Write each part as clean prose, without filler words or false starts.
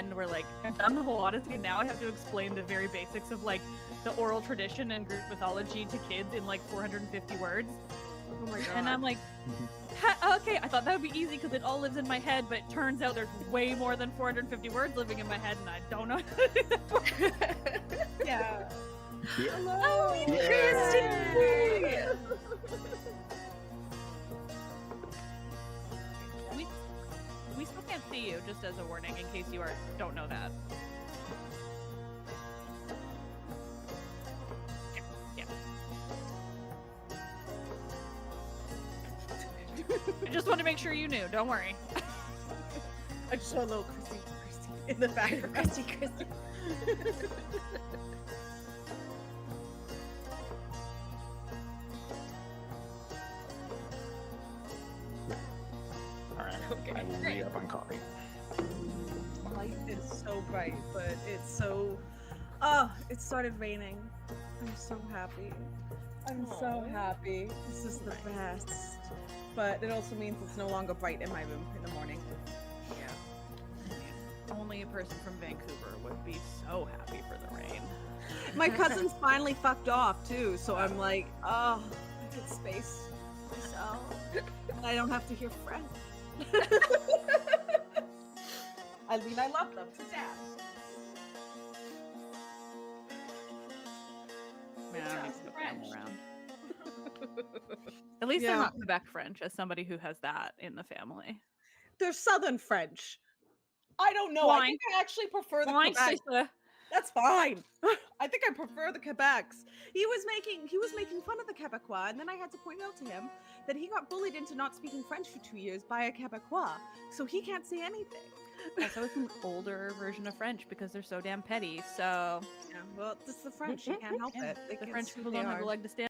end where like I've done the whole Odyssey and now I have to explain the very basics of like the oral tradition and Greek mythology to kids in like 450 words. Oh my god. And I'm like, okay, I thought that would be easy because it all lives in my head, but it turns out there's way more than 450 words living in my head, and I don't know how to do that. Yeah. Hello. Oh, Yay. We still can't see you, just as a warning, in case you don't know that. Yeah. I just want to make sure you knew. Don't worry. I just saw a little Christy in the background. Christy. Alright, Okay, I will great. re-up on coffee. Light is so bright, but it's so... Oh, it started raining. I'm so happy. I'm so Aw. happy. This is the best. But it also means it's no longer bright in my room in the morning. Yeah. Only a person from Vancouver would be so happy for the rain. My cousin's finally fucked off too, so I'm like, oh, I get space myself. And I don't have to hear French. I mean, I love them to death. Man, I don't need Just to French. come around. At least Yeah. they're not Quebec French, as somebody who has that in the family. They're Southern French. I don't know. I think I actually prefer the Fine, Quebec. sister. That's fine. I think I prefer the Quebecs. He was making fun of the Quebecois, and then I had to point out to him that he got bullied into not speaking French for 2 years by a Quebecois, so he can't say anything. Also, it's an older version of French because they're so damn petty. So Yeah, well, it's the French. You can't help yeah, it. the It's French who people they don't have are. the leg to stand.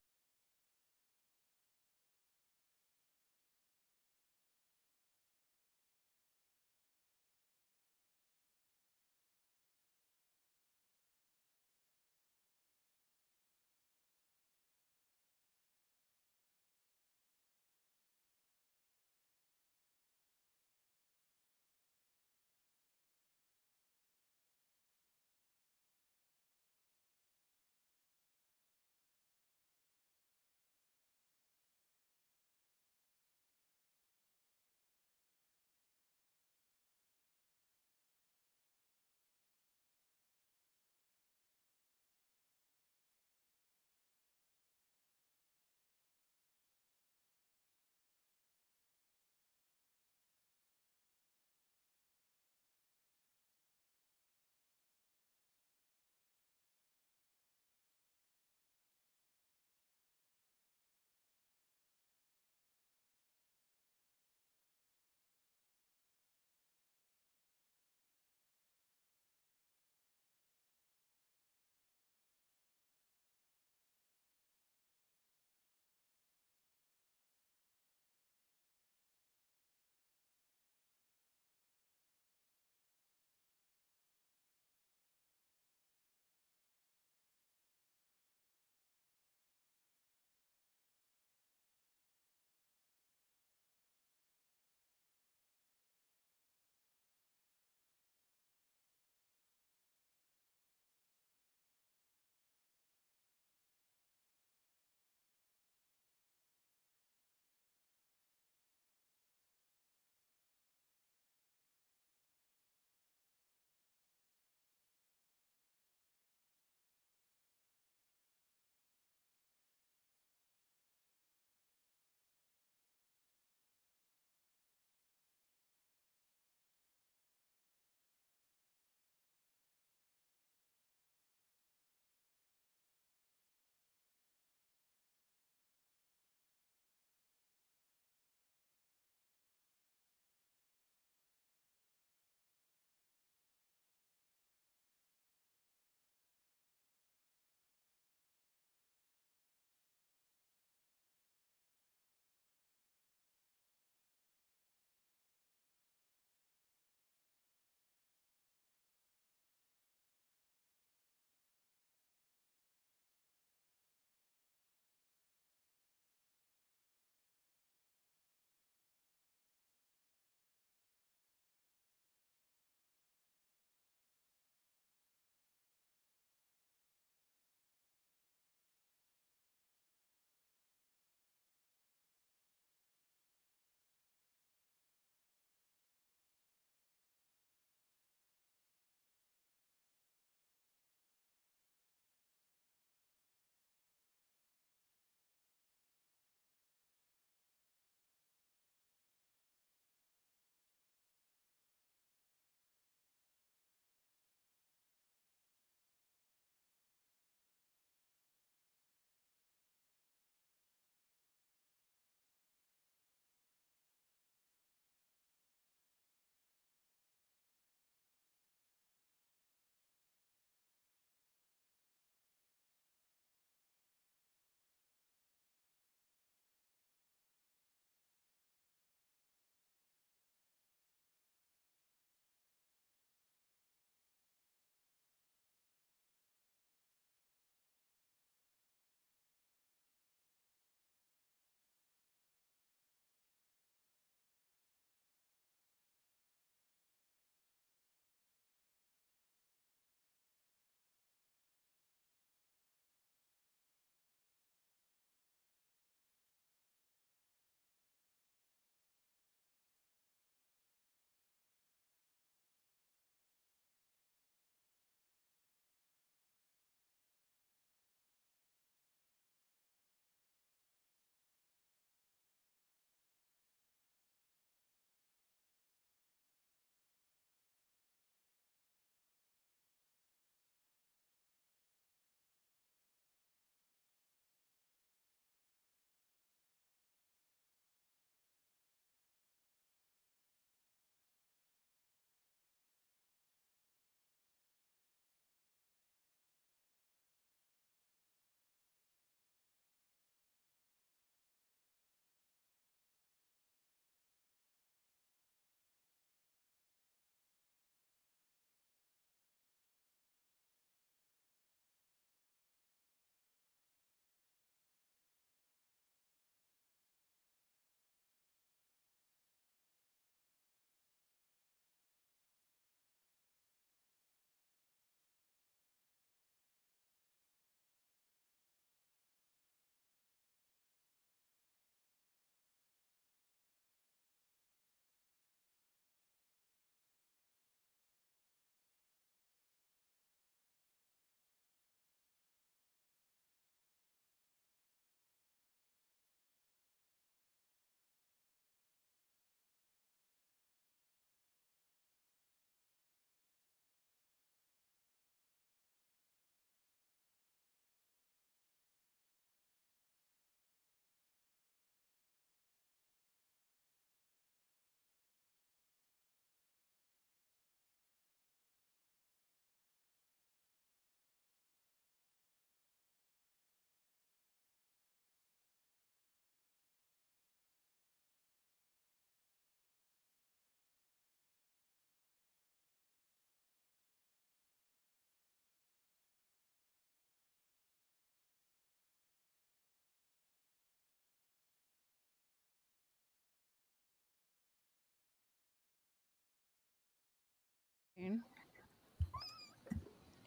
And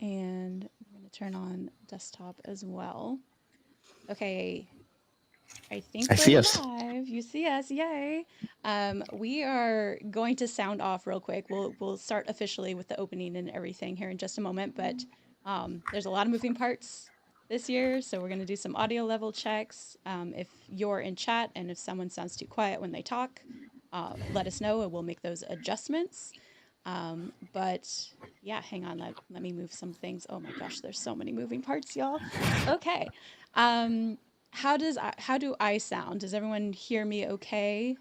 I'm going to turn on desktop as well. Okay. I think I we're see us. live. You see us, yay! We are going to sound off real quick. We'll start officially with the opening and everything here in just a moment. But there's a lot of moving parts this year, so we're going to do some audio level checks. If you're in chat and if someone sounds too quiet when they talk, let us know and we'll make those adjustments. But yeah, hang on. Let me move some things. Oh my gosh, there's so many moving parts, y'all. Okay. How do I sound? Does everyone hear me okay?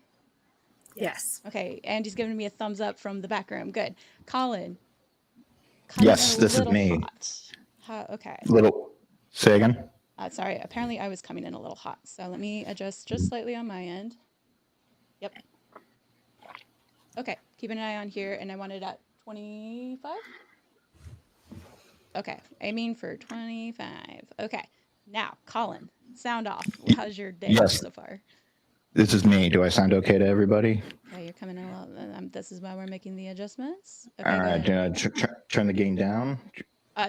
Yes. Okay, Andy's giving me a thumbs up from the back room. Good. Colin, Yes, a this is little me. hot. Okay. Little. Say again. Sorry, apparently I was coming in a little hot. So let me adjust just slightly on my end. Yep. Okay, keep an eye on here, and I want it at 25? Okay, aiming for 25. Okay, now, Colin, sound off. How's your day Yes. so far? This is me. Do I sound okay to everybody? Okay, you're coming in a little. This is why we're making the adjustments. Okay, All go right. ahead. Turn the gain down?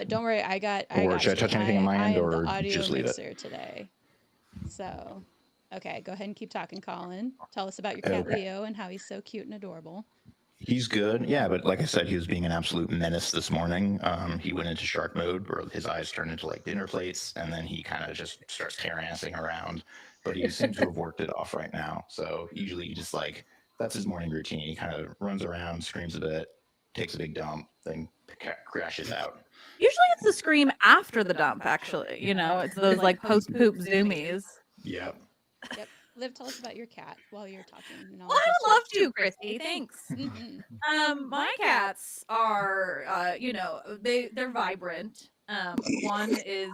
Don't worry, I got Or should I you. touch anything on my I end, am the or audio just leave it? mixer today. So, okay, go ahead and keep talking, Colin. Tell us about your cat Okay. Leo and how he's so cute and adorable. He's good. Yeah, but like I said, he was being an absolute menace this morning. He went into shark mode where his eyes turned into like dinner plates, and then he kind of just starts tear-assing around. But he seems to have worked it off right now. So usually he just like, that's his morning routine. He kind of runs around, screams a bit, takes a big dump, then crashes out. Usually it's the scream after the dump, actually. You know, it's those like post-poop zoomies. Yep. Yep. Liv, tell us about your cat while you're talking. And Well, I would love to, Christy. Thanks. Mm-hmm. My cats are, you know, they're vibrant. One is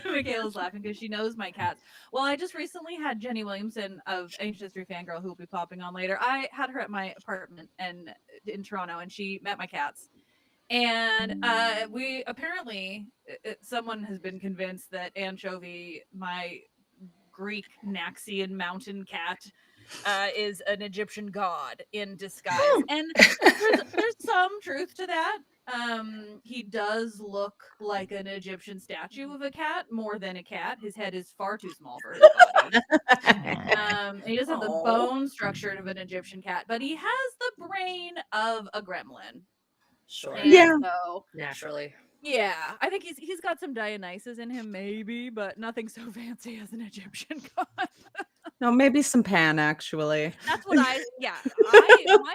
Michaela's laughing because she knows my cats. Well, I just recently had Jenny Williamson of Ancient History Fangirl, who will be popping on later. I had her at my apartment and in Toronto, and she met my cats. And we apparently, someone has been convinced that Anchovy, my Greek Naxian mountain cat, is an Egyptian god in disguise. And there's some truth to that. He does look like an Egyptian statue of a cat more than a cat. His head is far too small for his body. He does have the bone structure of an Egyptian cat, but he has the brain of a gremlin. Sure. And Yeah. so Naturally. yeah, I think he's got some Dionysus in him, maybe, but nothing so fancy as an Egyptian god. No, maybe some Pan actually. That's what my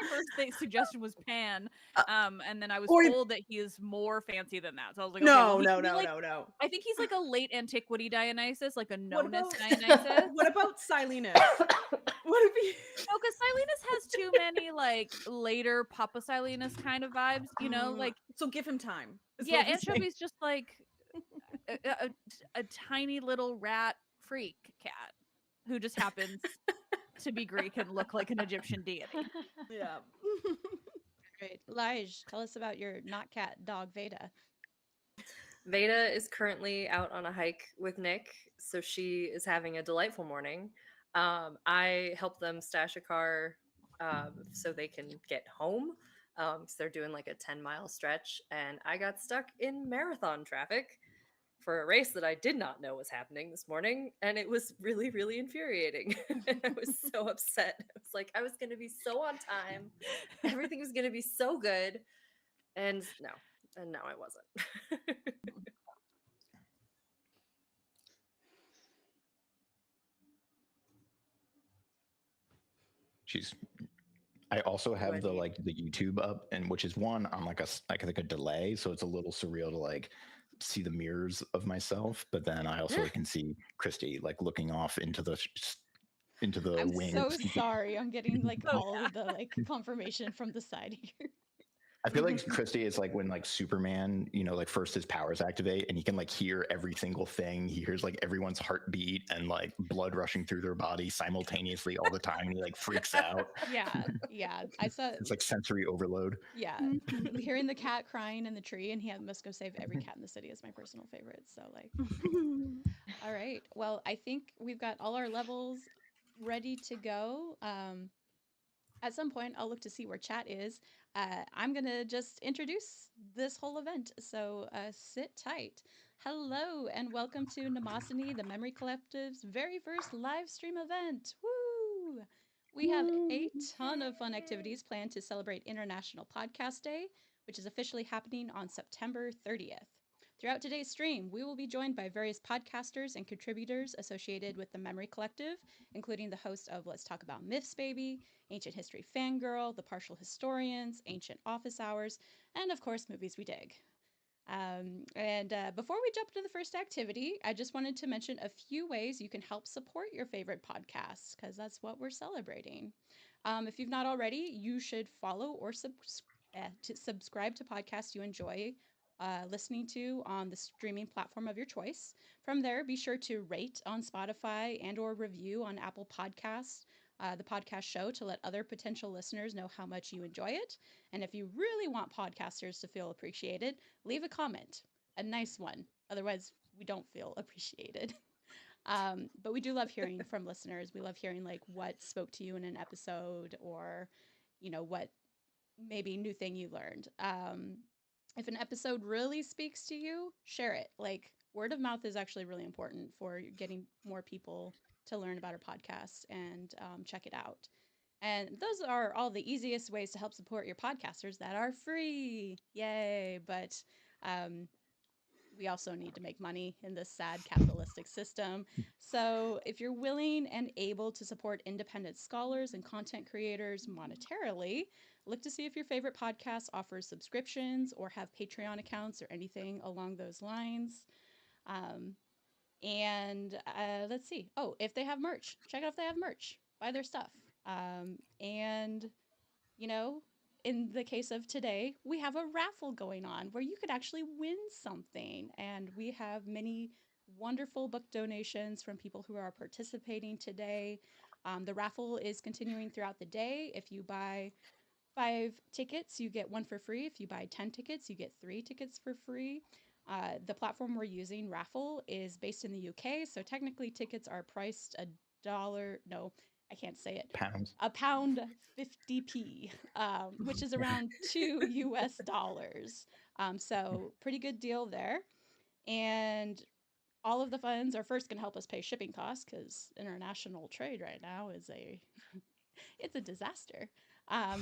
first suggestion was Pan, and then I was Or- told that he is more fancy than that. So I was like, okay, well, no. I think he's like a late antiquity Dionysus, like a What Nonus about- Dionysus. What about Silenus? What if he? No, because Silenus has too many like later Papa Silenus kind of vibes, you know, like So give him time. is yeah, what he's saying. Anchovy's just like a tiny little rat freak cat who just happens to be Greek and look like an Egyptian deity. Yeah. Great. Lige, tell us about your not cat dog Veda. Veda is currently out on a hike with Nick, so she is having a delightful morning. I help them stash a car so they can get home. So they're doing like a 10-mile stretch, and I got stuck in marathon traffic for a race that I did not know was happening this morning, and it was really, really infuriating. I was so upset. I was like, I was going to be so on time. Everything was going to be so good, and no, I wasn't. She's. I also have I the need? like the YouTube up, and which is one on like a delay, so it's a little surreal to like see the mirrors of myself. But then I also can see Christy like looking off into the I'm wings. so sorry. I'm getting like all of the like confirmation from the side here. I feel like Christy is like when like Superman, you know, like first his powers activate and he can like hear every single thing. He hears like everyone's heartbeat and like blood rushing through their body simultaneously all the time, and he like freaks out. Yeah. I saw. It's like sensory overload. Yeah, hearing the cat crying in the tree, and he must go save every cat in the city is my personal favorite. So like, all right. Well, I think we've got all our levels ready to go. At some point, I'll look to see where chat is. I'm going to just introduce this whole event, so sit tight. Hello, and welcome to Mnemosyne, the Memory Collective's very first live stream event. Woo! We have a ton of fun activities planned to celebrate International Podcast Day, which is officially happening on September 30th. Throughout today's stream, we will be joined by various podcasters and contributors associated with the Memory Collective, including the host of Let's Talk About Myths, Baby, Ancient History Fangirl, The Partial Historians, Ancient Office Hours, and of course, Movies We Dig. Before we jump into the first activity, I just wanted to mention a few ways you can help support your favorite podcasts, because that's what we're celebrating. If you've not already, you should follow or subscribe to podcasts you enjoy listening to on the streaming platform of your choice. From there, be sure to rate on Spotify and or review on Apple Podcasts the podcast show to let other potential listeners know how much you enjoy it. And if you really want podcasters to feel appreciated, leave a comment, a nice one. Otherwise, we don't feel appreciated. But we do love hearing from listeners. We love hearing like what spoke to you in an episode, or, you know, what maybe new thing you learned. If an episode really speaks to you, share it. Like, word of mouth is actually really important for getting more people to learn about our podcast and check it out. And those are all the easiest ways to help support your podcasters that are free. Yay! But we also need to make money in this sad capitalistic system. So, if you're willing and able to support independent scholars and content creators monetarily, look to see if your favorite podcast offers subscriptions or have Patreon accounts or anything along those lines. Let's see. Oh, if they have merch, check out if they have merch. Buy their stuff. And you know, in the case of today, we have a raffle going on where you could actually win something. And we have many wonderful book donations from people who are participating today. The raffle is continuing throughout the day. If you buy 5 tickets, you get one for free. If you buy 10 tickets, you get 3 tickets for free. The platform we're using, Raffle, is based in the UK. So technically, tickets are priced $1. No, I can't say it. Pounds. £1 50p, which is around $2 US. So pretty good deal there. And all of the funds are first going to help us pay shipping costs, because international trade right now is it's a disaster.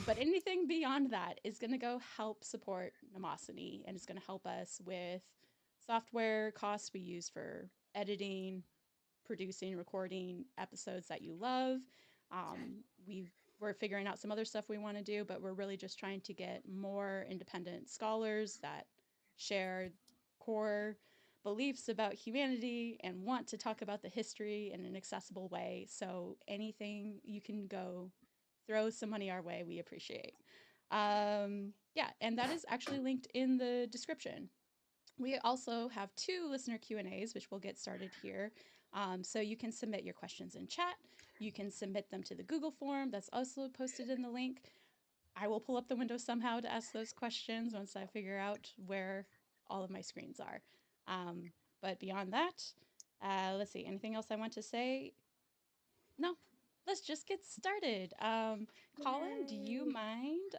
But anything beyond that is going to go help support Mnemosyne, and it's going to help us with software costs we use for editing, producing, recording episodes that you love. We're figuring out some other stuff we want to do, but we're really just trying to get more independent scholars that share core beliefs about humanity and want to talk about the history in an accessible way. So anything you can go throw some money our way, we appreciate. Yeah, and that is actually linked in the description. We also have 2 listener Q&As, which we'll get started here. So you can submit your questions in chat. You can submit them to the Google form that's also posted in the link. I will pull up the window somehow to ask those questions once I figure out where all of my screens are. But beyond that, let's see, anything else I want to say? No, let's just get started. Colin, do you mind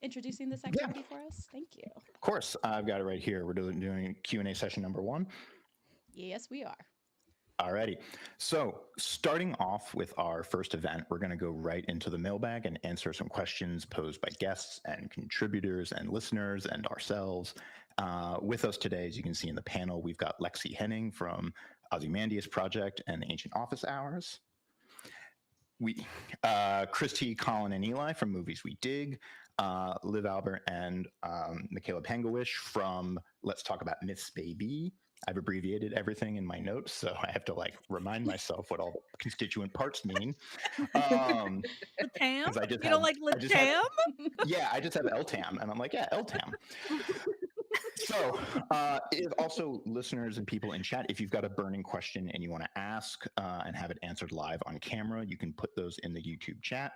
introducing this activity for us? Thank you. Of course, I've got it right here. We're doing Q&A session number 1. Yes, we are. Alrighty. So starting off with our first event, we're going to go right into the mailbag and answer some questions posed by guests and contributors and listeners and ourselves. With us today, as you can see in the panel, we've got Lexi Henning from Ozymandias Project and the Ancient Office Hours. Christy, Colin, and Eli from Movies We Dig, Liv Albert and Michaela Pangowish from Let's Talk About Myths, Baby. I've abbreviated everything in my notes, so I have to like remind myself what all the constituent parts mean. LTAM? You don't like LTAM? Yeah, I just have LTAM, and I'm like, yeah, LTAM. So, if also listeners and people in chat, if you've got a burning question and you want to ask and have it answered live on camera, you can put those in the YouTube chat.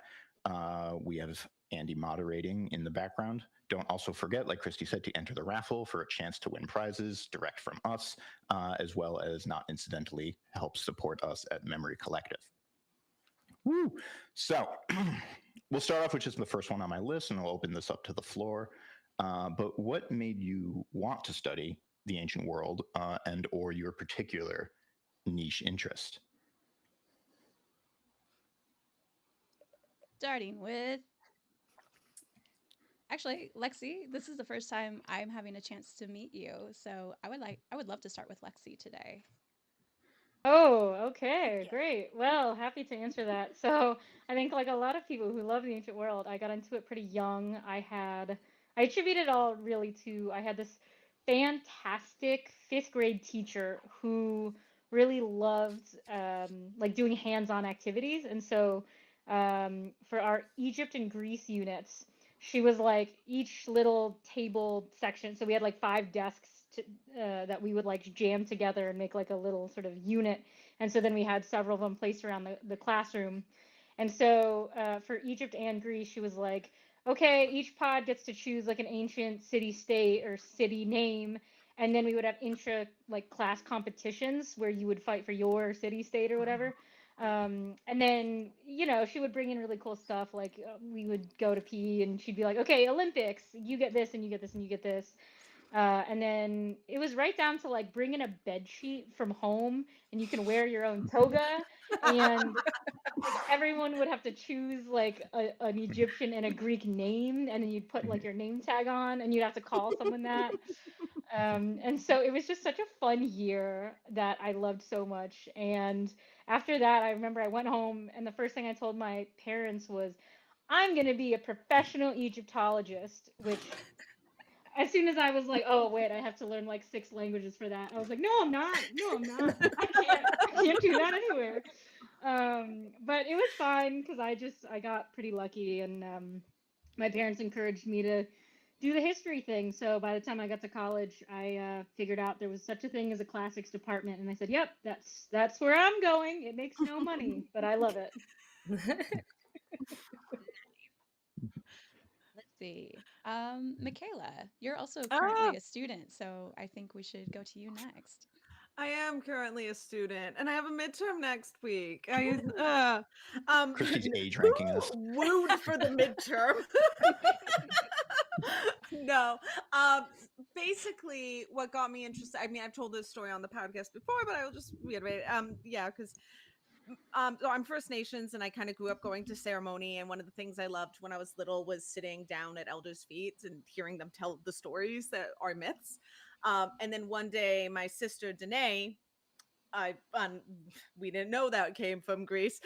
We have Andy moderating in the background. Don't also forget, like Christy said, to enter the raffle for a chance to win prizes direct from us, as well as not incidentally help support us at Memory Collective. Woo! So, we'll start off with just the first one on my list, and I'll open this up to the floor. But what made you want to study the ancient world, and or your particular niche interest? Starting with, actually, Lexi, this is the first time I'm having a chance to meet you, so I would love to start with Lexi today. Oh, okay, great. Well, happy to answer that. So, I think like a lot of people who love the ancient world, I got into it pretty young. I attribute it all really to I had this fantastic fifth grade teacher who really loved like doing hands-on activities. And so, for our Egypt and Greece units, she was like each little table section. So we had like 5 desks that we would like jam together and make like a little sort of unit. And so then we had several of them placed around the classroom. And so for Egypt and Greece, she was like, okay, each pod gets to choose like an ancient city state or city name. And then we would have intra like class competitions where you would fight for your city state or whatever. And then, you know, she would bring in really cool stuff. Like we would go to PE and she'd be like, okay, Olympics, you get this and you get this and you get this. And then it was right down to like bringing a bed sheet from home and you can wear your own toga. And like everyone would have to choose like an Egyptian and a Greek name. And then you'd put like your name tag on and you'd have to call someone that. And so it was just such a fun year that I loved so much. And after that, I remember I went home and the first thing I told my parents was, I'm going to be a professional Egyptologist, which as soon as I was like, oh wait, I have to learn like 6 languages for that. I was like, no, I'm not. No, I'm not. I can't do that anywhere. But it was fine because I got pretty lucky and my parents encouraged me to do the history thing. So by the time I got to college, I figured out there was such a thing as a classics department, and I said, "Yep, that's where I'm going. It makes no money, but I love it." Let's see. Michaela, you're also currently a student, so I think we should go to you next. I am currently a student, and I have a midterm next week. Christy's age who ranking us. wooed for the midterm? No. Basically, what got me interested. I mean, I've told this story on the podcast before, but I will just reiterate. Yeah, because so I'm First Nations, and I kind of grew up going to ceremony. And one of the things I loved when I was little was sitting down at elders' feet and hearing them tell the stories that are myths. And then one day, my sister Danae, we didn't know that came from Greece.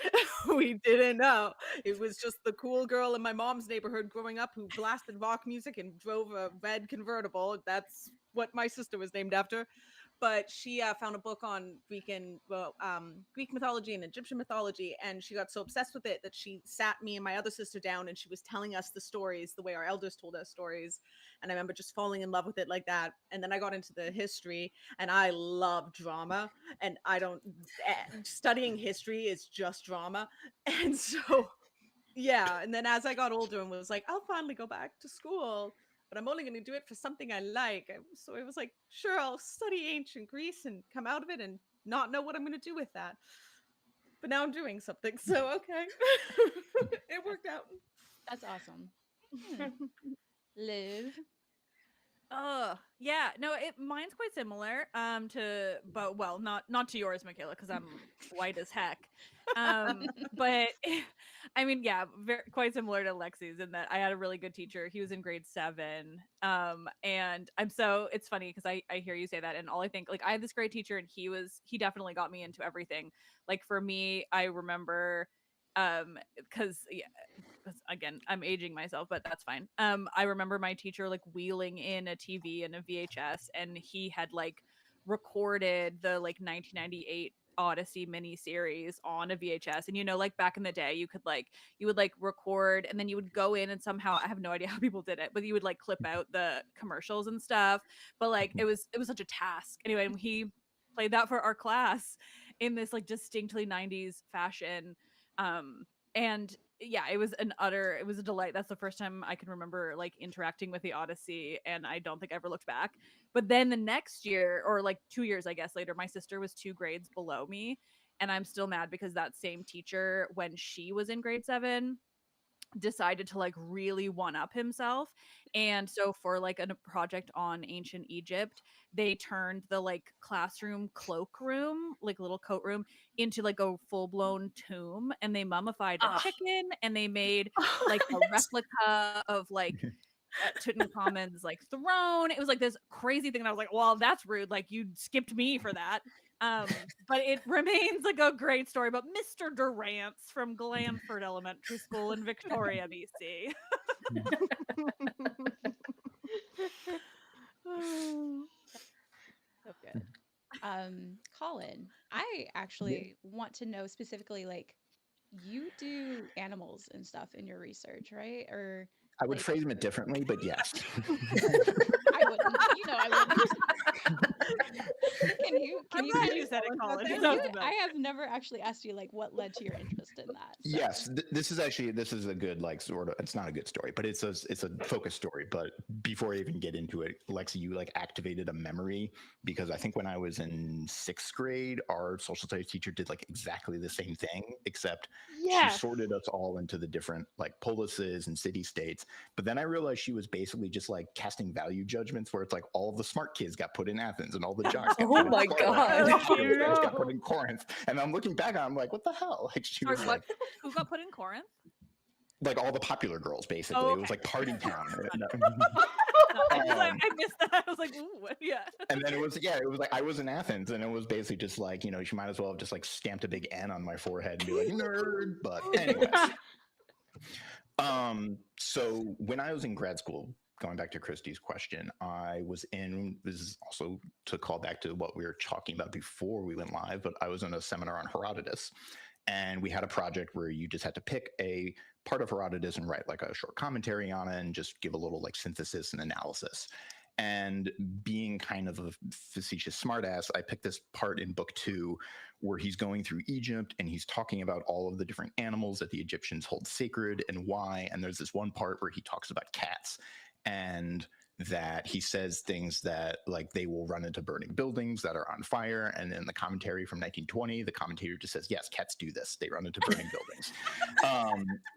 We didn't know. It was just the cool girl in my mom's neighborhood growing up who blasted rock music and drove a red convertible. That's what my sister was named after. But she found a book on Greek mythology and Egyptian mythology, and she got so obsessed with it that she sat me and my other sister down, and she was telling us the stories the way our elders told us stories. And I remember just falling in love with it like that. And then I got into the history, and I love drama, and studying history is just drama. And so yeah, and then as I got older and was like, I'll finally go back to school, but I'm only going to do it for something I like. So it was like, sure, I'll study ancient Greece and come out of it and not know what I'm going to do with that. But now I'm doing something, so okay. It worked out. That's awesome. Liv. Oh, yeah. No, mine's quite similar. But well, not to yours, Michaela, because I'm white as heck. But I mean, yeah, quite similar to Lexi's in that I had a really good teacher. He was in grade 7. And it's funny because I hear you say that, and all I think, like, I had this great teacher, and he definitely got me into everything. Like for me, I remember, because again, I'm aging myself, but that's fine. I remember my teacher like wheeling in a TV and a VHS, and he had like recorded the like 1998 Odyssey miniseries on a VHS. And like back in the day, you would like record, and then you would go in and somehow, I have no idea how people did it, but you would like clip out the commercials and stuff. But like it was such a task. Anyway, and he played that for our class in this like distinctly 90s fashion. And yeah, it was a delight. That's the first time I can remember like interacting with the Odyssey, and I don't think I ever looked back. But then the next year, or like 2 years I guess later, my sister was 2 grades below me, and I'm still mad because that same teacher, when she was in grade 7, decided to like really one up himself. And so for like a project on ancient Egypt, they turned the like classroom cloakroom, like little coat room, into like a full-blown tomb, and they mummified a Ah, chicken, and they made Oh, like a replica of like Tutankhamun's like throne. It was like this crazy thing, and I was like, well, that's rude, like you skipped me for that. But it remains like a great story about Mr. Durrance from Glanford Elementary School in Victoria, BC. oh. So good. Colin, I actually want to know specifically, like, you do animals and stuff in your research, right? Or I would like, phrase it differently, but yes. I wouldn't. You know, I wouldn't. Can you I'm kind glad of you said it, Colin, Colin, but because thank I you. was about I have never actually asked you like what led to your interest in that. So. Yes, this is a good like sort of, it's not a good story, but it's a focus story. But before I even get into it, Lexi, you like activated a memory, because I think when I was in 6th grade, our social studies teacher did like exactly the same thing, except she Yes. sorted us all into the different like polises and city states. But then I realized she was basically just like casting value judgments, where it's like all of the smart kids got put in Athens and all the jocks got Oh put in my Sparta, God. and the Oh, hero kids got put no. in Corinth. And I'm looking back, I'm like, what the hell? Like she Sorry, was what? Who got put in Corinth? like all the popular girls, basically. Oh, It was okay. like party town. No, Um, I missed that. I was like, ooh, yeah. and then it was like I was in Athens, and it was basically just like, she might as well have just like stamped a big N on my forehead and be like nerd. But anyways, so when I was in grad school, going back to Christy's question, this is also to call back to what we were talking about before we went live, but I was in a seminar on Herodotus, and we had a project where you just had to pick a part of Herodotus and write like a short commentary on it and just give a little like synthesis and analysis. And being kind of a facetious smartass, I picked this part in book 2 where he's going through Egypt and he's talking about all of the different animals that the Egyptians hold sacred and why. And there's this one part where he talks about cats, and that he says things that like they will run into burning buildings that are on fire. And in the commentary from 1920, the commentator just says, yes, cats do this. They run into burning buildings.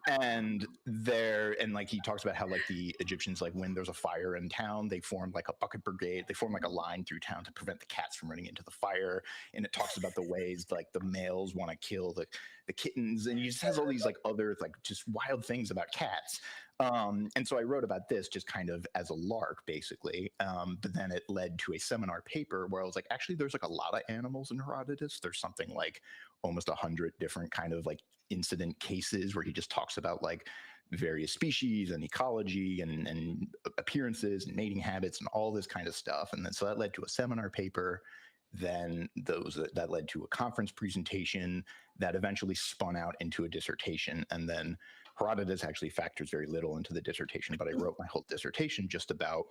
And like he talks about how like the Egyptians, like when there's a fire in town, they form like a bucket brigade. They form like a line through town to prevent the cats from running into the fire. And it talks about the ways like the males want to kill the kittens. And he just has all these like other like just wild things about cats. And so I wrote about this just kind of as a lark, basically. But then it led to a seminar paper where I was like, actually, there's like a lot of animals in Herodotus. There's something like almost 100 different kind of like incident cases where he just talks about like various species and ecology and appearances and mating habits and all this kind of stuff. And then so that led to a seminar paper. Then that led to a conference presentation that eventually spun out into a dissertation. And then Herodotus actually factors very little into the dissertation, but I wrote my whole dissertation just about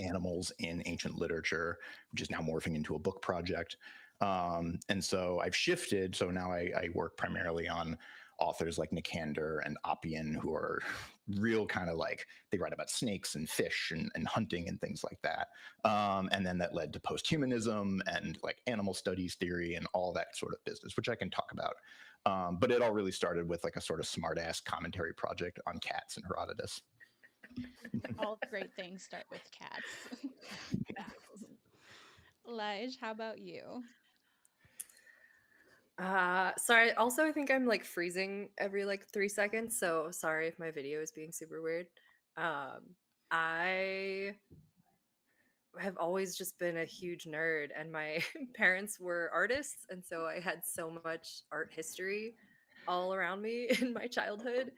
animals in ancient literature, which is now morphing into a book project. And so I've shifted. So now I work primarily on authors like Nicander and Oppian, who are real kind of like, they write about snakes and fish and hunting and things like that. And then that led to posthumanism and like animal studies theory and all that sort of business, which I can talk about. But it all really started with like a sort of smart-ass commentary project on cats and Herodotus. All great things start with cats. Lige, how about you? Sorry. Also, I think I'm like freezing every like 3 seconds. So sorry if my video is being super weird. I have always just been a huge nerd, and my parents were artists, and so I had so much art history all around me in my childhood.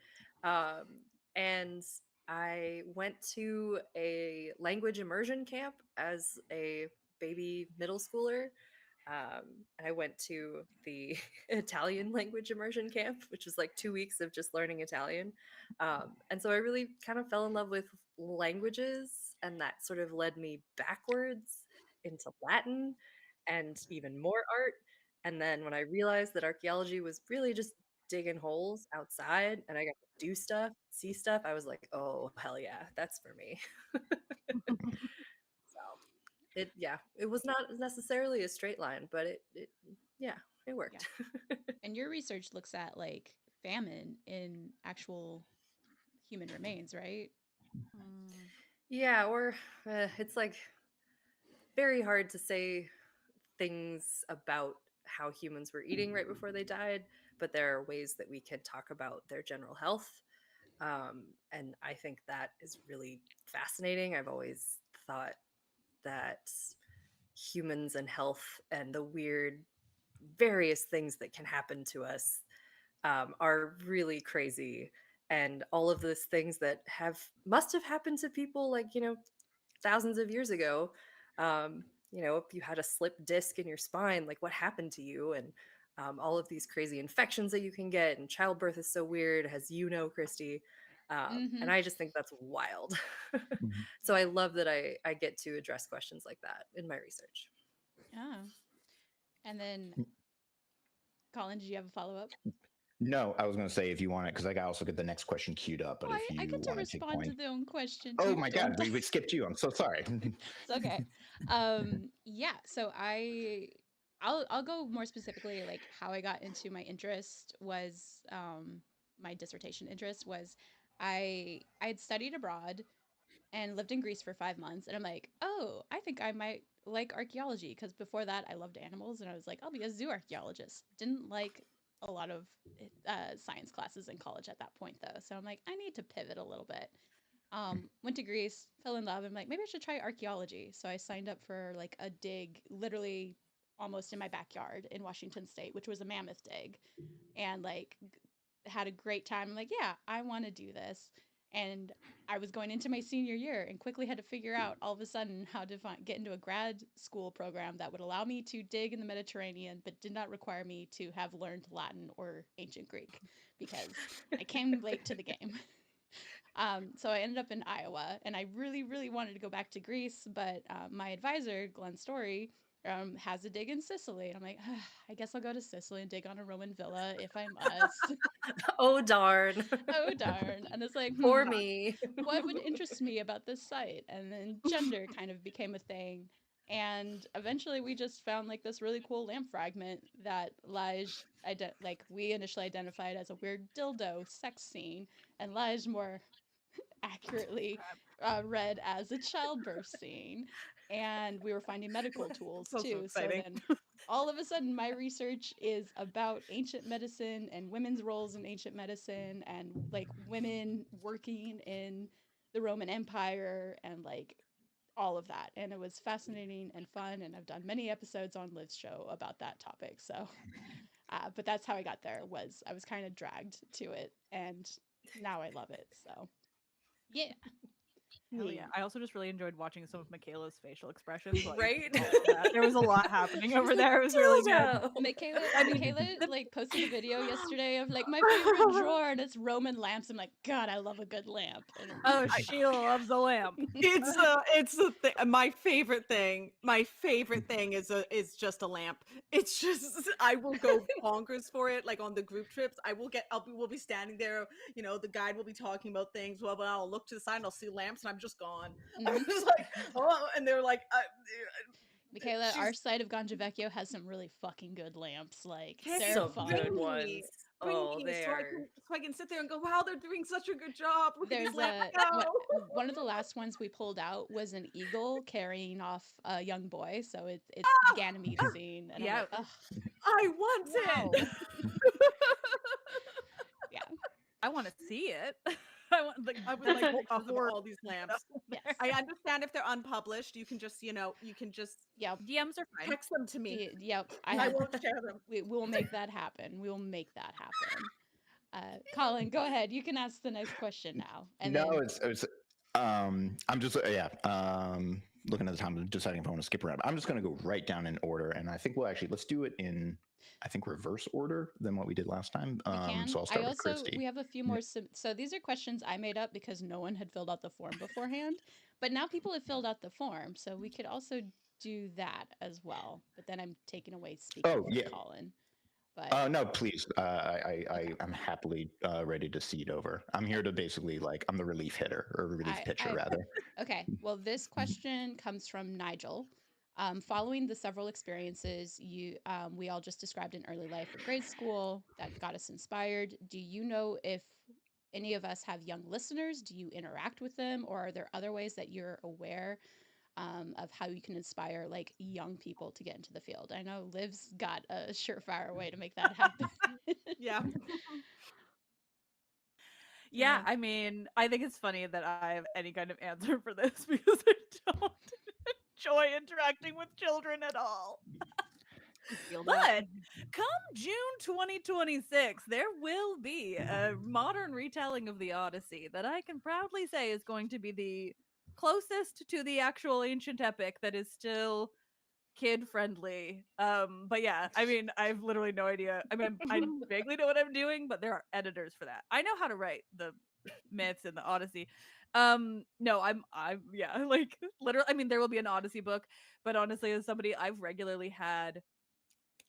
Um, and I went to a language immersion camp as a baby middle schooler. And I went to the Italian language immersion camp, which was like 2 weeks of just learning Italian. And so I really kind of fell in love with languages, and that sort of led me backwards into Latin and even more art. And then when I realized that archaeology was really just digging holes outside and I got to do stuff, see stuff, I was like, oh, hell yeah, that's for me. So it was not necessarily a straight line, but yeah, it worked. And your research looks at like famine in actual human remains, right? Yeah, or it's like very hard to say things about how humans were eating right before they died, but there are ways that we can talk about their general health. And I think that is really fascinating. I've always thought that humans and health and the weird various things that can happen to us are really crazy. And all of those things that must have happened to people like, thousands of years ago. If you had a slip disc in your spine, like what happened to you? And all of these crazy infections that you can get. And childbirth is so weird, as you know, Christy. And I just think that's wild. Mhm. So I love that I get to address questions like that in my research. Yeah. And then, Colin, did you have a follow up? No, I was going to say if you want it, because I also get the next question queued up. But Oh, if I you get to want to take respond to point, the own question. oh You my don't. God, we skipped you. I'm so sorry. It's okay. Yeah. So I'll go more specifically. Like how I got into my interest was my dissertation interest was I had studied abroad and lived in Greece for 5 months. And I'm like, oh, I think I might like archaeology because before that I loved animals and I was like, I'll be a zoo archaeologist. Didn't like a lot of science classes in college at that point though. So I'm like, I need to pivot a little bit. Went to Greece, fell in love. I'm like, maybe I should try archaeology. So I signed up for like a dig literally almost in my backyard in Washington State, which was a mammoth dig. And like had a great time. I'm like, yeah, I want to do this. And I was going into my senior year and quickly had to figure out all of a sudden how to get into a grad school program that would allow me to dig in the Mediterranean, but did not require me to have learned Latin or ancient Greek because I came late to the game. So I ended up in Iowa, and I really, really wanted to go back to Greece, but my advisor, Glenn Story, has a dig in Sicily. And I'm like, I guess I'll go to Sicily and dig on a Roman villa if I must. Oh, darn. Oh, darn. And it's like, Poor me. what would interest me about this site? And then gender kind of became a thing. And eventually we just found like this really cool lamp fragment that Lige, like we initially identified as a weird dildo sex scene, and Lige more accurately read as a childbirth scene. And we were finding medical tools So too. So exciting. then all of a sudden, my research is about ancient medicine and women's roles in ancient medicine and like women working in the Roman Empire and like all of that. And it was fascinating and fun. And I've done many episodes on Liv's show about that topic. So, but that's how I got there. Was I was kind of dragged to it, and now I love it. So, yeah. Hell yeah. I also just really enjoyed watching some of Michaela's facial expressions while you Right? did all of that. There was a lot happening over there. It was really good. Dildo. Michaela, I mean, Michaela the- like posted a video yesterday of like my favorite drawer, and it's Roman lamps. I'm like, God, I love a good lamp. And Oh, Sheila loves the lamp. It's a thing. My favorite thing. My favorite thing is just a lamp. It's just I will go bonkers for it. Like on the group trips, we'll be standing there. The guide will be talking about things. Well, but I'll look to the side and I'll see lamps, and I'm just gone. I'm Mhm. just like, oh, and they're like, Michaela, our she's side of Ganja Vecchio has some really fucking good lamps. Like okay, they're Some good fun. bring ones. Oh, me, they so are. I can sit there and go, wow, they're doing such a good job. Look at these There's lamps a go. one of the last ones we pulled out was an eagle carrying off a young boy. So it's Ah, Ganymede scene, and I'm Yeah. like, oh I want wow, it. yeah, I want to see it. I want like I would like like a pictures of horror. all these lamps. yes, I understand if they're unpublished, you can just, yep, DMs are fine. text them to me. yep. I I have. won't share them. We will make that happen. We will make that happen. Colin, go ahead. You can ask the next question now, and No, then it's I'm just looking at the time, deciding if I want to skip around. I'm just going to go right down in order, and I think let's do it in reverse order than what we did last time. we can. So I'll I start with also Christy. we have a few more. So these are questions I made up because no one had filled out the form beforehand, but now people have filled out the form, so we could also do that as well. But then I'm taking away speaking Oh from yeah. Colin. But No, please. okay. I'm happily ready to cede over. I'm here to basically I'm the relief hitter or relief pitcher I rather. Okay, well, this question comes from Nigel. Following the several experiences we all just described in early life or grade school that got us inspired, do you know if any of us have young listeners? Do you interact with them, or are there other ways that you're aware of how you can inspire like young people to get into the field? I know Liv's got a surefire way to make that happen. Yeah. Yeah, I mean, I think it's funny that I have any kind of answer for this because I don't enjoy interacting with children at all. Feel that. But come June 2026, there will be a modern retelling of the Odyssey that I can proudly say is going to be the closest to the actual ancient epic that is still kid friendly. But yeah, I mean, I've literally no idea. I mean, I vaguely know what I'm doing, but there are editors for that. I know how to write the myths in the Odyssey. No, I'm yeah, like literally. I mean, there will be an Odyssey book, but honestly, as somebody, I've regularly had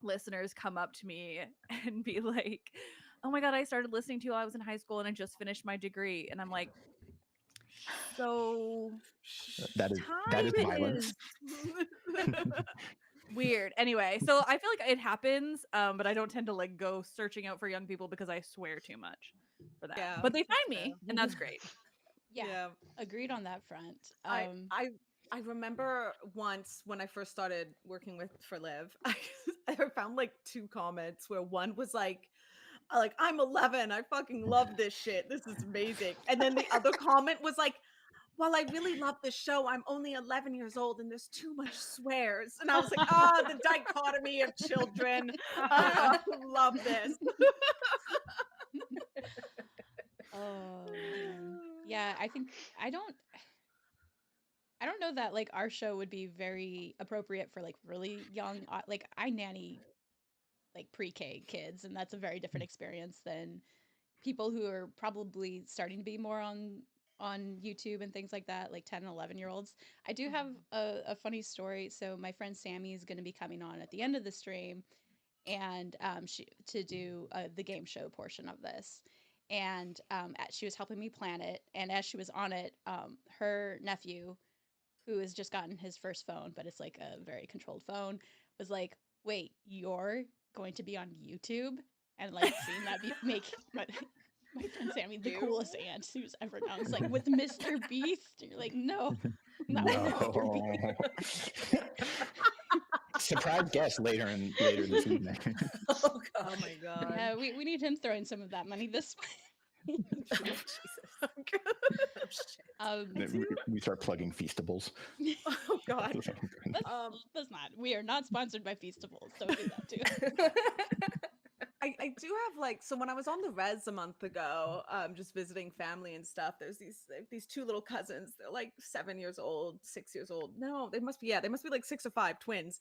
listeners come up to me and be like, "Oh my god, I started listening to you while I was in high school, and I just finished my degree," and I'm like, "So." That is Time violence. is weird. Anyway, so I feel like it happens, but I don't tend to like go searching out for young people because I swear too much for that. Yeah, But they that's find me, fair. and that's great. Yeah, agreed on that front. I remember once when I first started working for Liv, I found like 2 comments where one was like I'm 11, I fucking love this shit. This is amazing. And then the other comment was like, "Well, I really love this show. I'm only 11 years old and there's too much swears." And I was like, "Ah, the dichotomy of children. Love this." Oh man. Yeah, I think I don't know that like our show would be very appropriate for like really young like I nanny like pre-K kids, and that's a very different experience than people who are probably starting to be more on YouTube and things like that, like 10 and 11-year-olds. I do have a funny story. So my friend Sammy is going to be coming on at the end of the stream, and she to do the game show portion of this. And she was helping me plan it. And as she was on it, her nephew, who has just gotten his first phone, but it's like a very controlled phone, was like, "Wait, you're going to be on YouTube?" And like seeing that make my friend Sammy the coolest aunt who's ever known. It's like with Mr. Beast. You're like, no, not with Mr. Beast. No. Surprise guest later this evening. Oh god. Oh my god. Yeah, we need him throwing some of that money this way. Jesus. Oh, shit. We start plugging Feastables. Oh god. Let's not. We are not sponsored by Feastables. Don't do that too. I do have like, so when I was on the res a month ago, just visiting family and stuff, there's these 2 little cousins. They're like 7 years old, 6 years old. No, they must be like 6 or 5 twins.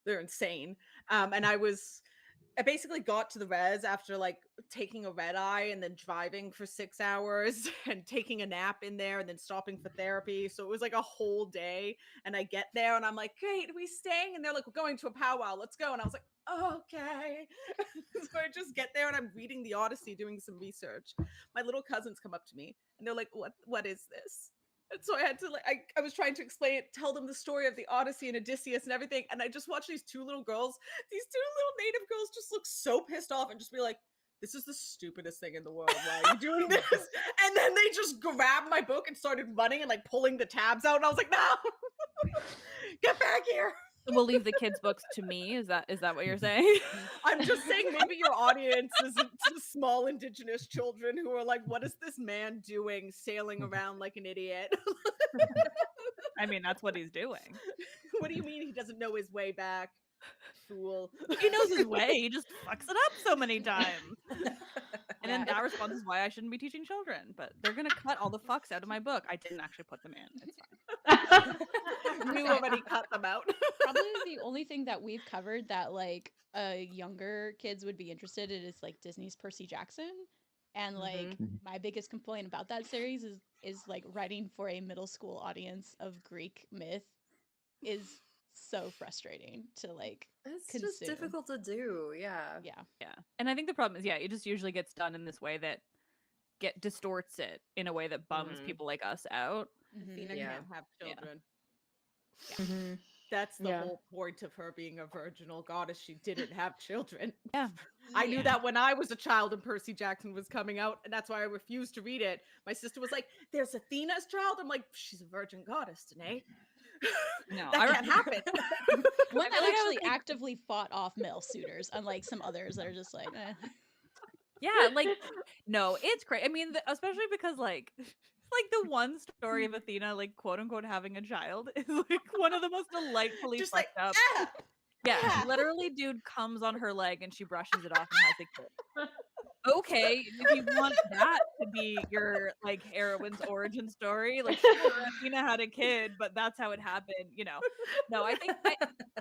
They're insane. And I basically got to the res after like taking a red eye and then driving for 6 hours and taking a nap in there and then stopping for therapy. So it was like a whole day. And I get there and I'm like, "Great, are we staying?" And they're like, "We're going to a powwow. Let's go." And I was like, "Okay." So I just get there and I'm reading the Odyssey, doing some research. My little cousins come up to me and they're like, what is this?" And so I had to like, I was trying to explain it, tell them the story of the Odyssey and Odysseus and everything. And I just watched these 2 little girls, these 2 little native girls just look so pissed off and just be like, "This is the stupidest thing in the world. Why are you doing this?" And then they just grabbed my book and started running and like pulling the tabs out. And I was like, "No, get back here." We'll leave the kids' books to me. Is that what you're saying? I'm just saying maybe your audience is small indigenous children who are like, "What is this man doing sailing around like an idiot?" I mean, that's what he's doing. What do you mean he doesn't know his way back? Fool. He knows his way. He just fucks it up so many times. And then that response is why I shouldn't be teaching children. But they're gonna cut all the fucks out of my book. I didn't actually put them in. It's fine. You already cut them out. Probably the only thing that we've covered that like younger kids would be interested in is like Disney's Percy Jackson. And like my biggest complaint about that series is like writing for a middle school audience of Greek myth is so frustrating to like It's consume. just difficult to do. Yeah. Yeah. And I think the problem is, it just usually gets done in this way that distorts it in a way that bums people like us out. Athena Yeah. can't have children. That's the Yeah. whole point of her being a virginal goddess. She didn't have children. Yeah. I knew Yeah. that when I was a child and Percy Jackson was coming out, and that's why I refused to read it. My sister was like, "There's Athena's child." I'm like, "She's a virgin goddess, Danae. No, That can't happen." One I that feel like I actually was like, actively fought off male suitors, unlike some others that are just like, eh. yeah, like no, it's great. I mean, especially because like the one story of Athena like quote unquote having a child is like one of the most delightfully Just like, fucked up. ah, Yeah, ah. literally, dude comes on her leg and she brushes it off and has a kid. Okay, if you want that to be your like heroine's origin story, like sure, Athena had a kid, but that's how it happened, you know. No, I think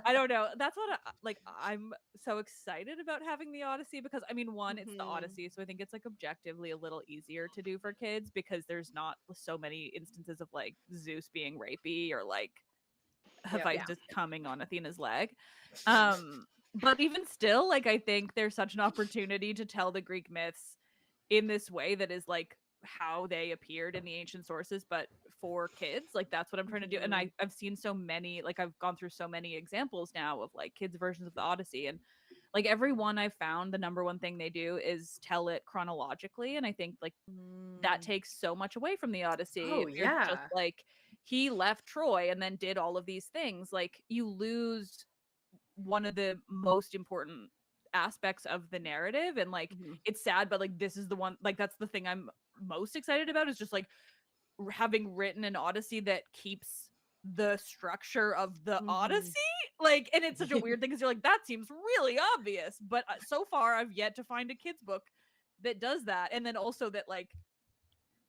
I don't know. That's what I'm so excited about having the Odyssey because I mean, one, it's the Mhm. Odyssey, so I think it's like objectively a little easier to do for kids because there's not so many instances of like Zeus being rapey or like Yep. Hephaestus coming on Athena's leg. But even still, like I think there's such an opportunity to tell the Greek myths in this way that is like how they appeared in the ancient sources, but for kids. Like that's what I'm trying to do. And I've seen so many, like I've gone through so many examples now of like kids' versions of the Odyssey. And like every one I've found, the number one thing they do is tell it chronologically. And I think like that takes so much away from the Odyssey. Oh, If you're just yeah. like he left Troy and then did all of these things, like you lose one of the most important aspects of the narrative. And like it's sad, but like this is the one, like that's the thing I'm most excited about is just like having written an Odyssey that keeps the structure of the Odyssey. Like, and it's such a weird thing because you're like, that seems really obvious, but so far I've yet to find a kid's book that does that. And then also that like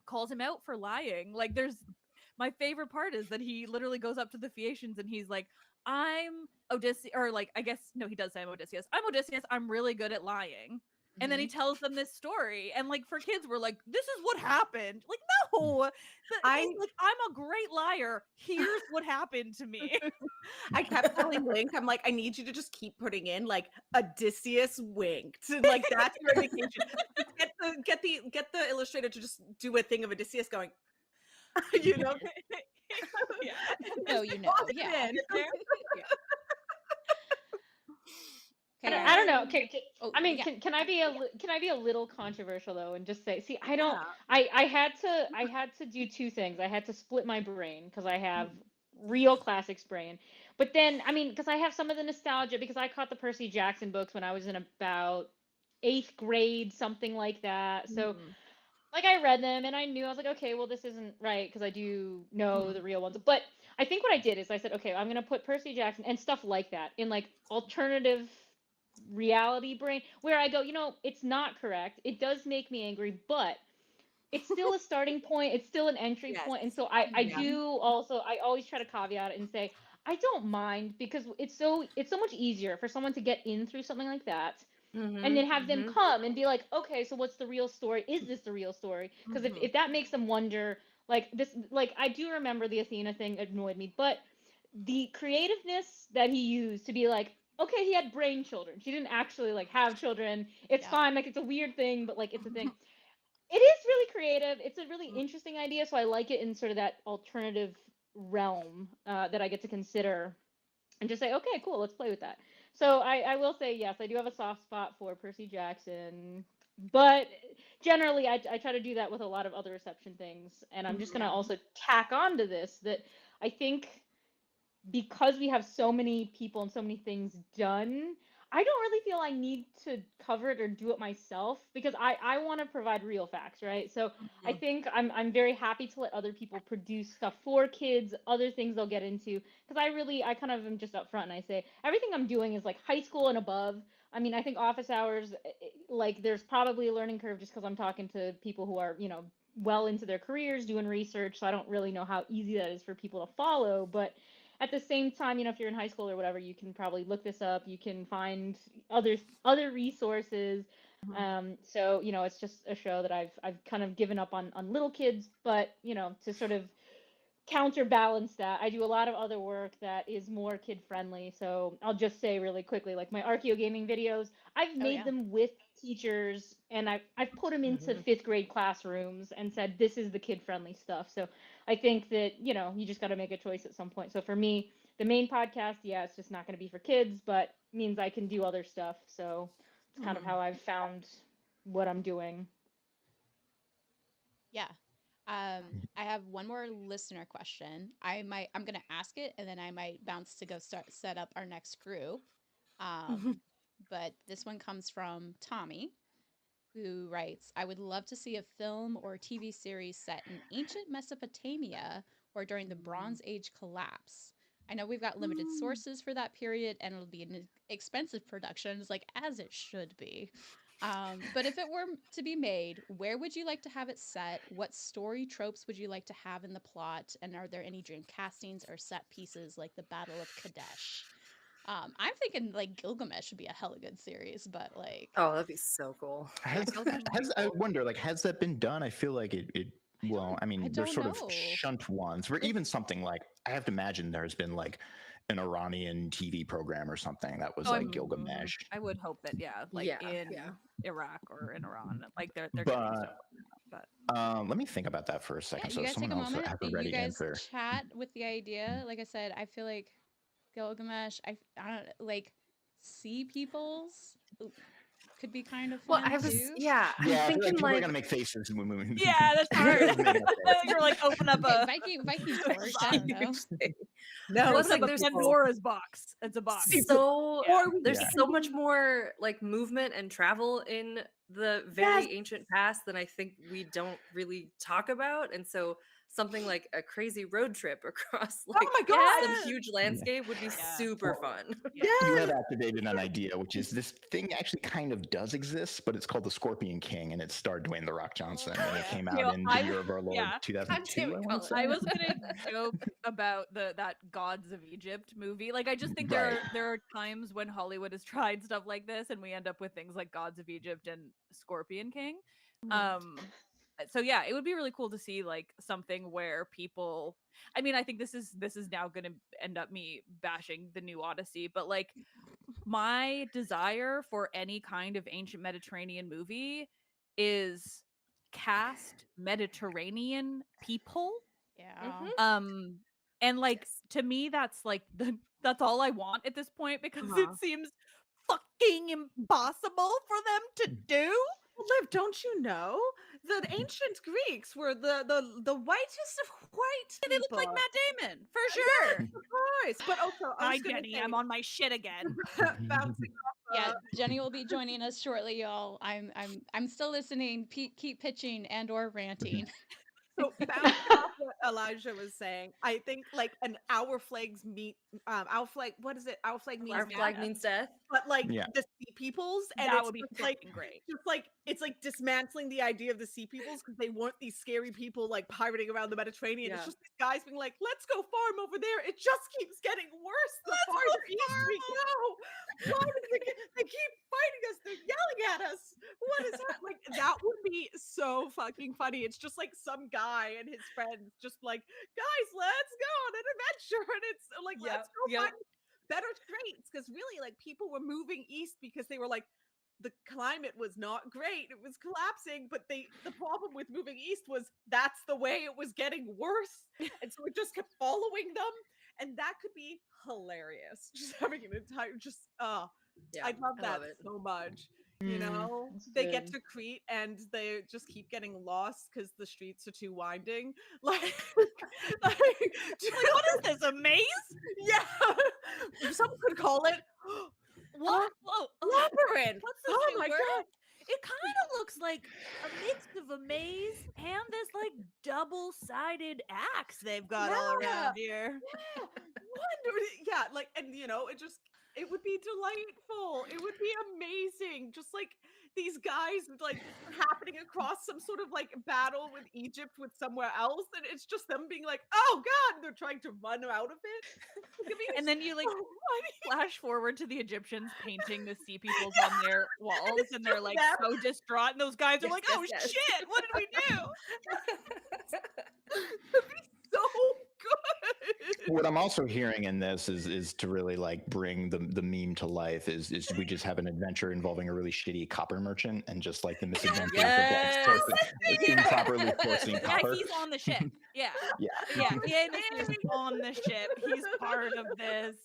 calls him out for lying. Like there's my favorite part is that he literally goes up to the Phaeacians and he's like, I'm Odysseus, or like, I guess, no, he does say I'm Odysseus. I'm Odysseus. I'm really good at lying. And then he tells them this story. And like for kids, we're like, this is what happened. Like, no, I'm a great liar. Here's what happened to me. I kept telling Link, I'm like, I need you to just keep putting in like Odysseus winked. Like that's your indication. Get the illustrator to just do a thing of Odysseus going, you know. Yeah. Oh, you know, Pause it yeah. in. Okay, I don't know. guys. Oh, I mean, yeah. can I be can I be a little controversial though and just say, see, I don't, Yeah. I had to do two things. I had to split my brain because I have real classics brain, but then I mean, because I have some of the nostalgia because I caught the Percy Jackson books when I was in about 8th grade, something like that. So like I read them and I knew I was like, okay, well this isn't right because I do know the real ones. But I think what I did is I said, okay, I'm gonna put Percy Jackson and stuff like that in like alternative reality brain where I go, you know, it's not correct. It does make me angry, but it's still a starting point. It's still an entry point. And so I do also I always try to caveat it and say I don't mind because it's so much easier for someone to get in through something like that and then have them come and be like, okay, so what's the real story? Is this the real story? Because if that makes them wonder, like this, like I do remember the Athena thing annoyed me, but the creativeness that he used to be like, okay, he had brain children. She didn't actually like have children. It's fine. Like it's a weird thing, but like it's a thing. It is really creative. It's a really interesting idea. So I like it in sort of that alternative realm that I get to consider and just say, okay, cool, let's play with that. So I will say, yes, I do have a soft spot for Percy Jackson, but generally I try to do that with a lot of other reception things. And I'm just going to also tack on to this that I think because we have so many people and so many things done, I don't really feel I need to cover it or do it myself because I want to provide real facts, right? So I think I'm very happy to let other people produce stuff for kids, other things they'll get into because I kind of am just upfront and I say everything I'm doing is like high school and above. I mean, I think office hours, like there's probably a learning curve just because I'm talking to people who are, you know, well into their careers doing research, so I don't really know how easy that is for people to follow, but at the same time, you know, if you're in high school or whatever, you can probably look this up. You can find other resources. So you know, it's just a show that I've kind of given up on little kids, but you know, to sort of counterbalance that, I do a lot of other work that is more kid friendly. So I'll just say really quickly, like my Archeo gaming videos, I've made them with teachers and I've put them into 5th grade classrooms and said, this is the kid friendly stuff. So I think that, you know, you just got to make a choice at some point. So for me, the main podcast, yeah, it's just not going to be for kids, but means I can do other stuff. So it's kind of how I've found what I'm doing. Yeah. I have one more listener question. I'm gonna ask it and then I might bounce to go set up our next group. But this one comes from Tommy, who writes, I would love to see a film or TV series set in ancient Mesopotamia or during the Bronze Age collapse. I know we've got limited sources for that period and it'll be an expensive production, like as it should be. But if it were to be made, where would you like to have it set? What story tropes would you like to have in the plot? And are there any dream castings or set pieces like the Battle of Kadesh? I'm thinking like Gilgamesh would be a hella good series, but like, Oh, that'd be so cool. I wonder, like, has that been done? I feel like it well, I mean, there's don't sort of know. shunt ones, where even something like, I have to imagine there's been like an Iranian TV program or something that was like Gilgamesh. I would hope that, like in Iraq or in Iran, like they're getting stuff like that. Let me think about that for a second. Yeah, so you guys take a someone else moment. have a ready You guys answer. chat with the idea. Like I said, I feel like Gilgamesh. I don't like sea peoples could be kind of fun Well, too. Yeah, I feel thinking people are like gonna make faces when we. Yeah, that's hard. You're like open up a Viking torch. I don't know. No, Well, open it's like up a there's Pandora's box. It's a box. so there's Yeah. so much more like movement and travel in the very ancient past than I think we don't really talk about, and so something like a crazy road trip across like my God. some huge landscape would be super fun. You have activated an idea, which is this thing actually kind of does exist, but it's called the Scorpion King, and it starred Dwayne the Rock Johnson, and it came out in the year of our Lord 2002. I was gonna joke about that Gods of Egypt movie. Like, I just think there are times when Hollywood has tried stuff like this, and we end up with things like Gods of Egypt and Scorpion King. So yeah, it would be really cool to see like something where people, I mean, I think this is now going to end up me bashing the new Odyssey, but like my desire for any kind of ancient Mediterranean movie is cast Mediterranean people. Yeah. And like to me that's like that's all I want at this point, because it seems fucking impossible for them to do. Liv, don't you know the ancient Greeks were the whitest of white people? They look like Matt Damon for sure. Yes, of course. But also, Hi Jenny, I'm on my shit again. bouncing off. Yeah, Jenny will be joining us shortly, y'all. I'm still listening. Keep pitching and or ranting. So bouncing off what Elijah was saying, I think like an our flags meet our flag. What is it? Our flag means Our flag means death. But like the sea peoples, and that it's would be just, like great. just like it's like dismantling the idea of the sea peoples because they weren't these scary people like pirating around the Mediterranean. It's just these guys being like, let's go farm over there. It just keeps getting worse the farther east we go. Why do they keep fighting us? They're yelling at us. What is that? Like, that would be so fucking funny. It's just like some guy and his friends just like, guys, let's go on an adventure. And it's like, let's go find better traits, because really like people were moving east because they were like, the climate was not great, it was collapsing, but the problem with moving east was that's the way it was getting worse, and so it just kept following them, and that could be hilarious, just having an entire I'd love that so much. You know, they get to Crete and they just keep getting lost because the streets are too winding. Like what is this, a maze? Yeah, some could call it labyrinth. What's this new word? God. It kind of looks like a mix of a maze and this like double-sided axe they've got all around here. Yeah, like, and you know, it would be delightful. It would be amazing. Just like these guys like happening across some sort of like battle with Egypt with somewhere else, and it's just them being like, oh god, and they're trying to run out of it. And then you like flash forward to the Egyptians painting the sea peoples on their walls, and they're like so distraught, and those guys are like, oh shit, what did we do? It'd be so good. What I'm also hearing in this is to really like bring the meme to life is we just have an adventure involving a really shitty copper merchant and just like the misadventures of like improper properly forcing Yeah, copper. he's on the ship. Yeah. Yeah. Yeah, Aeneas is on the ship. He's part of this.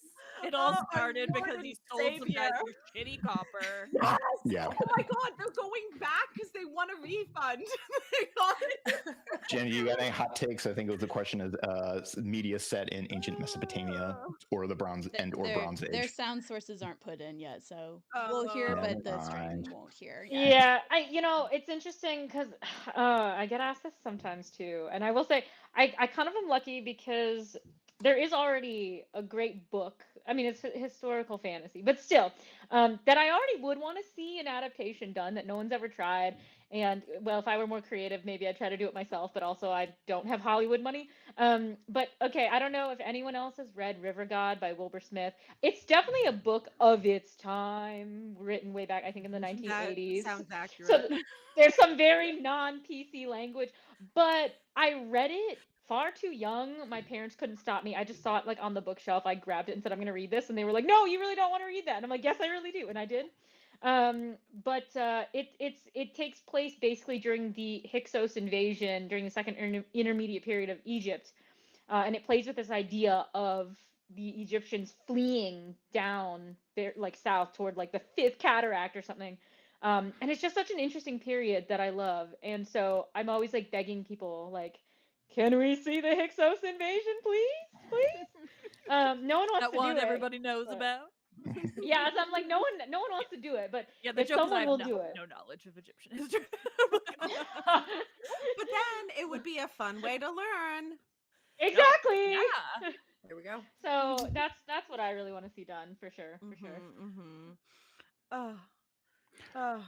It all Oh, our started because Lord he and stole some guys Savior. some shitty copper. Yes. Yeah. Oh my God, they're going back because they want a refund. They got it. Jenny, you got any hot takes? I think it was the question is media set in ancient Mesopotamia or the Bronze Bronze Their Age. sound sources aren't put in yet, so we'll hear, Never but the stream mind. won't hear. Yeah, it's interesting because I get asked this sometimes too, and I will say I kind of am lucky because there is already a great book. I mean, it's historical fantasy, but still, that I already would want to see an adaptation done that no one's ever tried. And well, if I were more creative, maybe I'd try to do it myself, but also I don't have Hollywood money. But okay, I don't know if anyone else has read River God by Wilbur Smith. It's definitely a book of its time, written way back, I think, in the That 1980s. sounds So accurate. there's some very non-PC language, but I read it far too young. My parents couldn't stop me. I just saw it like on the bookshelf. I grabbed it and said, I'm going to read this. And they were like, no, you really don't want to read that. And I'm like, yes, I really do. And I did. It takes place basically during the Hyksos invasion during the second intermediate period of Egypt, and it plays with this idea of the Egyptians fleeing down there, like south toward like the fifth cataract or something. And it's just such an interesting period that I love. And so I'm always like begging people, like, can we see the Hyksos invasion, please, please? No one wants That to one do it. everybody knows but- about. Yeah, so I'm like, no one wants to do it, but Yeah, the if joke is I someone have will no, do it. no knowledge of Egyptian history. But then it would be a fun way to learn. Exactly. Yeah. There we go. So that's what I really want to see done for sure, for sure. Oh, oh,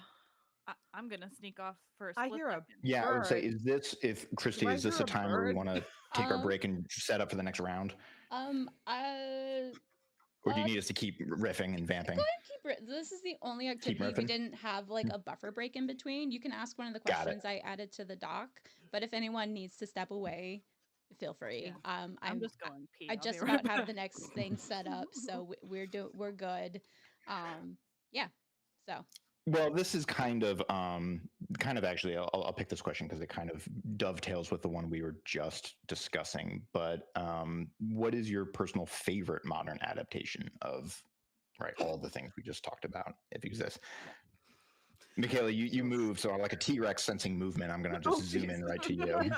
I'm gonna sneak off for a I split hear a second. Yeah, I would say, bird. is this, if Christy, I is this hear a a time where we bird? want to take our Um, break and set up for the next round? Or do you need us to keep riffing and Go vamping? ahead and keep this is the only activity we riffing? didn't have like a buffer break in between. You can ask one of the Got it. questions I added to the doc, but if anyone needs to step away, feel free. Yeah. I'm just going pee. I I'll be just right about have the back. next thing set up, so we're good. Yeah. So Well, this is kind of actually, I'll pick this question because it kind of dovetails with the one we were just discussing. But what is your personal favorite modern adaptation of all the things we just talked about, if it exists? Michaela, you move, so I'm like a T-Rex sensing movement. I'm gonna just zoom in right to you.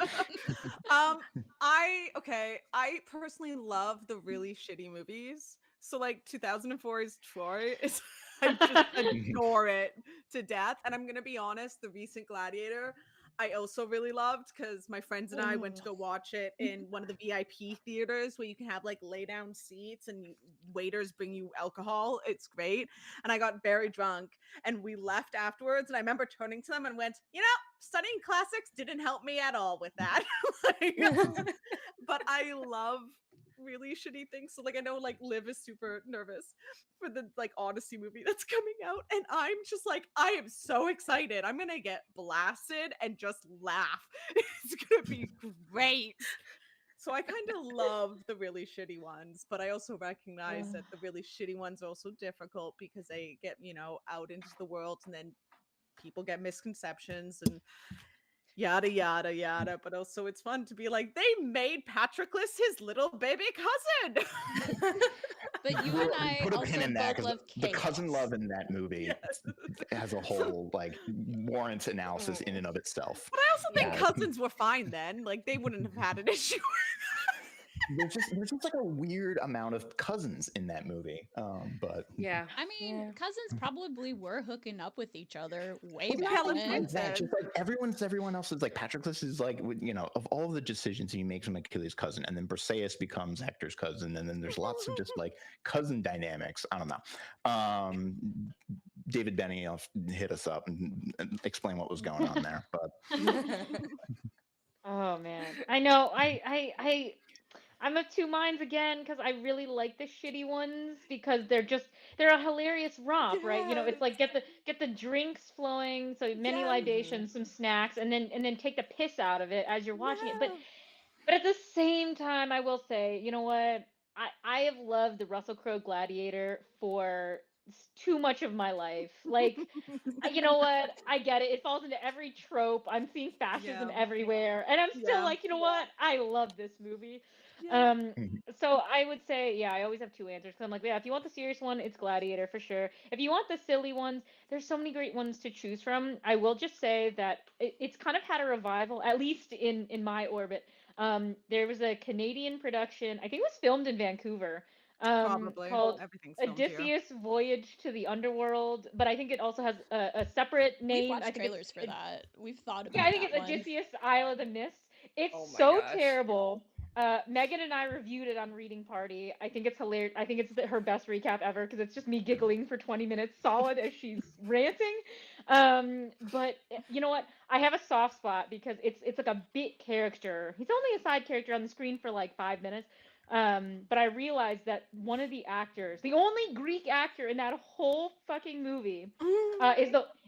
I personally love the really shitty movies. So like 2004's Troy is I just adore it to death. And I'm gonna be honest, the recent Gladiator, I also really loved because my friends and I went to go watch it in one of the VIP theaters where you can have like lay down seats and waiters bring you alcohol. It's great. And I got very drunk and we left afterwards. And I remember turning to them and went, studying classics didn't help me at all with that. But I love really shitty things. So like I know like Liv is super nervous for the like Odyssey movie that's coming out, and I'm just like, I am so excited. I'm gonna get blasted and just laugh. It's gonna be great. So I kind of love the really shitty ones, but I also recognize that the really shitty ones are also difficult because they get, out into the world and then people get misconceptions and yada yada yada. But also it's fun to be like, they made Patroclus his little baby cousin. but you and I Put a also pin in that, both 'cause love the chaos. cousin love in that movie as a whole warrants analysis in and of itself. But I also think cousins were fine then. Like they wouldn't have had an issue. There's just like a weird amount of cousins in that movie. But Yeah. I mean, cousins probably were hooking up with each other way Well, back Helen when. said. just like everyone else is like Patroclus is like, of all the decisions he makes him Achilles' cousin, and then Briseis becomes Hector's cousin, and then there's lots of just like cousin dynamics. I don't know. David Benny hit us up and explain what was going on there. But Oh man, I know. I'm of two minds again because I really like the shitty ones because they're a hilarious romp, right? It's like get the drinks flowing, so many Yes. libations, some snacks, and then take the piss out of it as you're watching it. But at the same time, I will say, you know what? I have loved the Russell Crowe Gladiator for too much of my life. Like, you know what? I get it. It falls into every trope. I'm seeing fascism Yeah. everywhere, and I'm still Yeah. like, you know what? I love this movie. Yeah. So I would say, yeah, I always have two answers. Cause I'm like, yeah, if you want the serious one, it's Gladiator for sure. If you want the silly ones, there's so many great ones to choose from. I will just say that it's kind of had a revival, at least in my orbit. There was a Canadian production. I think it was filmed in Vancouver. Probably. Called Everything's filmed here. Odysseus Voyage to the Underworld, but I think it also has a separate We've name. I watched think it's trailers for that. We've thought yeah, about I think that it's one. Odysseus Isle of the Mist. It's Oh my so gosh. terrible. Megan and I reviewed it on Reading Party. I think it's hilarious. I think it's her best recap ever because it's just me giggling for 20 minutes solid as she's ranting. But you know what? I have a soft spot because it's like a bit character. He's only a side character on the screen for like 5 minutes. But I realized that one of the actors, the only Greek actor in that whole fucking movie,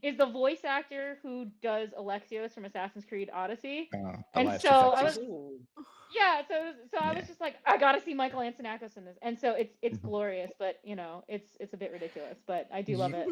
is the voice actor who does Alexios from Assassin's Creed Odyssey. And Elias so I was Tufexis. Ooh. yeah, so I was Yeah. just like, I gotta see Michael Antonakis in this, and so it's glorious, but you know, it's a bit ridiculous, but I do love it.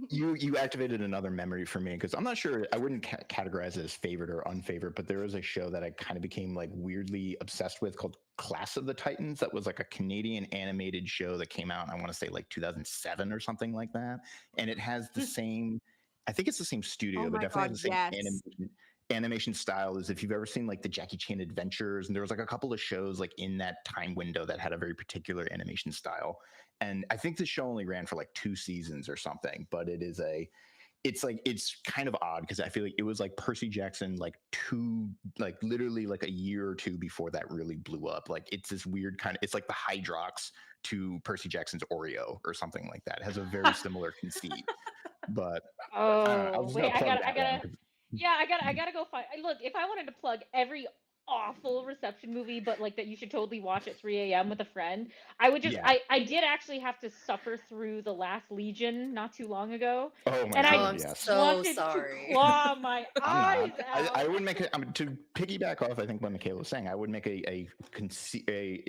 You activated another memory for me because I'm not sure I wouldn't categorize it as favorite or unfavorite, but there was a show that I kind of became like weirdly obsessed with called Class of the Titans. That was like a Canadian animated show that came out, I want to say like 2007 or something like that, and it has the same. I think it's the same studio, Oh but my definitely has God, the same yes. animation style as if you've ever seen like the Jackie Chan Adventures, and there was like a couple of shows like in that time window that had a very particular animation style. And I think the show only ran for like 2 seasons or something, but it's kind of odd because I feel like it was like Percy Jackson like literally like a year or two before that really blew up. Like it's this weird kind of, it's like the Hydrox to Percy Jackson's Oreo or something like that. It has a very similar conceit, but I don't know. I was Oh just wait, gonna plug that one. yeah, I gotta go find. Look, if I wanted to plug every awful reception movie, but like that you should totally watch at 3 a.m. with a friend, I would just Yeah. I did actually have to suffer through The Last Legion not too long ago, Oh my and Oh, I God, I'm yes. so wanted sorry. to claw my I'm eyes not. I out. would make it to piggyback off. I think what Michaela was saying. I would make a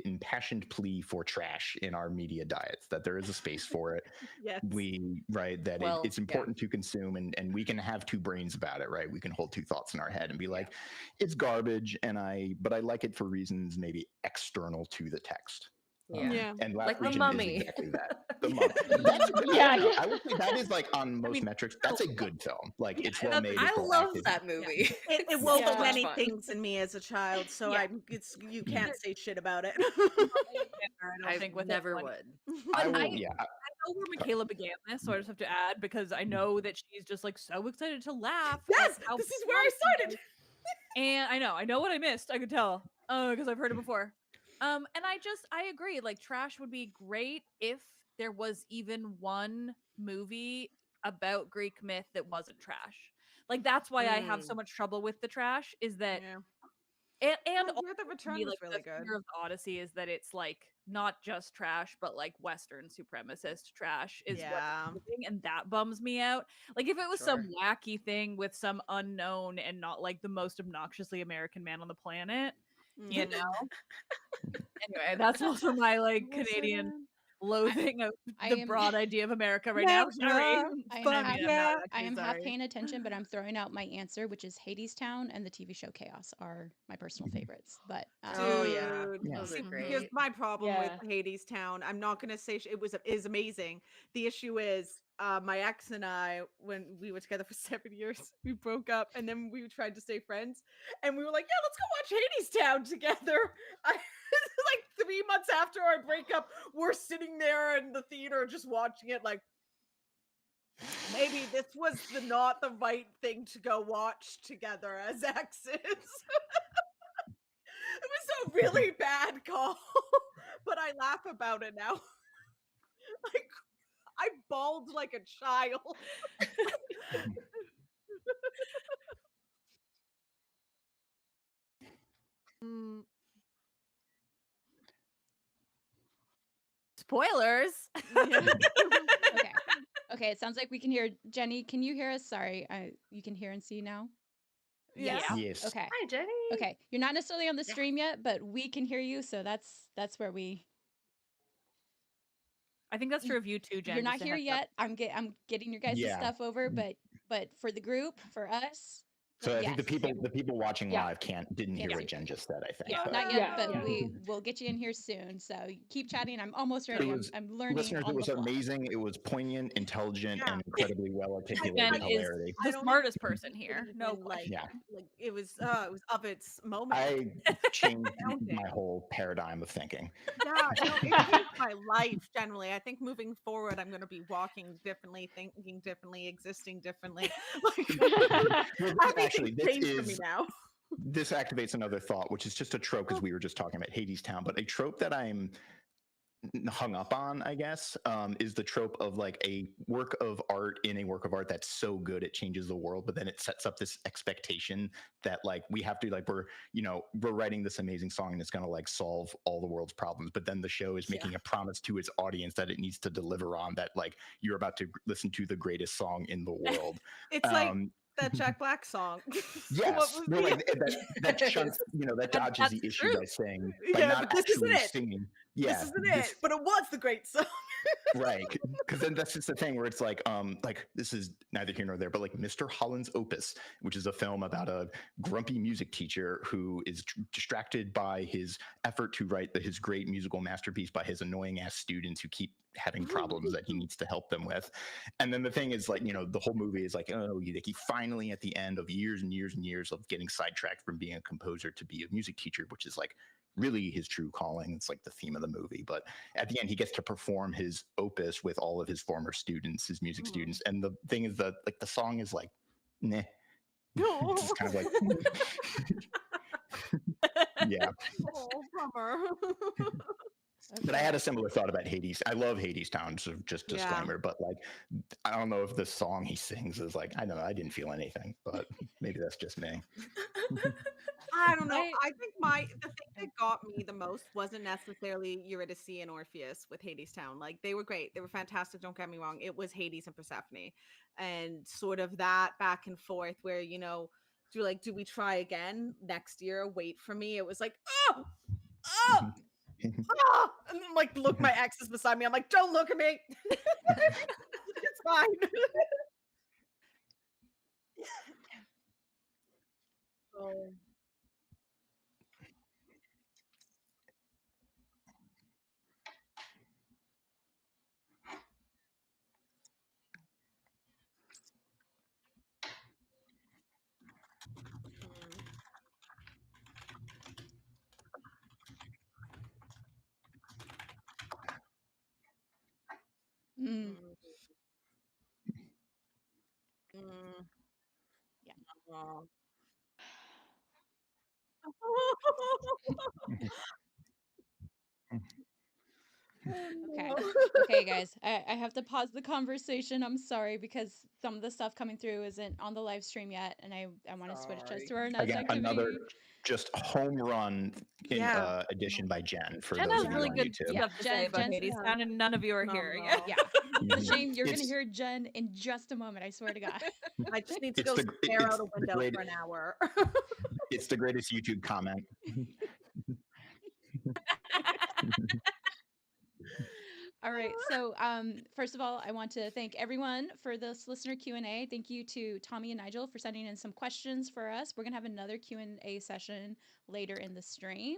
impassioned plea for trash in our media diets. That there is a space for it. Yes. That Well, it's important to consume, and we can have two brains about it. Right, we can hold two thoughts in our head and be like, it's garbage, but I like it for reasons maybe external to the text. Yeah. Yeah. And Last Like The Legion is Mummy. exactly that. The Mummy. That's I Yeah, don't know. yeah. I would say that is like on most mean, metrics. That's a good film. Like yeah, it's well that's- made. I It's well love acted. that movie. It It's woke so much many fun. things in me as a child, so Yeah. you can't say shit about it. I don't I think with never anyone. would. I But will. I Yeah. know where Michaela began this, so I just have to add because I know that she's just like so excited to laugh. Yes, at how this is where I funny it started. is. And I know what I missed. I could tell. Oh, because I've heard it before. And I agree. Like trash would be great if there was even one movie about Greek myth that wasn't trash. Like that's why I have so much trouble with the trash. Is that Yeah. and Well, also yeah, the for return me, was like really the good. fear of the Odyssey is that it's like not just trash, but like Western supremacist trash is Yeah. what's moving, and that bums me out. Like if it was some Sure. wacky thing with some unknown and not like the most obnoxiously American man on the planet, you know. Anyway, that's also my like Canadian loathing of I the am broad idea of America right now. Sorry, I am but I half, mean, I'm not I actually am half sorry. paying attention, but I'm throwing out my answer, which is Hades Town and the TV show Chaos are my personal favorites. But Oh yeah, Dude, Yeah. those are see, great. here's my problem with Yeah. Hades Town. I'm not gonna say is amazing. The issue is, my ex and I, when we were together for 7 years, we broke up, and then we tried to stay friends, and we were like, "Yeah, let's go watch Hades Town together." Like 3 months after our breakup, we're sitting there in the theater just watching it, like maybe this was not the right thing to go watch together as exes. It was a really bad call, but I laugh about it now. Like I bawled like a child. Mm, Spoilers. yeah. okay. Okay, it sounds like we can hear Jenny. Can you hear us? Sorry, you can hear and see now? Yeah. Yes. Okay. Hi, Jenny. Okay. You're not necessarily on the Yeah. stream yet, but we can hear you, so that's where we I think that's true of you too, Jen. You're not just a here heads up. yet. I'm getting your guys' Yeah. stuff over, but for the group, for us, So I think yes. the people watching Yeah. live didn't hear Yeah. what Jen just said, I think. Yeah, but not yet, Yeah, but yeah. we'll get you in here soon. So keep chatting. I'm almost it ready. was I'm learning listeners, on it was the fly. amazing. It was poignant, intelligent, Yeah. and incredibly well Jen articulated is hilarity. I the don't smartest even person think it here. No even, question. Yeah. like it was of its moment. I changed Astounding. my whole paradigm of thinking. Yeah, no, it changed my life generally. I think moving forward, I'm going to be walking differently, thinking differently, existing differently. Like, Well, actually, everything's this changed for me is now. this activates another thought, which is just a trope, because we were just talking about Hades Town, but a trope that I'm hung up on, I guess, is the trope of like a work of art in a work of art that's so good it changes the world, but then it sets up this expectation that like we have to like we're writing this amazing song and it's going to like solve all the world's problems, but then the show is making a promise to its audience that it needs to deliver on, that like you're about to listen to the greatest song in the world. It's like that Jack Black song. Yes, well, like that shunts, that dodges the That's issue true. by saying Yeah, not but this isn't actually it. singing. This Yeah, isn't it, but it was the great song. right, because then that's just the thing where it's like this is neither here nor there, but like Mr. Holland's Opus, which is a film about a grumpy music teacher who is distracted by his effort to write his great musical masterpiece by his annoying ass students who keep having problems that he needs to help them with. And then the thing is like, the whole movie is like, oh, he finally at the end of years and years and years of getting sidetracked from being a composer to be a music teacher, which is like really his true calling. It's like the theme of the movie. But at the end, he gets to perform his opus with all of his former students, his music students. And the thing is that like the song is like, nah. It's just kind of like, yeah. Oh, bummer. But I had a similar thought about Hades. I love Hades Town, so just disclaimer. But like, I don't know if the song he sings is like, I don't know. I didn't feel anything, but maybe that's just me. I don't know. I think the thing that got me the most wasn't necessarily Eurydice and Orpheus with Hades Town. Like they were great. They were fantastic. Don't get me wrong. It was Hades and Persephone and sort of that back and forth where, do we try again next year? Wait for me. It was like, oh, and then like look, my ex is beside me. I'm like, don't look at me. It's fine. Oh. Mm, Yeah. Oh. okay. Okay, guys. I have to pause the conversation. I'm sorry because some of the stuff coming through isn't on the live stream yet, and I want to switch just to our next Again, activity. another just home run edition by Jen for Jen those has of you really on good YouTube. stuff to say about Jen's- Hades Town, and none of you are hearing it. Yeah. It's a shame you're going to It's- hear Jen in just a moment. I swear to God. I just need to It's go the- stare it's out a the window great- for an hour. It's the greatest YouTube comment. All right. So, first of all, I want to thank everyone for this listener Q&A. Thank you to Tommy and Nigel for sending in some questions for us. We're going to have another Q&A session later in the stream.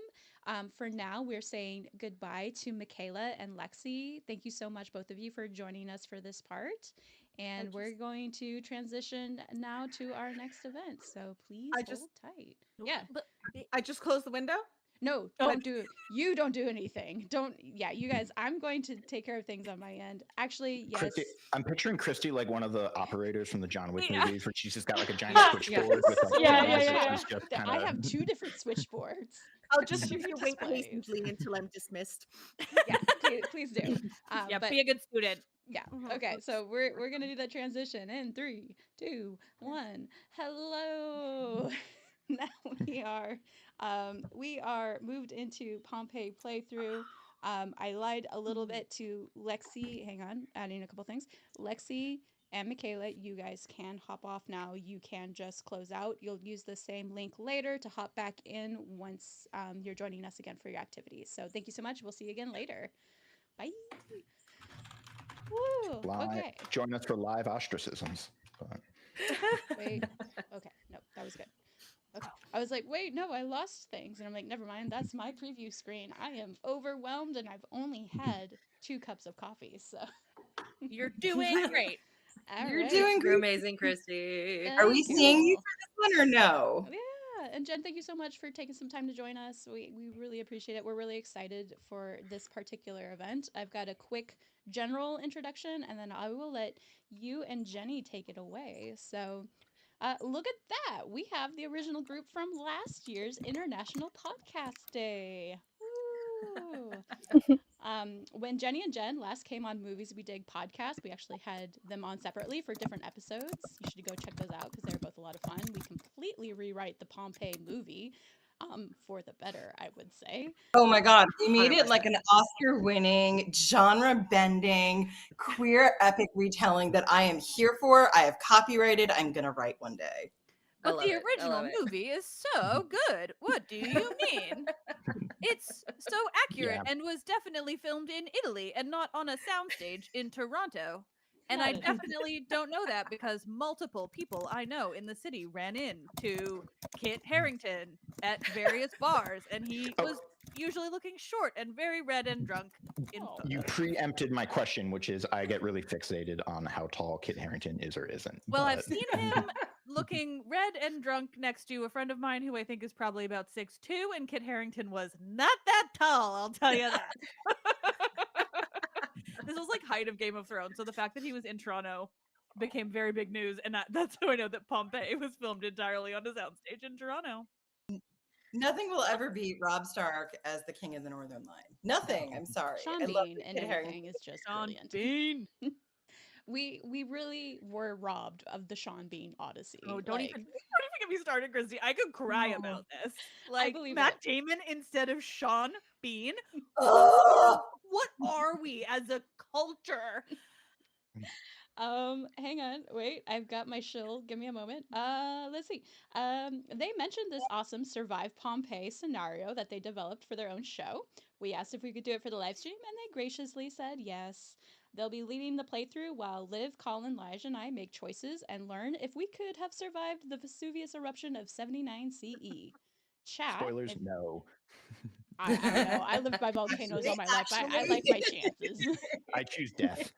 For now, we're saying goodbye to Michaela and Lexi. Thank you so much, both of you, for joining us for this part. And we're going to transition now to our next event. So please hold tight. Yeah. I just closed the window. No, you don't do anything. You guys, I'm going to take care of things on my end. Actually, yes. Christy, I'm picturing Christy like one of the operators from the John Wick Yeah. movies where she's just got like a giant switchboard with like Yeah. she's just I kinda- have 2 different switchboards. I'll just Two use your wait displays. patiently until I'm dismissed. Yeah, please do. Yeah, but be a good student. yeah. Okay, so we're gonna do that transition in 3, 2, 1. Hello. Now we are moved into Pompei playthrough. I lied a little bit to Lexi. Hang on, adding a couple things. Lexi and Michaela, you guys can hop off now. You can just close out. You'll use the same link later to hop back in once you're joining us again for your activities. So thank you so much. We'll see you again later. Bye. Woo. Live. Okay. Join us for live ostracisms. But Wait. Okay. No, that was good. Okay. I was like, wait, no, I lost things. And I'm like, never mind. That's my preview screen. I am overwhelmed and I've only had 2 cups of coffee. So You're doing great. all You're right. doing You're great. amazing, Christy. Are we Thank seeing you you. for this one or no? Yeah, and Jen, thank you so much for taking some time to join us. We really appreciate it. We're really excited for this particular event. I've got a quick general introduction, and then I will let you and Jenny take it away. So, look at that. We have the original group from last year's International Podcast Day. Woo! When Jenny and Jen last came on Movies We Dig podcast, we actually had them on separately for different episodes. You should go check those out because they're both a lot of fun. We completely rewrite the Pompeii movie for the better, I would say. Oh my God, we made it like 100%. an Oscar-winning, genre-bending, queer epic retelling that I am here for. I have copyrighted. I'm gonna write one day. I But love the it. I original love it. movie is so good. What do you mean? It's so accurate Yeah. and was definitely filmed in Italy and not on a soundstage in Toronto. And I Not at all. definitely don't know that because multiple people I know in the city ran into Kit Harington at various bars, and he Oh. was usually looking short and very red and drunk in Oh. You photos. preempted my question, which is I get really fixated on how tall Kit Harington is or isn't. Well, I've but- seen him looking red and drunk next to a friend of mine who I think is probably about 6'2", and Kit Harington was not that tall, I'll tell you that. This was like height of Game of Thrones, so the fact that he was in Toronto became very big news, and that's how I know that Pompei was filmed entirely on a soundstage in Toronto. Nothing will ever beat Rob Stark as the King of the Northern Line. Nothing. I'm sorry. Sean I love Bean Kit and Harington. anything is just Sean brilliant. Bean. We really were robbed of the Sean Bean Odyssey. Oh, don't Like, even get me started, Christy. I could cry No. about this. Like believe Matt it. Damon instead of Sean Bean. Ugh. What are we as a culture? hang on, wait, I've got my shill. Give me a moment. Let's see. They mentioned this awesome Survive Pompeii scenario that they developed for their own show. We asked if we could do it for the live stream, and they graciously said yes. They'll be leading the playthrough while Liv, Colin, Lige, and I make choices and learn if we could have survived the Vesuvius eruption of 79 CE. Chat. Spoilers, if- no. I don't know. I lived by volcanoes all my life. I Actually- like my chances. I choose death.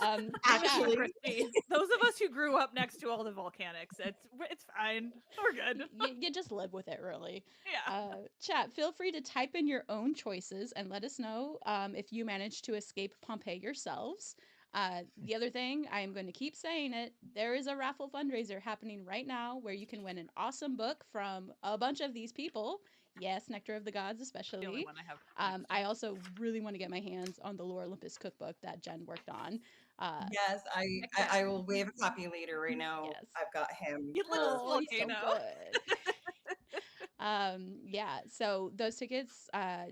Chat. Actually- Christy, those of us who grew up next to all the volcanics, it's fine. We're good. You just live with it, really. Yeah. Chat, feel free to type in your own choices and let us know if you managed to escape Pompeii yourselves. The other thing, I am going to keep saying it, there is a raffle fundraiser happening right now where you can win an awesome book from a bunch of these people. Yes, Nectar of the Gods The only especially. one I have. next to. I also really want to get my hands on the Lore Olympus cookbook that Jen worked on. Yes, I will wave a copy later. Right now, Yes. I've got him. You little Oh, he's so volcano. good. Yeah, so those tickets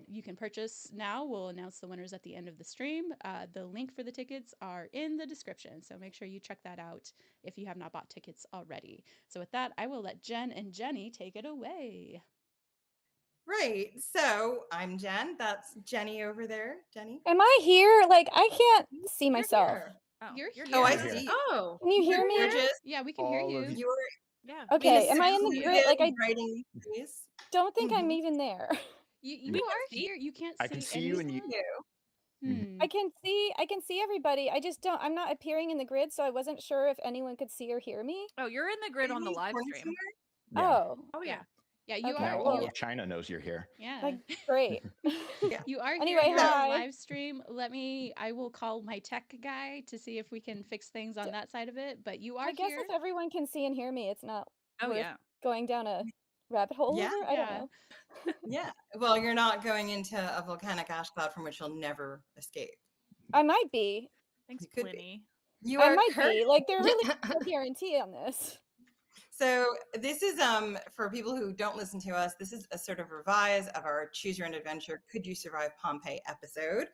you can purchase now. We'll announce the winners at the end of the stream. The link for the tickets are in the description, so make sure you check that out if you have not bought tickets already. So with that, I will let Jen and Jenny take it away. Right. So I'm Jen. That's Jenny over there. Jenny. Am I here? Like, I can't see You're myself. here. Oh, You're Oh, I here. see. Oh, Can you hear You're me? gorgeous. Yeah, we can hear All you. of You're yeah. Okay, am I in the Minnesota grid? Like, I writing piece. don't think I'm Mhm. even there. You We can are see- here. You can't I see can see you and you- anyone? I can see everybody. I just don't. I'm not appearing in the grid, so I wasn't sure if anyone could see or hear me. Oh, you're in the grid on the live Corner stream. Yeah. Oh, Oh yeah. Yeah, you Okay, are. Now well- all you, of China knows you're here. yeah. like great. You are Anyway, here. You're on hi. the live stream. I will call my tech guy to see if we can fix things on that side of it. But you are I guess here. if everyone can see and hear me, it's not Oh worth yeah. going down a rabbit hole Yeah. over. I don't Yeah. know. Yeah. Well, you're not going into a volcanic ash cloud from which you'll never escape. I might be. Thanks, You could be. Pliny. You I are might currently be. Like, there really is no guarantee on this. So this is for people who don't listen to us, this is a sort of revise of our Choose Your Own Adventure Could You Survive Pompeii episode.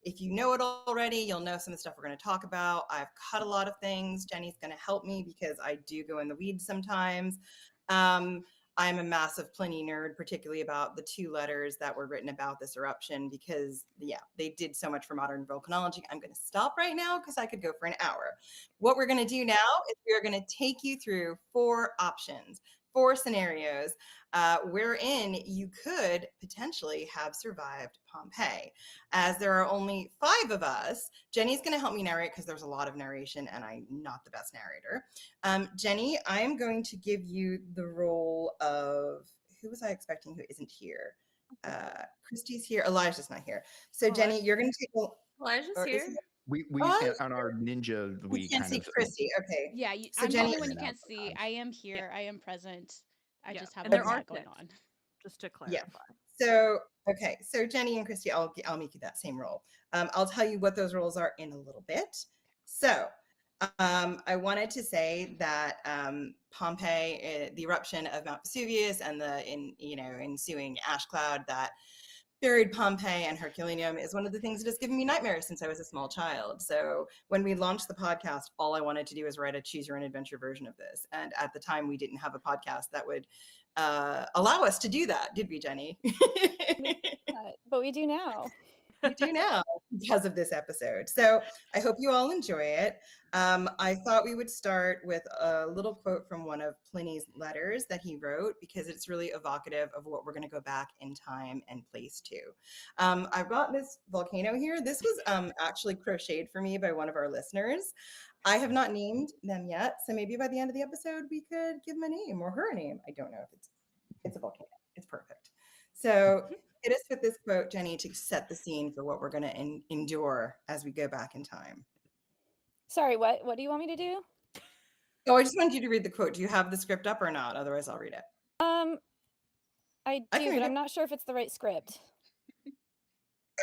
If you know it already, you'll know some of the stuff we're going to talk about. I've cut a lot of things. Jenny's going to help me because I do go in the weeds sometimes. I'm a massive Pliny nerd, particularly about the 2 letters that were written about this eruption because, yeah, they did so much for modern volcanology. I'm going to stop right now because I could go for an hour. What we're going to do now is we are going to take you through 4 options, 4 scenarios wherein you could potentially have survived Pompeii. As there are only 5 of us, Jenny's going to help me narrate because there's a lot of narration and I'm not the best narrator. Jenny, I'm going to give you the role of, who was I expecting who isn't here? Christy's here. Elijah's not here. So Jenny, you're going to take Elijah's here. We on our ninja we can't kind see of Christy. Okay. Yeah, So I'm Jenny, the only one you can't see. I am here. I am present. I Yeah, just have and there a are lot going 6, on. just to Yeah. clarify. So, okay. So Jenny and Christy, I'll make you that same role. I'll tell you what those roles are in a little bit. So I wanted to say that Pompeii, the eruption of Mount Vesuvius and the ensuing ash cloud that buried Pompeii and Herculaneum is one of the things that has given me nightmares since I was a small child. So when we launched the podcast, all I wanted to do was write a choose your own adventure version of this. And at the time, we didn't have a podcast that would allow us to do that, did we, Jenny? But we do now. We do now because of this episode. So I hope you all enjoy it. I thought we would start with a little quote from one of Pliny's letters that he wrote because it's really evocative of what we're going to go back in time and place to. I've got this volcano here. This was actually crocheted for me by one of our listeners. I have not named them yet, so maybe by the end of the episode we could give them a name or her a name. I don't know if it's a volcano. It's perfect. So hit us with this quote, Jenny, to set the scene for what we're going to endure as we go back in time. Sorry, what do you want me to do? Oh, I just wanted you to read the quote. Do you have the script up or not? Otherwise, I'll read it. I do, but I'm not sure if it's the right script.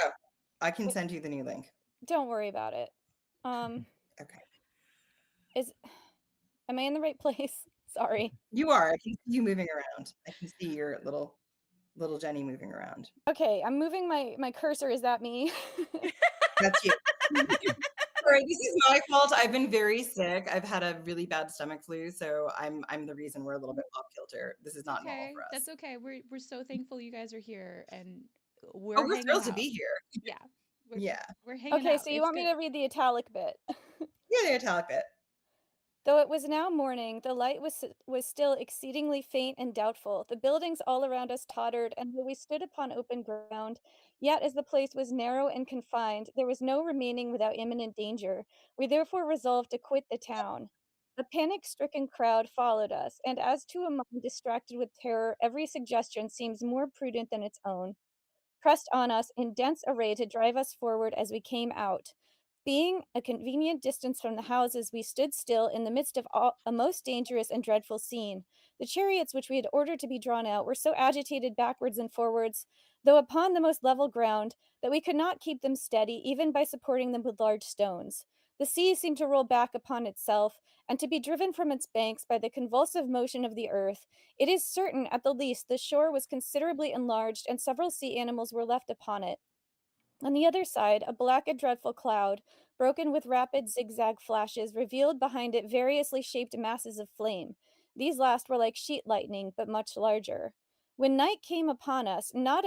Oh, I can send you the new link. Don't worry about it. Okay. Am I in the right place? Sorry. You are. I can see you moving around. I can see your little Jenny moving around. Okay, I'm moving my cursor. Is that me? That's you. Sorry, this is my fault. I've been very sick. I've had a really bad stomach flu, so I'm the reason we're a little bit off kilter. This is not normal for us. That's okay. We're so thankful you guys are here, and we're hanging thrilled out. to be here. Yeah, we're hanging out. Okay, so you want me to read the italic bit? Yeah, the italic bit. Though it was now morning, the light was still exceedingly faint and doubtful. The buildings all around us tottered, and though we stood upon open ground, yet as the place was narrow and confined, there was no remaining without imminent danger. We therefore resolved to quit the town. A panic-stricken crowd followed us, and as to a mind distracted with terror, every suggestion seems more prudent than its own, pressed on us in dense array to drive us forward as we came out. Being a convenient distance from the houses, we stood still in the midst of a most dangerous and dreadful scene. The chariots which we had ordered to be drawn out were so agitated backwards and forwards, though upon the most level ground, that we could not keep them steady, even by supporting them with large stones. The sea seemed to roll back upon itself, and to be driven from its banks by the convulsive motion of the earth. It is certain, at the least, the shore was considerably enlarged, and several sea animals were left upon it. On the other side, a black and dreadful cloud, broken with rapid zigzag flashes, revealed behind it variously shaped masses of flame. These last were like sheet lightning, but much larger. When night came upon us, not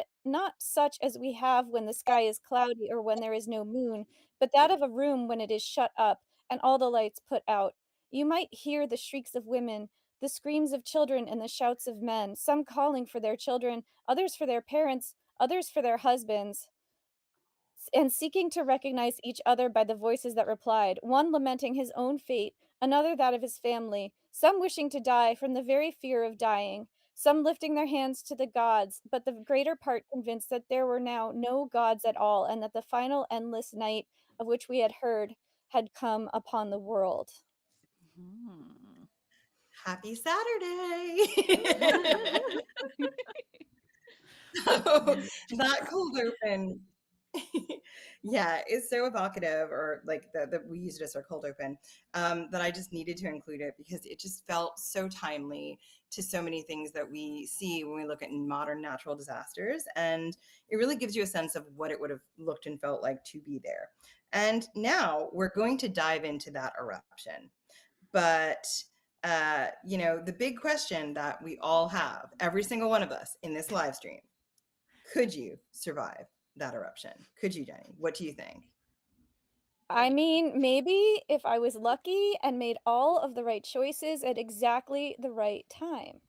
such as we have when the sky is cloudy or when there is no moon, but that of a room when it is shut up and all the lights put out, you might hear the shrieks of women, the screams of children, and the shouts of men, some calling for their children, others for their parents, others for their husbands, and seeking to recognize each other by the voices that replied, one lamenting his own fate, another that of his family, some wishing to die from the very fear of dying, some lifting their hands to the gods, but the greater part convinced that there were now no gods at all, and that the final endless night of which we had heard had come upon the world. Happy Saturday. That cold open. Yeah, it's so evocative, or like that we used it as our cold open, that I just needed to include it because it just felt so timely to so many things that we see when we look at modern natural disasters. And it really gives you a sense of what it would have looked and felt like to be there. And now we're going to dive into that eruption. But the big question that we all have, every single one of us in this live stream, could you survive that eruption? Could you, Jenny? What do you think? I mean, maybe if I was lucky and made all of the right choices at exactly the right time.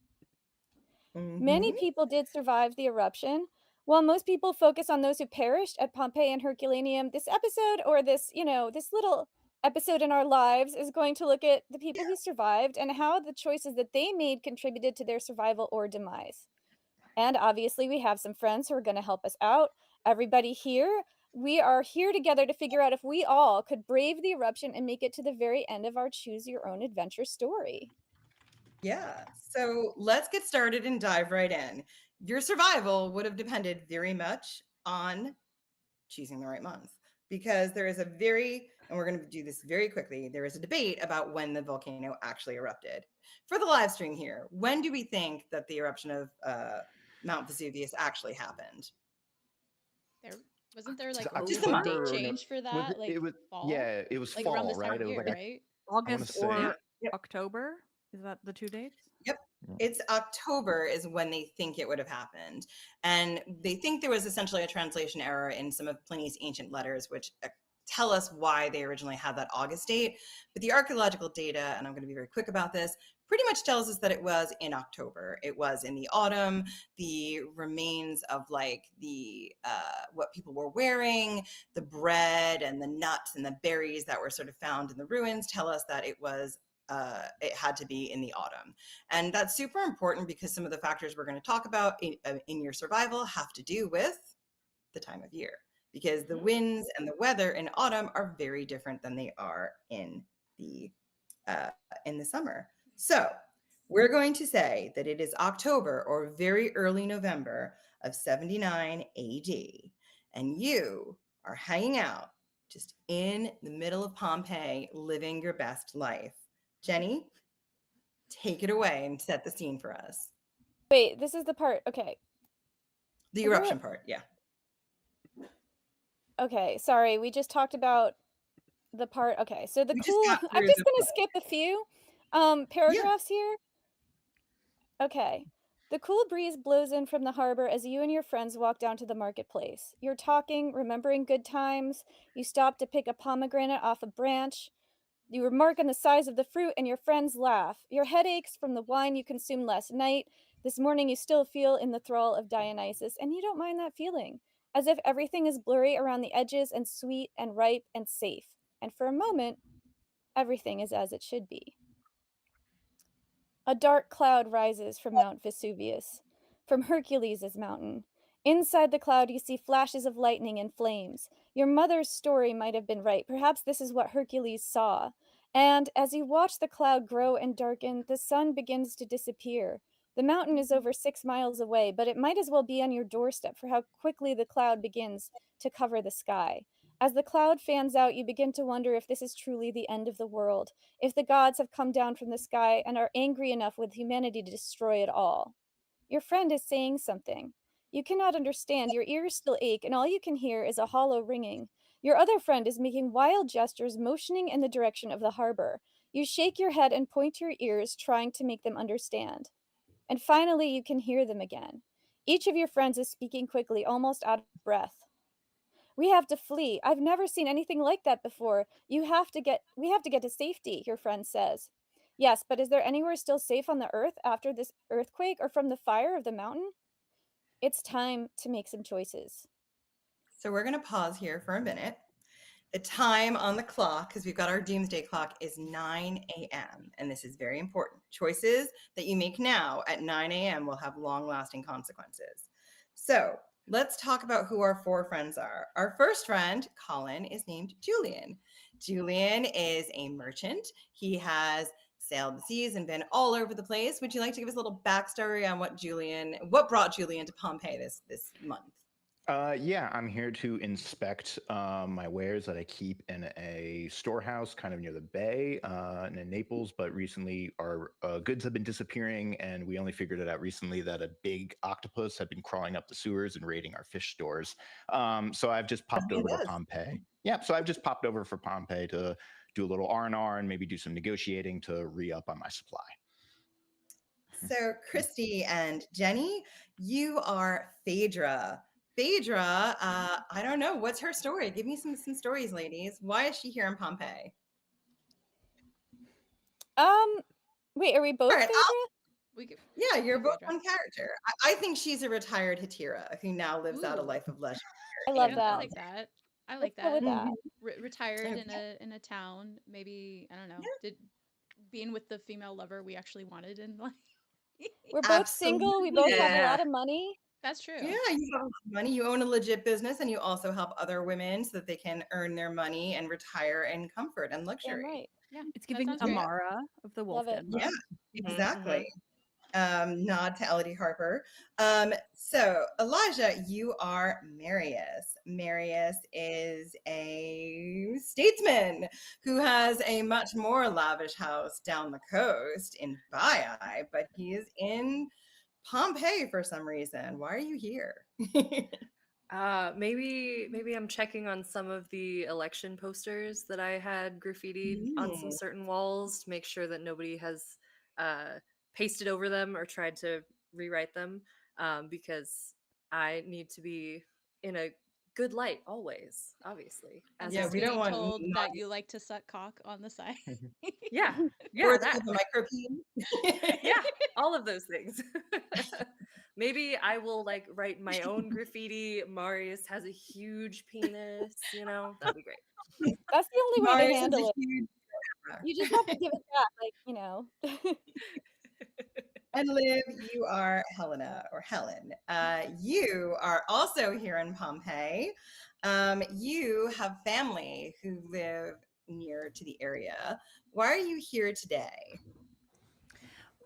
Many Mm-hmm. people did survive the eruption. While most people focus on those who perished at Pompeii and Herculaneum, this episode, or this little episode in our lives, is going to look at the people who survived and how the choices that they made contributed to their survival or demise. And obviously, we have some friends who are going to help us out. Everybody here, we are here together to figure out if we all could brave the eruption and make it to the very end of our choose your own adventure story. Yeah. So let's get started and dive right in. Your survival would have depended very much on choosing the right month because there is and we're going to do this very quickly, there is a debate about when the volcano actually erupted. For the live stream here, when do we think that the eruption of Mount Vesuvius actually happened? Wasn't there like It's just a date October, no, change for that? Like it was fall? yeah, it was Like around fall, this time right? of It was year, like right? August say- or Yep. October? Is that the two dates? Yep. It's October is when they think it would have happened. And they think there was essentially a translation error in some of Pliny's ancient letters, which tell us why they originally had that August date. But the archaeological data, and I'm going to be very quick about this, pretty much tells us that it was in October. It was in the autumn. The remains of like the what people were wearing, the bread and the nuts and the berries that were sort of found in the ruins tell us that it had to be in the autumn. And that's super important because some of the factors we're going to talk about in your survival have to do with the time of year, because the winds and the weather in autumn are very different than they are in the summer. So we're going to say that it is October or very early November of 79 AD, and you are hanging out just in the middle of Pompeii, living your best life. Jenny, take it away and set the scene for us. Wait, this is the part. Okay. The eruption part, yeah. Okay, sorry. We just talked about the part. Okay, so We just got I'm through just the going to skip a few paragraphs here. Okay. The cool breeze blows in from the harbor as you and your friends walk down to the marketplace. You're talking, remembering good times. You stop to pick a pomegranate off a branch. You remark on the size of the fruit, and your friends laugh. Your head aches from the wine you consumed last night. This morning, you still feel in the thrall of Dionysus, and you don't mind that feeling, as if everything is blurry around the edges and sweet and ripe and safe. And for a moment, everything is as it should be. A dark cloud rises from Mount Vesuvius, from Hercules' mountain. Inside the cloud, you see flashes of lightning and flames. Your mother's story might have been right. Perhaps this is what Hercules saw. And as you watch the cloud grow and darken, the sun begins to disappear. The mountain is over 6 miles away, but it might as well be on your doorstep for how quickly the cloud begins to cover the sky. As the cloud fans out, you begin to wonder if this is truly the end of the world, if the gods have come down from the sky and are angry enough with humanity to destroy it all. Your friend is saying something. You cannot understand, your ears still ache, and all you can hear is a hollow ringing. Your other friend is making wild gestures, motioning in the direction of the harbor. You shake your head and point to your ears, trying to make them understand. And finally, you can hear them again. Each of your friends is speaking quickly, almost out of breath. We have to flee. I've never seen anything like that before. We have to get to safety, your friend says. Yes, but is there anywhere still safe on the earth after this earthquake or from the fire of the mountain? It's time to make some choices. So we're going to pause here for a minute. The time on the clock, because we've got our doomsday clock, is 9 a.m. And this is very important. Choices that you make now at 9 a.m. will have long-lasting consequences. So let's talk about who our 4 friends are. Our first friend, Colin, is named Julian. Julian is a merchant. He has sailed the seas and been all over the place. Would you like to give us a little backstory on what brought Julian to Pompeii this month? Yeah, I'm here to inspect my wares that I keep in a storehouse kind of near the bay and in Naples. But recently, our goods have been disappearing, and we only figured it out recently that a big octopus had been crawling up the sewers and raiding our fish stores. So I've just popped over to Pompeii. Yeah, so I've just popped over for Pompeii to do a little R&R and maybe do some negotiating to re-up on my supply. So Christy and Jenny, you are Phaedra. Phaedra, I don't know, what's her story? Give me some stories, ladies. Why is she here in Pompeii? Wait, are we both All right, Phaedra? We could, yeah, you're be both Phaedra. one character. I think she's a retired Hetera who now lives out a Ooh. life of leisure. I love in I that. like that. I Let's like go with that. that. Retired Okay. in a town. Maybe I don't know. Did being with the female lover we actually wanted in life. We're both single. We both Absolutely. have a Yeah. lot of money. That's true. Yeah, you have a lot of money. You own a legit business, and you also help other women so that they can earn their money and retire in comfort and Damn luxury. right. Yeah, It's that giving sounds great. Amara of the Wolf Love it. Den book. Yeah, Mhm, exactly. Nod to Elodie Harper. So Elijah, you are Marius. Marius is a statesman who has a much more lavish house down the coast in Baiae, but he is in Pompeii for some reason. Why are you here? Maybe I'm checking on some of the election posters that I had graffitied on some Mm. certain walls to make sure that nobody has pasted over them or tried to rewrite them, because I need to be in a good light always, obviously. And As Yeah, a we to don't be student. want told not, that you like to suck cock on the side. Yeah, or yeah, that that. you have a micropene. Yeah, all of those things. Maybe I will like write my own graffiti. Marius has a huge penis, that'd be great. That's the only way to Marius is handle a it. huge. You just have to give it back, like, you know. And Liv, you are Helena or Helen. You are also here in Pompeii. You have family who live near to the area. Why are you here today?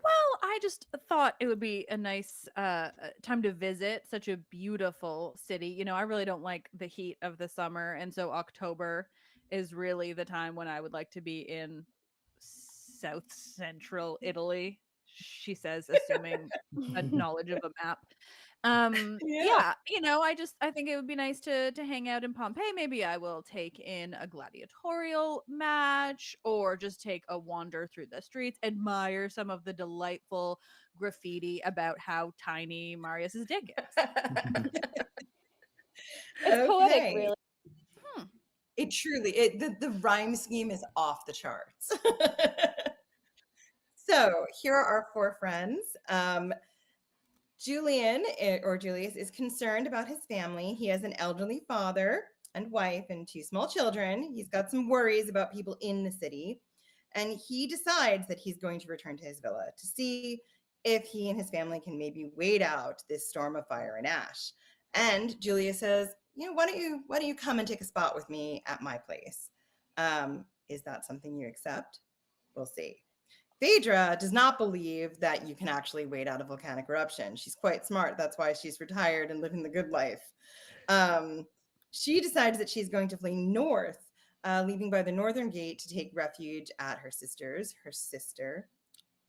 Well, I just thought it would be a nice time to visit such a beautiful city. I really don't like the heat of the summer, and so October is really the time when I would like to be in South Central Italy, she says, assuming a knowledge of a map. Yeah. Yeah, I think it would be nice to hang out in Pompeii. Maybe I will take in a gladiatorial match or just take a wander through the streets, admire some of the delightful graffiti about how tiny Marius's dick is. It's poetic, Okay. really. It truly, the rhyme scheme is off the charts. So here are our four friends. Julian or Julius is concerned about his family. He has an elderly father and wife and two small children. He's got some worries about people in the city. And he decides that he's going to return to his villa to see if he and his family can maybe wait out this storm of fire and ash. And Julius says, why don't you come and take a spot with me at my place? Is that something you accept? We'll see. Phaedra does not believe that you can actually wait out a volcanic eruption. She's quite smart. That's why she's retired and living the good life. She decides that she's going to flee north, leaving by the northern gate to take refuge at her sister,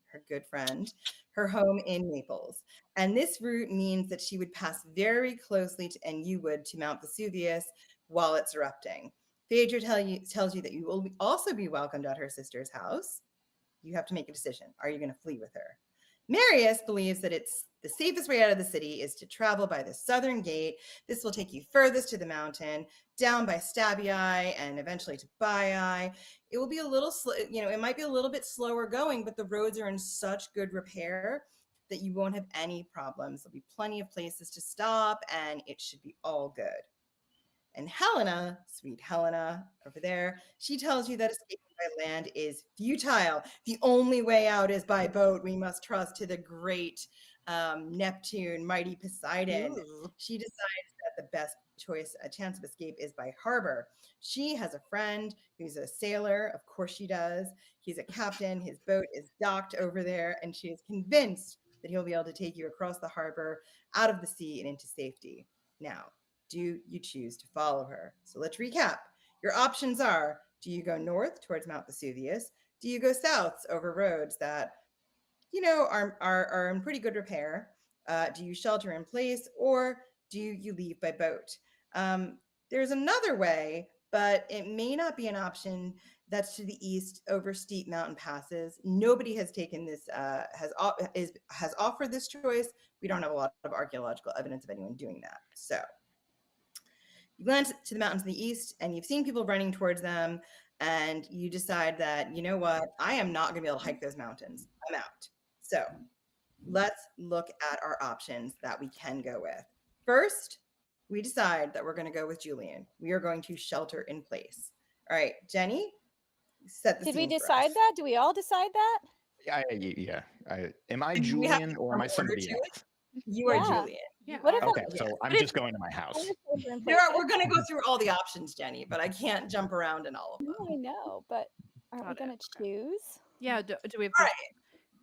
her good friend, her home in Naples. And this route means that she would pass very closely to, and you would, to Mount Vesuvius while it's erupting. Phaedra tells you that you will also be welcomed at her sister's house. You have to make a decision. Are you going to flee with her? Marius believes that it's the safest way out of the city is to travel by the southern gate. This will take you furthest to the mountain, down by Stabii and eventually to Baiae. It will be a little, it might be a little bit slower going, but the roads are in such good repair that you won't have any problems. There'll be plenty of places to stop and it should be all good. And Helena, sweet Helena over there, she tells you that escaping by land is futile. The only way out is by boat. We must trust to the great Neptune, mighty Poseidon. Ooh. She decides that the best chance of escape is by harbor. She has a friend who's a sailor. Of course she does. He's a captain. His boat is docked over there, and she is convinced that he'll be able to take you across the harbor, out of the sea, and into safety. Now, do you choose to follow her? So let's recap. Your options are, do you go north towards Mount Vesuvius? Do you go south over roads that, are in pretty good repair? Do you shelter in place or do you leave by boat? There's another way, but it may not be an option that's to the east over steep mountain passes. Nobody has taken this, has offered this choice. We don't have a lot of archaeological evidence of anyone doing that. So you glance to the mountains to the east and you've seen people running towards them, and you decide that, you know what, I am not going to be able to hike those mountains. I'm out. So let's look at our options that we can go with. First, we decide that we're going to go with Julian. We are going to shelter in place. All right, Jenny, set the Did we scene for decide us. that? Do we all decide that? Am I We have Julian to or am I order somebody to it. else? You are Yeah. Julian. Yeah. What if Okay, Yeah. so I'm just going to my house. shelter in We're place? going to go through all the options, Jenny, but I can't jump around in all of them. No, I know, but aren't we Got it. going to choose? Yeah, do we have All to? right.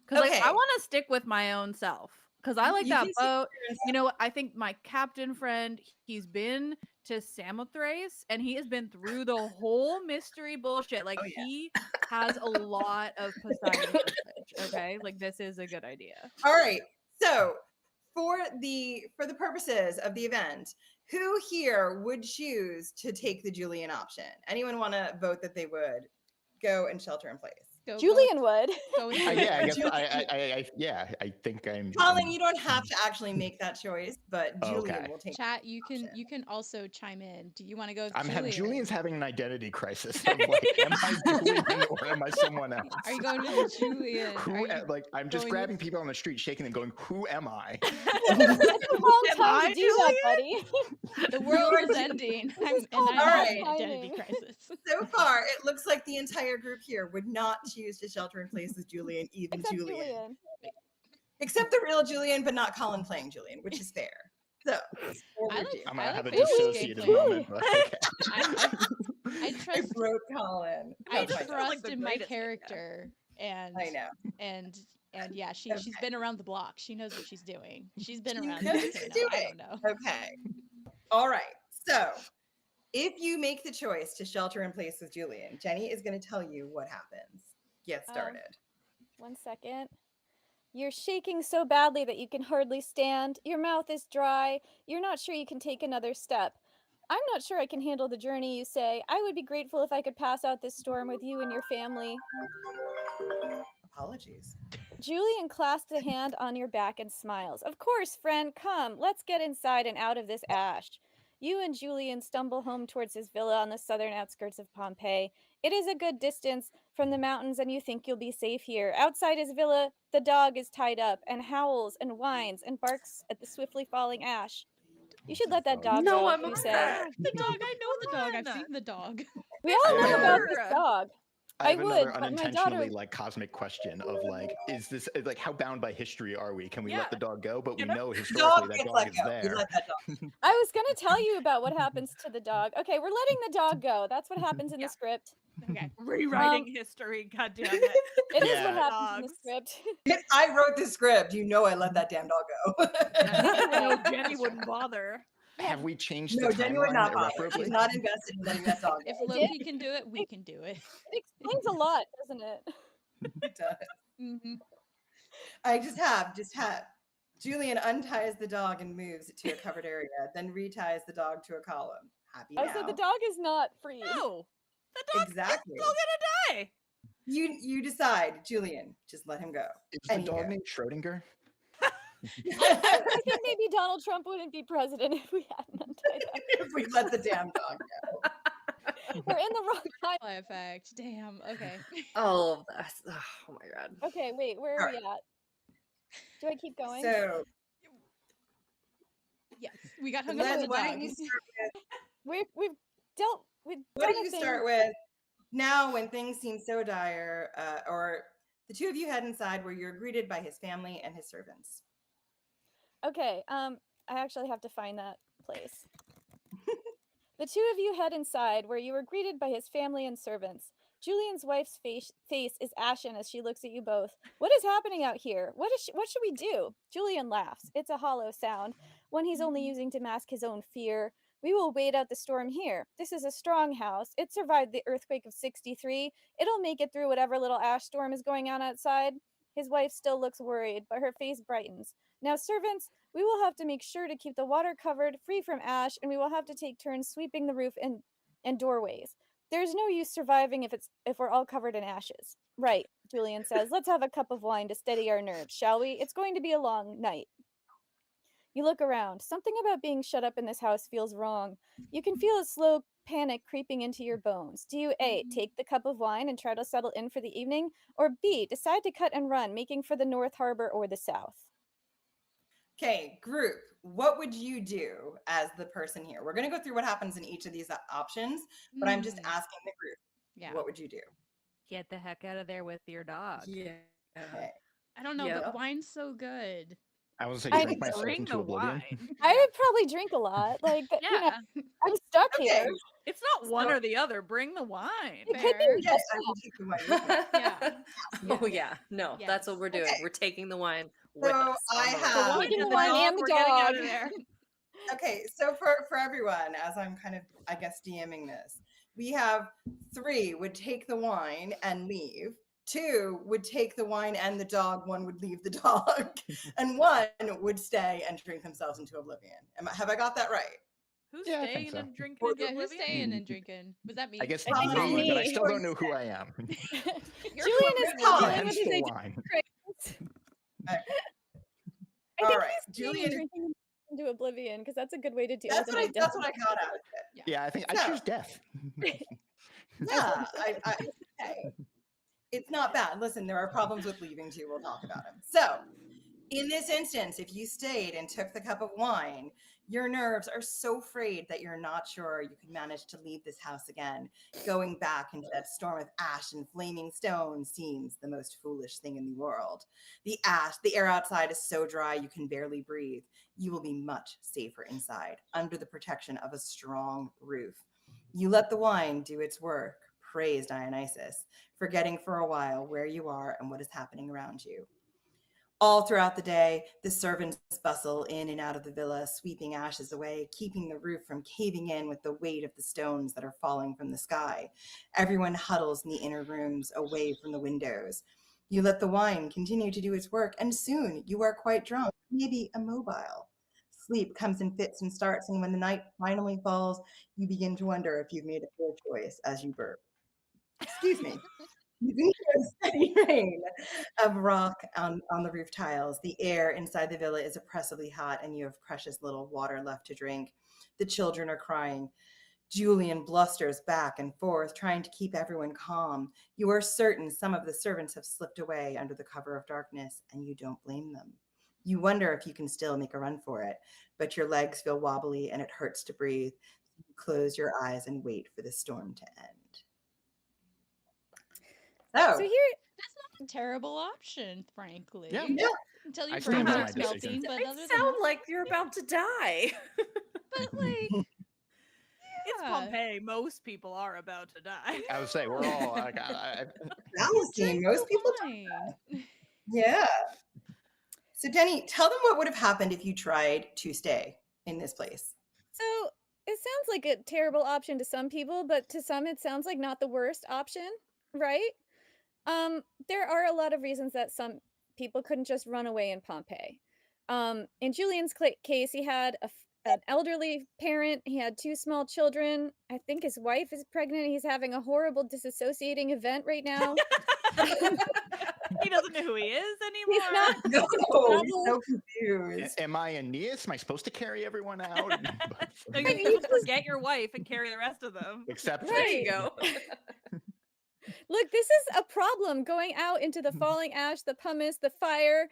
Because like I Okay. want to stick with my own self because I like You that can see boat. You know, I think my captain friend, he's been to Samothrace and he has been through the whole mystery bullshit. Like Oh, yeah. he has a lot of Poseidon knowledge. Okay, like this is a good idea. All right. So for the purposes of the event, who here would choose to take the Julian option? Anyone want to vote that they would go and shelter in place? Julian would. Go with Yeah, I Julian. guess I think I'm. Colin, you don't have to actually make that choice, but Oh, Julian okay. will take Chat, you can option. also chime in. Do you want to go with Julian's having an identity crisis of like, am I Julian or am I someone else? Are you going with Julian? I'm just going grabbing people on the street, shaking them, going, "Who am I?" It's the wrong Am time I to do that, buddy. The world is ending. I'm called having bad an identity timing. crisis. So far, it looks like the entire group here would not choose to shelter in place with Julian, even Except Julian. Julian. Except the real Julian, but not Colin playing Julian, which is fair. So, forward you. I'm gonna have a fantasy dissociative gameplay. moment, but okay. I I trust broke Colin. I That's my sounds like trust the in my greatest idea. character, and I know. and yeah, she's Okay. been around the block. She knows what she's doing. She's been She around. knows the what block. she's No, I doing. don't know. Okay. All right. So, if you make the choice to shelter in place with Julian, Jenny is going to tell you what happens. Get started. 1 second. You're shaking so badly that you can hardly stand. Your mouth is dry. You're not sure you can take another step. I'm not sure I can handle the journey, you say. I would be grateful if I could pass out this storm with you and your family. Apologies. Julian clasps a hand on your back and smiles. Of course, friend, come. Let's get inside and out of this ash. You and Julian stumble home towards his villa on the southern outskirts of Pompeii. It is a good distance from the mountains, and you think you'll be safe here. Outside his villa, the dog is tied up and howls and whines and barks at the swiftly falling ash. You should let that dog No, go, I'm you obsessed. say. The dog. I know the dog. I've Come on. seen the dog. We I all have know about another- this dog. I have would, another but my unintentionally daughter- like cosmic question of like, is this like how bound by history are we? Can we Yeah. let the dog go? But we You know, know Dog historically that gets dog let is go. We there. let that dog. I was going to tell you about what happens to the dog. Okay, we're letting the dog go. That's what happens in Yeah. the script. Okay. Rewriting history. God damn it. It is Yeah. what happens in the Dogs. script. I wrote the script. You know I let that damn dog go. No, Jenny wouldn't bother. Have we changed No, the Jenny would timeline not bother. irreparably? She's not invested in letting that dog If go. Loki can do it, we can do it. It explains a lot, doesn't it? It does. Mm-hmm. I just have. Julian unties the dog and moves it to a covered area, then reties the dog to a column. Happy now. Oh, so the dog is not freed. No, the dog Exactly. is still gonna die. You decide, Julian. Just let him go. Is the And you dog go. named Schrodinger? I think maybe Donald Trump wouldn't be president if we hadn't untied that. If we let the damn dog go. We're in the wrong time. Butterfly effect. Damn. Okay. All of this. Oh my god. Okay, wait, where are we at? Do I keep going? So Yes, we got hung up on Len, the why dog. don't you start with We've What done do a you thing. start with now when things seem so dire, or the two of you head inside where you're greeted by his family and his servants? Okay, I actually have to find that place. The two of you head inside where you are greeted by his family and servants. Julian's wife's face is ashen as she looks at you both. What is happening out here? What should we do? Julian laughs. It's a hollow sound, one he's only using to mask his own fear. We will wait out the storm here. This is a strong house. It survived the earthquake of 63. It'll make it through whatever little ash storm is going on outside. His wife still looks worried, but her face brightens. Now, servants, we will have to make sure to keep the water covered, free from ash, and we will have to take turns sweeping the roof and doorways. There's no use surviving if we're all covered in ashes. Right, Julian says. Let's have a cup of wine to steady our nerves, shall we? It's going to be a long night. You look around. Something about being shut up in this house feels wrong. You can feel a slow panic creeping into your bones. Do you A, take the cup of wine and try to settle in for the evening, or B, decide to cut and run, making for the North Harbor or the South? Okay, group, what would you do as the person here? We're going to go through what happens in each of these options, but I'm just asking the group, Yeah. what would you do? Get the heck out of there with your dog. Yeah. Okay. I don't know, Yep. but wine's so good. I was say I drink myself Bring into the oblivion. wine. I would probably drink a lot. Like, you know, Yeah. I'm stuck Okay. here. It's not one or the other. Bring the wine. It could Fair. be Yes, just I will take the wine with me. Yeah. Oh yeah. No, that's what Yes. we're doing. Okay. We're taking the wine with So us. I on the road. have- The wine Taking and the the wine dog. and the We're getting out dog. of there. Okay, so for everyone, as I'm kind of, I guess, DMing this, we have 3 would take the wine and leave. 2 would take the wine and the dog. 1 would leave the dog, and 1 would stay and drink themselves into oblivion. Have I got that right? Who's Yeah, I think staying so. and drinking into Yeah, who's oblivion? staying and drinking? Was that me? I guess I think it's maybe, but I me. still don't know who I am. Julian is Colin. dealing with his Hence the identity wine. crisis. Okay. I All think right, he's staying Julian and is- drinking into oblivion because that's a good way to deal That's with what an I got identity. out of it. Yeah, I think I So- choose death. Yeah, hey, it's not bad. Listen, there are problems with leaving too. We'll talk about them. So, in this instance, if you stayed and took the cup of wine, your nerves are so frayed that you're not sure you could manage to leave this house again. Going back into that storm of ash and flaming stones seems the most foolish thing in the world. The air outside is so dry you can barely breathe. You will be much safer inside, under the protection of a strong roof. You let the wine do its work, praised Dionysus, forgetting for a while where you are and what is happening around you. All throughout the day, the servants bustle in and out of the villa, sweeping ashes away, keeping the roof from caving in with the weight of the stones that are falling from the sky. Everyone huddles in the inner rooms, away from the windows. You let the wine continue to do its work, and soon you are quite drunk, maybe immobile. Sleep comes in fits and starts, and when the night finally falls, you begin to wonder if you've made a poor choice as you burp. Excuse me. You can hear the steady rain of rock on the roof tiles. The air inside the villa is oppressively hot, and you have precious little water left to drink. The children are crying. Julian blusters back and forth, trying to keep everyone calm. You are certain some of the servants have slipped away under the cover of darkness, and you don't blame them. You wonder if you can still make a run for it, but your legs feel wobbly and it hurts to breathe. You close your eyes and wait for the storm to end. So here, That's not a terrible option, frankly. Yeah. Yeah. Until I your stand brain by my starts decision. melting, but It other than sound that, like you're about to die. but like, It's yeah. Pompeii. Most people are about to die. I would say we're all like, Palestine, most people. Wine. Yeah. So, Denny, tell them what would have happened if you tried to stay in this place. so it sounds like a terrible option to some people, but to some it sounds like not the worst option, right? There are a lot of reasons that some people couldn't just run away in Pompeii. In Julian's case, he had an elderly parent. He had 2 small children. I think his wife is pregnant. He's having a horrible disassociating event right now. He doesn't know who he is anymore. He's not. No, he's so confused. am I Aeneas? Am I supposed to carry everyone out? No, you're supposed to forget your wife and carry the rest of them. Except Right. There you go. Look, this is a problem going out into the falling ash, the pumice, the fire,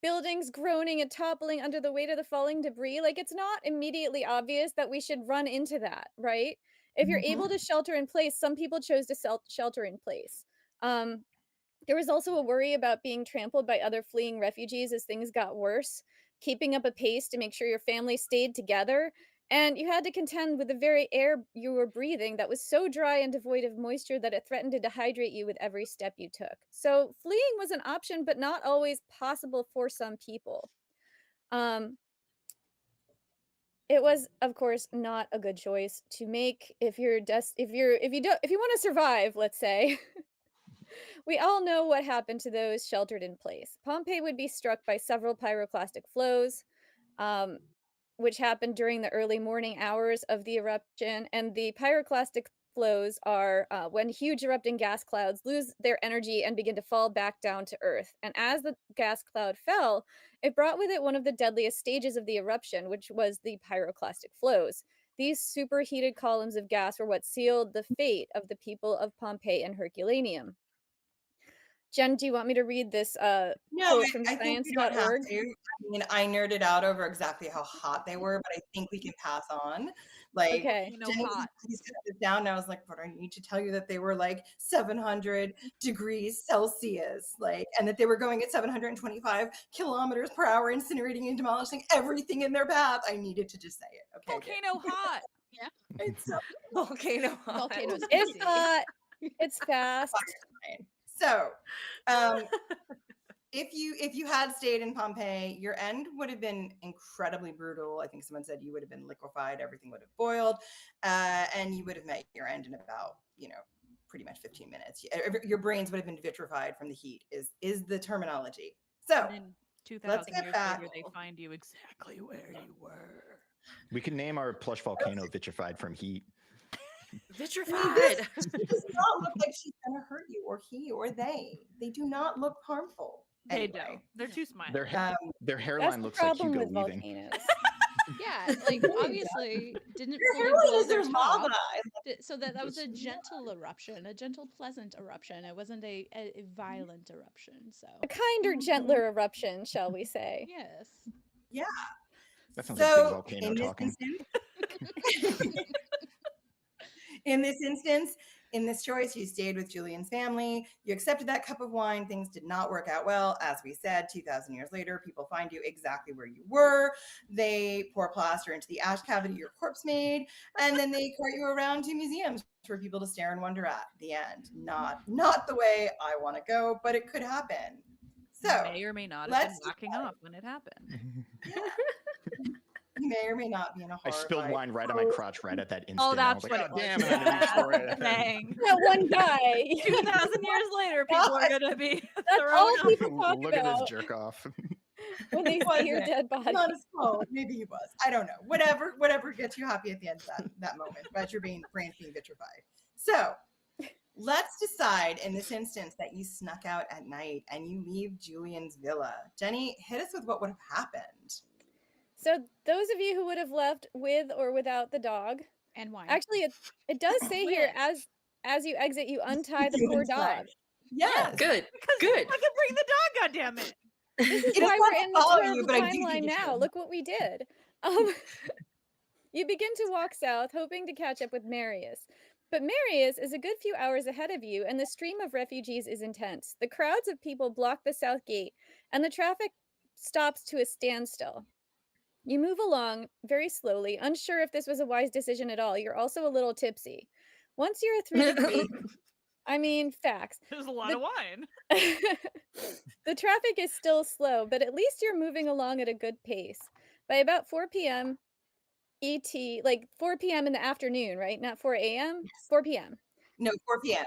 buildings groaning and toppling under the weight of the falling debris. Like, it's not immediately obvious that we should run into that, right? If you're able to shelter in place, some people chose to shelter in place. There was also a worry about being trampled by other fleeing refugees as things got worse, keeping up a pace to make sure your family stayed together. And you had to contend with the very air you were breathing that was so dry and devoid of moisture that it threatened to dehydrate you with every step you took. So fleeing was an option, but not always possible for some people. It was, of course, not a good choice to make if you want to survive, let's say. We all know what happened to those sheltered in place. Pompeii would be struck by several pyroclastic flows, which happened during the early morning hours of the eruption, and the pyroclastic flows are when huge erupting gas clouds lose their energy and begin to fall back down to Earth. And as the gas cloud fell, it brought with it one of the deadliest stages of the eruption, which was the pyroclastic flows. These superheated columns of gas were what sealed the fate of the people of Pompeii and Herculaneum. Jen, do you want me to read this No, quote from I think we don't have science.org? to. I mean, I nerded out over exactly how hot they were, but I think we can pass on. Like, Okay. You know, Jenny was hot. like, please cut this down. And I was like, but I need to tell you that they were like 700 degrees Celsius, like, and that they were going at 725 kilometers per hour, incinerating and demolishing everything in their path. I needed to just say it. Okay. good. Volcano hot. It's so Volcano hot. Volcanoes It's easy. it's fast. fine. So, if you had stayed in Pompeii, your end would have been incredibly brutal. I think someone said you would have been liquefied, everything would have boiled, and you would have met your end in about, pretty much 15 minutes. Your brains would have been vitrified from the heat is the terminology. So And then 2,000 let's get years back. later, they find you exactly where you were. We can name our plush volcano Vitrified from Heat. Vitrified. She does not look like she's gonna hurt you, or he or they. They do not look harmful. They Anyway, don't. They're too smiley. Their That's hairline the looks like problem Hugo with weaving. volcanoes. Yeah, like obviously didn't Your fully hairline blow is their their top. lava. So that was a gentle eruption, a gentle, pleasant eruption. It wasn't a violent eruption. So A kinder, gentler eruption, shall we say. yes. Yeah. That sounds like big So volcano in this talking. instance, in this choice, you stayed with Julian's family. You accepted that cup of wine. Things did not work out well. As we said, 2,000 years later, people find you exactly where you were. They pour plaster into the ash cavity your corpse made, and then they cart you around to museums for people to stare and wonder at. The end. Not the way I want to go, but it could happen. So may or may not have been let's whacking off when it happened. yeah. You may or may not be in a I horrified spilled wine right on my crotch right at that instant. Oh, and I that's was what like, it oh, was. damn it. I didn't destroy it. Dang. That one guy. 2,000 years later, people are gonna be That's throwing all up. people talk Look at this about jerk off. when they see your dead body. Not his fault. Maybe he was. I don't know. Whatever gets you happy at the end of that moment, but your brain being vitrified. So let's decide in this instance that you snuck out at night and you leave Julian's villa. Jenny, hit us with what would have happened. So those of you who would have left with or without the dog, And wine. actually it does say here With. as you exit, you untie the Human poor dog. flesh. Yes. Good. Because Good. I can bring the dog, goddammit. This is It why does we're not in the follow terrible you, but I do think timeline it now. should. Look what we did. You begin to walk south, hoping to catch up with Marius. But Marius is a good few hours ahead of you, and the stream of refugees is intense. The crowds of people block the south gate, and the traffic stops to a standstill. You move along very slowly, unsure if this was a wise decision at all. You're also a little tipsy. Once you're through the gate, I mean, facts. There's a lot The- of wine. The traffic is still slow, but at least you're moving along at a good pace. By about 4 p.m. ET, like 4 p.m. in the afternoon, right? Not 4 a.m. 4 p.m. No, 4 p.m.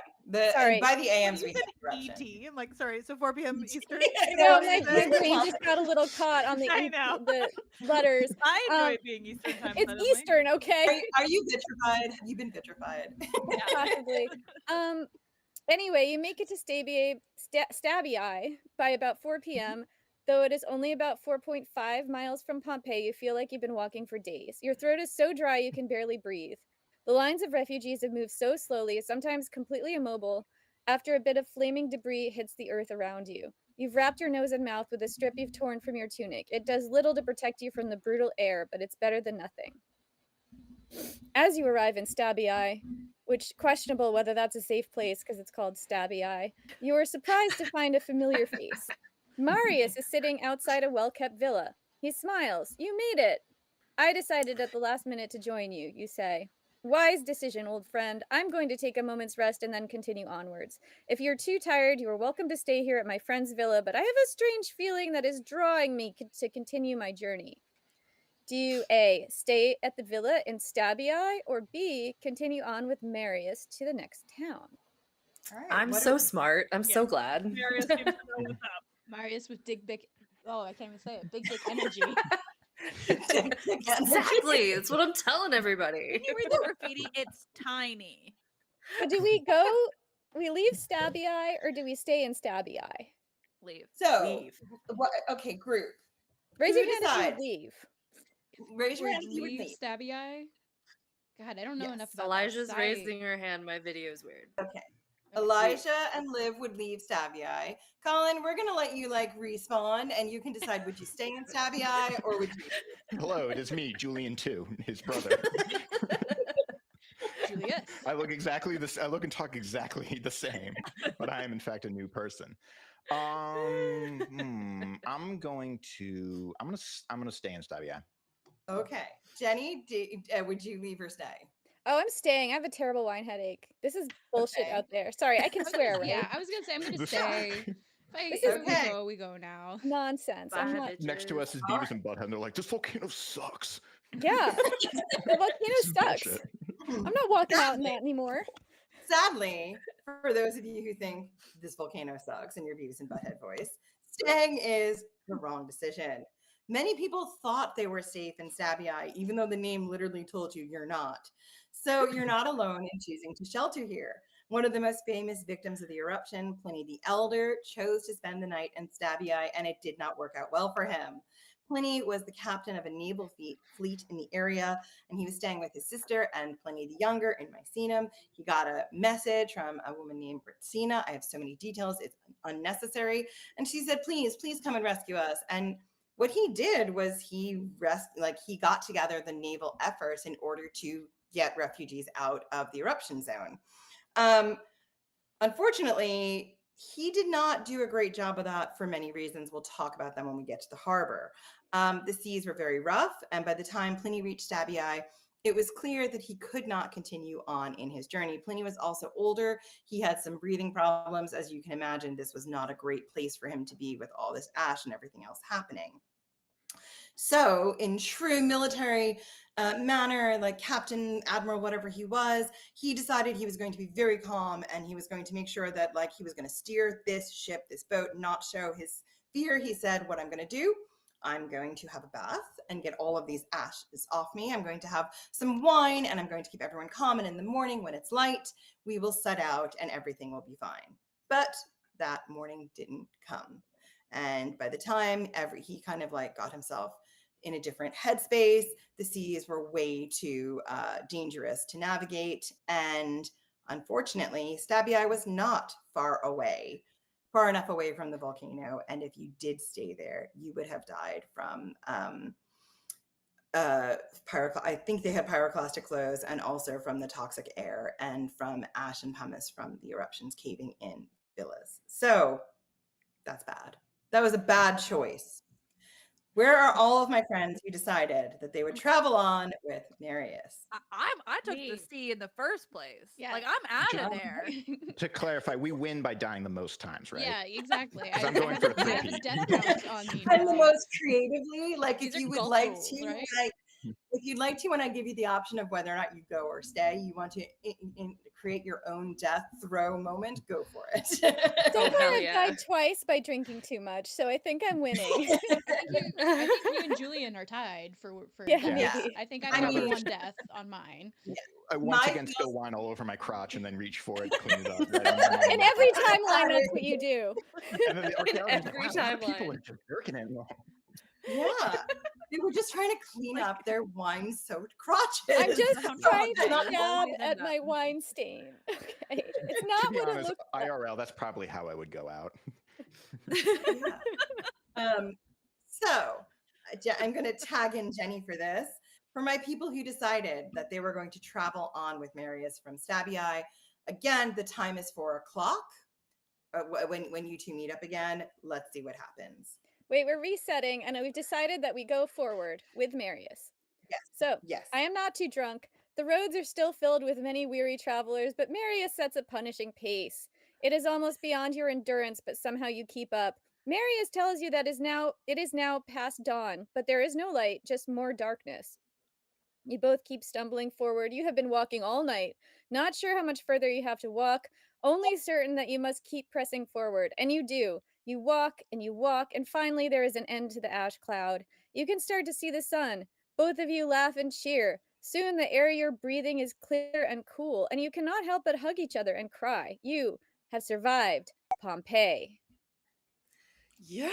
Sorry. By the AMs You we said have eruption. ET. I'm like, sorry, so 4 p.m. Eastern. I No, know, my it's brain just got a little caught on the I know. the letters. I enjoy Um, being Eastern time. It's suddenly. Eastern, okay? Are you vitrified? Have you been vitrified? Possibly. Anyway, you make it to Stabby Eye by about 4 p.m. Though it is only about 4.5 miles from Pompeii, you feel like you've been walking for days. Your throat is so dry you can barely breathe. The lines of refugees have moved so slowly, sometimes completely immobile, after a bit of flaming debris hits the earth around you. You've wrapped your nose and mouth with a strip you've torn from your tunic. It does little to protect you from the brutal air, but it's better than nothing. As you arrive in Stabby Eye, which questionable whether that's a safe place because it's called Stabby Eye, you are surprised to find a familiar face. Marius is sitting outside a well-kept villa. He smiles. You made it. I decided at the last minute to join you, you say. Wise decision, old friend. I'm going to take a moment's rest and then continue onwards. If you're too tired, you are welcome to stay here at my friend's villa, but I have a strange feeling that is drawing me to continue my journey. Do you A, stay at the villa in Stabby Eye, or B, continue on with Marius to the next town? All right, I'm what so are- smart. I'm so glad. Marius seems to know what's up. Marius with big oh, I can't even say it. Big dick energy. Exactly. That's what I'm telling everybody. Can you read the graffiti? It's tiny. So do we go? We leave Stabby Eye, or do we stay in Stabby Eye? Leave. So, Leave. okay, group. Raise Who your hand if you would decides? leave. Raise your Would hand if you would leave leave. Stabby Eye? God, I don't know Yes. enough about Elijah's that site. raising her hand. My video is weird. Okay. Okay. Elijah and Liv would leave Stabby Eye. Colin, we're gonna let you like respawn, and you can decide would you stay in Stabby Eye or would you? Hello, it is me, Julian 2, his brother. Julius. I look exactly this. I look and talk exactly the same, but I am in fact a new person. I'm going to. I'm gonna stay in Stabby Eye. Okay, Jenny, would you leave or stay? Oh, I'm staying. I have a terrible wine headache. This is bullshit Okay. out there. Sorry, I can swear, right? Yeah, I was gonna say I'm gonna This- stay. This If is we Okay. go, we go now. nonsense. I'm Bye, not. bitches. Next to us is Beavis and Butthead. And they're like, this volcano sucks. Yeah, the volcano This is sucks. bullshit. I'm not walking out in that anymore. Sadly, for those of you who think this volcano sucks in your Beavis and Butthead voice, staying is the wrong decision. Many people thought they were safe in Stabby Eye, even though the name literally told you you're not. So you're not alone in choosing to shelter here. One of the most famous victims of the eruption, Pliny the Elder, chose to spend the night in Stabby Eye, and it did not work out well for him. Pliny was the captain of a naval fleet in the area, and he was staying with his sister and Pliny the Younger in Misenum. He got a message from a woman named Britsina. I have so many details, it's unnecessary. And she said, please come and rescue us. And what he did was he got together the naval efforts in order to get refugees out of the eruption zone. Unfortunately, he did not do a great job of that for many reasons. We'll talk about them when we get to the harbor. The seas were very rough, and by the time Pliny reached Stabby Eye, it was clear that he could not continue on in his journey. Pliny was also older. He had some breathing problems. As you can imagine, this was not a great place for him to be with all this ash and everything else happening. So, in true military manner, like Captain, Admiral, whatever he was, he decided he was going to be very calm and he was going to make sure that, like, he was going to steer this ship, this boat, not show his fear. He said, what I'm going to do, I'm going to have a bath and get all of these ashes off me. I'm going to have some wine and I'm going to keep everyone calm. And in the morning, when it's light, we will set out and everything will be fine. But that morning didn't come. And by the time he kind of like got himself in a different headspace, the seas were way too dangerous to navigate. And unfortunately, Stabby Eye was not far enough away from the volcano. And if you did stay there, you would have died from I think they had pyroclastic flows and also from the toxic air and from ash and pumice from the eruptions caving in villas. So that's bad. That was a bad choice. Where are all of my friends who decided that they would travel on with Marius? I took Me. the C in the first place. Yeah. Like I'm out of John- there. To clarify, we win by dying the most times, right? Yeah, exactly. 'Cause I I'm going have for a a- I have a three-peat. death count on me And now. the most creatively, like These if are you would golf like rules, to, right? if you'd like to, when I give you the option of whether or not you go or stay, you want to create your own death throw moment, go for it. So Oh, far, hell I've yeah. died twice by drinking too much, so I think I'm winning. I think you and Julian are tied for Yeah, deaths. maybe. I think I I've got mean- one death on mine. I once My again feels- spill wine all over my crotch and then reach for it, clean it up. Right on my In nose. every timeline, that's what you do. And then the archaeologist every like, wow, a lot of people timeline. are just jerking it. Yeah, they were just trying to clean up their wine-soaked crotches. I'm just Sound trying okay. to Not dab always at end up. my wine stain. Okay, it's To not be what it honest, looks like. IRL, that's probably how I would go out. So I'm going to tag in Jenny for this. For my people who decided that they were going to travel on with Marius from Stabby Eye, again, the time is 4 o'clock. When you two meet up again, let's see what happens. Wait, we're resetting, and we've decided that we go forward with Marius. Yes. So, Yes. I am not too drunk. The roads are still filled with many weary travelers, but Marius sets a punishing pace. It is almost beyond your endurance, but somehow you keep up. Marius tells you that it is now past dawn, but there is no light, just more darkness. You both keep stumbling forward. You have been walking all night, not sure how much further you have to walk, only certain that you must keep pressing forward. And you do. You walk, and finally there is an end to the ash cloud. You can start to see the sun. Both of you laugh and cheer. Soon the air you're breathing is clear and cool, and you cannot help but hug each other and cry. You have survived Pompeii. Yes.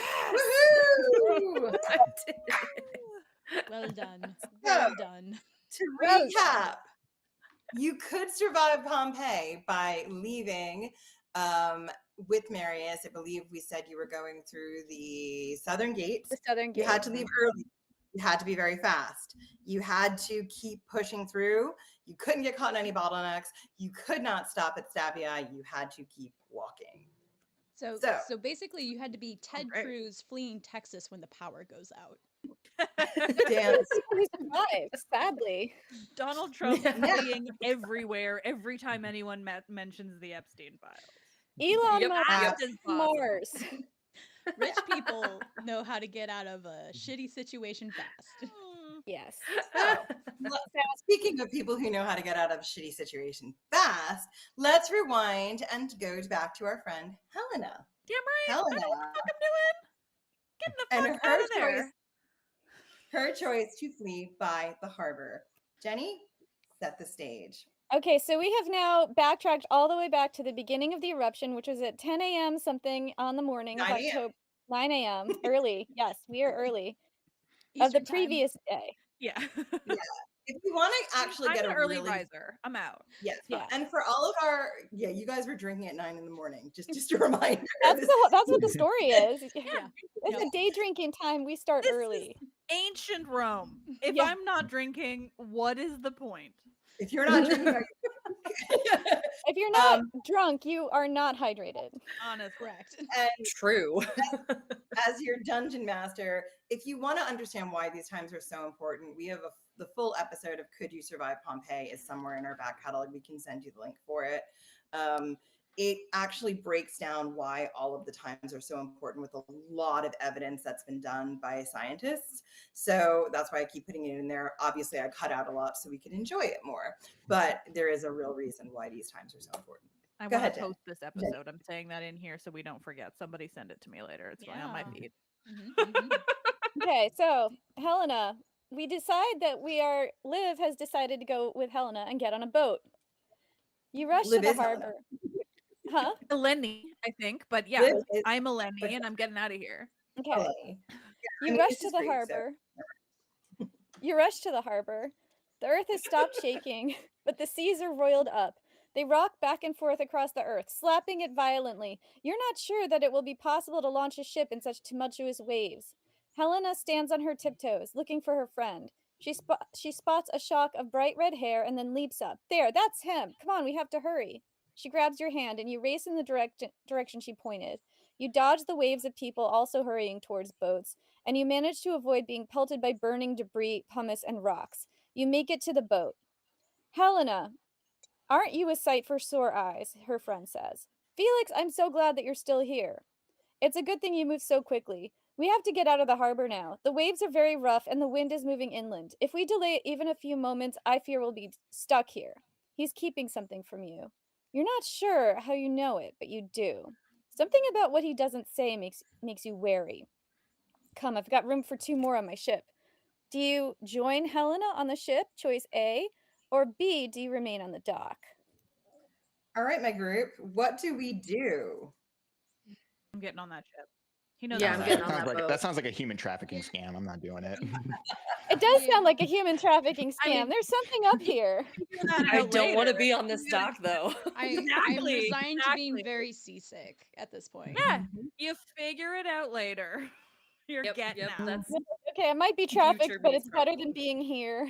Woohoo! I did it. Well done. So, Well done. to Well done. recap, you could survive Pompeii by leaving with Marius. I believe we said you were going through the southern gates. The southern You gate. had to leave early. You had to be very fast. You had to keep pushing through. You couldn't get caught in any bottlenecks. You could not stop at Stabia. You had to keep walking. So So- basically, you had to be Ted Alright. Cruz fleeing Texas when the power goes out. Dan, We survived, sadly. Donald Trump Yeah. fleeing everywhere every time anyone mentions the Epstein files. Elon Yep, Musk yep. is Mars. Rich people know how to get out of a shitty situation fast. Yes. So, speaking of people who know how to get out of a shitty situation fast, let's rewind and go back to our friend Helena. Damn right. Helena. I know what the fuck I'm doing. Getting the And fuck out of there. Her choice to flee by the harbor. Jenny, set the stage. Okay, so we have now backtracked all the way back to the beginning of the eruption, which was at 10 a.m. something on the morning of 9 a.m. October. 9 a.m. Early. Yes, we are early. Of Eastern the time. previous day. Yeah. If you want to actually I'm get an a early really riser. I'm out. yes, Yeah. and for all of our you guys were drinking at 9 in the morning. Just a reminder. That's what the story is. Yeah. It's a day drinking time. We start This is early. ancient Rome. If Yeah. I'm not drinking, what is the point? If you're not drinking, If you're not drunk, you are not hydrated. Honestly. Correct. and True. as your dungeon master, if you want to understand why these times are so important, we have the full episode of Could You Survive Pompeii is somewhere in our back catalog. We can send you the link for it. It actually breaks down why all of the times are so important with a lot of evidence that's been done by scientists. So that's why I keep putting it in there. Obviously, I cut out a lot so we could enjoy it more, but there is a real reason why these times are so important. I Go want ahead, to Jen. post this episode. I'm saying that in here so we don't forget. Somebody send it to me later. It's going on my Yeah. feed. Okay, so Helena, we decide that Liv has decided to go with Helena and get on a boat. You rush Liv to the is Helena. harbor. Huh? Eleni, I think, but yeah, Liv is I'm Eleni and I'm getting out of here. Okay. Eleni. You and rush this to is the great, so- harbor. You rush to the harbor. The earth has stopped shaking, but the seas are roiled up. They rock back and forth across the earth, slapping it violently. You're not sure that it will be possible to launch a ship in such tumultuous waves. Helena stands on her tiptoes, looking for her friend. She spots a shock of bright red hair and then leaps up. There, that's him. Come on, we have to hurry. She grabs your hand and you race in the direction she pointed. You dodge the waves of people also hurrying towards boats, and you manage to avoid being pelted by burning debris, pumice, and rocks. You make it to the boat. Helena, aren't you a sight for sore eyes? Her friend says. Felix, I'm so glad that you're still here. It's a good thing you moved so quickly. We have to get out of the harbor now. The waves are very rough and the wind is moving inland. If we delay it even a few moments, I fear we'll be stuck here. He's keeping something from you. You're not sure how you know it, but you do. Something about what he doesn't say makes you wary. Come, I've got room for 2 more on my ship. Do you join Helena on the ship, choice A, or B, do you remain on the dock? All right, my group, what do we do? I'm getting on that ship. He knows Yeah, I'm I'm getting getting on on Sounds that like, boat. that sounds like a human trafficking scam. I'm not doing it. It does sound like a human trafficking scam. I mean- There's something up here. I don't want to be on this dock though. I'm Exactly, resigned to being exactly. very seasick at this point. Yeah, you figure it out later. You're getting out. That's Okay, it might be trafficked, Future but me's it's better problem. than being here.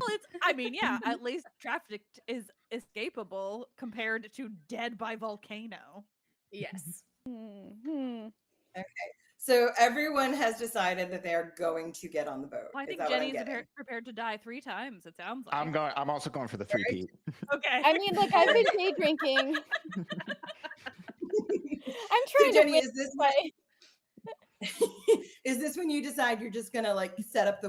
Well, it's. I mean, yeah. At least trafficked is escapable compared to dead by volcano. yes. Hmm. So everyone has decided that they are going to get on the boat. Well, I Is think that what I'm Jenny is getting? prepared to die 3 times. It sounds like. I'm also going for the 3-peat. Okay. I mean, look, I've been day drinking. I'm So trying to Jenny, win is this way. is this when you decide you're just gonna like set up the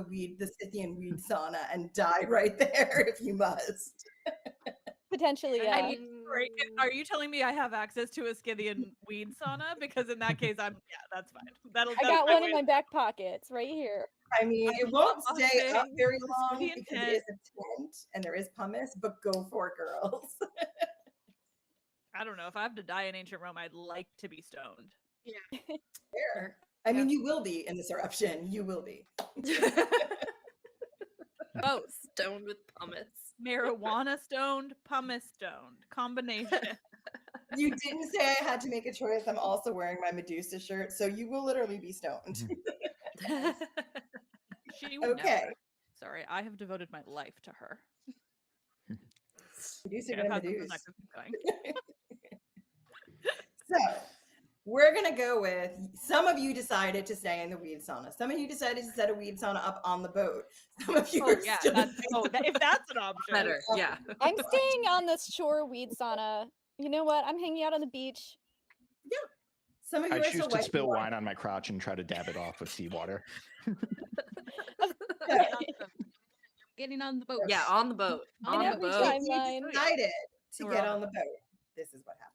Scythian weed sauna and die right there if you must? Potentially, I yeah. mean, sorry, are you telling me I have access to a Scythian weed sauna? Because in that case, that's fine. I That's got my one way in my back pockets right here. I mean, it I'm won't not stay up saying very the long Scythian because tent. it is a tent and there is pumice, but go for it, girls. I don't know. If I have to die in ancient Rome, I'd like to be stoned. Fair. I mean, you will be in this eruption. You will be. Both. Stoned with pumice. Marijuana stoned, pumice stoned. Combination. You didn't say I had to make a choice. I'm also wearing my Medusa shirt, so you will literally be stoned. She would Okay. never. Sorry, I have devoted my life to her. Medusa Okay, I've gonna had some Medusa. perspective. Keep going. So we're gonna go with some of you decided to stay in the weed sauna. Some of you decided to set a weed sauna up on the boat. Some of you Oh are yeah, still if that's an option. Better, yeah. I'm staying on the shore weed sauna. You know what? I'm hanging out on the beach. Some of you I are choose still to white. spill wine on my crotch and try to dab it off with seawater. Getting on the boat. Yeah, on the boat. In On the every boat. time. You Timeline. decided to We're get on on the boat. This is what happened.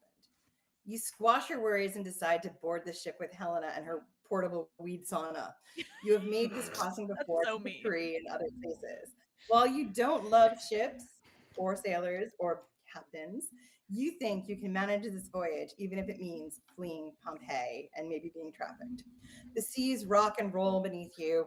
You squash your worries and decide to board the ship with Helena and her portable weed sauna. You have made this crossing before so to mean. Capri and other places. While you don't love ships or sailors or captains, you think you can manage this voyage even if it means fleeing Pompeii and maybe being trafficked. The seas rock and roll beneath you.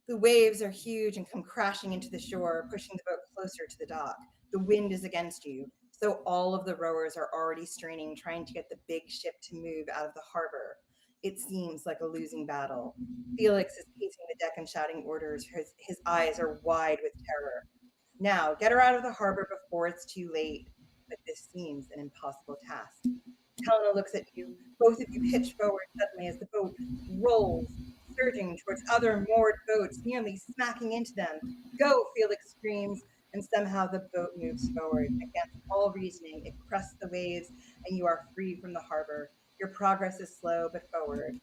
The waves are huge and come crashing into the shore, pushing the boat closer to the dock. The wind is against you, so all of the rowers are already straining, trying to get the big ship to move out of the harbor. It seems like a losing battle. Felix is pacing the deck and shouting orders. His eyes are wide with terror. Now, get her out of the harbor before it's too late. But this seems an impossible task. Helena looks at you. Both of you pitch forward suddenly as the boat rolls, surging towards other moored boats, nearly smacking into them. Go, Felix screams, and somehow the boat moves forward. Against all reasoning, it crests the waves, and you are free from the harbor. Your progress is slow, but forward.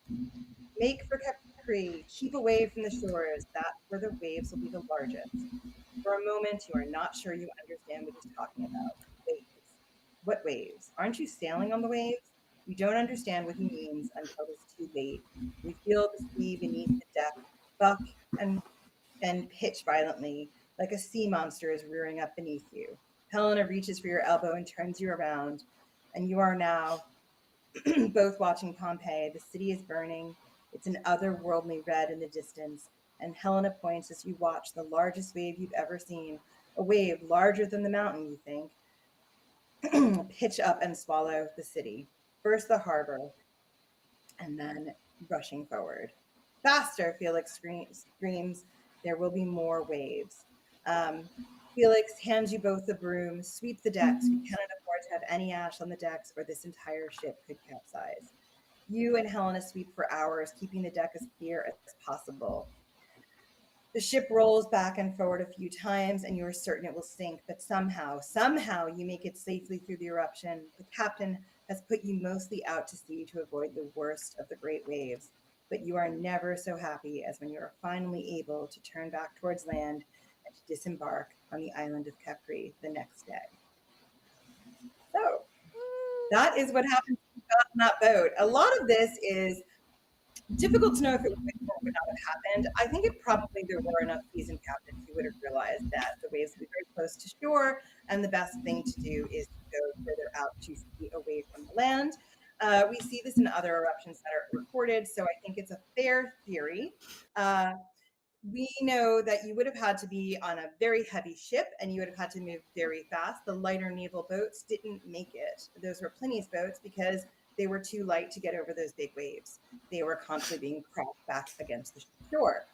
Make for Capri. Keep away from the shores. That's where the waves will be the largest. For a moment, you are not sure you understand what he's talking about. Waves. What waves? Aren't you sailing on the waves? You don't understand what he means until it's too late. You feel the sea beneath the deck buck and pitch violently, like a sea monster is rearing up beneath you. Helena reaches for your elbow and turns you around, and you are now both watching Pompeii. The city is burning. It's an otherworldly red in the distance, and Helena points as you watch the largest wave you've ever seen, a wave larger than the mountain, you think, pitch up and swallow the city. First the harbor, and then rushing forward. Faster, Felix screams. There will be more waves. Felix hands you both the broom, sweep the decks. We cannot afford to have any ash on the decks, or this entire ship could capsize. You and Helena sweep for hours, keeping the deck as clear as possible. The ship rolls back and forward a few times, and you are certain it will sink, but somehow you make it safely through the eruption. The captain has put you mostly out to sea to avoid the worst of the great waves, but you are never so happy as when you are finally able to turn back towards land and to disembark on the island of Capri the next day. So that is what happened on that boat. A lot of this is difficult to know if it would or would not have happened. I think it probably there were enough seasoned captains who would have realized that the waves would be very close to shore, and the best thing to do is to go further out to sea away from the land. We see this in other eruptions that are recorded, so I think it's a fair theory. We know that you would have had to be on a very heavy ship and you would have had to move very fast. The lighter naval boats didn't make it. Those were Pliny's boats because they were too light to get over those big waves. They were constantly being crashed back against the shore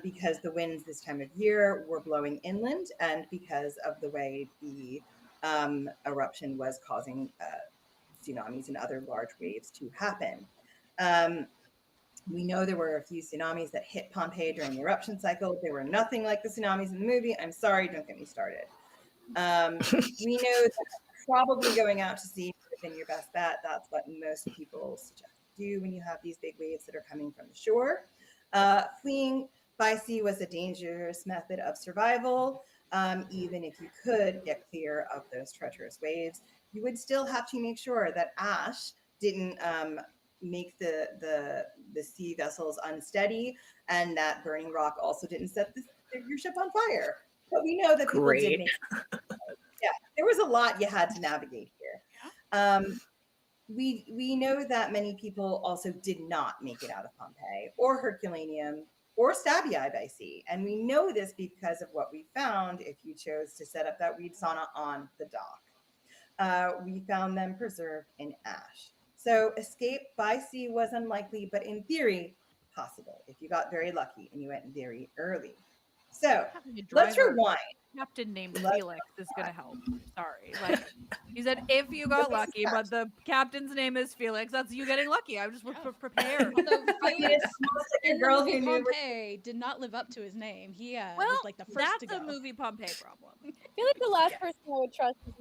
because the winds this time of year were blowing inland and because of the way the eruption was causing tsunamis and other large waves to happen. We know there were a few tsunamis that hit Pompeii during the eruption cycle. They were nothing like the tsunamis in the movie. I'm sorry, don't get me started. We know that probably going out to sea would have been your best bet. That's what most people suggest to do when you have these big waves that are coming from the shore. Fleeing by sea was a dangerous method of survival. Even if you could get clear of those treacherous waves, you would still have to make sure that ash didn't make the sea vessels unsteady, and that burning rock also didn't set your ship on fire. But we know that people did make. Yeah, there was a lot you had to navigate here. We know that many people also did not make it out of Pompeii or Herculaneum or Stabii by sea. And we know this because of what we found if you chose to set up that weed sauna on the dock. We found them preserved in ash. So escape by sea was unlikely, but in theory, possible if you got very lucky and you went very early. So let's rewind. Captain named Felix is gonna help. Sorry, like he said, if you got lucky, but the captain's name is Felix. That's you getting lucky. I just was prepared. Although I mean, Felix it's almost like a in the girl movie who knew. Pompeii did not live up to his name. He was like the first to go. That's a movie Pompeii problem. I feel like the last person I would trust is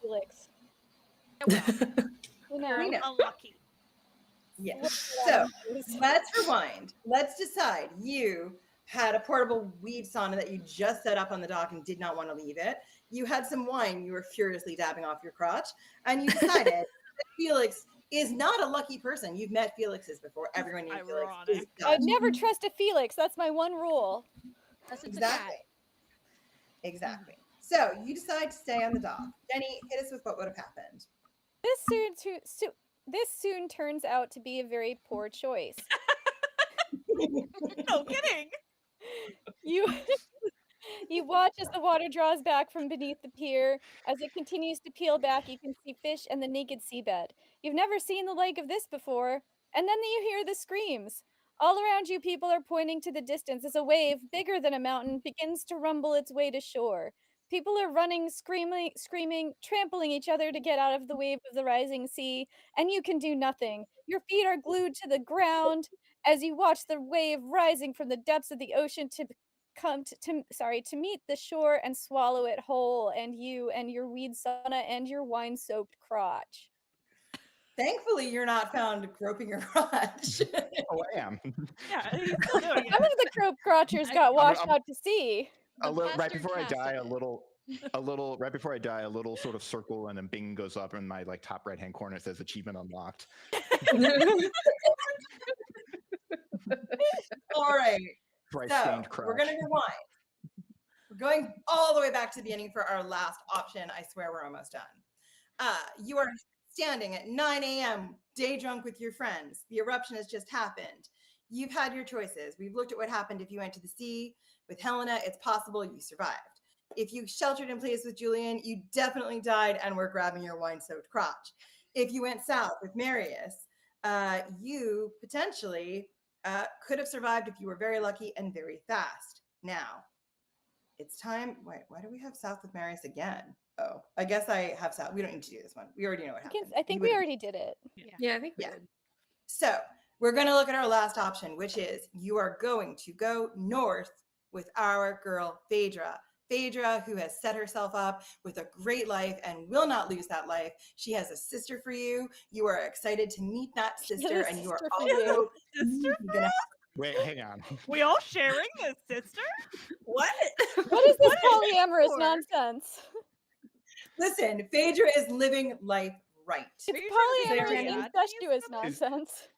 Felix. Yeah, well, We know. Unlucky. Yes. So let's rewind. Let's decide. You had a portable weed sauna that you just set up on the dock and did not want to leave it. You had some wine you were furiously dabbing off your crotch, and you decided that Felix is not a lucky person. You've met Felixes before. Everyone named Felix is I'd Dutch. never trust a Felix. That's my one rule. Unless it's a cat. Exactly. So you decide to stay on the dock. Jenny, hit us with what would have happened. This soon turns out to be a very poor choice. No kidding. You watch as the water draws back from beneath the pier. As it continues to peel back, you can see fish and the naked seabed. You've never seen the like of this before. And then you hear the screams. All around you, people are pointing to the distance as a wave, bigger than a mountain, begins to rumble its way to shore. People are running, screaming, trampling each other to get out of the wave of the rising sea, and you can do nothing. Your feet are glued to the ground as you watch the wave rising from the depths of the ocean to meet the shore and swallow it whole, and you and your weed sauna and your wine-soaked crotch. Thankfully, you're not found groping your crotch. Oh, I am. Yeah, he's still doing Some of the croak crotchers got washed out to sea. Right before I die, right before I die, a little sort of circle and then bing goes up in my like top right hand corner. It says achievement unlocked. All right. Right, So stained we're crotch. going to rewind. We're going all the way back to the beginning for our last option. I swear we're almost done. You are standing at 9 a.m., day drunk with your friends. The eruption has just happened. You've had your choices. We've looked at what happened if you went to the sea. With Helena, it's possible you survived. If you sheltered in place with Julian, you definitely died and were grabbing your wine-soaked crotch. If you went south with Marius, you potentially could have survived if you were very lucky and very fast. Now, it's time. Wait, why do we have south with Marius again? Oh, I guess I have south. We don't need to do this one. We already know what happened. I think we already did it. Yeah, I think we did. So we're going to look at our last option, which is you are going to go north with our girl, Phaedra. Phaedra, who has set herself up with a great life and will not lose that life. She has a sister for you. You are excited to meet that sister, and you are also gonna. Wait, hang on. We all sharing this sister? What? What is this polyamorous nonsense? Listen, Phaedra is living life right. It's Sarah, polyamorous incestuous nonsense.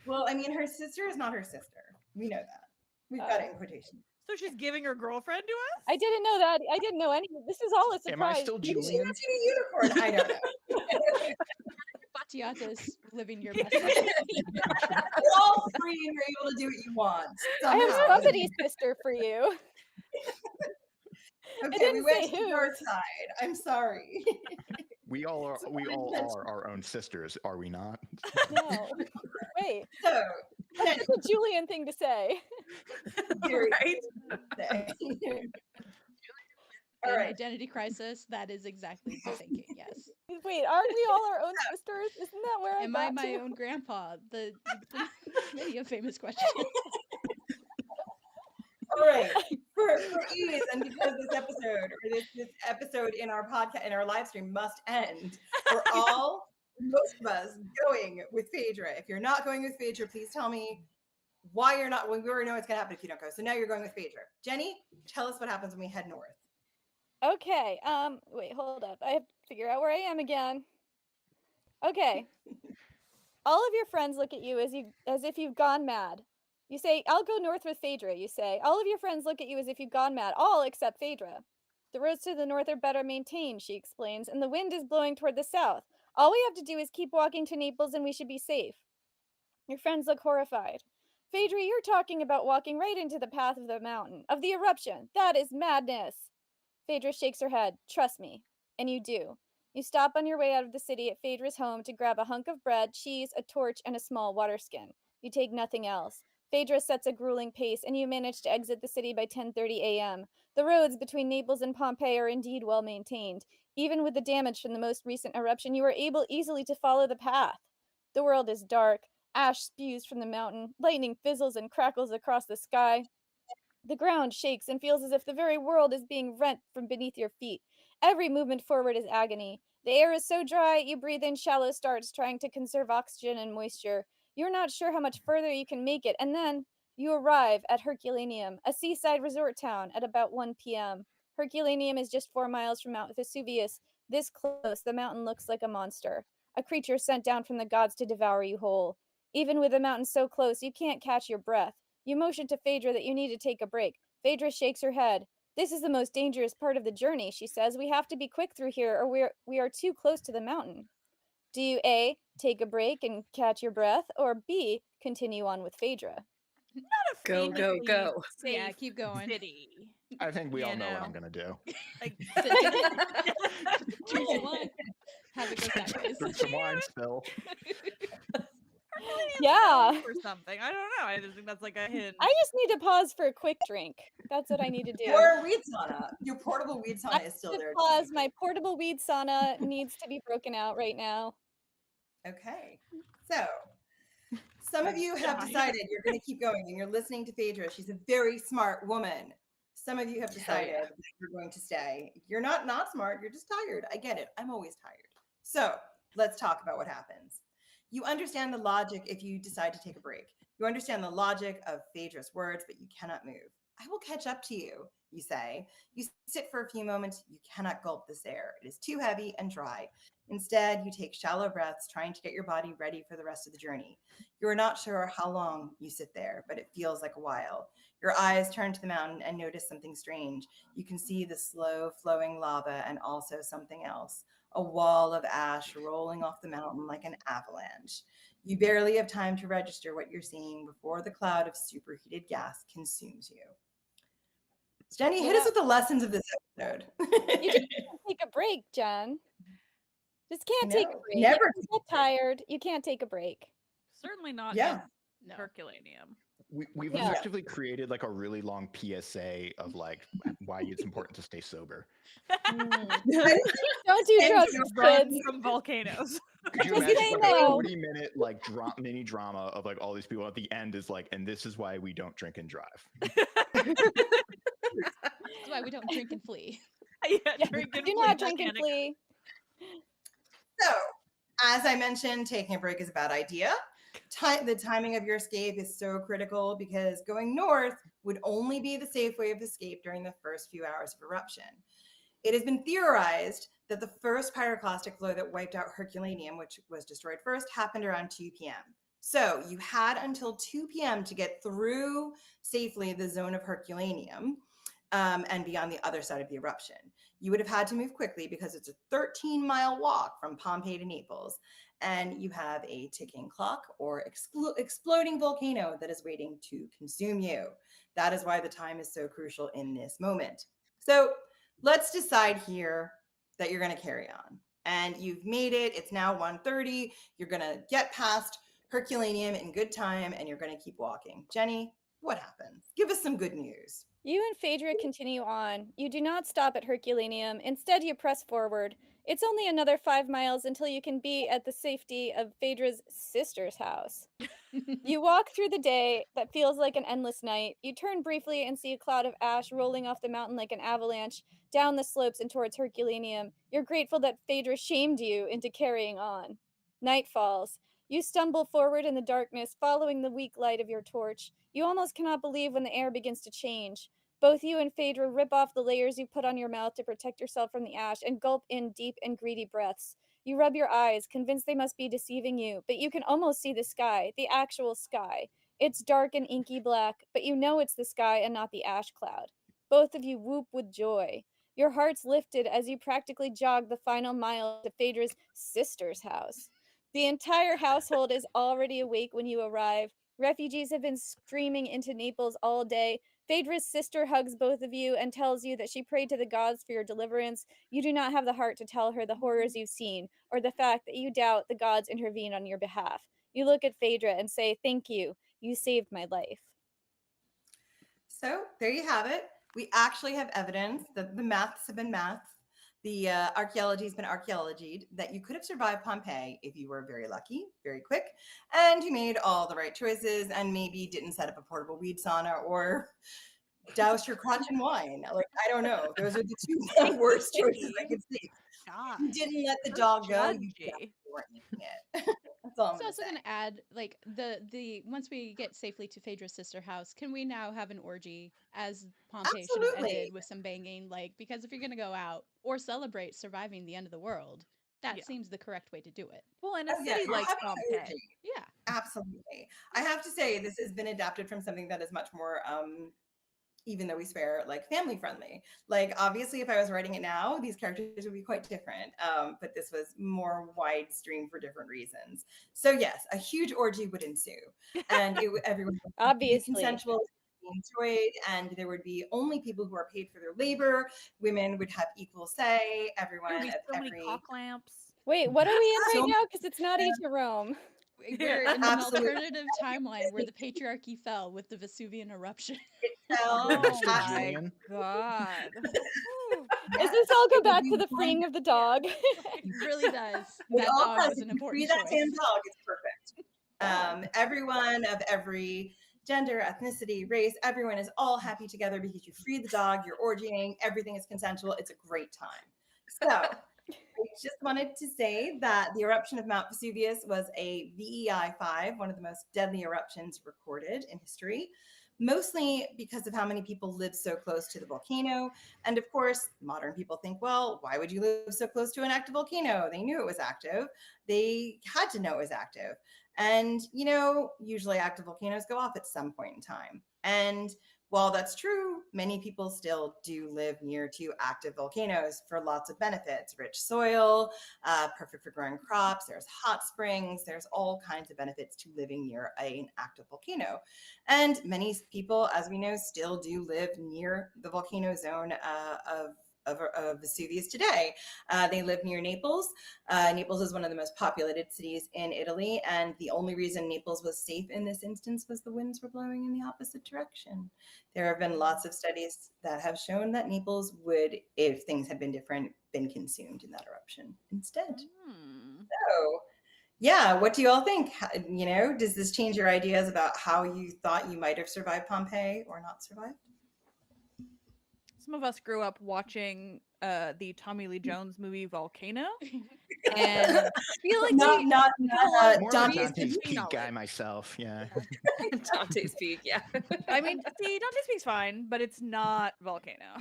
Well, I mean, her sister is not her sister. We know that. We've got it in quotation. So she's giving her girlfriend to us? I didn't know that. I didn't know any. This is all a surprise. Am I still Maybe she Julian? wants to be a unicorn. I don't know. Batiata's living your best life. You're all free and you're able to do what you want. I have somehow. somebody's sister for you. Okay, we didn't went say to the north whose. side. I'm sorry. We all are our own sisters, are we not? No. Wait. So, That's a Julian thing to say. very Right? All In right. Identity Crisis, that is exactly the thinking, yes. Wait, aren't we all our own sisters? Isn't that where I Am I got my to? own grandpa? The many a famous question. All right. For ease, and because this episode or this episode in our podcast in our live stream must end, we're all most of us going with Phaedra. If you're not going with Phaedra, please tell me why you're not. Well, we already know what's gonna happen if you don't go. So now you're going with Phaedra. Jenny, tell us what happens when we head north. Okay, wait, hold up. I have to figure out where I am again. Okay. All of your friends look at you as if you've gone mad. You say, "I'll go north with Phaedra," you say. All of your friends look at you as if you've gone mad, all except Phaedra. "The roads to the north are better maintained," she explains, "and the wind is blowing toward the south. All we have to do is keep walking to Naples and we should be safe." Your friends look horrified. "Phaedra, you're talking about walking right into the path of the mountain, of the eruption. That is madness." Phaedra shakes her head. "Trust me." And you do. You stop on your way out of the city at Phaedra's home to grab a hunk of bread, cheese, a torch, and a small water skin. You take nothing else. Phaedra sets a grueling pace, and you manage to exit the city by 10:30 a.m. The roads between Naples and Pompeii are indeed well maintained. Even with the damage from the most recent eruption, you are able easily to follow the path. The world is dark. Ash spews from the mountain. Lightning fizzles and crackles across the sky. The ground shakes and feels as if the very world is being rent from beneath your feet. Every movement forward is agony. The air is so dry, you breathe in shallow starts, trying to conserve oxygen and moisture. You're not sure how much further you can make it, and then you arrive at Herculaneum, a seaside resort town, at about 1 p.m. Herculaneum is just 4 miles from Mount Vesuvius. This close, the mountain looks like a monster, a creature sent down from the gods to devour you whole. Even with the mountain so close, you can't catch your breath. You motion to Phaedra that you need to take a break. Phaedra shakes her head. "This is the most dangerous part of the journey," she says. "We have to be quick through here, or we are too close to the mountain." Do you A, take a break and catch your breath, or B, continue on with Phaedra? Not a Go, go, physically go. Yeah, safe keep going. city. I think we all You know what know? I'm gonna do. Like, Choose one. Have it go sideways. Drink some wine still. Herculean's Yeah. known for something. I don't know. I just think that's like a hint. I just need to pause for a quick drink. That's what I need to do. Or a weed sauna. Your portable weed I sauna is still need to there. pause. My portable weed sauna needs to be broken out right now. Okay. So some of you have decided you're going to keep going and you're listening to Phaedra. She's a very smart woman. Some of you have Hell decided yeah. that you're going to stay. You're not smart. You're just tired. I get it. I'm always tired. So let's talk about what happens. You understand the logic if you decide to take a break. You understand the logic of Phaedra's words, but you cannot move. "I will catch up to you," you say. You sit for a few moments. You cannot gulp this air. It is too heavy and dry. Instead, you take shallow breaths, trying to get your body ready for the rest of the journey. You are not sure how long you sit there, but it feels like a while. Your eyes turn to the mountain and notice something strange. You can see the slow flowing lava and also something else, a wall of ash rolling off the mountain like an avalanche. You barely have time to register what you're seeing before the cloud of superheated gas consumes you. Jenny, hit us with the lessons of this episode. You just can't take a break, Jen. Just can't take a No, break. never You get tired. You can't take a break. Certainly not Yeah. in No. Herculaneum. We've Yeah. effectively created like a really long PSA of like why it's important to stay sober. Don't do And drugs, you Run kids. from volcanoes. Could you Just imagine say like no. a 40-minute like mini drama of like all these people at the end is like, and this is why we don't drink and drive. That's why we don't drink and flee. Yeah, drink and Do flee not drink and volcanic. flee. So, as I mentioned, taking a break is a bad idea. The timing of your escape is so critical because going north would only be the safe way of escape during the first few hours of eruption. It has been theorized that the first pyroclastic flow that wiped out Herculaneum, which was destroyed first, happened around 2 p.m. So you had until 2 p.m. to get through safely the zone of Herculaneum and be on the other side of the eruption. You would have had to move quickly because it's a 13-mile walk from Pompeii to Naples, and you have a ticking clock or exploding volcano that is waiting to consume you. That is why the time is so crucial in this moment. So let's decide here that you're going to carry on. And you've made it. It's now 1:30. You're going to get past Herculaneum in good time, and you're going to keep walking. Jenny, what happens? Give us some good news. You and Phaedra continue on. You do not stop at Herculaneum. Instead, you press forward. It's only another 5 miles until you can be at the safety of Phaedra's sister's house. You walk through the day that feels like an endless night. You turn briefly and see a cloud of ash rolling off the mountain like an avalanche, down the slopes and towards Herculaneum. You're grateful that Phaedra shamed you into carrying on. Night falls. You stumble forward in the darkness, following the weak light of your torch. You almost cannot believe when the air begins to change. Both you and Phaedra rip off the layers you put on your mouth to protect yourself from the ash and gulp in deep and greedy breaths. You rub your eyes, convinced they must be deceiving you, but you can almost see the sky, the actual sky. It's dark and inky black, but you know it's the sky and not the ash cloud. Both of you whoop with joy. Your hearts lifted as you practically jog the final mile to Phaedra's sister's house. The entire household is already awake when you arrive. Refugees have been streaming into Naples all day. Phaedra's sister hugs both of you and tells you that she prayed to the gods for your deliverance. You do not have the heart to tell her the horrors you've seen, or the fact that you doubt the gods intervene on your behalf. You look at Phaedra and say, "Thank you. You saved my life." So there you have it. We actually have evidence that the maths have been maths. The archaeology has been archaeologied, that you could have survived Pompeii if you were very lucky, very quick, and you made all the right choices and maybe didn't set up a portable weed sauna or douse your crotch in wine. Like, I don't know. Those are the two worst choices I could see. God. You didn't let the So dog go. You judgy. definitely weren't eating it. That's all I'm It's going to also say. going to add, like, the once we get safely to Phaedra's sister house, can we now have an orgy as Pompeii should have Absolutely. ended with some banging? Like, because if you're going to go out or celebrate surviving the end of the world, that Yeah. seems the correct way to do it. Well, in a Oh, yeah, city you're like having an Pompeii. orgy. Yeah. Absolutely. I have to say, this has been adapted from something that is much more, even though we swear, like family friendly. Like, obviously, if I was writing it now, these characters would be quite different. But this was more wide stream for different reasons. So yes, a huge orgy would ensue, and everyone would be Obviously. consensual, be enjoyed, and there would be only people who are paid for their labor. Women would have equal say. There Everyone would be of so many every cock lamps. Wait, what are we in So right now? Because it's not ancient Rome. We're in an Absolutely. alternative timeline where the patriarchy fell with the Vesuvian eruption. Oh Mr. my Julian. god. Whew. Does this all go it would back be to the one- freeing of the dog? It really does. It That all dog does. was If an you free important that damn choice. dog, it's perfect. Everyone of every gender, ethnicity, race, everyone is all happy together because you free the dog, you're orgying, everything is consensual. It's a great time. So I just wanted to say that the eruption of Mount Vesuvius was a VEI 5, one of the most deadly eruptions recorded in history, mostly because of how many people lived so close to the volcano. And of course, modern people think, well, why would you live so close to an active volcano? They knew it was active. They had to know it was active. And, you know, usually active volcanoes go off at some point in time. And while that's true, many people still do live near to active volcanoes for lots of benefits. Rich soil, perfect for growing crops. There's hot springs. There's all kinds of benefits to living near an active volcano. And many people, as we know, still do live near the volcano zone of Vesuvius today. They live near Naples. Naples is one of the most populated cities in Italy, and the only reason Naples was safe in this instance was the winds were blowing in the opposite direction. There have been lots of studies that have shown that Naples would, if things had been different, been consumed in that eruption instead. Hmm. So, yeah, what do you all think? You know, does this change your ideas about how you thought you might have survived Pompeii or not survived? Some of us grew up watching the Tommy Lee Jones movie Volcano, and I feel like Not we have a lot of More of a Dante's Dante's Peak Peak guy knowledge. myself. Yeah. Dante's Peak, yeah. I mean, see, Dante's Peak's fine, but it's not Volcano.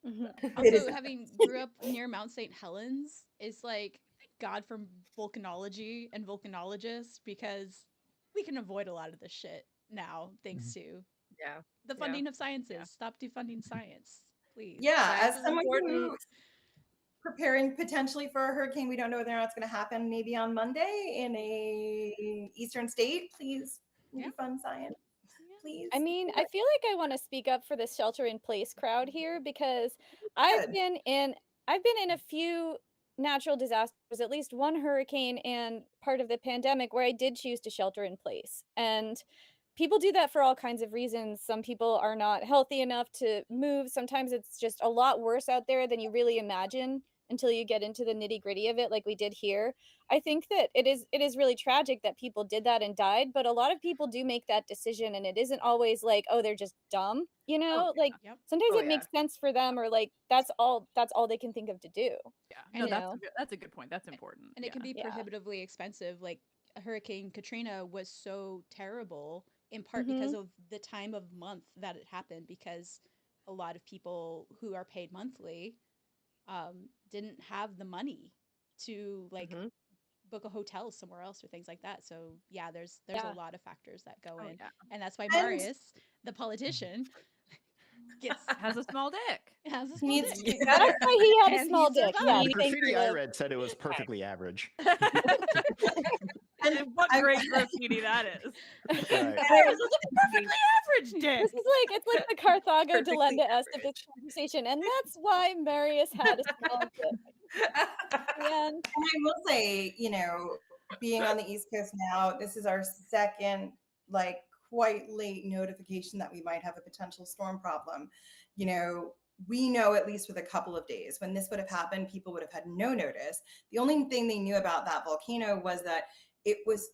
It Also, is- having grew up near Mount St. Helens is like God from volcanology and volcanologists because we can avoid a lot of this shit now thanks to Yeah. the Yeah. funding of sciences. Stop defunding science, please. Yeah, Science as is someone who important. preparing potentially for a hurricane, we don't know whether or not it's going to happen maybe on Monday in a eastern state. Please, maybe fun science, please. I mean, I feel like I want to speak up for the shelter in place crowd here because I've Good. been in I've been in a few natural disasters, at least one hurricane and part of the pandemic where I did choose to shelter in place. And people do that for all kinds of reasons. Some people are not healthy enough to move. Sometimes it's just a lot worse out there than you really imagine until you get into the nitty-gritty of it like we did here. I think that it is really tragic that people did that and died, but a lot of people do make that decision and it isn't always like, oh, they're just dumb, you know? yeah. Like Yep. sometimes Oh, it yeah. makes sense for them or like that's all they can think of to do. Yeah, And no, it- that's a good point. That's important. And it can be Yeah. prohibitively expensive. Like Hurricane Katrina was so terrible in part because Mhm. of the time of month that it happened because a lot of people who are paid monthly didn't have the money to like Mhm. book a hotel somewhere else or things like that. So yeah, there's a Yeah. lot of factors that go Oh, in, yeah. and that's why And Marius, the politician, gets Has a small dick. has a he small needs to dick. do That's better. why he had a And small he dick. Yeah, The survived. thank you, graffiti I Liv. read said it was perfectly average. And And what I'm- great graffiti that is. Right. Marius, look at the perfectly average dick. This is like it's like the Carthago Perfectly delenda est of this conversation, and that's why Marius had a small dick. And And I will say, you know, being on the East Coast now, this is our second, like, quite late notification that we might have a potential storm problem. You know, we know at least with a couple of days. When this would have happened, people would have had no notice. The only thing they knew about that volcano was that it was,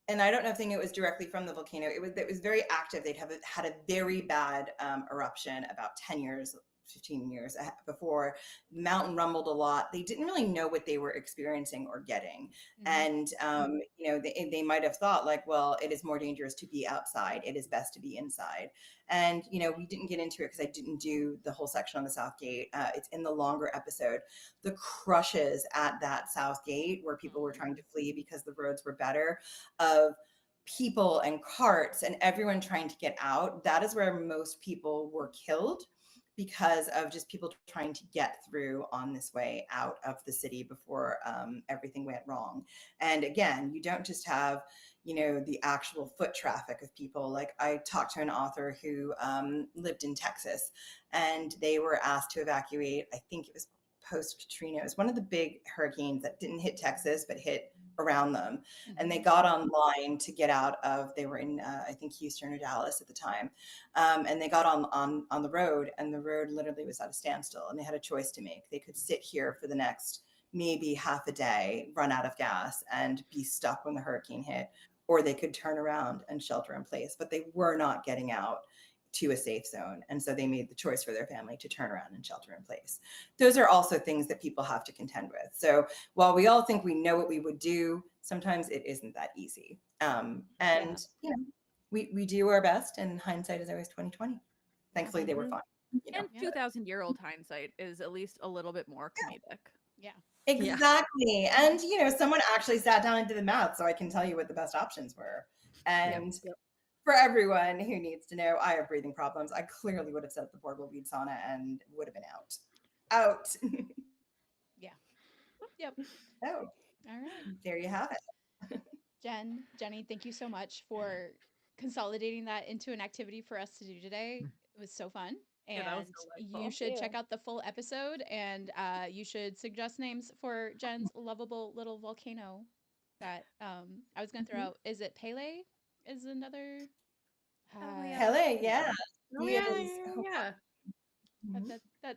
and I don't know if they knew it was directly from the volcano. It was very active. They'd have had a very bad eruption about 10 years, 15 years before. The mountain rumbled a lot. They didn't really know what they were experiencing or getting. And, you know, they might have thought like, well, it is more dangerous to be outside. It is best to be inside. And, you know, we didn't get into it because I didn't do the whole section on the South Gate. It's in the longer episode. The crushes at that South Gate where people were trying to flee because the roads were better, of people and carts and everyone trying to get out. That is where most people were killed, because of just people trying to get through on this way out of the city before everything went wrong. And again, you don't just have, you know, the actual foot traffic of people. Like I talked to an author who lived in Texas, and they were asked to evacuate. I think it was post Katrina. It was one of the big hurricanes that didn't hit Texas but hit around them. And they got online to get out of, they were in I think Houston or Dallas at the time, and they got on the road, and the road literally was at a standstill, and they had a choice to make. They could sit here for the next maybe half a day, run out of gas, and be stuck when the hurricane hit, or they could turn around and shelter in place. But they were not getting out to a safe zone, and so they made the choice for their family to turn around and shelter in place. Those are also things that people have to contend with. So while we all think we know what we would do, sometimes it isn't that easy. And you know, we do our best, and hindsight is always 2020. Thankfully, they were fine. You know? And 2,000-year-old hindsight is at least a little bit more comedic. Yeah. Exactly. And you know, someone actually sat down and did the math, so I can tell you what the best options were. And for everyone who needs to know, I have breathing problems. I clearly would have set up the portable weed sauna and would have been out. Out. Yeah. Yep. Oh, All right. there you have it. Jenny, thank you so much for consolidating that into an activity for us to do today. It was so fun. Yeah, that was And delightful. you Thank should you. check out the full episode, and you should suggest names for Jen's lovable little volcano that I was going to throw out. Is it Pele? Is another. Oh, yeah. Pele, yeah. Oh He yeah, is. yeah.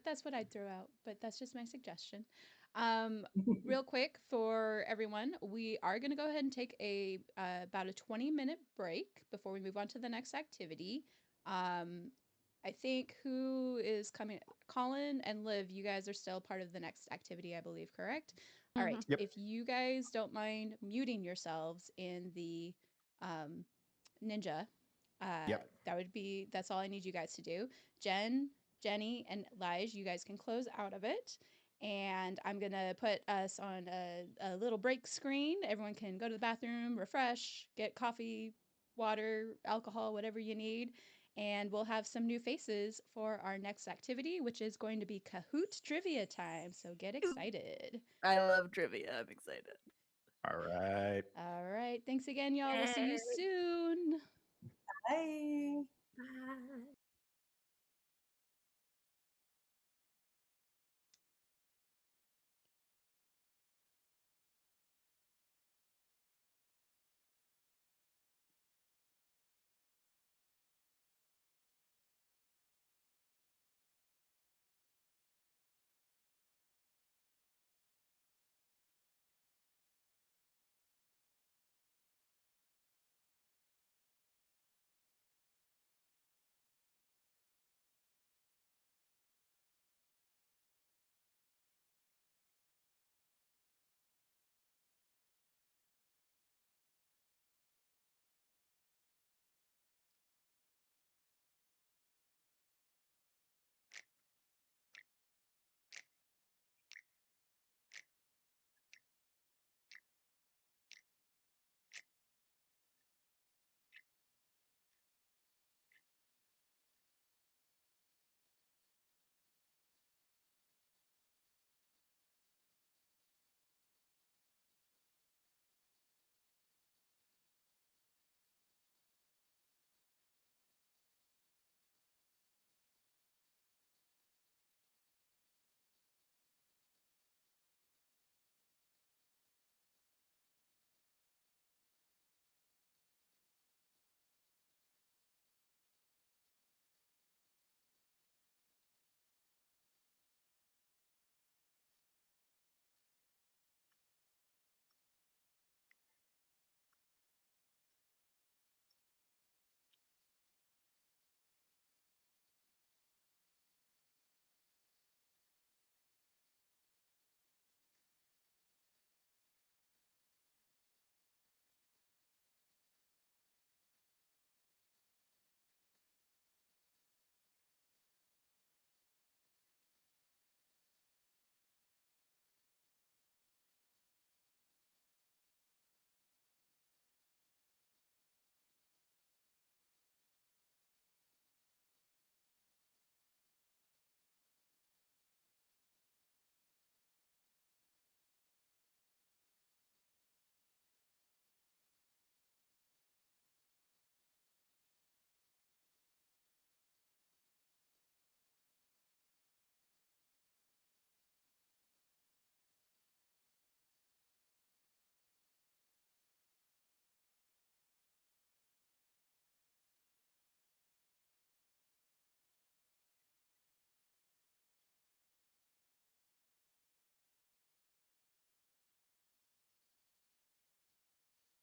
That's what I'd throw out, but that's just my suggestion. Real quick for everyone, we are going to go ahead and take a about a 20-minute break before we move on to the next activity. I think who is coming? Colin and Liv, you guys are still part of the next activity, I believe, correct? All right. Yep. If you guys don't mind muting yourselves in the ninja, Yep. that's all I need you guys to do. Jenny, and Lige, you guys can close out of it. And I'm going to put us on a little break screen. Everyone can go to the bathroom, refresh, get coffee, water, alcohol, whatever you need. And we'll have some new faces for our next activity, which is going to be Kahoot trivia time. So get excited. I love trivia. I'm excited. All right. All right. Thanks again, y'all. We'll see you soon. Bye. Bye.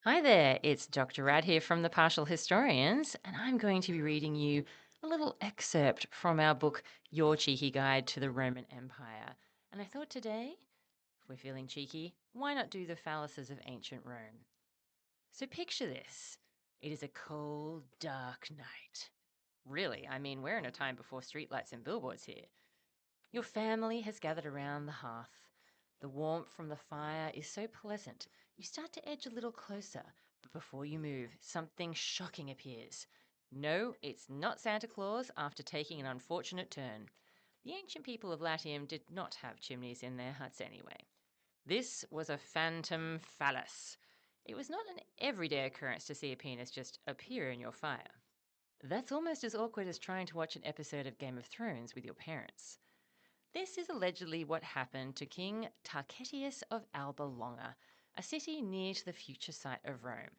Hi there, it's Dr. Rad here from the Partial Historians, and I'm going to be reading you a little excerpt from our book, Your Cheeky Guide to the Roman Empire. And I thought today, if we're feeling cheeky, why not do the phalluses of ancient Rome? So picture this. It is a cold, dark night. Really, I mean, we're in a time before streetlights and billboards here. Your family has gathered around the hearth. The warmth from the fire is so pleasant, you start to edge a little closer, but before you move, something shocking appears. No, it's not Santa Claus after taking an unfortunate turn. The ancient people of Latium did not have chimneys in their huts anyway. This was a phantom phallus. It was not an everyday occurrence to see a penis just appear in your fire. That's almost as awkward as trying to watch an episode of Game of Thrones with your parents. This is allegedly what happened to King Tarquetius of Alba Longa, a city near to the future site of Rome.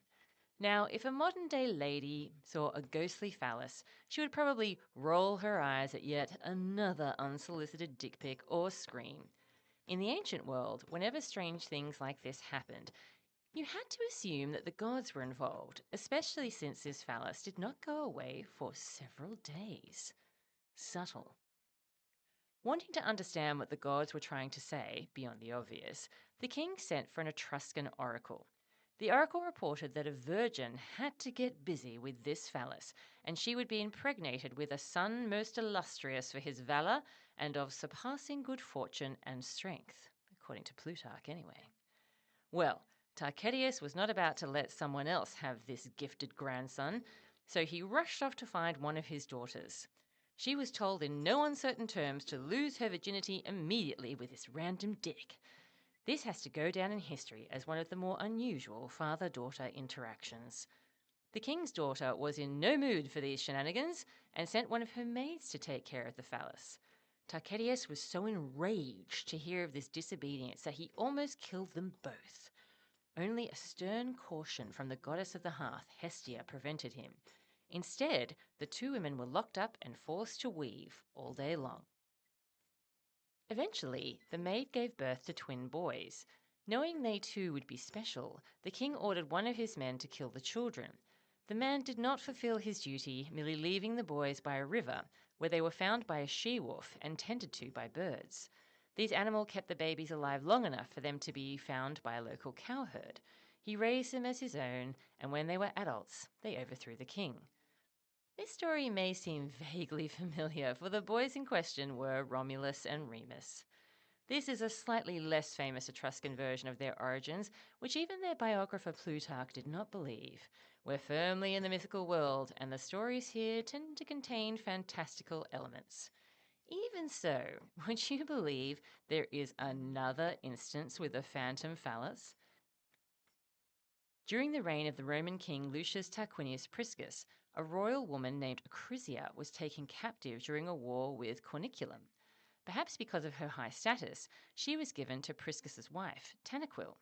Now, if a modern day lady saw a ghostly phallus, she would probably roll her eyes at yet another unsolicited dick pic or scream. In the ancient world, whenever strange things like this happened, you had to assume that the gods were involved, especially since this phallus did not go away for several days. Subtle. Wanting to understand what the gods were trying to say, beyond the obvious, the king sent for an Etruscan oracle. The oracle reported that a virgin had to get busy with this phallus, and she would be impregnated with a son most illustrious for his valour and of surpassing good fortune and strength, according to Plutarch anyway. Well, Tarquetius was not about to let someone else have this gifted grandson, so he rushed off to find one of his daughters. She was told in no uncertain terms to lose her virginity immediately with this random dick. This has to go down in history as one of the more unusual father-daughter interactions. The king's daughter was in no mood for these shenanigans and sent one of her maids to take care of the phallus. Tarquetius was so enraged to hear of this disobedience that he almost killed them both. Only a stern caution from the goddess of the hearth, Hestia, prevented him. Instead, the two women were locked up and forced to weave all day long. Eventually, the maid gave birth to twin boys. Knowing they too would be special, the king ordered one of his men to kill the children. The man did not fulfill his duty, merely leaving the boys by a river, where they were found by a she-wolf and tended to by birds. These animals kept the babies alive long enough for them to be found by a local cowherd. He raised them as his own, and when they were adults, they overthrew the king. This story may seem vaguely familiar, for the boys in question were Romulus and Remus. This is a slightly less famous Etruscan version of their origins, which even their biographer Plutarch did not believe. We're firmly in the mythical world, and the stories here tend to contain fantastical elements. Even so, would you believe there is another instance with a phantom phallus? During the reign of the Roman king Lucius Tarquinius Priscus, a royal woman named Acrisia was taken captive during a war with Corniculum. Perhaps because of her high status, she was given to Priscus's wife, Tanaquil.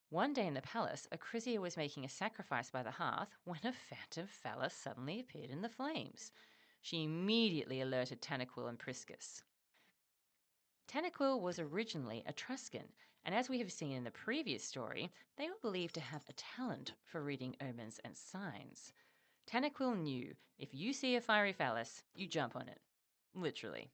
One day in the palace, Acrisia was making a sacrifice by the hearth when a phantom phallus suddenly appeared in the flames. She immediately alerted Tanaquil and Priscus. Tanaquil was originally Etruscan, and as we have seen in the previous story, they were believed to have a talent for reading omens and signs. Tanaquil knew if you see a fiery phallus, you jump on it. Literally.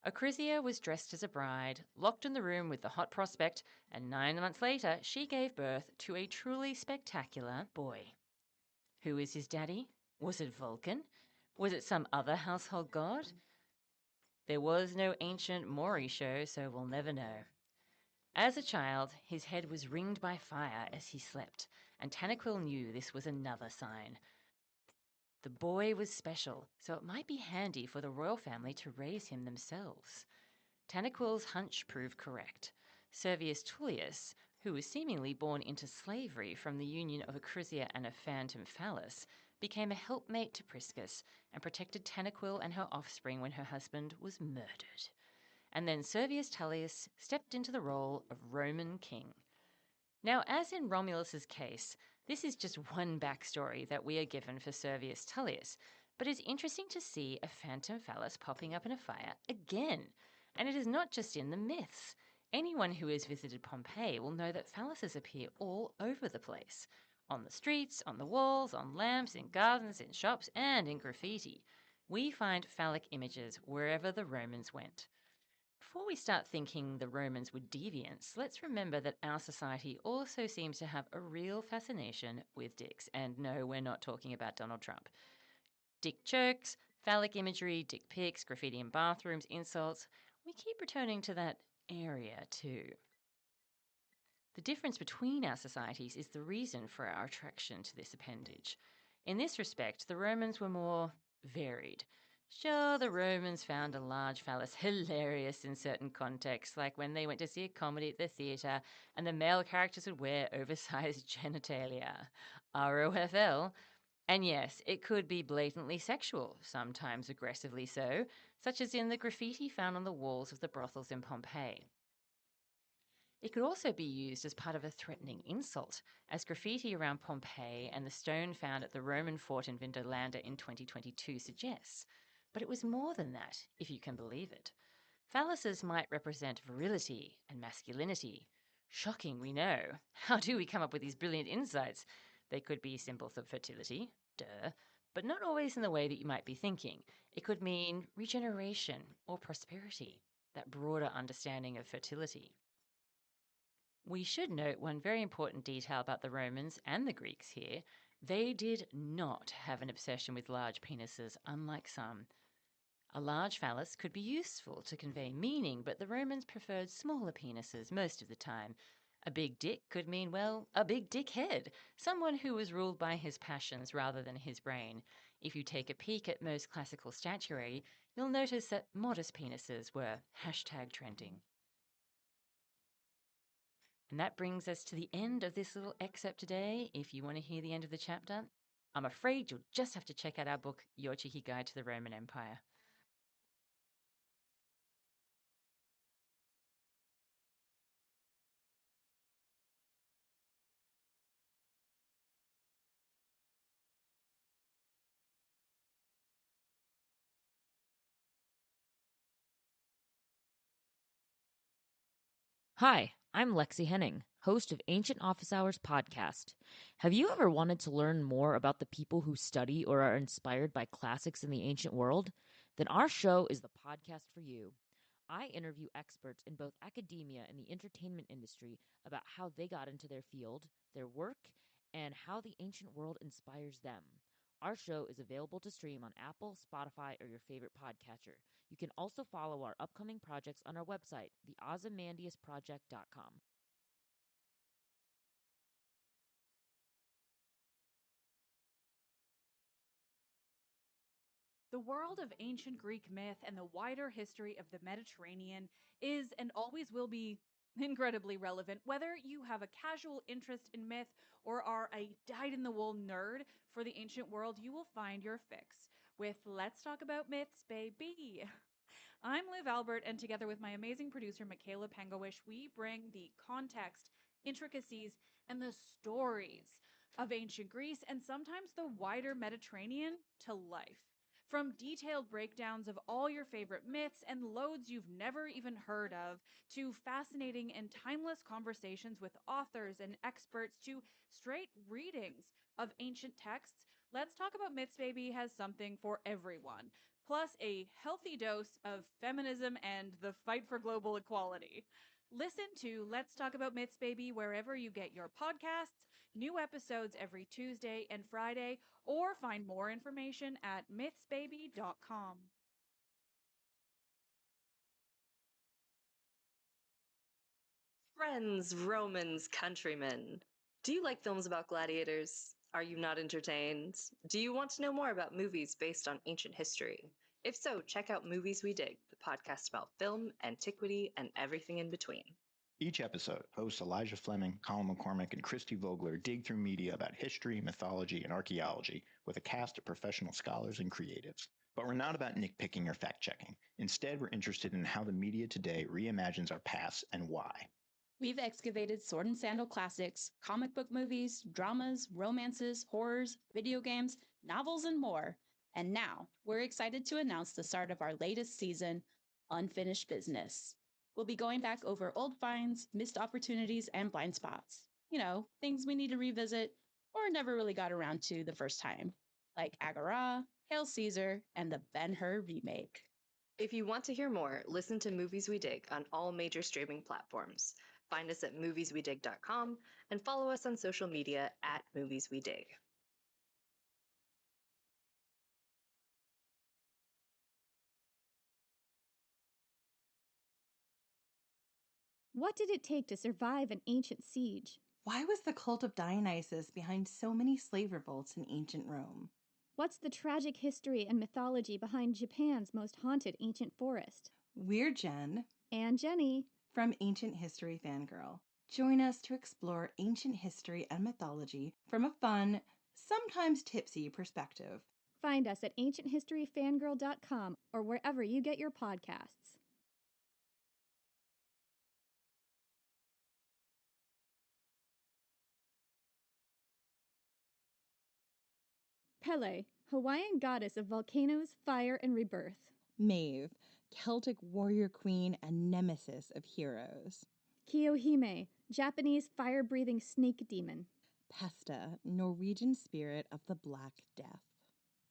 Acrisia was dressed as a bride, locked in the room with the hot prospect, and 9 months later, she gave birth to a truly spectacular boy. Who is his daddy? Was it Vulcan? Was it some other household god? There was no ancient Maury show, so we'll never know. As a child, his head was ringed by fire as he slept, and Tanaquil knew this was another sign. The boy was special, so it might be handy for the royal family to raise him themselves. Tanaquil's hunch proved correct. Servius Tullius, who was seemingly born into slavery from the union of Acrisia and a phantom phallus, became a helpmate to Priscus and protected Tanaquil and her offspring when her husband was murdered. And then Servius Tullius stepped into the role of Roman king. Now, as in Romulus's case, this is just one backstory that we are given for Servius Tullius, but it's interesting to see a phantom phallus popping up in a fire again. And it is not just in the myths. Anyone who has visited Pompeii will know that phalluses appear all over the place. On the streets, on the walls, on lamps, in gardens, in shops, and in graffiti. We find phallic images wherever the Romans went. Before we start thinking the Romans were deviants, let's remember that our society also seems to have a real fascination with dicks. And no, we're not talking about Donald Trump. Dick jokes, phallic imagery, dick pics, graffiti in bathrooms, insults. We keep returning to that area too. The difference between our societies is the reason for our attraction to this appendage. In this respect, the Romans were more varied. Sure, the Romans found a large phallus hilarious in certain contexts, like when they went to see a comedy at the theatre and the male characters would wear oversized genitalia. ROFL. And yes, it could be blatantly sexual, sometimes aggressively so, such as in the graffiti found on the walls of the brothels in Pompeii. It could also be used as part of a threatening insult, as graffiti around Pompeii and the stone found at the Roman fort in Vindolanda in 2022 suggests. But it was more than that, if you can believe it. Phalluses might represent virility and masculinity. Shocking, we know. How do we come up with these brilliant insights? They could be symbols of fertility, duh, but not always in the way that you might be thinking. It could mean regeneration or prosperity, that broader understanding of fertility. We should note one very important detail about the Romans and the Greeks here. They did not have an obsession with large penises, unlike some. A large phallus could be useful to convey meaning, but the Romans preferred smaller penises most of the time. A big dick could mean, well, a big dick head, someone who was ruled by his passions rather than his brain. If you take a peek at most classical statuary, you'll notice that modest penises were #trending. And that brings us to the end of this little excerpt today. If you want to hear the end of the chapter, I'm afraid you'll just have to check out our book, Your Cheeky Guide to the Roman Empire. Hi, I'm Lexi Henning, host of Ancient Office Hours podcast. Have you ever wanted to learn more about the people who study or are inspired by classics in the ancient world? Then our show is the podcast for you. I interview experts in both academia and the entertainment industry about how they got into their field, their work, and how the ancient world inspires them. Our show is available to stream on Apple, Spotify, or your favorite podcatcher. You can also follow our upcoming projects on our website, theozymandiasproject.com. The world of ancient Greek myth and the wider history of the Mediterranean is and always will be incredibly relevant. Whether you have a casual interest in myth or are a dyed in the wool nerd for the ancient world, you will find your fix with Let's Talk About Myths, baby. I'm Liv Albert, and together with my amazing producer, Michaela Pangowish, we bring the context, intricacies, and the stories of ancient Greece and sometimes the wider Mediterranean to life. From detailed breakdowns of all your favorite myths and loads you've never even heard of, to fascinating and timeless conversations with authors and experts, to straight readings of ancient texts, Let's Talk About Myths, baby has something for everyone, plus a healthy dose of feminism and the fight for global equality. Listen to Let's Talk About Myths, baby, wherever you get your podcasts, new episodes every Tuesday and Friday, or find more information at mythsbaby.com. Friends, Romans, countrymen. Do you like films about gladiators? Are you not entertained? Do you want to know more about movies based on ancient history? If so, check out Movies We Dig, the podcast about film, antiquity, and everything in between. Each episode, hosts Elijah Fleming, Colin McCormick, and Christy Vogler dig through media about history, mythology, and archaeology with a cast of professional scholars and creatives. But we're not about nitpicking or fact-checking. Instead, we're interested in how the media today reimagines our past and why. We've excavated sword and sandal classics, comic book movies, dramas, romances, horrors, video games, novels, and more. And now we're excited to announce the start of our latest season, Unfinished Business. We'll be going back over old finds, missed opportunities, and blind spots. You know, things we need to revisit or never really got around to the first time, like Agora, Hail Caesar, and the Ben-Hur remake. If you want to hear more, listen to Movies We Dig on all major streaming platforms. Find us at movieswedig.com and follow us on social media at Movies We Dig. What did it take to survive an ancient siege? Why was the cult of Dionysus behind so many slave revolts in ancient Rome? What's the tragic history and mythology behind Japan's most haunted ancient forest? We're Jen And Jenny from Ancient History Fangirl. Join us to explore ancient history and mythology from a fun, sometimes tipsy perspective. Find us at ancienthistoryfangirl.com or wherever you get your podcasts. Pele, Hawaiian goddess of volcanoes, fire, and rebirth. Maeve, Celtic warrior queen and nemesis of heroes. Kiyohime, Japanese fire-breathing snake demon. Pesta, Norwegian spirit of the Black Death.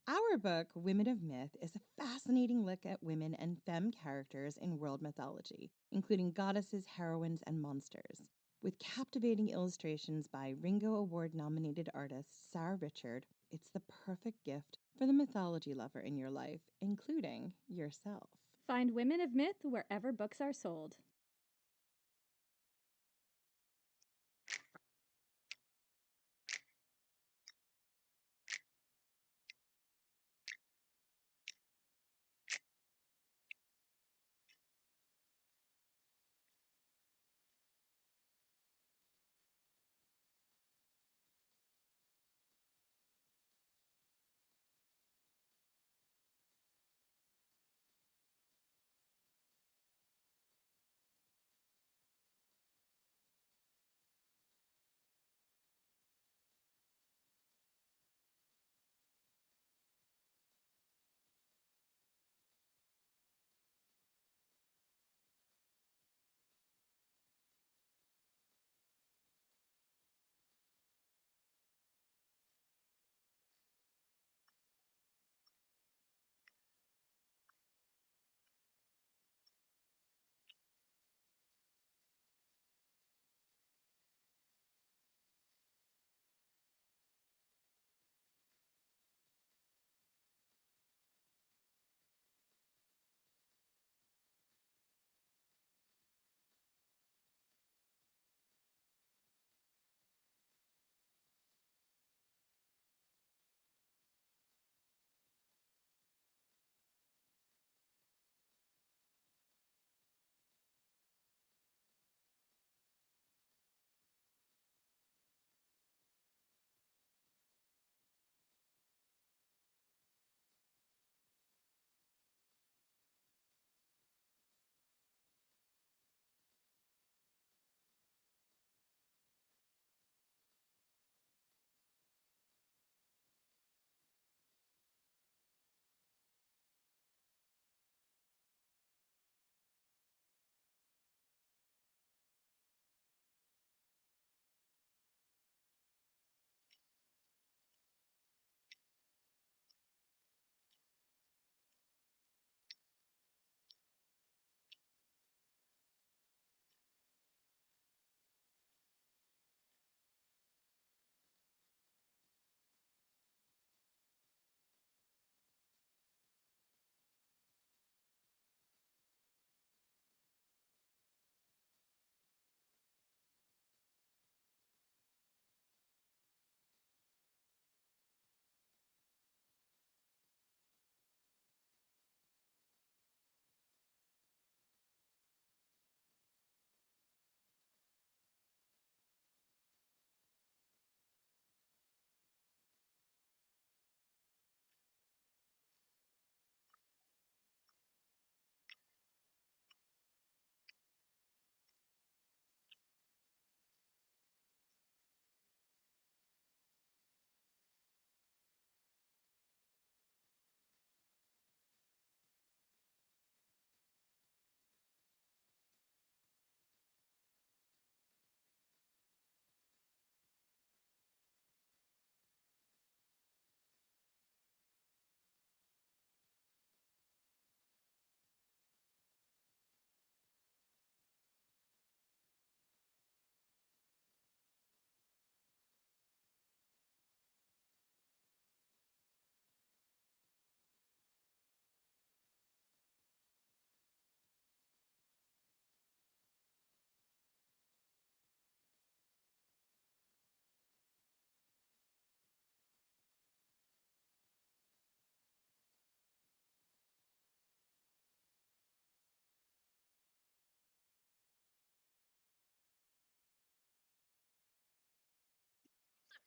Our book, Women of Myth, is a fascinating look at women and femme characters in world mythology, including goddesses, heroines, and monsters. With captivating illustrations by Ringo Award-nominated artist Sarah Richard, it's the perfect gift for the mythology lover in your life, including yourself. Find Women of Myth wherever books are sold.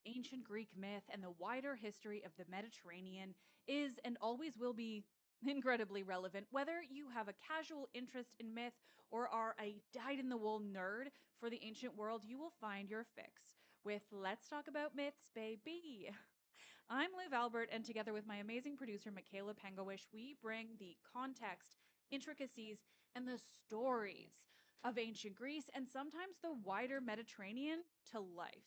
ancient Greek myth and the wider history of the Mediterranean is and always will be incredibly relevant. Whether you have a casual interest in myth or are a dyed-in-the-wool nerd for the ancient world, you will find your fix with Let's Talk About Myths, baby. I'm Liv Albert, and together with my amazing producer, Michaela Pengowish, we bring the context, intricacies, and the stories of ancient Greece and sometimes the wider Mediterranean to life.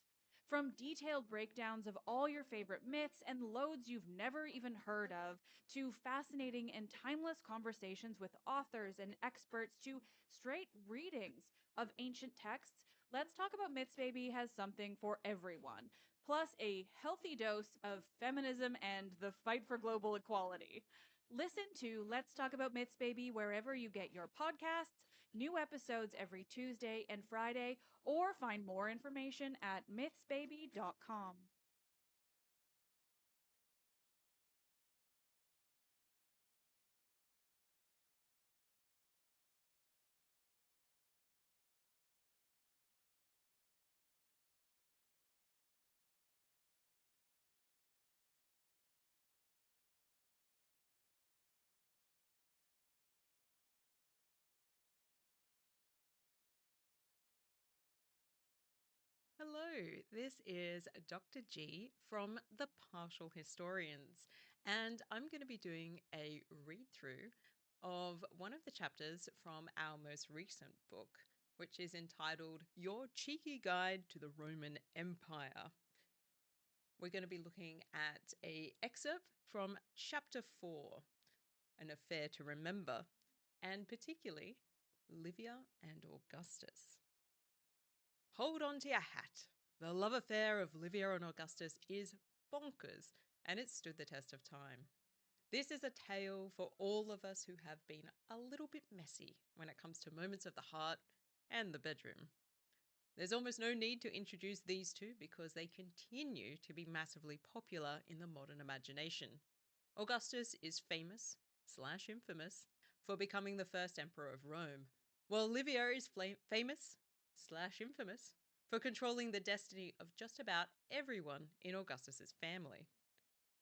From detailed breakdowns of all your favorite myths and loads you've never even heard of, to fascinating and timeless conversations with authors and experts, to straight readings of ancient texts, Let's Talk About Myths, baby has something for everyone, plus a healthy dose of feminism and the fight for global equality. Listen to Let's Talk About Myths, baby, wherever you get your podcasts, new episodes every Tuesday and Friday, or find more information at mythsbaby.com. Hello, this is Dr. G from the Partial Historians, and I'm going to be doing a read through of one of the chapters from our most recent book, which is entitled Your Cheeky Guide to the Roman Empire. We're going to be looking at an excerpt from chapter 4, An Affair to Remember, and particularly Livia and Augustus. Hold on to your hat. The love affair of Livia and Augustus is bonkers, and it stood the test of time. This is a tale for all of us who have been a little bit messy when it comes to moments of the heart and the bedroom. There's almost no need to introduce these two because they continue to be massively popular in the modern imagination. Augustus is famous/infamous for becoming the first emperor of Rome, while Livia is famous/infamous for controlling the destiny of just about everyone in Augustus's family.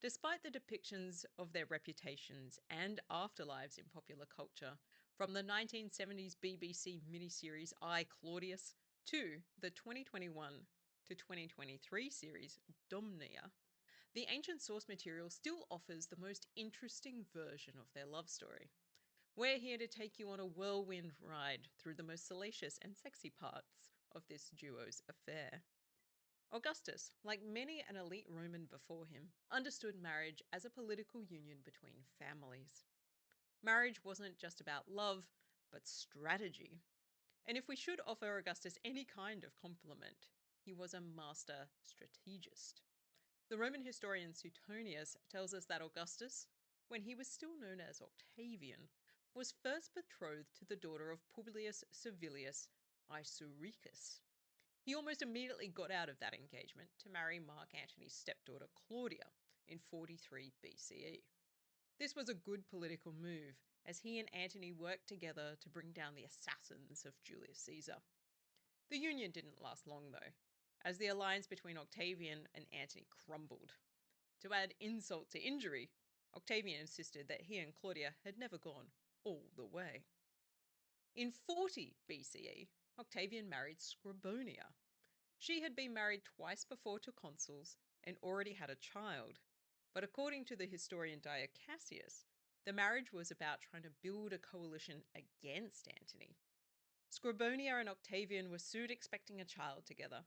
Despite the depictions of their reputations and afterlives in popular culture, from the 1970s BBC miniseries I, Claudius to the 2021 to 2023 series Domnia, the ancient source material still offers the most interesting version of their love story. We're here to take you on a whirlwind ride through the most salacious and sexy parts of this duo's affair. Augustus, like many an elite Roman before him, understood marriage as a political union between families. Marriage wasn't just about love, but strategy. And if we should offer Augustus any kind of compliment, he was a master strategist. The Roman historian Suetonius tells us that Augustus, when he was still known as Octavian, was first betrothed to the daughter of Publius Servilius Isauricus. He almost immediately got out of that engagement to marry Mark Antony's stepdaughter Claudia in 43 BCE. This was a good political move, as he and Antony worked together to bring down the assassins of Julius Caesar. The union didn't last long, though, as the alliance between Octavian and Antony crumbled. To add insult to injury, Octavian insisted that he and Claudia had never gone all the way. In 40 BCE, Octavian married Scribonia. She had been married twice before to consuls and already had a child, but according to the historian Dio Cassius, the marriage was about trying to build a coalition against Antony. Scribonia and Octavian were soon expecting a child together.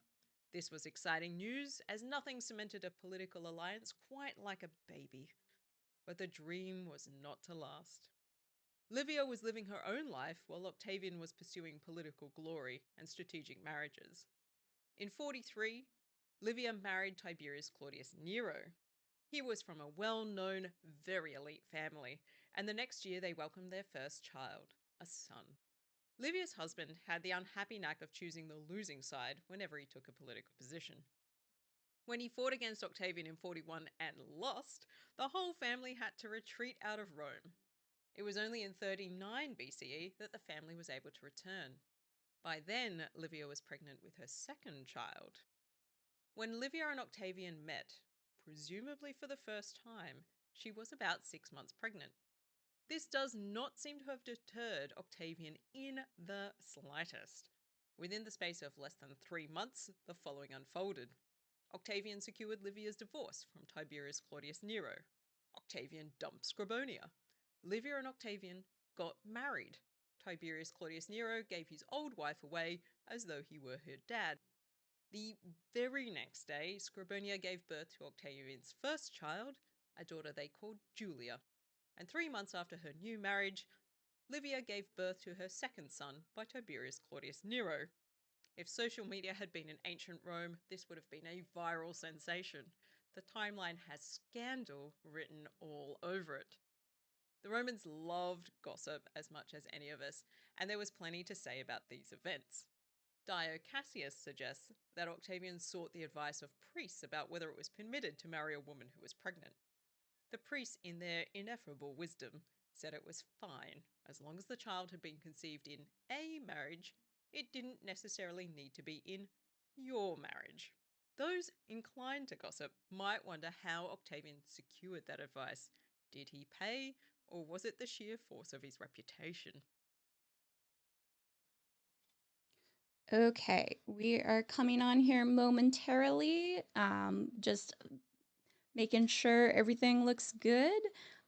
This was exciting news, as nothing cemented a political alliance quite like a baby. But the dream was not to last. Livia was living her own life while Octavian was pursuing political glory and strategic marriages. In 43, Livia married Tiberius Claudius Nero. He was from a well-known, very elite family, and the next year they welcomed their first child, a son. Livia's husband had the unhappy knack of choosing the losing side whenever he took a political position. When he fought against Octavian in 41 and lost, the whole family had to retreat out of Rome. It was only in 39 BCE that the family was able to return. By then, Livia was pregnant with her second child. When Livia and Octavian met, presumably for the first time, she was about 6 months pregnant. This does not seem to have deterred Octavian in the slightest. Within the space of less than 3 months, the following unfolded. Octavian secured Livia's divorce from Tiberius Claudius Nero. Octavian dumped Scribonia. Livia and Octavian got married. Tiberius Claudius Nero gave his old wife away as though he were her dad. The very next day, Scribonia gave birth to Octavian's first child, a daughter they called Julia. And 3 months after her new marriage, Livia gave birth to her second son by Tiberius Claudius Nero. If social media had been in ancient Rome, this would have been a viral sensation. The timeline has scandal written all over it. The Romans loved gossip as much as any of us, and there was plenty to say about these events. Dio Cassius suggests that Octavian sought the advice of priests about whether it was permitted to marry a woman who was pregnant. The priests, in their ineffable wisdom, said it was fine as long as the child had been conceived in a marriage. It didn't necessarily need to be in your marriage. Those inclined to gossip might wonder how Octavian secured that advice. Did he pay, or was it the sheer force of his reputation? Okay, we are coming on here momentarily. Just making sure everything looks good.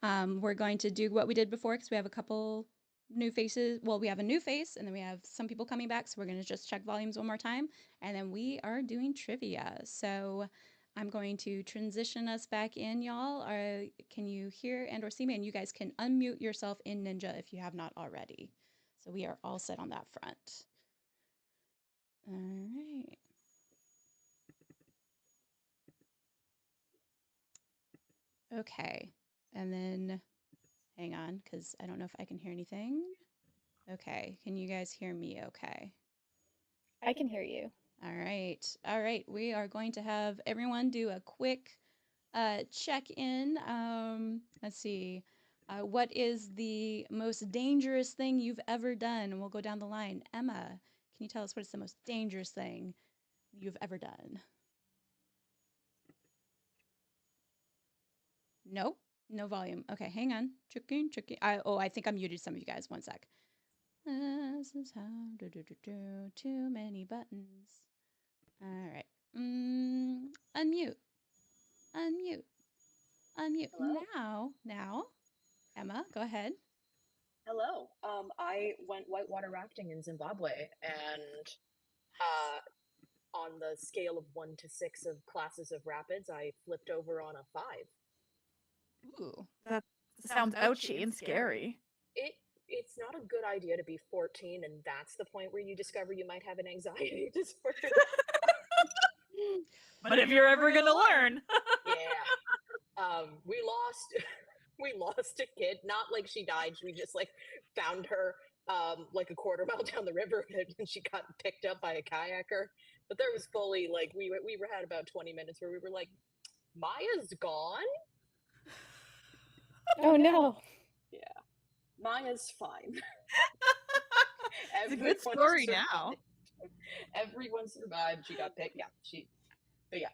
We're going to do what we did before because we have a couple new faces. Well, we have a new face and then we have some people coming back. So we're going to just check volumes one more time. And then we are doing trivia. So I'm going to transition us back in, y'all. Can you hear and or see me? And you guys can unmute yourself in Ninja if you have not already. So we are all set on that front. All right. Okay. And then hang on, because I don't know if I can hear anything. Okay. Can you guys hear me okay? I can hear you. All right. All right. We are going to have everyone do a quick check-in. Let's see. What is the most dangerous thing you've ever done? And we'll go down the line. Emma, can you tell us what is the most dangerous thing you've ever done? Nope. No volume. Okay, hang on. Checking. I think I muted some of you guys. One sec. This is how too many buttons. All right. Unmute. Hello? Now, Emma, go ahead. Hello. I went whitewater rafting in Zimbabwe, and on the scale of 1 to 6 of classes of rapids, I flipped over on a 5. Ooh. That sounds ouchy and scary. It's not a good idea to be 14, and that's the point where you discover you might have an anxiety disorder. But if you're ever gonna learn. Yeah. We lost a kid. Not like she died. We just like found her like a quarter mile down the river, and she got picked up by a kayaker. But there was fully like we had about 20 minutes where we were like, Maya's gone. Oh no. Yeah, Maya's fine. It's a good story survived. now. Everyone survived. She got picked. Yeah, But yeah,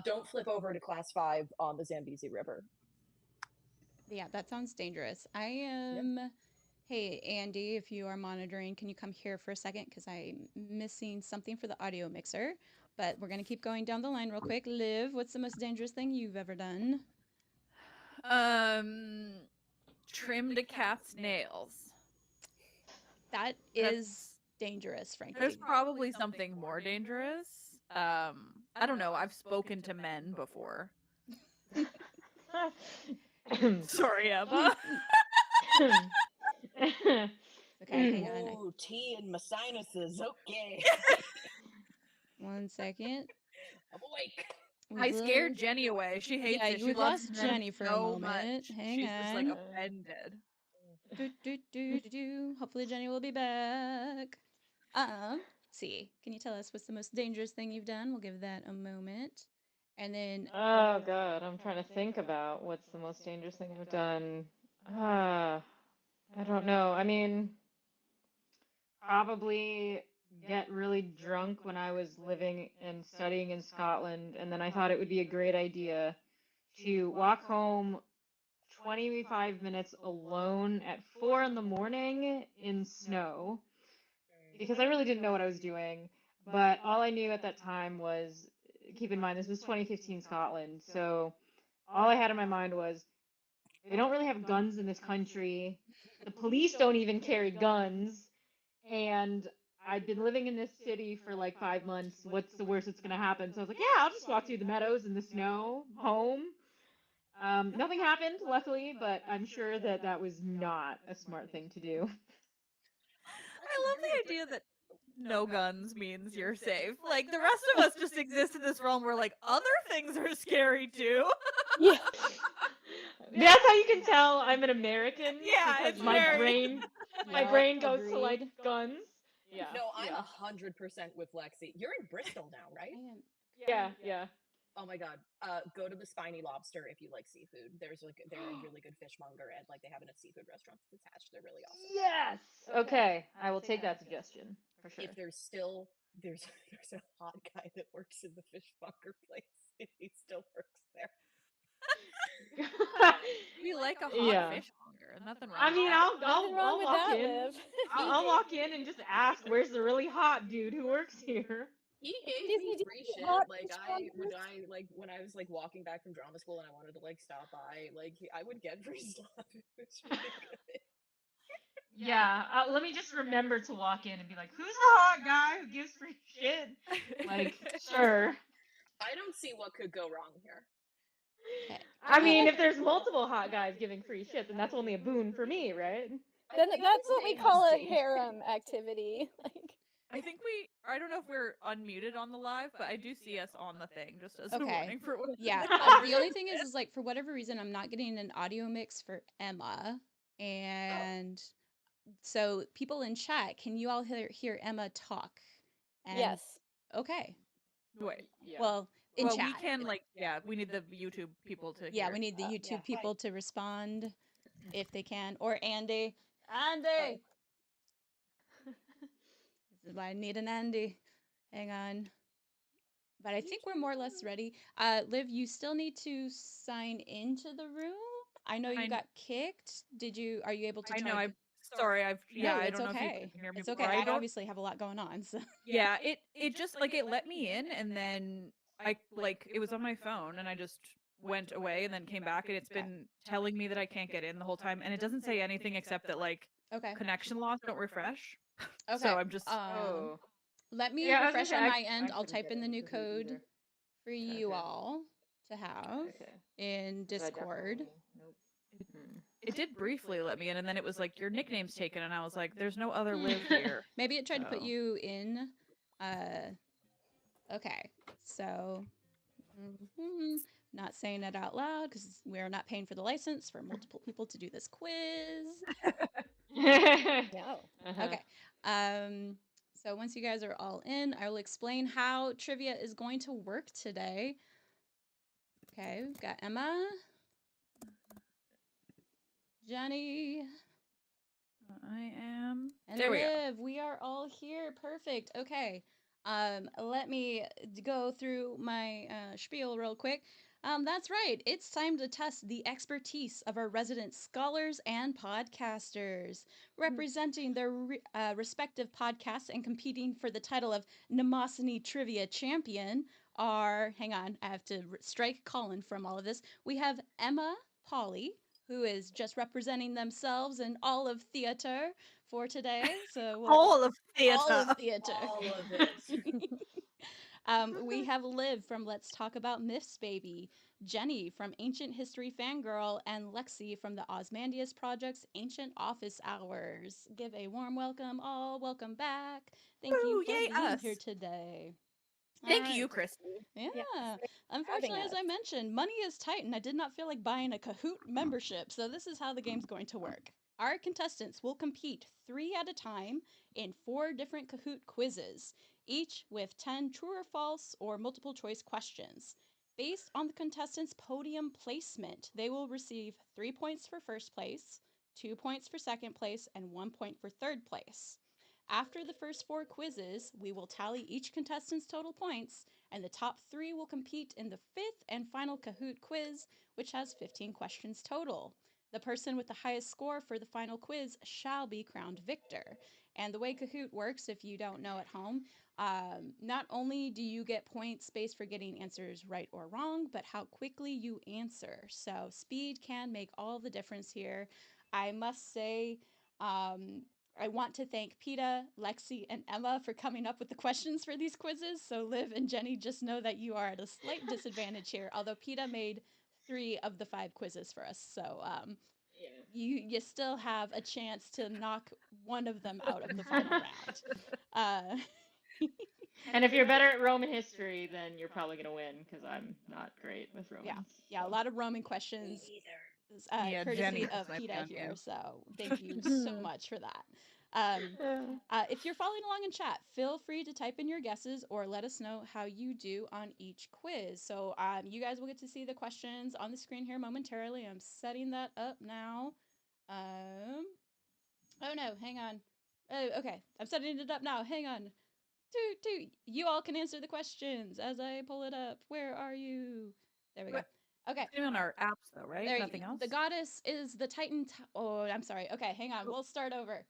don't flip over to class 5 on the Zambezi River. Yeah, that sounds dangerous. I am. Yep. Hey, Andy, if you are monitoring, can you come here for a second? Because I'm missing something for the audio mixer. But we're going to keep going down the line real quick. Liv, what's the most dangerous thing you've ever done? Trimmed a cat's nails. That is dangerous, frankly. There's probably something more dangerous. I don't know. I've spoken to men before. Sorry, Emma. Okay, hang on. Ooh, tea and my sinuses. Okay. One second. I'm awake. I scared Jenny away. She hates it. You lost Jenny for a moment. Much. Hang She's on. just like offended. Hopefully Jenny will be back. See, can you tell us what's the most dangerous thing you've done? We'll give that a moment. And then Oh god, I'm trying to think about what's the most dangerous thing I've done. I don't know. I mean, probably get really drunk when I was living and studying in Scotland, and then I thought it would be a great idea to walk home 25 minutes alone at 4 in the morning in snow because I really didn't know what I was doing. But all I knew at that time was, keep in mind, this was 2015 Scotland, so all I had in my mind was they don't really have guns in this country. The police don't even carry guns. And I'd been living in this city for like 5 months. What's the worst that's going to happen? So I was like, yeah, I'll just walk through the meadows in the snow home. Nothing happened, luckily, but I'm sure that that was not a smart thing to do. I love the idea that no guns means you're safe. Like the rest of us just exist in this realm where like other things are scary too. Yeah. That's how you can tell I'm an American Yeah, because it's my very- brain my Yeah, brain goes to like agreed. guns. Yeah. No, I'm yeah. 100% with Lexi. You're in Bristol now, I right? am. Yeah, yeah. Oh my god. Go to the Spiny Lobster if you like seafood. They're a really good fishmonger and like they have enough seafood restaurants attached. They're really awesome. Yes. Okay, I will take that suggestion for sure. If there's still there's a hot guy that works in the fishmonger place. If he still works there. We like a hot Yeah. fishmonger. Nothing wrong. I with mean, that. Nothing wrong I'll with walk that, in. Liv. I'll walk in and just ask, "Where's the really hot dude who works here?" He gave Excuse me me, do free you shit. hot Like fishmongers? when I was like walking back from drama school and I wanted to like stop by, like I would get free stuff. It's really good. Yeah, let me just remember to walk in and be like, "Who's the hot guy who gives free shit?" Like, sure. I don't see what could go wrong here. Okay. I mean, if there's multiple hot guys giving free shit, then that's only a boon for me, right? Then that's what we call a harem activity. Like, I think I don't know if we're unmuted on the live, but I do see us on the thing just as a Okay. warning for what. Yeah. The only thing is like for whatever reason, I'm not getting an audio mix for Emma, and so people in chat, can you all hear Emma talk? And, yes. Okay. Wait. Well, in Well, chat. we can we need the YouTube people to Yeah, hear. we need the YouTube yeah. people to respond if they can, or Andy. Andy. This is why I need an Andy. Hang on. But I think we're more or less ready. Liv, you still need to sign into the room. I know you got kicked. Are you able to I try? know. Sorry. I It's don't know if you okay. can hear me. It's before. okay. I don't. obviously have a lot going on. So Yeah. It just like it let me in, and then it was on my phone, and I just went away, and then came back, and it's been telling me that I can't get in the whole time, and it doesn't say anything except that okay. connection loss. Don't refresh. Okay. So I'm just. Let me Yeah, I was refresh gonna on say, my end. I I'll couldn't type get in the new into it code either. for you Okay. all to have in 'Cause I Discord. definitely- Nope. It did briefly let me in, and then it was like your nickname's taken, and I was like, "There's no other Liv here." Maybe it tried to put So. you in. Okay. So, not saying it out loud because we're not paying for the license for multiple people to do this quiz. No. Okay. So once you guys are all in, I will explain how trivia is going to work today. Okay, we've got Emma, Jenny, I am. and There we go. Liv. We are all here. Perfect. Okay. Let me go through my spiel real quick. That's right. It's time to test the expertise of our resident scholars and podcasters, representing their respective podcasts and competing for the title of Mnemosyne Trivia Champion. Hang on, I have to strike Colin from all of this. We have Emma Polly, who is just representing themselves in all of theater for today. So All of theater. All of theater. All of it. We have Liv from Let's Talk About Myths, Baby, Jenny from Ancient History Fangirl, and Lexi from the Osmandius Project's Ancient Office Hours. Give a warm welcome, all. Welcome back. Thank you for yay, being us. here today. Thank you, Christy. Yeah. Yes, Unfortunately, as us. I mentioned, money is tight, and I did not feel like buying a Kahoot membership, so this is how the game's going to work. Our contestants will compete 3 at a time in 4 different Kahoot quizzes, each with 10 true or false or multiple choice questions. Based on the contestants' podium placement, they will receive 3 points for first place, 2 points for second place, and 1 point for third place. After the first 4 quizzes, we will tally each contestant's total points, and the top 3 will compete in the 5th and final Kahoot quiz, which has 15 questions total. The person with the highest score for the final quiz shall be crowned victor. And the way Kahoot works, if you don't know at home, not only do you get points based for getting answers right or wrong, but how quickly you answer. So speed can make all the difference here. I must say, I want to thank PETA, Lexi, and Emma for coming up with the questions for these quizzes. So Liv and Jenny, just know that you are at a slight disadvantage here, although PETA made 3 of the 5 quizzes for us. So you still have a chance to knock one of them out of the final round. And if you're better at Roman history, then you're probably gonna win because I'm not great with Romans. Yeah, a lot of Roman questions. Yeah, Courtesy Jenny of has my PETA fan here, game. so thank you so much for that. If you're following along in chat, feel free to type in your guesses or let us know how you do on each quiz. So you guys will get to see the questions on the screen here momentarily. I'm setting that up now. Oh no, hang on. Oh, okay, I'm setting it up now. Hang on. Toot. You all can answer the questions as I pull it up. Where are you? There we go. Okay. It's on our apps though, right? There Nothing else. The goddess is the Titan. Oh, I'm sorry. Okay, hang on. We'll start over.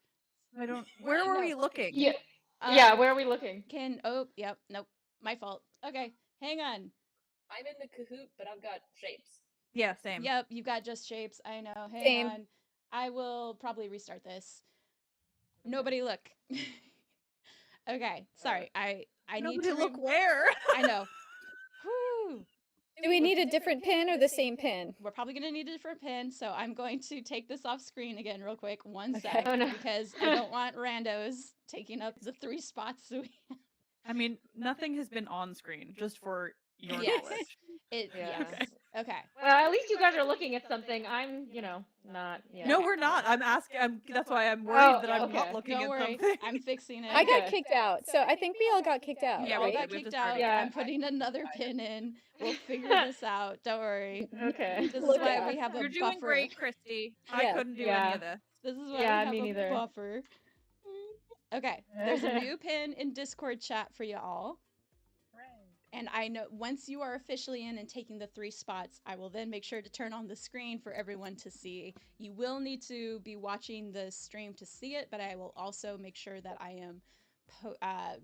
I don't. Where were we looking? Yeah, where are we looking? Yep. Nope. My fault. Okay, hang on. I'm in the Kahoot, but I've got shapes. Yeah, same. Yep, you've got just shapes. I know. Hang Same. on. I will probably restart this. Okay. Nobody look. Okay, sorry. I need to look where. I know. Whew. Do we need a different pin or the same pin? We're probably going to need a different pin, so I'm going to take this off screen again real quick. One Okay. sec, Oh, no. because I don't want randos taking up the 3 spots that we have. I mean, nothing has been on screen, just for your Yes. knowledge. Yeah. Okay. Well, at least you guys are looking at something. I'm, not. Yeah. No, we're not. I'm asking. That's why I'm worried that I'm not looking Don't at worry. something. I'm fixing it. I got kicked out, so I think we all got kicked out. We all right? got kicked out. Yeah. I'm putting another pin in. We'll figure this out. Don't worry. Okay. This is Look why at we us. have a You're buffer. doing great, Christy. I Yes. couldn't do Yeah. any of this. This is why Yeah, we me have neither. a buffer. Okay, there's a new pin in Discord chat for y'all. And I know once you are officially in and taking the 3 spots, I will then make sure to turn on the screen for everyone to see. You will need to be watching the stream to see it, but I will also make sure that I am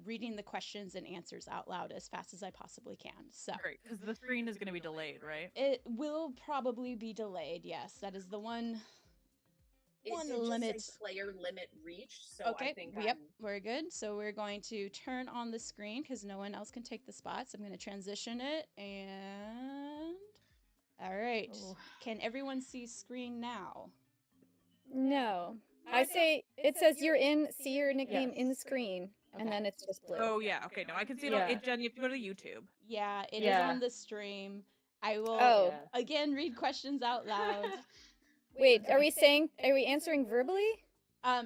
reading the questions and answers out loud as fast as I possibly can. So Great, because the screen is going to be delayed, right? it will probably be delayed. Yes, that is the one limit. Just say player limit reached. So Okay. I think we're good. So we're going to turn on the screen because no one else can take the spots. I'm going to transition it and all right. Can everyone see screen now? No. I say it says you're in. See your nickname in the screen, and then it's just blue. Oh yeah. Okay. No, I can see it. Yeah. Jen, you have to go to YouTube. Yeah, it is Yeah. on the stream. I will Oh. again read questions out loud. Wait, are we answering verbally?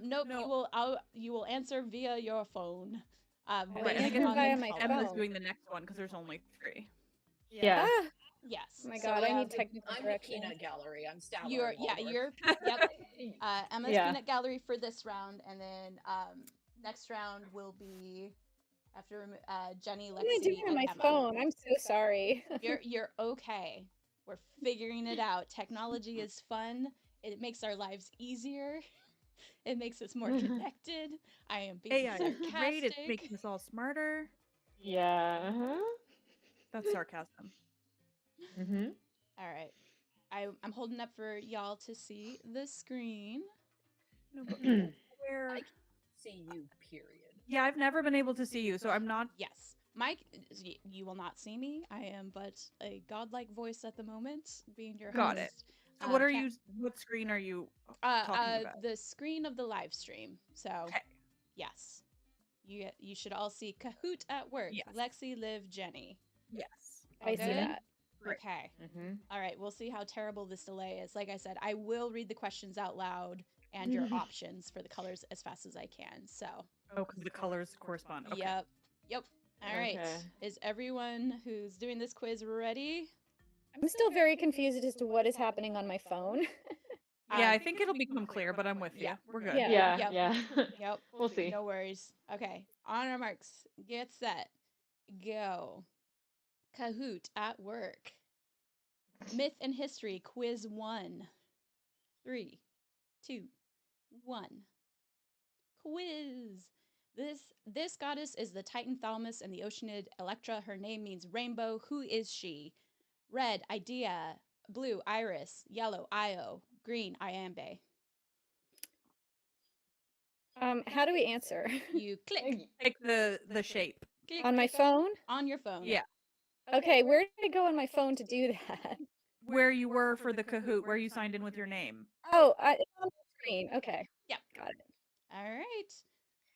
Nope. No. You will answer via your phone. I Right. I answered guess via my Emma's phone. doing the next one because there's only 3. Yeah. Ah, Yes. oh my So god, we I have need technical I'm the directions. peanut gallery. I'm Statler. You're yep. Emma's Yeah. peanut gallery for this round, and then next round will be after Jenny, What am I Lexi, doing on and my Emma. phone? I'm so sorry. You're okay. We're figuring it out. Technology is fun. It makes our lives easier. It makes us more connected. I am being AI is sarcastic. great. It's making us all smarter. Yeah. Uh-huh. That's sarcasm. Mm-hmm. All right. I'm holding up for y'all to see the screen. No, but where? I can see you. Period. Yeah, I've never been able to see you, so I'm not. Yes. Mike, you will not see me. I am but a godlike voice at the moment, being your Got host. it. So what are you? What screen are you talking about? The screen of the live stream. So, Okay. yes. You should all see Kahoot at work. Yes. Lexi, Liv, Jenny. Yes. I see Good? that. Great. Okay. Mm-hmm. All right. We'll see how terrible this delay is. Like I said, I will read the questions out loud and your options for the colors as fast as I can. So. Oh, because the colors correspond. Okay. Yep. All right. Okay. Is everyone who's doing this quiz ready? I'm still very confused as to what is happening on my phone. Yeah, I think it'll become clear, but I'm with you. Yeah, We're good. Yeah, Yep. yeah. Yep. We'll see. No worries. Okay. On our marks. Get set. Go. Kahoot at work. Myth and history quiz 1. 3, 2, 1. Quiz. This goddess is the Titan Thalamus and the Oceanid Electra. Her name means rainbow. Who is she? Red, Idea. Blue, Iris. Yellow, Io. Green, Iambe. How do we answer? You click. Pick the shape. Click On my phone? on your phone. Yeah. Okay, where did I go on my phone to do that? Where you were for the Kahoot, where you signed in with your name. Oh, it's on the screen. Okay. Yep. Got it. All right.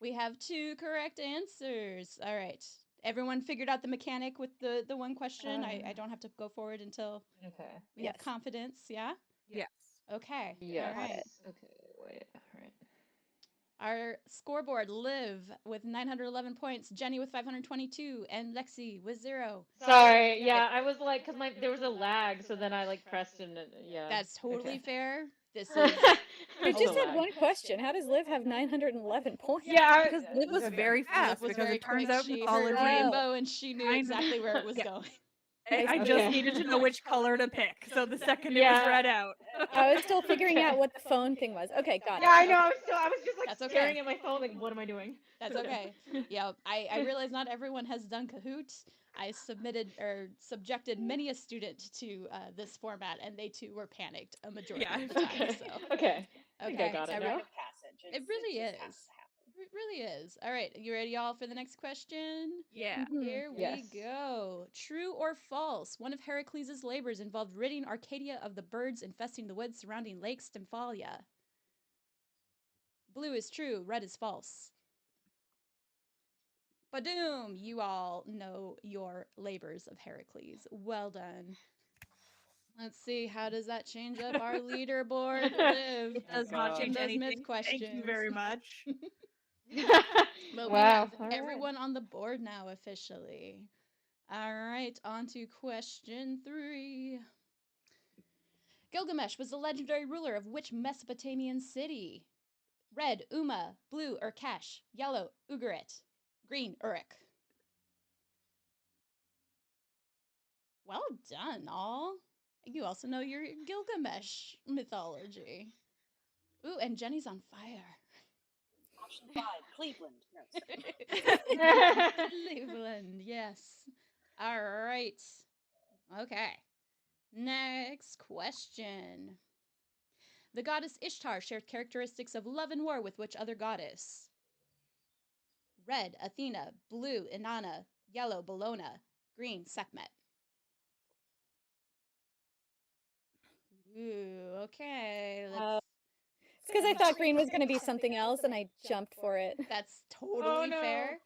We have 2 correct answers. All right. Everyone figured out the mechanic with the one question. I don't have to go forward until Okay. we have confidence. Yeah? Yes. Okay. Yes. All right. Okay, wait. All right. Our scoreboard: Liv with 911 points, Jenny with 522, and Lexi with 0. Sorry. Yeah, I was like, cause there was a lag, so then I like pressed and yeah. That's totally fair. This is You It's just a had lag. one question. How does Liv have 911 points? Yeah, Because Liv was very fast. was because very it turns quick. out She mythology. heard rainbow and she knew Kind of- exactly where it was Yeah. going. I just Okay. needed to know which color to pick. So the second it was Yeah. read out. I was still figuring Okay. out what the phone thing was. Okay, got Yeah, it. I know. I was just like That's okay. staring at my phone, like, what am I doing? That's okay. Yeah, I realize not everyone has done Kahoot. I subjected many a student to this format, and they too were panicked a majority of the time. Okay. So Okay. I think I okay, got it I now. re- it really is. It really is. All right, you ready, y'all, for the next question? Yeah. Here Yes. we go. True or false? One of Heracles' labors involved ridding Arcadia of the birds infesting the woods surrounding Lake Stymphalia. Blue is true, red is false. Badoom! You all know your labors of Heracles. Well done. Let's see, how does that change up our leaderboard? Liv. It does Oh, not God. change Those myth anything. questions. Thank you very much. But we Wow. have All right. everyone on the board now officially. All right, on to question 3. Gilgamesh was the legendary ruler of which Mesopotamian city? Red, Uma. Blue, Urkesh. Yellow, Ugarit. Green, Uruk. Well done, all. You also know your Gilgamesh mythology. Ooh, and Jenny's on fire. Option 5, Cleveland. Yeah. Cleveland, yes. All right. Okay. Next question. The goddess Ishtar shared characteristics of love and war with which other goddess? Red, Athena. Blue, Inanna. Yellow, Bellona. Green, Sekhmet. Ooh, okay. Let's. It's because I thought green was going to be something else and I jumped for it. That's totally no. fair.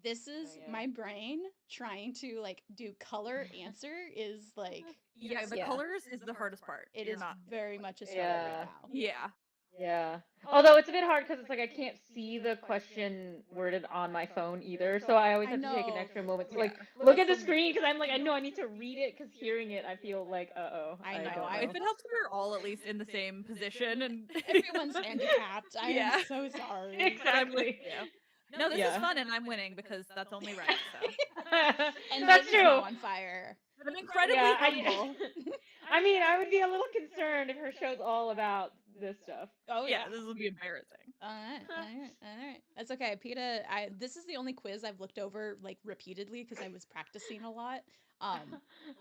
This is Oh, yeah. my brain trying to like do color answer is like Yeah, the Yeah. colors is the hardest part. it You're is not. very much a struggle Yeah. right now. Yeah. Yeah. Although it's a bit hard because it's like I can't see the question worded on my phone either, so I always I have to take an know. extra moment to Yeah. like look at the screen because I'm like I know I need to read it because hearing it I feel like I know, don't If it helps, we're all at least in the same position, and Everyone's handicapped. I Yeah. am so sorry. Exactly. Yeah. No, this is Yeah. fun, and I'm winning because that's only right. So And That's Liv is true. now on fire. I'm incredibly Yeah, humble. I mean, I would be a little concerned if her show's all about this stuff. Oh yeah. Yeah, this will be embarrassing. All right. That's okay, Peta. This is the only quiz I've looked over like repeatedly because I was practicing a lot.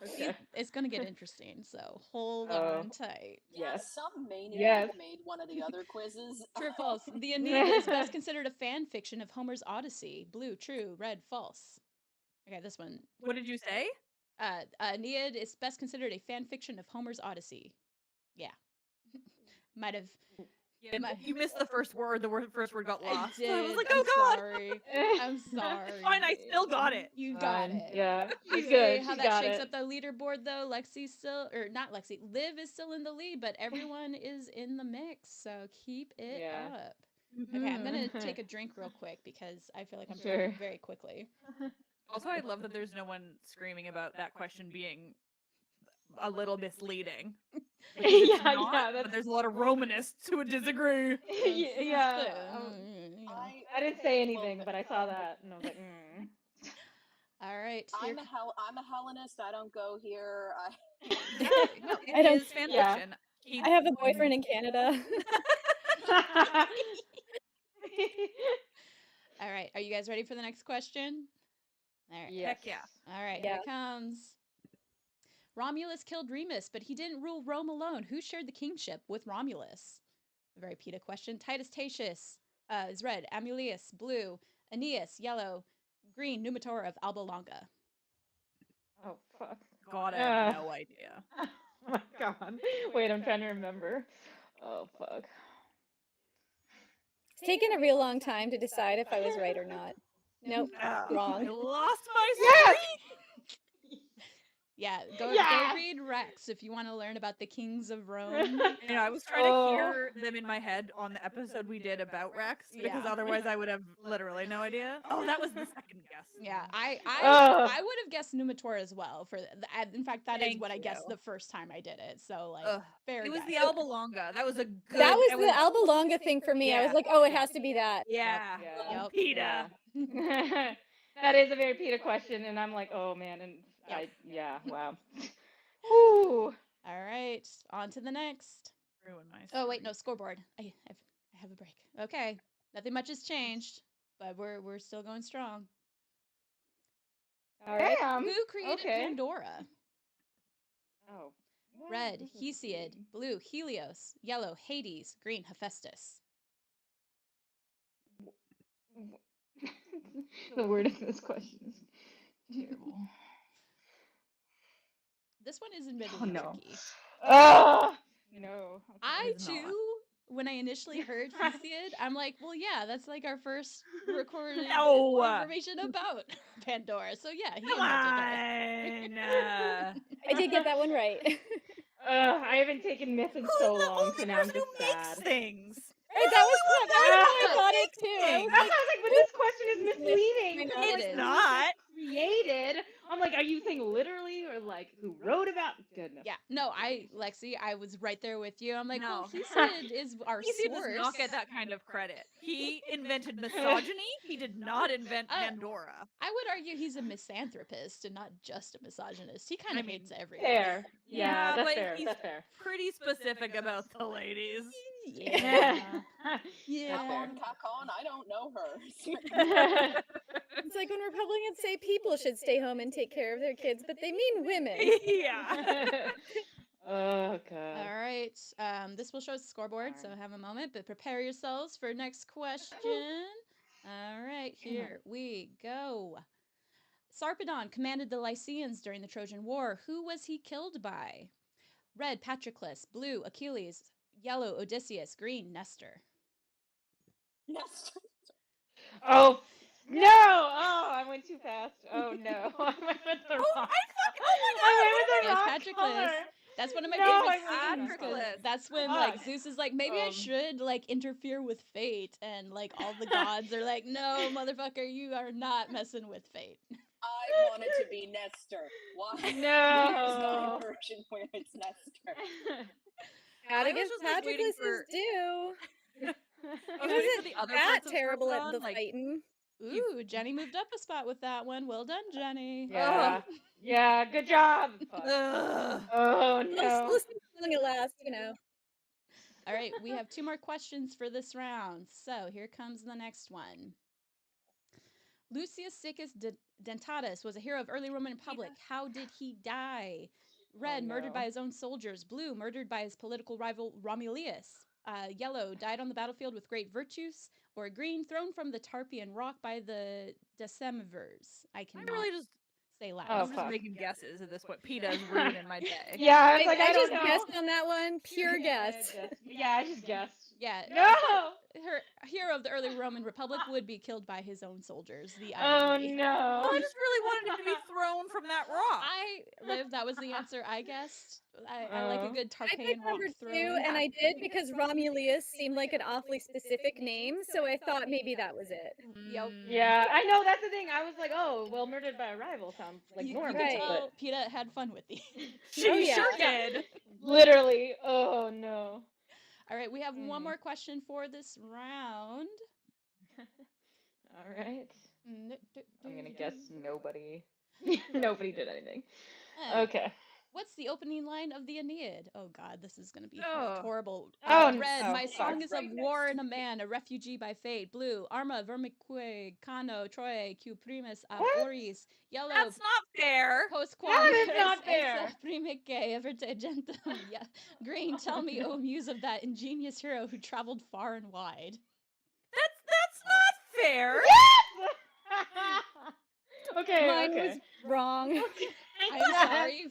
Okay. It's gonna get interesting, so hold Oh. on tight. Yeah, some maniac Yes. made one of the other quizzes. True or false? The Aeneid is best considered a fan fiction of Homer's Odyssey. Blue, true. Red, false. Okay, this one. What did you say? Aeneid is best considered a fan fiction of Homer's Odyssey. Yeah. Might have. You missed the first word. First word got lost. I did. So I was like, I'm oh god. sorry. I'm sorry. Fine, I still got it. You got Fine. it. Yeah. You She's see good. how She's that got shakes it. up the leaderboard though? Lexi's still, or not Lexi, Liv is still in the lead, but everyone is in the mix. So keep it Yeah. up. Okay, I'm gonna Mhm. take a drink real quick because I feel like I'm Sure. talking very quickly. Also, I love that there's no one screaming about that question being a little misleading. Because it's Yeah, not, yeah, but that's there's a lot of Romanists who would disagree. yeah. You know. I didn't say anything, but I saw that and I was like, All right. Here I'm a Hellenist. I don't go here. Exactly. No, I it don't. is fan Yeah. fiction. I have a boyfriend in Canada. All right. Are you guys ready for the next question? All right. Yes. Heck yeah. All right. Yeah. Here it comes. Romulus killed Remus, but he didn't rule Rome alone. Who shared the kingship with Romulus? A very PETA question. Titus Tatius is red. Amulius, blue. Aeneas, yellow. Green, Numitor of Alba Longa. Oh fuck. God, I have no idea. Oh my god. Wait, I'm trying to remember. Oh fuck. It's taken a real long time to decide if I was right or not. Nope, I wrong. lost my Yes! streak. Yeah, go Yes! read Rex if you want to learn about the kings of Rome. You know, I was trying to hear them in my head on the episode we did about Rex because Yeah. otherwise I would have literally no idea. Oh, that was the second guess. Yeah, I Ugh. would have guessed Numitor as well. In fact, that is Thank what I guessed you. the first time I did it. So like, Ugh. fair It was guess. the Alba Longa. That was a good. That was it the Alba Longa thing for me. I was Yeah. like, oh, it has to be that. Yeah. Yeah. Yep. PETA. Yeah. That is a very PETA question, and I'm like, oh man, and Yep. wow. Whew. All right, on to the next. Ruin my Oh wait, no streak. scoreboard. I have a break. Okay, nothing much has changed, but we're still going strong. All right. Damn. Who created Okay. Pandora? Oh. Red, This is Hesiod. easy. Blue, Helios. Yellow, Hades. Green, Hephaestus. The word of this question is terrible. This one is admittedly Oh no. tricky. No. I It's not. too, when I initially heard Hesiod, I'm like, well, yeah, that's like our first recorded No. information about Pandora. So yeah, he Come invented her. on. I did get that one right. I haven't taken myth in so Who's the long, only so now I'm person just who makes sad. things? Right, that was how I thought it too. I was That's like, why I was like, but this question is misleading. I because know. I'm It like, is. who Not. created? I'm like, are you saying literally or like who wrote about? Goodness. Yeah, no, Lexi, I was right there with you. I'm like, well, No. Hesiod is our Hesiod source. does not get that kind of credit. He invented misogyny. He did not invent Pandora. I would argue he's a misanthropist and not just a misogynist. He kind of hates everyone. Fair. Yeah, that's but fair. he's That's fair. pretty specific about the ladies. Yeah. That's fair. Cacon, I don't know her. It's like when Republicans say people should stay home and take care of their kids, but they mean women. Yeah. Oh god. All right. This will show us the scoreboard, so have a moment, but prepare yourselves for next question. All right, here we go. Sarpedon commanded the Lycians during the Trojan War. Who was he killed by? Red, Patroclus. Blue, Achilles. Yellow, Odysseus. Green, Nestor. Nestor. Oh no! Oh, I went too fast. Oh no! I went with the wrong. I went with the Yes, wrong Patroclus. color. That's one of my No, favorite I went scenes with because Patroclus. that's when like Zeus is like, maybe I should like interfere with fate, and like all the gods are like, no, motherfucker, you are not messing with fate. I wanted to be Nestor. Why? No. Where's my version where it's Nestor? Gotta I give was just, like, waiting Patroclus his for- due. I He was waiting for wasn't the other that parts of terrible at Sarpedon, the like, fighting. Ooh, Jenny moved up a spot with that one. Well done, Jenny. Yeah. Yeah. Good job. Fuck. Ugh. Oh Let's no. listen how long it lasts, you know. All right, we have 2 more questions for this round. So here comes the next one. Lucius Siccus Dentatus was a hero of early Roman Republic. How did he die? Red, murdered by his own soldiers. Blue, murdered by his political rival Romulus. Yellow, died on the battlefield with great virtues. Or green, thrown from the Tarpeian rock by the Decemvirs. I cannot really just say Latin. Oh, I'm just fuck. making guesses at this point. PETA's ruining my day. Yeah, I was like, I I just don't know. guessed on that one. Pure guess. Yeah, I just guessed. Yeah. No. her hero of the early Roman Republic would be killed by his own soldiers, the Oh irony. no. Well, I just really wanted him to be thrown from that rock. Liv, that was the answer I guessed. I like a good I Tarpeian picked rock number throw. 2, and I did because Romulus seemed like an awfully specific name, so I thought maybe that was it. Yep. Yeah, I know, that's the thing. I was like, oh, well, murdered by a rival sounds like You normal. can Right. tell PETA had fun with these. She Oh, yeah. sure did. Literally. Oh no. All right, we have one more question for this round. All right. Mm, I'm gonna guess nobody. Nobody did anything. Eh. Okay. What's the opening line of the Aeneid? Oh God, this is gonna be Oh. horrible. Oh, Red, oh, my fuck. song is of Right war next and to a man, a refugee by fate. Blue, arma vermique, cano, troie, q primus ab What? oris. Yellow, That's not fair. postquam That is not ex fair. primique everte gentem. Yeah. Green, tell me, O muse of that ingenious hero who traveled far and wide. That's not fair. Yes! Okay, Mine okay. was wrong. I'm Yes. sorry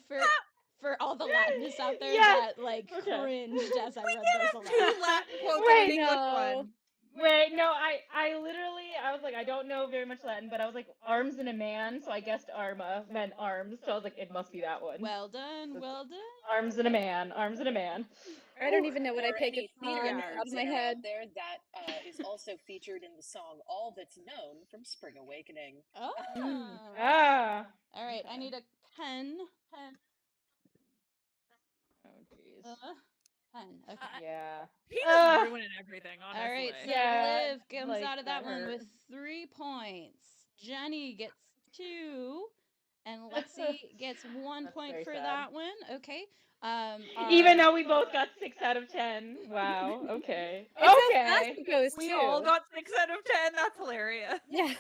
for all the Latinists out there Yes. that like Okay. cringed as I We read can't those have aloud. two Latin quotes Wait, and an English no. one. Wait, no, I literally, I was like, I don't know very much Latin, but I was like, arms in a man, so I guessed arma meant arms, so I was like, it must be that one. Well done, well done. Arms in a man, arms in a man. I don't even know what I For picked. any It's gone theater out nerds of my that are head. out there, that is also featured in the song "All That's Known" from Spring Awakening. Oh. Ah. All right, I Okay. need a pen. Oh, jeez. Pen. Okay. Yeah. Peter's ruining everything, honestly. All right, so Yeah, Liv comes like, out of that that one hurt. with 3 points. Jenny gets 2, and Lexi gets 1 That's point very for sad. that one. Okay. Even though we both got 6 out of 10. Wow. Okay. It's how Okay. fast it goes, We too. all got 6 out of 10. That's hilarious. Yeah.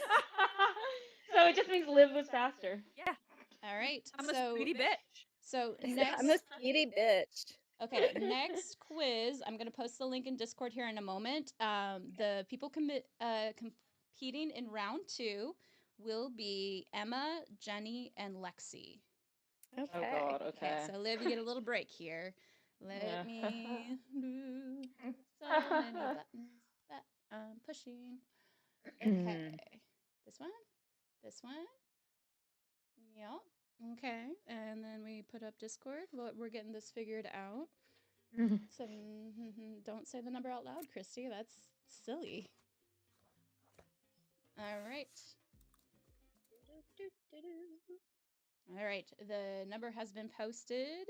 So it just means Liv was faster. Yeah. All right. I'm a speedy bitch. So I'm a next, speedy bitch. okay, next quiz. I'm gonna post the link in Discord here in a moment. The people competing in round 2 will be Emma, Jenny, and Lexi. Okay. Oh god, okay. So Liv, you get a little break here. Let Yeah. me do so many buttons that I'm pushing. Okay. This one? This one? Yep. Okay. And then we put up Discord. Well, we're getting this figured out. So don't say the number out loud, Christy. That's silly. All right. All right. The number has been posted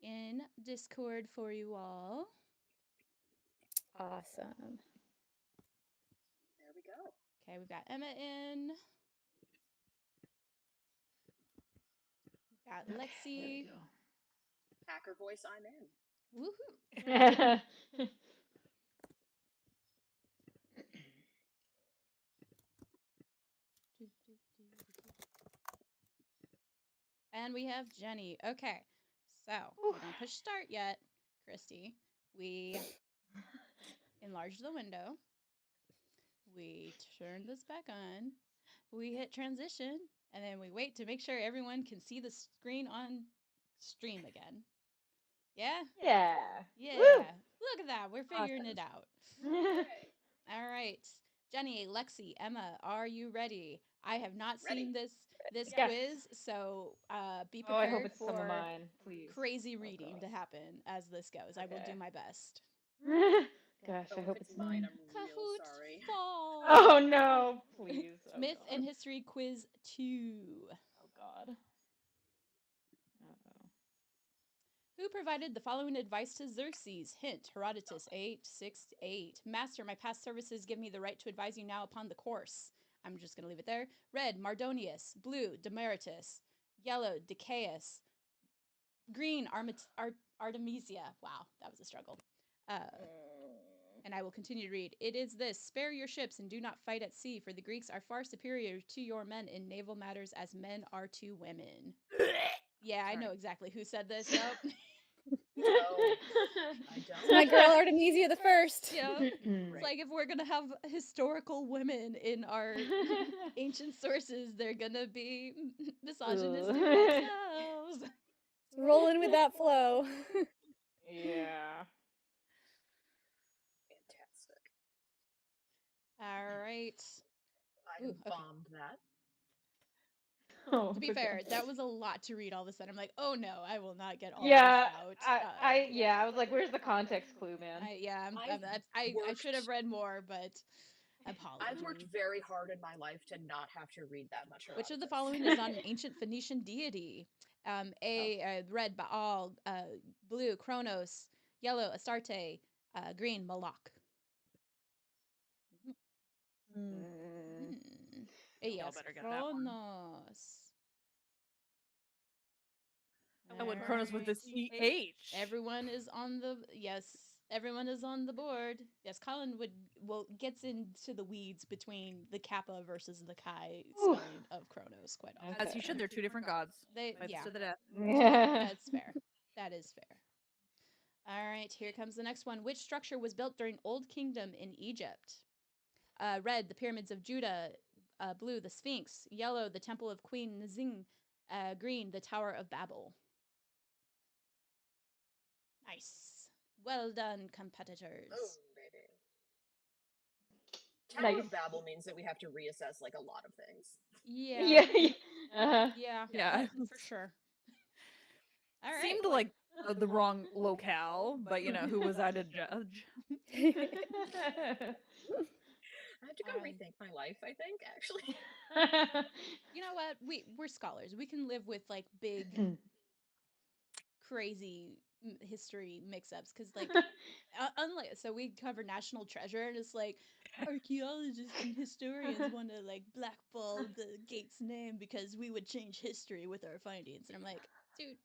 in Discord for you all. Awesome. There we go. Okay, we've got Emma in. We've got Lexi. Hacker voice, I'm in. Woohoo. And we have Jenny. Okay, so we don't push start yet, Christy. We enlarge the window. We turn this back on. We hit transition, and then we wait to make sure everyone can see the screen on stream again. Yeah? Yeah. Yeah. Woo! Look at that. We're figuring it out. All right. Jenny, Lexi, Emma, are you ready? I have not seen this Yes. quiz, so be Oh, I prepared hope it's some of for mine, please. crazy reading to happen as this goes. I will Okay. do my best. Gosh, I If hope it's mine, mine. I'm real Kahoot sorry. fall. Oh no, please. Oh, Myth God. and History Quiz 2. Oh god. Uh-oh. Who provided the following advice to Xerxes? Hint, Herodotus 868. Master, my past services give me the right to advise you now upon the course. I'm just going to leave it there. Red, Mardonius. Blue, Demaratus. Yellow, Decaeus. Green, Artemisia. Wow, that was a struggle. And I will continue to read. It is this: spare your ships and do not fight at sea, for the Greeks are far superior to your men in naval matters as men are to women. Yeah, I know exactly who said this. Yep. Oh, I It's don't. my girl Artemisia the First. Yeah. It's like if we're going to have historical women in our ancient sources, they're going to be misogynistic themselves. Rolling with that flow. Yeah. Fantastic. All right. I Ooh, okay. bombed that. Oh, To be it's okay. fair, that was a lot to read all of a sudden. I'm like, oh no, I will not get all Yeah, this out. I was like, where's the context clue, man? I should have read more, but I've worked apologies. very hard in my life to not have to read that much. Which of the Herodotus. following is not an ancient Phoenician deity? Red Baal, blue Kronos, yellow Astarte, green Moloch. Y'all better get that one. Kronos. I went Cronus with this EH. Everyone is on the everyone is on the board. Yes, Colin gets into the weeds between the Kappa versus the Chi spelling of Kronos quite often. As he should, they're two different gods. Fights to the death. That's fair. That is fair. All right, here comes the next one. Which structure was built during Old Kingdom in Egypt? Red, the pyramids of Judah. Blue, the Sphinx. Yellow, the temple of Queen Nzing. Green, the Tower of Babel. Nice. Well done, competitors. Oh, baby. Tower of Babel means that we have to reassess like a lot of things. Yeah. Yeah. For sure. All right. Seemed like the wrong locale, but you know, who was I to judge? I have to go rethink my life, I think, actually. You know what? We're scholars. We can live with like big crazy history mix-ups because like unlike so we cover national treasure and it's like archaeologists and historians want to like blackball the Gates name because we would change history with our findings, and I'm like, dude,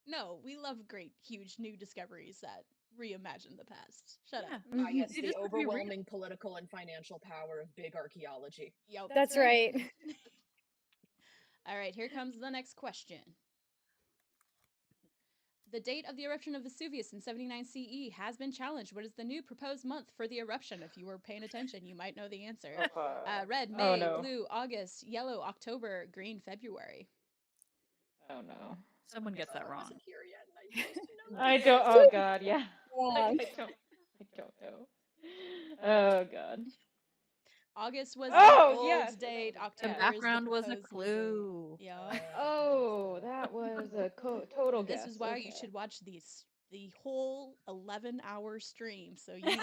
no, we love great huge new discoveries that reimagine the past. Shut up. Ah, yes, the overwhelming political and financial power of big archaeology. Yep. That's right. All right, here comes the next question. The date of the eruption of Vesuvius in 79 CE has been challenged. What is the new proposed month for the eruption? If you were paying attention, you might know the answer. Red, May, blue, August, yellow, October, green, February. Oh no. Someone gets that I wrong. wasn't here yet, and I'm supposed to know. I don't. Oh god, yeah. I don't know. Oh god. August was Oh, the old yes. date. The October background is the was a proposed clue. date. Yeah. Oh, that was a total guess. This is why you Okay. should watch the whole 11-hour stream. So you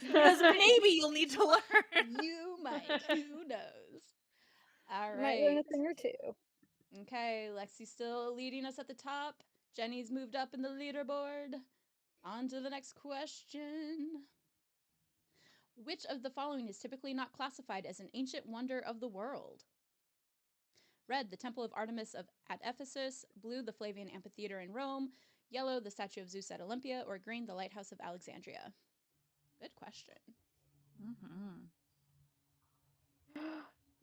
Because maybe you'll need to learn. You might. Who knows? All right. Might learn a thing or two. Okay, Lexi's still leading us at the top. Jenny's moved up in the leaderboard. On to the next question. Which of the following is typically not classified as an ancient wonder of the world? Red, the Temple of Artemis at Ephesus. Blue, the Flavian Amphitheater in Rome. Yellow, the statue of Zeus at Olympia. Or green, the Lighthouse of Alexandria. Good question.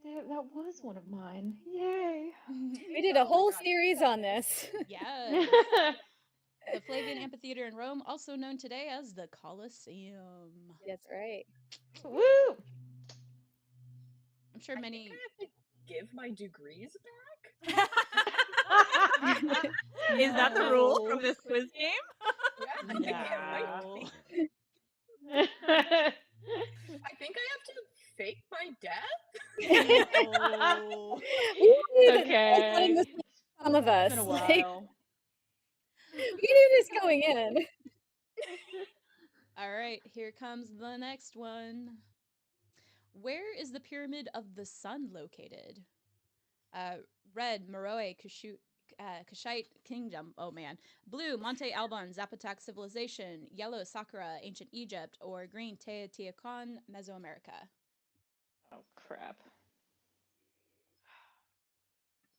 That was one of mine. Yay. We did a whole series on this. Yes. The Flavian Amphitheater in Rome, also known today as the Colosseum. That's right. Woo! I'm sure many. I have to give my degrees back. Is that the rule from this quiz game? Yeah, I think it might be. I think I have to fake my death. No. Okay. Some of us. It's been a while. We knew this going in. All right, here comes the next one. Where is the Pyramid of the Sun located? Red, Meroe, Kushite Kingdom. Oh man. Blue, Monte Alban, Zapotak Civilization. Yellow, Saqqara, Ancient Egypt. Or green, Teotihuacan, Mesoamerica. Oh crap.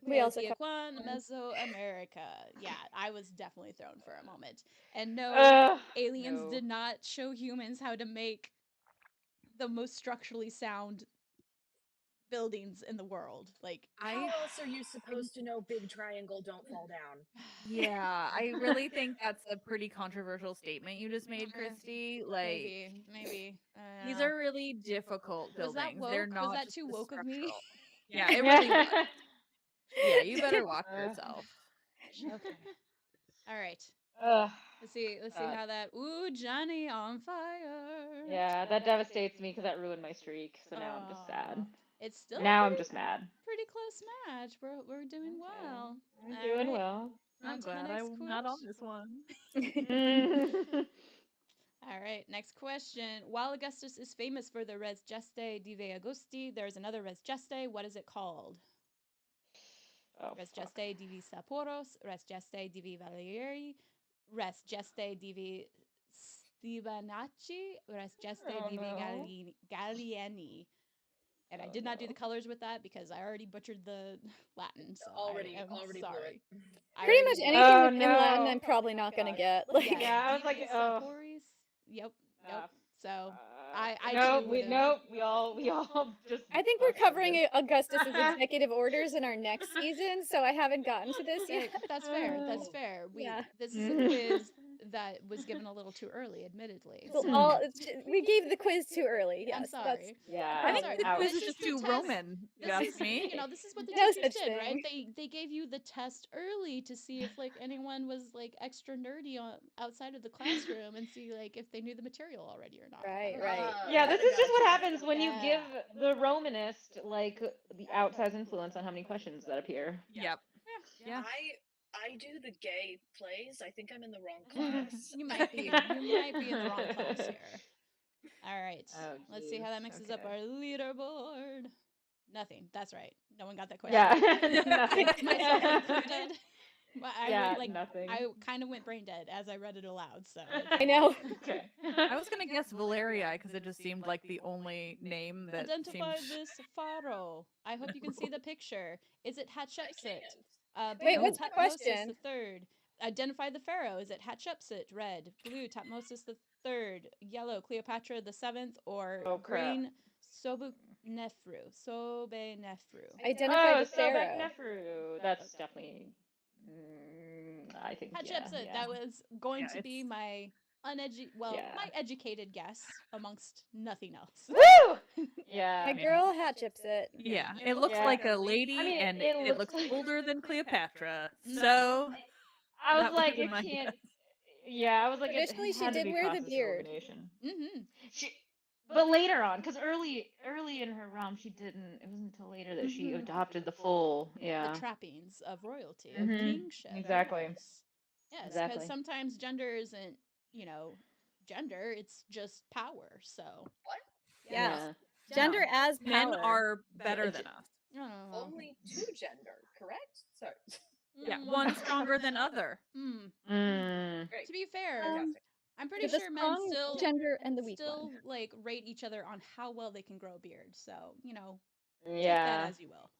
Teotihuacan, Mesoamerica. Yeah, I was definitely thrown for a moment. And no, aliens did not show humans how to make the most structurally sound buildings in the world. Like, How else are you supposed to know big triangle don't fall down? Yeah, I really think that's a pretty controversial statement you just made, Christy. Like, maybe. These are really difficult buildings. Was that woke? They're not Was that just too the woke of me? structural. Yeah, it really was. Yeah, you better watch yourself. Okay. All right. Let's see how that. Ooh, Johnny on fire. Yeah, that devastates me because that ruined my streak. So now I'm just sad. It's still Now I'm just mad. pretty close match. We're doing well. I'm doing well. I'm glad I'm not on this one. All right, next question. While Augustus is famous for the Res Gestae Divi Augusti, there's another Res Gestae. What is it called? Res Gestae Divi Saporos, Res Gestae Divi Valieri, Res Gestae Divi Stebanacci, Res Gestae Divi Gallieni. And I did not do the colors with that because I already butchered the Latin. So already I am blew sorry. it. Pretty much anything in Latin, I'm probably not gonna get. Like, Yeah, I was like, oh. Yep. So I nope, too we would've- we all just. I think we're covering Augustus's executive orders in our next season, so I haven't gotten to this yet. That's fair. That's fair. This is a quiz that was given a little too early, admittedly. Well, So. we gave the quiz too early. Yes, I'm sorry. Yeah, I think sorry. the quiz It's is just your too test. Roman. You ask me. This is what the No teachers such did, right? thing. They gave you the test early to see if like anyone was like extra nerdy outside of the classroom and see like if they knew the material already or not. Right. Yeah, this is just what happens when you give the Romanist like the outsized influence on how many questions that appear. Yep. Yeah. I do the gay plays. I think I'm in the wrong class. You might be. You might be in the wrong class here. All right. Oh, let's see how that mixes up our leaderboard. Nothing. That's right. No one got that question. Yeah, nothing. Myself included. Yeah, nothing. I kind of went brain dead as I read it aloud. So I know. Okay. I was gonna guess Valerii because it just seemed like the only name that identify seemed... this pharaoh. I hope you can see the picture. Is it Hatshepsut? Wait, Blue, what's the Tutmosis question? the third. Identify the pharaoh. Is it Hatshepsut? Red. Blue, Tutmosis the third. Yellow, Cleopatra the seventh. Or green, Sobeknefru. Identify the pharaoh. Sobeknefru. That's definitely. I think Hatshepsut. Yeah. That was going to be my my educated guess amongst nothing else. Woo! Yeah. My girl Hatshepsut. Yeah, it looks like a lady, I mean, and it it looks looks like- older than Cleopatra. So I was that like, would've been it my can't. guess. Yeah, I was like, it Traditionally, she had to did be wear the process beard. elimination. Mm-hmm. But later on, because early in her realm, she didn't. It wasn't until later that she adopted the full. Yeah. The trappings of royalty, of Mhm. kingship. Exactly. Yes, because Exactly. sometimes gender isn't, gender. It's just power. So. What? Yeah. Gender as power. Men are better than us. Only two gender, correct? Sorry. Yeah, one stronger than other. Great. To be fair, Fantastic. I'm pretty the sure men strong still gender and the weak still one. like rate each other on how well they can grow a beard. So take Yeah. that as you will.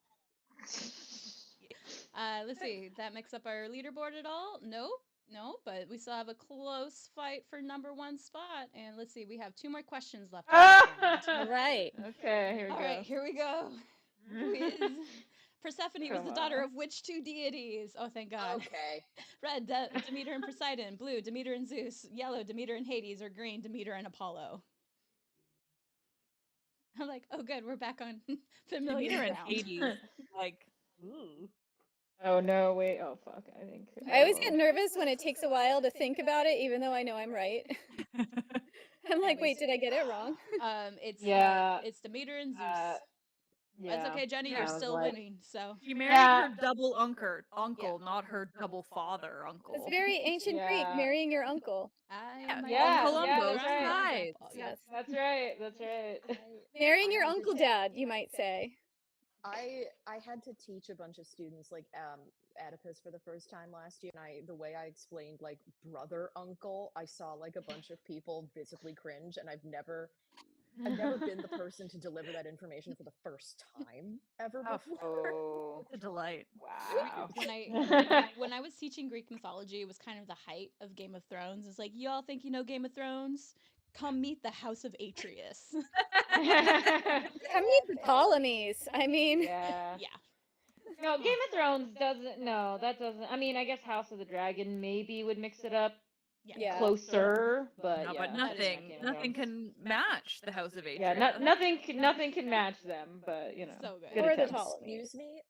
Let's see. That makes up our leaderboard at all? No, but we still have a close fight for number one spot. And let's see, we have 2 more questions left. All right. Okay, here we All go. right, here we go. Quiz. Persephone was the daughter of which 2 deities? Oh, thank God. Okay. Red, Demeter and Poseidon. Blue, Demeter and Zeus. Yellow, Demeter and Hades. Or green, Demeter and Apollo. I'm like, oh, good, we're back on familiar Demeter and ground. Hades, like, ooh. Oh no! Wait. Oh fuck! I think. I always get nervous when it takes a while to think about it, even though I know I'm right. I'm like, wait, did I get it wrong? It's Yeah. Demeter and Zeus. Yeah. That's okay, Jenny. I You're was still like- winning. So She married Yeah. her double uncle, not her double father uncle. It's very ancient Greek, Yeah. marrying your uncle. I Yeah, am Yeah, Uncle yeah, on both that's right. sides. Yes. That's right. That's right. Marrying your uncle dad, you might say. I had to teach a bunch of students like Oedipus for the first time last year, and the way I explained like brother uncle, I saw like a bunch of people visibly cringe, and I've never been the person to deliver that information for the first time ever before. Oh. It's a delight. Wow. when I was teaching Greek mythology, it was kind of the height of Game of Thrones. It's like, y'all think you know Game of Thrones? Come meet the House of Atreus. Come meet the Ptolemies. I mean, Yeah. Yeah. No, Game of Thrones doesn't. No, that doesn't. I mean, I guess House of the Dragon maybe would mix it up yeah. closer, but No, yeah. but nothing Game of nothing Thrones. can match the House of Atreus. Yeah, nothing can match them, but you know. So good. good Or the attempts. Ptolemies. Excuse me,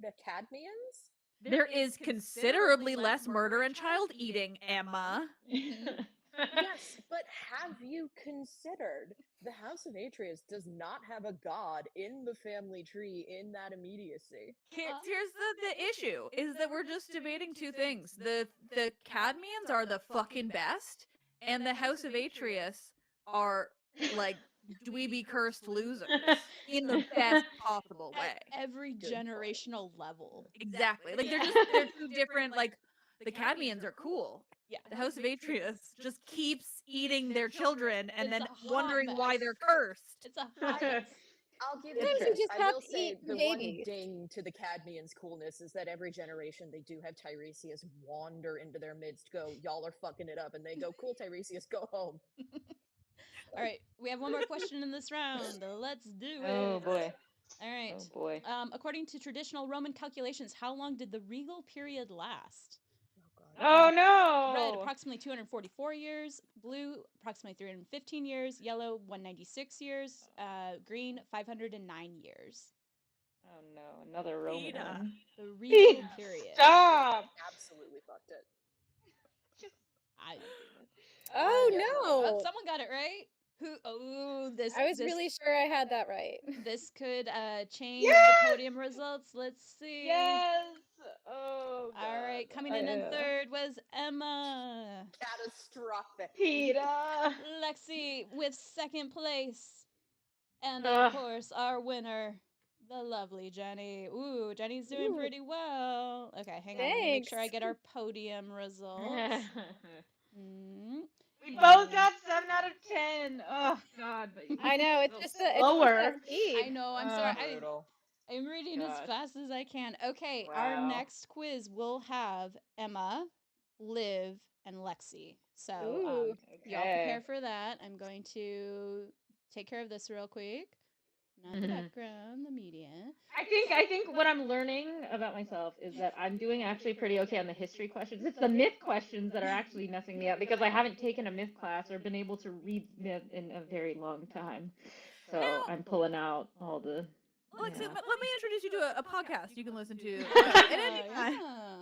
the Cadmeans? There is considerably less murder and child eating, Emma. Mhm. Yes, but have you considered the House of Atreus does not have a god in the family tree in that immediacy? Here's the issue is that we're just debating two things. The Cadmeans are the fucking best, and the House of Atreus are like dweeby cursed losers in the best possible At way. every Good point. generational level. Exactly. Like they're two different like the Cadmeans are cool. Yeah. The House of Atreus just keeps eating their children and It's then a hot wondering why mess. they're cursed. It's a hot mess. I'll give you Sometimes you this. just I have will to say eat the babies. one ding to the Cadmeans' coolness is that every generation they do have Tiresias wander into their midst, go, y'all are fucking it up, and they go, cool, Tiresias, go home. All right, we have one more question in this round. Let's do it. Oh boy. All right. Oh boy. According to traditional Roman calculations, how long did the regal period last? Oh no. Red, approximately 244 years. Blue, approximately 315 years. Yellow, 196 years. Green, 509 years. Oh no, another Roman Peter. one. The regal Pete, period. Stop. Absolutely fucked it. I, Oh Yeah. no! someone got it right. Who? Oh, this. I was this, really sure I had that right. This could change Yes! the podium results. Let's see. Yes. Oh god. All right, coming in third was Emma. Catastrophic. Peter. Lexi with second place. And Ugh. of course, our winner, the lovely Jenny. Ooh, Jenny's doing Ooh. pretty well. Okay, hang on. Let me make sure I Thanks. get our podium results. Mm. We both got 7 out of 10. Oh god, but you I know, it's go just the slower. speed. I know, I'm sorry. Brutal. I'm reading as Gosh. fast as I can. Okay, our Wow. next quiz will have Emma, Liv, and Lexi. So Ooh. y'all prepare Okay. for that. I'm going to take care of this real quick. Not the background, the media. I think what I'm learning about myself is that I'm doing actually pretty okay on the history questions. It's the myth questions that are actually messing me up because I haven't taken a myth class or been able to read myth in a very long time. So Now, I'm pulling out all the. Lexi, Yeah. let me introduce you to a podcast you can listen to Oh, at any time. yeah.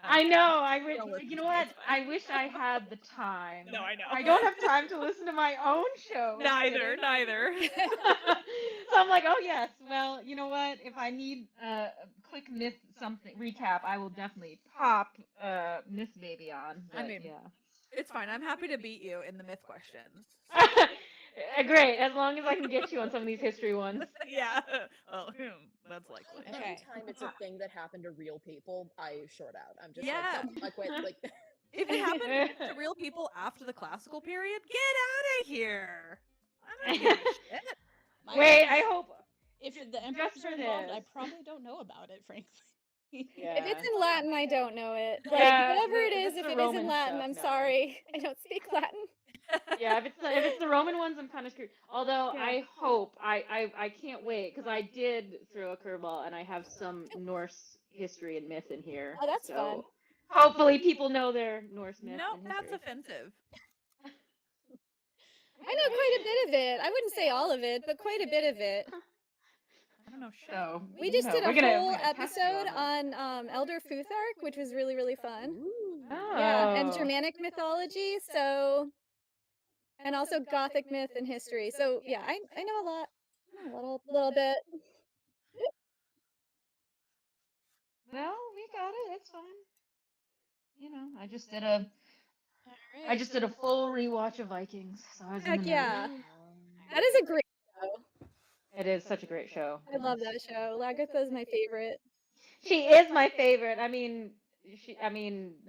I know. Don't listen You to know me, what? it's fine. I wish I had the time. No, I know. I don't have time to listen to my own show. Neither. So I'm like, oh yes. Well, you know what? If I need a quick myth something recap, I will definitely pop Myth Baby on. But I mean, yeah. it's fine. I'm happy to beat you in the myth questions. Great, as long as I can get you on some of these history ones. Yeah. Oh, that's likely. Okay. Anytime it's a thing that happened to real people, I short out. I'm just Yeah. like, nope, I quit. Like, If it happened to real people after the classical period, get out of here. I don't give a shit. My Wait, guess I is hope if the emperors just for are involved, I this. probably don't know about it, frankly. If Yeah. it's in Latin, I don't know it. Like, Yeah, whatever it if is, it's if the it is in Roman Latin, stuff, I'm no. sorry. I don't speak Latin. Yeah, if it's the Roman ones, I'm kind of screwed. Although Yeah. I hope I can't wait because I did throw a curveball and I have some Norse history and myth in here. Oh, that's so fun. hopefully people know their Norse myth Nope, and that's history. offensive. I know quite a bit of it. I wouldn't say all of it, but quite a bit of it. I don't know shit. So We just did a we're gonna whole test you episode on that. on Elder Futhark, which was really, really fun. Oh. Yeah, and Germanic mythology, so and also Gothic myth and history. So yeah, I know a lot. I know a little bit. Well, we got it. It's fine. You know, I just did a full rewatch of Vikings, so I was in Heck the mood. yeah. That is a great show. It is such a great show. I love that show. Lagertha is my favorite. She is my favorite. I mean,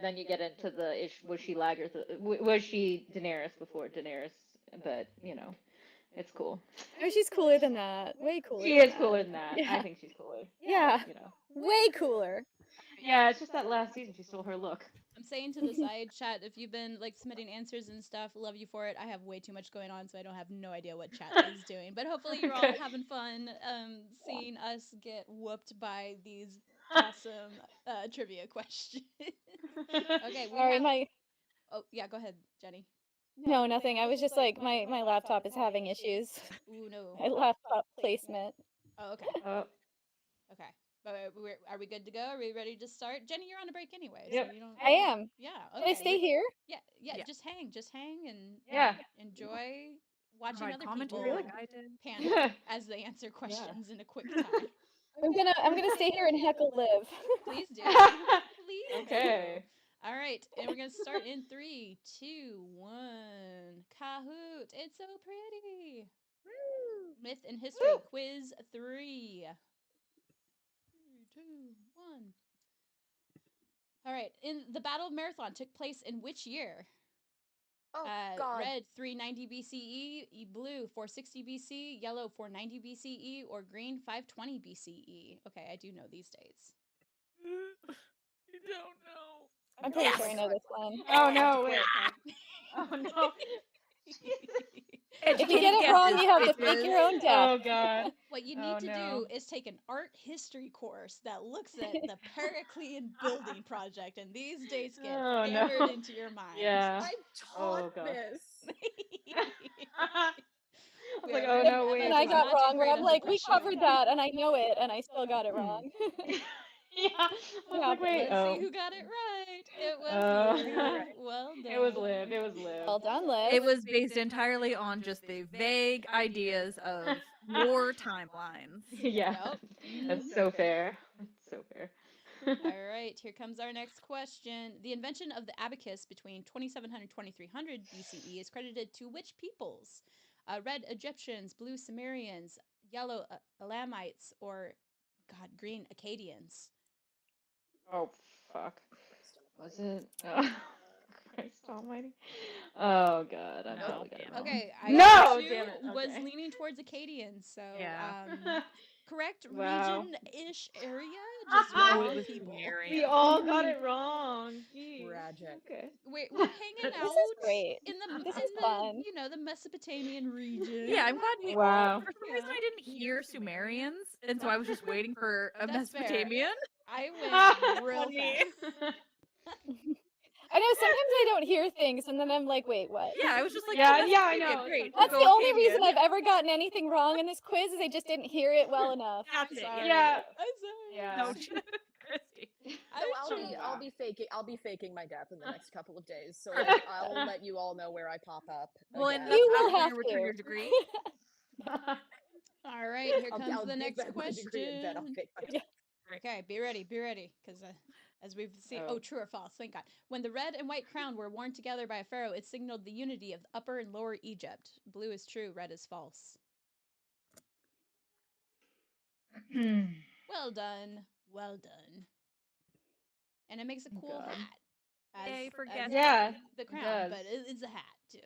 then you get into was she Lagertha? Was she Daenerys before Daenerys? But it's cool. No, she's cooler than that. Way cooler. She than is that. cooler than that. Yeah. I think she's cooler. Yeah. But, Way cooler. Yeah, it's just that last season she stole her look. I'm saying to the side chat, if you've been like submitting answers and stuff, love you for it. I have way too much going on, so I don't have no idea what chat is doing. But hopefully you're all having fun seeing us get whooped by these awesome trivia questions. Okay, we Sorry, have. Oh yeah, go ahead, Jenny. No, nothing. I was just like my laptop is having issues. Ooh no. My laptop placement. Oh okay. Oh. Okay. Are we good to go? Are we ready to start? Jenny, you're on a break anyway, Yep. so you don't. I am. Yeah. Can Okay. I stay here? Yeah. Yeah. Just hang, and Yeah. enjoy watching Provide other commentary people like I did. panic as they answer questions in a quick time. I'm gonna stay here and heckle Liv. Please do. Please Okay. do. All right, and we're gonna start in 3, 2, 1. Kahoot! It's so pretty. Myth and history Woo. quiz 3. 3, 2, 1. All right. In the Battle of Marathon took place in which year? Oh God. Red 390 BCE, blue 460 BC, yellow 490 BCE, or green 520 BCE. Okay, I do know these dates. You don't know. I'm pretty Yes. sure I know this one. Oh no! Wait. Oh no! If you get it wrong, you have to fake your own death. Oh god. What you Oh, need to no. do is take an art history course that looks at the Periclean building project, and these dates get Oh, no. hammered into your mind. Yeah. I Oh taught god. this. I was like, We're- oh no, wait. And I got not do wrong where great I'm under like, we pressure. covered that, and I know it, and I still got it wrong. Yeah. I was like, wait. Let's Oh. see who got it right. It was Oh. Liv. Well done. It was Liv. It was Liv. Well done, Liv. It was based entirely on just the vague ideas of war timelines. Yeah. Yep. That's so fair. That's so fair. All right, here comes our next question. The invention of the abacus between 2700 and 2300 BCE is credited to which peoples? Red Egyptians, blue Sumerians, yellow Elamites, or green Akkadians? Oh fuck. Was it? Oh, Christ Almighty. Oh god, I No, totally got it wrong. Okay, I No, too damn it. was Okay. leaning towards Akkadians, so Yeah. correct Wow. region-ish area, just Oh, wrong it was people. We all got it wrong. Jeez. Tragic. Okay. We're hanging This out is great. in the This is fun. the Mesopotamian region. Yeah, I'm glad we Wow. for some reason I didn't hear Sumerians, and so I was just waiting for a That's fair. Mesopotamian. I went real Funny. fast. I know sometimes I don't hear things, and then I'm like, wait, what? Yeah, I was just like, Yeah, oh, yeah, I Mesopotamian, know. great. That's I'll the go only reason Akkadian. I've ever gotten anything wrong in this quiz is I just didn't hear it well enough. That's I'm it. sorry. Yeah. I'm sorry. Yeah. No, Christy. So I'm I'll be faking my death in the next couple of days. So Perfect. like, I'll let you all know where I pop up. Well, and again. that's You will after have you return to. your degree. All right, here comes I'll the give next back my degree and then I'll question. fake my death. Okay, be ready, because as we've seen, Oh. true or false, thank God. When the red and white crown were worn together by a pharaoh, it signaled the unity of Upper and Lower Egypt. Blue is true, red is false. Well done, well done. And it makes a cool God. hat. Yay for as guessing. Yeah, the it crown, does. but it's a hat too.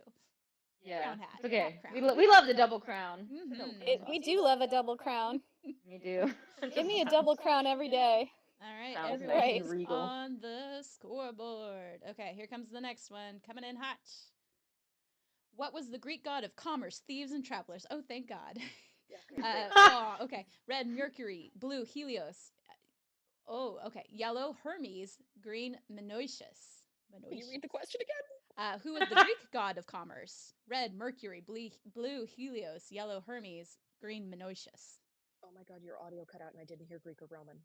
Yeah. Crown hat. It's okay. Hat We, crown. we love the double crown. The double Mhm. crown's We awesome. do love a double crown. We do. Give me a double crown every day. All right, Sounds nice and everybody's regal. on the scoreboard. Okay, here comes the next one. Coming in hot. What was the Greek god of commerce, thieves, and travelers? Oh, thank God. Okay. Red, Mercury. Blue, Helios. Oh, okay. Yellow, Hermes. Green, Menoetius. Can you read the question again? Who is the Greek god of commerce? Red, Mercury. Blue, Helios. Yellow, Hermes. Green, Menoetius. Oh my god, your audio cut out and I didn't hear Greek or Roman.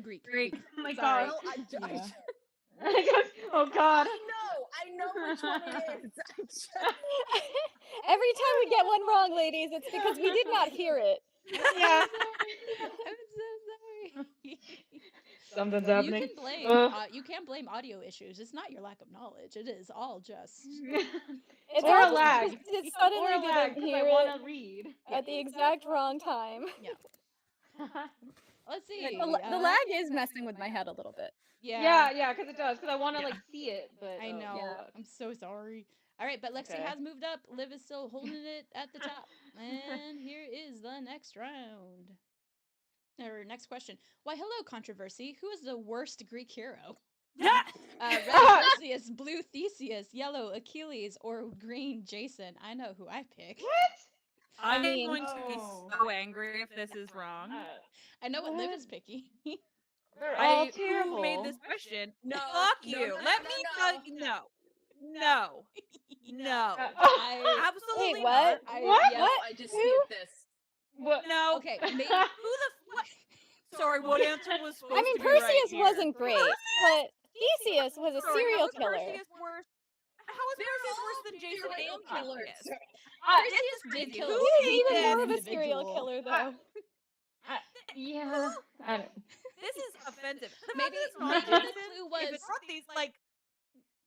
Greek. Oh my Sorry. god. Well, Oh god. I know which one it is. I just... Every time we get one wrong, ladies, it's because we did not hear it. Yeah. I'm so sorry. Something's You happening. can blame Ugh. you can't blame audio issues. It's not your lack of knowledge. It is all just It's Or all a just lag. because it Or suddenly a lag, didn't 'cause hear I want it to read. at the exact wrong time. yeah. Let's see. The lag is messing with my head a little bit. Yeah. Yeah, because it does. Because I want to like see it, but I know. Yeah. I'm so sorry. All right, but Lexi Okay. has moved up. Liv is still holding it at the top. And here is the next round. Or next question. Why, hello, controversy. Who is the worst Greek hero? Red Perseus, blue Theseus, yellow Achilles, or green Jason. I know who I pick. What? I'm mean- going to be so angry if this is wrong. I know what Liv What? is picking. They're all Who terrible. made this question? No, Fuck no, you. no, Let no, me no. tell you. No. No. I Absolutely Wait, what? not. What? No, What? I just Who? skipped this. What? No. Okay, Who the fuck? Sorry, what answer was supposed I mean, to be right Perseus here? wasn't great, but Theseus was a Sorry, how serial is killer. Perseus worse? How is Perseus worse than Jason serial and killers. Theseus? This This is did crazy. kill. Who He was made even more this? of a serial killer, though. Yeah. I don't. This is offensive. The fact Maybe that it's not maybe Jason, the clue if was it's not these, like,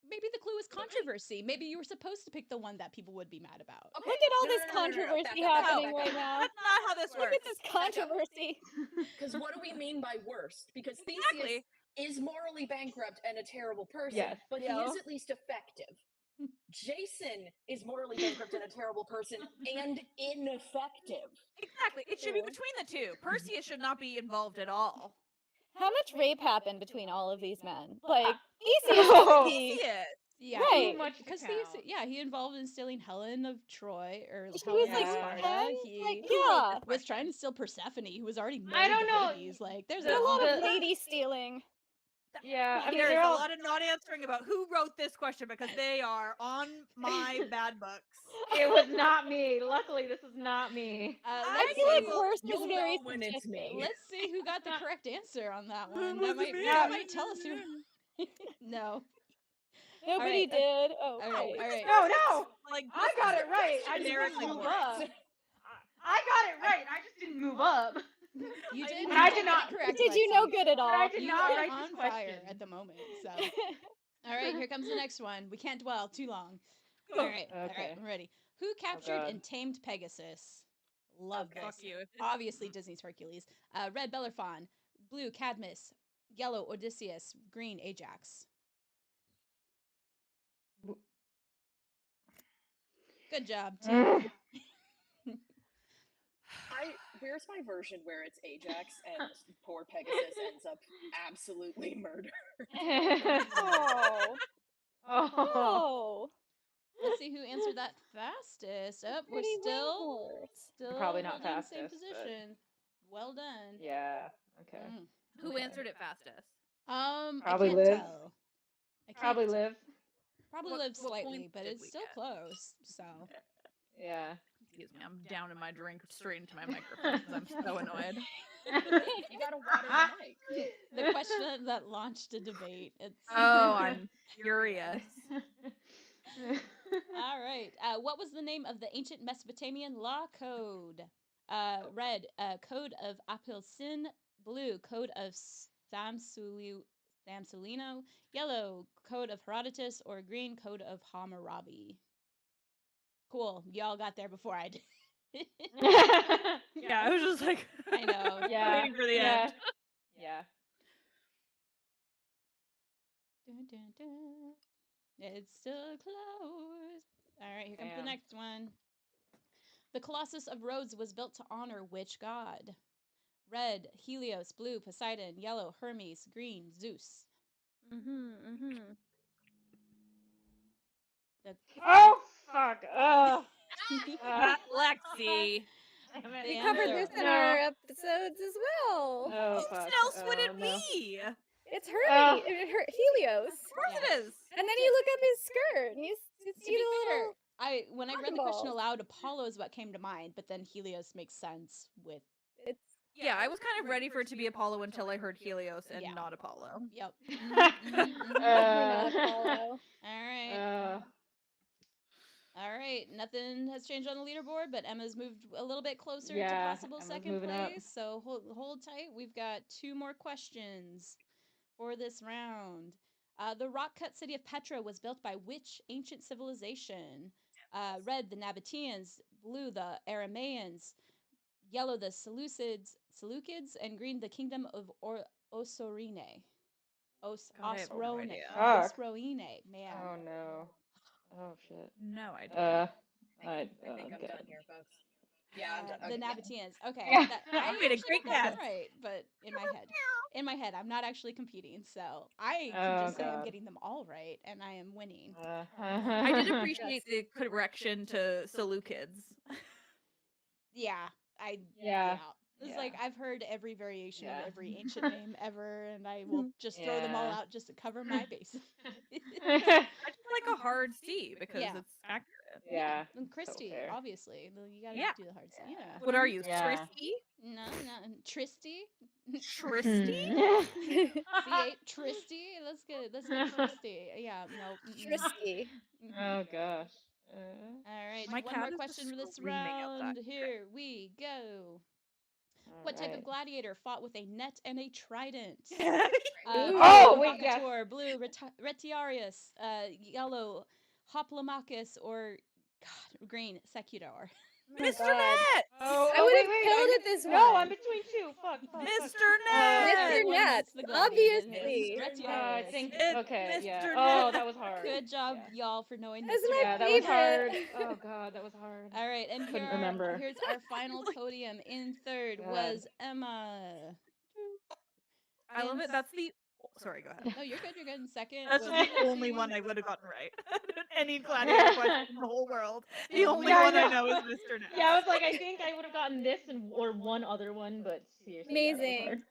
maybe the clue was controversy. Maybe you were supposed to pick the one that people would be mad about. Okay. Look at all no, this no, no, no, no, no. controversy Back up, back up, happening back up. right now. that's not how this Look works. at this controversy. Because what do we mean by worst? Because Theseus Exactly. is morally bankrupt and a terrible person, Yes. but he Yeah. is at least effective. Jason is morally bankrupt and a terrible person and ineffective. Exactly. It should be between the two. Perseus should not be involved at all. How much rape happened between all of these men? Like, Theseus Oh. was the... Theseus. Yeah, Right. Too much to because count. he involved in stealing Helen of Troy or He Helen was of like Yeah. 10? Sparta. Like, Who wrote yeah. this Was trying question? to steal Persephone, who was already I married don't to know. Hades. Like, there's There's a lot of lot. lady stealing. Yeah. I mean, There's they're a all. lot of not answering about who wrote this question because they are on my bad books. It was not me. Luckily, this is not me. I feel like worst is You'll very know when it's me. Let's see who got the correct answer on that It one. That wasn't might me. that might tell us who. No. Nobody right, did. Oh, all right, okay. all right. No. Like, I got it right. I just generically didn't move worse. up. I got it right. I just didn't move up. You did. But you I did did get not- it correct. Did you Lexi. know good at But all? I did You not are write on this fire question. at the moment. So, all right, here comes the next one. We can't dwell too long. All right, Okay. I'm ready. Who captured God. and tamed Pegasus? Love Okay. this. Fuck you. Obviously, Disney's Hercules. Red Bellerophon, blue Cadmus, yellow Odysseus, green Ajax. Good job, team. Where's my version where it's Ajax and poor Pegasus ends up absolutely murdered? Oh. Oh. Oh. Let's see who answered that fastest. Oh, we're Pretty still horse. Probably not holding the same fastest, but- position. Well done. Yeah. Okay. Mm. Who answered it fastest? Probably I can't Liv. tell. I can't Probably tell. Liv. Probably What- Liv what slightly, points but did it's we still get? close. So Yeah. Excuse me, I'm down in my drink straight into my microphone because I'm so annoyed. You gotta water the mic. the question that launched a debate. It's Oh, I'm furious. all right. What was the name of the ancient Mesopotamian law code? Red, Code of Apelsin. Blue, Code of Samsulino. Yellow, Code of Herodotus. Or green, Code of Hammurabi. Cool. Y'all got there before I did. Yeah, I was just like, I know. Yeah. waiting for the yeah. end. Yeah. Dun, dun, dun. It's still close. All right, here comes the Damn. next one. The Colossus of Rhodes was built to honor which god? Red, Helios. Blue, Poseidon. Yellow, Hermes. Green, Zeus. The, Oh fuck. Lexi. Damn it. We the covered answer- this in No. our episodes as well. Oh Who fuck. else would Oh, it no. be? It's Hermes. Helios. Of course Yeah. it is. And then you look up his skirt and you to see be the fair, little... when I read cotton the question balls. aloud, Apollo is what came to mind, but then Helios makes sense with. It's... Yeah, I was kind of ready for it to be Apollo until I heard Helios and Yeah. not Apollo. Yep. Definitely not Apollo. All right. All right. Nothing has changed on the leaderboard, but Emma's moved a little bit closer to Yeah, possible Emma's second moving up. place. So hold tight. We've got 2 more questions for this round. The rock-cut city of Petra was built by which ancient civilization? Red, the Nabateans. Blue, the Aramaeans. Yellow, the Seleucids, and green, the kingdom of Osroene. God, I have no Osroene. idea. Fuck. Osroene, man. Oh no. Oh shit. No idea. I think I'm done here, folks. Yeah, I'm done. The Okay, Nabateans. Okay. Yeah. I made a actually great got that guess. right, but in my head, I'm not actually competing, so I Oh, can just say I'm God. getting them all right, and I am winning. I did appreciate the correction to Seleucids. Yeah, Yeah. It's Yeah. like I've heard every variation Yeah. of every ancient name ever, and I will just throw them all Yeah. out just to cover my bases. I just like a hard C because Yeah. it's accurate. Yeah. And so Christy, fair. obviously. You gotta Yeah. do the hard stuff. You know. What are you, Yeah. Tristy? No, Tristy. Tristy? C8 Tristy. Let's get Tristy. Yeah, no. Tristy. Oh gosh. All right, My one cat more is question for this screaming round. outside. Here we go. What type of gladiator fought with a net and a trident? Oh, wait, yes. Provocator, blue, Retiarius, yellow, Hoplomachus, or green, Secutor. Mr. Net! I Oh, would wait, have wait. killed it this No, I'm one. between two. Fuck. Mr. Mr. Net! Nets, obviously. I think. It's Okay. Yeah. Mr. Oh, Net. that was hard. Good job, y'all, for knowing That's Mr. my Yeah, that was hard. favorite. Oh god, that was hard. All right, and Couldn't remember. here's our final podium. In third God. was Emma. I love it. That's the. Sorry, go ahead. No, you're good. You're good. In second That's was just the only one I would have gotten right. Any gladiator question in the whole world. The only one I know is Mr. Net. Yeah, I was like, I think I would have gotten this or one other one, but seriously, yeah, that was hard. Amazing.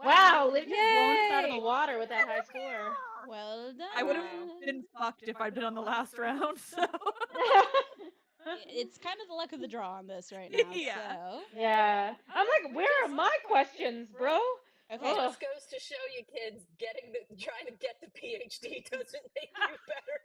Wow, Liv just blown us out of the Yay! water with that high score. Well done. I would have been fucked if I'd been on the last round. So it's kind of the luck of the draw on this right now. Yeah. So Yeah. I'm like, where are my questions, bro? Okay. It just goes to show you, kids, trying to get the PhD doesn't make you better.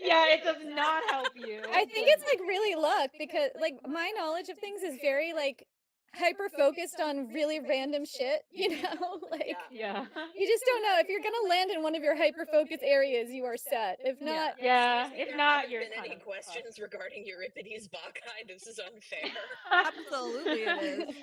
Yeah, it does not help you. I think it's like really luck because like my knowledge of things is very like hyper focused on really random shit, you know? Like Yeah. you just don't know if you're going to land in one of your hyper focused areas, you are set. If not, Yeah, Excuse me, if there not, haven't you're been any kind of questions regarding Euripides' Bacchae. This is unfair. absolutely it is.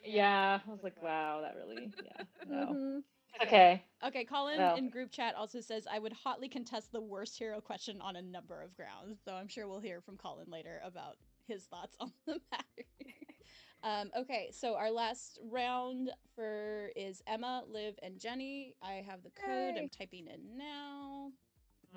Yeah, I was like, wow, that really, yeah, no. Mhm. Okay. Okay, Colin Well. in group chat also says I would hotly contest the worst hero question on a number of grounds. So I'm sure we'll hear from Colin later about his thoughts on the matter. Okay, so our last round is Emma, Liv, and Jenny. I have the code. Yay. I'm typing in now.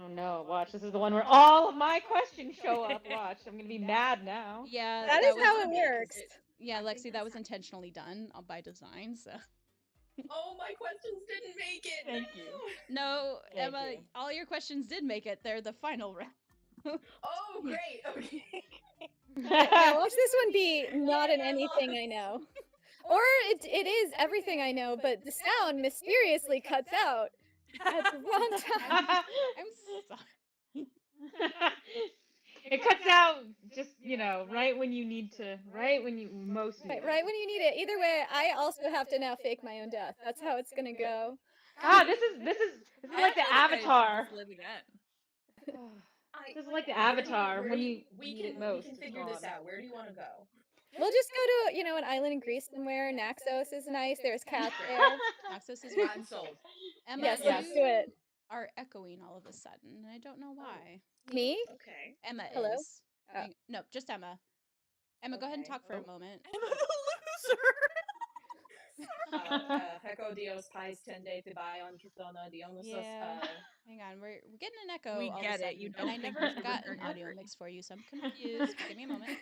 Oh no, watch, this is the one where all of my questions show up. Watch, I'm gonna be mad now. Yeah, That is how it works. Yeah, Lexi, that was intentionally done by design. So. Oh, my questions didn't make it. Thank you. No, Thank Emma, you. all your questions did make it. They're the final round. Oh, great. Okay. Yeah, watch this one be not in anything I know. Or it is everything I know, but the sound mysteriously cuts out at the wrong time. I'm sorry. It cuts out just, right when you need to, right when you most need Right when you need it. Either way, I also have to now fake my own death. That's how it's gonna go. God, this is like the Avatar. Live again. This is like the Avatar when you need it most. We can figure this out. Where do you want to go? We'll just go to, an island in Greece somewhere. Naxos is nice. There's cats there. Naxos is I'm sold. Emma, Yes, let's you do it. are echoing all of a sudden, and I don't know why. Me? Okay. Emma Hello? is. No, just Emma. Emma, go ahead and talk for a moment. I'm a loser. Heko Dios Pais Tende Tibayon Kitona Dionysus. Yeah. Hang on, we're getting an echo We all get of a it, you sudden, and I don't think never we should got an return your audio grade. mix for you, so I'm confused. Give me a moment.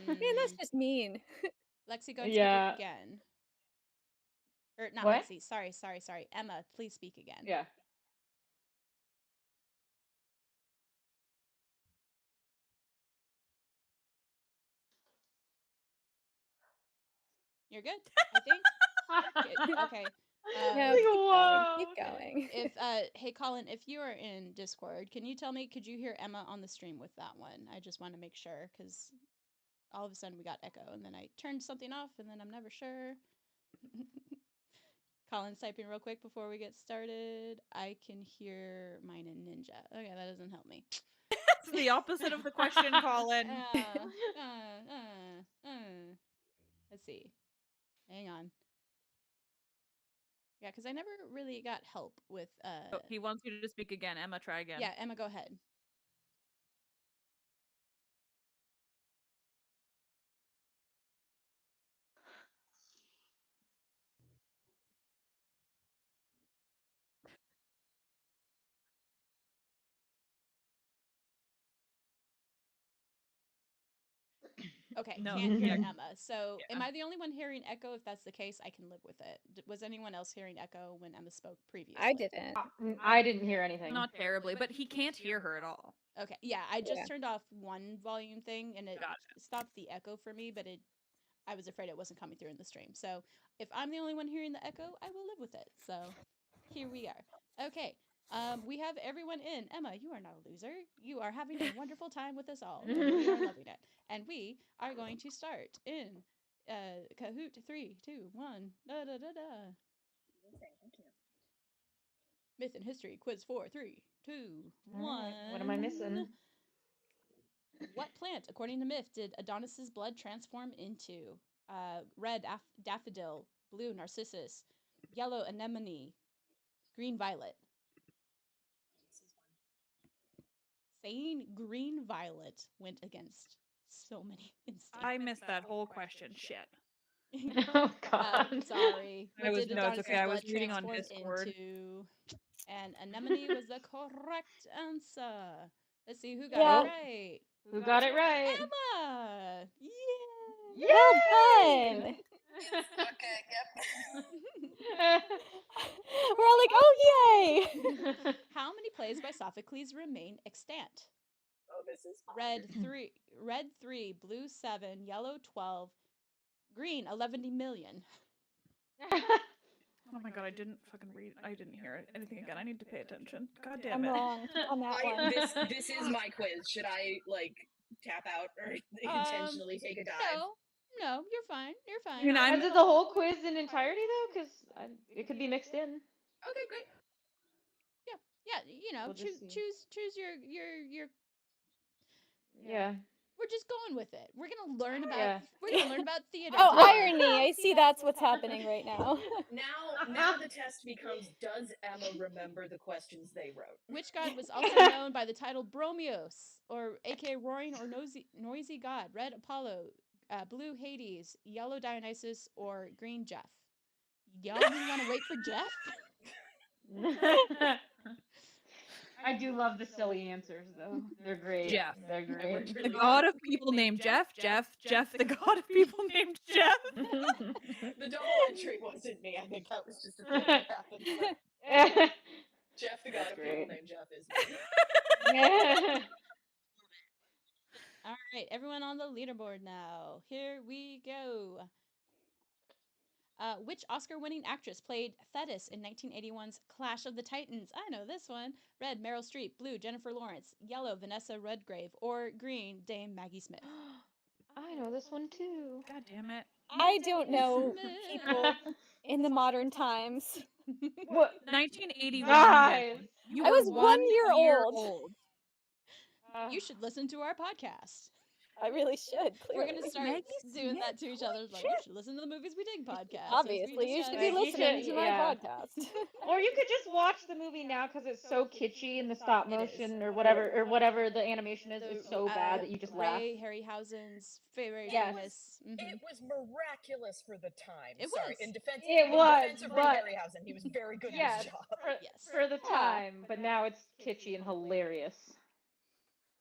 Man, that's just mean. Lexi, go and Yeah. speak again. Or not What? Lexi. Sorry. Emma, please speak again. Yeah. You're good, I think. Okay. No, keep going. If hey Colin, if you are in Discord, can you tell me, could you hear Emma on the stream with that one? I just want to make sure, because all of a sudden we got echo, and then I turned something off, and then I'm never sure. Colin's typing real quick before we get started. I can hear mine in Ninja. Okay, that doesn't help me. It's the opposite of the question, Colin. Let's see. Hang on. Yeah, because I never really got help with. Oh, he wants you to speak again. Emma, try again. Yeah, Emma, go ahead. Okay, No. can't hear Yeah. Emma. So, am I the only one hearing echo? If that's the case, I can live with it. Was anyone else hearing echo when Emma spoke previously? I didn't. I didn't hear anything. Not terribly, but he can't hear her at all. Okay, yeah, I just Yeah. turned off one volume thing and it Gotcha. stopped the echo for me, but I was afraid it wasn't coming through in the stream. So if I'm the only one hearing the echo, I will live with it. So here we are. Okay, we have everyone in. Emma, you are not a loser. You are having a wonderful time with us all, and we are loving it. And we are going to start in Kahoot 3, 2, 1. Da da da da. Thank you. Myth and History Quiz 4, 3, 2, All 1. right, what am I missing? What plant, according to myth, did Adonis's blood transform into? Red daffodil, blue narcissus, yellow anemone, green violet. Saying green violet went against so many instincts. I missed that whole question. Shit. Oh God. Sorry. I What was did no, it's Adonis's okay. I was blood reading on transform Discord. into? And anemone was the correct answer. Let's see who got Yeah. it right. Who got it right? Emma! Yeah! Well done. Okay, yep. We're all like, oh yay! How many plays by Sophocles remain extant? Oh, this is fun. Red 3, blue 7, yellow 12, green 11 million. Oh my god, I didn't fucking read. I didn't hear anything again. I need to pay attention. God damn I'm it. wrong on that one. This is my quiz. Should I like tap out or intentionally take a dive? No, you're fine. You're fine. I mean, I'm Is it the whole quiz in entirety though? Because it could be mixed in. Okay, great. Yeah, you know, We'll just see. choose your. Yeah. We're just going with it. We're gonna learn about. Yeah. We're gonna learn about theater. Oh, today. irony. I see that's what's happening right now. Now the test becomes: does Emma remember the questions they wrote? Which god was also known by the title Bromios, or aka roaring or noisy god? Red Apollo, blue Hades, yellow Dionysus, or green Jeff? Y'all just want to wait for Jeff? I do love the silly answers though. They're great. Jeff. They're great. The god of people named Jeff, the god of people named Jeff. The double entry wasn't me. I think that was just a thing that happened. But Jeff, the god of people named Jeff, is me. All right, everyone on the leaderboard now. Here we go. Which Oscar-winning actress played Thetis in 1981's Clash of the Titans? I know this one. Red, Meryl Streep. Blue, Jennifer Lawrence. Yellow, Vanessa Redgrave. Or green, Dame Maggie Smith. I know this one too. God damn it. I don't know people in the modern times. What? 1981. Guys. You I were was 1 year year old. You should listen to our podcast. I really should. We're Clearly. gonna start doing that to each other. Like, you should listen to the Movies We Dig podcast. Obviously, you should be Like, you listening should- to my yeah. podcast. Or you could just watch the movie now because it's so kitschy and the stop motion or whatever the animation is so bad that you just laugh. Ray Harryhausen's very Yes. famous. It was miraculous for the time. It Sorry, was. in defense, It in was, defense of Ray but- Harryhausen, he was very good at Yes, his job. for the time, but now it's kitschy and hilarious.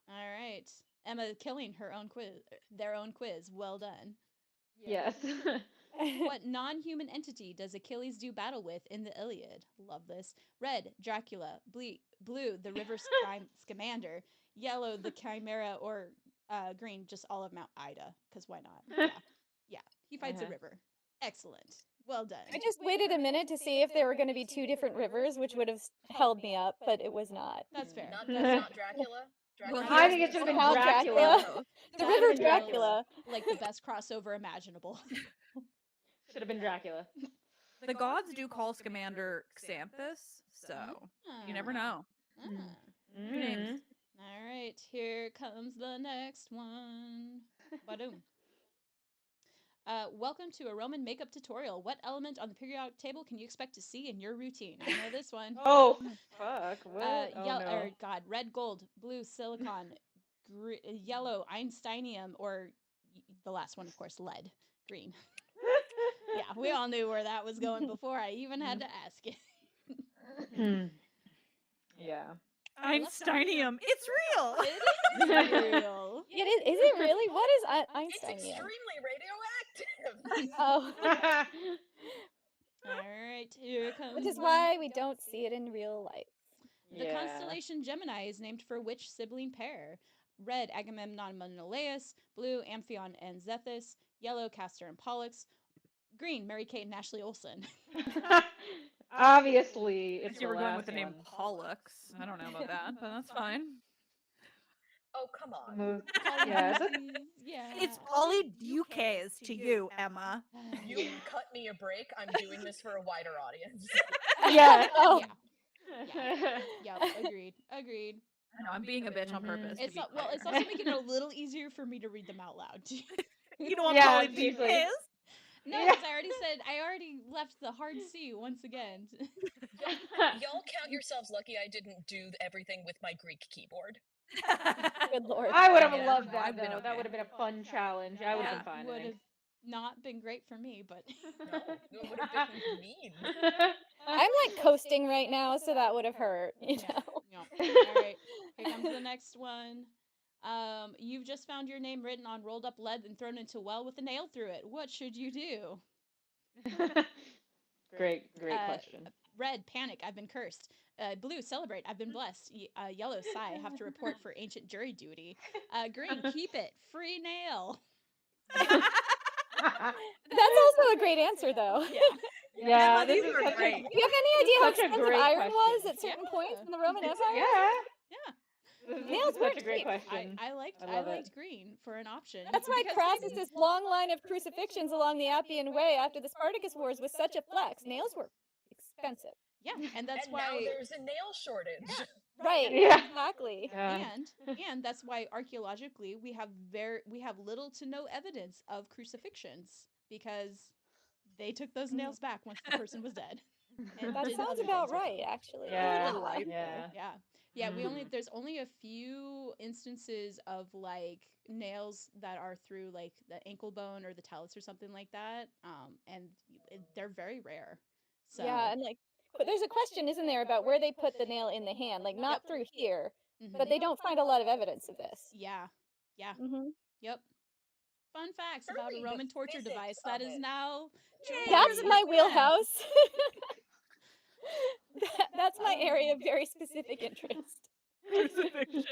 All right, Emma killing her own quiz, their own quiz. Well done. Yes. What non-human entity does Achilles do battle with in the Iliad? Love this. Red, Dracula. Blue, the river Scamander. Yellow, the Chimera. Or green, just all of Mount Ida. Because why not? Yeah, he fights a river. Excellent. Well done. I just waited a minute to see if there were going to be two different rivers, which would have held me up, but it was not. That's fair. That's not Dracula. Well, I think it should have been Count Dracula. The river Dracula. Like the best crossover imaginable. Should have been Dracula. The gods do call Scamander Xanthus, so you never know. Two names. All right, here comes the next one. Badoom. Welcome to a Roman makeup tutorial. What element on the periodic table can you expect to see in your routine? I know this one. Oh, fuck. What? No. Red gold, blue silicon, yellow Einsteinium, or the last one, of course, lead. Green. Yeah, we all knew where that was going before I even had to ask it. Yeah. Einsteinium. It's real. It is real. Is it really? What is Einsteinium? It's extremely radioactive. Oh. All right, here comes. Which is why we don't see it in real life. The constellation Gemini is named for which sibling pair? Red, Agamemnon and Menelaus. Blue, Amphion and Zethus. Yellow, Castor and Pollux. Green, Mary Kate and Ashley Olsen. Obviously, it's You the were going last with the name one. Pollux. I don't know about that, but that's fine. Oh, come on. Yeah, Yeah. It's Polyduques to you, Emma. You cut me a break. I'm doing this for a wider audience. Yeah. Yeah. Yep. Agreed. Agreed. I know, I'm being a bitch on purpose. It's to be well, clear. it's also making it a little easier for me to read them out loud. You know what Yeah, Polyduques seriously. is? No, Yeah. because I already left the hard C once again. Y'all count yourselves lucky I didn't do everything with my Greek keyboard. Good lord. I would have Yeah, loved no, that I've been though. That okay. would have been a fun challenge. I would have been fine. I Would think. have not been great for me, but No, it would have been mean. I'm like coasting right now, so that would have hurt, you know. no. All right, here comes the next one. You've just found your name written on rolled up lead and thrown into a well with a nail through it. What should you do? Great question. Red, panic, I've been cursed. Blue, celebrate, I've been blessed. Yellow, sigh, have to report for ancient jury duty. Green, keep it, free nail. That's also a great answer, though. Yeah, Emma, this these is are such great. Do you have any idea how such a expensive great iron was question. at certain points in the Roman Empire? Yeah. This Nails is were such a great cheap. question. I liked love it. green for an option. That's why because Crassus's long line of crucifixions along the Appian Way after the Spartacus Wars was such a flex. Nails were expensive. Yeah, and that's And why now there's a nail shortage. Right, Yeah. exactly. and that's why archaeologically we have little to no evidence of crucifixions because they took those nails back once the person was dead. And That did sounds other about things with right, them. actually. Yeah. Yeah. Yeah, there's only a few instances of like nails that are through like the ankle bone or the talus or something like that. And they're very rare. So Yeah, and like, but there's a question, isn't there, about where they put the nail in the hand? Like, not through here, but they don't find a lot of evidence of this. Yeah. Yeah. Mm-hmm. Yep. Fun facts about a Surely the Roman torture physics device of that is it. now That's my wheelhouse. That's my area of very specific interest. Crucifixion.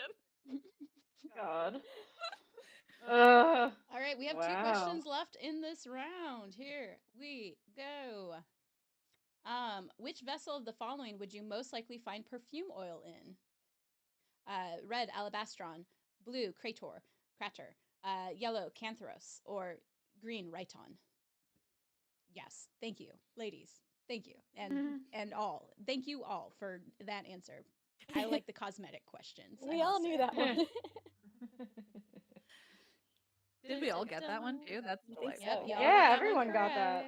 God. All right, we have two Wow. questions left in this round. Here we go. Which vessel of the following would you most likely find perfume oil in? Red, alabastron. Blue, crater. Yellow, cantharos. Or green, rhyton. Yes, thank you, ladies. Thank you, and all. Thank you all for that answer. I like the cosmetic questions. We all knew that one. Did we all get that one too? That's I think delightful. so. Yeah, everyone got that.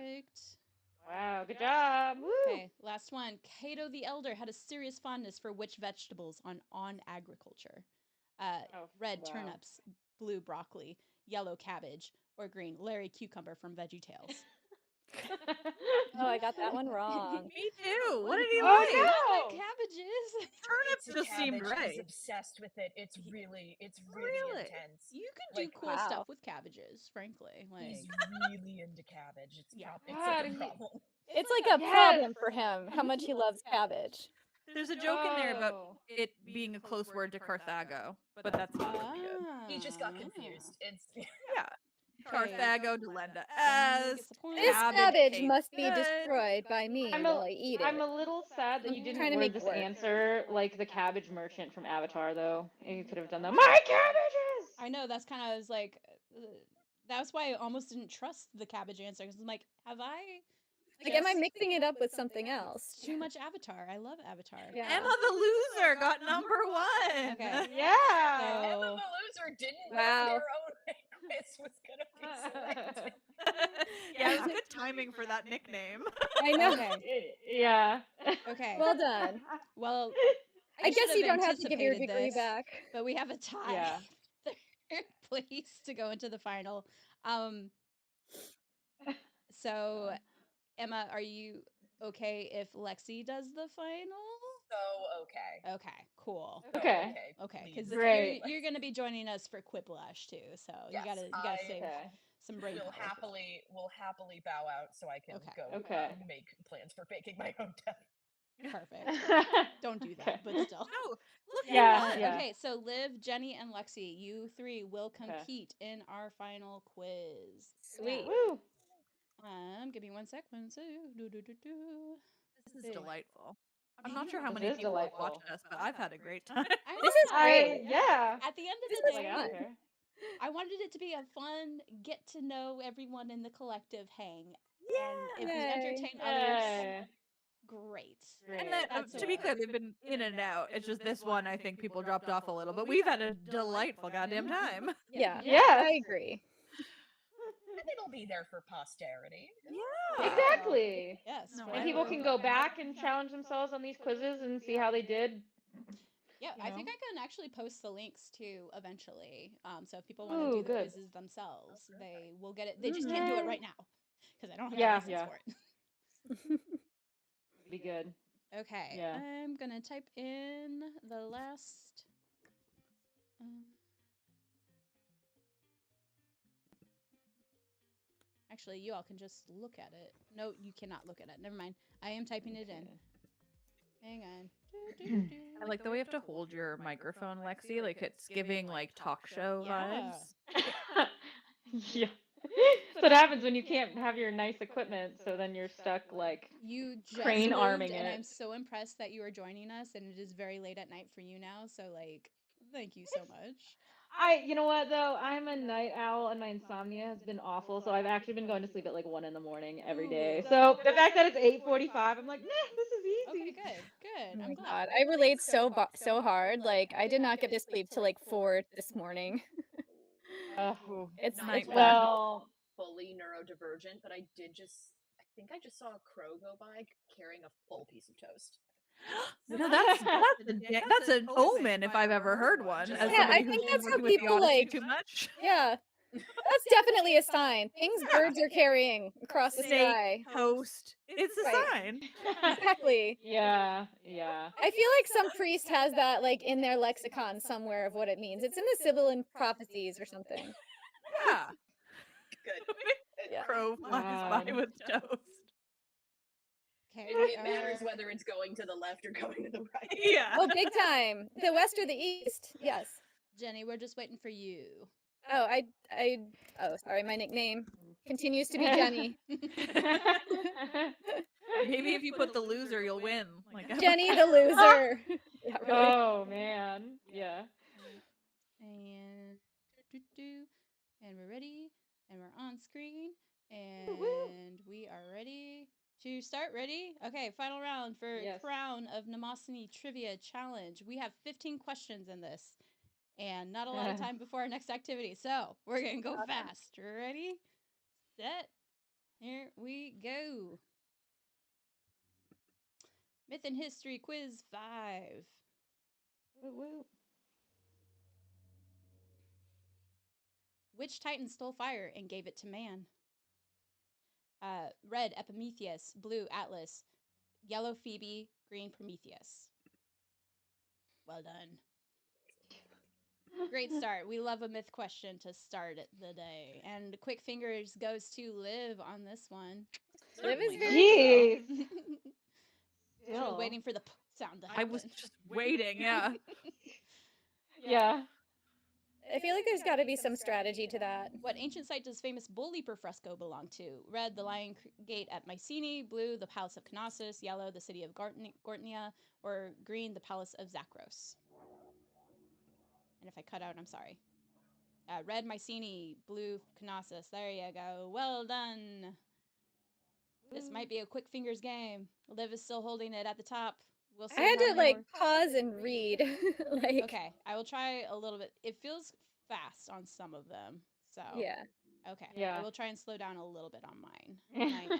Wow, good job. Woo. Okay, last one. Cato the Elder had a serious fondness for which vegetables on agriculture? Red, wow. turnips. Blue, broccoli. Yellow, cabbage. Or green, Larry Cucumber from VeggieTales. Oh, I got that one wrong. Me too. What did he Oh, like? no. Cabbages. Turnips It's a just seemed cabbage. He's right. obsessed with it. It's really Really? intense. You can do Like, cool stuff with cabbages, frankly. He's Like, really into cabbage. It's Yeah. it's God, like a he- problem. It's like a problem for him, how much he loves cabbage. There's a joke in there about Oh. it being a close word to Carthago, but that's not really it. He just got confused. It's Yeah. Carthago, Delenda Gets a est. point. This cabbage tastes must be good. destroyed by me I'm while I eat it. I'm a little sad that I'm you trying didn't to word make this it work. answer like the cabbage merchant from Avatar, though. You could have done that. My cabbages! I know, that's kind of, I was like, that's why I almost didn't trust the cabbage answer. Because I'm like, have I Like, am I mixing it up with something else? too much Avatar? I love Avatar. Yeah. Emma the loser got number one. Okay. Yeah! Emma So, the loser didn't know Wow. their own quiz was gonna be selected. Yeah, it was good timing for that nickname. I know. okay. Yeah. Okay. Well done. Well, I guess should you don't have to give your anticipated degree this, back. but we have a tie. Yeah. Third place to go into the final. So Emma, are you okay if Lexi does the final? So okay. Okay, cool. Okay. Okay, please. because Great. you're going to be joining us for Quiplash too, so Yes, you gotta save Okay. some brain Will power. happily bow out so I can Okay. go Okay. make plans for faking my own death. Perfect. Don't do that, Okay. but still. No, look at Yeah, us. yeah. Okay, so Liv, Jenny, and Lexi, you three will Okay. compete in our final quiz. Sweet. Woo. Give me 1 sec. This is There. delightful. I'm not sure how This many is people have delightful. watched us, but I've had a great time. This is great. Yeah. At the end of This the was day, Like, I don't fun. care. I wanted it to be a fun, get to know everyone in the collective hang. And if we Yay. entertain others, Yay. great. And Great. then, That's to be clear, they've been in and out. It's just this one, I think people dropped off a little, but we've had a delightful goddamn time. Yeah. Yes. I agree. And it'll be there for posterity. Yeah. Exactly. Yes. No, And I people love can it. go back and challenge themselves on these quizzes and see how they did. Yeah, You I think know? I can actually post the links too eventually. So if people want to Ooh, do the good. quizzes themselves, they will get it. They just can't do it right now because I don't have Yeah, a license yeah. for it. Be good. Okay, Yeah. I'm gonna type in the last. Actually, you all can just look at it. No, you cannot look at it. Never mind. I am typing it in. Hang on. I like the way you have to hold your microphone, Lexi. Like it's giving like talk show Yeah. vibes. Yeah. So what happens when you can't have your nice equipment, so then you're stuck like You just crane moved, arming and it. I'm so impressed that you are joining us, and it is very late at night for you now. So, like, thank you so much. You know what though? I'm a night owl and my insomnia has been awful, so I've actually been going to sleep at like 1 in the morning every day. So the fact that it's 8:45, I'm like, nah, this is easy. Okay, good, good. Oh I'm my glad. god, I relate so hard. Like I did not get to sleep till like 4 this morning. It's bad. Well, Fully neurodivergent, but I think I just saw a crow go by carrying a full piece of toast. No, that's an omen if I've ever heard one. As Yeah, somebody I who's think been that's how working with the people Odyssey like. too much. Yeah, that's definitely a sign. Things birds are carrying across the Snake, sky. toast. It's a Right. sign. Exactly. Yeah, yeah. I feel like some priest has that like in their lexicon somewhere of what it means. It's in the Sibyllin prophecies or something. Yeah. Good. Yeah. Crow flies by God. with toast. Okay, It matters whether it's going to the left or going to the right. Yeah. Oh, big time. The west or the east? Yes. Jenny, we're just waiting for you. Oh, oh, sorry, my nickname continues to be Jenny. Maybe if you put the loser, you'll win. Like Jenny the loser. Yeah, really. Oh man. Yeah. And and we're ready, and we're on screen, and we are ready to start. Ready? Okay, final round for Yes. Crown of Mnemosyne Trivia Challenge. We have 15 questions in this, and not a lot of time before our next activity, so we're gonna go fast. Ready? Set. Here we go. Myth and History Quiz 5. Woo. Which titan stole fire and gave it to man? Red, Epimetheus. Blue, Atlas. Yellow, Phoebe. Green, Prometheus. Well done. Great start. We love a myth question to start the day. And quick fingers goes to Liv on this one. Liv is very Jeez. She was waiting for the p sound to happen. I was just waiting, yeah. Yeah. I feel like there's got to be some strategy to that. What ancient site does famous Bull Leaper fresco belong to? Red, the Lion Gate at Mycenae. Blue, the Palace of Knossos. Yellow, the city of Gortnia. Or green, the Palace of Zakros. And if I cut out, I'm sorry. Red, Mycenae. Blue, Knossos. There you go. Well done. This might be a quick fingers game. Liv is still holding it at the top. We'll see. I had how to many like more. pause and read. Like Okay, I will try a little bit. It feels fast on some of them. So yeah. okay. Yeah. I will try and slow down a little bit on my end.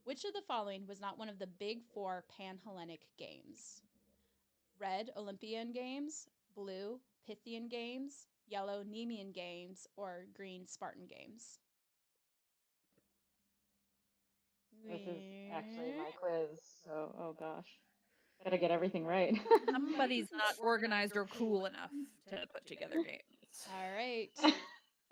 Which of the following was not one of the big 4 Pan-Hellenic games? Red, Olympian Games. Blue, Pythian Games. Yellow, Nemean Games. Or green, Spartan Games. This is actually my quiz, so oh gosh. Gotta get everything right. Somebody's not organized or cool enough to put together games. All right.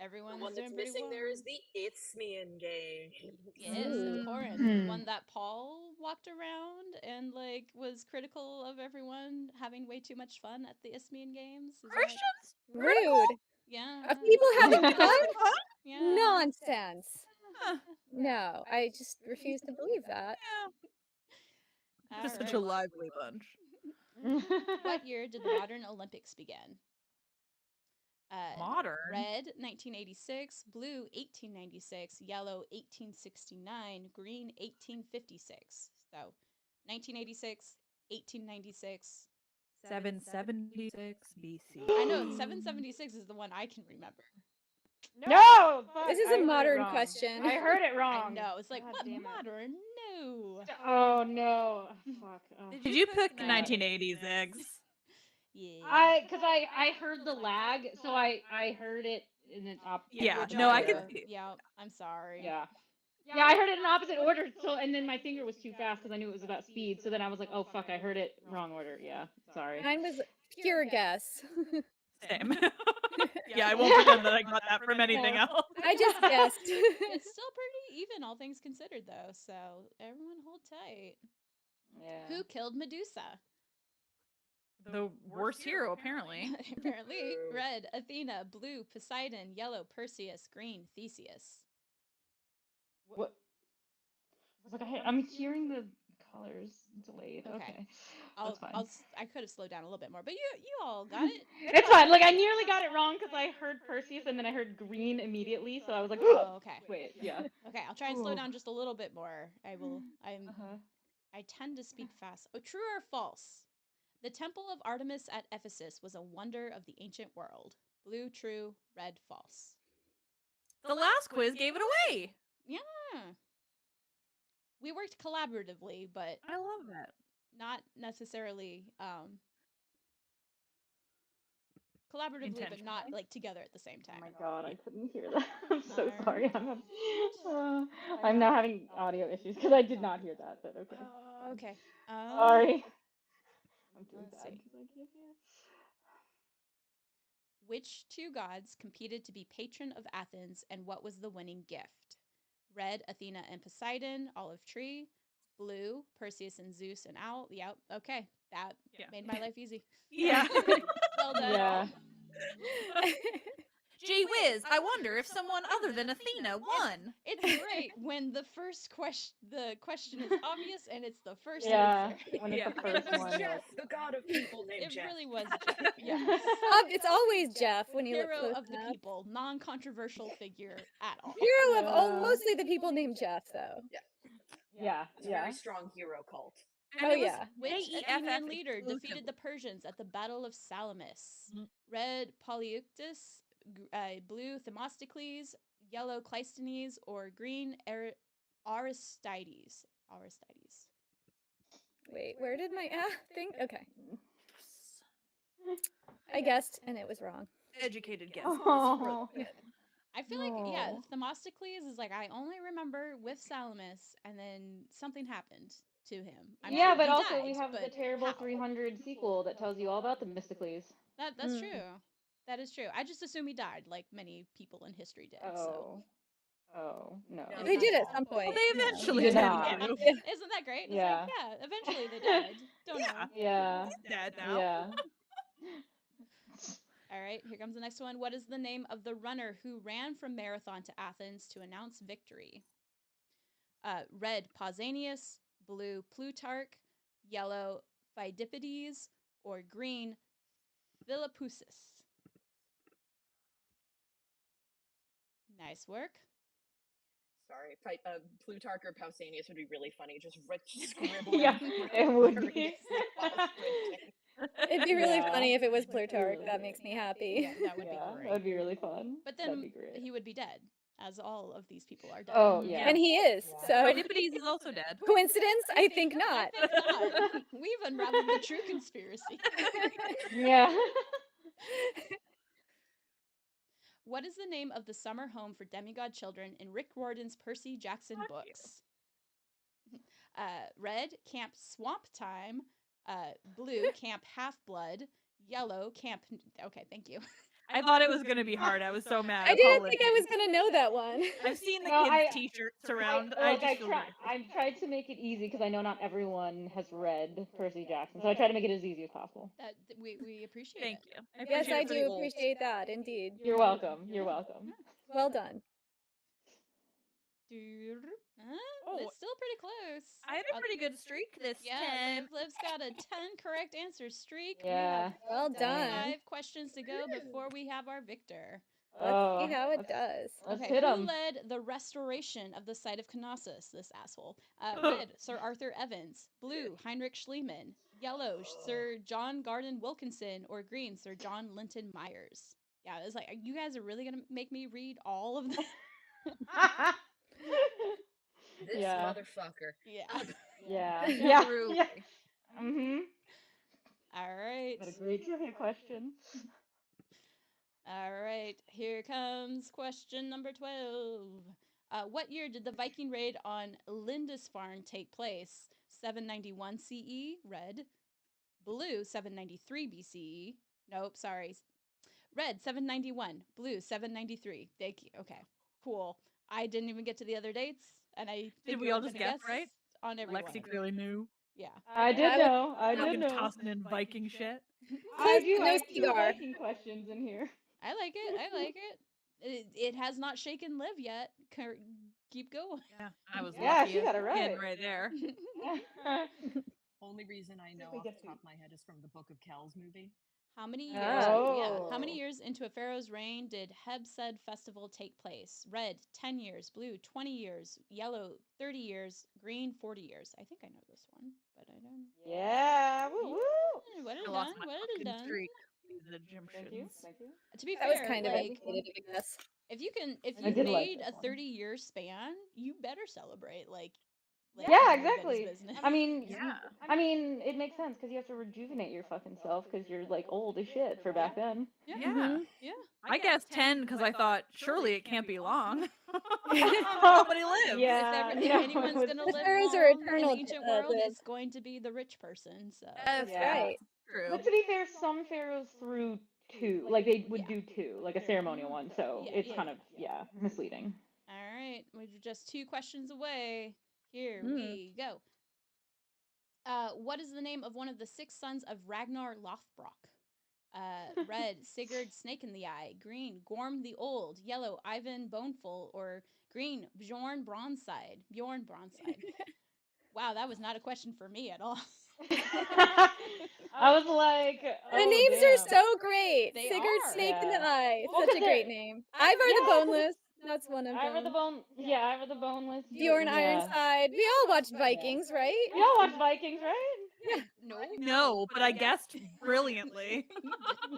Everyone's The one that's doing pretty missing well. there is the Isthmian game. Yes, Ooh. Corinth, the one that Paul walked around and like was critical of everyone having way too much fun at the Isthmian games. Is that Christians? Rude. yeah? People having fun? Yeah. Nonsense. Huh. No, I just refuse to believe that. They're All such right. a lively bunch. What year did the modern Olympics begin? Modern? Red 1986, blue 1896, yellow 1869, green 1856. So 1986, 1896. 776 BC. I know 776 is the one I can remember. No, fuck, This is I a heard it modern wrong. question. I heard it I wrong. know. It's like, God what damn it. modern? No. Oh no, fuck. Oh. Did you pick God. 1986? Yeah. Because I heard the lag, so I heard it in an Yeah, which no, I order? can see. Yeah, I'm sorry. Yeah. Yeah, I heard it in opposite order. So and then my finger was too fast because I knew it was about speed. So then I was like, oh fuck, I heard it wrong order. Yeah, sorry. Mine was pure guess. Same. Yeah, I won't pretend that I got that from anything No. else. I just guessed. It's still pretty even, all things considered, though. So everyone hold tight. Yeah. Who killed Medusa? The worst hero, apparently. Apparently, red Athena, blue Poseidon, yellow Perseus, green Theseus. What? I was like, I'm hearing the colors delayed. Okay. That's fine. I could have slowed down a little bit more, but you all got it. It's fine. Like I nearly got it wrong because I heard Perseus and then I heard green immediately, so I was like, Oh, okay. wait, yeah. Okay, I'll try and slow Ooh. down just a little bit more. I tend to speak fast. Oh, true or false? The temple of Artemis at Ephesus was a wonder of the ancient world. Blue, true, red, false. The last quiz gave it away. Yeah. We worked collaboratively, but I love that. not necessarily collaboratively, but not like together at the same time. Oh my god, I couldn't hear that. I'm so Alright. sorry. I'm now having audio issues because I did not hear that, but okay. Oh, okay. Sorry. I'm doing Let's bad see. because I can't hear. Which two gods competed to be patron of Athens, and what was the winning gift? Red, Athena and Poseidon, olive tree. Blue, Perseus and Zeus and owl. Yep. Okay. That made my life easy. Yeah. Well done. Yeah. Gee whiz, I wonder if someone other than Athena won. It's great when the question is obvious and it's the first Yeah, answer. when it's the It first was one. Jeff, the god of people named It Jeff. really was Jeff. Yes. It's always Jeff when you look Hero close of the enough. people, non-controversial figure at all. Hero of Yeah. mostly the people named Jeff, though. Yeah, It's a very strong hero cult. And Oh, it was yeah. Which AEFF Athenian leader exclusively. defeated the Persians at the Battle of Salamis? Mhm. Red, Polyeuctus, blue, Themistocles, yellow, Cleisthenes, or green, Aristides. Aristides. Wait, where did my thing? Okay. I guessed, and it was wrong. Educated guess. Oh. I feel like, yeah, Themistocles is like, I only remember with Salamis, and then something happened to him. I'm Yeah, sure but he also died, we have the but terrible how? 300 sequel that tells you all about the Themistocles. That's true. That is true. I just assume he died, like many people in history did. So. Oh, no. They did at some point. Well, they eventually He did. did not. You know? Isn't that great? Yeah. It's like, yeah, eventually they died. Don't know. Yeah. He's dead now. Yeah. All right, here comes the next one. What is the name of the runner who ran from Marathon to Athens to announce victory? Red, Pausanias, blue, Plutarch, yellow, Pheidippides, or green, Philippusis. Nice work. Sorry, Plutarch or Pausanias would be really funny. Just scribbling. Yeah, it would be. It'd be really Yeah. funny if it was Plutarch. That makes me happy. Yeah, that would be Yeah, great. that'd be really fun. But That'd then be great. he would be dead, as all of these people are dead. Oh, yeah. And he is. So Pheidippides is also dead. coincidence? I think not. I think not. We've unraveled the true conspiracy. Yeah. What is the name of the summer home for demigod children in Rick Riordan's Percy Jackson books? Red, Camp Swamp Time. Blue, Camp Half Blood. Yellow, Camp... Okay, thank you. I thought it was gonna be hard. I was so mad. I didn't think I Apologies. was gonna know that one. I've seen the No, kids' T-shirts around. I look, just feel very I tried to make it easy because I know not everyone has read Percy Jackson, so I try to make it as easy as possible. That we appreciate Thank it. you. I Yes, appreciate I it for the do old. appreciate that, indeed. You're welcome. You're welcome. Well done. It's still pretty close. I had a pretty good streak this time. Liv's got a 10 correct answer streak. Yeah. Well done. 5 questions to go before we have our victor. Let's see how it does. Let's Okay, hit who 'em. led the restoration of the site of Knossos? This asshole. Red, Sir Arthur Evans. Blue, Heinrich Schliemann. Yellow, Sir John Garden Wilkinson. Or green, Sir John Linton Myers. Yeah, it's like, you guys are really gonna make me read all of this? This Yeah. motherfucker. Yeah. Yeah. Yeah. Yeah. Yeah. Mhm. All right. What a great trivia question. All right, here comes question number 12. What year did the Viking raid on Lindisfarne take place? 791 CE, red. Blue, 793 BCE. Nope, sorry. Red, 791. Blue, 793. Thank you. Okay, cool. I didn't even get to the other dates, and I think Did we all just gonna guess right? on every one Lexi of them. clearly knew. Yeah. I did know. I Not did gonna know. tossing in Viking shit. I do No have 2 cigar. Viking questions in here. I like it. I like it. It has not shaken Liv yet. Keep going. Yeah, I was Yeah, lucky she as got a it kid right. right there. Only reason I know we off get the top of my head is from the Book of Kells movie. How many years? Oh. How many years into a pharaoh's reign did Hebsed festival take place? Red, 10 years. Blue, 20 years. Yellow, 30 years. Green, 40 years. I think I know this one, but I don't. Yeah. Woo woo. Well I lost done. my Well fucking done. streak. These Thank you. Egyptians. Thank you. To be That was fair, kind of like, educated, I guess. if I you did like made this a one. 30-year span, you better celebrate. Like Yeah, nobody's exactly. business. I mean, Yeah. I mean, it makes sense because you have to rejuvenate your fucking self because you're like old as shit for back then. Yeah. Yeah. I guessed 10 because I thought surely it can't be long. Oh, Nobody lives. yeah, If no, anyone's it was- gonna The live pharaohs are long in eternal, the ancient world, Liv. it's going to be the rich person. So That's Yeah. right. True. But to be fair, some pharaohs threw 2, like they would do 2, like a ceremonial one. So it's kind of misleading. all right, we're just 2 questions away. Here we go. What is the name of one of the 6 sons of Ragnar Lothbrok? Red, Sigurd Snake in the Eye. Green, Gorm the Old. Yellow, Ivan Boneful. Or green, Bjorn Bronzeside. Bjorn Bronzeside. Wow, that was not a question for me at all. I was like, The oh, names damn. are so great. They Sigurd are. Snake in the Yeah. Eye. Well, Such 'cause a great name. Ivor the Boneless. That's one of Ivor the them. Bone. Yeah, Ivor the Boneless. Bjorn yeah. Ironside. We all watched Vikings, right? We all watch Vikings, right? No, but I guessed brilliantly.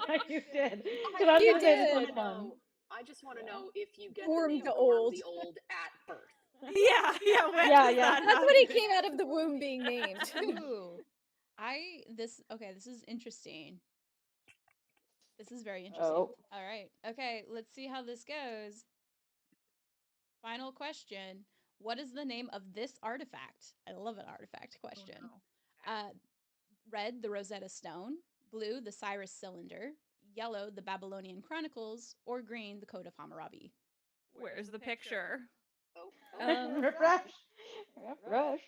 Yeah, you did. Because I was You gonna say this did. one's fun. I just want to know if you get Gorm the name the Gorm Old. the Old at birth. Yeah, when Yeah, does yeah. that That's when he happen? came out of the womb being named. Ooh. This is interesting. This is very interesting. Oh. All right. Okay, let's see how this goes. Final question. What is the name of this artifact? I love an artifact question. Red, the Rosetta Stone. Blue, the Cyrus Cylinder. Yellow, the Babylonian Chronicles. Or green, the Code of Hammurabi. Where's the picture? Refresh. Refresh.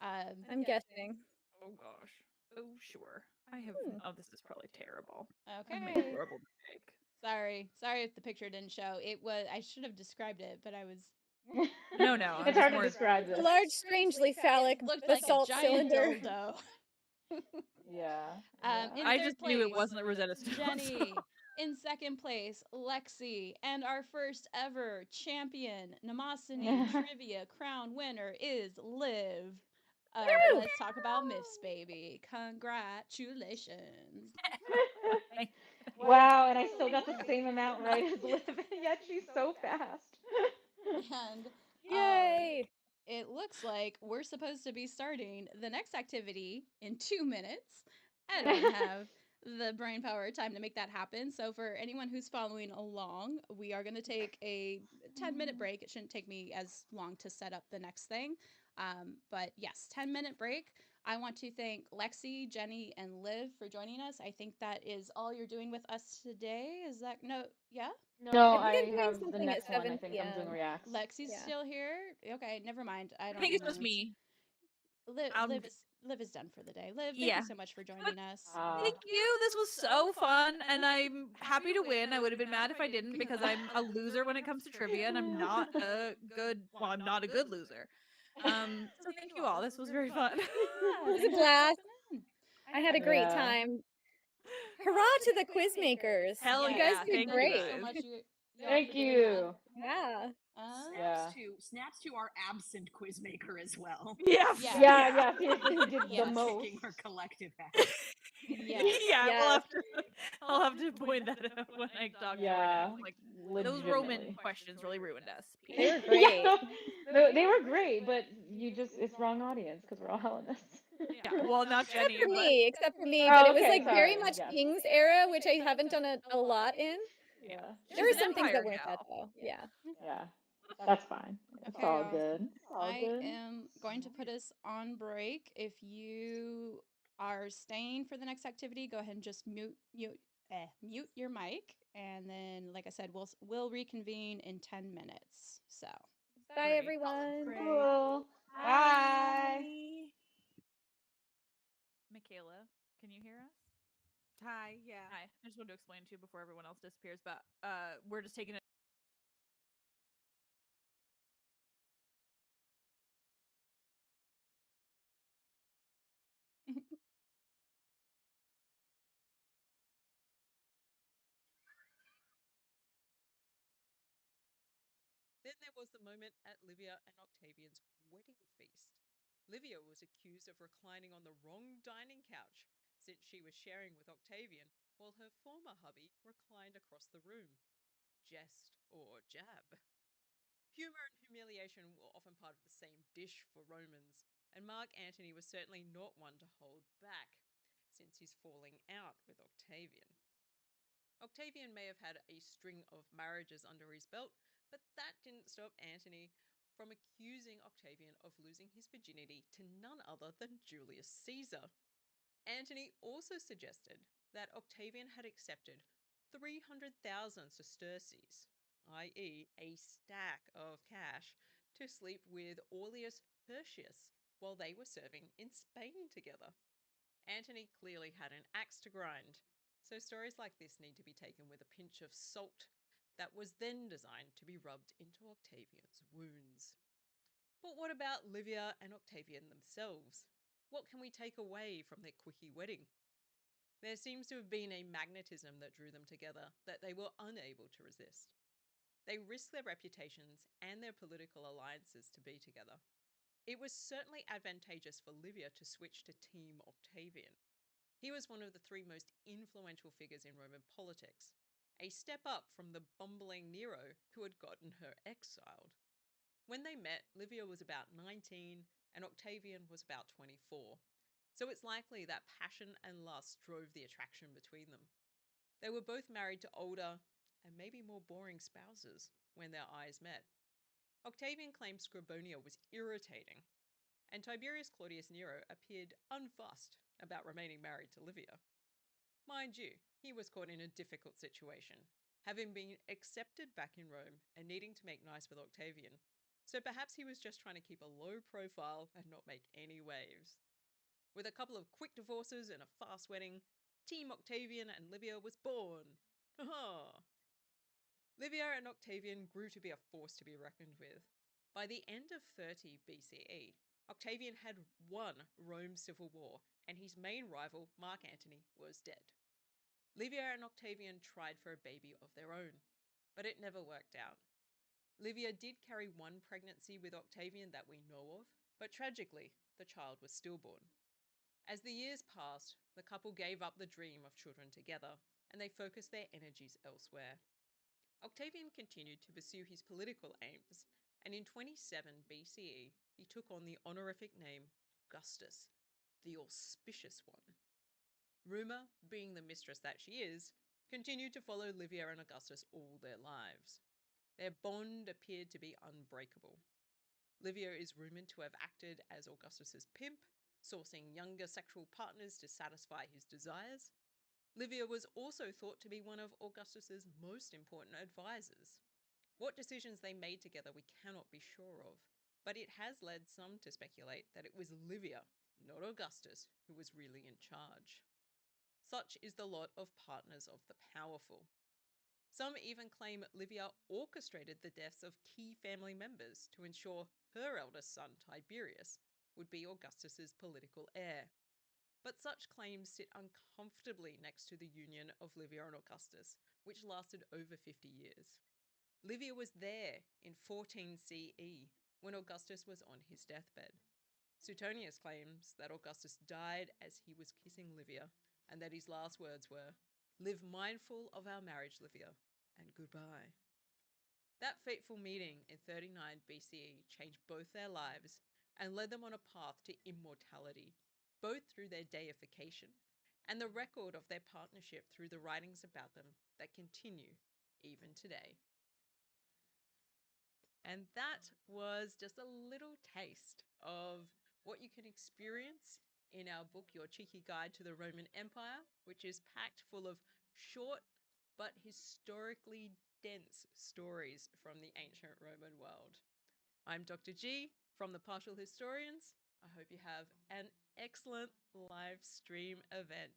I'm guessing. Oh gosh. Oh sure. I have. Oh, this is probably terrible. Okay. I made a horrible mistake. Sorry if the picture didn't show. It was I should have described it, but I was No. It's hard to describe A this. large, strangely phallic looked like a basalt giant cylinder. dildo. Yeah. In I third just place, knew it wasn't a Rosetta Stone. Jenny. In second place, Lexi. And our first ever champion, Mnemosyne trivia crown winner is Liv. Let's talk about myths, baby. Congratulations. Wow, and I still got the same amount right as Liv, and yet she's so fast. And Yay! it looks like we're supposed to be starting the next activity in 2 minutes. I don't have the brain power or time to make that happen. So for anyone who's following along, we are going to take a 10-minute break. It shouldn't take me as long to set up the next thing. But yes, 10-minute break. I want to thank Lexi, Jenny, and Liv for joining us. I think that is all you're doing with us today. Is that no? Yeah? No, I think I'm I doing have the something at next one. I 7 think I'm doing p.m. reacts. Lexi's Yeah. still here. Okay, never mind. I I don't think it's just remember. me. Liv is done for the day. Liv, thank Yeah. you so much for joining us. Thank you. This was so fun, and I'm happy to win. I would have been mad if I didn't because I'm a loser when it comes to trivia, and I'm not a good. Well, I'm not a good loser. So thank you all. This was very fun. Yeah, It was a thanks for blast. jumping in. I had a great Yeah. time. Hurrah to the quiz makers. Hell You yeah! guys did Thank you Thank you great. so guys. much, y'all, Thank for doing that. you. Yeah. Yeah. Snaps to our absent quizmaker as well. Yeah. Yeah. Yeah, yeah, seriously, who did the Yes. most. Kicking her collective ass. Yes. Yeah, we'll Yes. have to. I'll have to point that out when I talk to her Yeah, next. Like those Roman legitimately. questions really ruined us. They were great. Yeah, they were great, but you just, it's wrong audience because we're all Hellenists. Yeah. Well, not Jenny, but Except for me, but Oh, it was okay, like very sorry. much Yes. King's era, which I haven't done a lot in. yeah. There She's were an some things that Empire weren't that gal. though. Yeah. Yeah, that's fine. It's Okay, all y'all. good. It's all I good. am going to put us on break. If you are staying for the next activity, go ahead and just mute your mic, and then, like I said, we'll reconvene in 10 minutes. So, Bye, everyone. Cool. Bye. Michaela, can you hear us? Hi, yeah. Hi. I just wanted to explain to you before everyone else disappears, but we're just taking a Then there was the moment at Livia and Octavian's wedding feast. Livia was accused of reclining on the wrong dining couch, since she was sharing with Octavian, while her former hubby reclined across the room. Jest or jab. Humour and humiliation were often part of the same dish for Romans, and Mark Antony was certainly not one to hold back, since his falling out with Octavian. Octavian may have had a string of marriages under his belt, but that didn't stop Antony from accusing Octavian of losing his virginity to none other than Julius Caesar. Antony also suggested that Octavian had accepted 300,000 sesterces, i.e., a stack of cash, to sleep with Aulus Hirtius while they were serving in Spain together. Antony clearly had an axe to grind, so stories like this need to be taken with a pinch of salt that was then designed to be rubbed into Octavian's wounds. But what about Livia and Octavian themselves? What can we take away from their quickie wedding? There seems to have been a magnetism that drew them together that they were unable to resist. They risked their reputations and their political alliances to be together. It was certainly advantageous for Livia to switch to Team Octavian. He was one of the three most influential figures in Roman politics, a step up from the bumbling Nero who had gotten her exiled. When they met, Livia was about 19 and Octavian was about 24, so it's likely that passion and lust drove the attraction between them. They were both married to older and maybe more boring spouses when their eyes met. Octavian claimed Scribonia was irritating, and Tiberius Claudius Nero appeared unfussed about remaining married to Livia. Mind you, he was caught in a difficult situation, having been accepted back in Rome and needing to make nice with Octavian, so perhaps he was just trying to keep a low profile and not make any waves. With a couple of quick divorces and a fast wedding, Team Octavian and Livia was born. Ha! Livia and Octavian grew to be a force to be reckoned with. By the end of 30 BCE, Octavian had won Rome's civil war, and his main rival, Mark Antony, was dead. Livia and Octavian tried for a baby of their own, but it never worked out. Livia did carry one pregnancy with Octavian that we know of, but tragically, the child was stillborn. As the years passed, the couple gave up the dream of children together, and they focused their energies elsewhere. Octavian continued to pursue his political aims, and in 27 BCE, he took on the honorific name Augustus, the auspicious one. Rumour, being the mistress that she is, continued to follow Livia and Augustus all their lives. Their bond appeared to be unbreakable. Livia is rumoured to have acted as Augustus's pimp, sourcing younger sexual partners to satisfy his desires. Livia was also thought to be one of Augustus's most important advisors. What decisions they made together we cannot be sure of, but it has led some to speculate that it was Livia, not Augustus, who was really in charge. Such is the lot of partners of the powerful. Some even claim Livia orchestrated the deaths of key family members to ensure her eldest son, Tiberius, would be Augustus's political heir. But such claims sit uncomfortably next to the union of Livia and Augustus, which lasted over 50 years. Livia was there in 14 CE when Augustus was on his deathbed. Suetonius claims that Augustus died as he was kissing Livia and that his last words were, "Live mindful of our marriage, Livia, and goodbye." That fateful meeting in 39 BCE changed both their lives and led them on a path to immortality, both through their deification and the record of their partnership through the writings about them that continue even today. And that was just a little taste of what you can experience in our book, Your Cheeky Guide to the Roman Empire, which is packed full of short but historically dense stories from the ancient Roman world. I'm Dr. G from the Partial Historians. I hope you have an excellent live stream event.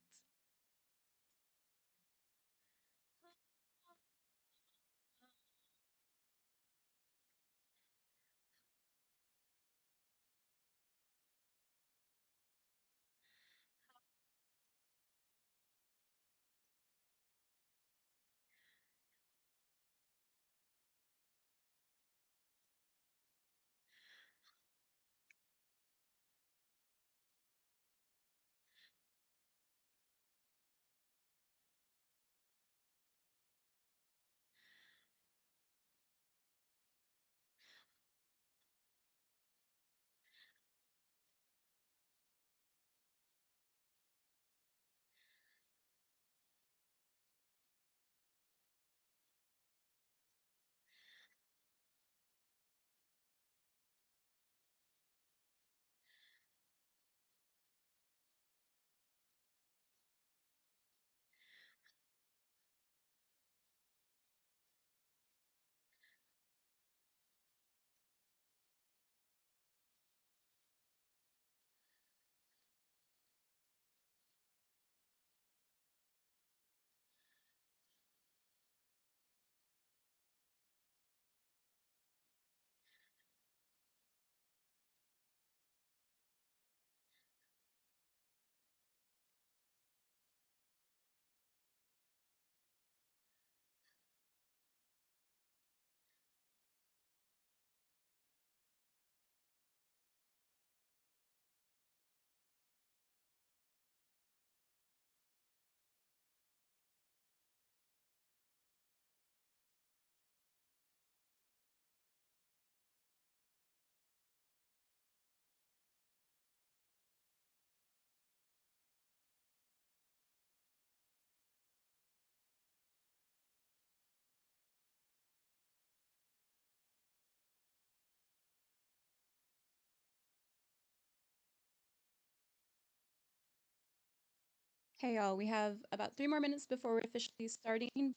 Hey y'all, we have about 3 more minutes before we're officially starting. But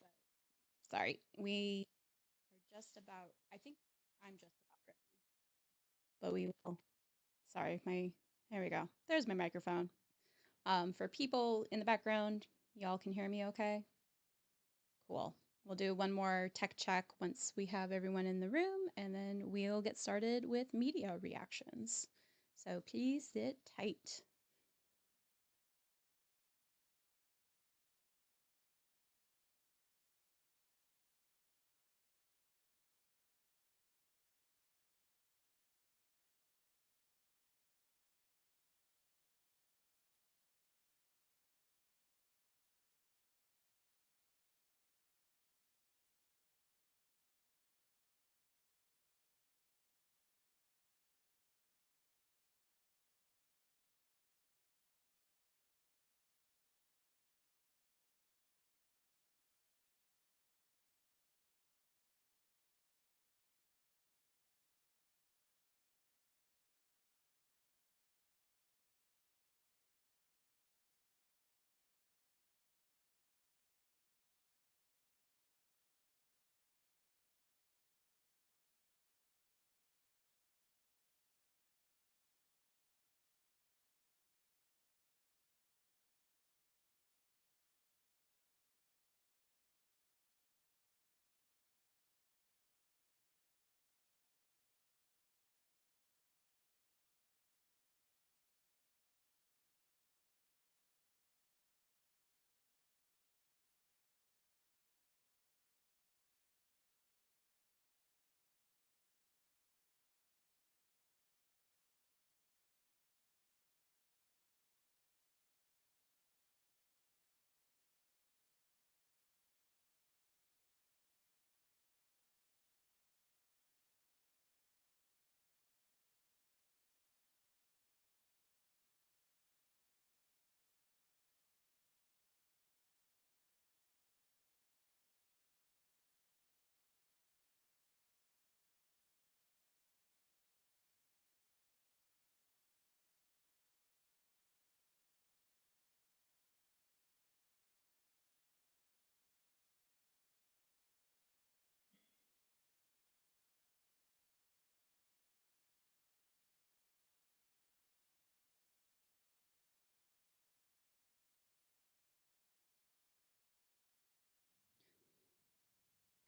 sorry, we are just about, I think I'm just about ready. But we will, sorry, there we go. There's my microphone. For people in the background, y'all can hear me okay? Cool. We'll do one more tech check once we have everyone in the room, and then we'll get started with media reactions. So please sit tight.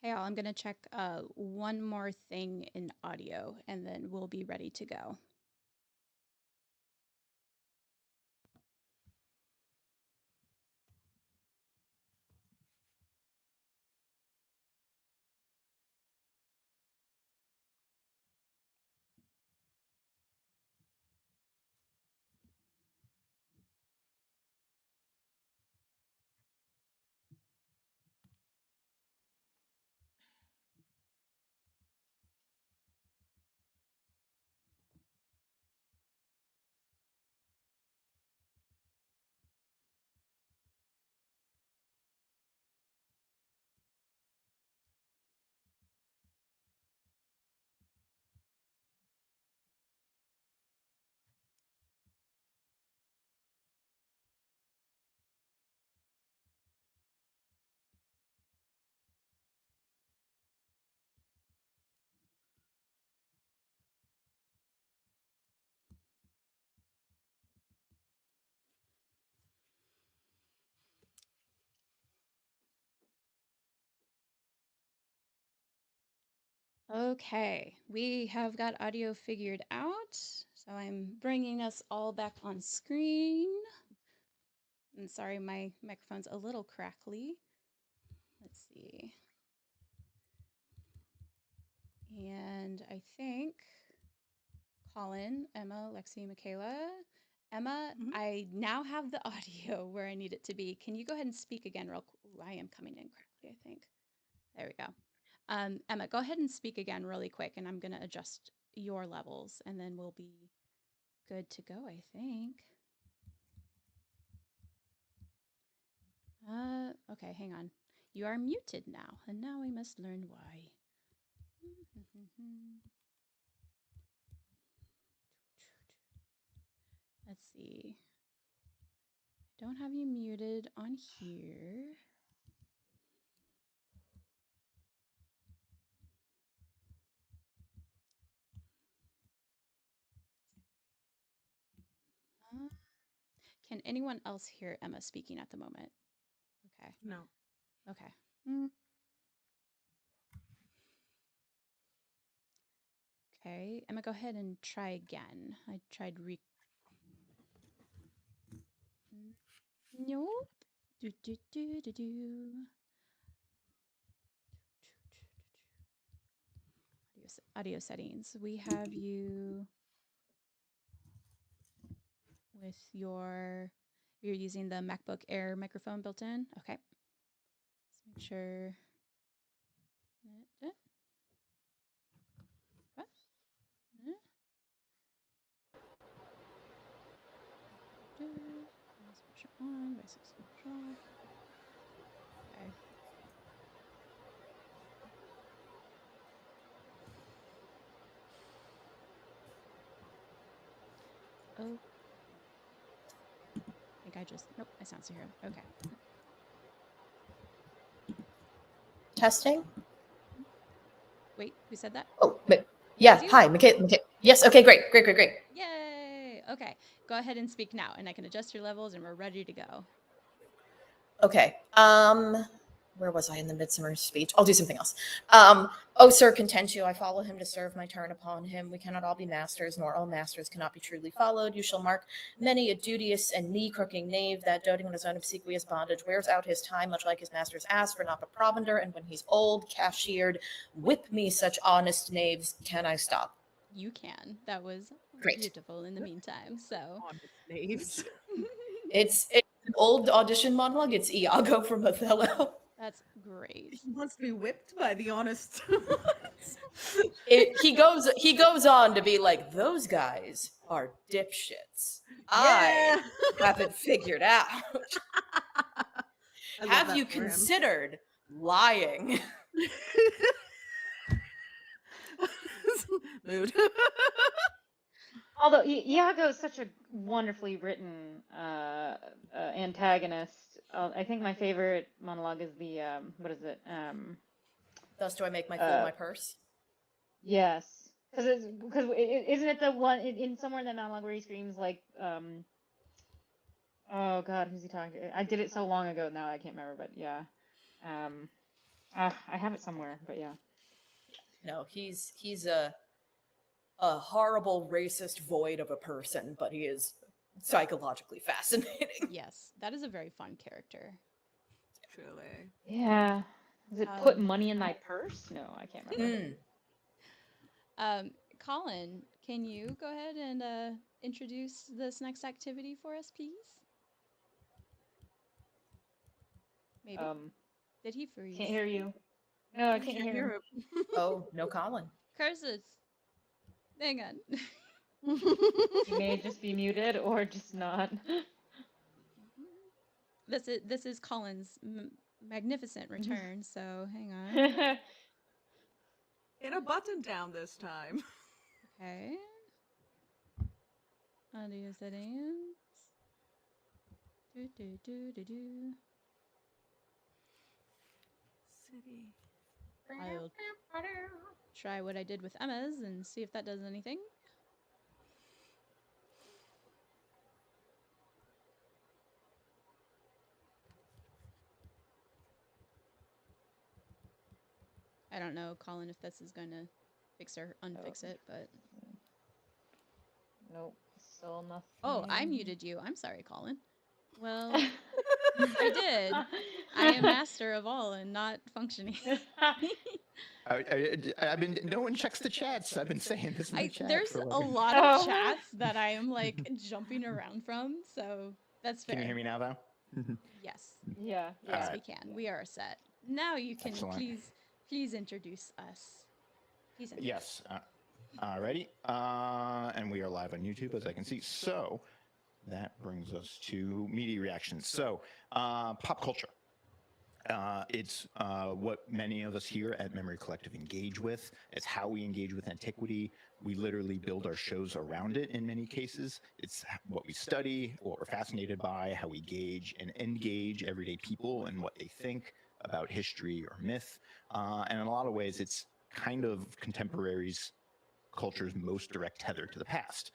Hey, all, I'm going to check one more thing in audio, and then we'll be ready to go. Okay, we have got audio figured out. So I'm bringing us all back on screen. And sorry, my microphone's a little crackly. Let's see. And I think Colin, Emma, Lexi, Michaela. Emma, I now have the audio where I need it to be. Can you go ahead and speak again real quick? I am coming in correctly, I think. There we go. Emma, go ahead and speak again really quick, and I'm going to adjust your levels, and then we'll be good to go, I think. Okay, hang on. You are muted now, and now we must learn why. Let's see. I don't have you muted on here. Can anyone else hear Emma speaking at the moment? Okay. No. Okay. Okay, Emma, go ahead and try again. I tried Nope. Audio settings. We have you with you're using the MacBook Air microphone built in. Okay. Let's make sure. What? Voice pressure on, voice pressure off. Okay. Oh. I think I just, nope, my sound's here. Okay. Testing. Wait, who said that? Oh, yeah. Hi, Michaela. Yes. Okay. Great. Yay. Okay. Go ahead and speak now, and I can adjust your levels, and we're ready to go. Okay. Where was I in the midsummer speech? I'll do something else. Oh, sir, contend you, I follow him to serve my turn upon him. We cannot all be masters, nor all masters cannot be truly followed. You shall mark many a duteous and knee-crooking knave that, doting on his own obsequious bondage, wears out his time much like his master's ass for not but provender, and when he's old, cashiered, whip me such honest knaves. Can I stop? You can. That was Great. beautiful in the meantime. So honest knaves. It's an old audition monologue. It's Iago from Othello. That's great. He wants to be whipped by the honest. He goes on to be like, those guys are dipshits. I have it figured out. Have you considered lying? Mood. Although Iago is such a wonderfully written antagonist, I think my favorite monologue is the what is it? Thus do I make my fool my purse. Yes, because isn't it the one in somewhere in that monologue where he screams like oh god, who's he talking to? I did it so long ago now I can't remember, but yeah. I have it somewhere, but yeah. No, he's a horrible racist void of a person, but he is psychologically fascinating. Yes, that is a very fun character. Truly. Yeah. Is it put Um, money in thy purse? No, I can't remember. Colin, can you go ahead and introduce this next activity for us, please? Maybe. Did he freeze? Can't hear you. No, I can't hear him. Oh, no Colin. Curses. Hang on. He may just be muted or just not. This is Colin's magnificent return. So hang on. In a button down this time. Okay. Audio settings. Do. City. I'll try what I did with Emma's and see if that does anything. I don't know, Colin, if this is going to fix or unfix it, but... Nope, still nothing. Oh, I muted you. I'm sorry, Colin. Well, I did. I am master of all and not functioning. I've been. No one checks the chats. I've been saying this in the chat. There's for a lot of chats that I am like jumping around from, so that's fair. Can you hear me now, though? Yes. Yeah. Yes, All we can. We are set. Now you can please introduce us. Please introduce. Yes. Ready? And we are live on YouTube, as I can see. So that brings us to media reactions. So pop culture. It's what many of us here at Memory Collective engage with. It's how we engage with antiquity. We literally build our shows around it in many cases. It's what we study, what we're fascinated by, how we gauge and engage everyday people and what they think about history or myth. And in a lot of ways, it's kind of contemporaries' culture's most direct tether to the past.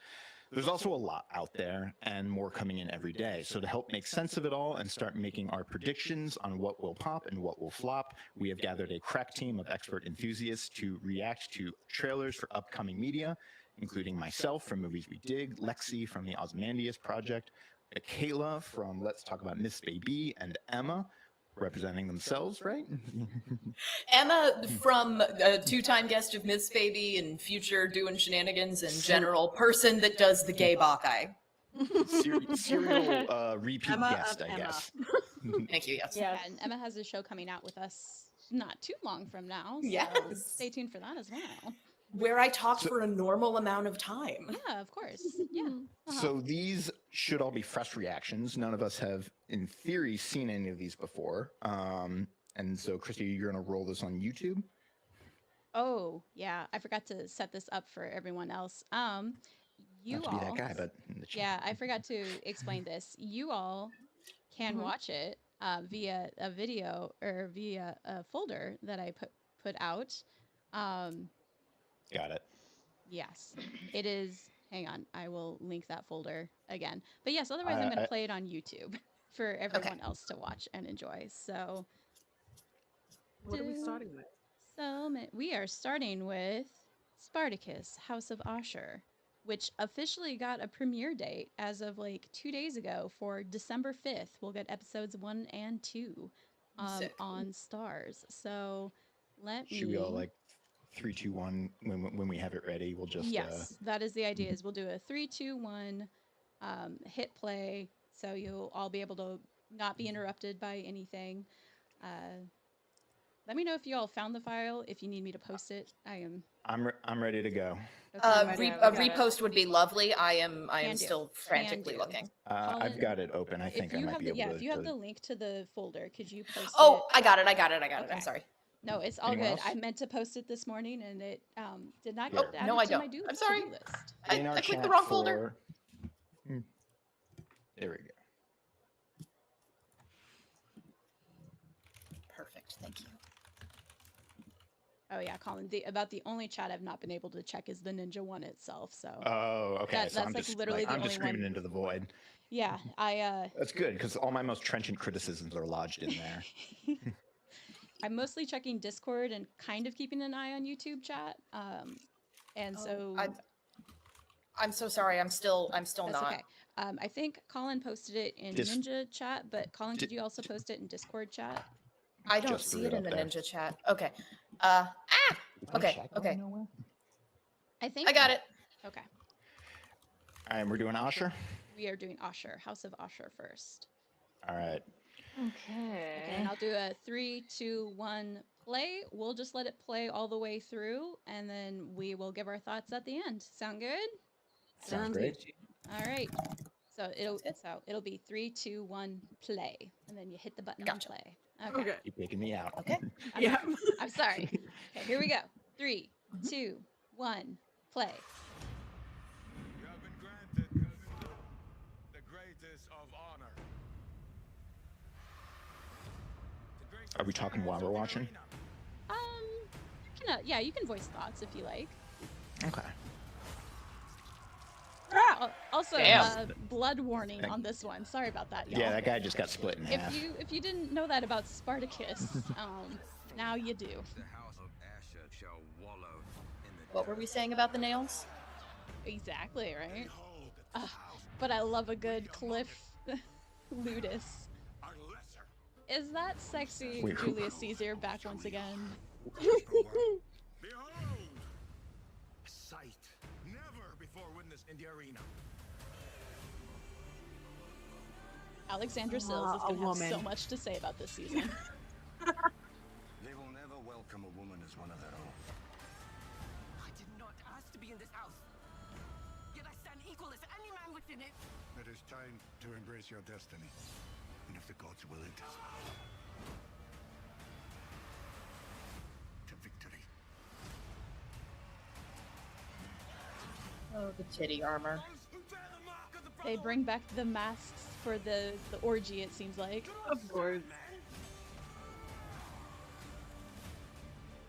There's also a lot out there and more coming in every day. So to help make sense of it all and start making our predictions on what will pop and what will flop, we have gathered a crack team of expert enthusiasts to react to trailers for upcoming media, including myself from Movies We Dig, Lexi from the Ozymandias Project, Kayla from Let's Talk About Miss Baby, and Emma representing themselves, right? Emma from a two-time guest of Miss Baby and future doing shenanigans and general person that does the gay Bacchae. Serial repeat Emma guest, of I Emma. guess. Thank you, yes. Yeah, and Emma has a show coming out with us not too long from now, so Yes. stay tuned for that as well. Where I talked for a normal amount of time. Yeah, of course. Yeah. So these should all be fresh reactions. None of us have, in theory, seen any of these before. And so, Christy, you're going to roll this on YouTube? Oh, yeah. I forgot to set this up for everyone else. You Not to be all, that guy, but in the chat. yeah, I forgot to explain this. You all can watch it via a video or via a folder that I put out. Got it. Yes, it is. Hang on, I will link that folder again. But yes, otherwise I'm going to play it on YouTube for everyone else to watch and enjoy. So, What are we starting with? we are starting with Spartacus, House of Ashur, which officially got a premiere date as of like 2 days ago for December 5th. We'll get episodes 1 and 2 on Stars. So Should we all like 3, 2, 1 when we have it ready? We'll just yes, that is the idea. Is we'll do a 3, 2, 1, hit play, so you'll all be able to not be interrupted by anything. Let me know if you all found the file. If you need me to post it, I'm ready to go. Okay. A repost would be lovely. I am Can do. still frantically looking. I've got it open. I think I might be able to. If you have the link to the folder, could you post it? Oh, I got it. I'm sorry. No, it's all Anyone good. else? I meant to post it this morning, and it did not Here. get added No, I to my don't. I'm sorry. to-do list. In our I clicked the chat wrong folder. There we go. Perfect. Thank you. Oh yeah, Colin. About the only chat I've not been able to check is the Ninja one itself. So. Oh, okay. So that's I'm like just literally the I'm only just screaming one. into the void. Yeah, That's good because all my most trenchant criticisms are lodged in there. I'm mostly checking Discord and kind of keeping an eye on YouTube chat. And so I'm so sorry. I'm still that's not. okay. I think Colin posted it in Dis- Ninja chat, but Colin, could you also post it in Discord chat? I don't Just see threw it it in up the there. Ninja chat. Okay. Okay. Okay. I think I got it. Okay. All right, we're doing Asher. We are doing Asher, House of Asher first. All right. Okay, and I'll do a 3, 2, 1 play. We'll just let it play all the way through, and then we will give our thoughts at the end. Sound good? Sounds great. All right. So it'll be 3, 2, 1 play, and then you hit the button and play. Okay. Keep taking me out. Okay. I'm sorry. Okay, here we go. 3, 2, 1 play. You have been granted the greatest of honor. Are we talking while we're watching? You can voice thoughts if you like. Okay. Also, Damn. blood warning on this one. Sorry about that, y'all. Yeah, that guy just got split in half. If you didn't know that about Spartacus, now you do. What were we saying about the nails? Exactly, right? But I love a good Cliff Ludus. Is that sexy Wait, Julius Caesar back once again? Behold! A sight never before witnessed in the arena. Alexandra Sills is going to have so much to say about this season. They will never welcome a woman as one of their own. I did not ask to be in this house. Yet I stand equal as any man within it. It is time to embrace your destiny. And if the gods will it, to victory. Oh, the titty armor. They bring back the masks for the orgy, it seems like. Of course.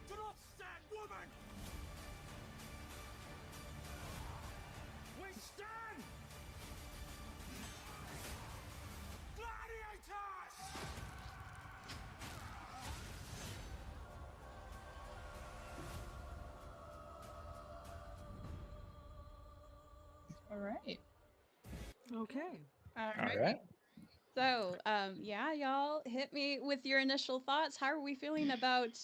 Do not stand, woman! We stand! Gladiators! All right. Okay. All All right. right. So, y'all hit me with your initial thoughts. How are we feeling about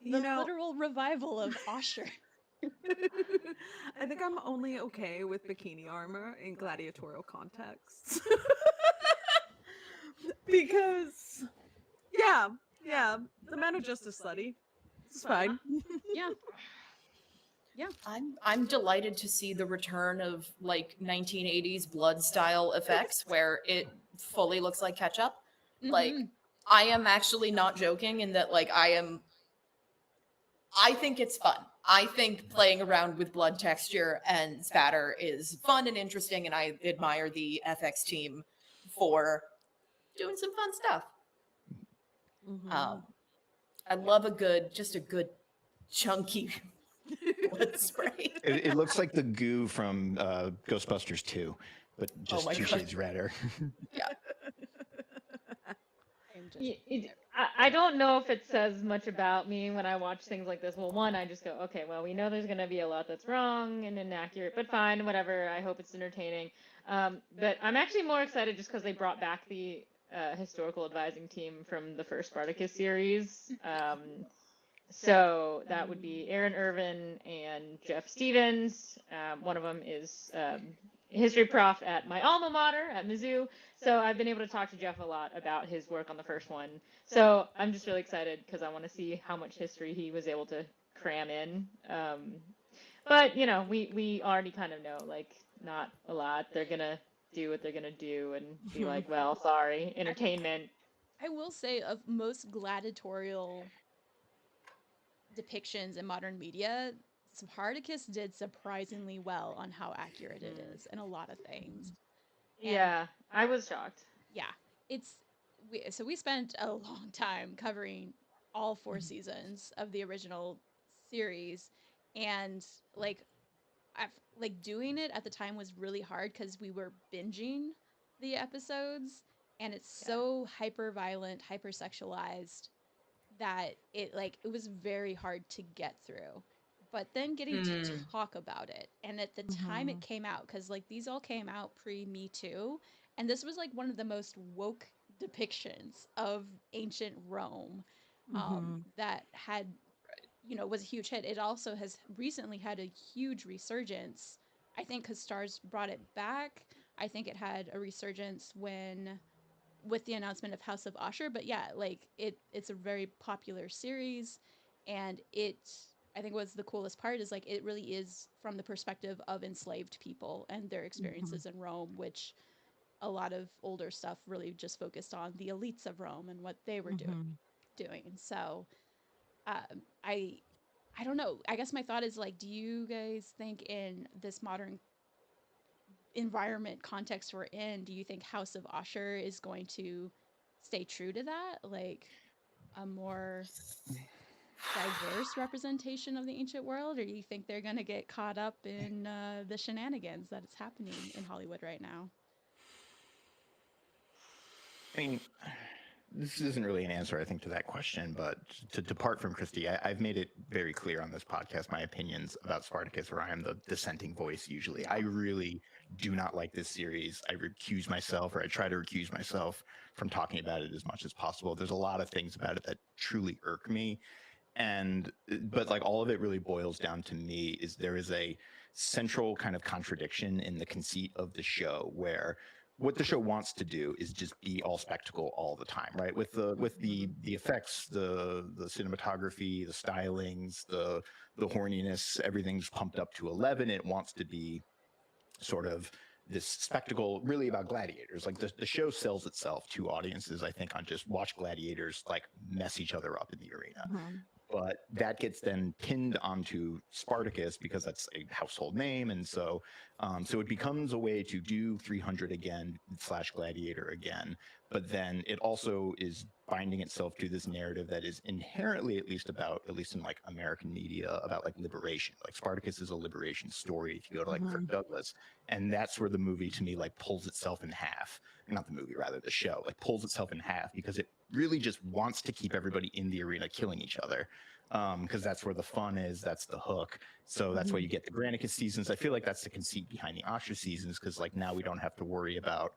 the literal revival of Asher? I think I'm only okay with bikini armor in gladiatorial contexts. Because, yeah, the men are just as slutty. It's fine. Yeah. I'm delighted to see the return of like 1980s blood style effects where it fully looks like ketchup. Like I am actually not joking in that like I think it's fun. I think playing around with blood texture and spatter is fun and interesting, and I admire the FX team for doing some fun stuff. I love a good chunky blood spray. It looks like the goo from Ghostbusters 2, but just my two God. shades redder. Yeah. I don't know if it says much about me when I watch things like this. Well, one, I just go, okay, well, we know there's going to be a lot that's wrong and inaccurate, but fine, whatever. I hope it's entertaining. But I'm actually more excited just because they brought back the historical advising team from the first Spartacus series. So that would be Aaron Irvin and Jeff Stevens. One of them is history prof at my alma mater at Mizzou. So I've been able to talk to Jeff a lot about his work on the first one. So I'm just really excited because I want to see how much history he was able to cram in. But you know, we already kind of know, like, not a lot. They're gonna do what they're gonna do and be like, well, sorry, entertainment. I will say, of most gladiatorial depictions in modern media, Spartacus did surprisingly well on how accurate it is in a lot of things. Yeah, I was shocked. Yeah, so we spent a long time covering all 4 seasons of the original series, and like doing it at the time was really hard because we were binging the episodes, and it's so hyper violent, hyper sexualized that it was very hard to get through. But then getting to Mm. talk about it, and at the time it came out, because like these all came out pre Me Too, and this was like one of the most woke depictions of ancient Rome, that had, was a huge hit. It also has recently had a huge resurgence. I think because Stars brought it back. I think it had a resurgence when with the announcement of House of Usher. But yeah, like it's a very popular series, and I think what's the coolest part is like it really is from the perspective of enslaved people and their experiences in Rome, which a lot of older stuff really just focused on the elites of Rome and what they were doing. And so I I don't know. I guess my thought is like, do you guys think in this modern environment context we're in, do you think House of Usher is going to stay true to that? Like a more diverse representation of the ancient world, or do you think they're going to get caught up in the shenanigans that is happening in Hollywood right now? I mean, this isn't really an answer, I think, to that question, but to depart from Christy, I've made it very clear on this podcast my opinions about Spartacus, where I am the dissenting voice usually. I really do not like this series. I recuse myself, or I try to recuse myself from talking about it as much as possible. There's a lot of things about it that truly irk me. But like all of it really boils down to me is there is a central kind of contradiction in the conceit of the show, where what the show wants to do is just be all spectacle all the time, right? With the effects, the cinematography, the stylings, the horniness, everything's pumped up to 11. It wants to be sort of this spectacle really about gladiators. Like the show sells itself to audiences, I think, on just watch gladiators like mess each other up in the arena. But that gets then pinned onto Spartacus because that's a household name, and so it becomes a way to do 300 again / Gladiator again. But then it also is binding itself to this narrative that is inherently, at least in like American media, about like liberation. Like Spartacus is a liberation story. If you go to like Kirk Douglas, and that's where the movie to me like pulls itself in half. Not the movie, rather the show, like pulls itself in half because it really just wants to keep everybody in the arena killing each other, because that's where the fun is, that's the hook. So that's why you get the Granicus seasons. I feel like that's the conceit behind the Usher seasons, because like now we don't have to worry about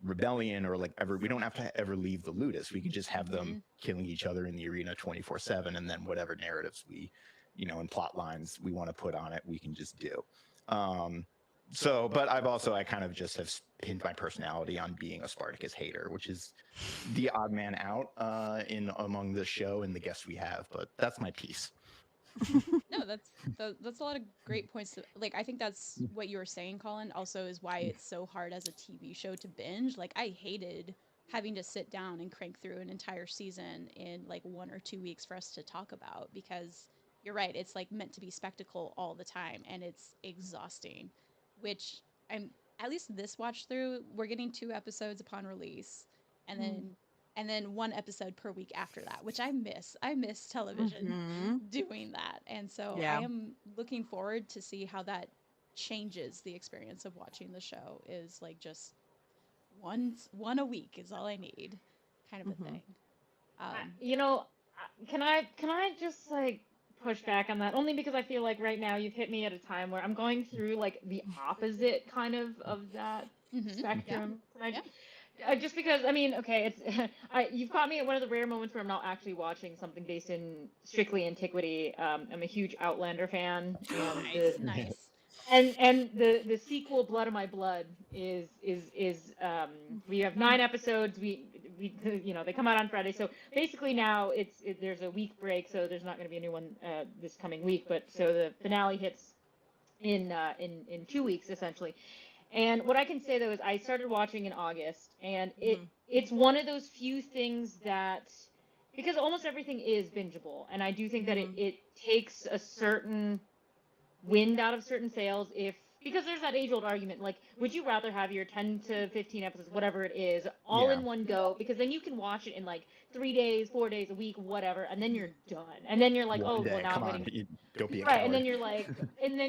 rebellion or like ever, we don't have to ever leave the ludus. We can just have them killing each other in the arena 24/7, and then whatever narratives we, and plot lines we want to put on it, we can just do. But I kind of just have pinned my personality on being a Spartacus hater, which is the odd man out in among the show and the guests we have. But that's my piece. No, that's a lot of great points. Like, I think that's what you were saying, Colin. Also, is why it's so hard as a TV show to binge. Like, I hated having to sit down and crank through an entire season in like 1 or 2 weeks for us to talk about, because you're right. It's like meant to be spectacle all the time, and it's exhausting. Which I'm at least this watch through, we're getting 2 episodes upon release, and then 1 episode per week after that, which I miss. I miss television doing that. And so I Yeah. am looking forward to see how that changes the experience of watching the show, is like just one a week is all I need, kind of a thing. You know, can I just like push back on that, only because I feel like right now you've hit me at a time where I'm going through like the opposite kind of that Yeah. spectrum. Yeah. Just because, I mean, okay, it's you've caught me at one of the rare moments where I'm not actually watching something based in strictly antiquity. I'm a huge Outlander fan, and Nice. the sequel Blood of My Blood is we have 9 episodes. We they come out on Friday, so basically now there's a week break, so there's not going to be a new one this coming week, but so the finale hits in 2 weeks essentially. And what I can say though is I started watching in August, and it's one of those few things that, because almost everything is bingeable, and I do think that it takes a certain wind out of certain sails if because there's that age-old argument, like, would you rather have your 10 to 15 episodes, whatever it is, all Yeah. in one go? Because then you can watch it in like 3 days, 4 days, a week, whatever, and then you're done. And then you're like, One oh, well, day, now come I'm on, waiting. don't be a Right, coward. and then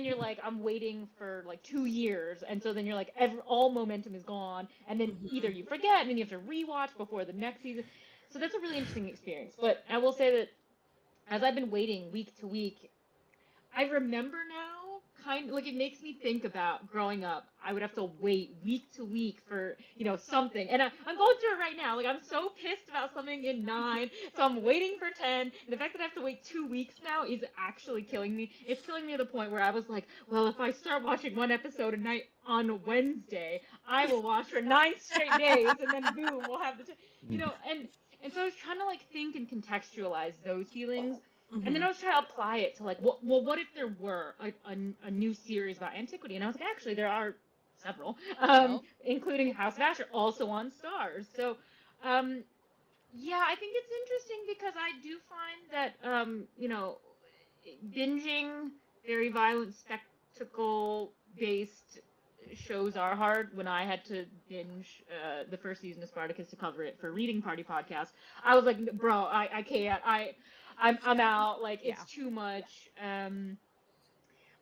you're like, I'm waiting for like 2 years, and so then you're like, all momentum is gone, and then either you forget, and then you have to rewatch before the next season. So that's a really interesting experience. But I will say that as I've been waiting week to week, I remember now, kind of like it makes me think about growing up. I would have to wait week to week for, something. And I'm going through it right now. Like, I'm so pissed about something in 9, so I'm waiting for 10. And the fact that I have to wait 2 weeks now is actually killing me. It's killing me to the point where I was like, well, if I start watching one episode a night on Wednesday, I will watch for 9 straight days, and then boom, we'll have and so I was trying to like think and contextualize those feelings. And then I was trying to apply it to like, what if there were a new series about antiquity? And I was like, actually, there are several, including House of Asher, also on Stars. So, yeah, I think it's interesting because I do find that, binging very violent spectacle-based shows are hard. When I had to binge the first season of Spartacus to cover it for Reading Party podcast, I was like, bro, I can't. I'm out. Like, it's too much.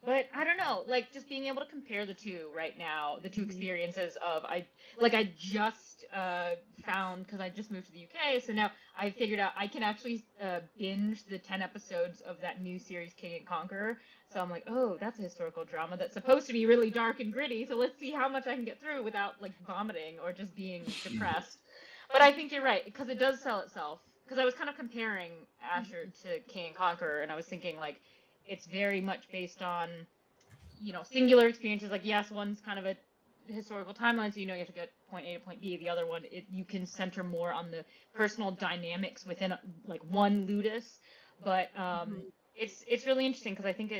But I don't know, like just being able to compare the two right now, the two experiences of I just found, because I just moved to the UK, so now I figured out I can actually binge the 10 episodes of that new series King and Conqueror. So I'm like, oh, that's a historical drama that's supposed to be really dark and gritty. So let's see how much I can get through without like vomiting or just being depressed. But I think you're right, because it does sell itself. Because I was kind of comparing Asher to King and Conqueror, and I was thinking like it's very much based on, singular experiences. Like, yes, one's kind of a historical timeline, so you have to get point A to point B. The other one, you can center more on the personal dynamics within like one ludus. But it's really interesting because I think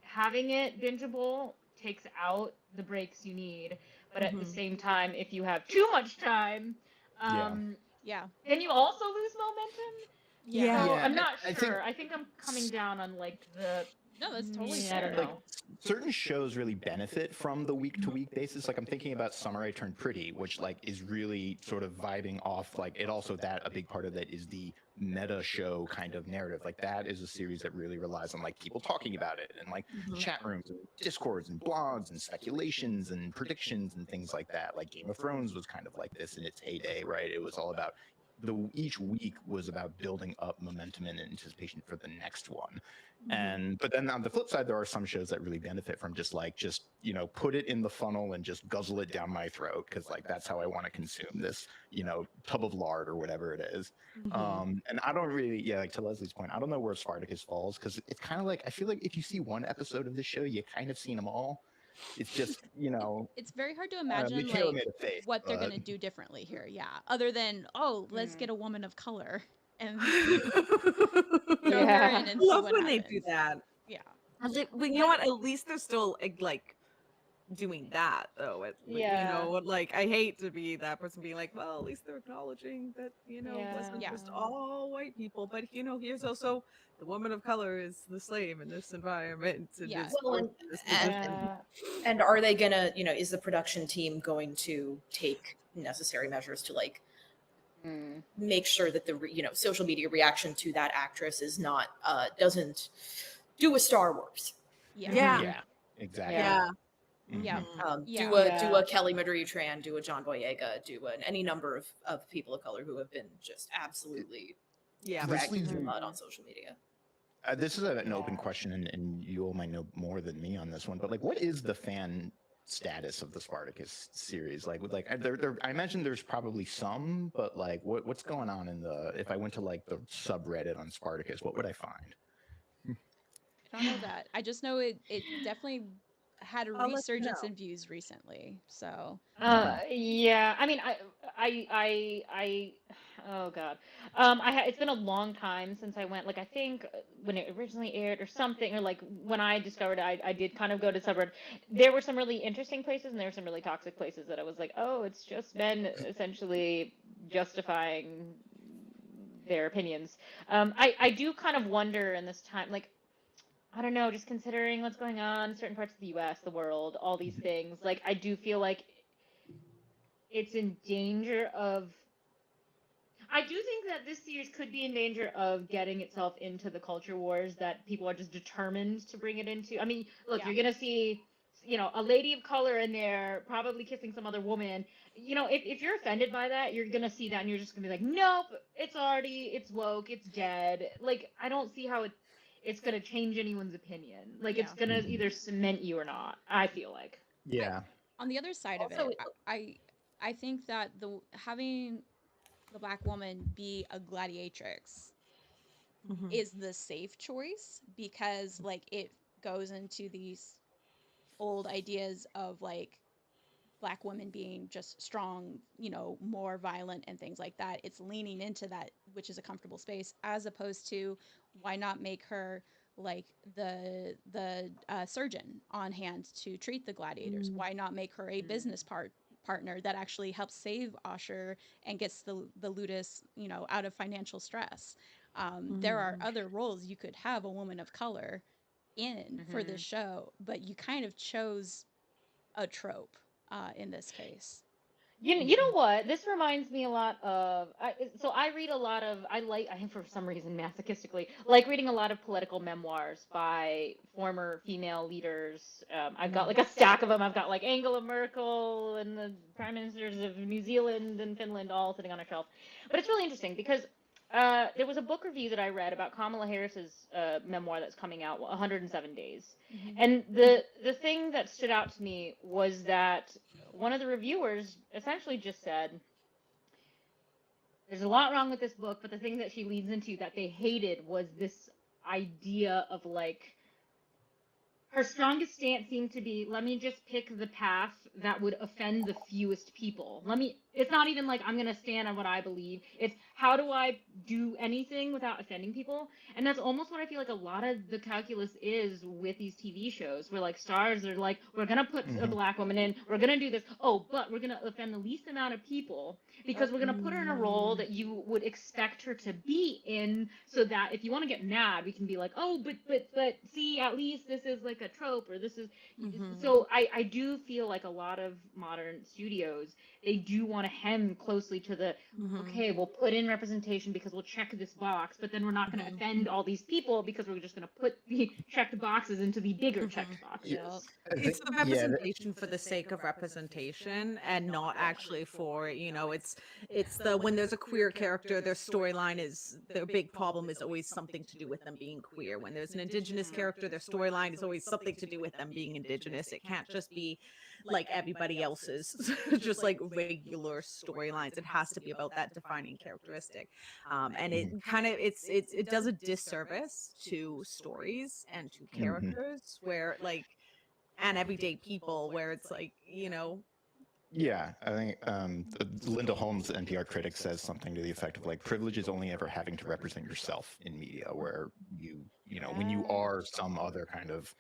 having it bingeable takes out the breaks you need, but at the same time, if you have too much time, then you also lose momentum. So I'm not sure. I think I'm coming down on like the. No, that's totally I don't fair. know. Certain shows really benefit from the week to week basis. Like I'm thinking about Summer I Turned Pretty, which like is really sort of vibing off like it also that a big part of that is the meta show kind of narrative. Like that is a series that really relies on like people talking about it and like chat rooms and discords and blogs and speculations and predictions and things like that. Like Game of Thrones was kind of like this in its heyday, right? It was all about each week was about building up momentum and anticipation for the next one. But then on the flip side, there are some shows that really benefit from just put it in the funnel and just guzzle it down my throat because like that's how I want to consume this tub of lard or whatever it is. And I don't really like to Leslie's point, I don't know where Spartacus falls because it's kind of like I feel like if you see one episode of this show, you kind of seen them all. It's just it's very hard to imagine Michaela like made a face, what they're but- gonna do differently here. Yeah, other than let's get a woman of color and throw her in and I see love what when happens. they do that. Yeah. But you know what? At least they're still like doing that though. Like I hate to be that person being like, well, at least they're acknowledging that it wasn't just all white people, but here's also the woman of color is the slave in this environment. And Yeah. is Well, forced in this position. and are they gonna, is the production team going to take necessary measures to like make sure that the social media reaction to that actress is not doesn't do a Star Wars? Yeah, exactly. Yeah. Do a Kelly Madrid-Tran, do a John Boyega, do any number of people of color who have been just absolutely dragged through the mud on social media. This is an open question, and you all might know more than me on this one. But like, what is the fan status of the Spartacus series? Like, I imagine there's probably some, but like, what's going on in the? If I went to like the subreddit on Spartacus, what would I find? I don't know that. I just know it definitely had a I'll let you resurgence know. in views recently. So Yeah. I mean, I oh god. It's been a long time since I went. Like, I think when it originally aired or something, or like when I discovered it, I did kind of go to subreddit. There were some really interesting places and there were some really toxic places that I was like, oh, it's just been essentially justifying their opinions. I do kind of wonder in this time, like, I don't know, just considering what's going on in certain parts of the US, the world, all these things, like I do feel like it's in danger of I do think that this series could be in danger of getting itself into the culture wars that people are just determined to bring it into. I mean, look, Yeah. you're going to see, a lady of color in there probably kissing some other woman. If you're offended by that, you're going to see that and you're just going to be like, nope, it's woke, it's dead. Like, I don't see how it's going to change anyone's opinion. Like, it's Yeah. going to either cement you or not, I feel like. Yeah. On the other side of Also, it, I think that having the black woman be a gladiatrix is the safe choice, because like it goes into these old ideas of like black women being just strong, more violent and things like that. It's leaning into that, which is a comfortable space, as opposed to why not make her like the surgeon on hand to treat the gladiators? Why not make her a business partner that actually helps save Asher and gets the Ludus, out of financial stress? There are other roles you could have a woman of color in for this show, but you kind of chose a trope in this case. You know what? This reminds me a lot of. So I read a lot of. I think for some reason masochistically like reading a lot of political memoirs by former female leaders. I've got like a stack of them. I've got like Angela Merkel and the prime ministers of New Zealand and Finland all sitting on a shelf. But it's really interesting because there was a book review that I read about Kamala Harris's memoir that's coming out, 107 Days. And the thing that stood out to me was that one of the reviewers essentially just said, there's a lot wrong with this book, but the thing that she leads into that they hated was this idea of like, her strongest stance seemed to be, let me just pick the path that would offend the fewest people. It's not even like I'm going to stand on what I believe. It's how do I do anything without offending people? And that's almost what I feel like a lot of the calculus is with these TV shows where like stars are like, we're going to put a black woman in, we're going to do this. Oh, but we're going to offend the least amount of people because we're going to put her in a role that you would expect her to be in, so that if you want to get mad, we can be like, oh, but see, at least this is like a trope, or this is so I do feel like a lot of modern studios, they do want to hem closely to the okay, we'll put in representation because we'll check this box, but then we're not going to offend all these people because we're just going to put the checked boxes into the bigger checked boxes. It's the representation for the sake of representation and not actually for, it's the when there's a queer character, their big problem is always something to do with them being queer. When there's an indigenous character, their storyline is always something to do with them being indigenous. It can't just be like everybody else's, just like regular storylines. It has to be about that defining characteristic. And it does a disservice to stories and to characters where like and everyday people where it's like, Yeah, I think Linda Holmes, the NPR critic, says something to the effect of like, privilege is only ever having to represent yourself in media, where when you are some other kind of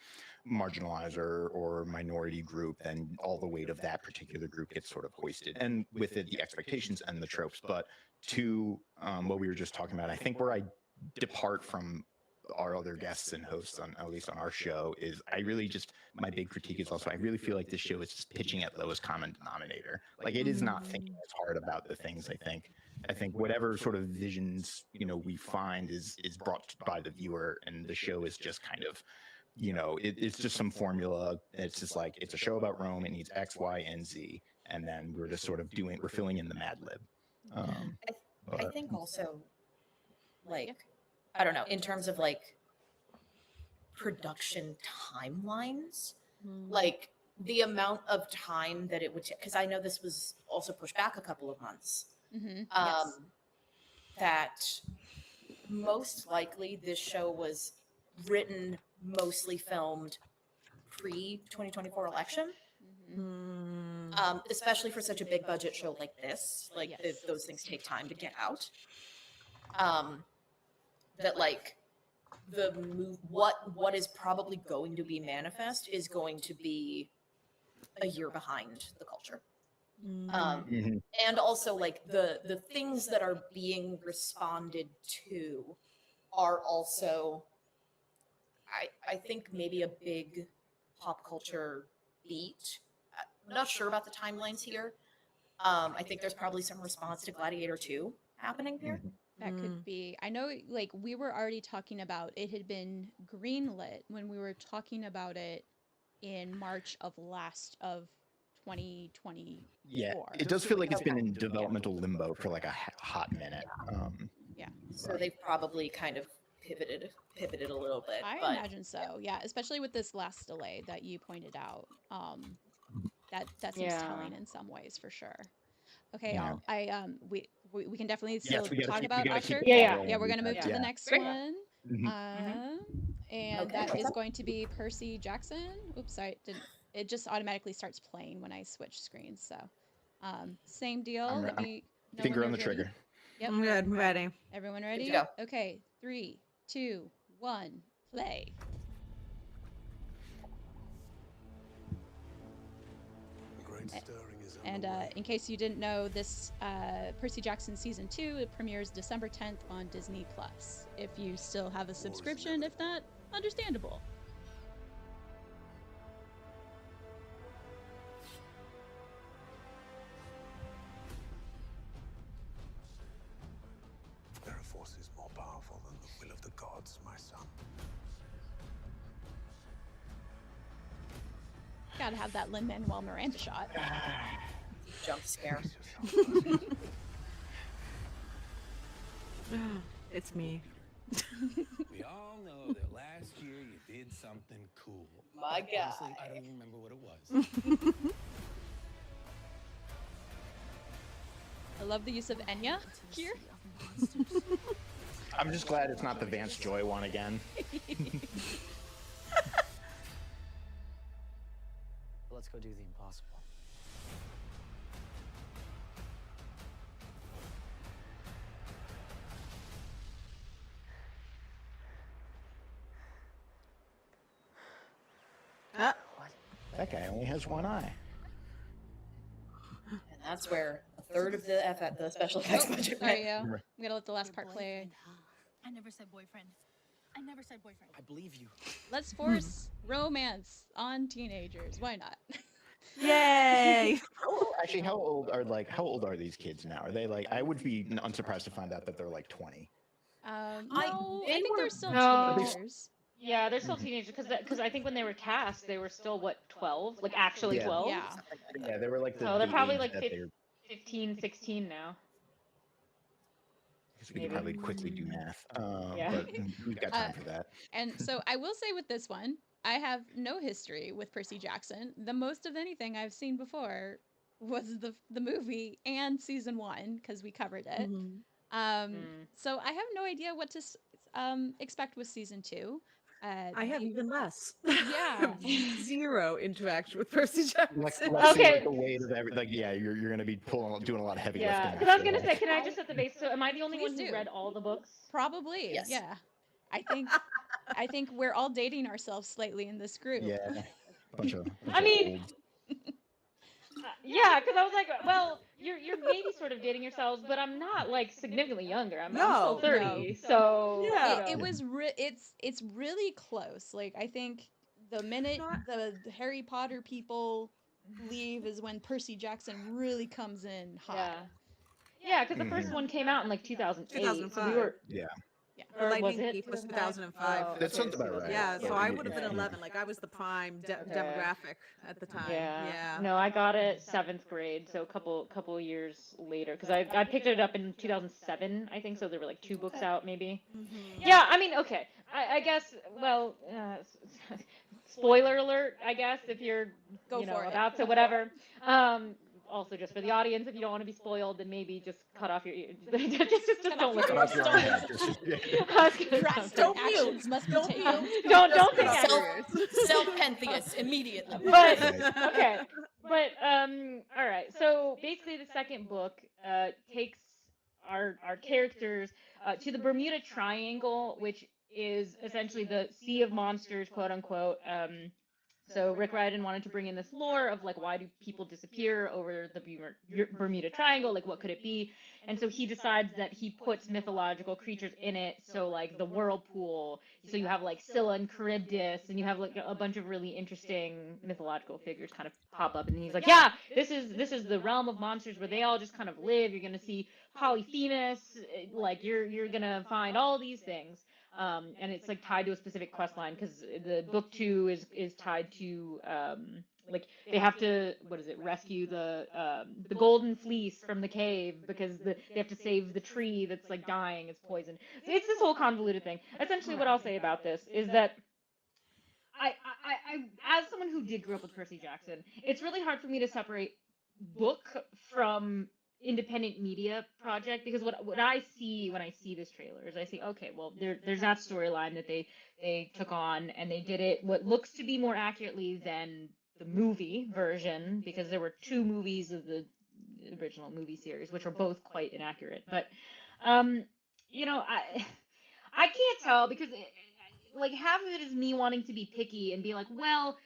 marginalizer or minority group, then all the weight of that particular group gets sort of hoisted, and with it the expectations and the tropes. But to what we were just talking about, I think where I depart from our other guests and hosts on at least on our show is I really just my big critique is also I really feel like this show is just pitching at lowest common denominator. Like it is not thinking as hard about the things I think whatever sort of visions we find is brought by the viewer, and the show is just kind of it's just some formula. It's just like it's a show about Rome. It needs X, Y, and Z, and then we're just sort of we're filling in the Mad Lib. I think also like I don't know, in terms of like production timelines, like the amount of time that it would take, because I know this was also pushed back a couple of months. Yes. That most likely this show was written, mostly filmed pre 2024 election. Especially for such a big budget show like this, like those things take time to get out. That like what is probably going to be manifest is going to be a year behind the culture. And also like the things that are being responded to are also I think maybe a big pop culture beat. I'm not sure about the timelines here. I think there's probably some response to Gladiator 2 happening here. That could be. I know, like, we were already talking about it had been greenlit when we were talking about it in March of 2024. Yeah, it does feel like it's been in developmental limbo for like a hot minute. Yeah. So they've probably kind of pivoted a little bit. I but imagine so. Yeah, especially with this last delay that you pointed out. That seems Yeah. telling in some ways for sure. Okay, Yeah. y'all. We can definitely Yes, still we gotta talk keep about the Usher. ball Yeah, yeah. rolling. Yeah, we're gonna move to the Yeah. next Great. one. Mhm. And Okay. that is going to be Percy Jackson. Oops, sorry, it just automatically starts playing when I switch screens. So, same deal. Let me know Finger when on you're the ready. trigger. I'm good. I'm ready. Everyone to ready? go. Okay, 3, 2, 1, play. And in case you didn't know, this Percy Jackson season 2 it premieres December 10th on Disney Plus. If you still have a subscription, if not, understandable. There are forces more powerful than the will of the gods, my son. Gotta have that Lin-Manuel Miranda shot. Jump scare. It's me. We all know that last year you did something cool. My But guy. honestly, I don't even remember what it was. I love the use of Enya here. I'm just glad it's not the Vance Joy one again. Let's go do the impossible. That guy only has one eye. And that's where a third of the special effects budget Sorry, went. yo. I'm gonna let the last part play. I never said boyfriend. I never said boyfriend. I believe you. Let's force romance on teenagers. Why not? Yay! Actually, how old are these kids now? Are they like? I would be unsurprised to find out that they're like 20. No, I think they're still No. teenagers. Yeah, they're still teenagers because I think when they were cast, they were still what 12, like actually Yeah. 12. Yeah. Yeah, they were like So they're probably age like that they're. 15, 16 now. We could probably quickly do math, Yeah. but we've got time for that. And so I will say with this one, I have no history with Percy Jackson. The most of anything I've seen before was the movie and season 1 because we covered it. So I have no idea what to expect with season 2. I have even less. Yeah. Zero interaction with Percy Jackson. Okay. The weight of yeah, you're gonna be doing a lot of heavy Yeah, lifting. because I was gonna say, can I just set the base? So, am I the only Please one who do. read all the books? Probably. Yes. Yeah. I think we're all dating ourselves slightly in this group. Yeah, bunch of I mean, old. Yeah, because I was like, well, you're maybe sort of dating yourselves, but I'm not like significantly younger. I'm still 30, so Yeah. you know. It was it's really close. Like I think the minute the Harry Potter people leave is when Percy Jackson really comes in hot. Yeah, because the first one came out in like 2008, so we were. Yeah. The Or was Lightning it Thief was 2005? 2005. Oh, That sounds about right. Yeah, so Yeah, I you- would have been yeah. 11. Like I was the prime demographic at the time. Yeah. No, I got it 7th grade, so a couple years later, because I picked it up in 2007, I think. So there were like 2 books out, maybe. Yeah, I mean, okay. I guess. Well, spoiler alert. I guess if you're Go for it. about to whatever. Also, just for the audience, if you don't want to be spoiled, then maybe just cut off your ear. just don't listen. Cut off your own head. Drastic actions must be taken. Don't take Self, action. self-Pentheus immediately. But okay, but all right. So basically, the second book takes our characters to the Bermuda Triangle, which is essentially the Sea of Monsters, quote unquote. So Rick Riordan wanted to bring in this lore of like why do people disappear over the Bermuda Triangle? Like what could it be? And so he decides that he puts mythological creatures in it. So like the whirlpool. So you have like Scylla and Charybdis, and you have like a bunch of really interesting mythological figures kind of pop up. And he's like, yeah, this is the realm of monsters where they all just kind of live. You're gonna see Polyphemus, like you're gonna find all these things. And it's like tied to a specific quest line because the book 2 is tied to like they have to what is it rescue the golden fleece from the cave because they have to save the tree that's like dying, it's poisoned. So it's this whole convoluted thing. Essentially, what I'll say about this is that as someone who did grow up with Percy Jackson, it's really hard for me to separate book from independent media project because what I see when I see this trailer is I see okay, well there's that storyline that they took on and they did it what looks to be more accurately than the movie version because there were 2 movies of the original movie series which are both quite inaccurate. But um I can't tell because like half of it is me wanting to be picky and be like, well,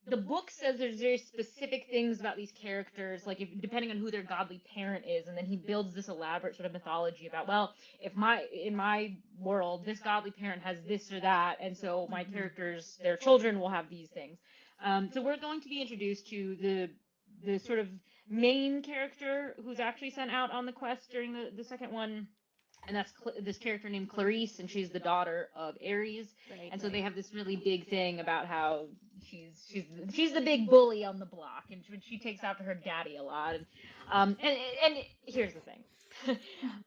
the book says there's very specific things about these characters, like if depending on who their godly parent is, and then he builds this elaborate sort of mythology about, well, if in my world this godly parent has this or that, and so my characters, their children will have these things. So we're going to be introduced to the sort of main character who's actually sent out on the quest during the second one, and that's this character named Clarice, and she's the daughter of Ares. Right. And so they have this really big thing about how she's the big bully on the block, and she takes after her daddy a lot. And here's the thing,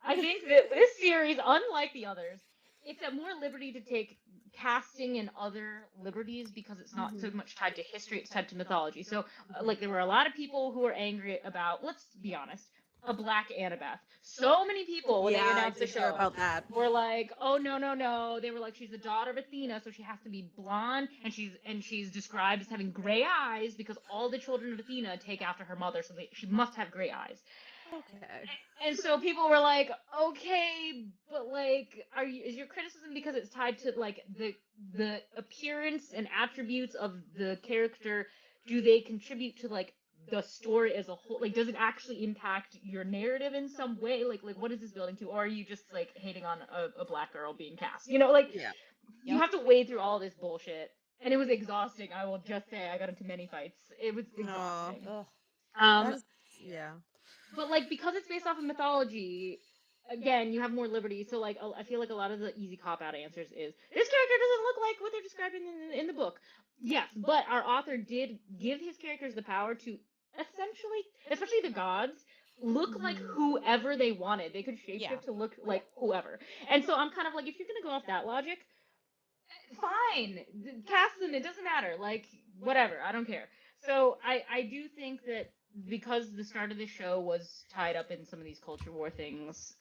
I think that this series, unlike the others, it's at more liberty to take casting and other liberties because it's not so much tied to history; it's tied to mythology. So, like, there were a lot of people who were angry about, let's be honest, a black Annabeth. So many people when they Yeah, I announced the did hear show about that. were like, "Oh no, no, no!" They were like, "She's the daughter of Athena, so she has to be blonde, and she's described as having gray eyes because all the children of Athena take after her mother, so she must have gray eyes." Okay. And so people were like, "Okay, but like, is your criticism because it's tied to like the appearance and attributes of the character? Do they contribute to like the story as a whole? Like, does it actually impact your narrative in some way? Like what is this building to? Or are you just like hating on a black girl being cast? You know, like Yeah. you have to wade through all this bullshit, and it was exhausting. I will just say I got into many fights. It was exhausting. Ugh. Um, That's yeah. but like because it's based off of mythology, again, you have more liberty. So like I feel like a lot of the easy cop out answers is this character doesn't look like what they're describing in the book. Yes, but our author did give his characters the power to essentially, especially the gods, look like whoever they wanted. They could shapeshift to look like whoever. And so I'm kind of like, if you're gonna go off that logic, fine, cast them. It doesn't matter. Like whatever, I don't care. So I do think that because the start of the show was tied up in some of these culture war things,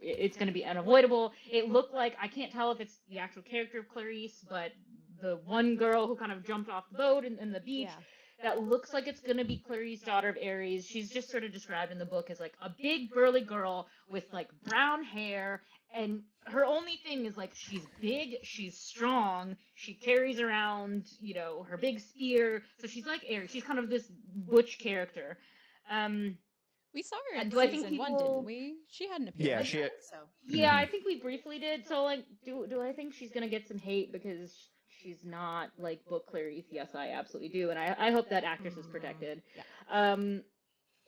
it's going to be unavoidable. It looked like, I can't tell if it's the actual character of Clarice, but the one girl who kind of jumped off the boat in the beach. Yeah. That looks like it's going to be Clarice, daughter of Ares. She's just sort of described in the book as like a big burly girl with like brown hair, and her only thing is like she's big, she's strong, she carries around, her big spear. So she's like Ares. She's kind of this butch character. We saw her in Do I think season 1, people? didn't we? She had an Yeah, appearance. she. So Yeah, I think we briefly did. So like, do I think she's gonna get some hate because she's not like book Clarice? Yes, I absolutely do, and I hope that actress is protected. Yeah.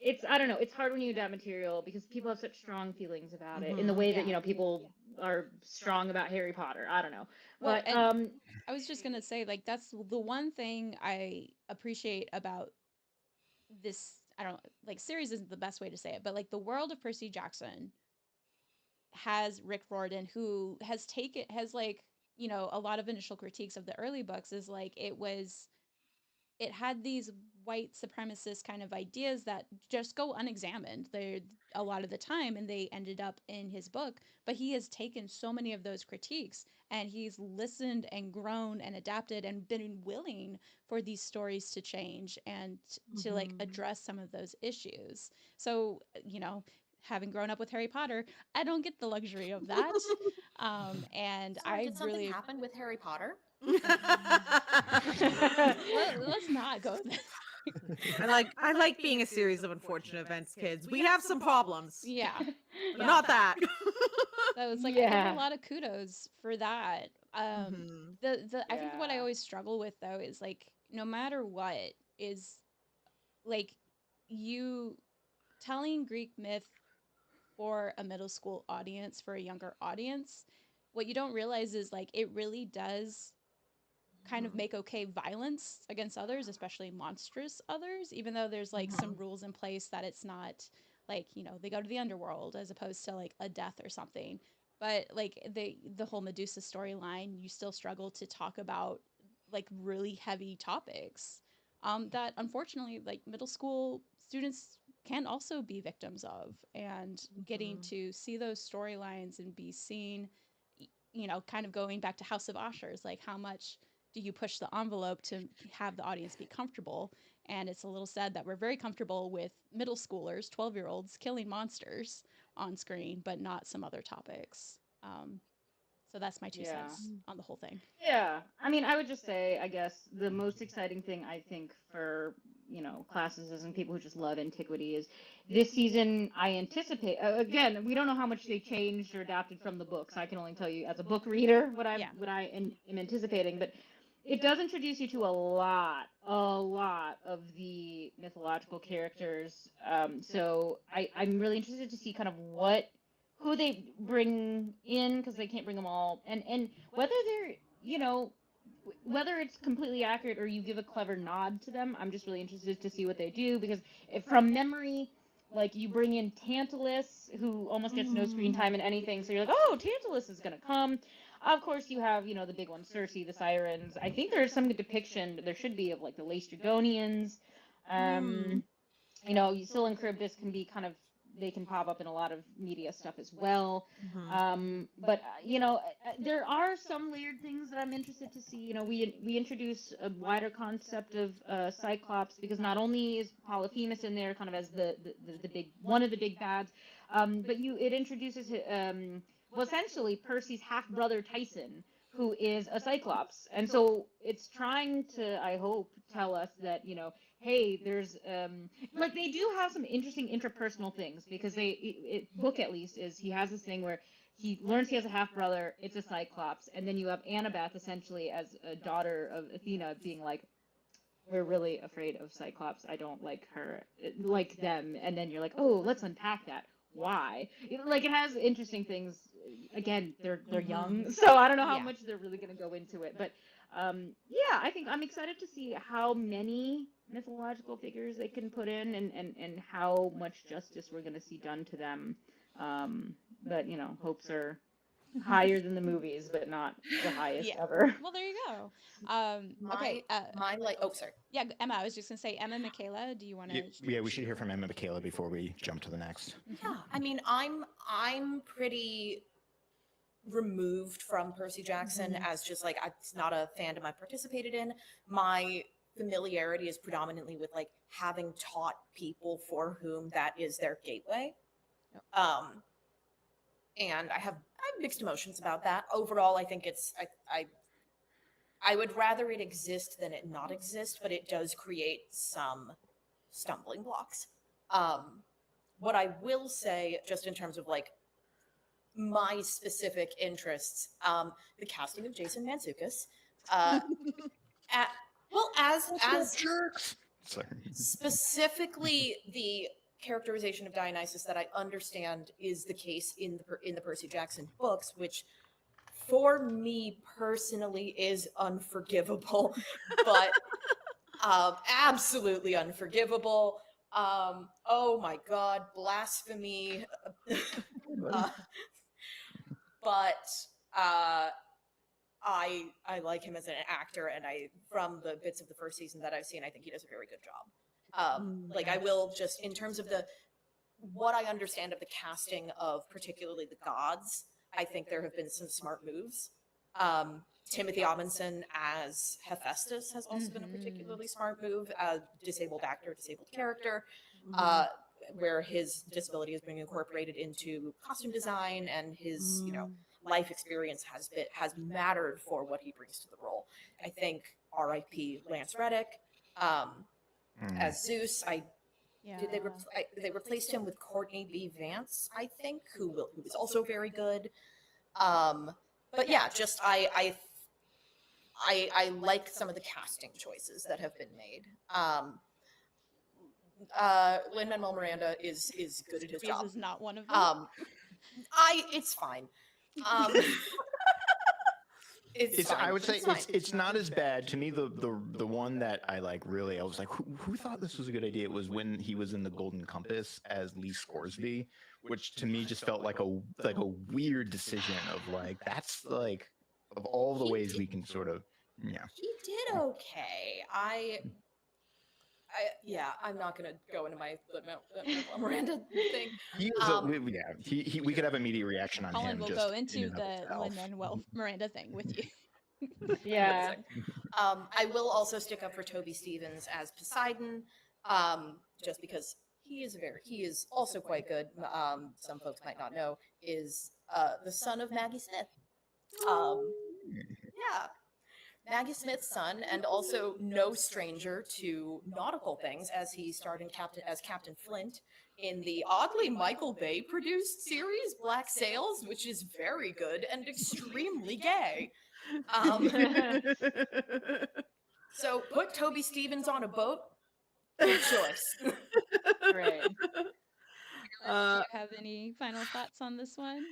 It's, I don't know, it's hard when you adapt material because people have such strong feelings about it in the way that people are strong about Harry Potter. I don't know, Well, but and I was just gonna say, like, that's the one thing I appreciate about this. I don't like series isn't the best way to say it, but like the world of Percy Jackson has Rick Riordan, who has like, a lot of initial critiques of the early books is like it had these white supremacist kind of ideas that just go unexamined there a lot of the time, and they ended up in his book. But he has taken so many of those critiques, and he's listened and grown and adapted and been willing for these stories to change and to like address some of those issues. So, having grown up with Harry Potter, I don't get the luxury of that. And sorry, I did something really happen with Harry Potter? Let's not go there. I like being a series of unfortunate events, kids. We have some problems. Yeah. But not that. So it's like I give it a Yeah. lot of kudos for that. Mhm. I think what I Yeah. always struggle with though is like no matter what is like you telling Greek myth for a middle school audience, for a younger audience, what you don't realize is like it really does kind of make okay violence against others, especially monstrous others, even though there's like some rules in place that it's not like, you know, they go to the underworld as opposed to like a death or something. But like the whole Medusa storyline, you still struggle to talk about like really heavy topics that unfortunately like middle school students can also be victims of, and getting to see those storylines and be seen, you know, kind of going back to House of Ushers, like how much do you push the envelope to have the audience be comfortable? And it's a little sad that we're very comfortable with middle schoolers, 12-year-olds killing monsters on screen, but not some other topics. So that's my 2 cents on the whole thing. Yeah. I mean, I would just say, I guess, the most exciting thing I think for, classicists and people who just love antiquity is this season I anticipate, again, we don't know how much they changed or adapted from the books. I can only tell you as a book reader what I am anticipating, but it does introduce you to a lot of the mythological characters. So I'm really interested to see kind of who they bring in, because they can't bring them all, and whether they're, whether it's completely accurate or you give a clever nod to them. I'm just really interested to see what they do, because if from memory, like, you bring in Tantalus, who almost gets no screen time in anything, so you're like, oh, Tantalus is gonna come. Of course, you have, the big one, Circe, the Sirens. I think there's some depiction, there should be, of like the Laestrygonians. Um, Scylla and Charybdis can be kind of, they can pop up in a lot of media stuff as well. But there are some weird things that I'm interested to see. We introduce a wider concept of Cyclops, because not only is Polyphemus in there, kind of as the big one of the big bads, but it introduces well, essentially Percy's half brother Tyson, who is a Cyclops, and so it's trying to, I hope, tell us that, hey, there's like, they do have some interesting interpersonal things, because book at least is, he has this thing where he learns he has a half brother, it's a Cyclops, and then you have Annabeth essentially as a daughter of Athena being like, we're really afraid of Cyclops, I don't like her, like them, and then you're like, oh, let's unpack that. Why? Like, it has interesting things. Again, they're young, so I don't know how much they're really going to go into it, but yeah, I think I'm excited to see how many mythological figures they can put in, and how much justice we're going to see done to them. But hopes are higher than the movies, but not the highest ever. Well, there you go. Okay. Sorry. Yeah, Emma, I was just gonna say, Emma, Michaela, do you want to? Yeah, we should hear from Emma Michaela before we jump to the next. Yeah, I mean, I'm pretty removed from Percy Jackson, as just like, it's not a fandom I participated in. My familiarity is predominantly with like having taught people for whom that is their gateway. And I have mixed emotions about that. Overall, I think I would rather it exist than it not exist, but it does create some stumbling blocks. What I will say, just in terms of like my specific interests, the casting of Jason Mantzoukas, as jerks. Sorry. Specifically the characterization of Dionysus that I understand is the case in the Percy Jackson books, which for me personally is unforgivable, but absolutely unforgivable. Oh my God, blasphemy. But I like him as an actor, and from the bits of the first season that I've seen, I think he does a very good job. Like, I will just, in terms of what I understand of the casting of particularly the gods, I think there have been some smart moves. Timothy Amundsen as Hephaestus has also been a particularly smart move. Disabled actor, disabled character, where his disability is being incorporated into costume design and his, life experience has mattered for what he brings to the role. I think R.I.P. Lance Reddick as Zeus. They replaced him with Courtney B. Vance, I think, who was also very good. But yeah, just I like some of the casting choices that have been made. Lin-Manuel Miranda is good at his job. Is not one of them. It's fine. It's fine. I would say fine. it's not as bad to me. The one that I like really, I was like, who thought this was a good idea? It was when he was in the Golden Compass as Lee Scoresby, which to me just felt like a weird decision of like that's like of all the ways we can sort of yeah. He did okay. I'm not gonna go into my Miranda thing. He was we could have a media reaction on Colin him. will just go in into and of the itself. Lin-Manuel Miranda thing with you. Yeah. I will also stick up for Toby Stephens as Poseidon, just because he is also quite good. Some folks might not know is the son of Maggie Smith. Yeah. Maggie Smith's son, and also no stranger to nautical things, as he starred in Captain Flint in the oddly Michael Bay produced series Black Sails, which is very good and extremely gay. So put Toby Stephens on a boat. Good choice. Right. Do you have any final thoughts on this one?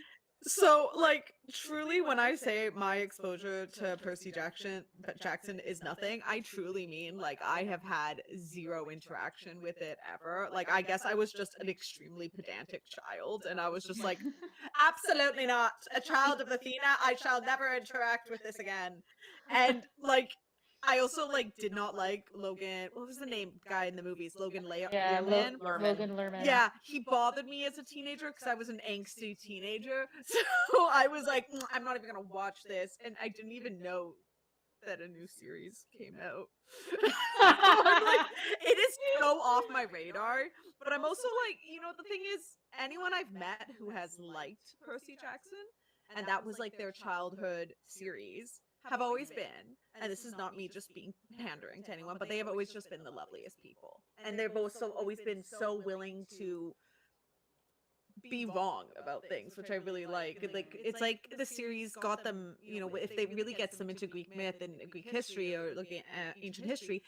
So, like, truly, when I say my exposure to Percy Jackson is nothing, I truly mean, like, I have had zero interaction with it ever. Like, I guess I was just an extremely pedantic child, and I was just like, absolutely not. A child of Athena, I shall never interact with this again. And, like, I also, like, did not like Logan. What was the name guy in the movies? Logan Lerman? Logan Lerman. Yeah, he bothered me as a teenager because I was an angsty teenager. So I was like, I'm not even going to watch this. And I didn't even know that a new series came out. So I'm like, it is so off my radar. But I'm also like, the thing is, anyone I've met who has liked Percy Jackson, and that was like their childhood series, have always been, and this is not me just being pandering to anyone, but they have always just been the loveliest people. And they've also always been so willing to be wrong about things, which I really like. It's like the series got them, if they really gets them into Greek myth and Greek history or looking at ancient history,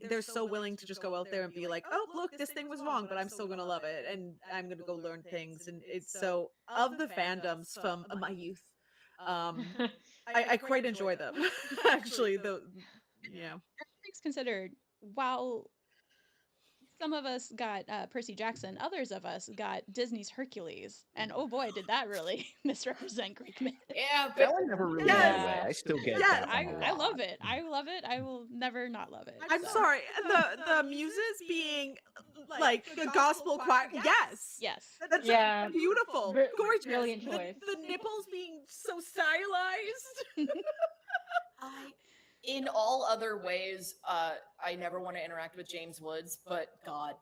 they're so willing to just go out there and be like, oh look, this thing was wrong, but I'm still gonna love it and I'm gonna go learn things. And it's so of the fandoms from my youth, I quite enjoy them. Actually, yeah. Things considered, while some of us got Percy Jackson, others of us got Disney's Hercules, and oh boy, did that really misrepresent Greek myth. Yeah, That one never really went away. I still get that one a lot. I love it. I love it. I will never not love it. I'm sorry. The muses being like the gospel choir. Yes. That's beautiful. Gorgeous. Brilliant choice. The nipples being so stylized. In all other ways, I never want to interact with James Woods, but God,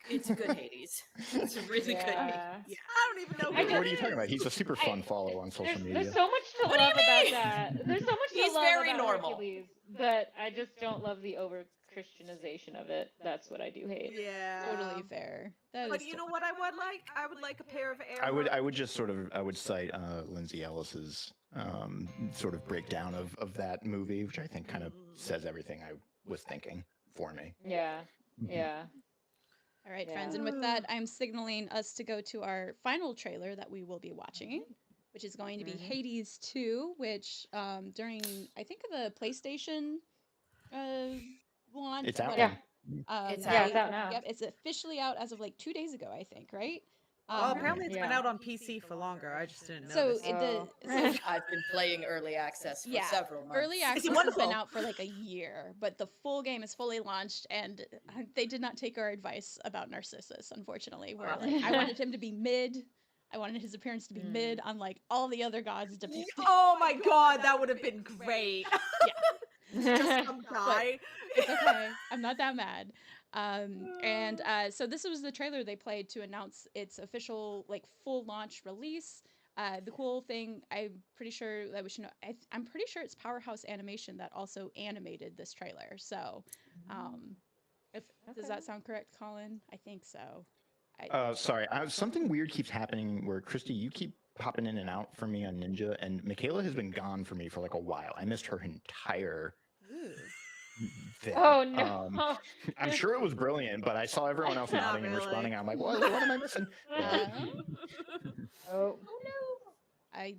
it's a good Hades. It's a really good Hades. Yeah. I don't even know What are you talking about? He's a super fun follow on social media. There's so much to love about that. There's so much He's to love very about normal. Hercules, but I just don't love the over Christianization of it. That's what I do hate. Yeah. Totally fair. But you know what I would like? I would like a pair of air. I would just sort of cite Lindsay Ellis's sort of breakdown of that movie, which I think kind of says everything I was thinking for me. Yeah. Yeah. All right, friends, and with that, I'm signaling us to go to our final trailer that we will be watching, which is going to be Hades 2, which during, I think, the PlayStation launch. It's out. Yeah. It's out now. Yep, it's officially out as of like 2 days ago, I think, right? Apparently it's been out on PC for longer. I just didn't know. I've been playing early access for several months. Early access has been out for like a year, but the full game is fully launched, and they did not take our advice about Narcissus, unfortunately. Where like, I wanted him to be mid. I wanted his appearance to be mid, unlike all the other gods depicted. Oh my god, that would have been great. Just some guy. It's okay. I'm not that mad. So this was the trailer they played to announce its official like full launch release. The cool thing, I'm pretty sure that we should know. I'm pretty sure it's Powerhouse Animation that also animated this trailer. So, if does that sound correct, Colin? I think so. Sorry, something weird keeps happening where Christy, you keep popping in and out for me on Ninja, and Michaela has been gone for me for like a while. I missed her entire thing. Oh no! I'm sure it was brilliant, but I saw everyone else nodding and responding. I'm like, what am I missing? Oh. I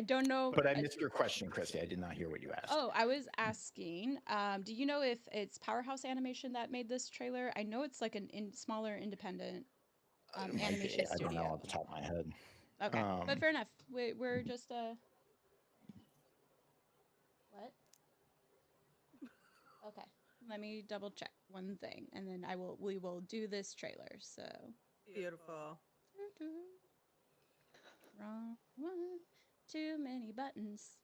don't know. But I missed your question, Christy. I did not hear what you asked. Oh, I was asking, do you know if it's Powerhouse Animation that made this trailer? I know it's like a smaller independent animation I don't know studio. off the top of my head. Okay, but fair enough. We're just what? Okay, let me double check one thing, and then we will do this trailer. So Beautiful. Wrong one. Too many buttons.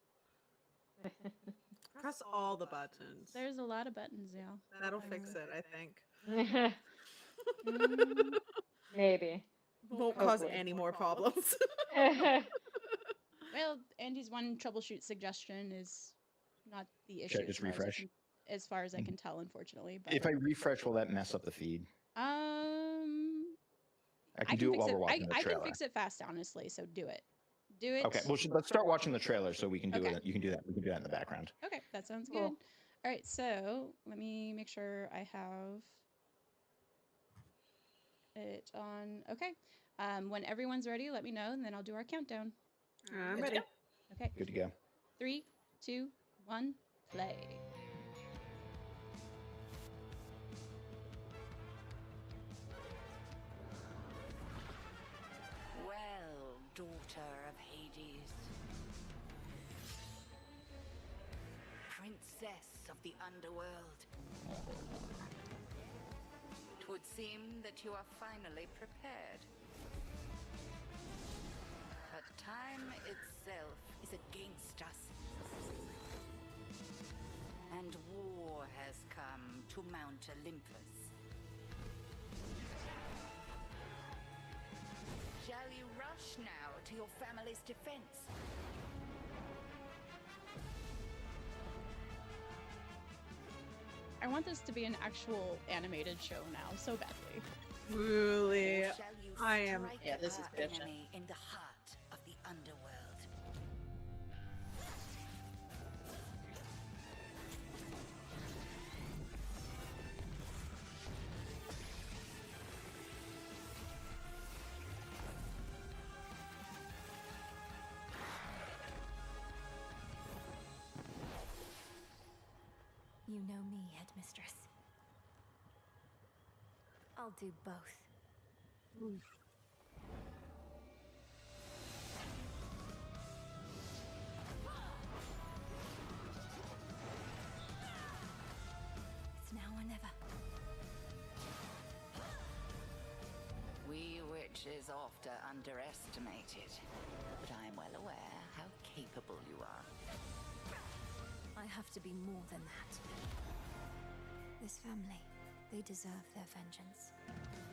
Press all the buttons. There's a lot of buttons, yeah. That'll fix it, I think. Maybe. Won't cause any more problems. Well, Andy's one troubleshoot suggestion is not the issue. Should I just refresh? As far as I can tell, unfortunately. But If I refresh, will that mess up the feed? I can do it while we're watching the trailer. I can fix it fast, honestly. So do it. Do it. Okay. Well, let's start watching the trailer so we can do it. You can do that. We can do that in the background. Okay, that sounds good. All right. So let me make sure I have it on. Okay. When everyone's ready, let me know, and then I'll do our countdown. I'm ready. Okay. Good to go. 3, 2, 1, play. Well, daughter of Hades, princess of the underworld, 'twould seem that you are finally prepared. But time itself is against us. And war has come to Mount Olympus. Shall you rush now to your family's defense? I want this to be an actual animated show now, so badly. Really? I am. Yeah, this is good. Enemy in the heart of the underworld. You know me, Headmistress. I'll do both. It's now or never. We witches oft are underestimated, but I am well aware how capable you are. I have to be more than that. This family, they deserve their vengeance.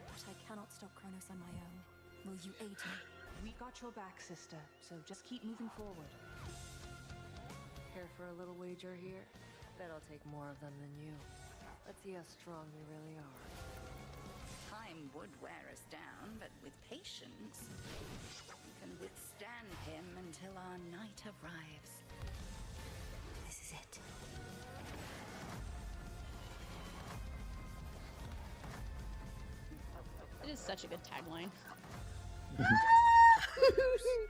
But I cannot stop Kronos on my own. Will you aid me? We got your back, sister, so just keep moving forward. Care for a little wager here? Bet I'll take more of them than you. Let's see how strong you really are. Time would wear us down, but with patience, we can withstand him until our night arrives. This is it. It is such a good tagline.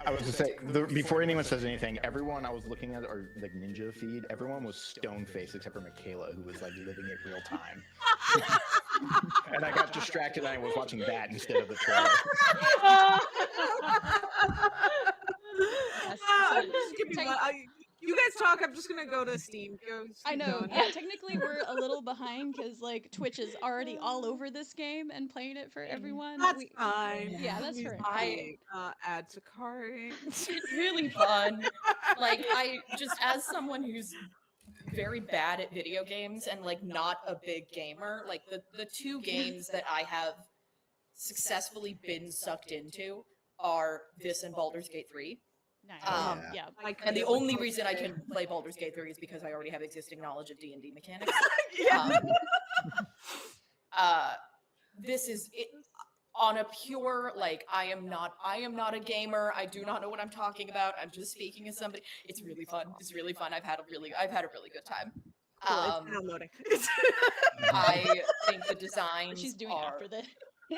I was to say, before anyone says anything, everyone I was looking at our like Ninja feed, everyone was stone faced except for Michaela, who was like living it real time. And I got distracted and I was watching that instead of the trailer. You guys talk. I'm just gonna go to Steam. I know. Yeah, technically we're a little behind because like Twitch is already all over this game and playing it for everyone. That's fine. Yeah, that's fair. I add to cart. It's really fun. Like I just, as someone who's very bad at video games and like not a big gamer, like the two games that I have successfully been sucked into are this and Baldur's Gate 3. Nice. Yeah. And the only reason I can play Baldur's Gate 3 is because I already have existing knowledge of D&D mechanics. Yeah. This is it, on a pure, like, I am not a gamer. I do not know what I'm talking about. I'm just speaking as somebody. It's really fun. It's really fun. I've had a really good time. Cool, it's downloading. I think the designs She's doing are... after this. I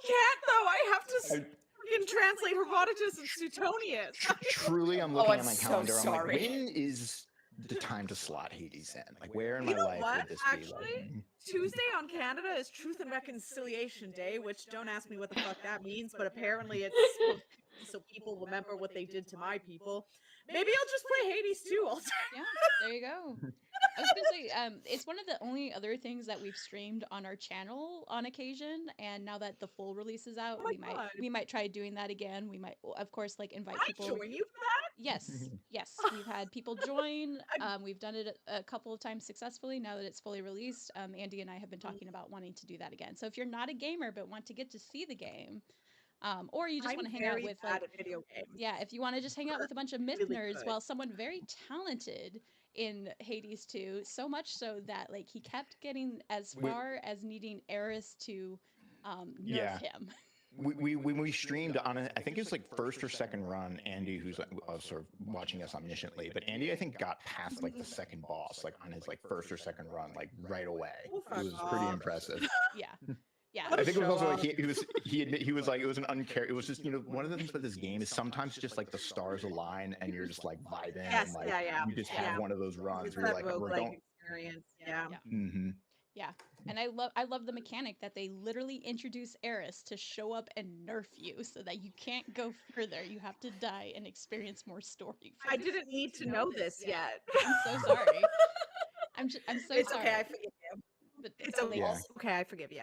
can't though. I have to freaking translate Herodotus and Suetonius. Truly, I'm looking at my so calendar. I'm like, sorry. when is the time to slot Hades in? Like, where in You my know life what? would this Actually, be? Like, Tuesday on Canada is Truth and Reconciliation Day, which don't ask me what the fuck that means, but apparently it's supposed to be so people remember what they did to my people. Maybe I'll just play Hades too all day. Yeah, there you go. I was gonna say, it's one of the only other things that we've streamed on our channel on occasion, and now that the full release is out, we might try doing that again. We might, of course, like invite people. Join you for that? Yes, yes, we've had people join. We've done it a couple of times successfully. Now that it's fully released, Andy and I have been talking about wanting to do that again. So if you're not a gamer but want to get to see the game, or you just want to hang out with like video games. Yeah, if you want to just hang out with a bunch of myth Really nerds good. while someone very talented in Hades 2, so much so that like he kept getting as far as needing Eris to nerf him. when we streamed on I think it was like first or second run, Andy, who's sort of watching us omnisciently, but Andy I think got past like the second boss, like on his like first or second run, like right away. It was pretty impressive. Yeah. Yeah. I think it was also like he was like it was an it was just, you know, one of the things about this game is sometimes just like the stars align and you're just like vibing and like you just have one of those runs where you're like we're going experience. Yeah. Mm-hmm. Yeah. And I love the mechanic that they literally introduce Eris to show up and nerf you so that you can't go further. You have to die and experience more story. I didn't need to know this yet. I'm so sorry. I'm so it's sorry. Okay, I forgive you. But it's okay. Okay, I forgive you.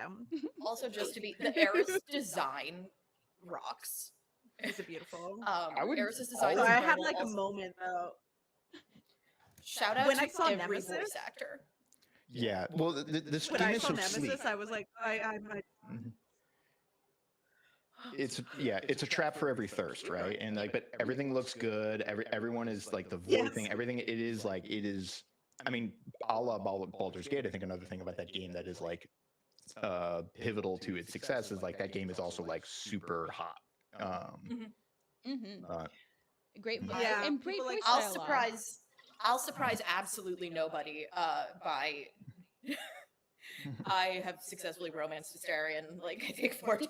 Also, just to be the Eris design rocks. Is it beautiful? Eris's design. So I had like a moment though. Shout out when to I saw every Nemesis voice actor. Yeah, well, this when game I is saw so Nemesis, sleek. I was like, It's a trap for every thirst, right? And like, but everything looks good. Everyone is like the void thing. Everything it is like it is. I mean, a la Baldur's Gate. I think another thing about that game that is like pivotal to its success is like that game is also like super hot. Great, yeah, and great voice dialogue. I'll surprise absolutely nobody by. I have successfully romanced Astarion like I think 4 times.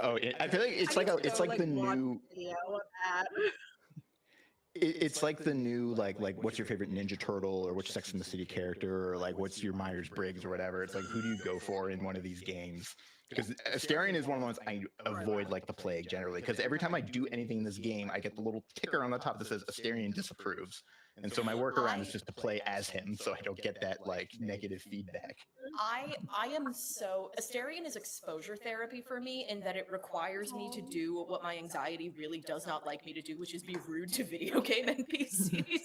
Oh, I feel like it's like the new. It's like the new like what's your favorite Ninja Turtle or which Sex and the City character or like what's your Myers Briggs or whatever. It's like who do you go for in one of these games? Because Astarion is one of the ones I avoid like the plague generally. Because every time I do anything in this game, I get the little ticker on the top that says Astarion disapproves, and so my workaround is just to play as him, so I don't get that like negative feedback. I am so Astarion is exposure therapy for me in that it requires me to do what my anxiety really does not like me to do, which is be rude to video game NPCs.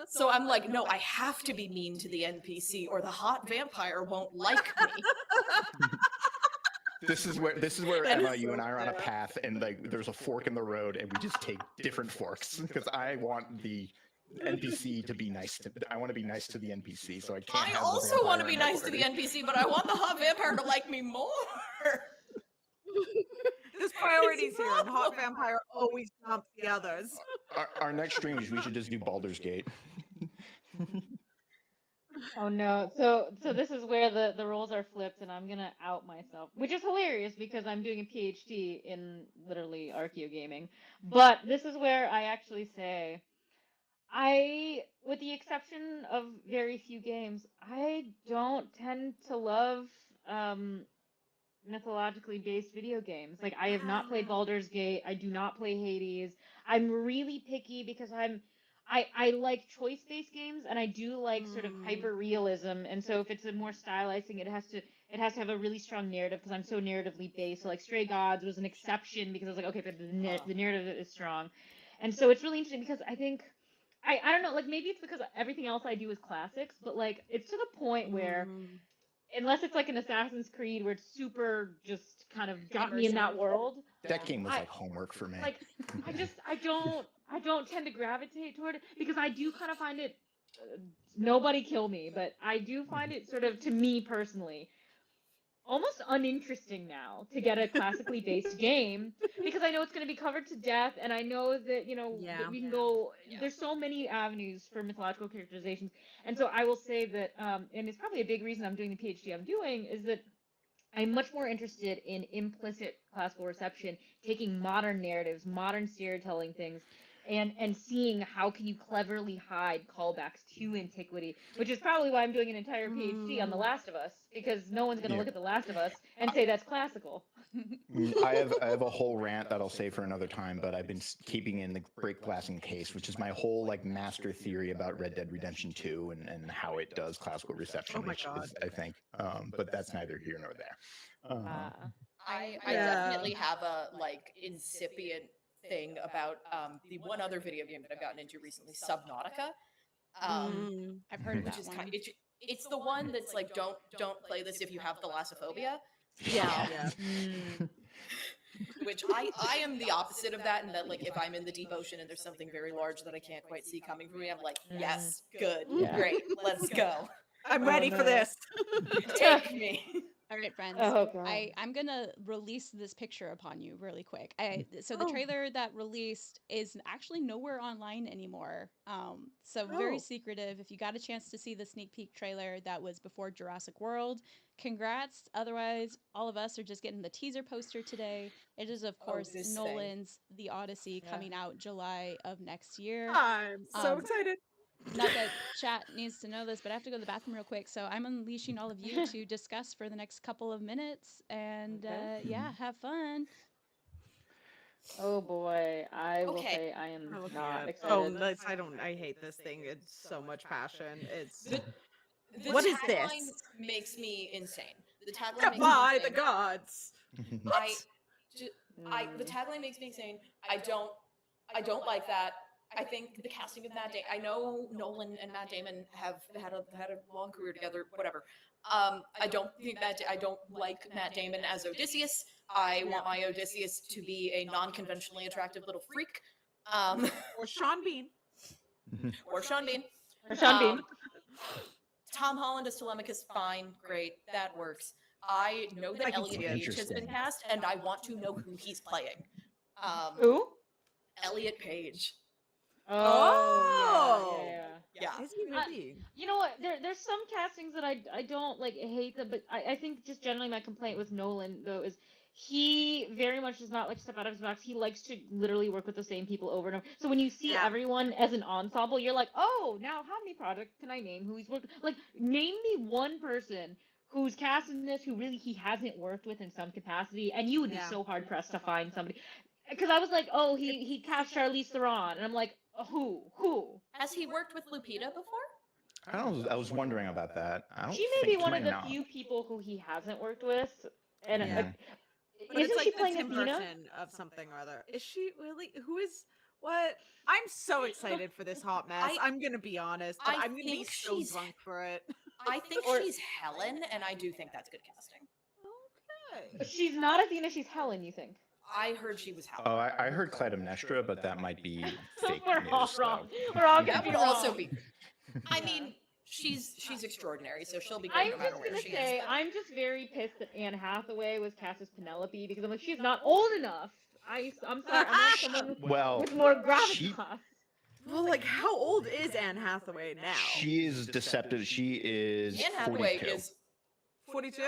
So I'm like, no, I have to be mean to the NPC or the hot vampire won't like me. This is where Emma, you and I are on a path, and like there's a fork in the road, and we just take different forks because I want the NPC to be nice to. I want to be nice to the NPC, so I can't. I also want to be nice to the NPC, but I want the hot vampire to like me more. There's priorities here, and hot vampire always trumps the others. Our next stream, we should just do Baldur's Gate. Oh no. So this is where the roles are flipped and I'm gonna out myself. Which is hilarious because I'm doing a PhD in literally archaeogaming. But this is where I actually say with the exception of very few games, I don't tend to love mythologically based video games. Like I have not played Baldur's Gate. I do not play Hades. I'm really picky because I like choice-based games and I do like sort of hyper realism. And so if it's a more stylized thing, it has to have a really strong narrative because I'm so narratively based. So like Stray Gods was an exception because I was like, okay, but the narrative is strong. And so it's really interesting because I think I don't know, like maybe it's because everything else I do is classics, but like it's to the point where unless it's like an Assassin's Creed where it's super just kind of got me in that Immersive. world. That game was I- like homework for me. Like I don't tend to gravitate toward it because I do kind of find it nobody kill me, but I do find it sort of, to me personally, almost uninteresting now to get a classically based game because I know it's going to be covered to death, and I know that that we can go. There's so many avenues for mythological characterizations, and so I will say that, and it's probably a big reason I'm doing the PhD I'm doing, is that I'm much more interested in implicit classical reception, taking modern narratives, modern storytelling things, and seeing how can you cleverly hide callbacks to antiquity, which is probably why I'm doing an entire PhD on The Last of Us, because no one's going to Yeah. look at The Last of Us and say that's classical. I have a whole rant that I'll save for another time, but I've been keeping in the break glass in case, which is my whole like master theory about Red Dead Redemption 2 and how it does classical reception, Oh my which God. is, I think, but that's neither here nor there. I Yeah. definitely have a like incipient thing about the one other video game that I've gotten into recently, Subnautica. I've heard of Which that is one. kind it's the one that's like don't play this if you have thalassophobia. Yeah. Which I am the opposite of that, in that like if I'm in the deep ocean and there's something very large that I can't quite see coming for me, I'm like, yes, good, Yeah. great, let's go. I'm ready for this. Take me. All right, friends. Oh, God. I'm gonna release this picture upon you really quick. So Oh. the trailer that released is actually nowhere online anymore. So very Oh. secretive. If you got a chance to see the sneak peek trailer that was before Jurassic World, congrats. Otherwise, all of us are just getting the teaser poster today. It is, of course, this thing. Nolan's The Odyssey, coming out July of next year. I'm so excited. Not that chat needs to know this, but I have to go to the bathroom real quick. So I'm unleashing all of you to discuss for the next couple of minutes. And yeah, have fun. Oh boy, I will Okay. say I am I'm looking not at it. excited. I hate this thing. It's so much passion. It's The what is tagline this? makes me insane. The tagline makes me By insane. the gods. The tagline makes me insane. I don't like that. I think the casting of Matt Damon, I know Nolan and Matt Damon have had a long career together, whatever. I don't like Matt Damon as Odysseus. I want my Odysseus to be a non-conventionally attractive little freak. Or Sean Bean. Or Sean Bean. Or Sean Bean. Tom Holland as Telemachus, fine, great, that works. I know I that can Elliot see it. Page has been cast, and I want to know who he's playing. Who? Elliot Page. Oh. Yeah. Is he really? You know what? There's some castings that I don't like, hate them, but I think just generally my complaint with Nolan though is he very much does not like step out of his box. He likes to literally work with the same people over and over. So when you see everyone as an ensemble, you're like, oh, now how many projects can I name who he's worked? Like, name me one person who's cast in this who really he hasn't worked with in some capacity, and you would be so hard pressed to find somebody. Because I was like, oh, he cast Charlize Theron, and I'm like, who? Has he worked with Lupita before? I was wondering about that. I don't She may think, be to one my of the knowledge. few people who he hasn't worked with, and But isn't it's she like playing the Tim Athena? Burton of something or other. Is she really? Who is what? I'm so excited for this hot mess. I'm gonna be honest, but I'm gonna be so drunk for it. I think she's Helen, and I do think that's good casting. Okay. She's not Athena, she's Helen, you think? I heard she was Helen. Oh, I heard Clytemnestra, but that might be fake We're news. all though. wrong. We're all gonna That be would wrong. also be. I mean, she's extraordinary, so she'll be great I'm no matter just where gonna she say, is. I'm just very pissed that Anne Hathaway was cast as Penelope because I'm like, she's not old enough. I'm sorry, I want someone Well, with more gravitas. she- Well, like, how old is Anne Hathaway now? She is deceptive. She is Anne Hathaway 42. is 42?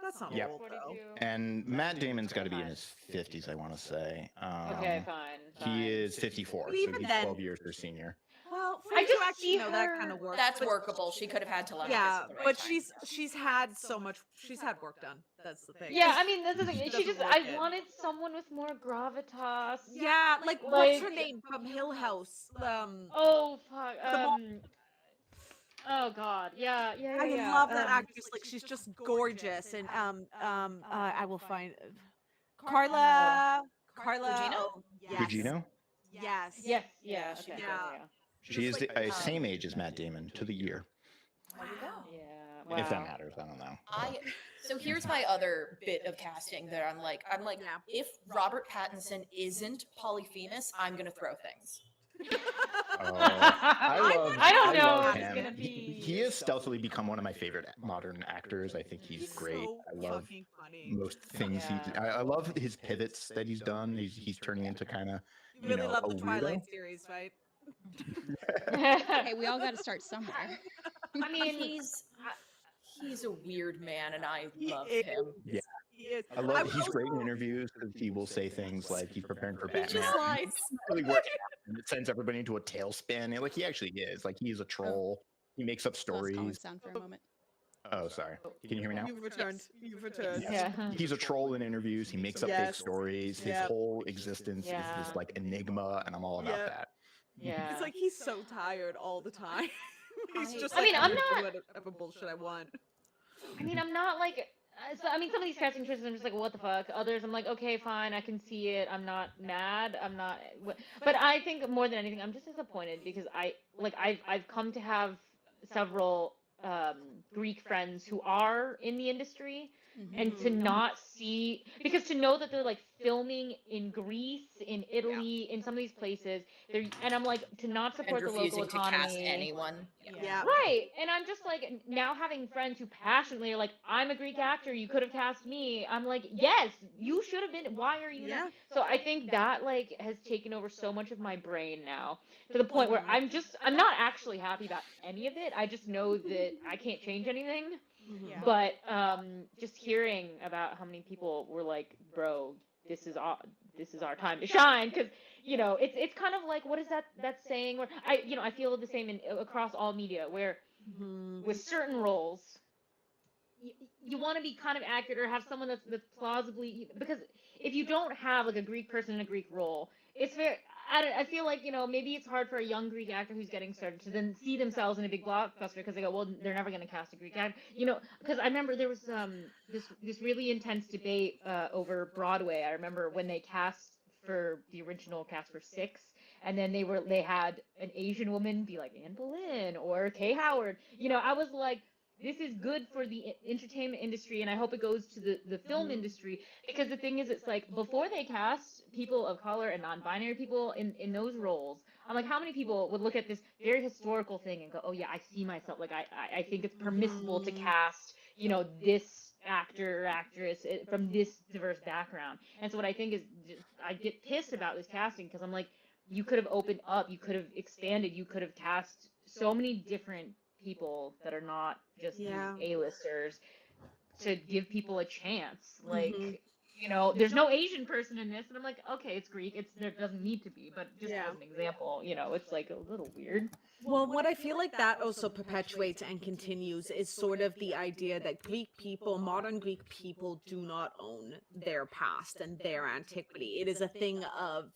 That's not Yep. old though. And Matt Damon's got to be in his 50s, I want to say. Okay, fine. He is 54, so Even he's then- 12 years her senior. Well, I just actually, see no, that her- kind of works. That's workable. She could have had Telemachus. Yeah, at the right but time. she's had so much. She's had work done. That's the thing. Yeah, I mean, that's the thing. She doesn't just, work I it. wanted someone with more gravitas. Yeah, like what's her name from Hill House? Oh fuck. mo- Oh god. Yeah. I love that actress. Like she's just gorgeous. And I will find Carla. Gugino? Oh, yes. Gugino? Yes. Yes. Yeah. Okay, Yeah. She is the same age as Matt Damon, to the year. There you go. Yeah. If that Wow. matters, I don't know. So here's my other bit of casting that I'm like, if Robert Pattinson isn't Polyphemus, I'm gonna throw things. I don't I know love if it's him. gonna be. He has stealthily become one of my favorite modern actors. I think he's great. So I love fucking funny. most things Yeah. I love his pivots that he's done. He's turning into kind of You really love a the Twilight weirdo. series, right? Hey, we all got to start somewhere. I mean, He's a weird man, and I He love is. him. Yeah. He is. I love. would He's great in also- interviews because he will say things like he's preparing for He Batman. just lies. It's not really working out, and it sends everybody into a tailspin. Like he actually is. Like he's a troll. He makes up Lost Colin stories. sound for a moment. Oh, sorry. Can you hear me now? You've returned. You've returned. Yes. He's a troll in interviews. He makes up big Yes. stories. His Yep. whole existence is Yeah. this like enigma, and I'm all about Yep. that. Yeah. It's like he's so tired all the time. He's just I like, mean, I'm I'm gonna not- do whatever bullshit I want. I mean, I'm not like. So, I mean, some of these casting choices, I'm just like, what the fuck. Others, I'm like, okay, fine, I can see it. I'm not mad. I'm not. But I think more than anything, I'm just disappointed because I've come to have several Greek friends who are in the industry, and to not see, because to know that they're like filming in Greece, in Italy, in some of these places, and I'm like, to not support And the local refusing to economy. cast anyone. Yeah. Right. And I'm just like, now having friends who passionately are like, I'm a Greek actor, you could have cast me. I'm like, yes, you should have been. Why are you not? So I think that like has taken over so much of my brain now, to the point where I'm not actually happy about any of it. I just know that I can't change anything. Yeah. But just hearing about how many people were like, bro, this is our time to shine, because it's kind of like, what is that saying, where I feel the same across all media, where with certain roles you want to be kind of accurate or have someone that's plausibly, because if you don't have like a Greek person in a Greek role, it's very, I feel like, maybe it's hard for a young Greek actor who's getting started to then see themselves in a big blockbuster, because they go, well, they're never going to cast a Greek actor, because I remember there was this really intense debate over Broadway. I remember when they cast for the original cast for Six, and then they had an Asian woman be like Anne Boleyn or Kay Howard. I was like, this is good for the entertainment industry, and I hope it goes to the film industry, because the thing is, it's like, before they cast people of color and non-binary people in those roles, I'm like, how many people would look at this very historical thing and go, oh yeah, I see myself, like I think it's permissible to cast this actor or actress from this diverse background. And so what I think is, I get pissed about this casting, because I'm like, you could have opened up, you could have expanded, you could have cast so many different people that are not just these A-listers, to give people a chance. Like, there's no Asian person in this, and I'm like, okay, it's Greek, there doesn't need to be, but just as an example, it's like a little weird. Well, what I feel like that also perpetuates and continues is sort of the idea that modern Greek people do not own their past and their antiquity. It is a thing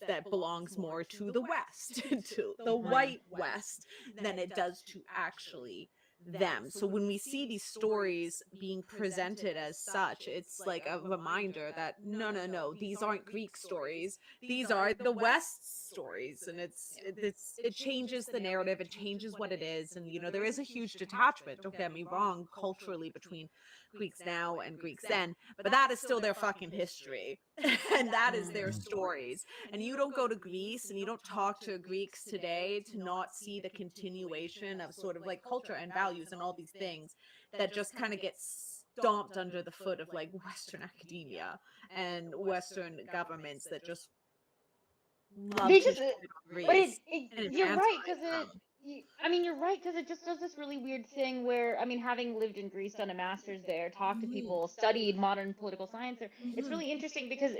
that belongs more to the West, to the white West, than it does to actually them. So when we see these stories being presented as such, it's like a reminder that no, these aren't Greek stories. These are the West's stories, and it changes the narrative, it changes what it is, and there is a huge detachment, don't get me wrong, culturally, between Greeks now and Greeks then, but that is still their fucking history. And that is their stories. And you don't go to Greece and you don't talk to Greeks today to not see the continuation of sort of like culture and values and all these things that just kind of get stomped under the foot of like Western academia and Western governments that just love They to just, shit on but Greece. And it's you're right, anti because them. you're right, because it just does this really weird thing where, having lived in Greece, done a master's there, talked to people, studied modern political science there, it's really interesting, because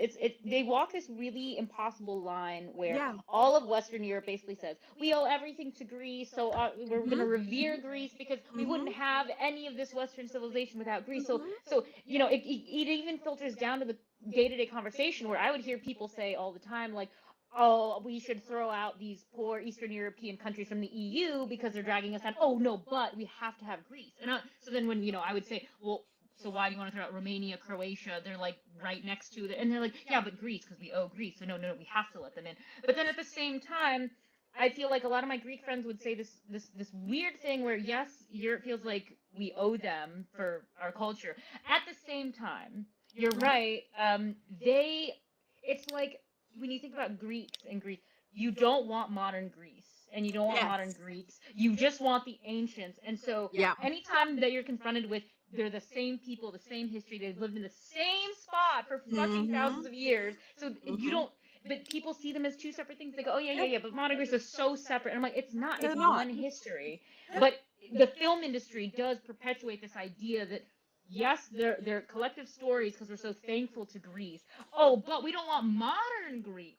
they walk this really impossible line where all of Western Europe basically says, we owe everything to Greece, so we're going to revere Greece, because we wouldn't have any of this Western civilization without Greece. So it even filters down to the day-to-day conversation, where I would hear people say all the time, like, oh, we should throw out these poor Eastern European countries from the EU because they're dragging us down. Oh, no, but we have to have Greece. And so then when, I would say, well, so why do you want to throw out Romania, Croatia? They're like right next to it. And they're like, yeah, but Greece, because we owe Greece. So no, we have to let them in. But then at the same time, I feel like a lot of my Greek friends would say this weird thing where yes, Europe feels like we owe them for our culture. At the same time, you're right. They, it's like when you think about Greeks and Greece, you don't want modern Greece and you don't want modern Greeks. You just want the ancients. And so Yeah. anytime that you're confronted with they're the same people, the same history, they've lived in the same spot for fucking thousands of years. So you don't, but people see them as two separate things. They go, oh yeah, but modern Greece is so separate. And I'm like, it's not. They're It's not. one history. But the film industry does perpetuate this idea that yes, they're collective stories because we're so thankful to Greece. Oh, but we don't want modern Greeks.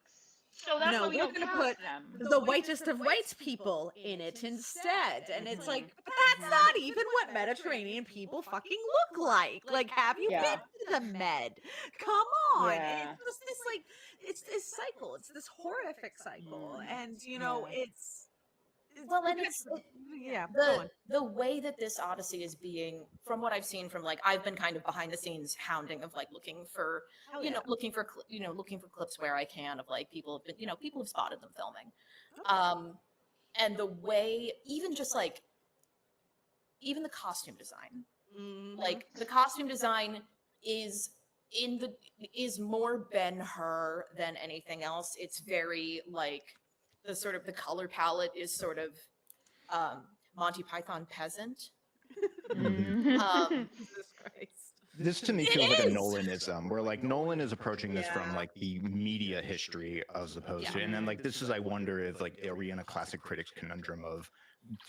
So that's why No, we we're don't gonna cast put them. the whitest of white people in it instead. And it's like, but that's Mhm. not even what Mediterranean people fucking look like. Like, have you Yeah. been to the Med? Come on. And Yeah. it's just this like it's this cycle. It's this horrific cycle. And Yeah. it's Well, and yeah, go the on. the way that this Odyssey is being, from what I've seen, from like I've been kind of behind the scenes hounding of like looking for Hell yeah. looking for clips where I can of like people have been people have spotted them filming, and the way even just like even the costume design, like the costume design is is more Ben Hur than anything else. It's very like the sort of the color palette is sort of Monty Python peasant. Jesus Christ. This to me It feels like a is! Nolanism, where like Nolan is approaching this from like the media history as opposed to, and then like this is, I wonder if like are we in a classic critics conundrum of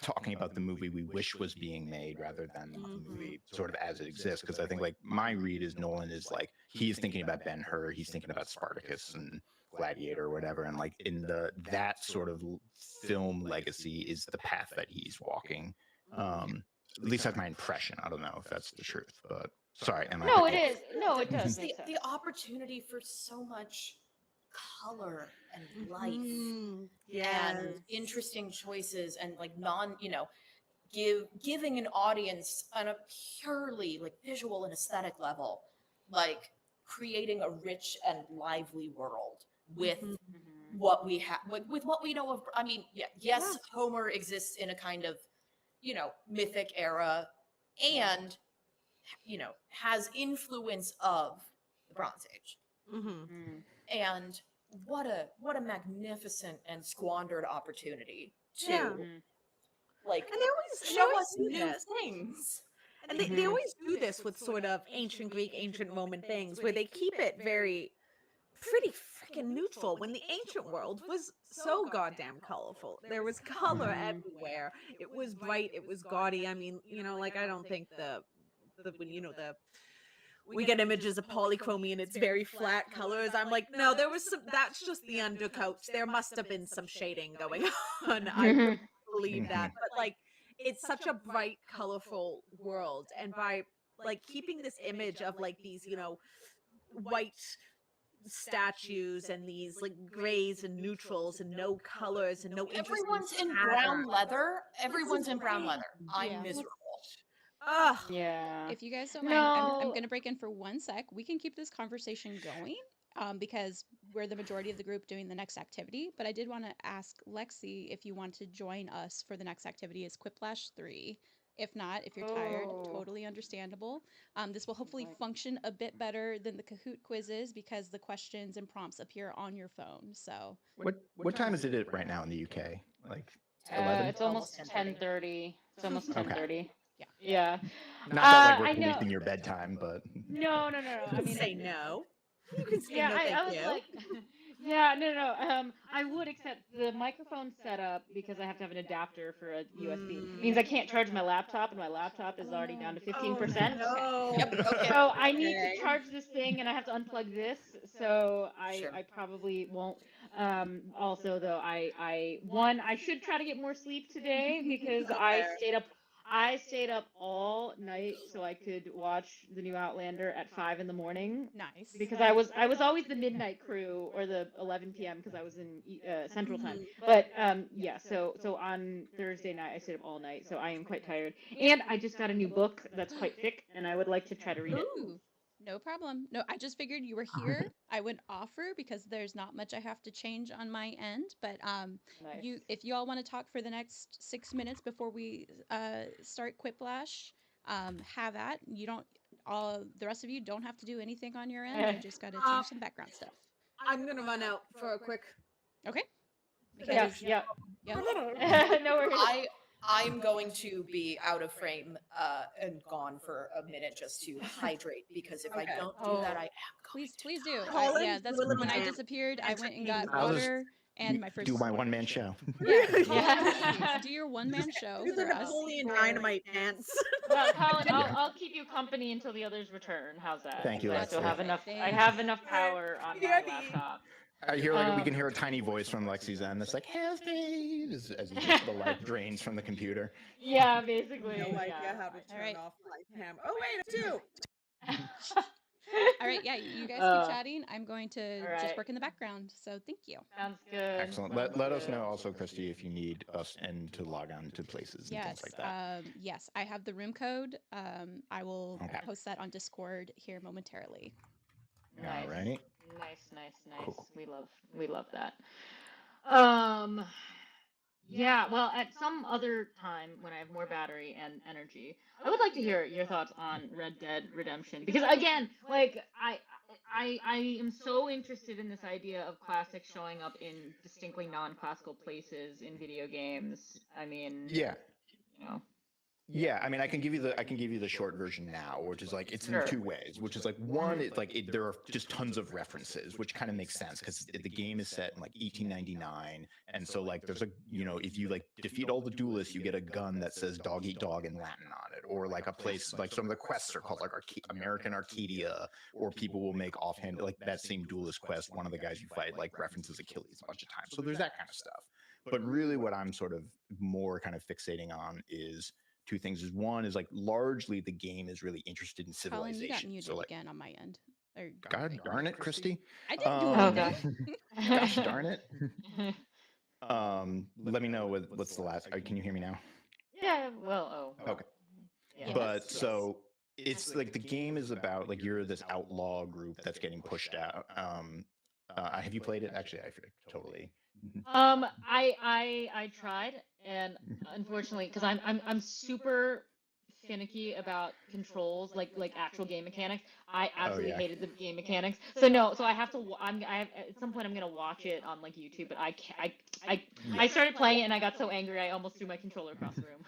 talking about the movie we wish was being made rather than the movie sort of as it exists? Because I think like my read is Nolan is like he's thinking about Ben Hur, he's thinking about Spartacus and Gladiator or whatever, and like in that sort of film legacy is the path that he's walking. At least that's my impression. I don't know if that's the truth, but sorry. Am I No, picking? it is. No, it does Just make sense. the opportunity for so much color and life Yes. and interesting choices and like giving an audience on a purely like visual and aesthetic level, like creating a rich and lively world with what we have, with what we know of. I mean, yes, Homer exists in a kind of mythic era, and has influence of the Bronze Age. And what a magnificent and squandered opportunity to like And they show always us do new this. things. And they always do this with sort of ancient Greek, ancient Roman things where they keep it pretty freaking neutral when the ancient world was so goddamn colorful. There was color everywhere. It was bright, it was gaudy. I mean, like I don't think the we get images of polychromy and it's very flat colors. I'm like, no, there was that's just the undercoats. There must have been some shading going on. I really believe that. But like it's such a bright, colorful world. And by like keeping this image of like these, white statues and these like grays and neutrals and no colors and no interesting Everyone's in patterns. brown leather. Everyone's in brown leather. I'm Yeah. miserable. Ugh. Yeah. If you guys don't mind, I'm No. going to break in for 1 sec. We can keep this conversation going because we're the majority of the group doing the next activity. But I did want to ask Lexi if you want to join us for the next activity is Quiplash 3. If not, if you're tired, Oh. totally understandable. This will hopefully function a bit better than the Kahoot quizzes because the questions and prompts appear on your phone. So What time is it right now in the UK? Like 11? It's almost 10:30. It's almost Okay. 10:30. Yeah. Yeah. Not that like I we're know. policing your bedtime, but No. I mean, Say no. You can say yeah, no, thank I was you. like, yeah, no. I would accept the microphone setup because I have to have an adapter for a USB. Means I can't charge my laptop, and my laptop is already down to 15%. No. So I need to charge this thing, and I have to unplug this. So I probably won't. Also, though, I should try to get more sleep today because I stayed up all night so I could watch the new Outlander at 5 in the morning. Nice. Because I was always the midnight crew or the 11 p.m. because I was in Central Time. But yeah, so on Thursday night I stayed up all night, so I am quite tired. And I just got a new book that's quite thick, and I would like to try to read it. Ooh, No problem. No, I just figured you were here. I would offer because there's not much I have to change on my end, but Nice. if you all want to talk for the next 6 minutes before we start Quiplash, have at. You don't all the rest of you don't have to do anything on your end. You just got to change some background stuff. I'm gonna run out for a quick. Okay. Yep. Yep. No worries. I'm going to be out of frame and gone for a minute just to hydrate because if I don't do that, I am Please do. Colin, Yeah, that's do a little when I dance. disappeared. I went and got I'll just water and my first. do my one-man show. Yeah, please do your one-man show Do the for us. Napoleon Dynamite dance. Well, Colin, Yeah. I'll keep you company until the others return. How's that? Thank you, 'Cause I still Lexi. have enough. I Thank have enough power on my laptop. I hear like we can hear a tiny voice from Lexi's end that's like, "Help me!" as the light drains from the computer. Yeah, basically. No idea Yeah. how to turn off my camera. Oh wait, it's you. All right, yeah, you guys keep chatting. I'm going to just right. work in the background. So thank you. Sounds good. Excellent. Let us know also, Christy, if you need us and to log on to places and things like that. Yes, I have the room code. I will Okay. post that on Discord here momentarily. Nice. Alrighty. Nice. Cool. We love that. Yeah, well, at some other time when I have more battery and energy, I would like to hear your thoughts on Red Dead Redemption because again, like I am so interested in this idea of classics showing up in distinctly non-classical places in video games. I mean, Yeah. you know. Yeah, I mean, I can give you the short version now, which is like it's in Sure. two ways. Which is like one, it's like there are just tons of references, which kind of makes sense because the game is set in like 1899, and so like there's a if you like defeat all the duelists, you get a gun that says "dog eat dog" in Latin on it, or like a place like some of the quests are called like American Arcadia, or people will make offhand like that same duelist quest. One of the guys you fight like references Achilles a bunch of times, so there's that kind of stuff. But really, what I'm sort of more kind of fixating on is two things. Is one is like largely the game is really interested in Colin, civilization. you got muted So like, again on my end. Or, God darn it, Christy. I didn't do anything. Gosh darn it. Let me know what's the last. Can you hear me now? Yeah. Well. Okay. Yes. But so it's like the game is about like you're this outlaw group that's getting pushed out. Have you played it? Actually, I totally. I tried, and unfortunately, because I'm super finicky about controls, like actual game mechanics. I absolutely hated the game mechanics. So no, so I have to. I have at some point I'm gonna watch it on like YouTube, but I can't. I started playing it and I got so angry I almost threw my controller across the room.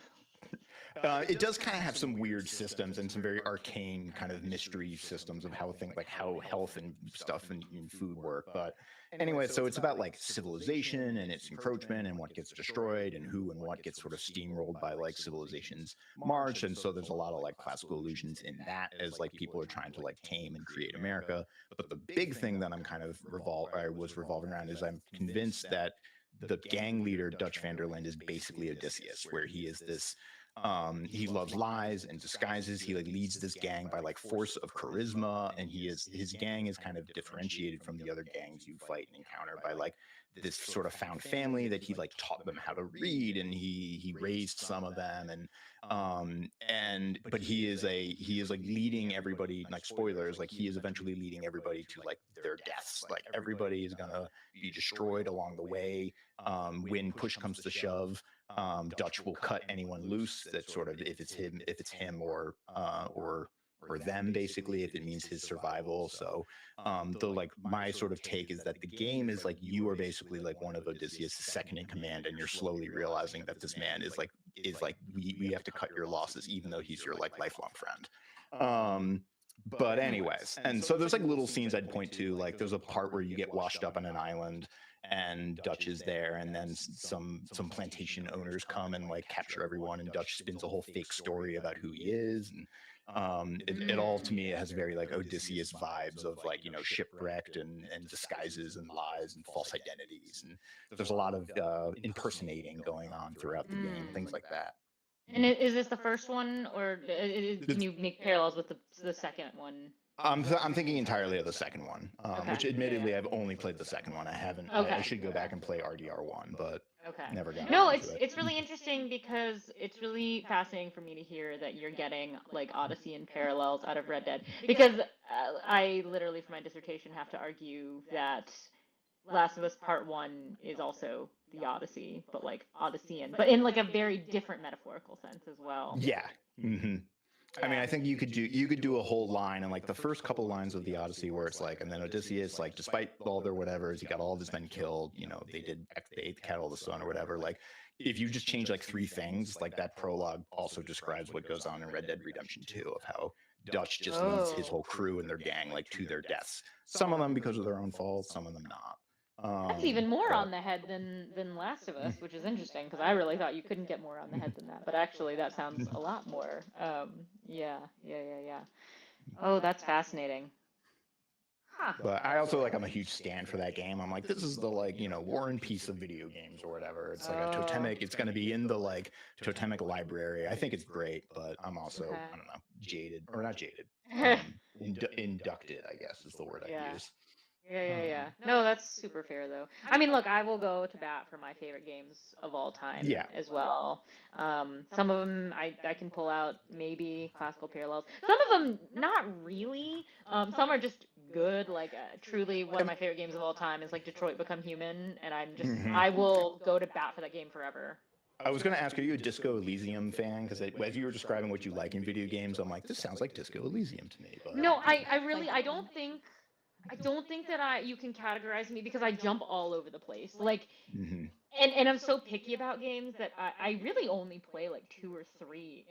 It does kind of have some weird systems and some very arcane kind of mystery systems of how things like how health and stuff and food work. But anyway, so it's about like civilization and its encroachment and what gets destroyed and who and what gets sort of steamrolled by like civilization's march. And so there's a lot of like classical allusions in that as like people are trying to like tame and create America. But the big thing that I'm kind of revolving around is I'm convinced that the gang leader Dutch van der Linde is basically Odysseus, where he is this he loves lies and disguises. He like leads this gang by like force of charisma, and his gang is kind of differentiated from the other gangs you fight and encounter by like this sort of found family that he like taught them how to read, and he raised some of them, but he is like leading everybody, like spoilers, like he is eventually leading everybody to like their deaths. Like everybody is gonna be destroyed along the way. When push comes to shove, Dutch will cut anyone loose that sort of if it's him or them, basically, if it means his survival. So the like my sort of take is that the game is like you are basically like one of Odysseus' second in command, and you're slowly realizing that this man is like we have to cut your losses even though he's your like lifelong friend. But anyways, and so there's like little scenes I'd point to, like there's a part where you get washed up on an island and Dutch is there, and then some plantation owners come and like capture everyone, and Dutch spins a whole fake story about who he is, and it all to me it has very like Odysseus vibes of like shipwrecked and disguises and lies and false identities, and there's a lot of impersonating going on throughout the game, things like that. And is this the first one, or can you make parallels with the second one? I'm thinking entirely of the second one, Okay. which admittedly I've only played the second one. I haven't. I Okay. should go back and play RDR1, but Okay. never got No, around to it. it's really interesting because it's really fascinating for me to hear that you're getting like Odyssey and parallels out of Red Dead because I literally for my dissertation have to argue that Last of Us Part 1 is also the Odyssey, but like Odyssean, but in like a very different metaphorical sense as well. Yeah. Mm-hmm. I mean, I think you could do a whole line, and like the first couple lines of the Odyssey where it's like, and then Odysseus, like, despite all their whatevers, he got all of his men killed. You know, they ate the cattle of the sun or whatever. Like, if you just change like 3 things, like that prologue also describes what goes on in Red Dead Redemption 2 of how Dutch just leads his whole crew and their gang like to their deaths. Some of them because of their own fault, some of them not. That's even more but- on the head than Last of Us, which is interesting because I really thought you couldn't get more on the head than that. But actually, that sounds a lot more. Yeah. Oh, that's fascinating. Huh. But I also like, I'm a huge stan for that game. I'm like, this is the like, you know, War and Peace of video games or whatever. It's like a totemic. It's going to be in the like totemic library. I think it's great, but I'm also, I don't know, jaded or not jaded. Inducted, I guess is the word I use. Yeah. No, that's super fair though. I mean, look, I will go to bat for my favorite games of all time as well. Some of them I can pull out maybe classical parallels. Some of them not really. Some are just good. Like truly, one of my favorite games of all time is like Detroit Become Human, and I will go to bat for that game forever. I was going to ask, are you a Disco Elysium fan? Because as you were describing what you like in video games, I'm like, this sounds like Disco Elysium to me. But no, I really I don't think that you can categorize me because I jump all over the place. Like, and I'm so picky about games that I really only play like 2 or 3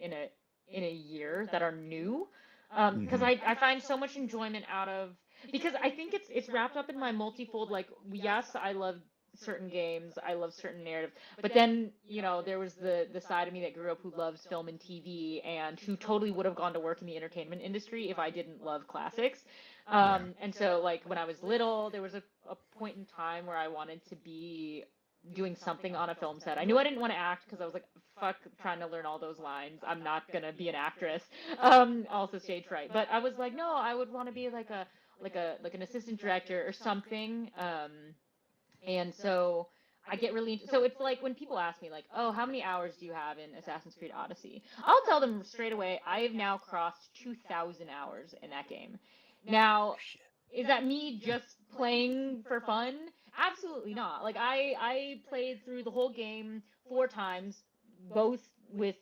in a year that are new, because I find so much enjoyment out of because I think it's wrapped up in my multifold. Like, yes, I love certain games, I love certain narratives, but then there was the side of me that grew up who loves film and TV and who totally would have gone to work in the entertainment industry if I didn't love classics. And so like when I was little, there was a point in time where I wanted to be doing something on a film set. I knew I didn't want to act because I was like, fuck trying to learn all those lines. I'm not gonna be an actress. Also stage fright. But I was like, no, I would want to be like an assistant director or something. And so I get really so it's like when people ask me like, oh, how many hours do you have in Assassin's Creed Odyssey? I'll tell them straight away, I have now crossed 2,000 hours in that game. Now, is that me just playing for fun? Absolutely not. Like I played through the whole game 4 times, both with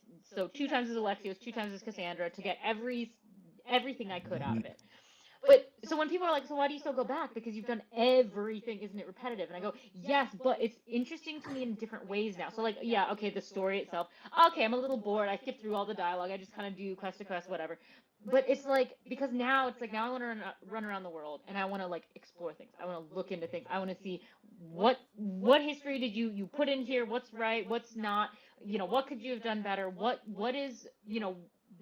2 times as Alexios, 2 times as Cassandra to get everything I could out of it. But so when people are like, so why do you still go back? Because you've done everything, isn't it repetitive? And I go, yes, but it's interesting to me in different ways now. So like, yeah, okay, the story itself. Okay, I'm a little bored. I skip through all the dialogue. I just kind of do quest to quest, whatever. But it's like, because now it's like, now I want to run around the world and I want to like explore things. I want to look into things. I want to see what history did you put in here? What's right? What's not? What could you have done better? What is,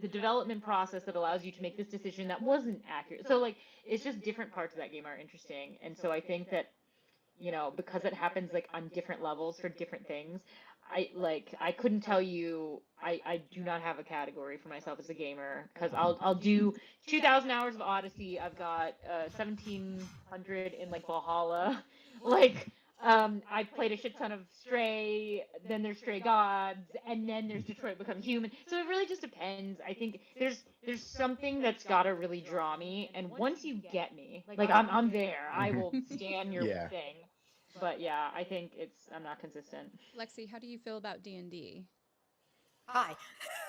the development process that allows you to make this decision that wasn't accurate. So like it's just different parts of that game are interesting. And so I think that because it happens like on different levels for different things, I couldn't tell you. I do not have a category for myself as a gamer because I'll do 2,000 hours of Odyssey. I've got 1,700 in like Valhalla. Like I've played a shit ton of Stray, then there's Stray Gods, and then there's Detroit Become Human. So it really just depends. I think there's something that's gotta really draw me, and once you get me, like I'm there. I will scan your thing. But yeah, I think I'm not consistent. Lexi, how do you feel about D&D? Hi.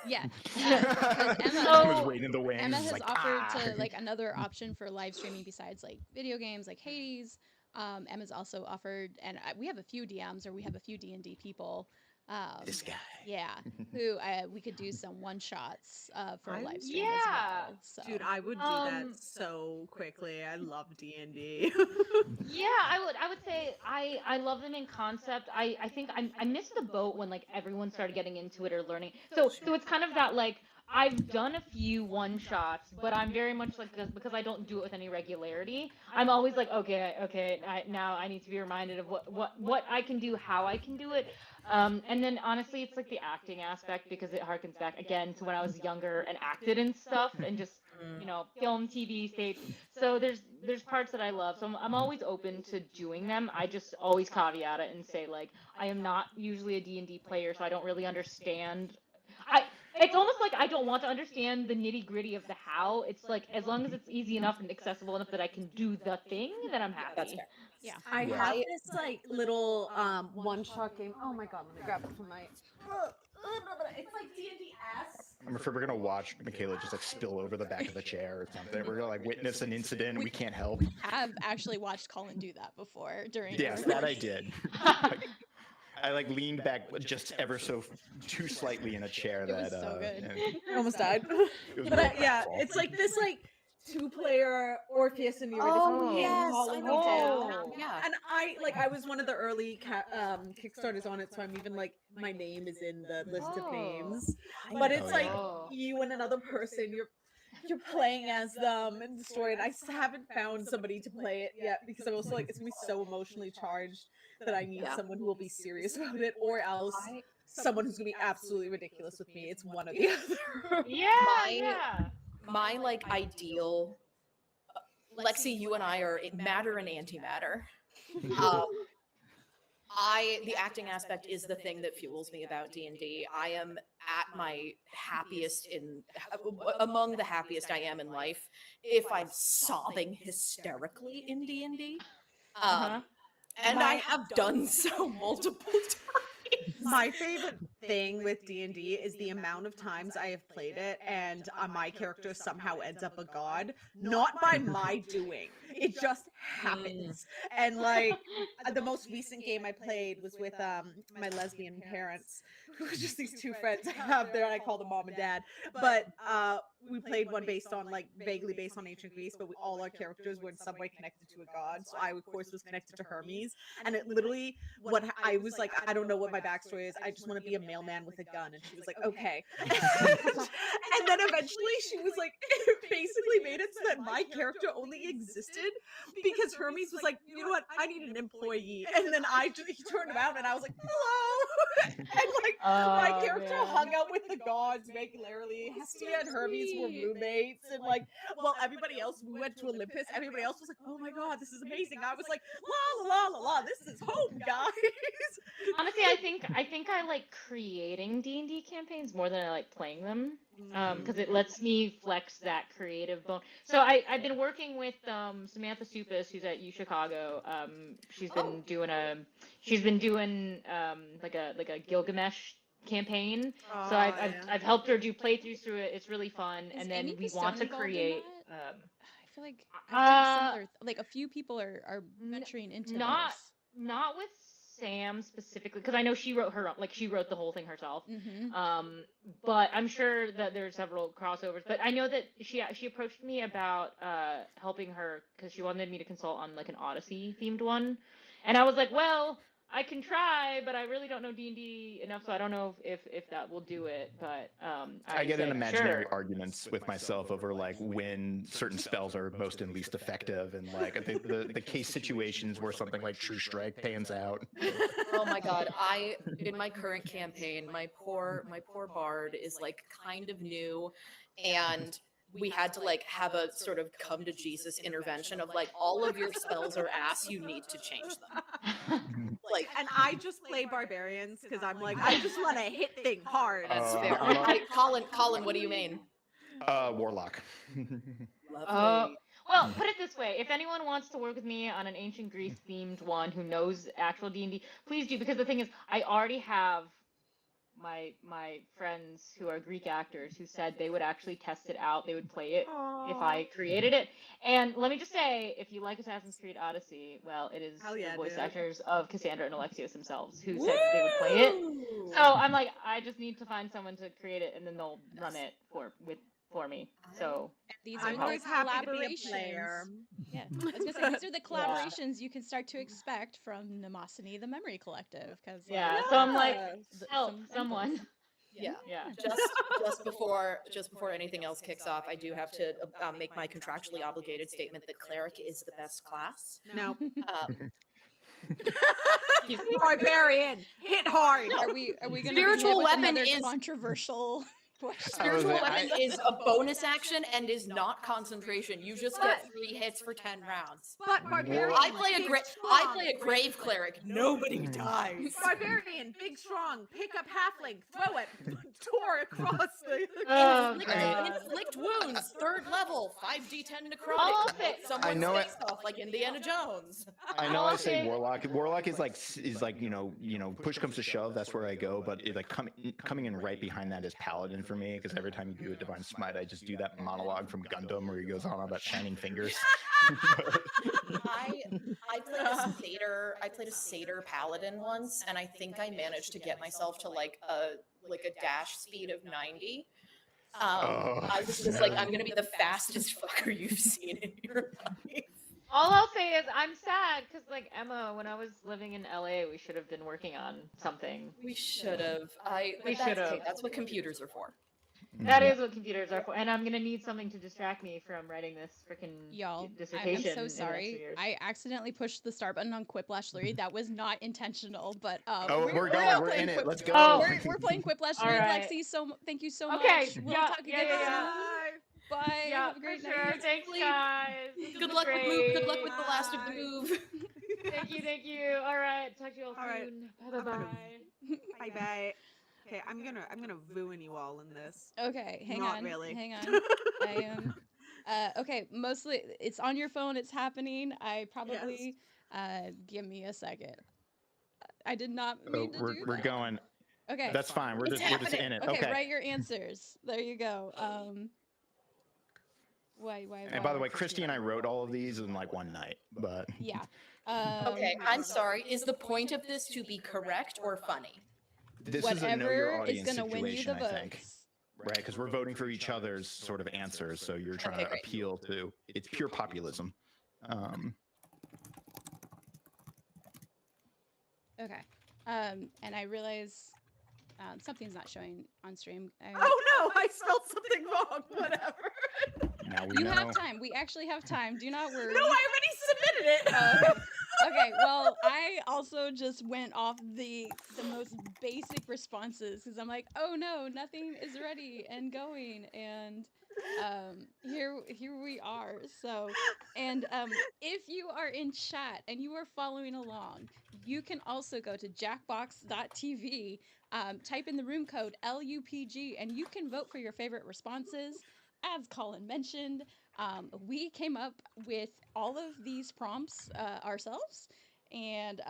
Yeah, because I was waiting in the wings. Emma has like, offered to like another option for live streaming besides like video games like Hades. Emma's also offered, and we have a few DMs or we have a few D&D people. This guy. Yeah, who we could do some one shots for a live stream as well. So. Dude, I would do that so quickly. I love D&D. Yeah, I would say I love them in concept. I think I missed the boat when like everyone started getting into it or learning. So it's kind of that like I've done a few one shots, but I'm very much like because I don't do it with any regularity. I'm always like, okay, now I need to be reminded of what I can do, how I can do it. And then honestly, it's like the acting aspect because it harkens back again to when I was younger and acted and stuff and just film, TV, stage. So there's parts that I love. So I'm always open to doing them. I just always caveat it and say like I am not usually a D&D player, so I don't really understand. It's almost like I don't want to understand the nitty gritty of the how. It's like as long as it's easy enough and accessible enough that I can do the thing, then I'm happy. That's fair. Yeah. I have this like little one shot game. Oh my god, let me grab it from my. It's like D&D-esque. I'm afraid we're gonna watch Michaela just like spill over the back of the chair or something. We're gonna like witness an incident and we can't help. I've actually watched Colin do that before during. Yes, that I did. I like leaned back just ever so too slightly in a chair. It was so good. I almost died. was But more yeah, powerful. it's like this like two-player Orpheus and Eurydice Oh, game yes, following I me know. down. Yeah. And I was one of the early Kickstarters on it, so I'm even like my name is in the list of names. But it's like you and another person, you're playing as them in the story, and I haven't found somebody to play it yet because I'm also like it's gonna be so emotionally charged that I need someone who will be serious about it, or else someone who's gonna be absolutely ridiculous with me. It's one or the other. My like ideal. Lexi, you and I are matter and antimatter. The acting aspect is the thing that fuels me about D&D. I am at my happiest among the happiest I am in life if I'm sobbing hysterically in D&D. And I have done so multiple times. My favorite thing with D&D is the amount of times I have played it and my character somehow ends up a god, not by my doing. It just happens. And like the most recent game I played was with my lesbian parents, who are just these two friends I have there, and I call them mom and dad. But we played one based on like vaguely based on ancient Greece, but all our characters were in some way connected to a god. So I of course was connected to Hermes, and it literally I was like, I don't know what my backstory is. I just want to be a mailman with a gun. And she was like, okay. And then eventually she was like, basically made it so that my character only existed because Hermes was like, you know what? I need an employee. And then he turned around and I was like, hello. And like my character hung out with the gods regularly. Hestia and Hermes were roommates. And like, well, everybody else, we went to Olympus. Everybody else was like, oh my God, this is amazing. I was like, la la la la la, this is home, guys. Honestly, I think I like creating D&D campaigns more than I like playing them, because it lets me flex that creative bone. So I've been working with Samantha Supis, who's at U Chicago. She's been doing like a Gilgamesh campaign. So I've helped her do playthroughs through it. It's really fun, Is and then Amy we Pistone want to involved in create. that? I feel like I've heard similar, like a few people are venturing into this. Not with Sam specifically, because I know she wrote the whole thing herself. But I'm sure that there's several crossovers. But I know that she approached me about helping her because she wanted me to consult on like an Odyssey themed one, and I was like, well, I can try, but I really don't know D&D enough, so I don't know if that will do it. But I get in imaginary arguments with myself over like when certain spells are most and least effective, and like I think the case situations where something like True Strike pans out. Oh my God! In my current campaign, my poor bard is like kind of new, and we had to like have a sort of come to Jesus intervention of like all of your spells are ass, you need to change them. Like, and I just play barbarians because I'm like, I just want to hit things hard. That's fair. Colin, what do you mean? Warlock. Lovely. Well, put it this way: if anyone wants to work with me on an ancient Greece themed one who knows actual D&D, please do. Because the thing is, I already have my friends who are Greek actors who said they would actually test it out. They would play it if I created it. And let me just say, if you like Assassin's Creed Odyssey, well, it is the voice actors of Cassandra and Alexios themselves who said they would play it. So I'm like, I just need to find someone to create it, and then they'll run it for me. So these are the collaborations. Yeah, I was gonna say these are the collaborations you can start to expect from Mnemosyne, the Memory Collective. Because so I'm like, help someone. Yeah. Yeah. Just before anything else kicks off, I do have to make my contractually obligated statement that cleric is the best class. No. You- Barbarian, hit hard. Are we going to be Spiritual hit with weapon another is- controversial question? Spiritual weapon is a bonus action and is not concentration. You just get 3 hits for 10 rounds. But barbarian, I play big, a strong. grave cleric. Nobody dies. Barbarian, big, strong. Pick up halfling, throw it, tore across the. Oh, God. Inflict wounds, 3rd level, 5d10 I'll necrotic. say- Make someone's know it. face off like Indiana Jones. I know I say Okay. warlock. Warlock is like push comes to shove. That's where I go. But it, like coming in right behind that is paladin for me, because every time you do a divine smite, I just do that monologue from Gundam where he goes on about shining fingers. I played a satyr paladin once, and I think I managed to get myself to like a dash speed of 90. I was just like, I'm gonna be the fastest fucker you've seen in your life. All I'll say is I'm sad because, like, Emma, when I was living in LA, we should have been working on something. We should have. We should have. That's what computers are for. That is what computers are for, and I'm gonna need something to distract me from writing this freaking Y'all, dissertation. I'm so in the next few sorry. years. I accidentally pushed the start button on Quiplash 3. That was not intentional, but Oh, we're going. now We're playing in it. Let's go. Oh. We're playing Quiplash 3. All right. Lexi, thank you so Okay, much. We'll yeah, talk yeah, again yeah. soon. Bye. Yeah, Have a great for night. sure. Thanks, guys. This Good was luck with move. Good luck great. with the last of the move. Thank you. All right, talk to you all right. soon. Bye bye. Bye bye. Okay, I'm gonna ruin you all in this. Okay, hang Not on. really. Hang on. I am. Okay, mostly it's on your phone. It's happening. I probably. Give me a second. I did not mean to do We're that. going. Okay. That's fine. We're just in it. Okay, write your answers. There you go. Why? And by the way, Christy and I wrote all of these in like one night, but Yeah. Okay, I'm sorry. Is the point of this to be correct or funny? this is a know your Whatever is audience gonna win you situation, the I think. votes. Right, because we're voting for each other's sort of answers, so you're trying to appeal to. It's pure populism. Okay. And I realize something's not showing on stream. Oh no, I spelled something wrong. Whatever. Now we You know. have time. We actually have time. Do not worry. No, I already submitted it. Okay. Okay, well, I also just went off the most basic responses because I'm like, oh no, nothing is ready and going, and here we are. So, and if you are in chat and you are following along, you can also go to jackbox.tv, type in the room code LUPG, and you can vote for your favorite responses. As Colin mentioned, we came up with all of these prompts ourselves. And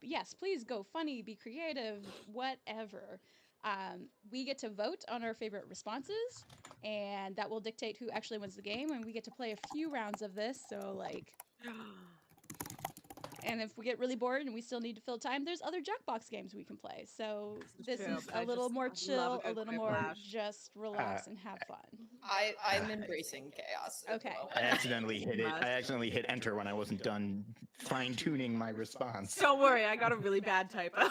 yes, please go funny, be creative, whatever. We get to vote on our favorite responses, and that will dictate who actually wins the game. And we get to play a few rounds of this. So, like, and if we get really bored and we still need to fill time, there's other Jackbox games we can play. So this is a little more chill, a little more just relax and have fun. I'm embracing chaos. Okay. I accidentally hit it. I accidentally hit enter when I wasn't done fine-tuning my response. Don't worry, I got a really bad typo. Not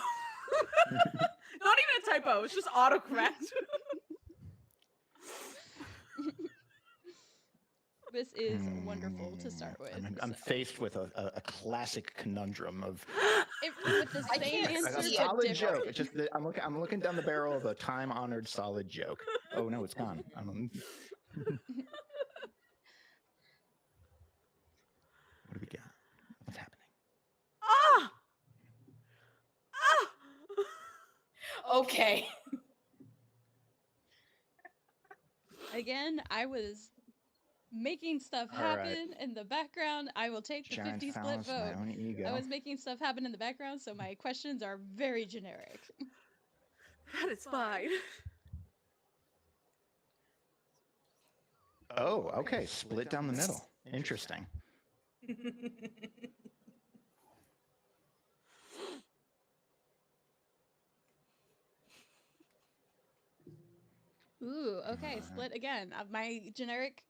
even a typo, it's just autocorrect. This is wonderful to start with. I'm faced with a classic conundrum of with the same a answer, solid but joke. different. It's just that I'm looking down the barrel of a time-honored solid joke. Oh no, it's gone. What do we got? What's happening? Okay. Again, I was making stuff All right. happen in the background. I will take the Giant 50 split phallus, my vote. own ego. I was making stuff happen in the background, so my questions are very generic. That is fine. Oh, okay. Split down the middle. Interesting. Ooh, okay, split again. My generic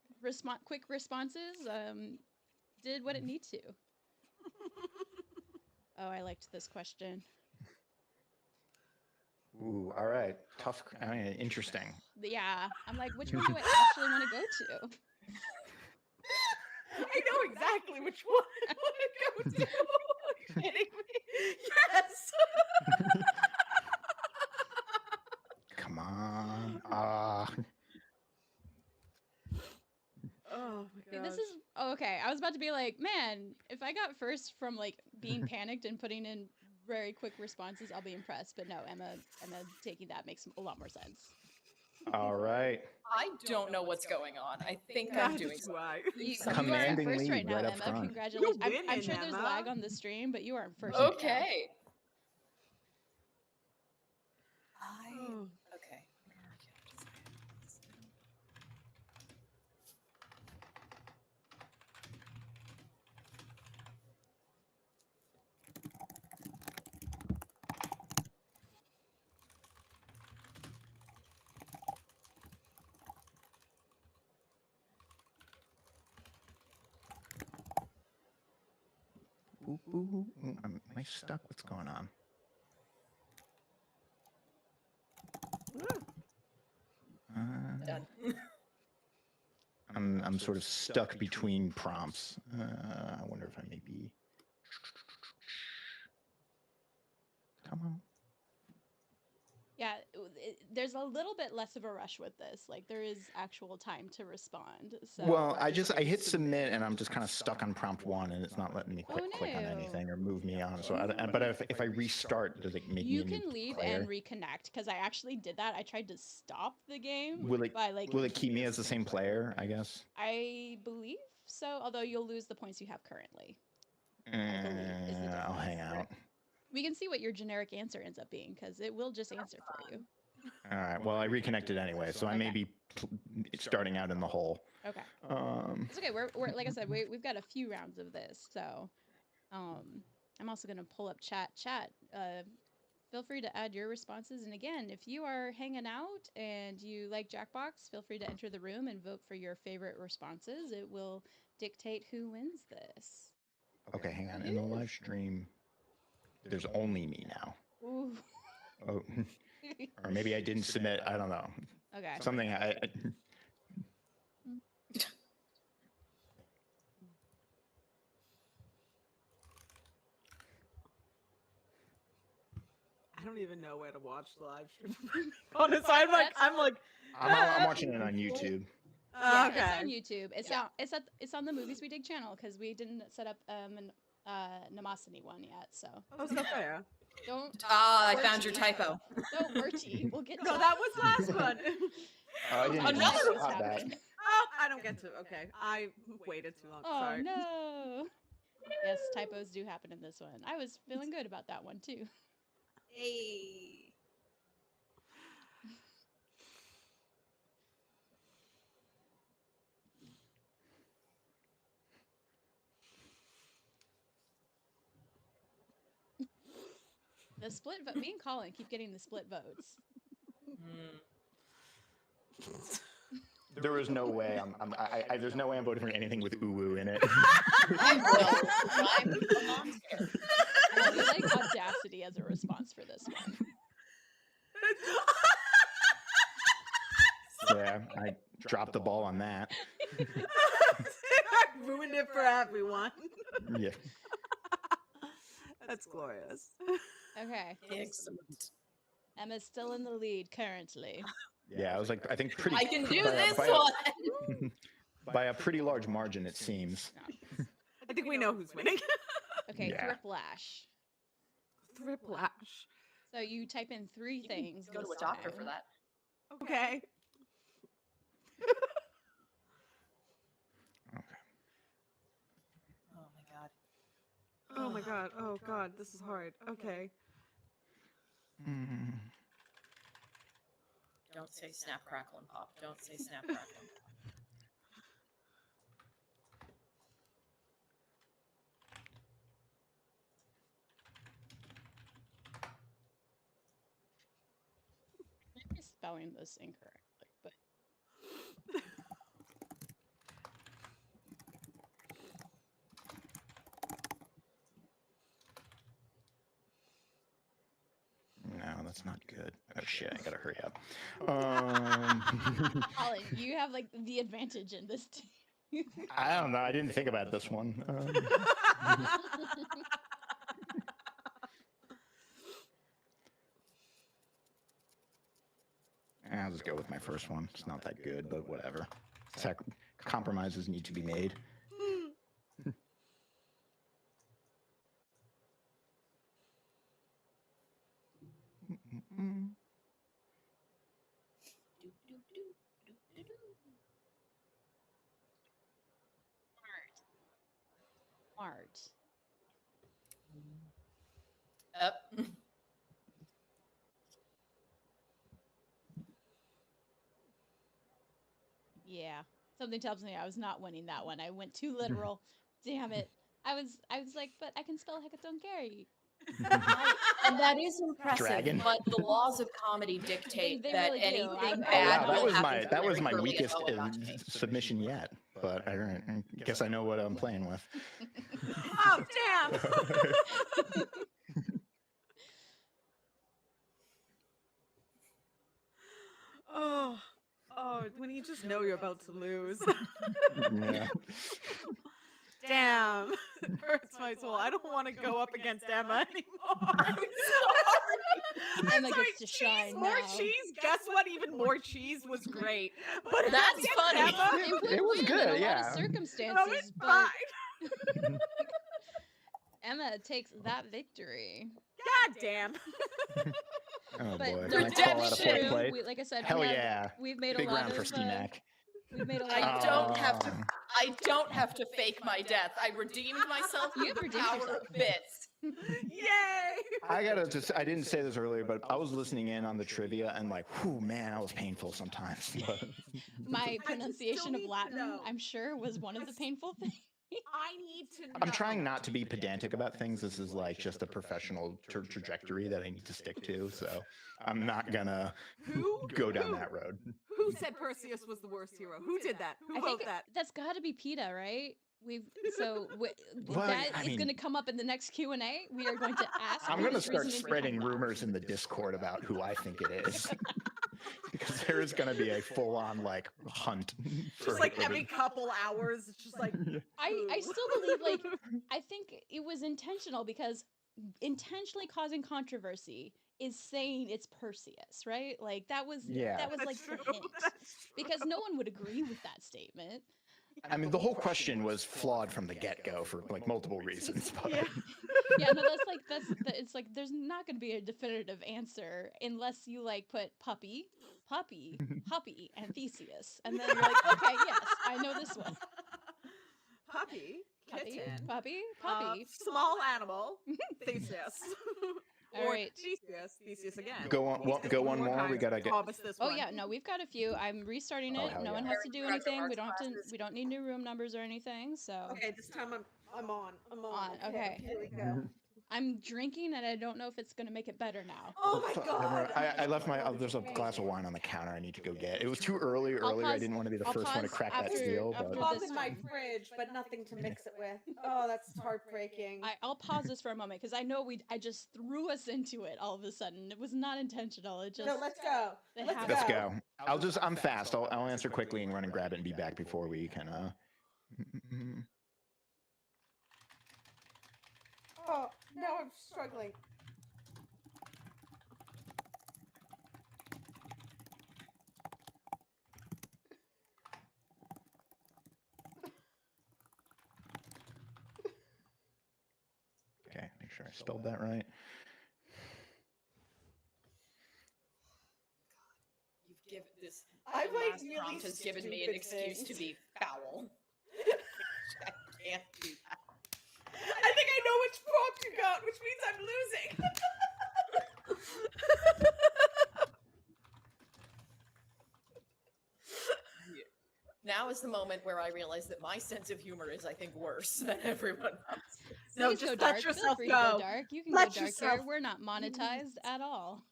quick responses did what it need to. Oh, I liked this question. Ooh, all right. Tough. I mean, interesting. Yeah, I'm like, which one do I actually want to go to? I know exactly which one I want to go to. Are you kidding me? Yes. Come on. Oh my god. This is okay. I was about to be like, man, if I got first from like being panicked and putting in very quick responses, I'll be impressed. But no, Emma taking that makes a lot more sense. All right. I don't know what's going on. I think I'm doing something. You are in Commanding first lead right now, right up Emma. front. Congratulations. You're I'm winning, sure there's Emma. lag on the stream, but you are in first right now. Okay. Okay. Ooh, am I stuck? What's going on? Done. I'm sort of stuck between prompts. I wonder if I may be. Come on. Yeah, there's a little bit less of a rush with this. Like there is actual time to respond. So Well, I hit submit and I'm just kind of stuck on prompt 1 and it's not letting me click on anything or move me on. So, but if I restart, does it make me you a new can leave player? and reconnect because I actually did that. I tried to stop the game Will it by like. will it keep me as the same player? I guess. I believe so. Although you'll lose the points you have currently. I believe is the difference. I'll hang out. We can see what your generic answer ends up being because it will just answer for you. All right. Well, I reconnected anyway, so I may be starting out in the hole. Okay. It's okay. We're like I said, we've got a few rounds of this, so I'm also gonna pull up chat. Feel free to add your responses. And again, if you are hanging out and you like Jackbox, feel free to enter the room and vote for your favorite responses. It will dictate who wins this. Okay, hang on. In the live stream, there's only me now. Ooh. Oh, or maybe I didn't submit. I don't know. Okay. Something I don't even know where to watch the live stream. Honestly, I'm like. I'm watching it on YouTube. Yeah, Okay. it's on YouTube. It's on the Movies We Dig channel because we didn't set up an Mnemosyne one yet. So. Oh, so fair. Don't. I found your typo. Don't worry, we'll get. No, that was last one. I didn't even spot that. Oh, I don't get to. Okay, I waited too long. Oh Sorry. no. Yes, typos do happen in this one. I was feeling good about that one too. Hey. The split vote. Me and Colin keep getting the split votes. There was no way. There's no way I'm voting for anything with uwu in it. I will. I'm a monster. I feel like audacity as a response for this one. Yeah, I dropped the ball on that. I ruined it for everyone. Yeah. That's glorious. Okay. Excellent. Emma's still in the lead currently. Yeah, I was like, I think pretty. I can do by this one. By a pretty large margin, it seems. I think we know who's winning. Okay, Yeah. Thriplash. Thriplash. So you type in 3 things. Go to a doctor for that. Okay. Oh my god. Oh my god. Oh god. This is hard. Okay. Don't say snap, crackle, and pop. Don't say snap, crackle, and pop. I might be spelling this incorrectly, but. No, that's not good. Oh shit, I gotta hurry up. Colin, you have like the advantage in this team. I don't know. I didn't think about this one. I'll just go with my first one. It's not that good, but whatever. Compromises need to be made. Smart. Up. Yeah. Something tells me I was not winning that one. I went too literal. Damn it. I was like, but I can spell Hecatoncheri. And that is impressive, Dragon. but the laws of comedy dictate They that really do. anything Oh, bad wow, will happen that was my very early weakest and not to me. submission yet. But I guess I know what I'm playing with. Oh, damn. Oh, when you just know you're about to lose. Yeah. Damn. It hurts my soul. I don't want to go up against Emma anymore. I'm sorry. Emma gets to shine More now. cheese. Guess what? Even more cheese was great. But That's funny. Emma, It was win good, in a lot yeah. of circumstances, no, it's but fine. Emma takes that victory. God damn. Oh But boy. no, Can I call out a fourth true. place? Like I said, Hell yeah. we've made Big a lot round for of C-Mac. we've made a lot. I don't have to fake my death. I redeemed myself You with the redeemed power yourself. of bits. Yay. I didn't say this earlier, but I was listening in on the trivia and like, whew, man, that was painful sometimes. But My pronunciation of need to Latin, know. I'm sure, was one of the painful things. I need to know. I'm trying not to be pedantic about things. This is like just a professional trajectory that I need to stick to. So I'm not gonna go down that road. Who said Perseus was the worst hero? Who did that? Who I wrote think that? that's got to be PETA, right? Well, that I is mean- going to come up in the next Q&A. We are going to ask. I'm who gonna is start reasoning spreading behind that. rumors in the Discord about who I think it is. Because there is gonna be a full-on like hunt. Just like every couple hours, it's just like I still believe, like, I think it was intentional, because intentionally causing controversy is saying it's Perseus, right? Like that was like the hint, because no one would agree with that statement. I mean, the whole question was flawed from the get-go for like multiple reasons. But Yeah, no, it's like there's not going to be a definitive answer unless you like put puppy, Huppy, and Theseus, and then you're like, okay, yes, I know this one. Puppy, kitten, puppy, small animal, Theseus. All right. Theseus again. Go one more. We gotta get. Oh yeah, no, we've got a few. I'm restarting it. hell No one yeah. has to do anything. We don't need new room numbers or anything. So Okay, this time I'm on. Okay. Here we go. I'm drinking, and I don't know if it's gonna make it better now. Oh my god! I left my. There's a glass of wine on the counter. I need to go get. It was too early earlier. I didn't want to be the I'll first one to pause crack that after- seal. after But Pop this in my one. fridge, but nothing to mix it with. Oh, that's heartbreaking. I'll pause this for a moment, because I know I just threw us into it all of a sudden. It was not intentional. It just No, let's go. let's go. I'm fast. I'll answer quickly and run and grab it and be back before we can. Oh, now I'm struggling. Okay, make sure I spelled that right. You've given this. I've like last really prompt has given me an excuse to be foul. I can't do that. I think I know which prompt you got, which means I'm losing. Now is the moment where I realize that my sense of humor is, I think, worse than everyone else's. No, Please just go let dark. yourself Feel free to go. go dark. You can Let go dark yourself- here. We're not monetized at all.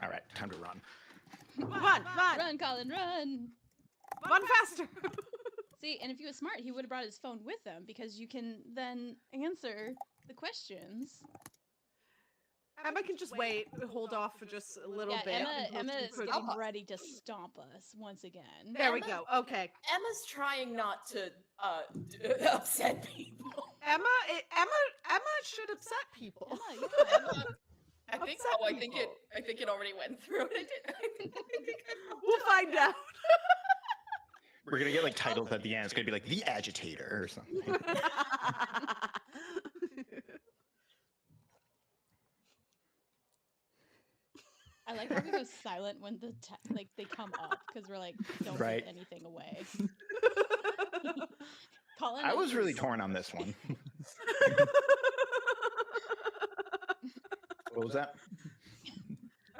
All right, time to run. Run, Run, Colin, run. run faster. See, and if he was smart, he would have brought his phone with him because you can then answer the questions. Emma can just wait, hold off for just a little Yeah, bit. Emma is for- getting ready to stomp us once again. There we go. Okay. Emma's trying not to upset people. Emma should upset people. Emma, I think. Upset I think it already went through. I think we'll find out. We're gonna get like titles at the end. It's gonna be like the agitator or something. I like how we go silent when they come up because we're like, don't Right. give anything away. Colin, I was really torn on this one. What was that?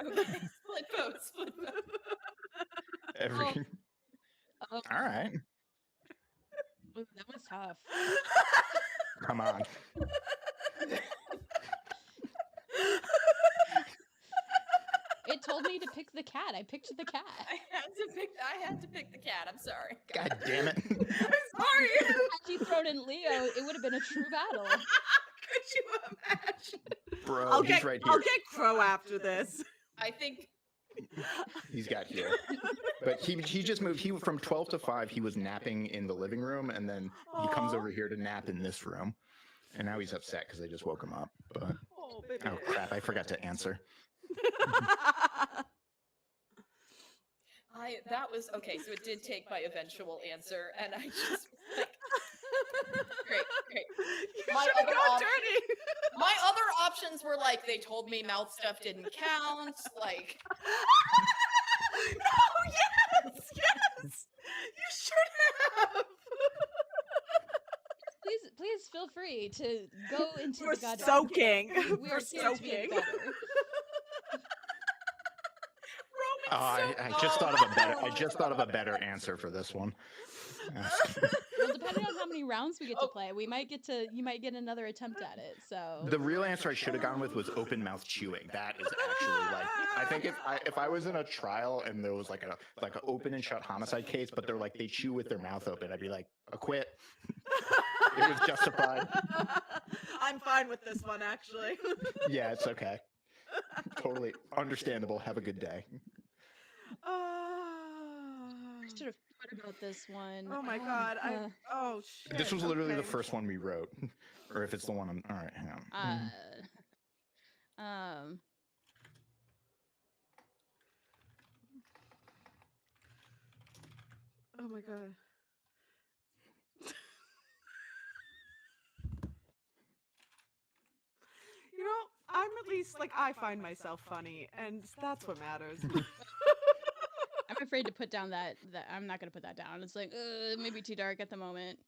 Okay, split vote. All right. Ooh, that was tough. Come on. It told me to pick the cat. I picked the cat. I had to pick the cat. I'm sorry. God damn it. I'm sorry. Had you thrown in Leo, it would have been a true battle. Could you imagine? Bro, he's right here. I'll get Crow after this. I think He's got here. But he just moved. He from 12 to 5. He was napping in the living room, and then he comes over here to nap in this room. And now he's upset because I just woke him up. But oh crap! I forgot to answer. That was okay. So it did take my eventual answer, and I just like great. My other options were like they told me mouth stuff didn't count. Like no, yes, you should have. Please feel free to go into We're the gutter. soaking. We are soaking. I just thought of a better. I just thought of a better answer for this one. Well, depending on how many rounds we get to play, you might get another attempt at it. So The real answer I should have gone with was open mouth chewing. That is actually like I think if I was in a trial and there was like an open and shut homicide case, but they're like they chew with their mouth open, I'd be like, acquit. It was justified. I'm fine with this one, actually. Yeah, it's okay. Totally understandable. Have a good day. I should have thought about this one. Oh my god! Oh shit! This was literally the first one we wrote, or if it's the one I'm. All right, hang on. Oh my god. You know, I'm at least like I find myself funny, and that's what matters. I'm afraid to put down that I'm not gonna put that down. It's like maybe too dark at the moment.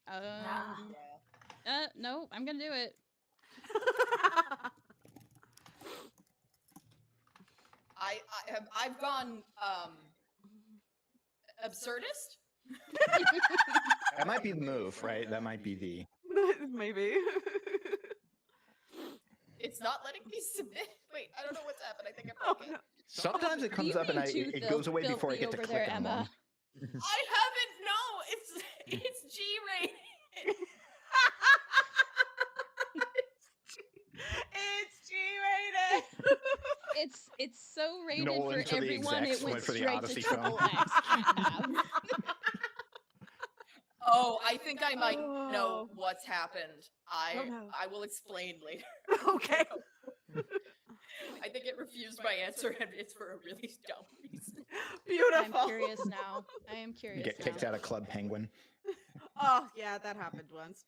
No, I'm gonna do it. I've gone absurdist. That might be the move, right? That might be the maybe. It's not letting me submit. Wait, I don't know what's happened. I think I'm broken. Sometimes it comes up and it goes away before I get to click on one. I haven't. No, it's G-rated. It's G-rated. It's so rated Nolan for everyone. It went for the straight Odyssey to phone. XXX. Oh, I think I might know what's happened. I will explain later. Okay. I think it refused my answer, and it's for a really dumb reason. Beautiful. I'm curious now. I am curious. You get kicked out of Club Penguin. Oh yeah, that happened once.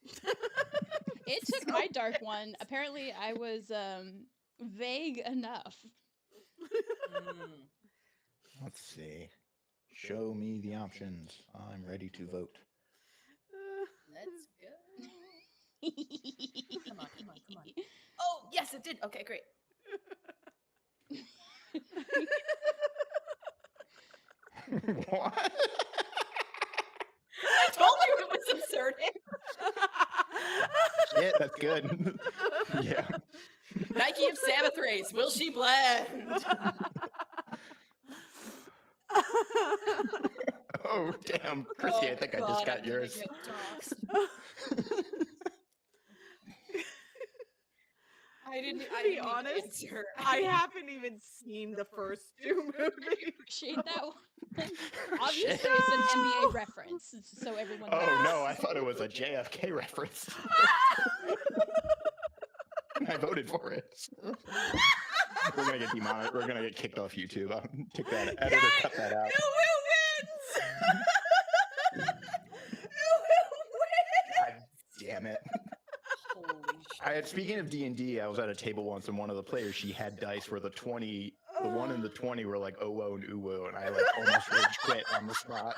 It took my dark one. Apparently, I was vague enough. Let's see. Show me the options. I'm ready to vote. Let's go. Come on. Oh, yes, it did. Okay, great. What? I told you it was absurd. Shit, that's good. Yeah. Nike of Samothrace, will she blend? Oh, damn. Christy, I think I just got I'm gonna yours. get doxxed. I To didn't be even honest, answer. I haven't even seen the first two movies. Appreciate that one. Oh, Obviously, shit. it's an NBA reference, so everyone knows. Oh, no, I thought it was a JFK reference. I voted for it. We're gonna get demonetized. We're gonna get kicked off YouTube. Take that. Editor, cut that out. Who wins? God damn it. Holy shit. Speaking of D&D, I was at a table once, and one of the players, she had dice where the 1 and the 20 were like "owo" and "uwo," and I like almost rage quit on the spot.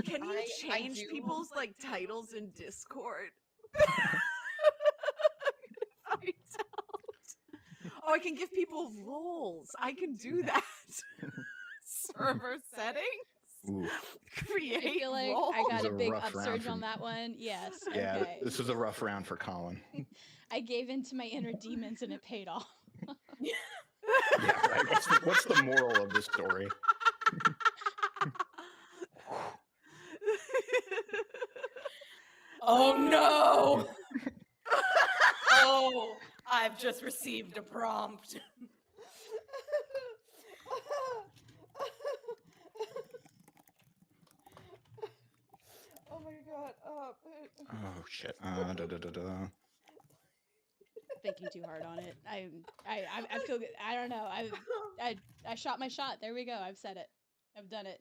Can you I change do- people's like titles in Discord? Oh, I can give people roles. I can do that. Server settings. Ooh. Create I feel like roles. I got This is a a big rough round upsurge for on me. that one. Yes. Yeah, Okay. this was a rough round for Colin. I gave in to my inner demons and it paid off. Yeah, right. What's the moral of this story? Oh no! Oh, I've just received a prompt. Oh my god. Oh shit. Thinking too hard on it. I feel good. I don't know. I shot my shot. There we go. I've said it. I've done it.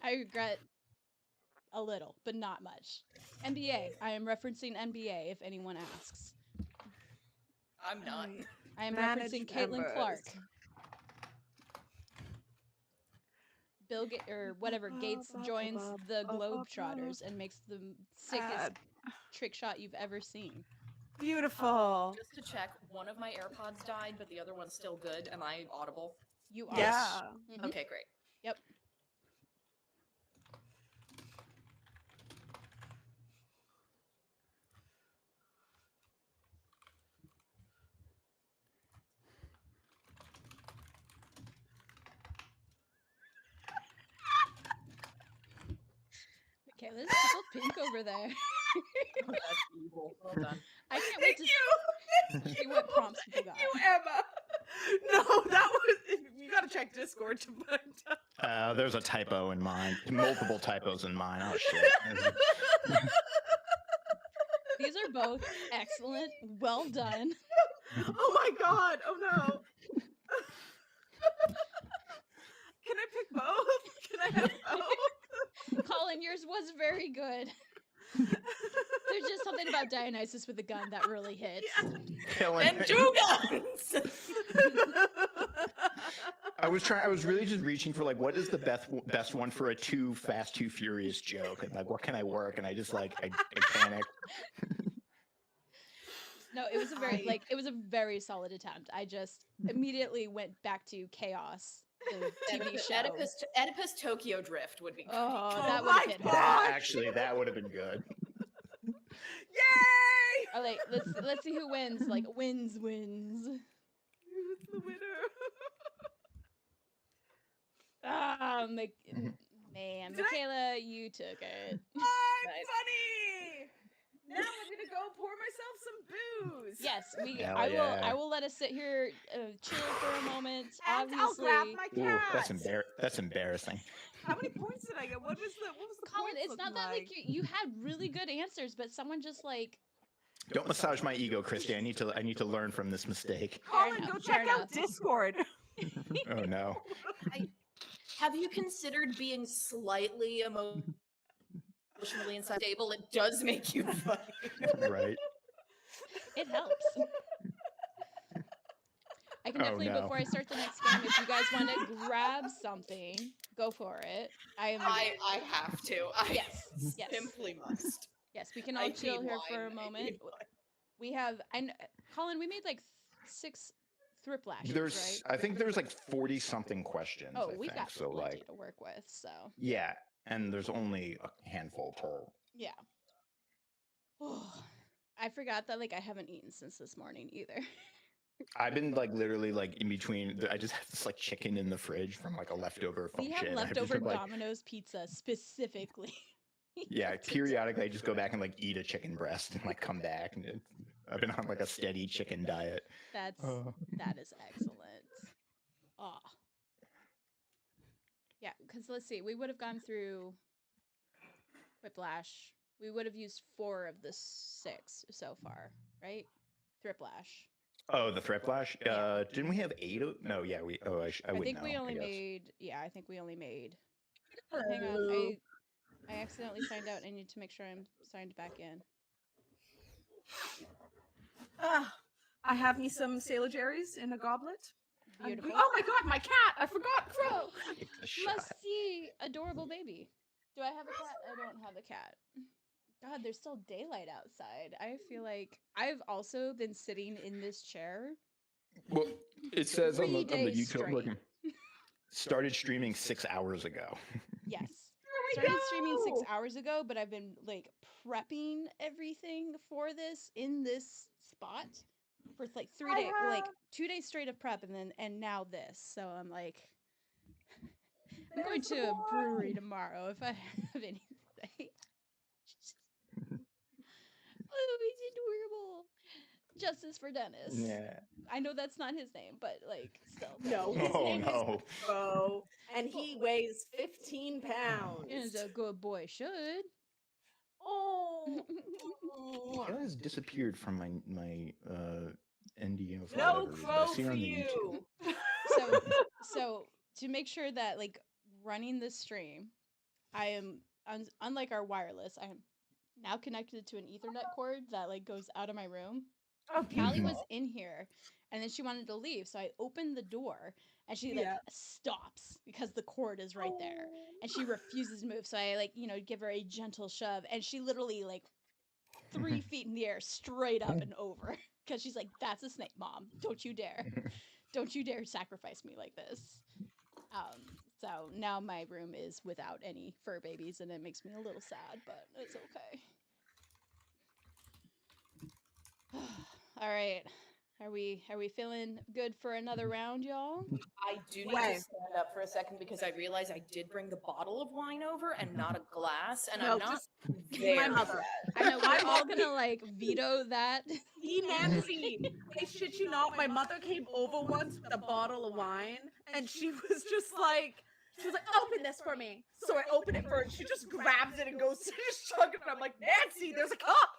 I regret a little, but not much. NBA. I am referencing NBA if anyone asks. I'm not. I am Managed referencing Caitlin members. Clark. Bill Gates joins the Globetrotters and makes the sickest trick shot you've ever seen. Beautiful. Just to check, one of my AirPods died, but the other one's still good. Am I audible? You are. Yeah. Mhm. Okay, great. Yep. Okay, let's tickle pink over there. Oh, that's evil. Well done. I can't wait to see what prompts people got. You, Emma. No, that was. You gotta check Discord to find out. There's a typo in mine. Multiple typos in mine. Oh shit. These are both excellent. Well done. Oh my god. Oh no. Can I pick both? Can I have both? Colin, yours was very good. There's just something about Dionysus with a gun that really hits. Killing And it. 2 guns! I was really just reaching for like, what is the best one for a Too Fast, Too Furious joke? And like, what can I work? And I just like, I panicked. No, it was a very solid attempt. I just immediately went back to Chaos, the TV show. Oedipus Tokyo Drift would be great. Oh, that Oh would have my hit God. hard. Actually, that would have been good. Yay! All right, let's see who wins. Like wins. Who's the winner? Ah, Mhm. man, Did I- Michaela, you took it. I'm funny. Now I'm gonna go pour myself some booze. Yes, Hell I yeah. will let us sit here, chill for a moment. And I'll Obviously, grab my Ooh, cat. that's embarrassing. How many points did I get? What was the Colin, points it's not looking that like you had really good answers, but someone just like Don't massage my ego, Christy. I need to learn from this mistake. Colin, enough, go fair check out enough. Discord. Oh no. Have you considered being slightly emotionally unstable? It does make you funny. Right. it helps. I can Oh, definitely no. before I start the next game, if you guys want to grab something, go for it. I have to. I Yes, yes. simply must. Yes, we can I all chill need here for a wine. I moment. need wine. We have Colin, we made like 6 Thripplashes, There's, right? I think there's like 40 something questions. Oh, I we think. got So plenty like, to work with, so yeah, and there's only a handful per. yeah. I forgot that like I haven't eaten since this morning either. I've been like literally like in between. I just have this like chicken in the fridge from like a leftover We function. have I've just leftover been, like, Domino's pizza specifically. yeah, periodically I just go back and like eat a chicken breast and like come back, and I've been on like a steady chicken diet. That is excellent. Ah. Yeah, because let's see, we would have gone through Quiplash. We would have used 4 of the 6 so far, right? Thriplash. Oh, the Thriplash? Didn't we have 8 of? No, yeah, we. Oh, I I wouldn't think know. we only guess. made. Yeah, I think we only made. Hang on, I accidentally signed out. I need to make sure I'm signed back in. I have me some Sailor Jerry's in a goblet. Beautiful. Oh my god, my cat! I forgot Crow. Must see adorable baby. Do I have a cat? I don't have a cat. God, there's still daylight outside. I feel like I've also been sitting in this chair. Well, it says on the 3 days YouTube. straight. Started streaming 6 hours ago. Yes. Started streaming 6 hours ago, but I've been like prepping everything for this in this spot for like 3 days, like 2 days straight of prep, and now this. So I'm like, I'm going to a brewery tomorrow if I have anything. Oh, he's adorable. Justice for Dennis. Yeah. I know that's not his name, but like still. No, his name is Crow, and he weighs 15 pounds. Is a good boy should. Oh. He has disappeared from my NDO. For No whatever reason, but I Crow see her for on the you. So to make sure that like running this stream, I am unlike our wireless, I am now connected to an Ethernet cord that like goes out of my room. Oh, Callie was in here, and then she wanted to leave, so I opened the door, and she like stops because the cord is right there, and she refuses to move. So I like give her a gentle shove, and she literally like 3 feet in the air, straight up and over, because she's like, "That's a snake, Mom. Don't you dare, don't you dare sacrifice me like this." So now my room is without any fur babies, and it makes me a little sad, but it's okay. All right. Are we feeling good for another round, y'all? I do need to stand up for a second because I realize I did bring the bottle of wine over and not a glass, and I'm not there my mother. I know we're all gonna like veto that. Nancy, I shit you not, my mother came over once with a bottle of wine, and she was just like, open this for me. So I open it for her, and she just grabs it and goes to just chug it. And I'm like, Nancy, there's a cup.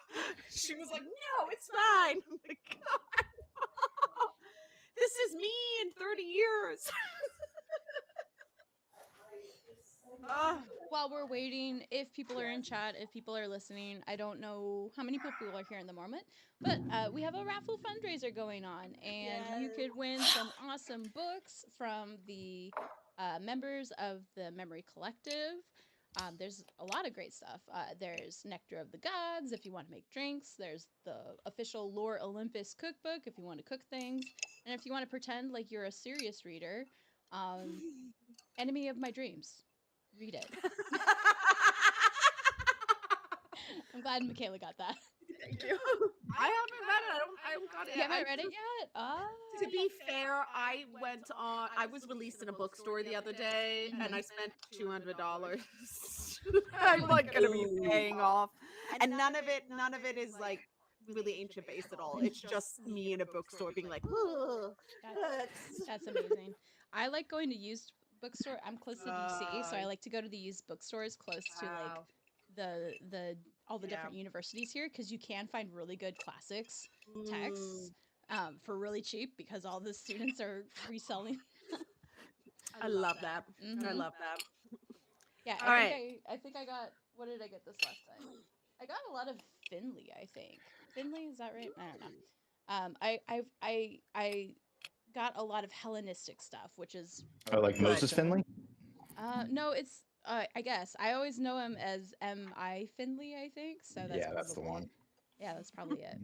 She was like, no, it's fine. I'm like, God. This is me in 30 years. While we're waiting, if people are in chat, if people are listening, I don't know how many people are here in the moment, but we have a raffle fundraiser going on, and you could win some awesome books from the members of the Memory Collective. There's a lot of great stuff. There's Nectar of the Gods if you want to make drinks. There's the official Lore Olympus cookbook if you want to cook things. And if you want to pretend like you're a serious reader, Enemy of My Dreams. Read it. I'm glad Michaela got that. Thank you. I haven't read it. I haven't got it. You haven't read it yet? To be fair, I was released in a bookstore the other day, and I spent $200. I'm like gonna be paying off, and none of it is like really ancient based at all. It's just me in a bookstore being like, "Ooh, that's amazing. I like going to used bookstore. I'm close to DC, so I like to go to the used bookstores close to like the all the different universities here, because you can find really good classics texts for really cheap because all the students are reselling. I love that. I love that. Yeah, All right. I think I got, what did I get this last time? I got a lot of Finley, I think. Finley, is that right? I don't know. I got a lot of Hellenistic stuff, which is like Moses Finley? No, it's I guess I always know him as M.I. Finley, I think. So that's that's the one. Yeah, that's probably it.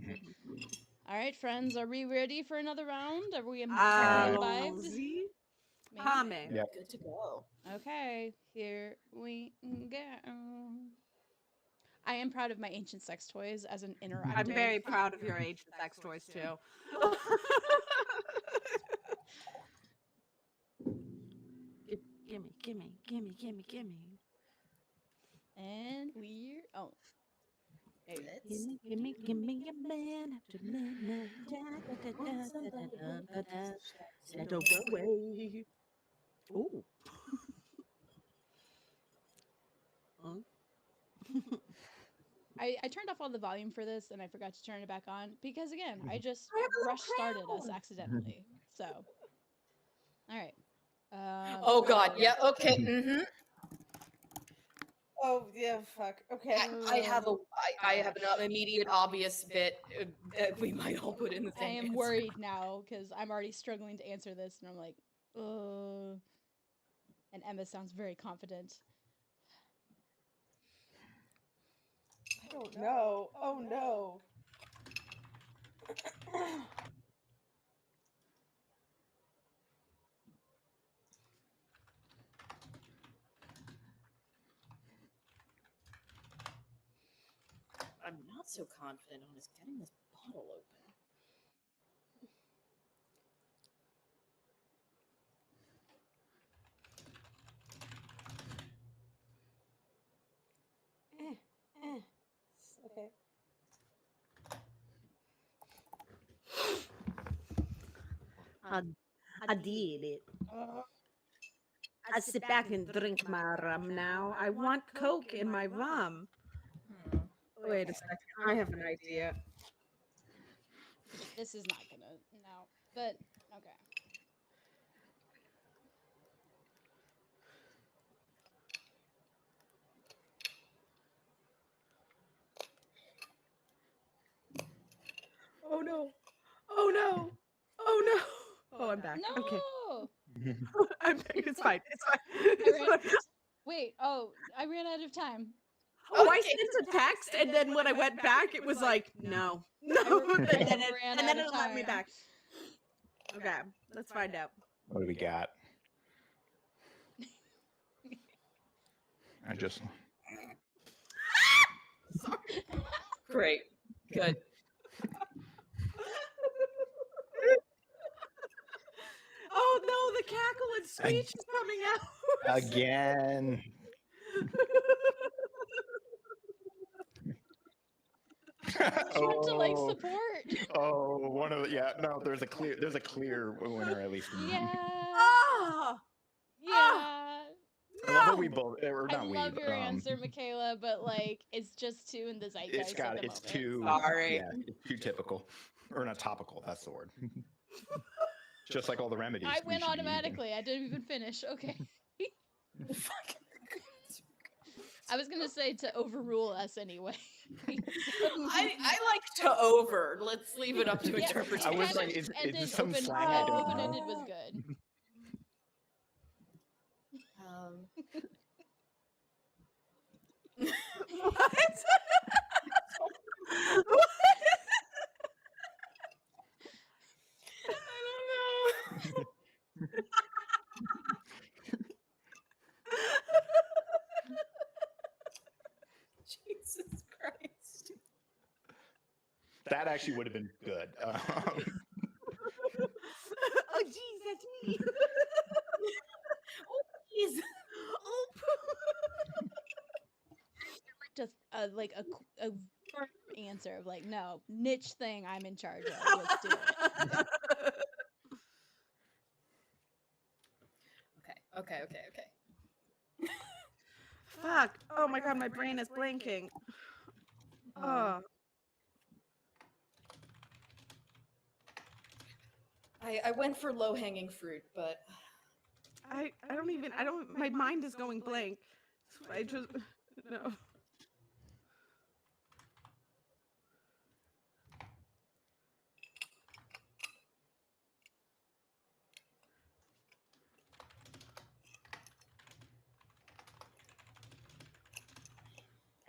All right, friends, are we ready for another round? Are we imbibed? Coming. Yep. Good to go. Okay, here we go. I am proud of my ancient sex toys as an interactive. I'm very proud of your ancient sex toys too. Gimme. And we're Gimme a man after midnight. Send away. Ooh. I turned off all the volume for this and I forgot to turn it back on because again, I just rush started us accidentally. So, all right. Oh God, yeah, okay. Mm-hmm. Oh yeah, fuck. Okay. I have an immediate obvious bit that we might all put in the I same am answer. worried now because I'm already struggling to answer this, and I'm like, and Emma sounds very confident. I don't know. Oh no. I'm not so confident on us getting this bottle open. Okay. I did it. I sit back and drink my rum now. I want Coke in my rum. Wait a second. I have an idea. This is not gonna no, but okay. Oh no. Oh no. Oh no. Oh, I'm back. No. Okay. I'm back. It's fine. It's fine. Wait. Oh, I ran out of time. Oh, I sent a text, and then when I went back, it was like, no. No. and then it let me back. Okay, let's find out. What do we got? I just. Sorry. Great. Good. Oh no, the cackle and screech is coming out. Again. Short to like support. Oh, one of the no. There's a clear winner at least. Yeah. Oh. Yeah. I love that we both. Or I not we. love your answer, Michaela, but like it's just too in the zeitgeist at the It's moment. too. Sorry. Yeah, it's too typical, or not topical. That's the word. Just like all the remedies. I we win should be using. automatically. I didn't even finish. Okay. I was gonna say to overrule us anyway. I like to over. Let's leave it up to interpretation. I was like, is this some slang I don't know? Open-ended was good. What? I don't know. Jesus Christ. That actually would have been good. Oh, geez, that's me. Oh, jeez. Oh. Just like a firm answer of like, no, niche thing I'm in charge of. Let's do it. Okay. Fuck. Oh my god, my brain is blanking. Oh. I went for low-hanging fruit, but my mind is going blank. I just no.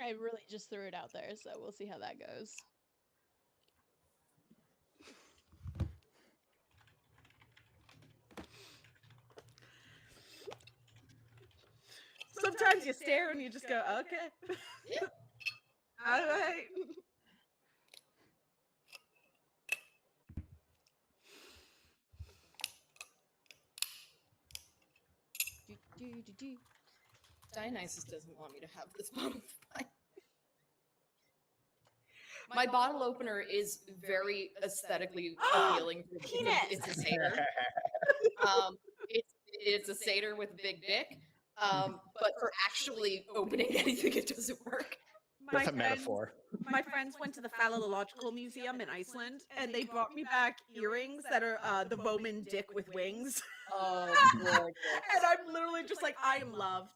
I really just threw it out there, so we'll see how that goes. Sometimes you stare and you just go, okay. Yeah. All right. Dionysus doesn't want me to have this bottle of wine. My bottle opener is very aesthetically appealing. It's a satyr. It's a satyr with a big dick. But for actually opening anything, it doesn't work. That's a metaphor. My friends went to the Phallological Museum in Iceland, and they brought me back earrings that are the Roman dick with wings. Oh, gorgeous. And I'm literally just like, I am loved.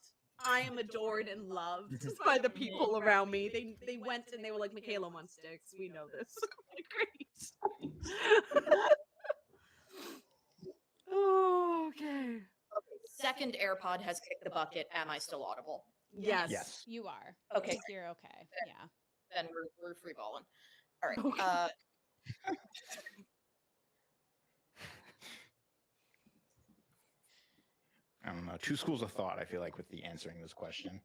I am adored and loved by the people around me. They went and they were like, Michaela wants sticks. We know this. Great. Oh, okay. Second AirPod has kicked the bucket. Am I still audible? Yes. You are. Okay. I think you're okay. Yeah. Then we're free balling. All right. Okay. I don't know. Two schools of thought, I feel like, with the answering this question.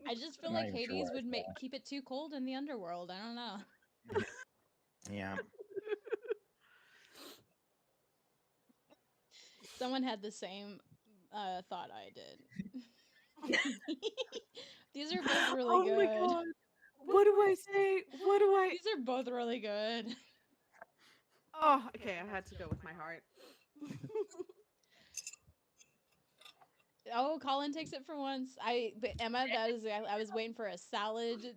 I just feel I'm not like even sure Hades where would I keep it too cold in the underworld. I don't know. Yeah. Someone had the same thought I did. These are both really Oh good. my god. What do I say? What do I? These are both really good. Oh, okay. I had to go with my heart. Oh, Colin takes it for once. But Emma, I was waiting for a solid.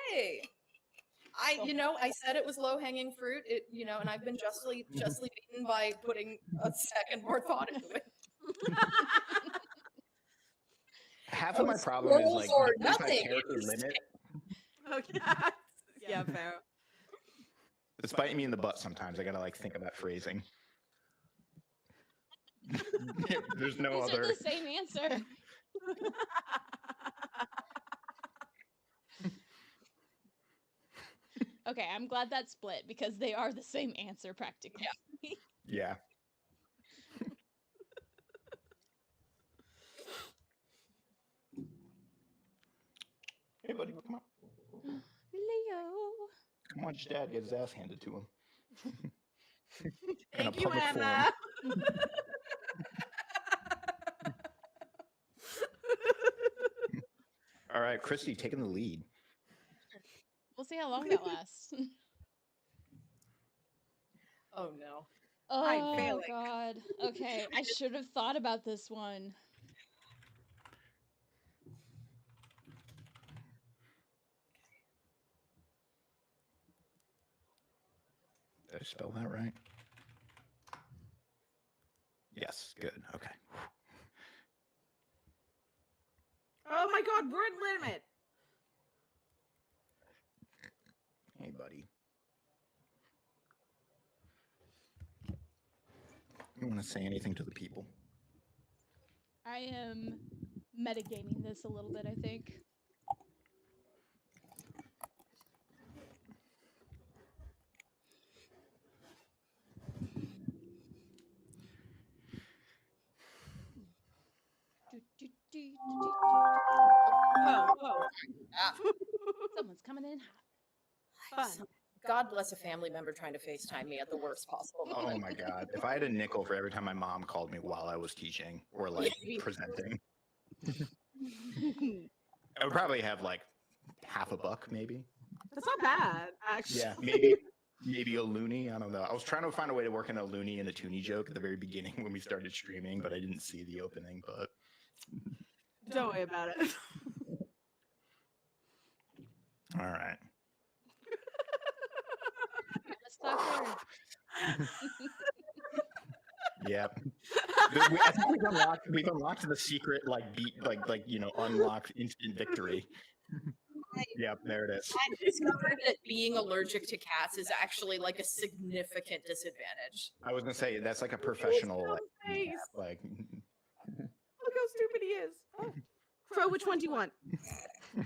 Hey. I said it was low hanging fruit. And I've been justly beaten by putting a second more thought into it. Half of my problem is like or there's my nothing. character limit. Okay. Yeah, fair. It's biting me in the butt sometimes. I gotta like think about phrasing. There's no These other. are the same answer. Okay, I'm glad that split because they are the same answer practically. Yeah. Hey, buddy, come on. Leo. Come on, your dad get his ass handed to him. Thank you, Emma. All right, Christy taking the lead. We'll see how long that lasts. Oh no. I'm Oh failing. god. Okay, I should have thought about this one. Did I spell that right? Yes, good. Okay. Oh my god, word limit. Hey, buddy. You want to say anything to the people? I am metagaming this a little bit, I think. Oh. Someone's coming in hot. Fun. God bless a family member trying to FaceTime me at the worst possible moment. Oh my god. If I had a nickel for every time my mom called me while I was teaching or like presenting, I would probably have like $50, maybe. That's not bad, actually. Yeah, maybe a loony. I don't know. I was trying to find a way to work in a loony and a toonie joke at the very beginning when we started streaming, but I didn't see the opening. But Don't worry about it. all right. Let's talk her. Yep. I think we've unlocked the secret unlocked instant victory. Yep, there it is. I discovered that being allergic to cats is actually like a significant disadvantage. I was gonna say that's like a professional like Look how stupid he is. Oh. Crow, which one do you want? I'll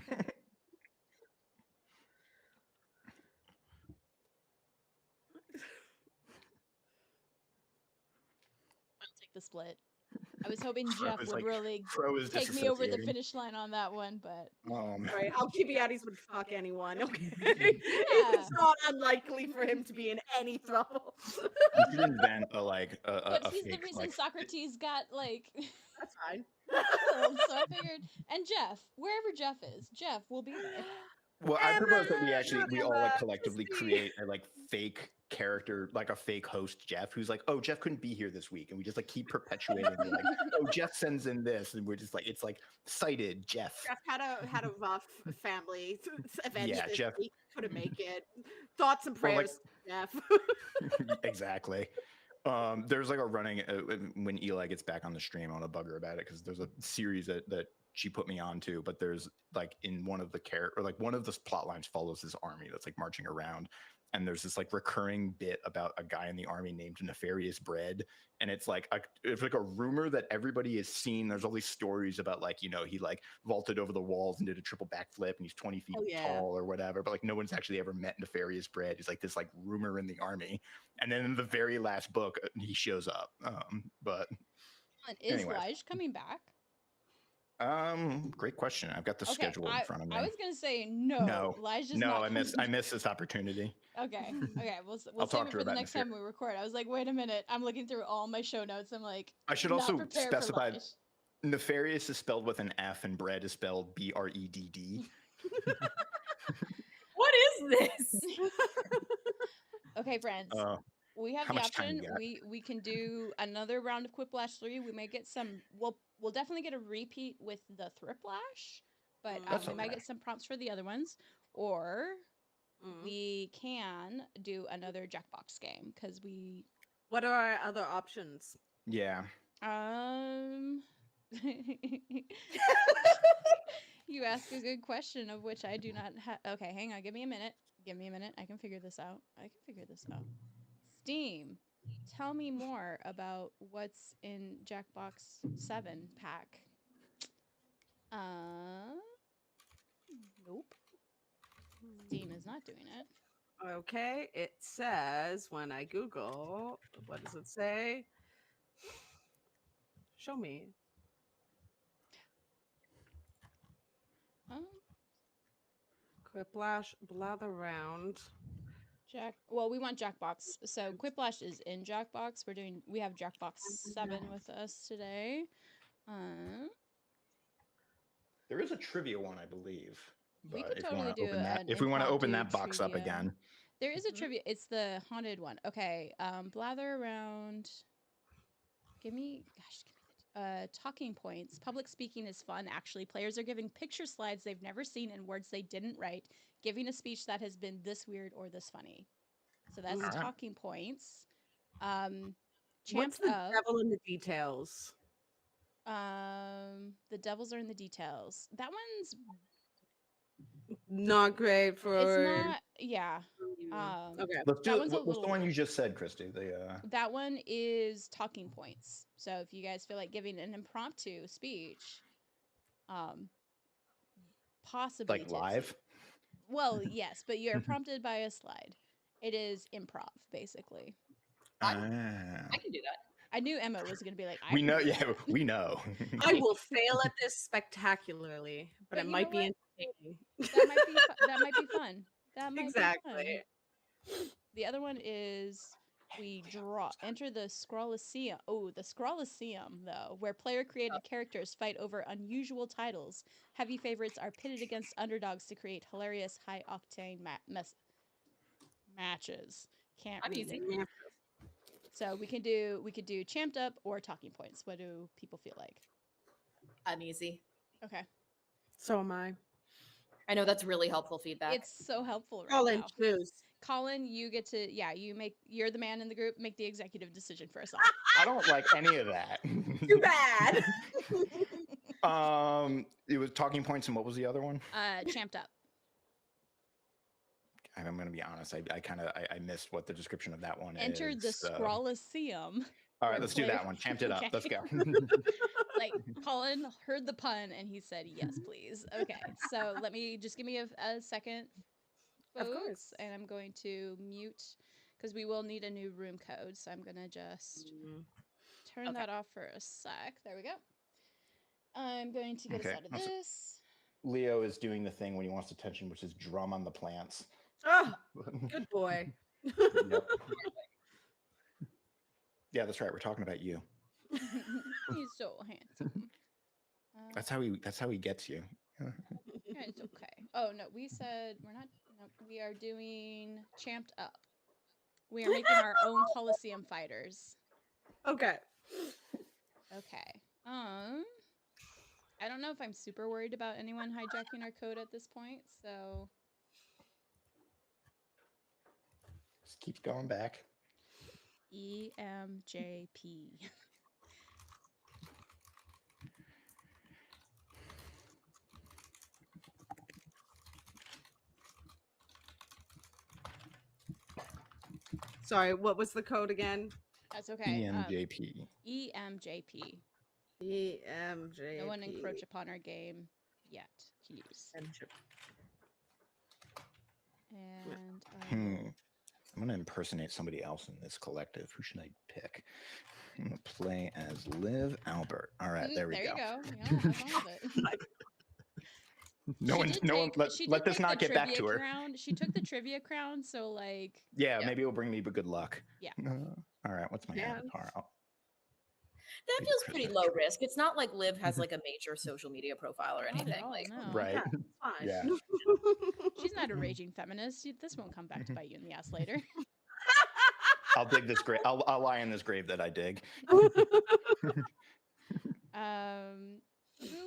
take the split. I was hoping Jeff was would like, really Fro is take me over the disassociating. finish line on that one, but Right, Alcibiades would fuck anyone. Okay, Yeah. it's not unlikely for him to be in any trouble. You should invent but a he's the fake reason like Socrates got like That's fine. killed. So I figured, and Jeff, wherever Jeff is, Jeff will be there. Well, I propose that Emma, we not all like Emma, collectively Christy. create a like fake character, like a fake host Jeff, who's like, oh, Jeff couldn't be here this week, and we just like keep perpetuating like, oh, Jeff sends in this, and we're just like, it's like cited Jeff. Jeff had a rough family event Yeah, this Jeff. week. Couldn't make it. Thoughts and Well, like- prayers, Jeff. Exactly. There's like a running when Eli gets back on the stream, I want to bug her about it because there's a series that she put me on to, but there's like in one of the one of the plot lines follows this army that's like marching around, and there's this like recurring bit about a guy in the army named Nefarious Bread, and it's like a rumor that everybody has seen. There's all these stories about like, you know, he like vaulted over the walls and did a triple backflip and he's 20 feet tall or whatever, but like no one's actually ever met Nefarious Bread. He's like this like rumor in the army, and then in the very last book he shows up. But Is anyway. Lige coming back? Great question. I've got the Okay, schedule in front of me. I was gonna say no. Lige is no, not. I missed this opportunity. Okay, we'll I'll save talk it to her for the about next time we record. I was like, wait a minute, I'm looking through all my show notes. I'm like, I should not also prepared specify for Lige. Nefarious is spelled with an F and bread is spelled BREDD. What is this? Okay, friends. We have how the much time option. you got? We can do another round of Quiplash 3. We may get some. We'll definitely get a repeat with the Thriplash, but That's we might okay. get some prompts for the other ones, or we can do another Jackbox game because we. What are our other options? Yeah. You ask a good question of which I do not have. Okay, hang on. Give me a minute. I can figure this out. Steam, tell me more about what's in Jackbox 7 pack. Nope. Steam is not doing it. Okay, it says when I Google, what does it say? Show me. Quiplash, blather around. Well, we want Jackbox. So Quiplash is in Jackbox. We have Jackbox 7 with us today. There is a trivia one, I believe. We could if totally do if we want to open that box up again. There is a trivia. It's the haunted one. Okay. Blather around. Give me talking points. Public speaking is fun. Actually, players are giving picture slides they've never seen and words they didn't write, giving a speech that has been this weird or this funny. So that's talking points. What's the devil in the details? The devils are in the details. That one's not great for. It's not. Yeah. Okay. Let's do. What's the one you just said, Christy? That one is talking points. So if you guys feel like giving an impromptu speech, possibly like live. Well, yes, but you're prompted by a slide. It is improv, basically. I can do that. I knew Emma was going to be like, we know. Yeah, we know. I will fail at this spectacularly, but it might be entertaining. That might be fun. That might exactly. Be fun. The other one is we enter the Scrollaceum. Oh, the Scrollaceum, though, where player-created characters fight over unusual titles. Heavy favorites are pitted against underdogs to create hilarious, high-octane matches. Can't read it. So we could do champed up or talking points. What do people feel like? I'm easy. Okay. So am I. I know that's really helpful feedback. It's so helpful right Colin, now. choose. Colin, you get to you're the man in the group. Make the executive decision for us all. I don't like any of that. Too bad. It was talking points, and what was the other one? Champed up. I'm going to be honest. I missed what the description of that one is. Enter the Scrollaceum. All right, let's do that one. Champed it up. Let's go. Like Colin heard the pun and he said, "Yes, please." Okay, so give me a second, folks, of course. And I'm going to mute because we will need a new room code. So I'm gonna just turn that off for a sec. There we go. I'm going to get us Okay, out of that's- this. Leo is doing the thing when he wants attention, which is drum on the plants. Oh, good boy. Yep. Yeah, that's right. We're talking about you. He's so handsome. That's how he gets you. It's okay. Oh no, we said we're not. No, we are doing Champed Up. We are making our own Coliseum fighters. Okay. Okay. I don't know if I'm super worried about anyone hijacking our code at this point, so Just keeps going back. EMJP. Sorry, what was the code again? That's okay. EMJP. EMJP. EMJP. No one encroach upon our game yet, please. And I'm gonna impersonate somebody else in this collective. Who should I pick? I'm gonna play as Liv Albert. All right, there we there go. you go. Yeah, have fun with it. No one, let this not get back to her. She took the trivia crown, so like. Yeah, maybe it'll bring me good luck. Yeah. All right, what's my avatar? That feels pretty low risk. It's not like Liv has like a major social media profile or anything. Like, No. Right. Yeah. She's not a raging feminist. This won't come back to bite you in the ass later. I'll dig this grave. I'll lie in this grave that I dig. Who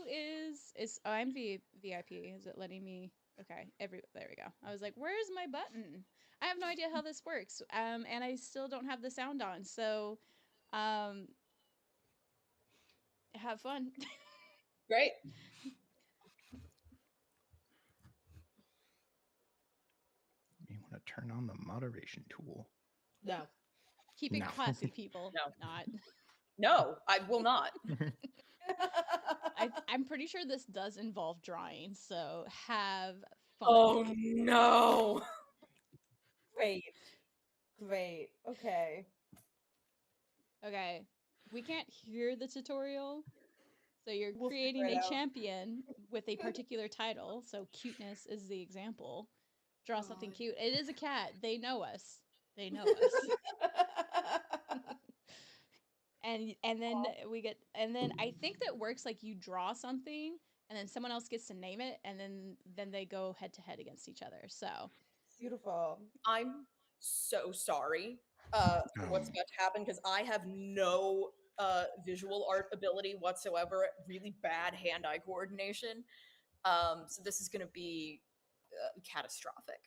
is I'm VIP. Is it letting me? Okay, there we go. I was like, where's my button? I have no idea how this works. And I still don't have the sound on. So, have fun. Great. You want to turn on the moderation tool? No. Keep it No. classy, people. No. Not. No, I will not. I'm pretty sure this does involve drawing, so have fun. Oh no. Great. Okay. Okay. We can't hear the tutorial. So you're We'll creating figure it a out. champion with a particular title. So cuteness is the example. Draw something cute. It is a cat. They know us. And then I think that works like you draw something and then someone else gets to name it and then they go head to head against each other. So Beautiful. I'm so sorry for what's about to happen because I have no visual art ability whatsoever. Really bad hand-eye coordination. So this is going to be catastrophic.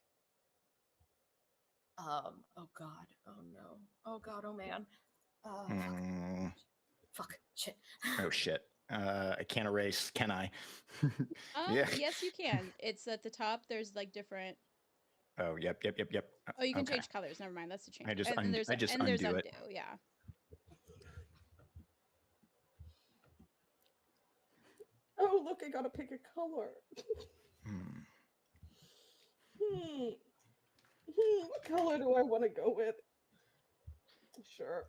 Oh god. Oh no. Oh god. Oh man. Fuck. Shit. Oh shit. I can't erase. Can I? Yeah. Yes, you can. It's at the top. There's like different. Oh, yep. Oh, you can Okay. change colors. Never mind. That's the change. I just there's undo it. Yeah. Oh, look, I gotta pick a color. What color do I want to go with? Sure.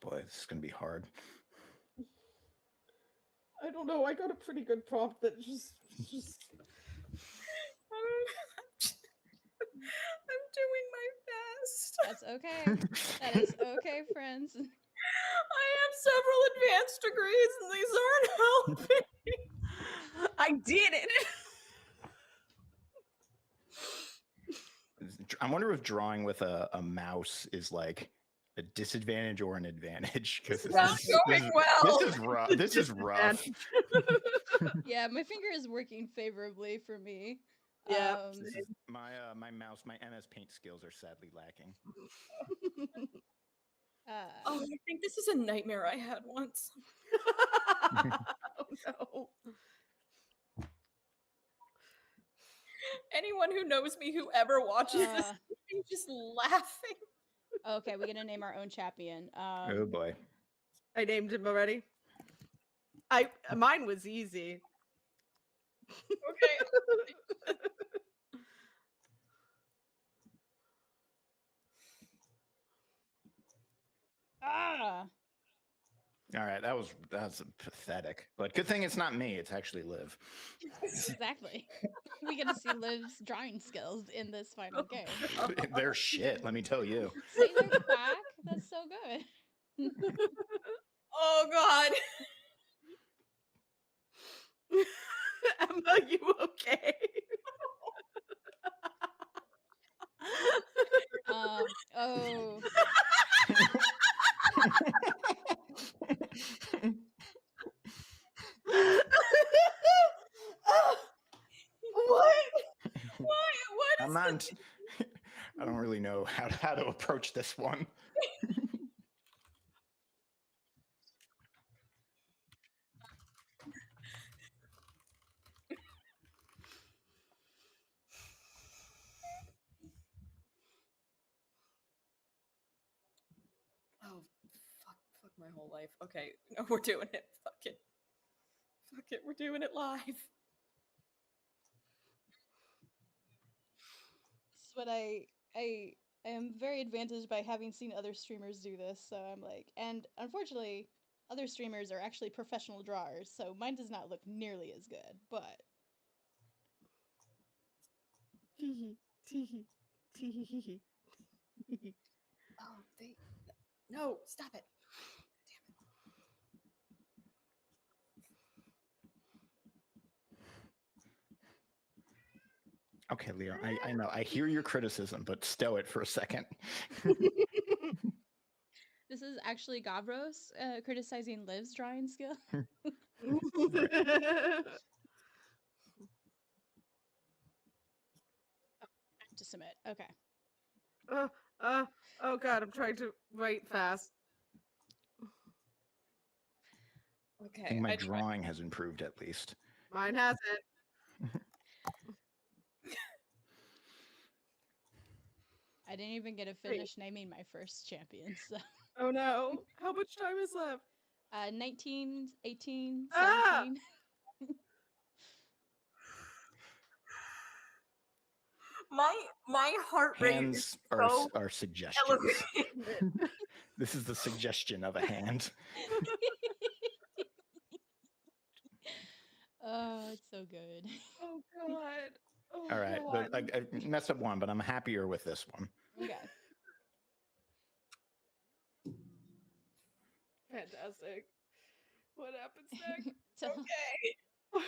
Boy, this is gonna be hard. I don't know. I got a pretty good prompt that just. I'm doing my best. That's okay. That is okay, friends. I have several advanced degrees and these aren't helping. I did it. I wonder if drawing with a mouse is like a disadvantage or an advantage. Because this is rough. Yeah, my finger is working favorably for me. Yeah. My mouse, my MS Paint skills are sadly lacking. Oh, I think this is a nightmare I had once. Oh no. Anyone who knows me, who ever watches this, I'm just laughing. Okay, we're gonna name our own champion. Oh boy. I named him already. Mine was easy. Okay. Ah, All right, that's pathetic. But good thing it's not me. It's actually Liv. exactly. We get to see Liv's drawing skills in this final game. They're shit. Let me tell you. See, they're back. That's so good. Oh God. Emma, you okay? Oh. What? Why? What I'm is not. I don't really know how to approach this one. Oh, fuck my whole life. Okay, no, we're doing it. Fuck it. Fuck it, we're doing it live. It's what I am very advantaged by having seen other streamers do this, so I'm like, and unfortunately, other streamers are actually professional drawers, so mine does not look nearly as good, but Oh, they. No, stop it. Okay, Leo, I know. I hear your criticism, but stow it for a second. this is actually Gavros criticizing Liv's drawing skill. To submit. Okay. Oh God, I'm trying to write fast. Okay. I think my drawing has improved at least. Mine hasn't. I didn't even get to finish naming my first champion, so. Oh no. How much time is left? 19, 18, 17. Ah! My heart rate Hands is are so are suggestions. elevated. This is the suggestion of a hand. Oh, it's so good. Oh God. Oh, All right, God. but I messed up one, but I'm happier with this one. Okay. Fantastic. What happens next? So- Okay.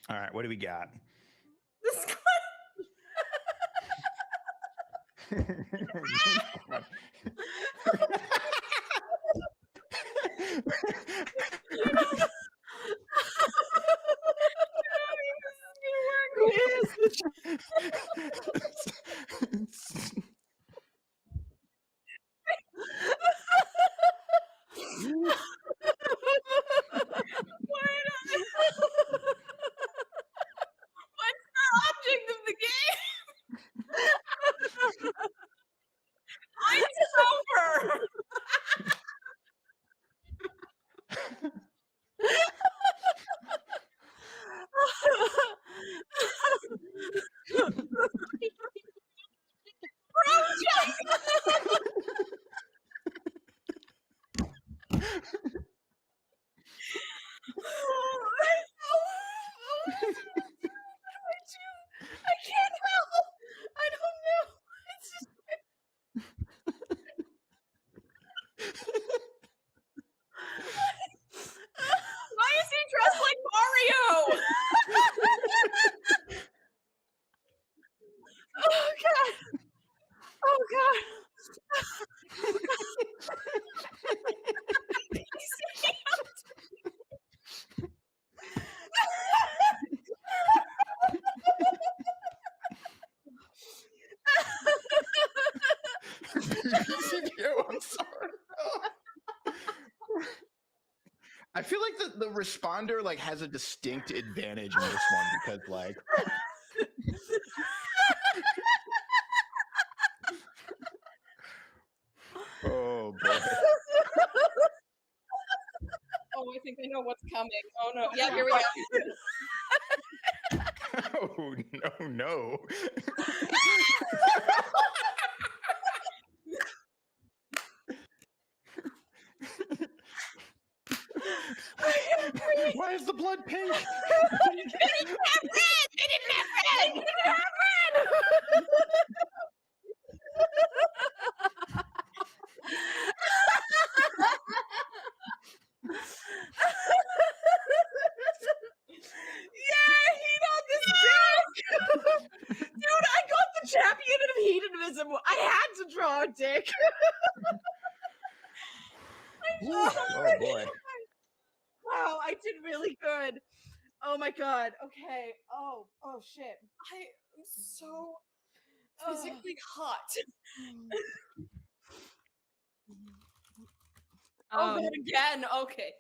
All right, what do we got? This What's the object of the game? It's over. I can't help. I don't know. It's just. Why is he dressed like Mario? Oh God. Oh God. BBCPO, I'm sorry. I feel like the responder like has a distinct advantage in this one because like oh boy. Oh, I think I know what's coming. Oh no. Yeah, here we go. Oh no. Why is the blood pink? They didn't have red! They didn't have red! They didn't have red! Yeah, heat on this dick! Dude, I got the champion of hedonism. I had to draw a dick. I'm Ooh, sorry. oh boy. Wow, I did really good. Oh my god. Okay. Oh shit. I am so physically hot. Oh god, again. Okay.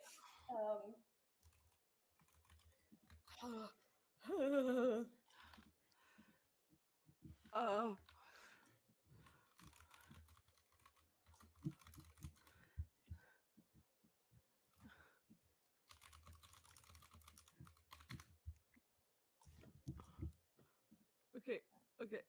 Oh. Okay. Okay.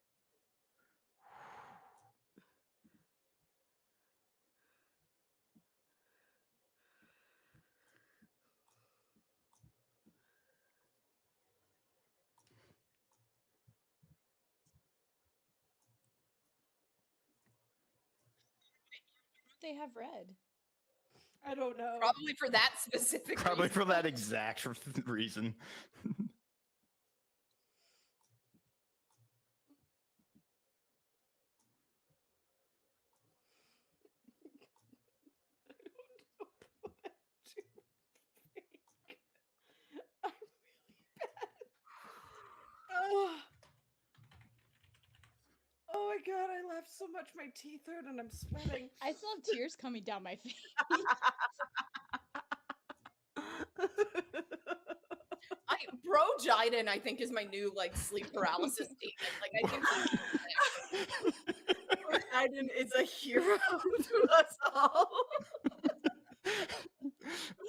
They have red. I don't know. Probably for that specific Probably reason. for that exact reason. Oh my god, I laughed so much my teeth hurt and I'm sweating. I still have tears coming down my face. Brogiden, I think, is my new like sleep paralysis statement. Like I think Brogiden is a hero to us all.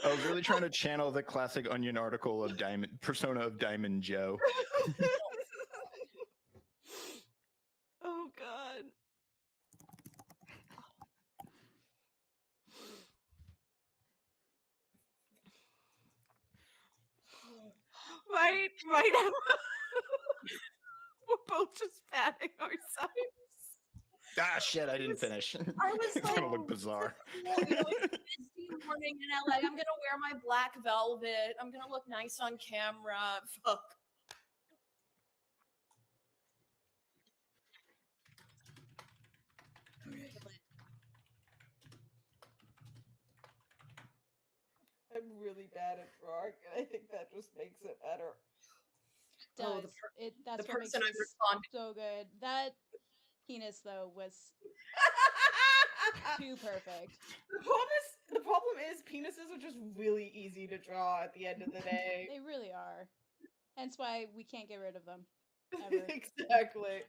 I was really trying to channel the classic Onion article of Persona of Diamond Joe. Oh god. Right. We're both just patting ourselves. Ah, shit! I didn't finish. I was It's gonna look bizarre. It's misty morning in LA. I'm gonna wear my black velvet. I'm gonna look nice on camera. Fuck. I'm really bad at drawing, and I think that just makes it better. Does. That's the what makes person it I'm responding. so good. That penis though was too perfect. The problem is penises are just really easy to draw at the end of the day. They really are. Hence why we can't get rid of them. Ever. Exactly.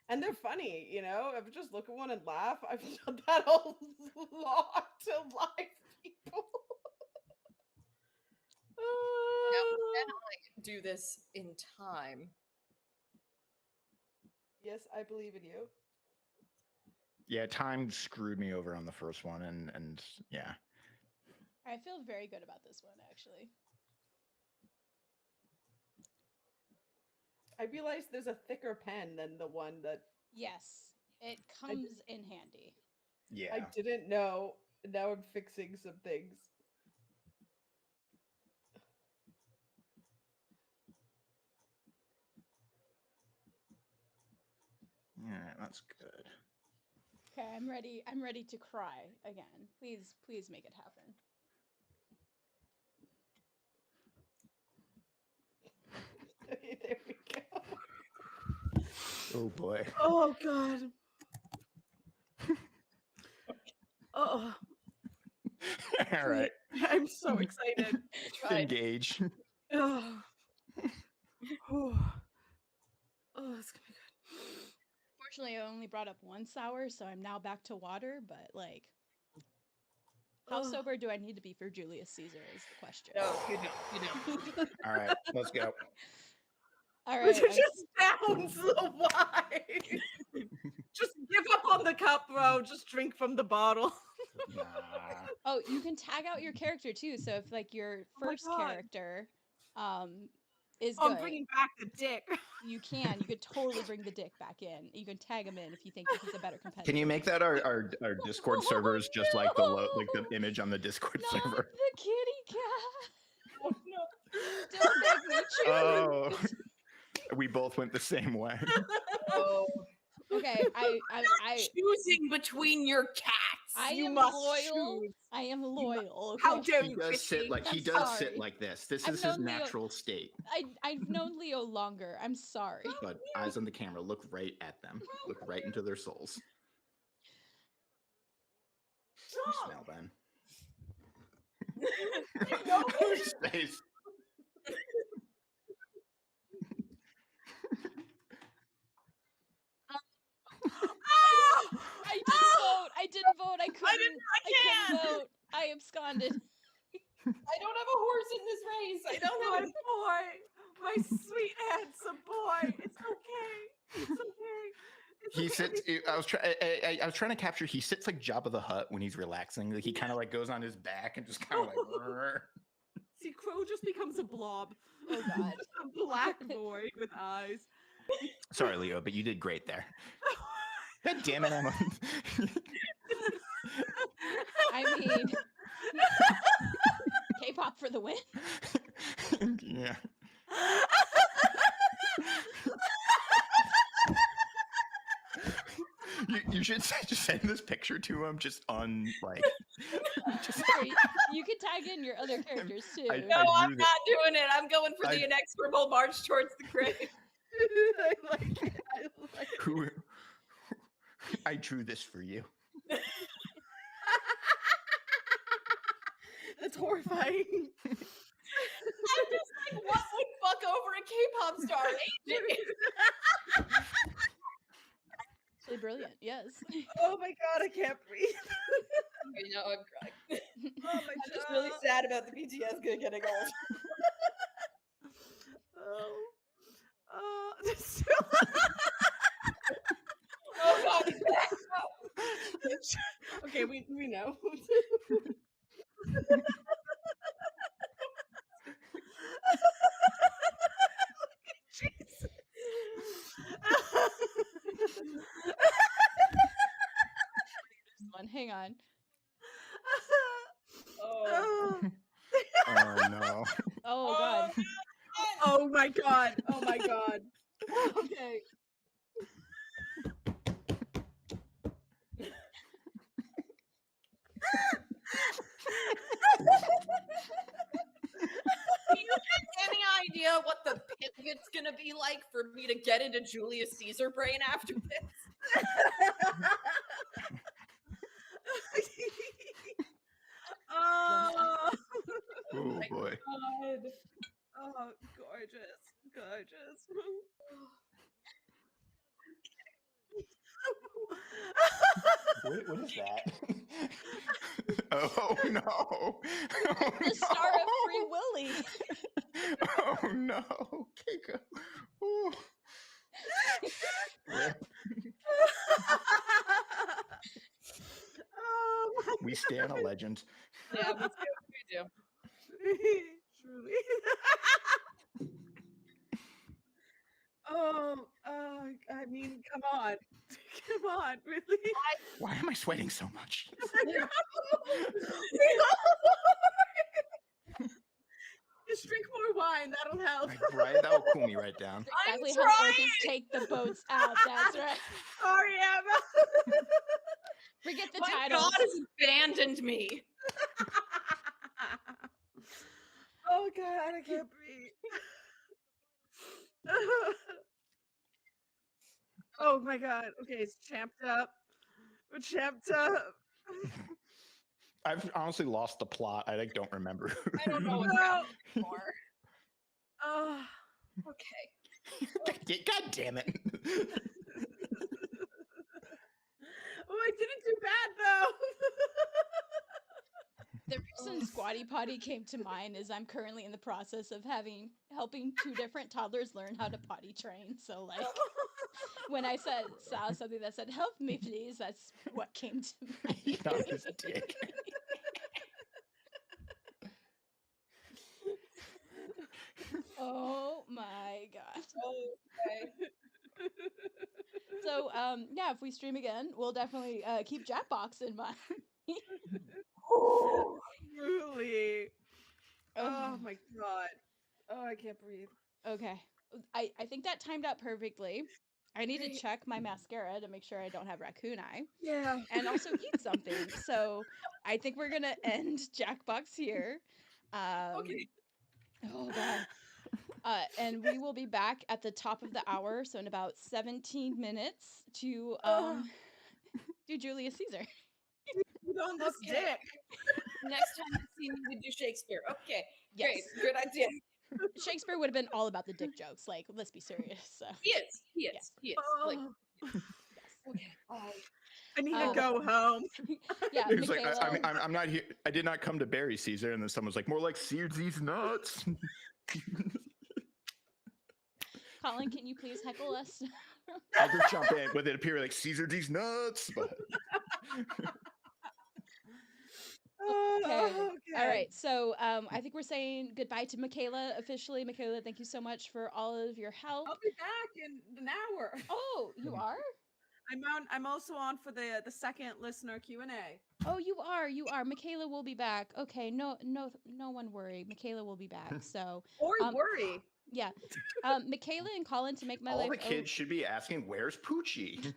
And they're funny, you know? If I just look at one and laugh, I've done that a lot to live people. Now, can I do this in time? Yes, I believe in you. Yeah, time screwed me over on the first one, and yeah. I feel very good about this one, actually. I realized there's a thicker pen than the one that... Yes, it comes in handy. Yeah. I didn't know. Now I'm fixing some things. Yeah, that's good. Okay, I'm ready. I'm ready to cry again. Please make it happen. There we go. Oh boy. Oh god. Oh. All right. I'm so excited. Engage. Oh. Oh, that's gonna be good. Fortunately, I only brought up one sour, so I'm now back to water, but like how sober do I need to be for Julius Caesar is the question. No, you don't. All right, let's go. All right. It just downs the wine. Just give up on the cup, bro. Just drink from the bottle. Nah. Oh, you can tag out your character too. So if like your my first God. character is I'm good, bringing back the dick. you could totally bring the dick back in. You can tag him in if you think that he's a better competitor. Can you make that our Discord servers just like the image on the Discord Not server? the kitty cat. Oh no. Don't make me choose. Oh, we both went the same way. Oh, Okay, I choosing between your cats. I You am must loyal. choose. I am loyal. Okay. How dare He you, does sit Christine? like he I'm does sorry. sit like this. This I've is his known Leo- natural state. I've known Leo longer. I'm sorry. But eyes on the camera, look right at them. Look right into their souls. You smell them. Whose face? I didn't vote. I couldn't vote. I absconded. I don't have a horse in this race. I don't My have a boy, my sweet handsome boy. It's okay. It's okay. It's He okay. sits. I was trying to capture. He sits like Jabba the Hutt when he's relaxing. Like he kind of like goes on his back and just kind of like. See, Crow just becomes a blob. Oh God. A black boy with eyes. Sorry, Leo, but you did great there. God damn it, Emma. I mean, K-pop for the win. Yeah. You should just send this picture to him just on like. Sorry, you could tag in your other characters too. No, I'm not doing it. I'm going for the inexorable march towards the grave. I like it. I like it. Who? I drew this for you. That's horrifying. I'm just like, what would fuck over a K-pop star? Actually brilliant, yes. Oh my God, I can't breathe. You know, I'm crying. Oh my I'm just really sad about the BTS getting old. Oh, Oh God, he's back. Okay, we know. Jesus. This one, hang on. Oh. Oh no. Oh God. Oh my God. Oh my God. Okay. Do you have any idea what the pivot's gonna be like for me to get into Julius Caesar brain after this? Oh. Oh boy. God. Oh, gorgeous. Gorgeous. What is that? Oh no. Oh, The star of Free Willy. Oh no. Keiko. Ooh. Oh, We stand a legend. Yeah, we do. Truly. Oh, I mean, come on. Come on, really? Why am I sweating so much? Just drink more wine. That'll help. Right? That'll cool me right down. Exactly how orcas take the boats out. That's right. Sorry, Emma. Forget the My titles. God has abandoned me. Oh God, I can't breathe. Oh my God. Okay, it's champed up. We're champed up. I've honestly lost the plot. I like don't remember. I don't know what's happening anymore. Oh. Okay. God damn it. Oh, I didn't do bad though. The reason Squatty Potty came to mind is I'm currently in the process of helping 2 different toddlers learn how to potty train. So like when I saw something that said "Help me, please," that's what came to mind. Not his dick. Oh my gosh. Okay. So yeah, if we stream again, we'll definitely keep Jackbox in mind. Truly. Oh Oh. my god. Oh, I can't breathe. Okay. I think that timed out perfectly. I need to Great. check my mascara to make sure I don't have raccoon eye. Yeah. And also eat something. So I think we're gonna end Jackbox here. Okay. Oh god. And we will be back at the top of the hour, so in about 17 minutes to do Julius Caesar. Put on this Okay. dick. Next time you see me to do Shakespeare. Okay. Yes. Great. Good idea. Shakespeare would have been all about the dick jokes. Like, let's be serious. So He is. He is. yeah. He is. Like, Oh, Yes. okay. Bye. I need to go home. Yeah, He was like, Michaela. I'm not here. I did not come to bury Caesar. And then someone's like, more like sear these nuts. Colin, can you please heckle us? I'll just jump in with it appear like Caesar these nuts. But Okay. Okay. All right. So I think we're saying goodbye to Michaela officially. Michaela, thank you so much for all of your help. I'll be back in an hour. Oh, you are? I'm also on for the second listener Q&A. Oh, you are. You are. Michaela will be back. Okay. No one worry. Michaela will be back. So Or worry. yeah. Michaela and Colin to make my all life the kids should be asking, "Where's Poochie?"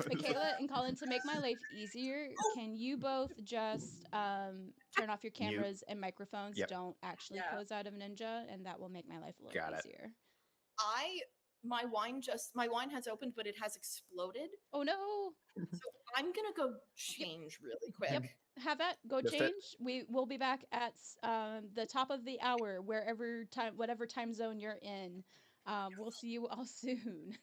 Michaela and Colin, to make my life easier, can you both just turn off your cameras and microphones? Yep. Don't actually close out of Ninja, and that will make my life a little Got it. easier. My wine has opened, but it has exploded. Oh no. So I'm gonna go change really quick. Yep. Have that. Go Just it. change. We will be back at the top of the hour, whatever time zone you're in. We'll see you all soon.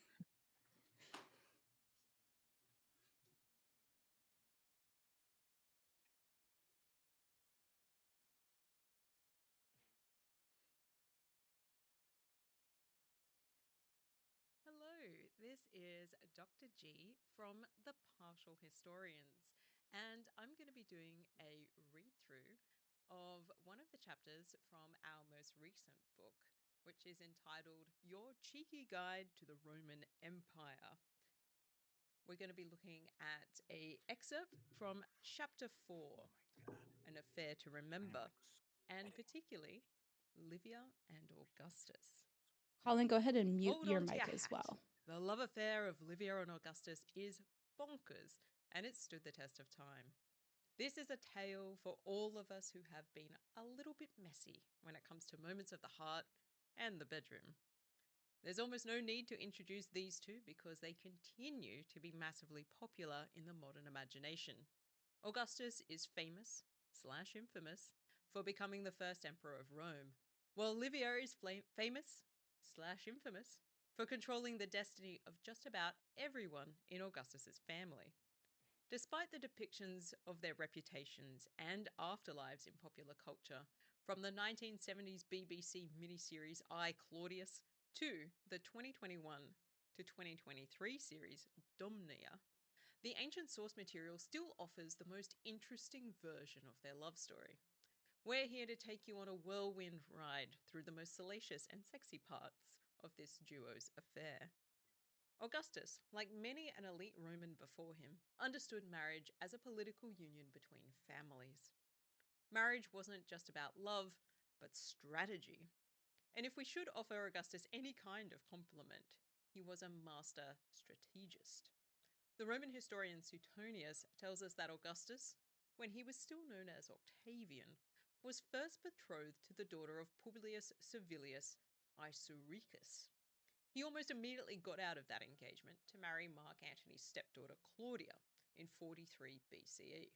Hello, this is Dr. G from The Partial Historians, and I'm going to be doing a read through of one of the chapters from our most recent book, which is entitled Your Cheeky Guide to the Roman Empire. We're going to be looking at an excerpt from chapter 4, An Affair to Remember, and particularly Livia and Augustus. Colin, go ahead and mute Hold your on to mic your as hat. well. The love affair of Livia and Augustus is bonkers, and it stood the test of time. This is a tale for all of us who have been a little bit messy when it comes to moments of the heart and the bedroom. There's almost no need to introduce these two because they continue to be massively popular in the modern imagination. Augustus is famous/infamous for becoming the first emperor of Rome, while Livia is famous/infamous for controlling the destiny of just about everyone in Augustus's family. Despite the depictions of their reputations and afterlives in popular culture, from the 1970s BBC miniseries I, Claudius to the 2021 to 2023 series Domnia, the ancient source material still offers the most interesting version of their love story. We're here to take you on a whirlwind ride through the most salacious and sexy parts of this duo's affair. Augustus, like many an elite Roman before him, understood marriage as a political union between families. Marriage wasn't just about love, but strategy. And if we should offer Augustus any kind of compliment, he was a master strategist. The Roman historian Suetonius tells us that Augustus, when he was still known as Octavian, was first betrothed to the daughter of Publius Servilius Isuricus. He almost immediately got out of that engagement to marry Mark Antony's stepdaughter Claudia in 43 BCE.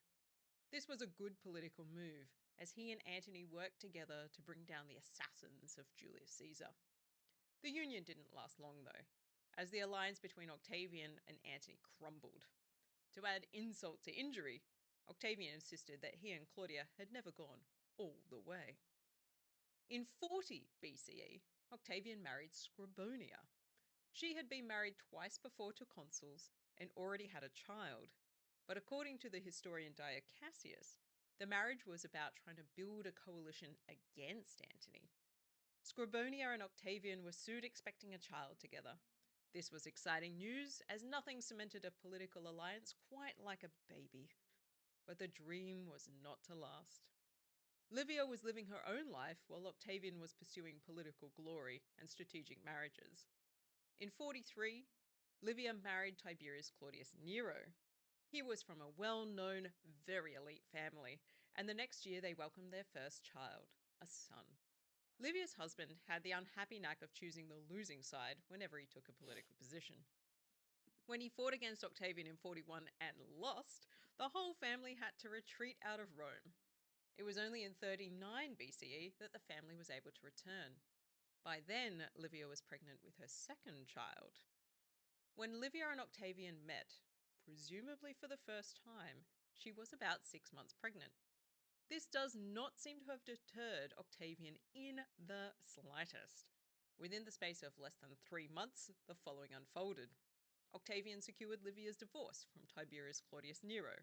This was a good political move, as he and Antony worked together to bring down the assassins of Julius Caesar. The union didn't last long, though, as the alliance between Octavian and Antony crumbled. To add insult to injury, Octavian insisted that he and Claudia had never gone all the way. In 40 BCE, Octavian married Scribonia. She had been married twice before to consuls and already had a child. But according to the historian Dio Cassius, the marriage was about trying to build a coalition against Antony. Scribonia and Octavian were soon expecting a child together. This was exciting news, as nothing cemented a political alliance quite like a baby. But the dream was not to last. Livia was living her own life while Octavian was pursuing political glory and strategic marriages. In 43, Livia married Tiberius Claudius Nero. He was from a well-known, very elite family, and the next year they welcomed their first child, a son. Livia's husband had the unhappy knack of choosing the losing side whenever he took a political position. When he fought against Octavian in 41 and lost, the whole family had to retreat out of Rome. It was only in 39 BCE that the family was able to return. By then, Livia was pregnant with her second child. When Livia and Octavian met, presumably for the first time, she was about 6 months pregnant. This does not seem to have deterred Octavian in the slightest. Within the space of less than 3 months, the following unfolded. Octavian secured Livia's divorce from Tiberius Claudius Nero.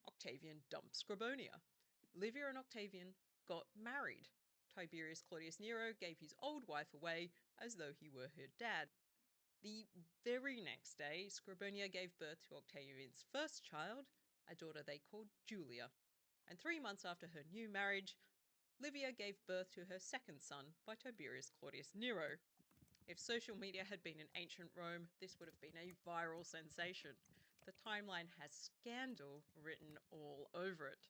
Octavian dumped Scribonia. Livia and Octavian got married. Tiberius Claudius Nero gave his old wife away as though he were her dad. The very next day, Scribonia gave birth to Octavian's first child, a daughter they called Julia. And 3 months after her new marriage, Livia gave birth to her second son by Tiberius Claudius Nero. If social media had been in ancient Rome, this would have been a viral sensation. The timeline has scandal written all over it.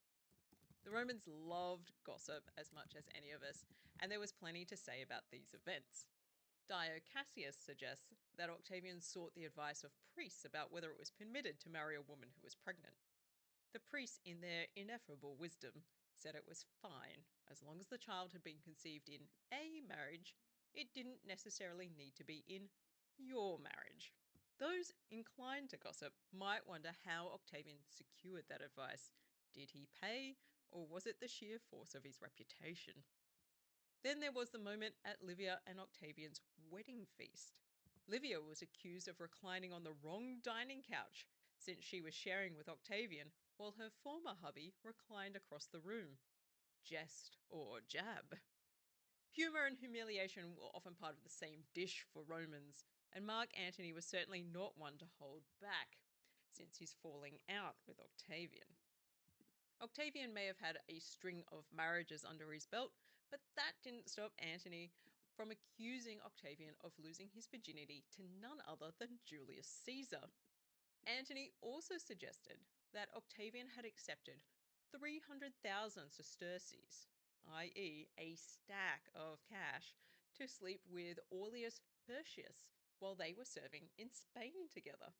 The Romans loved gossip as much as any of us, and there was plenty to say about these events. Dio Cassius suggests that Octavian sought the advice of priests about whether it was permitted to marry a woman who was pregnant. The priests, in their ineffable wisdom, said it was fine, as long as the child had been conceived in a marriage, it didn't necessarily need to be in your marriage. Those inclined to gossip might wonder how Octavian secured that advice. Did he pay, or was it the sheer force of his reputation? Then there was the moment at Livia and Octavian's wedding feast. Livia was accused of reclining on the wrong dining couch, since she was sharing with Octavian, while her former hubby reclined across the room. Jest or jab. Humour and humiliation were often part of the same dish for Romans, and Mark Antony was certainly not one to hold back, since his falling out with Octavian. Octavian may have had a string of marriages under his belt, but that didn't stop Antony from accusing Octavian of losing his virginity to none other than Julius Caesar. Antony also suggested that Octavian had accepted 300,000 sesterces, i.e. a stack of cash, to sleep with Aulus Hirtius while they were serving in Spain together.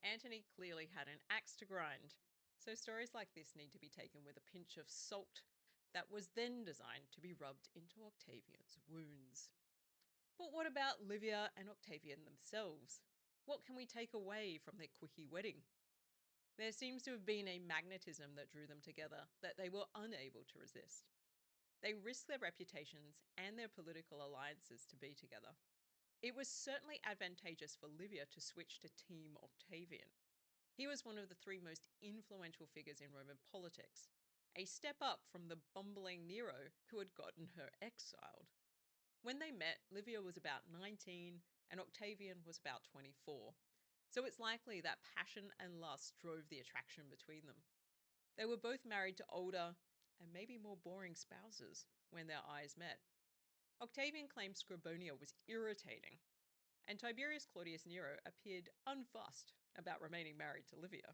Antony clearly had an axe to grind, so stories like this need to be taken with a pinch of salt that was then designed to be rubbed into Octavian's wounds. But what about Livia and Octavian themselves? What can we take away from their quickie wedding? There seems to have been a magnetism that drew them together that they were unable to resist. They risked their reputations and their political alliances to be together. It was certainly advantageous for Livia to switch to Team Octavian. He was one of the 3 most influential figures in Roman politics, a step up from the bumbling Nero who had gotten her exiled. When they met, Livia was about 19 and Octavian was about 24, so it's likely that passion and lust drove the attraction between them. They were both married to older and maybe more boring spouses when their eyes met. Octavian claimed Scribonia was irritating, and Tiberius Claudius Nero appeared unfussed about remaining married to Livia.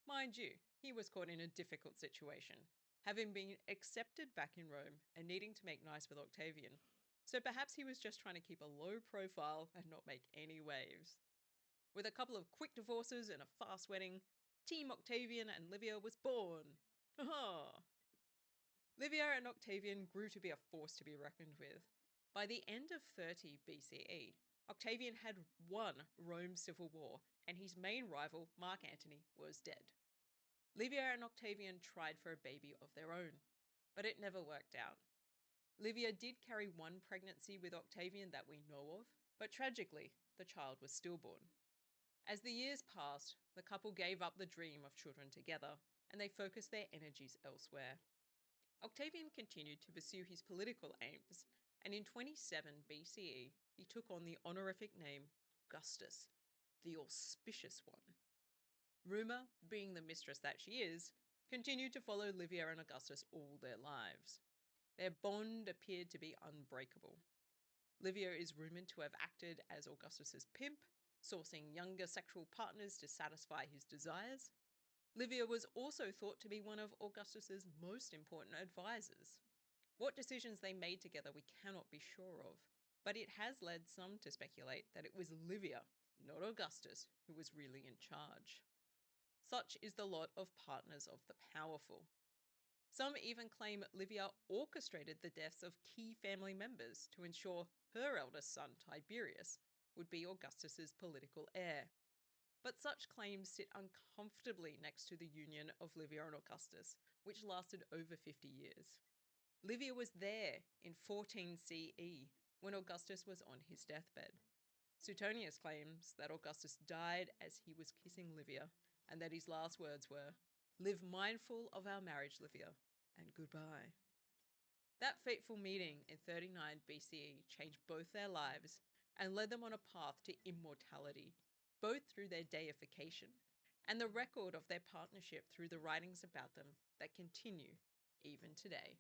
Mind you, he was caught in a difficult situation, having been accepted back in Rome and needing to make nice with Octavian, so perhaps he was just trying to keep a low profile and not make any waves. With a couple of quick divorces and a fast wedding, Team Octavian and Livia was born. Aha! Livia and Octavian grew to be a force to be reckoned with. By the end of 30 BCE, Octavian had won Rome's civil war, and his main rival, Mark Antony, was dead. Livia and Octavian tried for a baby of their own, but it never worked out. Livia did carry one pregnancy with Octavian that we know of, but tragically, the child was stillborn. As the years passed, the couple gave up the dream of children together and they focused their energies elsewhere. Octavian continued to pursue his political aims, and in 27 BCE, he took on the honorific name Augustus, the auspicious one. Rumour, being the mistress that she is, continued to follow Livia and Augustus all their lives. Their bond appeared to be unbreakable. Livia is rumoured to have acted as Augustus's pimp, sourcing younger sexual partners to satisfy his desires. Livia was also thought to be one of Augustus's most important advisors. What decisions they made together we cannot be sure of, but it has led some to speculate that it was Livia, not Augustus, who was really in charge. Such is the lot of partners of the powerful. Some even claim Livia orchestrated the deaths of key family members to ensure her eldest son, Tiberius, would be Augustus's political heir. But such claims sit uncomfortably next to the union of Livia and Augustus, which lasted over 50 years. Livia was there in 14 CE when Augustus was on his deathbed. Suetonius claims that Augustus died as he was kissing Livia and that his last words were, "Live mindful of our marriage, Livia, and goodbye." That fateful meeting in 39 BCE changed both their lives and led them on a path to immortality, both through their deification and the record of their partnership through the writings about them that continue even today.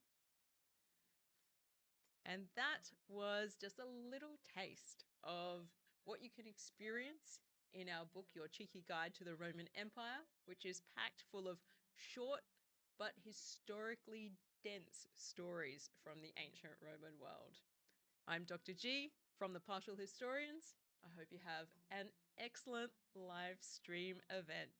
And that was just a little taste of what you can experience in our book, Your Cheeky Guide to the Roman Empire, which is packed full of short but historically dense stories from the ancient Roman world. I'm Dr. G from the Partial Historians. I hope you have an excellent live stream event.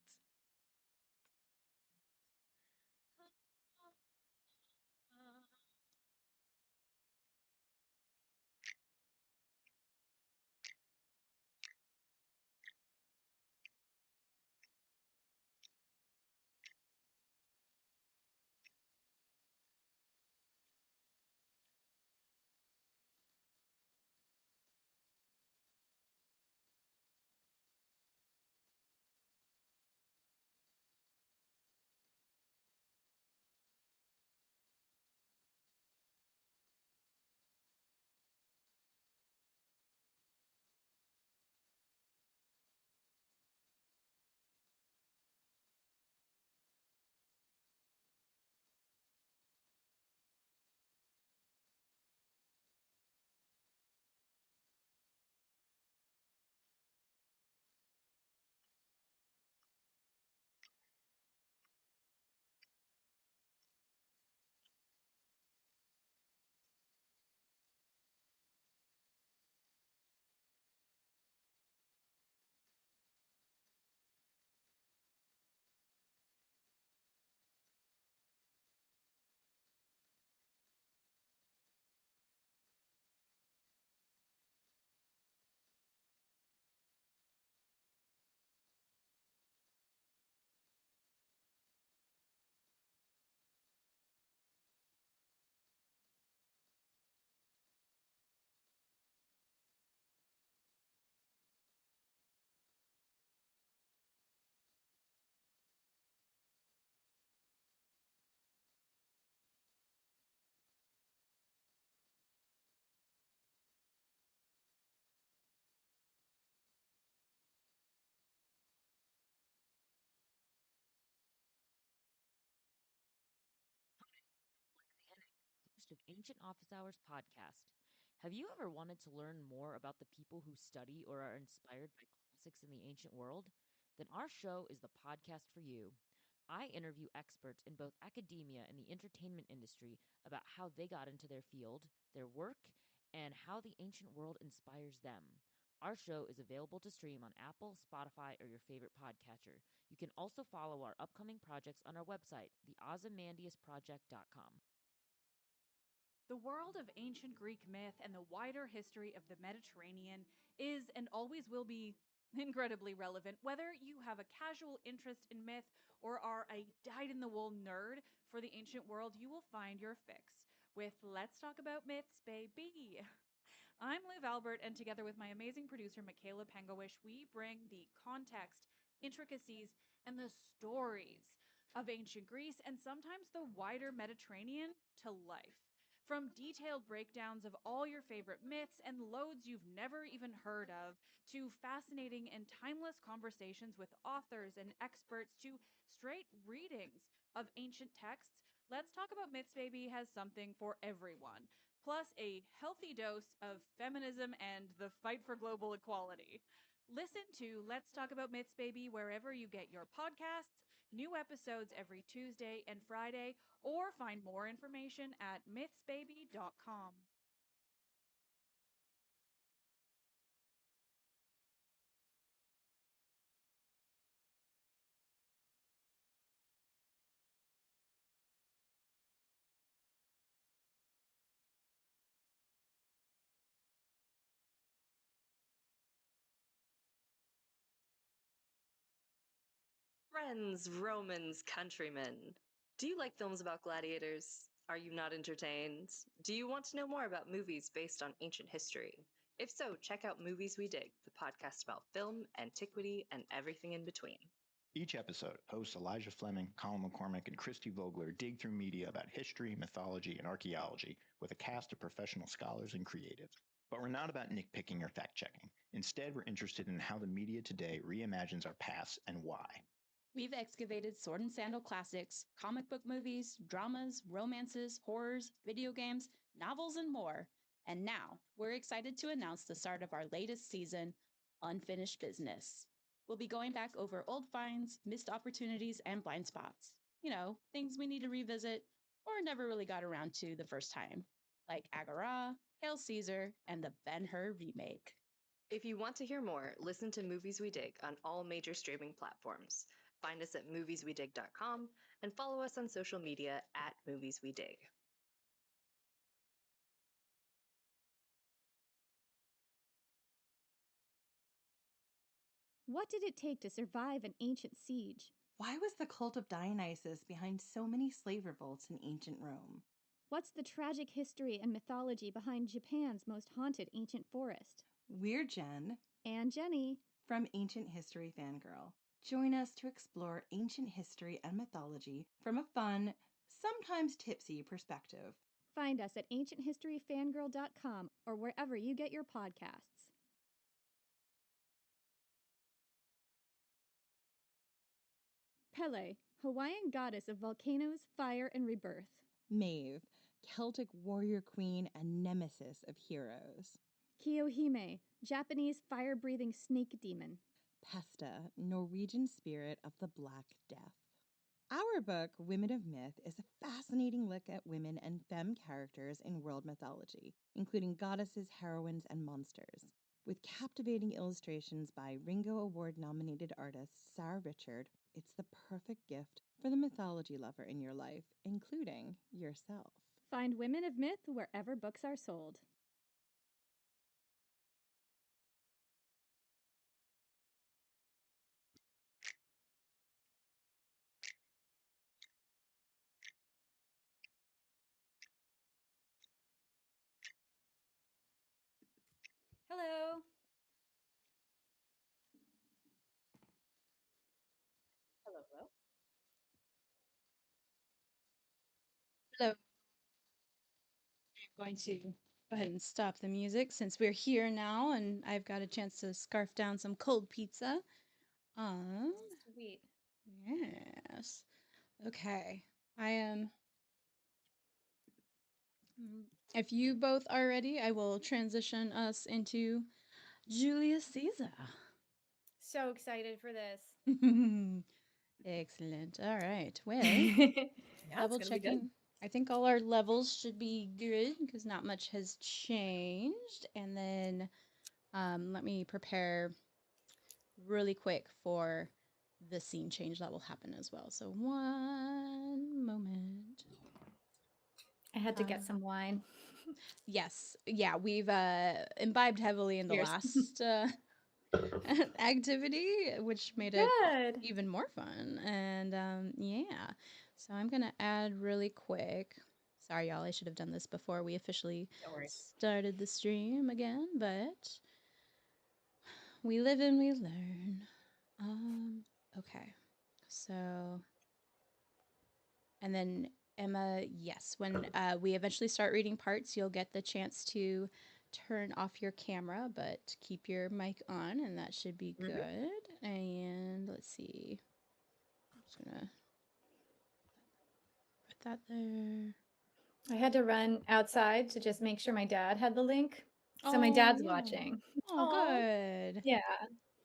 Host of Ancient Office Hours podcast. Have you ever wanted to learn more about the people who study or are inspired by classics in the ancient world? Then our show is the podcast for you. I interview experts in both academia and the entertainment industry about how they got into their field, their work, and how the ancient world inspires them. Our show is available to stream on Apple, Spotify, or your favorite podcatcher. You can also follow our upcoming projects on our website, theozymandiasproject.com. The world of ancient Greek myth and the wider history of the Mediterranean is and always will be incredibly relevant. Whether you have a casual interest in myth or are a dyed-in-the-wool nerd for the ancient world, you will find your fix with Let's Talk About Myths, baby. I'm Liv Albert, and together with my amazing producer, Michaela Pengowish, we bring the context, intricacies, and the stories of ancient Greece and sometimes the wider Mediterranean to life. From detailed breakdowns of all your favorite myths and loads you've never even heard of, to fascinating and timeless conversations with authors and experts, to straight readings of ancient texts, Let's Talk About Myths Baby has something for everyone, plus a healthy dose of feminism and the fight for global equality. Listen to Let's Talk About Myths Baby wherever you get your podcasts, new episodes every Tuesday and Friday, or find more information at mythsbaby.com. Friends, Romans, countrymen. Do you like films about gladiators? Are you not entertained? Do you want to know more about movies based on ancient history? If so, check out Movies We Dig, the podcast about film, antiquity, and everything in between. Each episode, hosts Elijah Fleming, Colin McCormick, and Christy Vogler dig through media about history, mythology, and archaeology with a cast of professional scholars and creatives. But we're not about nitpicking or fact-checking. Instead, we're interested in how the media today reimagines our past and why. We've excavated sword and sandal classics, comic book movies, dramas, romances, horrors, video games, novels, and more. And now, we're excited to announce the start of our latest season, Unfinished Business. We'll be going back over old finds, missed opportunities, and blind spots. You know, things we need to revisit or never really got around to the first time, like Agora, Hail Caesar, and the Ben-Hur remake. If you want to hear more, listen to Movies We Dig on all major streaming platforms. Find us at movieswedig.com and follow us on social media at Movies We Dig. What did it take to survive an ancient siege? Why was the cult of Dionysus behind so many slave revolts in ancient Rome? What's the tragic history and mythology behind Japan's most haunted ancient forest? We're Jen and Jenny from Ancient History Fangirl. Join us to explore ancient history and mythology from a fun, sometimes tipsy perspective. Find us at ancienthistoryfangirl.com or wherever you get your podcasts. Pele, Hawaiian goddess of volcanoes, fire, and rebirth. Maeve, Celtic warrior queen and nemesis of heroes. Kiyohime, Japanese fire-breathing snake demon. Pesta, Norwegian spirit of the Black Death. Our book, Women of Myth, is a fascinating look at women and femme characters in world mythology, including goddesses, heroines, and monsters. With captivating illustrations by Ringo Award-nominated artist Sarah Richard, it's the perfect gift for the mythology lover in your life, including yourself. Find Women of Myth wherever books are sold. Hello. Hello, hello. Hello. I'm going to go ahead and stop the music since we're here now and I've got a chance to scarf down some cold pizza. Sweet. Yes. Okay. I am. If you both are ready, I will transition us into Julius Caesar. So excited for this. Excellent. All right. Well, Yeah, double it's gonna be good. checking. I think all our levels should be good because not much has changed. And then let me prepare really quick for the scene change that will happen as well. So one moment. I had to get some wine. Yes. Yeah, we've imbibed heavily in the Cheers. last activity, which made it even more fun. And yeah, so I'm going to add really quick Sorry, y'all. I should have done this before we officially No worries. started the stream again, but we live and we learn. Okay. So, and then Emma, yes, when we eventually start reading parts, you'll get the chance to turn off your camera, but keep your mic on, and that should be good. And let's see. I'm just gonna put that there. I had to run outside to just make sure my dad had the link. So my Oh, dad's yeah. watching. Oh, good. Yeah.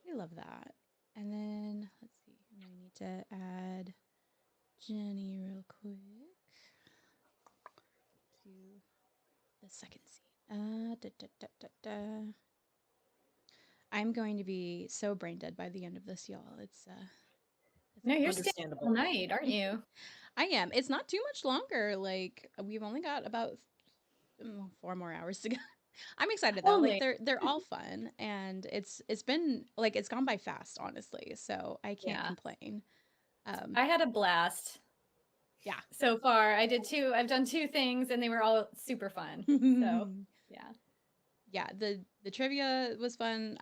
We love that. And then let's see. And then we need to add Jenny real quick to the second scene. I'm going to be so brain dead by the end of this, y'all. It's No, you're staying all night, aren't you? I am. It's not too much longer. Like we've only got about 4 more hours to go. I'm excited though. Like they're all fun, and it's been like it's gone by fast, honestly. So I can't complain. I had a blast. Yeah. So far, I've done 2 things, and they were all super fun. So yeah. Yeah, the trivia was fun.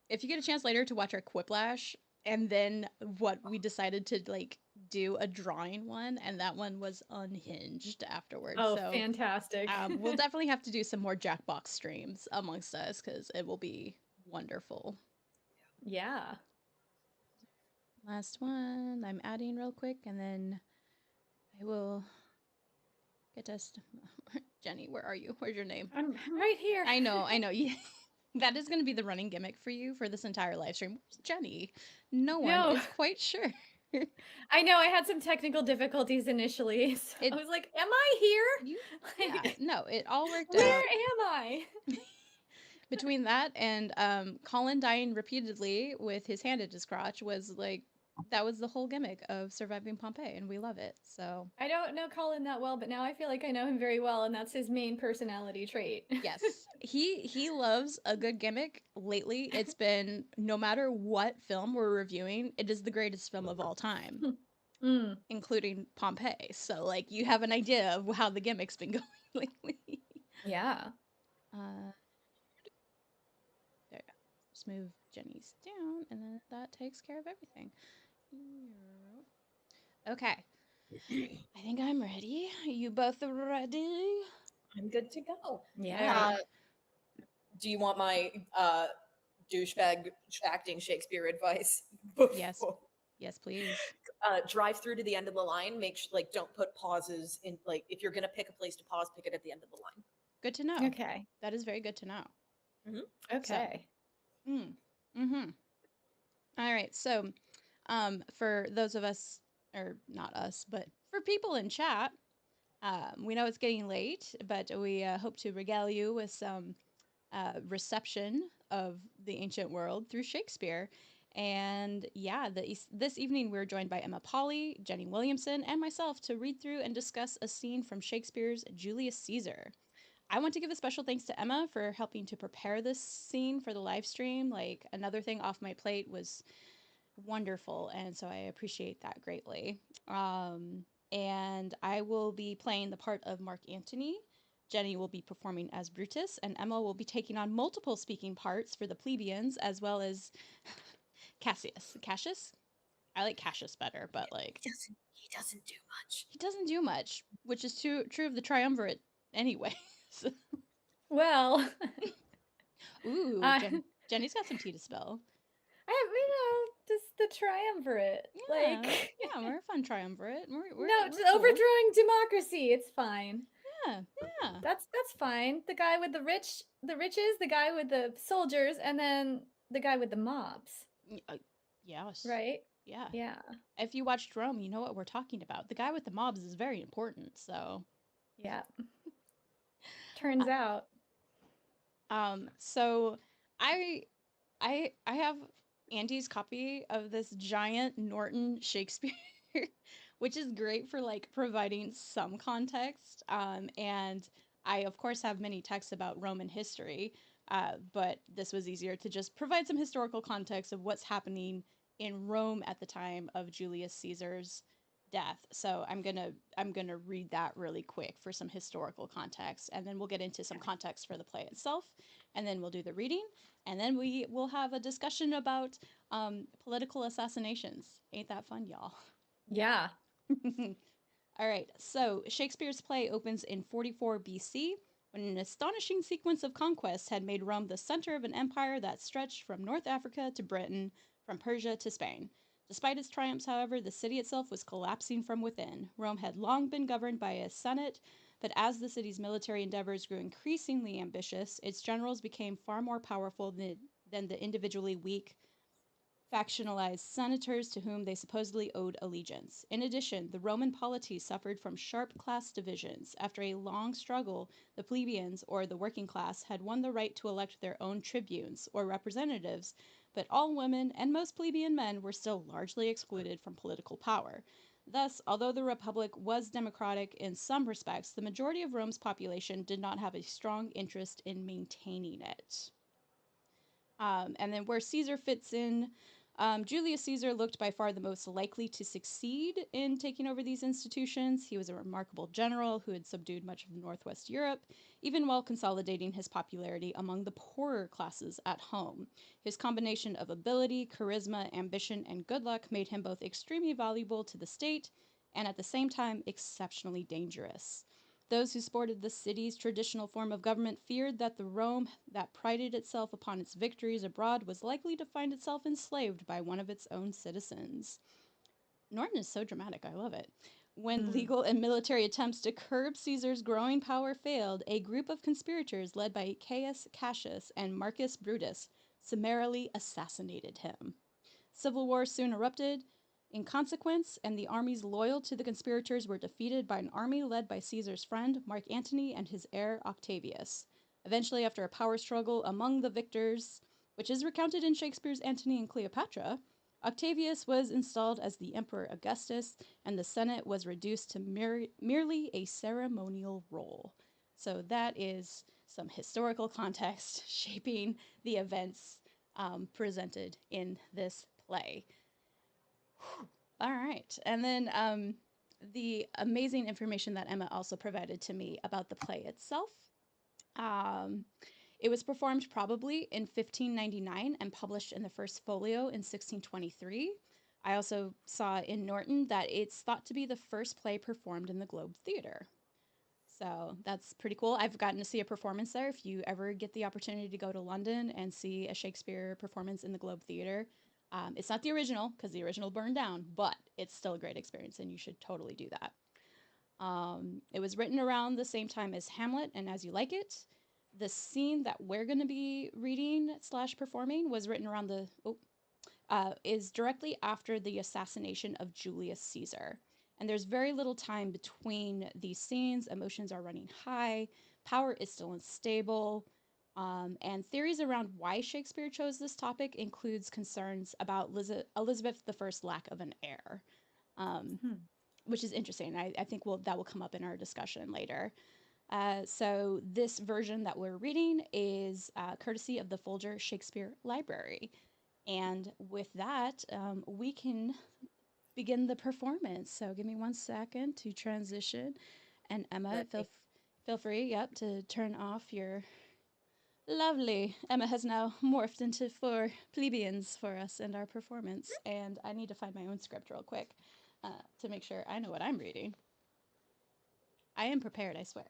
If you get a chance later to watch our Quiplash, and then what we decided to like do a drawing one, and that one was unhinged afterwards. Oh, so fantastic. we'll definitely have to do some more Jackbox streams amongst us because it will be wonderful. Yeah. Last one I'm adding real quick, and then I will get us. Jenny, where are you? Where's your name? I'm right here. I know. That is going to be the running gimmick for you for this entire live stream. Where's Jenny? No one is quite sure. I know I had some technical difficulties initially. So I was like, "Am I here?" Yeah, no, it all worked Where out. am I? Between that and Colin dying repeatedly with his hand at his crotch was like that was the whole gimmick of surviving Pompei, and we love it. So I don't know Colin that well, but now I feel like I know him very well, and that's his main personality trait. yes, he loves a good gimmick. Lately, it's been no matter what film we're reviewing, it is the greatest film of all time, including Pompei. So like you have an idea of how the gimmick's been going lately. Yeah. There you go. Just move Jenny's down, and then that takes care of everything. Okay. I think I'm ready. You both ready? I'm good to go. Yeah. Do you want my douchebag acting Shakespeare advice? Yes. Yes, please. Drive through to the end of the line. Make sure, like, don't put pauses in. Like, if you're gonna pick a place to pause, pick it at the end of the line. Good to know. Okay. That is very good to know. Okay. All right. So, for those of us, or not us, but for people in chat, we know it's getting late, but we hope to regale you with some reception of the ancient world through Shakespeare. And yeah, this evening we're joined by Emma Polly, Jenny Williamson, and myself to read through and discuss a scene from Shakespeare's Julius Caesar. I want to give a special thanks to Emma for helping to prepare this scene for the live stream. Like another thing off my plate was wonderful, and so I appreciate that greatly. And I will be playing the part of Mark Antony. Jenny will be performing as Brutus, and Emma will be taking on multiple speaking parts for the plebeians, as well as Cassius. Cassius? I like Cassius better, but like he doesn't do much. He doesn't do much, which is true of the triumvirate anyway. Well, ooh, Jenny's got some tea to spill. Just the triumvirate. Yeah, Like, yeah, we're a fun triumvirate. We're just cool. overthrowing democracy. It's fine. Yeah. That's fine. The guy with the riches, the guy with the soldiers, and then the guy with the mobs. Yes. Right? Yeah. Yeah. If you watched Rome, you know what we're talking about. The guy with the mobs is very important, so. Yeah. Turns out. So I have Andy's copy of this giant Norton Shakespeare, which is great for like providing some context. And I of course have many texts about Roman history, but this was easier to just provide some historical context of what's happening in Rome at the time of Julius Caesar's death. So I'm gonna read that really quick for some historical context, and then we'll get into some context for the play itself, and then we'll do the reading, and then we will have a discussion about political assassinations. Ain't that fun, y'all? Yeah. All right, so Shakespeare's play opens in 44 BC, when an astonishing sequence of conquests had made Rome the center of an empire that stretched from North Africa to Britain, from Persia to Spain. Despite its triumphs, however, the city itself was collapsing from within. Rome had long been governed by a senate, but as the city's military endeavors grew increasingly ambitious, its generals became far more powerful than the individually weak, factionalized senators to whom they supposedly owed allegiance. In addition, the Roman polity suffered from sharp class divisions. After a long struggle, the plebeians, or the working class, had won the right to elect their own tribunes, or representatives, but all women and most plebeian men were still largely excluded from political power. Thus, although the Republic was democratic in some respects, the majority of Rome's population did not have a strong interest in maintaining it. And then where Caesar fits in, Julius Caesar looked by far the most likely to succeed in taking over these institutions. He was a remarkable general who had subdued much of Northwest Europe, even while consolidating his popularity among the poorer classes at home. His combination of ability, charisma, ambition, and good luck made him both extremely valuable to the state and at the same time exceptionally dangerous. Those who supported the city's traditional form of government feared that the Rome that prided itself upon its victories abroad was likely to find itself enslaved by one of its own citizens. Norton is so dramatic, I love it. When legal and military attempts to curb Caesar's growing power failed, a group of conspirators led by Caius Cassius and Marcus Brutus summarily assassinated him. Civil war soon erupted in consequence, and the armies loyal to the conspirators were defeated by an army led by Caesar's friend, Mark Antony, and his heir, Octavius. Eventually, after a power struggle among the victors, which is recounted in Shakespeare's Antony and Cleopatra, Octavius was installed as the Emperor Augustus, and the Senate was reduced to merely a ceremonial role. So that is some historical context shaping the events presented in this play. All right. And then the amazing information that Emma also provided to me about the play itself. It was performed probably in 1599 and published in the first folio in 1623. I also saw in Norton that it's thought to be the first play performed in the Globe Theatre. So that's pretty cool. I've gotten to see a performance there. If you ever get the opportunity to go to London and see a Shakespeare performance in the Globe Theatre, it's not the original because the original burned down, but it's still a great experience and you should totally do that. It was written around the same time as Hamlet and As You Like It. The scene that we're going to be reading / performing was written around is directly after the assassination of Julius Caesar. And there's very little time between these scenes. Emotions are running high, power is still unstable, and theories around why Shakespeare chose this topic includes concerns about Elizabeth I's lack of an heir, which is interesting. I think that will come up in our discussion later. So this version that we're reading is courtesy of the Folger Shakespeare Library. And with that, we can begin the performance. So give me 1 second to transition. And Emma, feel free, to turn off your lovely. Emma has now morphed into 4 plebeians for us in our performance. And I need to find my own script real quick to make sure I know what I'm reading. I am prepared, I swear.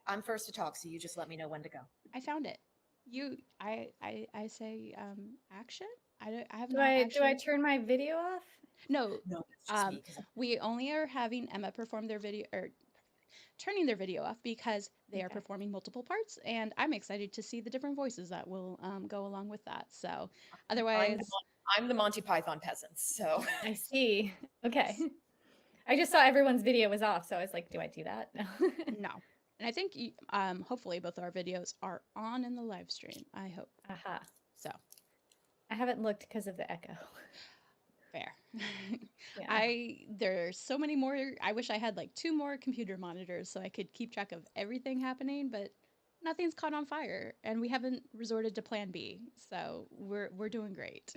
I'm first to talk, so you just let me know when to go. I found it. I say action. I have Do not I actually. turn my video off? No. It's just me. We only are having Emma perform their video, or turning their video off, because they are performing multiple parts, and I'm excited to see the different voices that will go along with that. So otherwise, I'm the Monty Python peasants. So I see. Okay. I just saw everyone's video was off, so I was like, do I do that? No. No. And I think hopefully both our videos are on in the live stream. I hope. Aha. So I haven't looked because of the echo. Fair. Yeah. There's so many more. I wish I had like 2 more computer monitors so I could keep track of everything happening, but nothing's caught on fire and we haven't resorted to plan B. So we're doing great.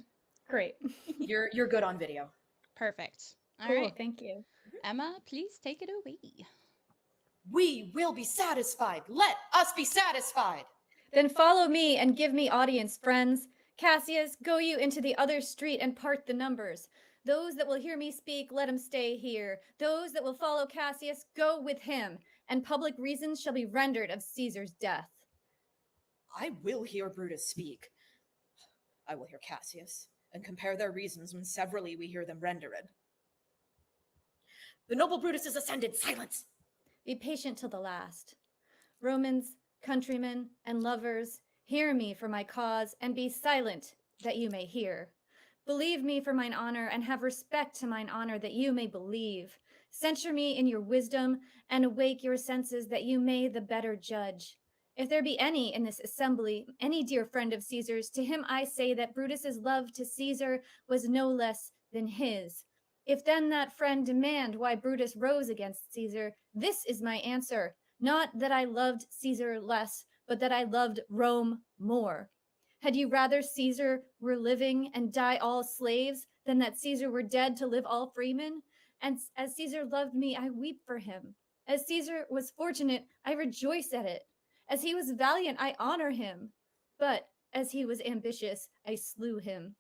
Great. You're good on video. Perfect. All Cool. right. Thank you. Emma, please take it away. We will be satisfied. Let us be satisfied. Then follow me and give me audience, friends. Cassius, go you into the other street and part the numbers. Those that will hear me speak, let him stay here. Those that will follow Cassius, go with him, and public reasons shall be rendered of Caesar's death. I will hear Brutus speak. I will hear Cassius, and compare their reasons when severally we hear them rendered. The noble Brutus is ascended. Silence! Be patient till the last. Romans, countrymen, and lovers, hear me for my cause, and be silent that you may hear. Believe me for mine honor, and have respect to mine honor that you may believe. Censure me in your wisdom, and awake your senses that you may the better judge. If there be any in this assembly, any dear friend of Caesar's, to him I say that Brutus's love to Caesar was no less than his. If then that friend demand why Brutus rose against Caesar, this is my answer. Not that I loved Caesar less, but that I loved Rome more. Had you rather Caesar were living and die all slaves than that Caesar were dead to live all freemen? And as Caesar loved me, I weep for him. As Caesar was fortunate, I rejoice at it. As he was valiant, I honor him. But as he was ambitious, I slew him.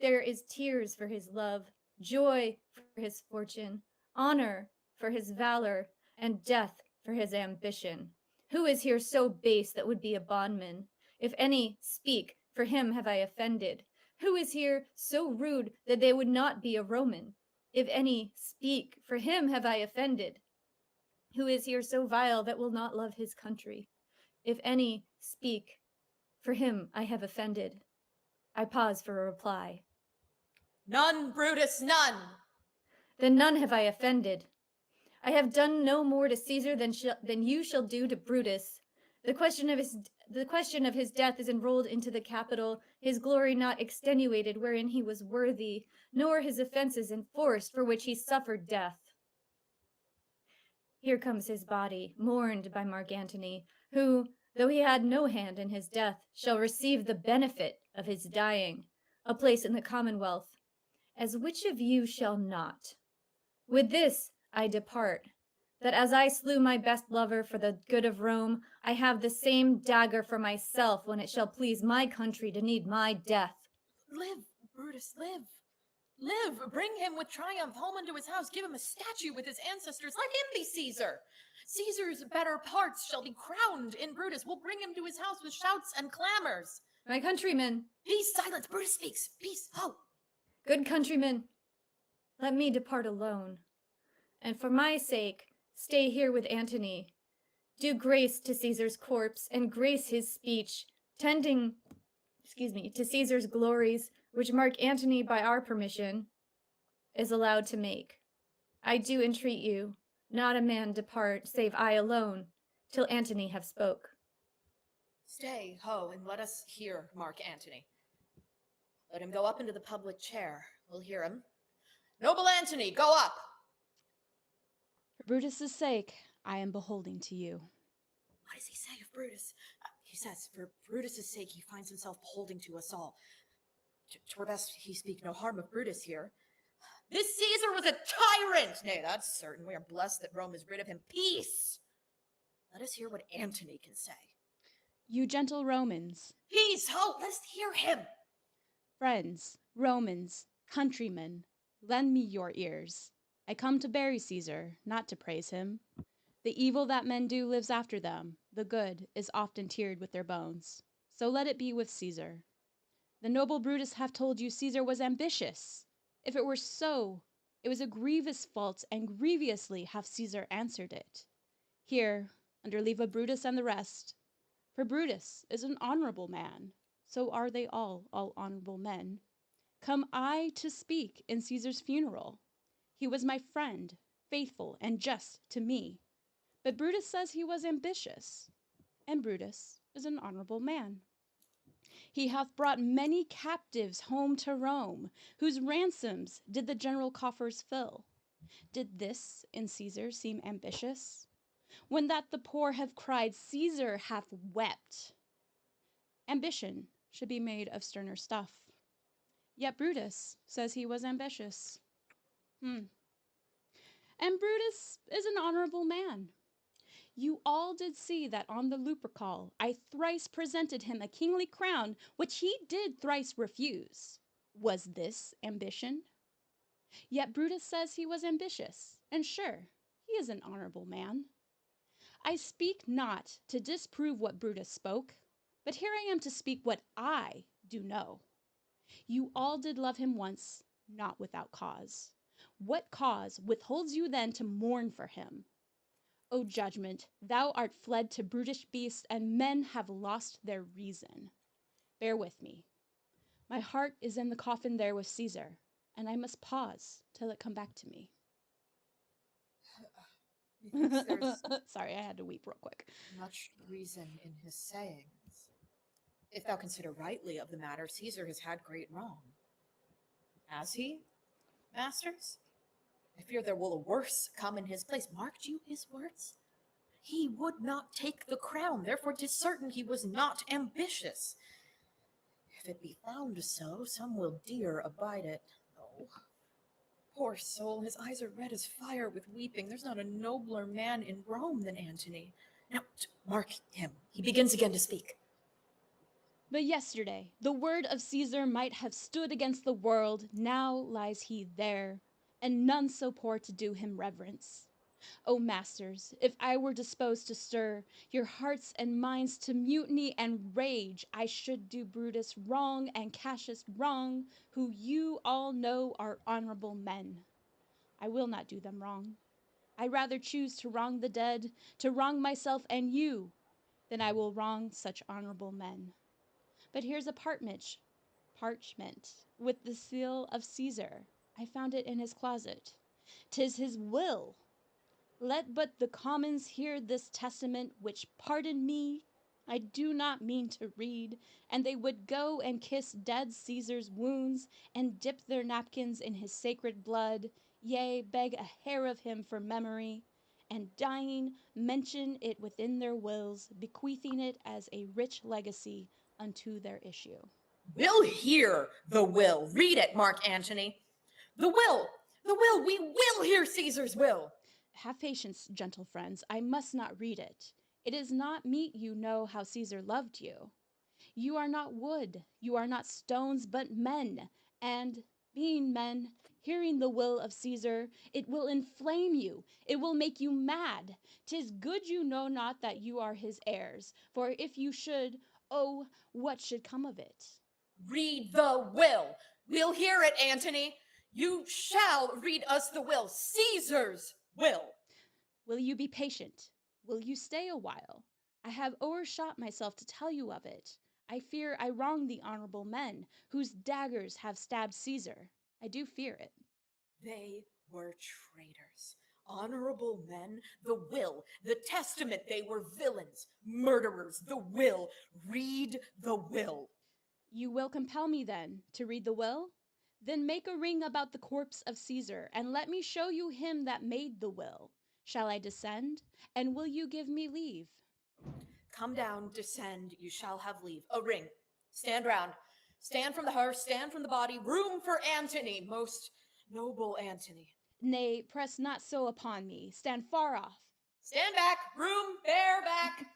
There is tears for his love, joy for his fortune, honor for his valor, and death for his ambition. Who is here so base that would be a bondman? If any speak, for him have I offended. Who is here so rude that they would not be a Roman? If any speak, for him have I offended. Who is here so vile that will not love his country? If any speak, for him I have offended. I pause for a reply. None, Brutus, none. Then none have I offended. I have done no more to Caesar than you shall do to Brutus. The question of his death is enrolled into the Capitol, his glory not extenuated wherein he was worthy, nor his offenses enforced for which he suffered death. Here comes his body, mourned by Mark Antony, who, though he had no hand in his death, shall receive the benefit of his dying, a place in the Commonwealth, as which of you shall not? With this I depart, that as I slew my best lover for the good of Rome, I have the same dagger for myself when it shall please my country to need my death. Live, Brutus, live. Live, bring him with triumph home unto his house, give him a statue with his ancestors, let him be Caesar. Caesar's better parts shall be crowned in Brutus. We'll bring him to his house with shouts and clamors. My countrymen. Peace, silence, Brutus speaks. Peace, ho. Good countrymen, let me depart alone. And for my sake, stay here with Antony. Do grace to Caesar's corpse and grace his speech, tending, to Caesar's glories, which Mark Antony, by our permission, is allowed to make. I do entreat you, not a man depart, save I alone, till Antony have spoke. Stay, ho, and let us hear Mark Antony. Let him go up into the public chair. We'll hear him. Noble Antony, go up! For Brutus's sake, I am beholding to you. What does he say of Brutus? He says, for Brutus's sake, he finds himself beholding to us all. 'Twere best he speak no harm of Brutus here. This Caesar was a tyrant! Nay, that's certain. We are blessed that Rome is rid of him. Peace! Let us hear what Antony can say. You gentle Romans. Peace, ho! Let us hear him! Friends, Romans, countrymen, lend me your ears. I come to bury Caesar, not to praise him. The evil that men do lives after them. The good is often tiered with their bones. So let it be with Caesar. The noble Brutus hath told you Caesar was ambitious. If it were so, it was a grievous fault, and grievously hath Caesar answered it. Here, under leave of Brutus and the rest, for Brutus is an honorable man, so are they all honorable men, come I to speak in Caesar's funeral. He was my friend, faithful and just to me. But Brutus says he was ambitious, and Brutus is an honorable man. He hath brought many captives home to Rome, whose ransoms did the general coffers fill. Did this in Caesar seem ambitious? When that the poor have cried, Caesar hath wept. Ambition should be made of sterner stuff. Yet Brutus says he was ambitious. And Brutus is an honorable man. You all did see that on the Lupercal I thrice presented him a kingly crown, which he did thrice refuse. Was this ambition? Yet Brutus says he was ambitious, and sure, he is an honorable man. I speak not to disprove what Brutus spoke, but here I am to speak what I do know. You all did love him once, not without cause. What cause withholds you then to mourn for him? O judgment, thou art fled to brutish beasts, and men have lost their reason. Bear with me. My heart is in the coffin there with Caesar, and I must pause till it come back to me. Methinks there's Sorry, I had to weep real quick. much reason in his sayings. If thou consider rightly of the matter, Caesar has had great wrong. Has he, masters? I fear there will a worse come in his place. Marked you his words? He would not take the crown, therefore 'tis certain he was not ambitious. If it be found so, some will dear abide it. Oh, poor soul, his eyes are red as fire with weeping. There's not a nobler man in Rome than Antony. Now, mark him. He begins again to speak. But yesterday, the word of Caesar might have stood against the world. Now lies he there, and none so poor to do him reverence. O masters, if I were disposed to stir your hearts and minds to mutiny and rage, I should do Brutus wrong and Cassius wrong, who you all know are honorable men. I will not do them wrong. I rather choose to wrong the dead, to wrong myself and you, than I will wrong such honorable men. But here's a parchment with the seal of Caesar. I found it in his closet. 'Tis his will. Let but the commons hear this testament, which, pardon me, I do not mean to read, and they would go and kiss dead Caesar's wounds, and dip their napkins in his sacred blood, yea, beg a hair of him for memory, and dying, mention it within their wills, bequeathing it as a rich legacy unto their issue. We'll hear the will. Read it, Mark Antony. The will! The will! We will hear Caesar's will! Have patience, gentle friends. I must not read it. It is not meet you know how Caesar loved you. You are not wood, you are not stones, but men. And, being men, hearing the will of Caesar, it will inflame you, it will make you mad. 'Tis good you know not that you are his heirs, for if you should, oh, what should come of it? Read the will! We'll hear it, Antony! You shall read us the will, Caesar's will! Will you be patient? Will you stay a while? I have o'ershot myself to tell you of it. I fear I wrong the honorable men, whose daggers have stabbed Caesar. I do fear it. They were traitors, honorable men. The will, the testament, they were villains, murderers. The will, read the will. You will compel me, then, to read the will? Then make a ring about the corpse of Caesar, and let me show you him that made the will. Shall I descend? And will you give me leave? Come down, descend, you shall have leave. A ring. Stand round. Stand from the hearth, stand from the body. Room for Antony, most noble Antony. Nay, press not so upon me. Stand far off. Stand back. Room, bear back.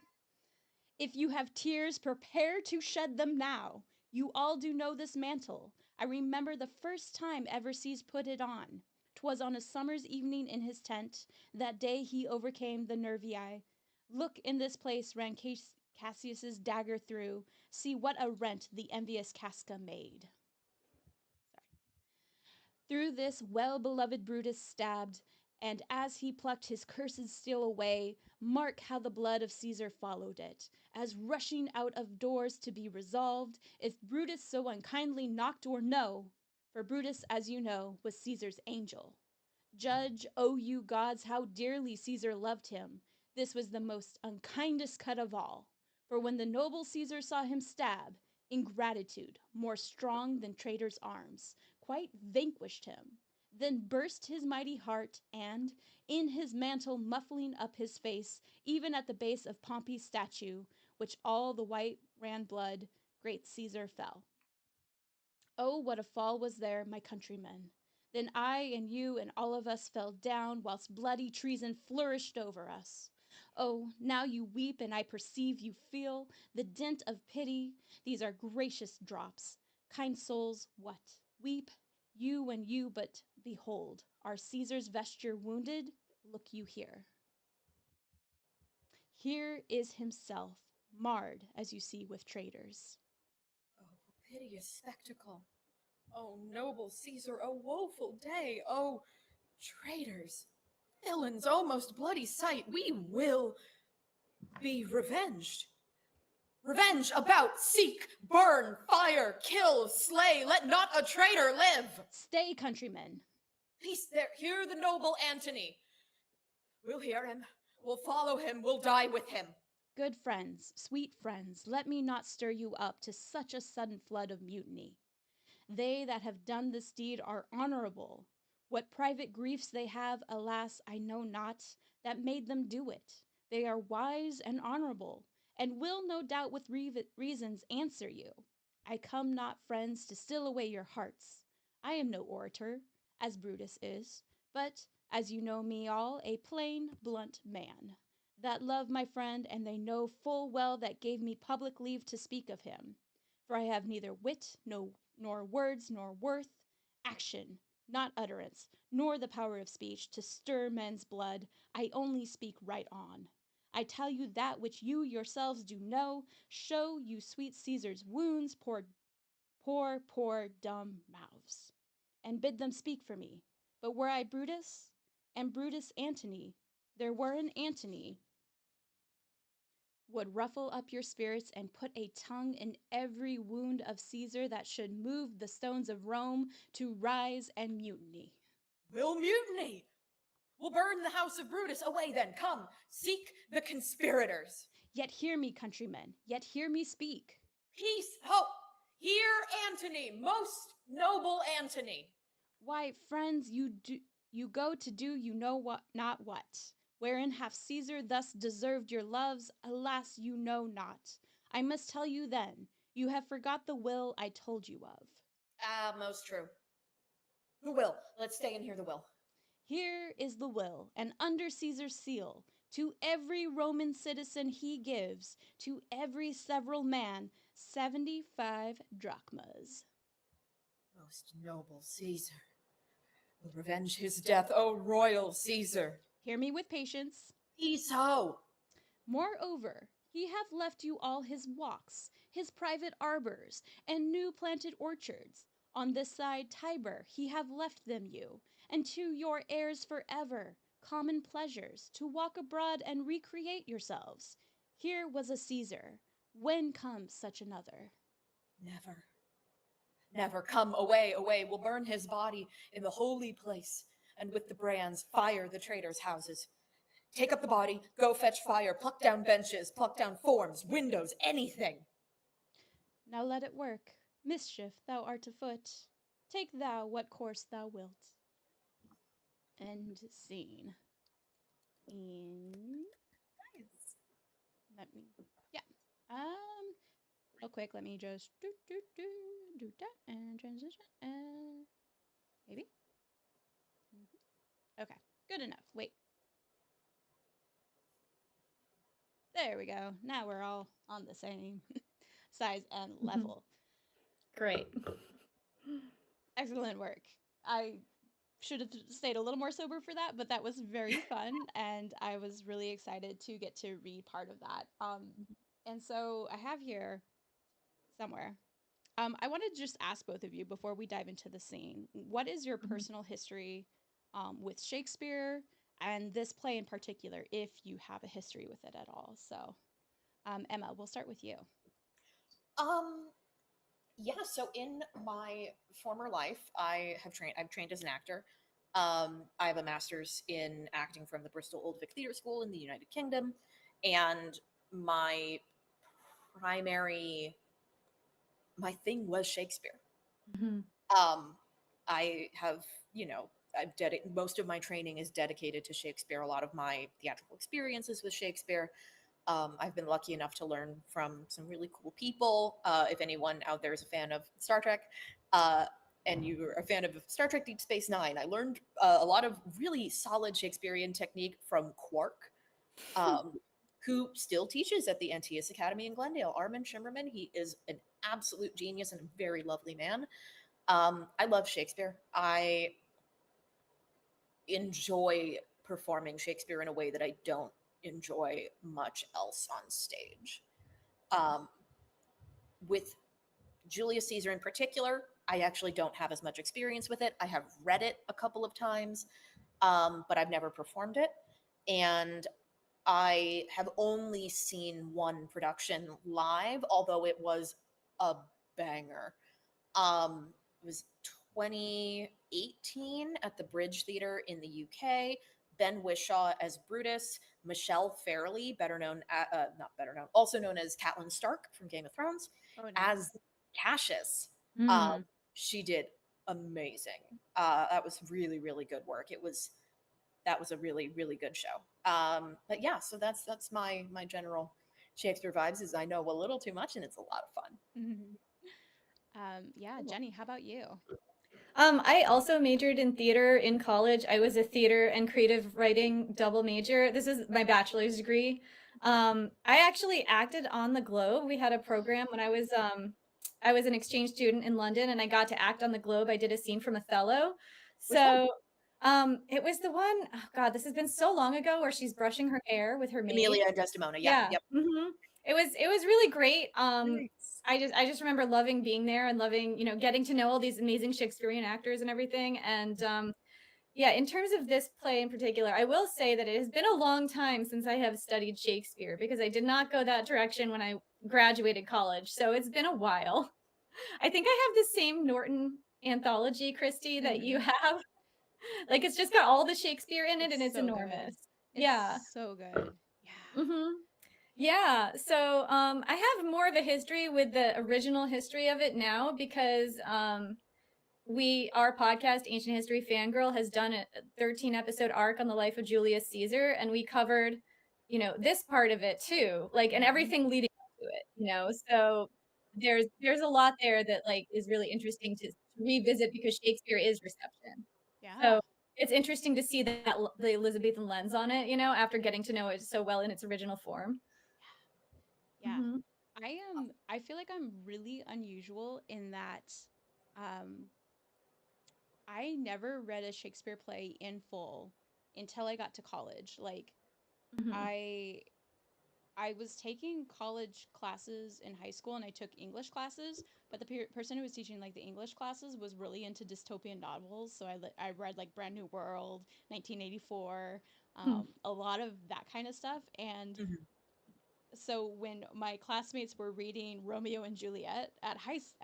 If you have tears, prepare to shed them now. You all do know this mantle. I remember the first time ever Caesar put it on. 'Twas on a summer's evening in his tent. That day he overcame the Nervii. Look, in this place ran Cassius's dagger through. See what a rent the envious Casca made. Through this well-beloved Brutus stabbed, and as he plucked his cursed steel away, mark how the blood of Caesar followed it, as rushing out of doors to be resolved, if Brutus so unkindly knocked or no, for Brutus, as you know, was Caesar's angel. Judge, O you gods, how dearly Caesar loved him. This was the most unkindest cut of all, for when the noble Caesar saw him stab, Ingratitude, more strong than traitor's arms, quite vanquished him, then burst his mighty heart, and, in his mantle muffling up his face, even at the base of Pompey's statue, which all the white ran blood, great Caesar fell. Oh, what a fall was there, my countrymen! Then I and you and all of us fell down, whilst bloody treason flourished over us. Oh, now you weep, and I perceive you feel the dint of pity. These are gracious drops. Kind souls, what? Weep, you and you, but behold, our Caesar's vesture wounded. Look you here. Here is himself, marred, as you see, with traitors. Oh, piteous spectacle. Oh, noble Caesar, oh, woeful day. Oh, traitors, villains, oh, most bloody sight. We will be revenged. Revenge about, seek, burn, fire, kill, slay. Let not a traitor live. Stay, countrymen. Peace there, hear the noble Antony. We'll hear him, we'll follow him, we'll die with him. Good friends, sweet friends, let me not stir you up to such a sudden flood of mutiny. They that have done this deed are honorable. What private griefs they have, alas, I know not, that made them do it. They are wise and honorable, and will no doubt with reasons answer you. I come not, friends, to still away your hearts. I am no orator, as Brutus is, but, as you know me all, a plain, blunt man. That love my friend, and they know full well that gave me public leave to speak of him. For I have neither wit, nor words, nor worth, action, not utterance, nor the power of speech to stir men's blood. I only speak right on. I tell you that which you yourselves do know. Show you sweet Caesar's wounds, poor, dumb mouths, and bid them speak for me. But were I Brutus, and Brutus Antony, there were an Antony, would ruffle up your spirits and put a tongue in every wound of Caesar that should move the stones of Rome to rise and mutiny. We'll mutiny. We'll burn the house of Brutus. Away then, come, seek the conspirators. You hear me, countrymen, yet hear me speak. Peace, hope, hear Antony, most noble Antony. Why, friends, you go to do you know what, not what. Wherein hath Caesar thus deserved your loves? Alas, you know not. I must tell you then, you have forgot the will I told you of. Ah, most true. The will. Let's stay and hear the will. Here is the will, and under Caesar's seal, to every Roman citizen he gives, to every several man, 75 drachmas. Most noble Caesar, will revenge his death, O royal Caesar. Hear me with patience. Peace, ho! Moreover, he hath left you all his walks, his private arbors, and new planted orchards. On this side Tiber he have left them you, and to your heirs forever, common pleasures, to walk abroad and recreate yourselves. Here was a Caesar. When comes such another? Never. Never. Come, away, away. We'll burn his body in the holy place, and with the brands fire the traitors' houses. Take up the body, go fetch fire, pluck down benches, pluck down forms, windows, anything. Now let it work. Mischief, thou art afoot. Take thou what course thou wilt. End scene. And let me, yeah. Real quick, let me just do that and transition and maybe. Okay, good enough. Wait. There we go. Now we're all on the same size and level. Great. Excellent work. I should have stayed a little more sober for that, but that was very fun, and I was really excited to get to read part of that. And so I have here somewhere. I wanted to just ask both of you before we dive into the scene, what is your personal history with Shakespeare and this play in particular, if you have a history with it at all? So, Emma, we'll start with you. Yeah, so in my former life, I've trained as an actor. I have a master's in acting from the Bristol Old Vic Theatre School in the United Kingdom, and my primary my thing was Shakespeare. Mhm. I have, you know, most of my training is dedicated to Shakespeare. A lot of my theatrical experiences with Shakespeare. I've been lucky enough to learn from some really cool people. If anyone out there is a fan of Star Trek, and you're a fan of Star Trek Deep Space Nine, I learned a lot of really solid Shakespearean technique from Quark, who still teaches at the NTS Academy in Glendale. Armin Shimmerman, he is an absolute genius and a very lovely man. I love Shakespeare. I enjoy performing Shakespeare in a way that I don't enjoy much else on stage. Um, with Julius Caesar in particular, I actually don't have as much experience with it. I have read it a couple of times, but I've never performed it. And I have only seen one production live, although it was a banger. It was 2018 at the Bridge Theatre in the UK. Ben Whishaw as Brutus, Michelle Fairley, not better known, also known as Catelyn Stark from Game of Thrones, Oh, nice. as Cassius. Mm. She did amazing. That was really, really good work. That was a really, really good show. But yeah, so that's my general Shakespeare vibes. Is I know a little too much and it's a lot of fun. Yeah, Jenny, how about you? I also majored in theater in college. I was a theater and creative writing double major. This is my bachelor's degree. I actually acted on the Globe. We had a program when I was an exchange student in London and I got to act on the Globe. I did a scene from Othello. Which one? So, it was the one, oh God, this has been so long ago where she's brushing her hair with her maid. Emilia and Desdemona. Yeah. Yeah. Yep. It was really great. Nice. I just remember loving being there and loving, you know, getting to know all these amazing Shakespearean actors and everything. And yeah, in terms of this play in particular, I will say that it has been a long time since I have studied Shakespeare because I did not go that direction when I graduated college. So it's been a while. I think I have the same Norton anthology, Christy, that you have. Like it's just got all the Shakespeare in it and it's so good. enormous. It's Yeah. so good. Yeah. Yeah, so I have more of a history with the original history of it now because our podcast, Ancient History Fangirl, has done a 13 episode arc on the life of Julius Caesar, and we covered, you know, this part of it too, like, and everything leading up to it, you know. So there's a lot there that like is really interesting to revisit because Shakespeare is reception. Yeah. So it's interesting to see that the Elizabethan lens on it, you know, after getting to know it so well in its original form. Yeah. Mhm. I feel like I'm really unusual in that um I never read a Shakespeare play in full until I got to college. Like Mhm. I I was taking college classes in high school and I took English classes, but the person who was teaching like the English classes was really into dystopian novels, so I read like Brand New World, 1984, Hmm. a lot of that kind of stuff. And so when my classmates were reading Romeo and Juliet at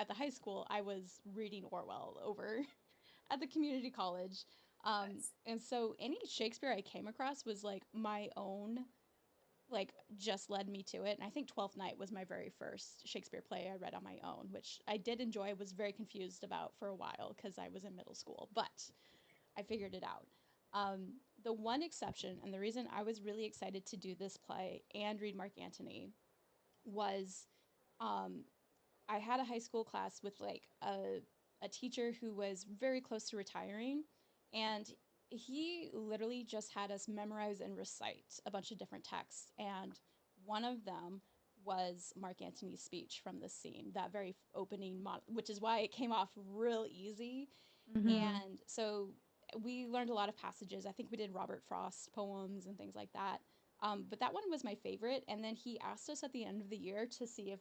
the high school, I was reading Orwell over at the community college. And so any Shakespeare I came across was like my own, like just led me to it. And I think Twelfth Night was my very first Shakespeare play I read on my own, which I did enjoy. Was very confused about for a while because I was in middle school, but I figured it out. The one exception, and the reason I was really excited to do this play and read Mark Antony was um, I had a high school class with like a teacher who was very close to retiring, and he literally just had us memorize and recite a bunch of different texts, and one of them was Mark Antony's speech from this scene, that very opening which is why it came off real easy. Mhm. And so we learned a lot of passages. I think we did Robert Frost poems and things like that. But that one was my favorite. And then he asked us at the end of the year to see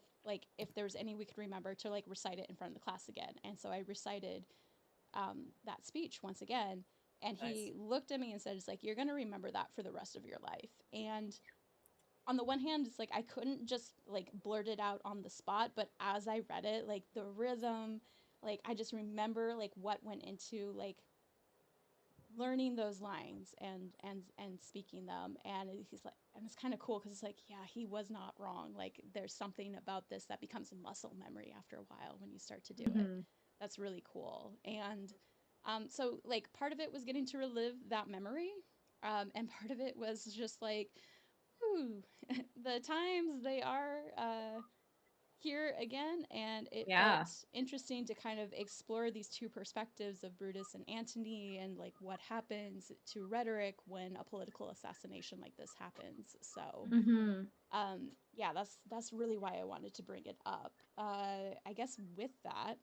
if there was any we could remember to like recite it in front of the class again. And so I recited that speech once again. And he looked at me and said, "It's like you're gonna remember that for the rest of your life." And on the one hand, it's like I couldn't just like blurt it out on the spot, but as I read it, like the rhythm, like I just remember like what went into like learning those lines and speaking them, and he's like, and it's kind of cool because it's like, yeah, he was not wrong. Like there's something about this that becomes a muscle memory after a while when you start to do it. That's really cool. And so like part of it was getting to relive that memory, and part of it was just like, ooh, the times they are here again, and it felt interesting to kind of explore these two perspectives of Brutus and Antony, and like what happens to rhetoric when a political assassination like this happens. So yeah, that's really why I wanted to bring it up. I guess with that,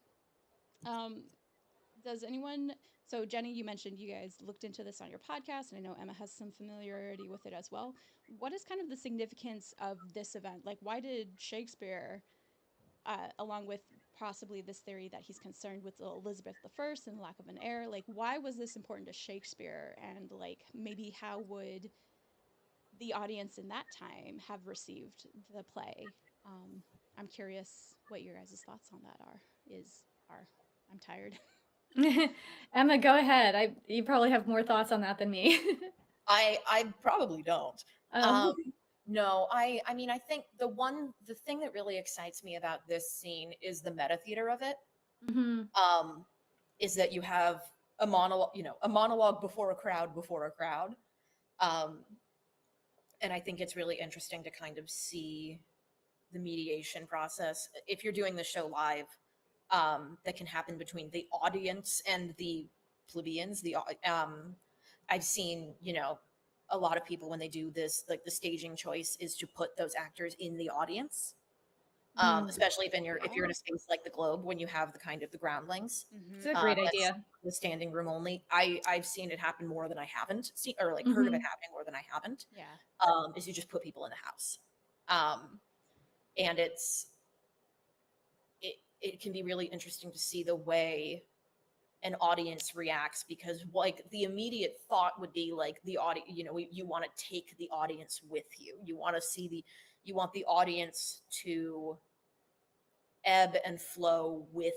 does anyone, so Jenny, you mentioned you guys looked into this on your podcast, and I know Emma has some familiarity with it as well. What is kind of the significance of this event? Like, why did Shakespeare, along with possibly this theory that he's concerned with Elizabeth I and the lack of an heir, like why was this important to Shakespeare, and like maybe how would the audience in that time have received the play? I'm curious what your guys' thoughts on that are. I'm tired. Emma, go ahead. You probably have more thoughts on that than me. I probably don't. Oh. No, I mean, I think the thing that really excites me about this scene is the meta theater of it. Is that you have a monologue before a crowd, and I think it's really interesting to kind of see the mediation process if you're doing the show live, that can happen between the audience and the plebeians. I've seen, a lot of people when they do this, like the staging choice is to put those actors in the audience, especially if you're in a space like the Globe when you have the kind of the groundlings. It's a great idea. The standing room only. I've seen it happen more than I haven't seen, or like heard of it happening more than I haven't. Yeah. Is you just put people in the house, and it can be really interesting to see the way an audience reacts, because like the immediate thought would be like the audience, you want to take the audience with you. You want the audience to ebb and flow with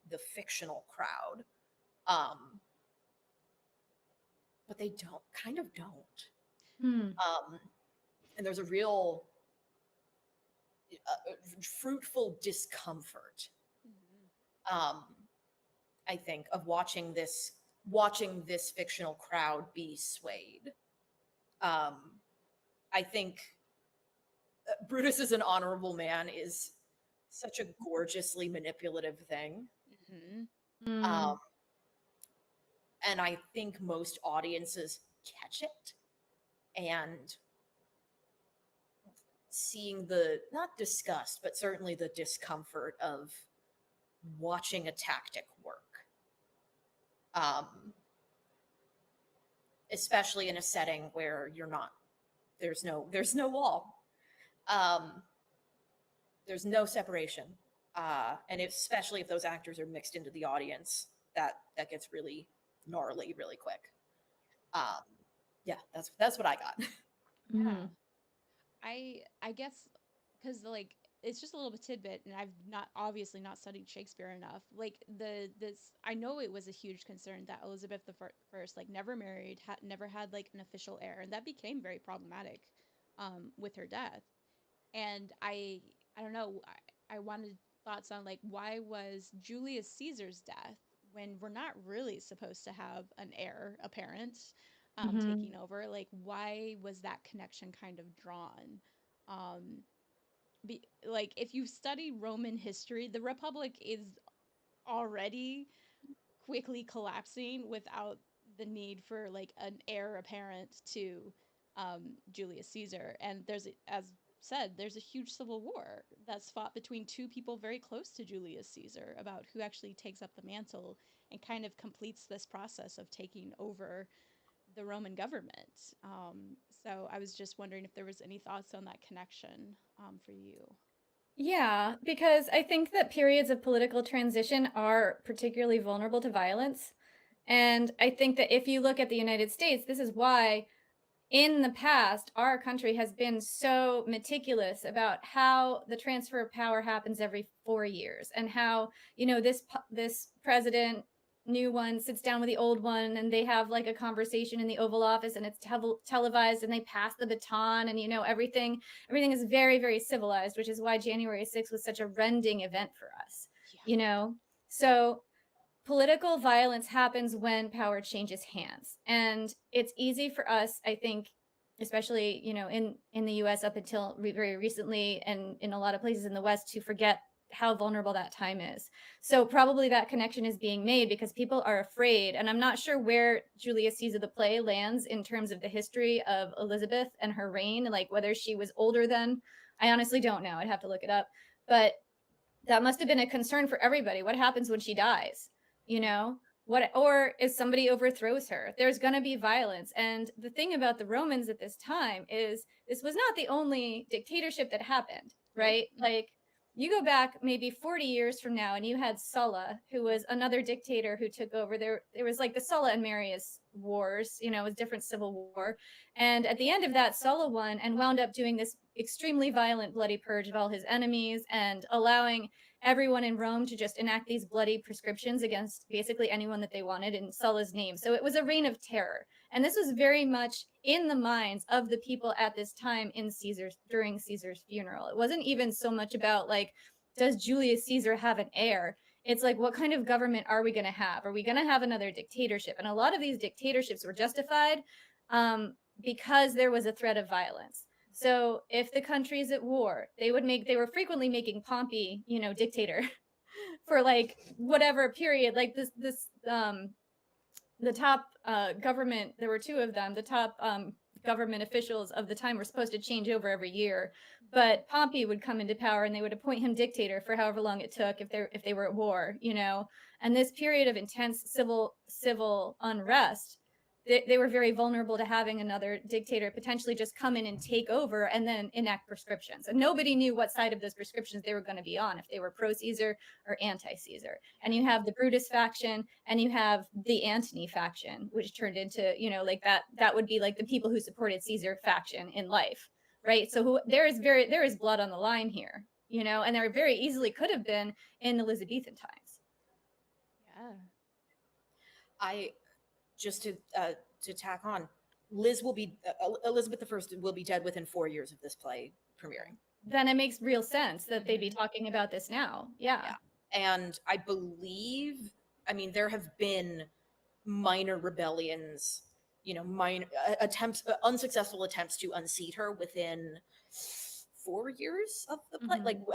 the fictional crowd. But they kind of don't. And there's a real fruitful discomfort, I think, of watching this fictional crowd be swayed. I think Brutus as an honorable man is such a gorgeously manipulative thing. And I think most audiences catch it, and seeing the, not disgust, but certainly the discomfort of watching a tactic work. Especially in a setting where there's no wall. There's no separation. And especially if those actors are mixed into the audience, that gets really gnarly really quick. Yeah, that's what I got. Yeah. I guess because like it's just a little bit tidbit, and I've obviously not studied Shakespeare enough. Like this, I know it was a huge concern that Elizabeth the First like never married, never had like an official heir, and that became very problematic with her death. And I don't know, I wanted thoughts on like why was Julius Caesar's death, when we're not really supposed to have an heir apparent taking over, like why was that connection kind of drawn? Like if you study Roman history, the Republic is already quickly collapsing without the need for like an heir apparent to Julius Caesar. And as said, there's a huge civil war that's fought between two people very close to Julius Caesar about who actually takes up the mantle and kind of completes this process of taking over the Roman government. So I was just wondering if there was any thoughts on that connection for you. Yeah, because I think that periods of political transition are particularly vulnerable to violence. And I think that if you look at the United States, this is why in the past, our country has been so meticulous about how the transfer of power happens every 4 years, and how, this president new one sits down with the old one, and they have like a conversation in the Oval Office, and it's televised, and they pass the baton, and everything is very, very civilized, which is why January 6th was such a rending event for us. So political violence happens when power changes hands, and it's easy for us, I think, especially in the US up until very recently, and in a lot of places in the West, to forget how vulnerable that time is. So probably that connection is being made because people are afraid, and I'm not sure where Julius Caesar the play lands in terms of the history of Elizabeth and her reign, like whether she was older than. I honestly don't know, I'd have to look it up, but that must have been a concern for everybody. What happens when she dies? What, or if somebody overthrows her? There's going to be violence. And the thing about the Romans at this time is this was not the only dictatorship that happened, right? Like, you go back maybe 40 years from now, and you had Sulla, who was another dictator who took over. There was like the Sulla and Marius wars, it was different civil war. And at the end of that, Sulla won and wound up doing this extremely violent, bloody purge of all his enemies, and allowing everyone in Rome to just enact these bloody prescriptions against basically anyone that they wanted in Sulla's name. So it was a reign of terror. And this was very much in the minds of the people at this time during Caesar's funeral. It wasn't even so much about like, does Julius Caesar have an heir? It's like, what kind of government are we going to have? Are we going to have another dictatorship? And a lot of these dictatorships were justified because there was a threat of violence. So if the country is at war, they were frequently making Pompey, dictator for like whatever period, like the top government, there were two of them, the top government officials of the time were supposed to change over every year, but Pompey would come into power and they would appoint him dictator for however long it took if they were at war, and this period of intense civil unrest, they were very vulnerable to having another dictator potentially just come in and take over and then enact prescriptions. And nobody knew what side of those prescriptions they were going to be on, if they were pro-Caesar or anti-Caesar. And you have the Brutus faction, and you have the Antony faction, which turned into, like that would be like the people who supported Caesar faction in life, right? So there is blood on the line here, and there very easily could have been in Elizabethan times. Yeah. I just to tack on, Elizabeth I will be dead within 4 years of this play premiering. Then it makes real sense that they'd be talking about this now. Yeah. And I believe, there have been minor rebellions, minor attempts, unsuccessful attempts to unseat her within 4 years of the play, like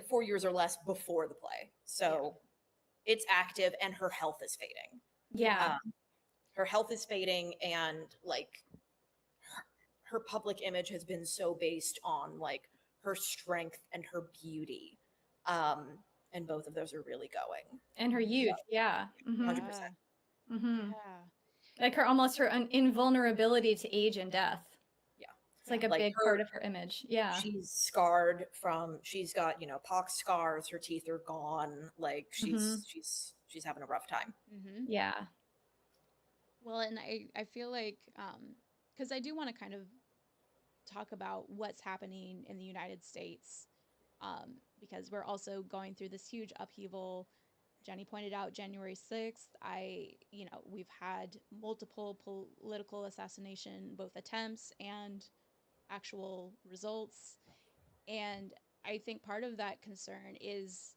4 years or less before the play. So it's active, and her health is fading. Yeah. Her health is fading, and like her public image has been so based on like her strength and her beauty. And both of those are really going. And her youth. Yeah. 100%. Yeah. Like her invulnerability to age and death. Yeah. It's like a big part of her image. Yeah. She's scarred she's got, pox scars, her teeth are gone. Like she's having a rough time. Yeah. Well, and I feel like, because I do want to kind of talk about what's happening in the United States, because we're also going through this huge upheaval. Jenny pointed out January 6th. We've had multiple political assassination, both attempts and actual results. And I think part of that concern is,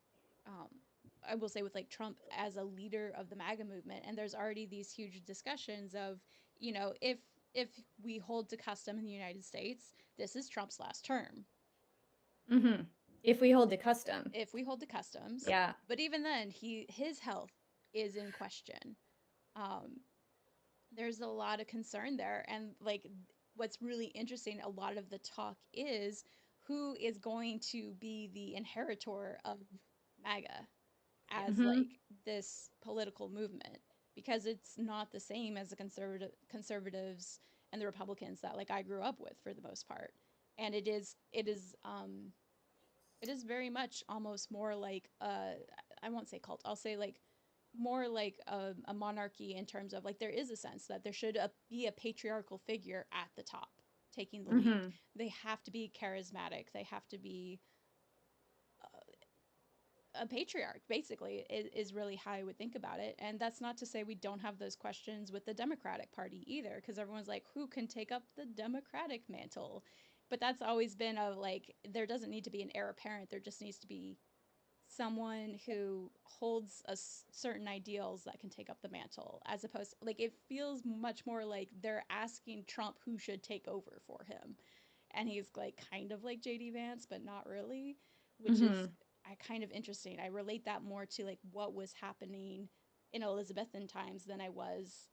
I will say, with like Trump as a leader of the MAGA movement, and there's already these huge discussions of, if we hold to custom in the United States, this is Trump's last term. If we hold to custom. If we hold to customs. Yeah. But even then, his health is in question. There's a lot of concern there, and like what's really interesting, a lot of the talk is who is going to be the inheritor of MAGA as like this political movement, because it's not the same as the conservatives and the Republicans that like I grew up with for the most part. And it is very much almost more like I won't say cult, I'll say like more like a monarchy, in terms of like there is a sense that there should be a patriarchal figure at the top taking the lead. They have to be charismatic, they have to be a patriarch, basically, is really how I would think about it. And that's not to say we don't have those questions with the Democratic Party either, because everyone's like, who can take up the Democratic mantle? But that's always been a like, there doesn't need to be an heir apparent, there just needs to be someone who holds certain ideals that can take up the mantle, as opposed to, like, it feels much more like they're asking Trump who should take over for him, and he's like kind of like JD Vance but not really, which is kind of interesting. I relate that more to like what was happening in Elizabethan times than I was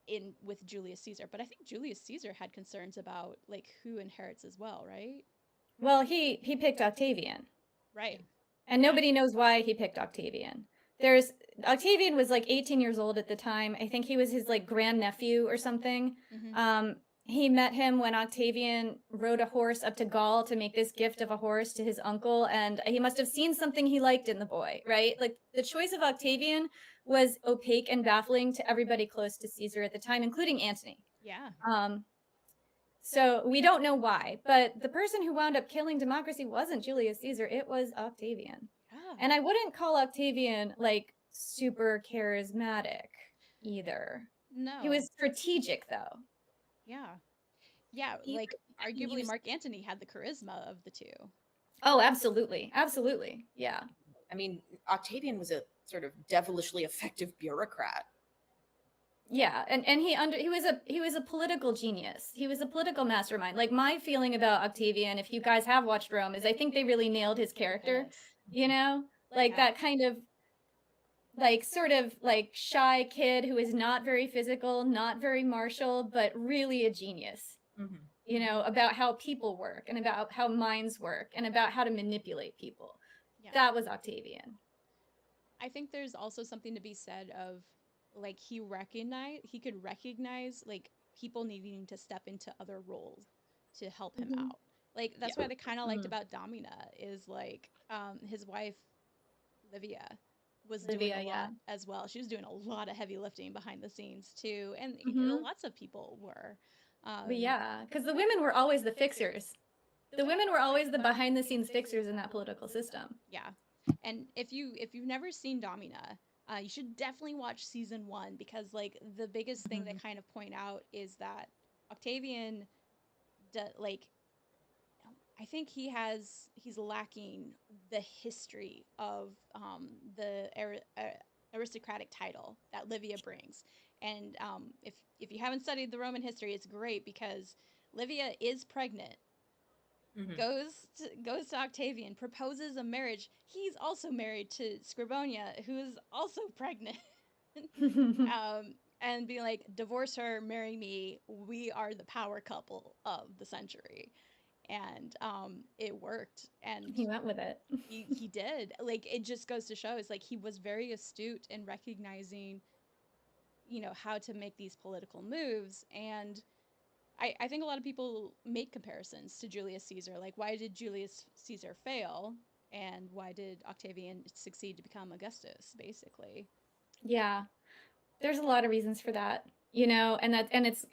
in with Julius Caesar. But I think Julius Caesar had concerns about like who inherits as well, right? Well, he picked Octavian. Right. And nobody knows why he picked Octavian. Octavian was like 18 years old at the time. I think he was his like grandnephew or something. He met him when Octavian rode a horse up to Gaul to make this gift of a horse to his uncle, and he must have seen something he liked in the boy, right? Like the choice of Octavian was opaque and baffling to everybody close to Caesar at the time, including Antony. Yeah. So we don't know why, but the person who wound up killing democracy wasn't Julius Caesar, it was Octavian. Yeah. And I wouldn't call Octavian like super charismatic either. No. He was strategic though. Yeah. Yeah, like arguably Mark Antony had the charisma of the two. Oh, absolutely. Absolutely. Yeah. I mean, Octavian was a sort of devilishly effective bureaucrat. Yeah, and he was a political genius. He was a political mastermind. Like my feeling about Octavian, if you guys have watched Rome, is I think they really nailed his character. You know? Like that kind of like sort of like shy kid who is not very physical, not very martial, but really a genius. You know, about how people work and about how minds work and about how to manipulate people. Yeah. That was Octavian. I think there's also something to be said of like he could recognize like people needing to step into other roles to help him out. Like that's what I kind of liked about Domina is like his wife Livia was doing a lot as well. She was doing a lot of heavy lifting behind the scenes too, and lots of people were. But yeah, because the women were always the fixers. The women were always the behind the scenes fixers in that political system. Yeah, and if you've never seen Domina, you should definitely watch season 1 because like the biggest thing they kind of point out is that Octavian, like I think he's lacking the history of the aristocratic title that Livia brings. And if you haven't studied the Roman history, it's great because Livia is pregnant, goes to Octavian, proposes a marriage. He's also married to Scribonia, who is also pregnant. And be like, divorce her, marry me. We are the power couple of the century. And it worked, and he went with it. he did. Like it just goes to show, it's like he was very astute in recognizing, you know, how to make these political moves. And I think a lot of people make comparisons to Julius Caesar, like why did Julius Caesar fail and why did Octavian succeed to become Augustus, basically. Yeah, there's a lot of reasons for that, you know, and it's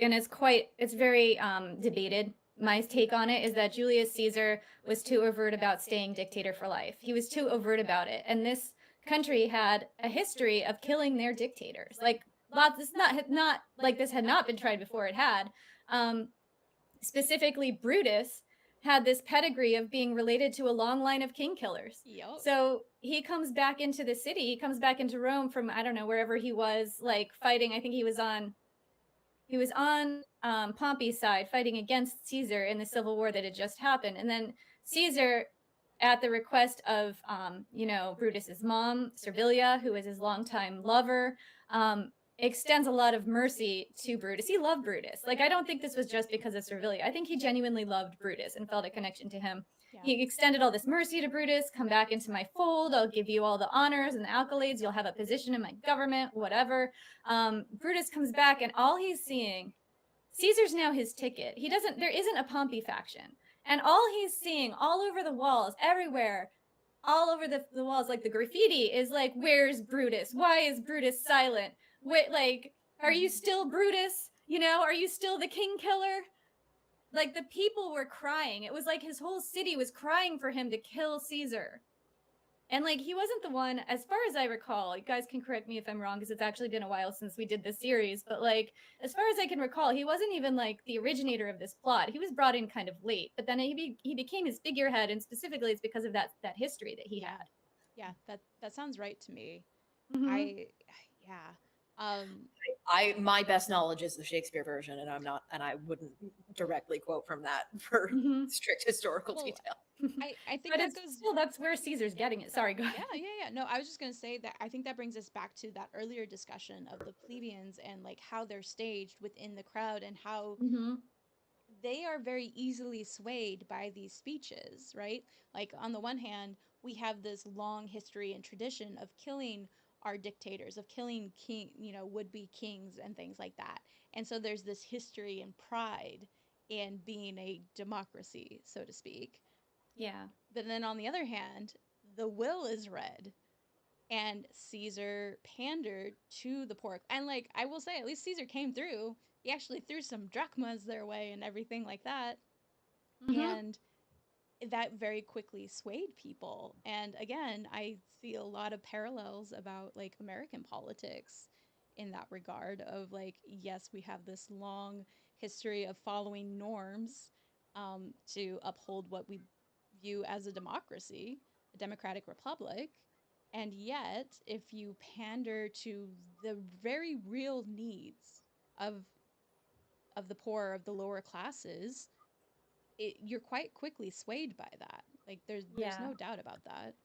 very debated. My take on it is that Julius Caesar was too overt about staying dictator for life. He was too overt about it, and this country had a history of killing their dictators. Like lots, it's not like this had not been tried before. It had, specifically Brutus had this pedigree of being related to a long line of king killers. Yep. So he comes back into the city, he comes back into Rome from, I don't know, wherever he was, like fighting. I think he was on Pompey's side fighting against Caesar in the civil war that had just happened. And then Caesar, at the request of, you know, Brutus's mom, Servilia, who was his longtime lover, extends a lot of mercy to Brutus. He loved Brutus. Like, I don't think this was just because of Servilia. I think he genuinely loved Brutus and felt a connection to him. Yeah. He extended all this mercy to Brutus. Come back into my fold. I'll give you all the honors and the accolades. You'll have a position in my government, whatever. Brutus comes back, and all he's seeing, Caesar's now his ticket. There isn't a Pompey faction. And all he's seeing all over the walls, everywhere, all over the walls, like the graffiti is like, where's Brutus? Why is Brutus silent? Wait, like, are you still Brutus? You know, are you still the king killer? Like, the people were crying. It was like his whole city was crying for him to kill Caesar. And like he wasn't the one, as far as I recall. You guys can correct me if I'm wrong, because it's actually been a while since we did this series. But like, as far as I can recall, he wasn't even like the originator of this plot. He was brought in kind of late, but then he became his figurehead, and specifically, it's because of that history that he Yeah. had. Yeah, that sounds right to me. Mhm. Yeah. My best knowledge is the Shakespeare version, and I wouldn't directly quote from that for Mhm. strict historical Well, detail. I think But that it's goes. still, that's where Caesar's getting it. Sorry, go ahead. Yeah. No, I was just gonna say that I think that brings us back to that earlier discussion of the plebeians and like how they're staged within the crowd and how Mhm. they are very easily swayed by these speeches, right? Like, on the one hand, we have this long history and tradition of killing our dictators, of killing would be kings and things like that. And so there's this history and pride in being a democracy, so to speak. Yeah. But then on the other hand, the will is read and Caesar pandered to the poor. And like I will say, at least Caesar came through. He actually threw some drachmas their way and everything like that. Mhm. And that very quickly swayed people. And again, I see a lot of parallels about like American politics in that regard of like, yes, we have this long history of following norms to uphold what we view as a democracy, a democratic republic. And yet, if you pander to the very real needs of the poor, of the lower classes, you're quite quickly swayed by that. Like there's Yeah. no doubt about that.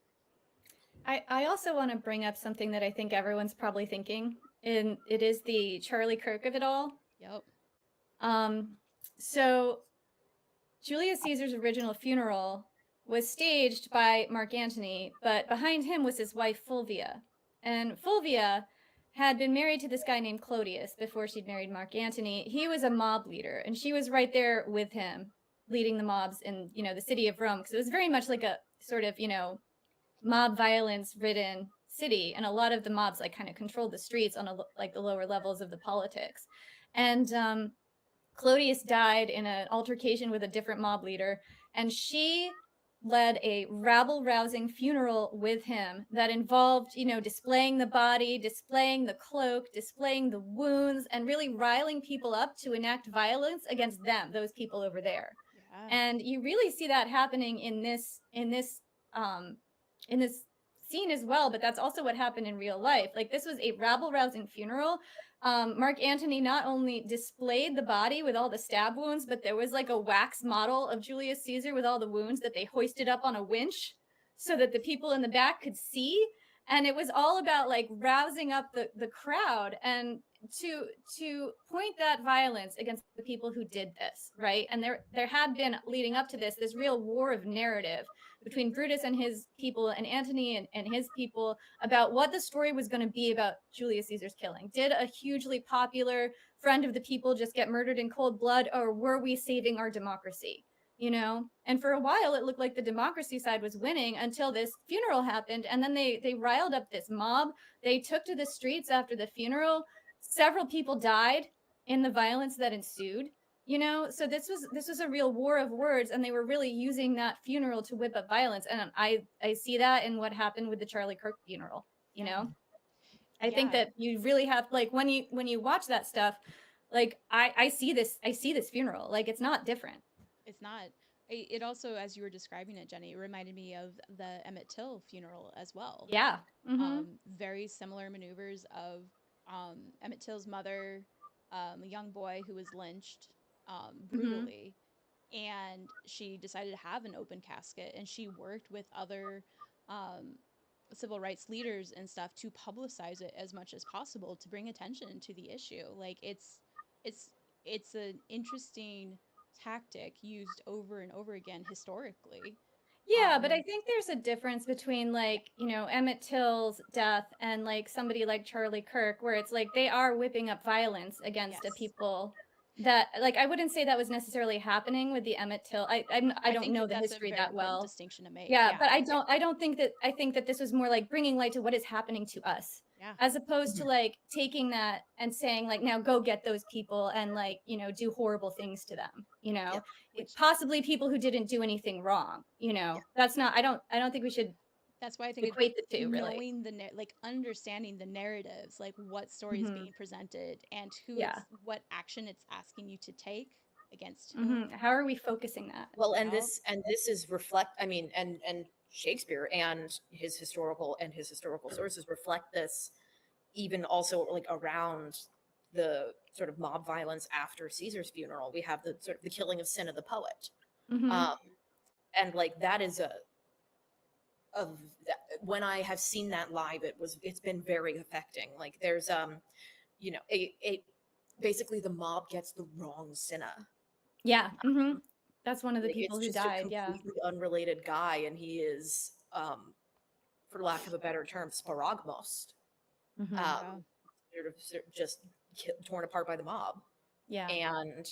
I also want to bring up something that I think everyone's probably thinking, and it is the Charlie Kirk of it all. Yep. So Julius Caesar's original funeral was staged by Mark Antony, but behind him was his wife Fulvia. And Fulvia had been married to this guy named Clodius before she'd married Mark Antony. He was a mob leader, and she was right there with him, leading the mobs in, the city of Rome, because it was very much like a sort of, mob violence ridden city, and a lot of the mobs like kind of controlled the streets on like the lower levels of the politics. And Clodius died in an altercation with a different mob leader, and she led a rabble rousing funeral with him that involved, displaying the body, displaying the cloak, displaying the wounds, and really riling people up to enact violence against them, those people over there. Yeah. And you really see that happening in this scene as well, but that's also what happened in real life. Like, this was a rabble rousing funeral. Mark Antony not only displayed the body with all the stab wounds, but there was like a wax model of Julius Caesar with all the wounds that they hoisted up on a winch so that the people in the back could see. And it was all about like rousing up the crowd and to point that violence against the people who did this, right? And there had been, leading up to this real war of narrative between Brutus and his people and Antony and his people about what the story was going to be about Julius Caesar's killing. Did a hugely popular friend of the people just get murdered in cold blood, or were we saving our democracy? And for a while it looked like the democracy side was winning until this funeral happened, and then they riled up this mob. They took to the streets after the funeral. Several people died in the violence that ensued. So this was a real war of words, and they were really using that funeral to whip up violence. And I see that in what happened with the Charlie Kirk funeral. I think that you really have, like, when you watch that stuff, like I see this funeral, like it's not different. It's not. It also, as you were describing it, Jenny, it reminded me of the Emmett Till funeral as well. Yeah. Very similar maneuvers of Emmett Till's mother, a young boy who was lynched brutally, and she decided to have an open casket, and she worked with other um, civil rights leaders and stuff to publicize it as much as possible to bring attention to the issue. Like it's it's an interesting tactic used over and over again historically. Yeah, but I think there's a difference between, like, Emmett Till's death and like somebody like Charlie Kirk, where it's like they are whipping up violence against a people that, like, I wouldn't say that was necessarily happening with the Emmett Till. I don't think know that the that's a history very that important well. distinction to make. Yeah, but I think that this was more like bringing light to what is happening to us. Yeah. As opposed to like taking that and saying like, now go get those people and like, do horrible things to them, possibly people who didn't do anything wrong. That's not, I don't think we should That's why I think equate the two, really. knowing like understanding the narratives, like what story is being presented and who Yeah. what action it's asking you to take against Mm-hmm. whom. How are we focusing that? Well, You know? and this is reflect. I mean, and Shakespeare and his historical sources reflect this, even also like around the sort of mob violence after Caesar's funeral. We have the sort of the killing of Cinna the poet, Mm-hmm. and like that is a of that, when I have seen that live, it's been very affecting. Like there's you know a basically the mob gets the wrong Cinna. Yeah. Mm-hmm. That's one of the Like people it's who just a died. Yeah. completely unrelated guy, and he is, for lack of a better term, sparagmos, Mm-hmm. um, sort of just torn apart by the mob. Yeah. And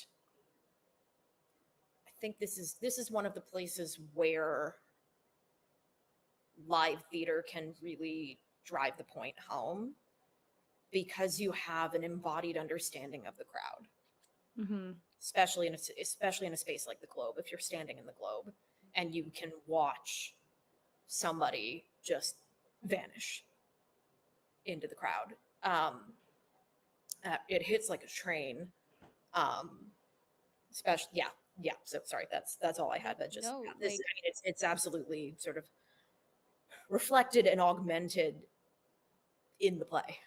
I think this is one of the places where live theater can really drive the point home, because you have an embodied understanding of the crowd, Mm-hmm. especially in a space like the Globe. If you're standing in the Globe and you can watch somebody just vanish into the crowd, it hits like a train. Especially, yeah. So sorry, that's all I had. But just No, this, like I mean, it's absolutely sort of reflected and augmented in the play.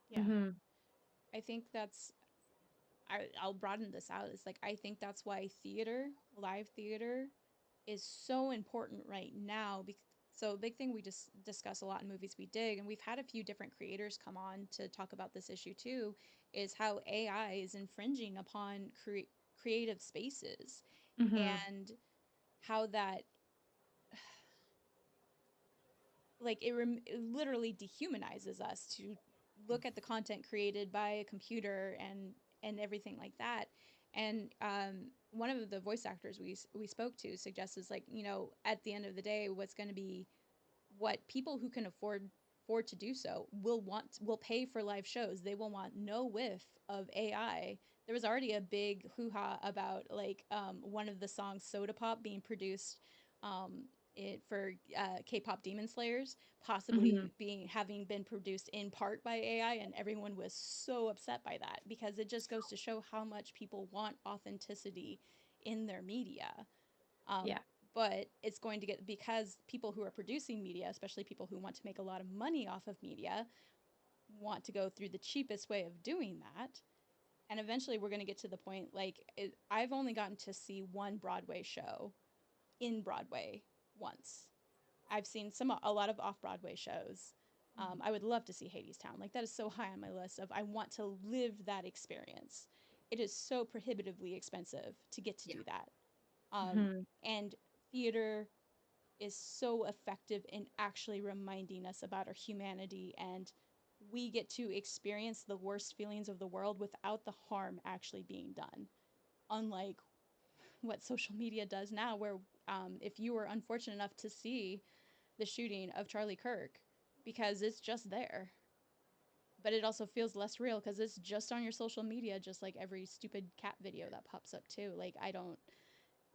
yeah. Mm-hmm. I think I'll broaden this out. It's like I think that's why live theater is so important right now. So a big thing we just discuss a lot in Movies We Dig, and we've had a few different creators come on to talk about this issue too, is how AI is infringing upon creative spaces, Mm-hmm. and how that like it literally dehumanizes us to look at the content created by a computer and everything like that. And one of the voice actors we spoke to suggests is like, at the end of the day, what's going to be what people who can afford to do so will pay for live shows. They will want no whiff of AI. There was already a big hoo-ha about like one of the songs Soda Pop being produced for K-pop Demon Slayers, Mm-hmm. possibly having been produced in part by AI, and everyone was so upset by that because it just goes to show how much people want authenticity in their media. Um, Yeah. but it's going to get, because people who are producing media, especially people who want to make a lot of money off of media, want to go through the cheapest way of doing that. And eventually we're going to get to the point like I've only gotten to see one Broadway show in Broadway once. I've seen a lot of off Broadway shows. I would love to see Hadestown. Like that is so high on my list of I want to live that experience. It is so prohibitively expensive to get to Yeah. do that. Mm-hmm. And theater is so effective in actually reminding us about our humanity, and we get to experience the worst feelings of the world without the harm actually being done. Unlike what social media does now, where if you were unfortunate enough to see the shooting of Charlie Kirk, because it's just there, but it also feels less real because it's just on your social media, just like every stupid cat video that pops up too. Like I don't.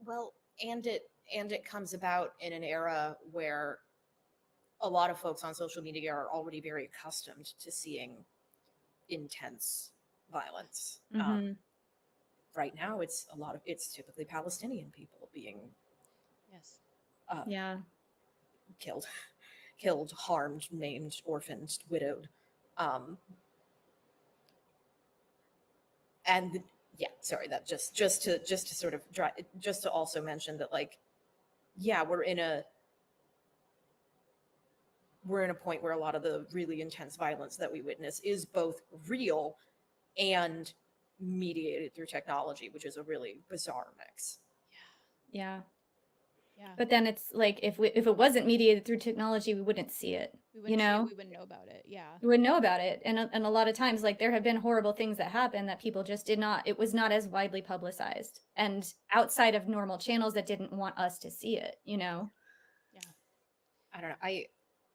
Well, and it comes about in an era where a lot of folks on social media are already very accustomed to seeing intense violence. Mm-hmm. Right now, it's typically Palestinian people being Yes. uh, Yeah. killed, harmed, maimed, orphaned, widowed, um, and yeah, sorry, that just to sort of just to also mention that, like, yeah, we're in a point where a lot of the really intense violence that we witness is both real and mediated through technology, which is a really bizarre mix. Yeah. Yeah. But then it's like if it wasn't mediated through technology, we wouldn't see it. We You wouldn't see it. know, We wouldn't know about it. Yeah. we wouldn't know about it. And a lot of times, like there have been horrible things that happened that people just did not. It was not as widely publicized, and outside of normal channels that didn't want us to see it. You know. Yeah. I don't know.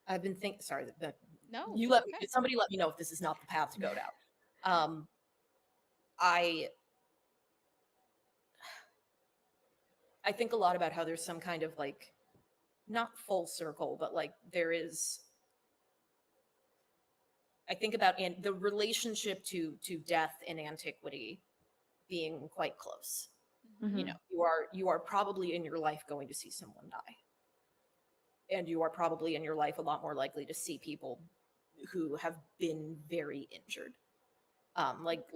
I've been thinking. Sorry, that No, you it's let me. okay. Somebody let me know if this is not the path to go down. I I think a lot about how there's some kind of like not full circle, but like there is, I think about the relationship to death in antiquity being quite close. Mhm. You know, you are probably in your life going to see someone die. And you are probably in your life a lot more likely to see people who have been very injured. Like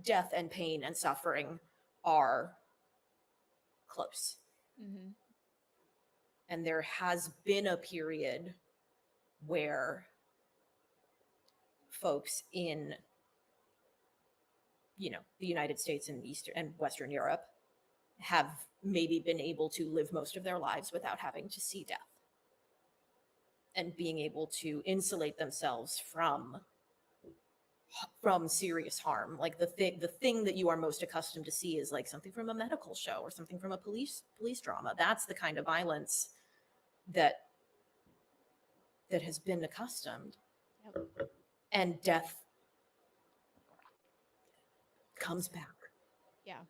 death and pain and suffering are close. Mhm. And there has been a period where folks in, you know, the United States and Eastern and Western Europe have maybe been able to live most of their lives without having to see death and being able to insulate themselves from serious harm. Like the thing that you are most accustomed to see is like something from a medical show or something from a police drama. That's the kind of violence that has been accustomed. Yep. And death comes back. Yeah.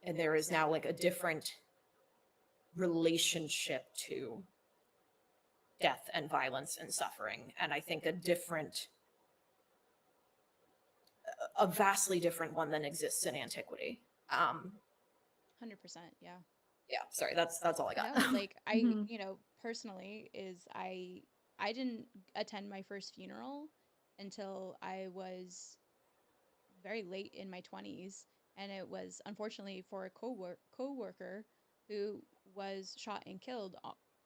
And there is now like a different relationship to death and violence and suffering, and I think a vastly different one than exists in antiquity. 100%. Yeah. Yeah, sorry, that's all I got. No, like I, Mhm. you know, personally is I didn't attend my first funeral until I was very late in my 20s, and it was unfortunately for a coworker who was shot and killed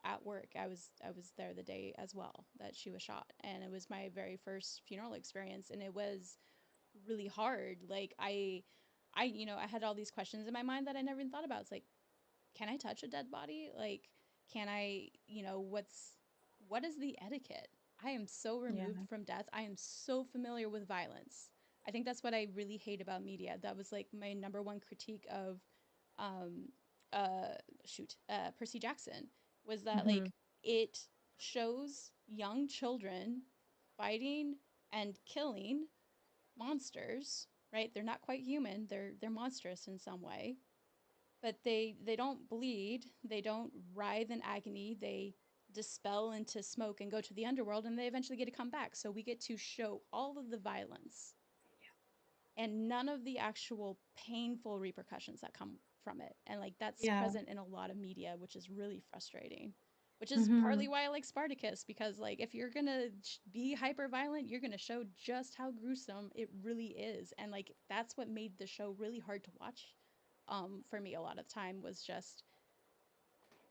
at work. I was there the day as well that she was shot, and it was my very first funeral experience, and it was really hard. Like I you know, I had all these questions in my mind that I never even thought about. It's like, can I touch a dead body? Like, can I, you know, what is the etiquette? I am so Yeah. removed from death. I am so familiar with violence. I think that's what I really hate about media. That was like my number one critique of um uh Percy Jackson, was that Mhm. like it shows young children fighting and killing monsters, right? They're not quite human. They're monstrous in some way, but they don't bleed, they don't writhe in agony, they dispel into smoke and go to the underworld, and they eventually get to come back. So we get to show all of the violence and none of the actual painful repercussions that come from it. And like that's Yeah. present in a lot of media, which is really frustrating. Which is partly Mhm. why I like Spartacus, because like if you're gonna be hyper violent, you're gonna show just how gruesome it really is, and like that's what made the show really hard to watch. For me, a lot of the time was just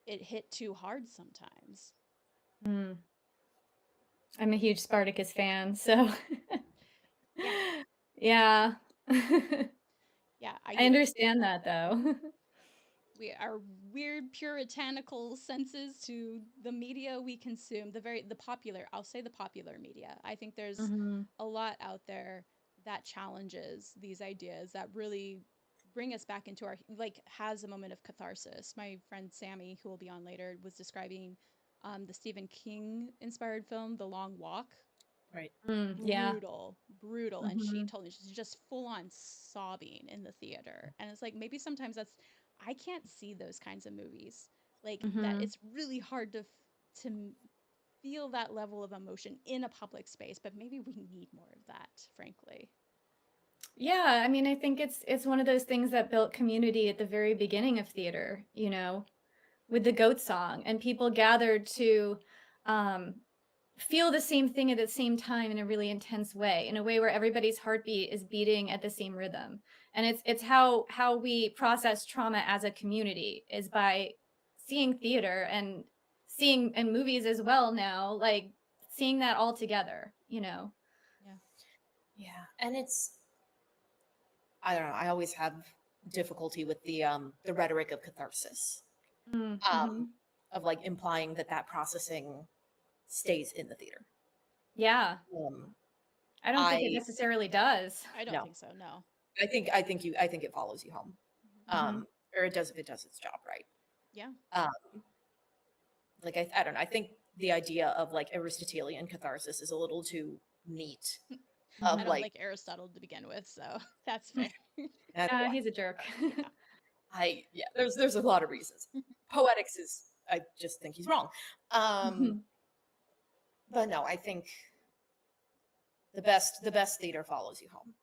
it hit too hard sometimes. Mm. I'm a huge Spartacus fan, so Yeah, yeah. yeah. I understand that though. We our weird puritanical senses to the media we consume, the popular, I'll say the popular media. I think there's Mhm. a lot out there that challenges these ideas, that really bring us back into our, like, has a moment of catharsis. My friend Sammy, who will be on later, was describing the Stephen King inspired film The Long Walk. Right. Mm, yeah. Brutal. And she Mhm. told me she's just full on sobbing in the theater. And it's like, maybe sometimes I can't see those kinds of movies. Like that, Mhm. it's really hard to feel that level of emotion in a public space, but maybe we need more of that, frankly. Yeah, I mean, I think it's one of those things that built community at the very beginning of theater, you know, with the goat song, and people gathered to um feel the same thing at the same time in a really intense way, in a way where everybody's heartbeat is beating at the same rhythm. And it's how we process trauma as a community, is by seeing theater and seeing and movies as well now, like seeing that all together, you know. Yeah. Yeah, and it's, I don't know, I always have difficulty with the rhetoric of catharsis. Mm-hmm. Of like implying that processing stays in the theater. Yeah. Um, I don't think it I necessarily does. I don't no, think so. No. I think it follows you home. Mm-hmm. Or it does if it does its job right. Yeah. Like I don't know. I think the idea of like Aristotelian catharsis is a little too neat. I Of don't like like Aristotle to begin with, so that's fair. I don't know why. He's a jerk. Yeah. Yeah, there's a lot of reasons. Poetics is I just think he's wrong. But no, I think the best theater follows you home.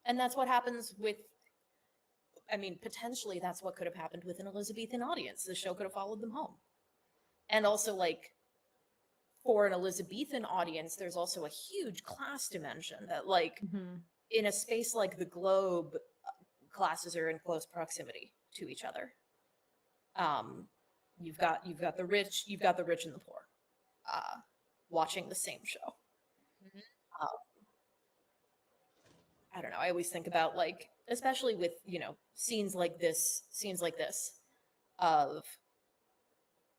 And that's what happens with, I mean, potentially that's what could have happened with an Elizabethan audience. The show could have followed them home. And also, like, for an Elizabethan audience, there's also a huge class dimension that, like, in a space like the Globe, classes are in close proximity to each other. You've got the rich, and the poor, watching the same show. Um, I don't know. I always think about, like, especially with, you know, scenes like this, of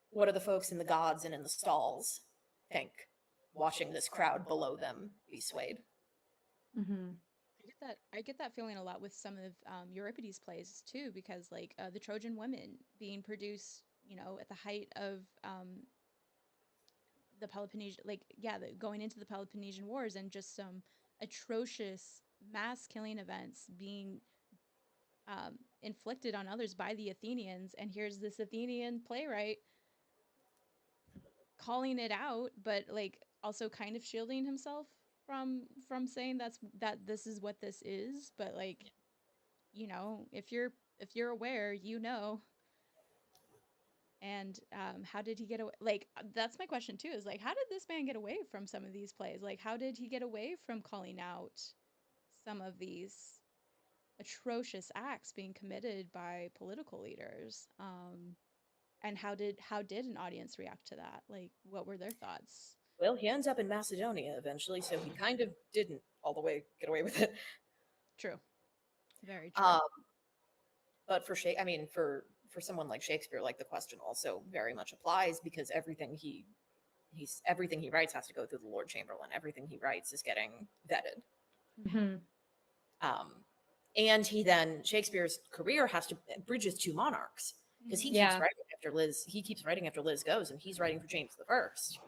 what do the folks in the gods and in the stalls think, watching this crowd below them be swayed. I get that feeling a lot with some of Euripides plays too, because like the Trojan women being produced, you know, at the height of the Peloponnesian, like going into the Peloponnesian Wars, and just some atrocious mass killing events being inflicted on others by the Athenians, and here's this Athenian playwright calling it out, but like also kind of shielding himself from saying that this is what this is, but like, you know, if you're aware, you know. And how did he get away? Like, that's my question too, is like, how did this man get away from some of these plays? Like, how did he get away from calling out some of these atrocious acts being committed by political leaders? And how did an audience react to that? Like, what were their thoughts? Well, he ends up in Macedonia eventually, so he kind of didn't all the way get away with it. True. Very true. But for someone like Shakespeare, like, the question also very much applies, because everything he writes has to go through the Lord Chamberlain. Everything he writes is getting vetted. And Shakespeare's career bridges two monarchs, because he keeps writing after Liz. He keeps writing after Liz goes, and he's writing for James the First,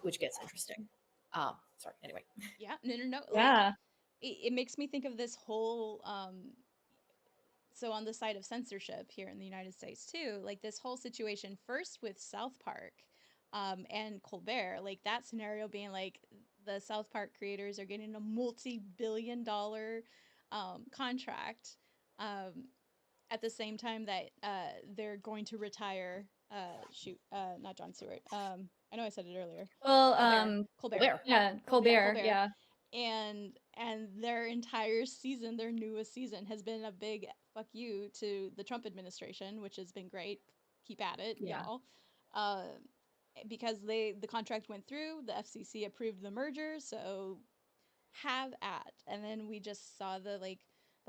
which gets interesting. Sorry. Anyway. Yeah. No. Yeah. Like, it makes me think of this whole so on the side of censorship here in the United States too, like this whole situation first with South Park and Colbert, like that scenario being like the South Park creators are getting a multi-billion-dollar contract at the same time that they're going to retire not Jon Stewart. I know I said it earlier. Well, Colbert. Yeah, Colbert. Yeah. And their entire season, their newest season, has been a big fuck you to the Trump administration, which has been great. Keep at it, y'all. Because the contract went through, the FCC approved the merger, so have at. And then we just saw the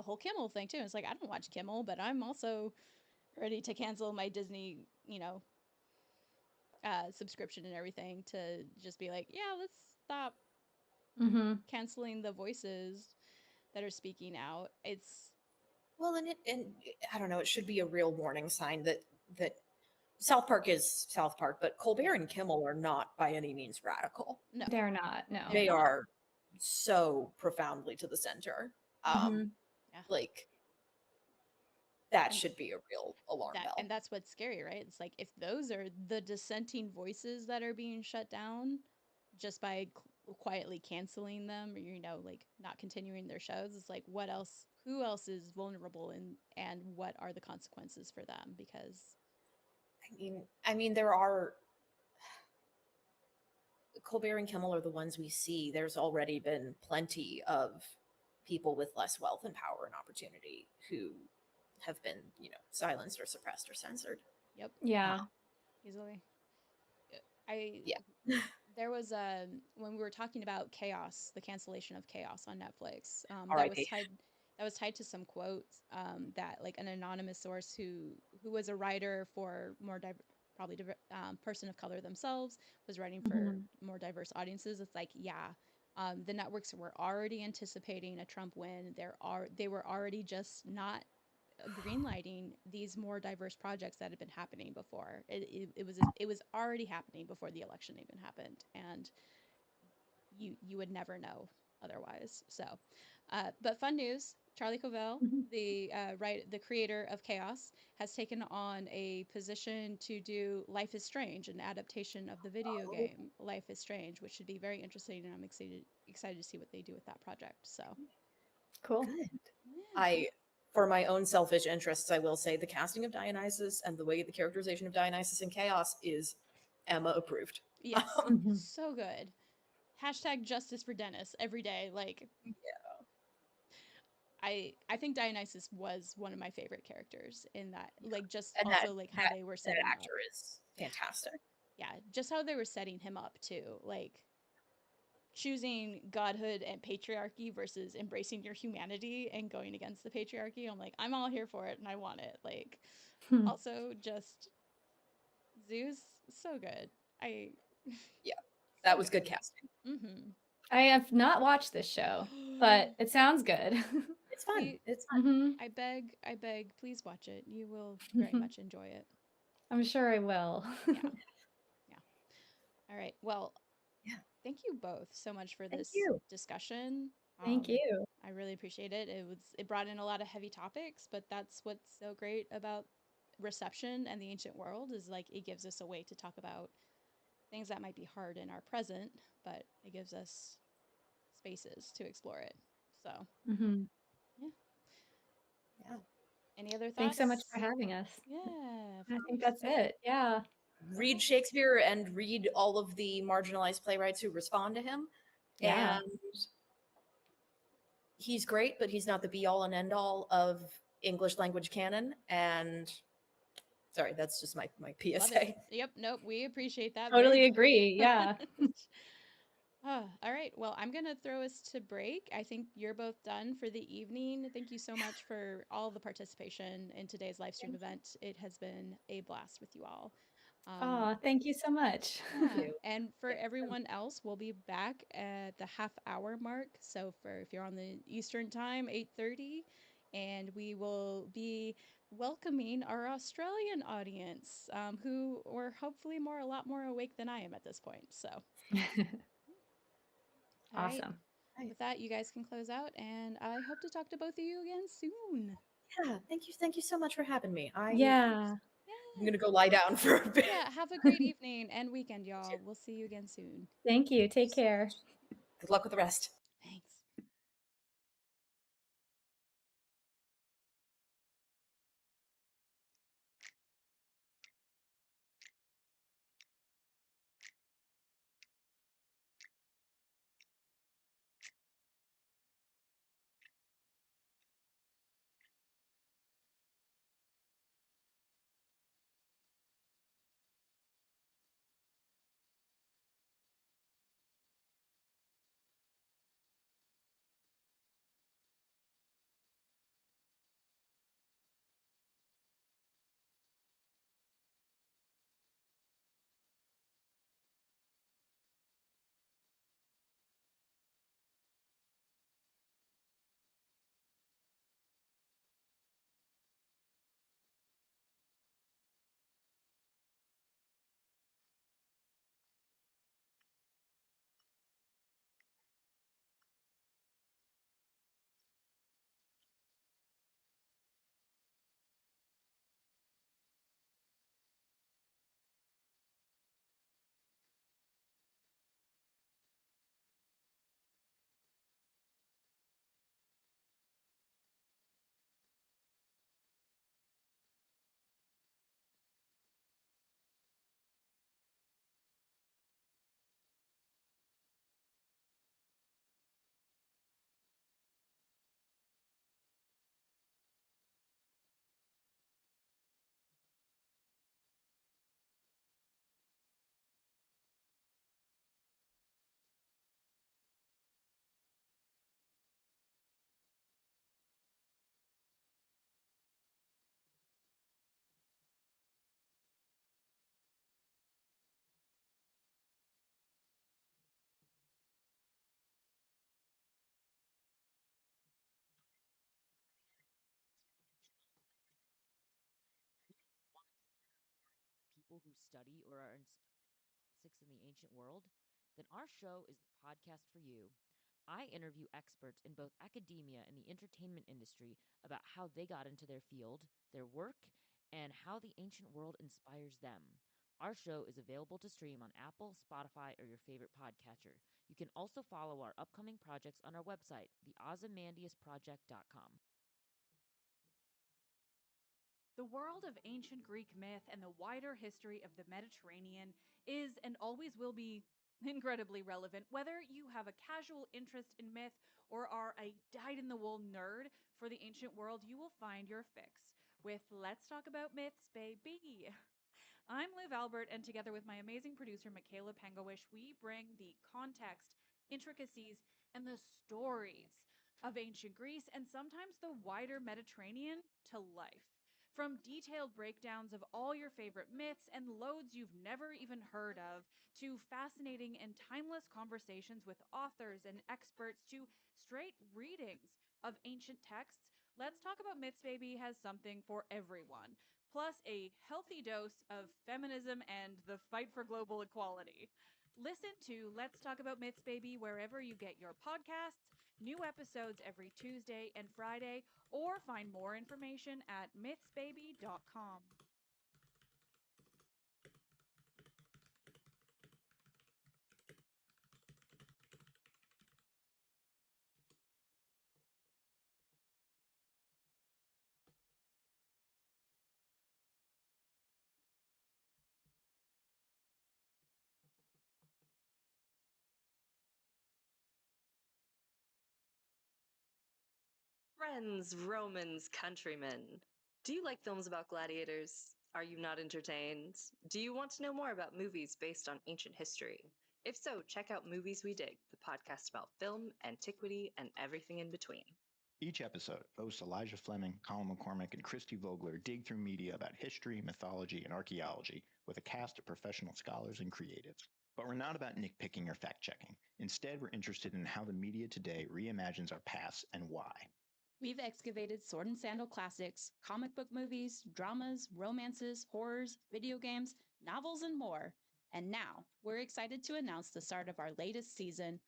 whole Kimmel thing too. It's like, I don't watch Kimmel, but I'm also ready to cancel my Disney, subscription and everything, to just be like, yeah, let's stop canceling the voices that are speaking out. It's Well, and I don't know, it should be a real warning sign that South Park is South Park, but Colbert and Kimmel are not by any means radical. No, they're not. No, they are so profoundly to the center. Like, that should be a real alarm bell. And that's what's scary, right? It's like, if those are the dissenting voices that are being shut down just by quietly canceling them, or like not continuing their shows, it's like, what else? Who else is vulnerable, and what are the consequences for them? Because I mean, there are Colbert and Kimmel are the ones we see. There's already been plenty of people with less wealth and power and opportunity who have been, silenced or suppressed or censored. Yep. Yeah. Easily. Yeah. There was when we were talking about Chaos, the cancellation of Chaos on Netflix, that was tied to some quotes that, like, an anonymous source who was a writer for person of color themselves, was writing for more diverse audiences. It's like, the networks were already anticipating a Trump win. They were already just not greenlighting these more diverse projects that had been happening before. It was already happening before the election even happened, and you would never know otherwise. So, but fun news: Charlie Covell, Mhm. the creator of Chaos, has taken on a position to do Life is Strange, an adaptation of the video Oh, game Life is Strange, which should be very interesting, and I'm excited to see what they do with that project. So, Cool. good. yeah. For my own selfish interests, I will say the casting of Dionysus and the way the characterization of Dionysus in Chaos is Emma approved. Yes, Mhm. so good. Hashtag justice for Dennis every day. Like, Yeah. I think Dionysus was one of my favorite characters in that. Like, just And also like how they were that setting up. actor is fantastic. Yeah, just how they were setting him up too. Like choosing godhood and patriarchy versus embracing your humanity and going against the patriarchy. I'm like, I'm all here for it and I want it. Like, Hmm. also just Zeus, so good. I Yeah, that so was good good. casting. Mm-hmm. I have not watched this show, but it sounds good. It's fun. Please, It's fun. Hmm. I beg, please watch it. You will very much enjoy it. I'm sure I will. Yeah. Yeah. All right. Well, Yeah. thank you both so much for Thank this you. discussion. Thank you. I really appreciate it. It brought in a lot of heavy topics, but that's what's so great about reception and the ancient world is like it gives us a way to talk about things that might be hard in our present, but it gives us spaces to explore it. So, Hmm. yeah. Yeah. Any other Thanks so much thoughts? for having us. Yeah, of I think course. that's it. Yeah. Read Shakespeare and read all of the marginalized playwrights who respond to him. Yeah. And he's great, but he's not the be all and end all of English language canon. And sorry, that's just my Love it. PSA. Yep, nope, we appreciate that very Totally agree. much. Yeah. All right. Well, I'm going to throw us to break. I think you're both done for the evening. Thank you so much for all the participation in today's live stream event. It has been a blast with you all. Oh, thank you so much. Yeah, You. and for Yeah. everyone else, we'll be back at the half hour mark. So for if you're on the Eastern time, 8:30, and we will be welcoming our Australian audience, who were hopefully a lot more awake than I am at this point. So, all right. Awesome. Right. With that, you guys can close out, and I hope to talk to both of you again soon. Yeah. Thank you so much for having me. I'm Yeah. gonna go lie down for a bit. Yeah, have a great evening and weekend, y'all. We'll see you again soon. Thank you. Take care. Good luck with the rest. Thanks. People who study or are inspired by classics in the ancient world, then our show is the podcast for you. I interview experts in both academia and the entertainment industry about how they got into their field, their work, and how the ancient world inspires them. Our show is available to stream on Apple, Spotify, or your favorite podcatcher. You can also follow our upcoming projects on our website, theozymandiasproject.com. The world of ancient Greek myth and the wider history of the Mediterranean is and always will be incredibly relevant. Whether you have a casual interest in myth or are a dyed-in-the-wool nerd for the ancient world, you will find your fix with Let's Talk About Myths, baby. I'm Liv Albert, and together with my amazing producer, Michaela Pangowish, we bring the context, intricacies, and the stories of ancient Greece and sometimes the wider Mediterranean to life. From detailed breakdowns of all your favorite myths and loads you've never even heard of, to fascinating and timeless conversations with authors and experts, to straight readings of ancient texts, Let's Talk About Myths, baby has something for everyone. Plus a healthy dose of feminism and the fight for global equality. Listen to Let's Talk About Myths, baby, wherever you get your podcasts, new episodes every Tuesday and Friday, or find more information at mythsbaby.com. Friends, Romans, countrymen. Do you like films about gladiators? Are you not entertained? Do you want to know more about movies based on ancient history? If so, check out Movies We Dig, the podcast about film, antiquity, and everything in between. Each episode, hosts Elijah Fleming, Colin McCormick, and Christy Vogler dig through media about history, mythology, and archaeology with a cast of professional scholars and creatives. But we're not about nitpicking or fact-checking. Instead, we're interested in how the media today reimagines our past and why. We've excavated sword and sandal classics, comic book movies, dramas, romances, horrors, video games, novels, and more. And now, we're excited to announce the start of our latest season,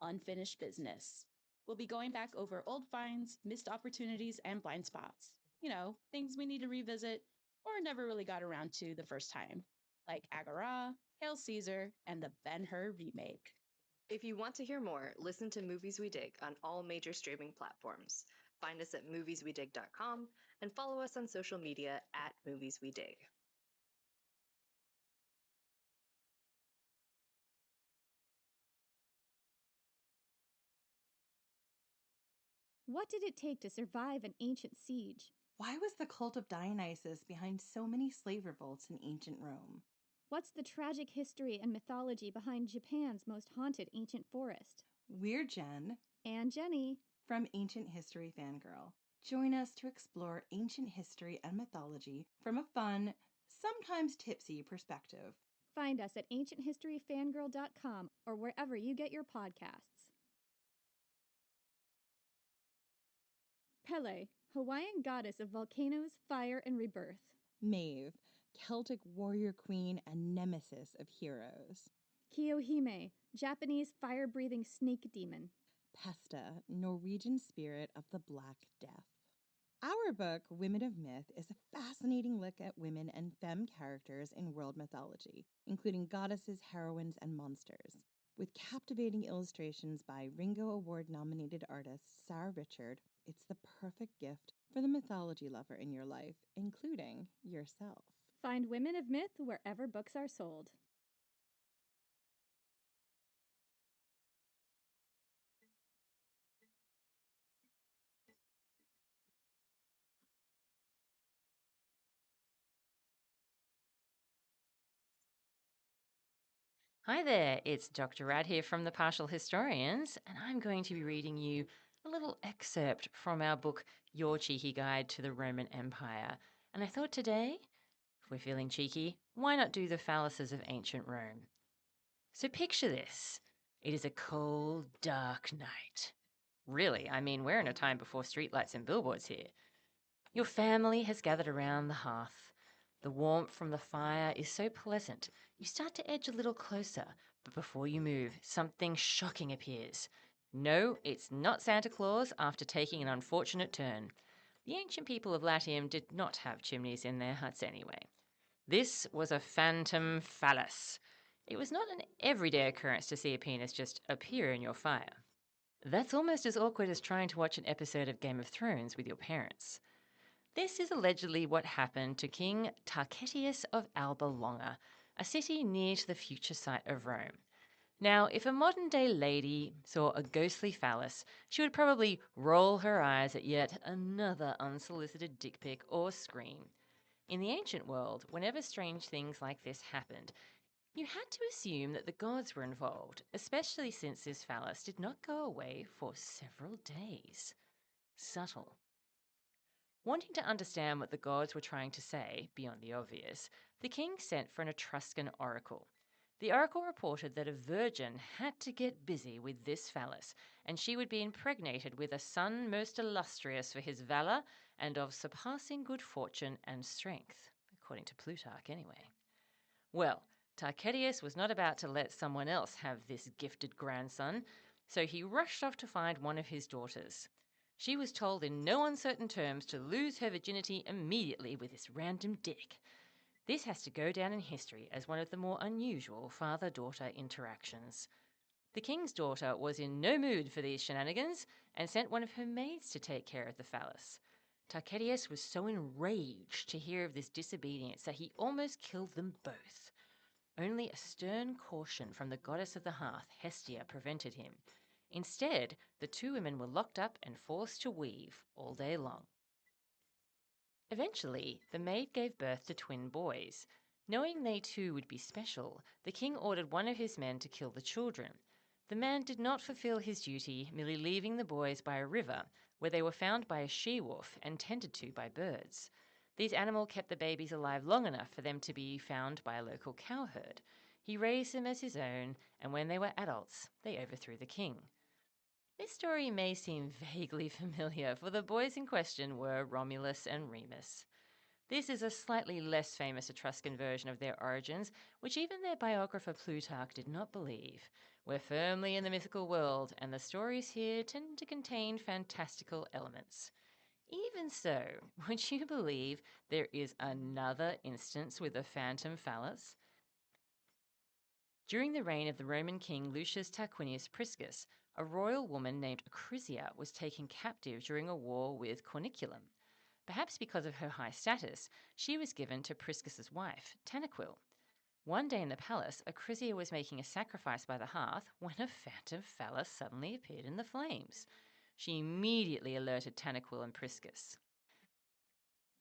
Unfinished Business. We'll be going back over old finds, missed opportunities, and blind spots. You know, things we need to revisit or never really got around to the first time, like Agora, Hail Caesar, and the Ben-Hur remake. If you want to hear more, listen to Movies We Dig on all major streaming platforms. Find us at movieswedig.com and follow us on social media at Movies We Dig. What did it take to survive an ancient siege? Why was the cult of Dionysus behind so many slave revolts in ancient Rome? What's the tragic history and mythology behind Japan's most haunted ancient forest? We're Jen and Jenny from Ancient History Fangirl. Join us to explore ancient history and mythology from a fun, sometimes tipsy perspective. Find us at ancienthistoryfangirl.com or wherever you get your podcasts. Pele, Hawaiian goddess of volcanoes, fire, and rebirth. Maeve, Celtic warrior queen and nemesis of heroes. Kiyohime, Japanese fire-breathing snake demon. Pesta, Norwegian spirit of the Black Death. Our book, Women of Myth, is a fascinating look at women and femme characters in world mythology, including goddesses, heroines, and monsters. With captivating illustrations by Ringo Award-nominated artist Sarah Richard, it's the perfect gift for the mythology lover in your life, including yourself. Find Women of Myth wherever books are sold. Hi there, it's Dr. Rad here from the Partial Historians, and I'm going to be reading you a little excerpt from our book, Your Cheeky Guide to the Roman Empire. And I thought today, if we're feeling cheeky, why not do the phalluses of ancient Rome? So picture this. It is a cold, dark night. Really, I mean, we're in a time before streetlights and billboards here. Your family has gathered around the hearth. The warmth from the fire is so pleasant, you start to edge a little closer, but before you move, something shocking appears. No, it's not Santa Claus after taking an unfortunate turn. The ancient people of Latium did not have chimneys in their huts anyway. This was a phantom phallus. It was not an everyday occurrence to see a penis just appear in your fire. That's almost as awkward as trying to watch an episode of Game of Thrones with your parents. This is allegedly what happened to King Tarquetius of Alba Longa, a city near to the future site of Rome. Now, if a modern-day lady saw a ghostly phallus, she would probably roll her eyes at yet another unsolicited dick pic or scream. In the ancient world, whenever strange things like this happened, you had to assume that the gods were involved, especially since this phallus did not go away for several days. Subtle. Wanting to understand what the gods were trying to say, beyond the obvious, the king sent for an Etruscan oracle. The oracle reported that a virgin had to get busy with this phallus, and she would be impregnated with a son most illustrious for his valor and of surpassing good fortune and strength, according to Plutarch anyway. Well, Tarquetius was not about to let someone else have this gifted grandson, so he rushed off to find one of his daughters. She was told in no uncertain terms to lose her virginity immediately with this random dick. This has to go down in history as one of the more unusual father-daughter interactions. The king's daughter was in no mood for these shenanigans and sent one of her maids to take care of the phallus. Tarquetius was so enraged to hear of this disobedience that he almost killed them both. Only a stern caution from the goddess of the hearth, Hestia, prevented him. Instead, the two women were locked up and forced to weave all day long. Eventually, the maid gave birth to twin boys. Knowing they too would be special, the king ordered one of his men to kill the children. The man did not fulfill his duty, merely leaving the boys by a river, where they were found by a she-wolf and tended to by birds. These animals kept the babies alive long enough for them to be found by a local cowherd. He raised them as his own, and when they were adults, they overthrew the king. This story may seem vaguely familiar, for the boys in question were Romulus and Remus. This is a slightly less famous Etruscan version of their origins, which even their biographer Plutarch did not believe. We're firmly in the mythical world, and the stories here tend to contain fantastical elements. Even so, would you believe there is another instance with a phantom phallus? During the reign of the Roman king Lucius Tarquinius Priscus, a royal woman named Acrisia was taken captive during a war with Corniculum. Perhaps because of her high status, she was given to Priscus's wife, Tanaquil. One day in the palace, Acrisia was making a sacrifice by the hearth when a phantom phallus suddenly appeared in the flames. She immediately alerted Tanaquil and Priscus.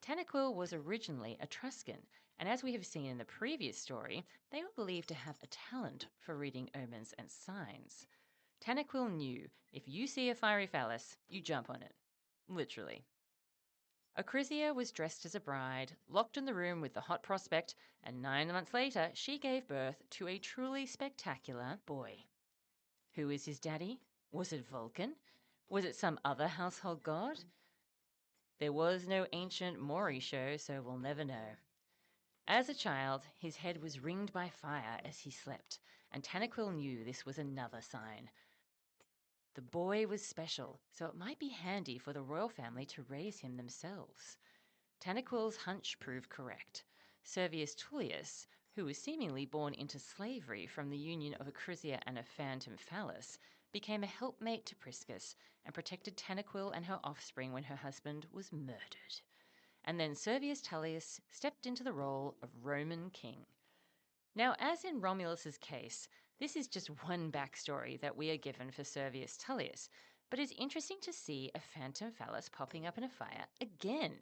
Tanaquil was originally Etruscan, and as we have seen in the previous story, they were believed to have a talent for reading omens and signs. Tanaquil knew if you see a fiery phallus, you jump on it. Literally. Acrisia was dressed as a bride, locked in the room with the hot prospect, and 9 months later, she gave birth to a truly spectacular boy. Who is his daddy? Was it Vulcan? Was it some other household god? There was no ancient Maury show, so we'll never know. As a child, his head was ringed by fire as he slept, and Tanaquil knew this was another sign. The boy was special, so it might be handy for the royal family to raise him themselves. Tanaquil's hunch proved correct. Servius Tullius, who was seemingly born into slavery from the union of Acrisia and a phantom phallus, became a helpmate to Priscus and protected Tanaquil and her offspring when her husband was murdered. And then Servius Tullius stepped into the role of Roman king. Now, as in Romulus's case, this is just one backstory that we are given for Servius Tullius, but it's interesting to see a phantom phallus popping up in a fire again.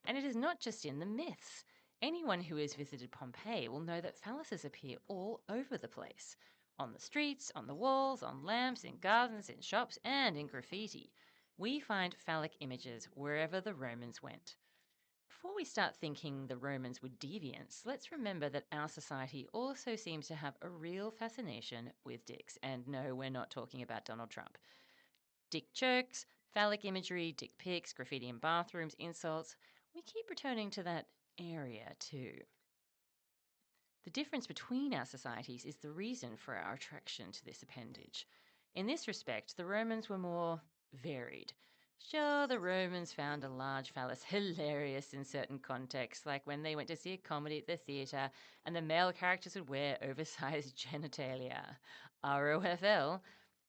And it is not just in the myths. Anyone who has visited Pompeii will know that phalluses appear all over the place. On the streets, on the walls, on lamps, in gardens, in shops, and in graffiti. We find phallic images wherever the Romans went. Before we start thinking the Romans were deviants, let's remember that our society also seems to have a real fascination with dicks. And no, we're not talking about Donald Trump. Dick jokes, phallic imagery, dick pics, graffiti in bathrooms, insults. We keep returning to that area too. The difference between our societies is the reason for our attraction to this appendage. In this respect, the Romans were more varied. Sure, the Romans found a large phallus hilarious in certain contexts, like when they went to see a comedy at the theatre and the male characters would wear oversized genitalia. ROFL.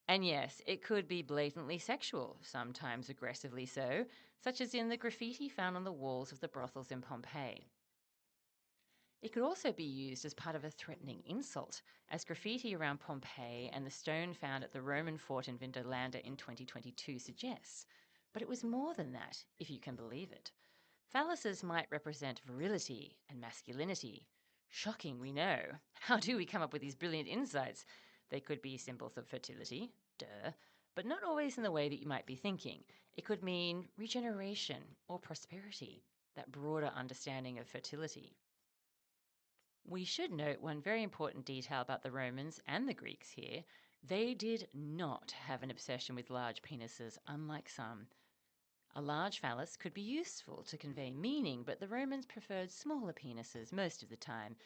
And yes, it could be blatantly sexual, sometimes aggressively so, such as in the graffiti found on the walls of the brothels in Pompeii. It could also be used as part of a threatening insult, as graffiti around Pompeii and the stone found at the Roman fort in Vindolanda in 2022 suggests. But it was more than that, if you can believe it. Phalluses might represent virility and masculinity. Shocking, we know. How do we come up with these brilliant insights? They could be symbols of fertility, duh, but not always in the way that you might be thinking. It could mean regeneration or prosperity, that broader understanding of fertility. We should note one very important detail about the Romans and the Greeks here. They did not have an obsession with large penises, unlike some. A large phallus could be useful to convey meaning, but the Romans preferred smaller penises most of the time.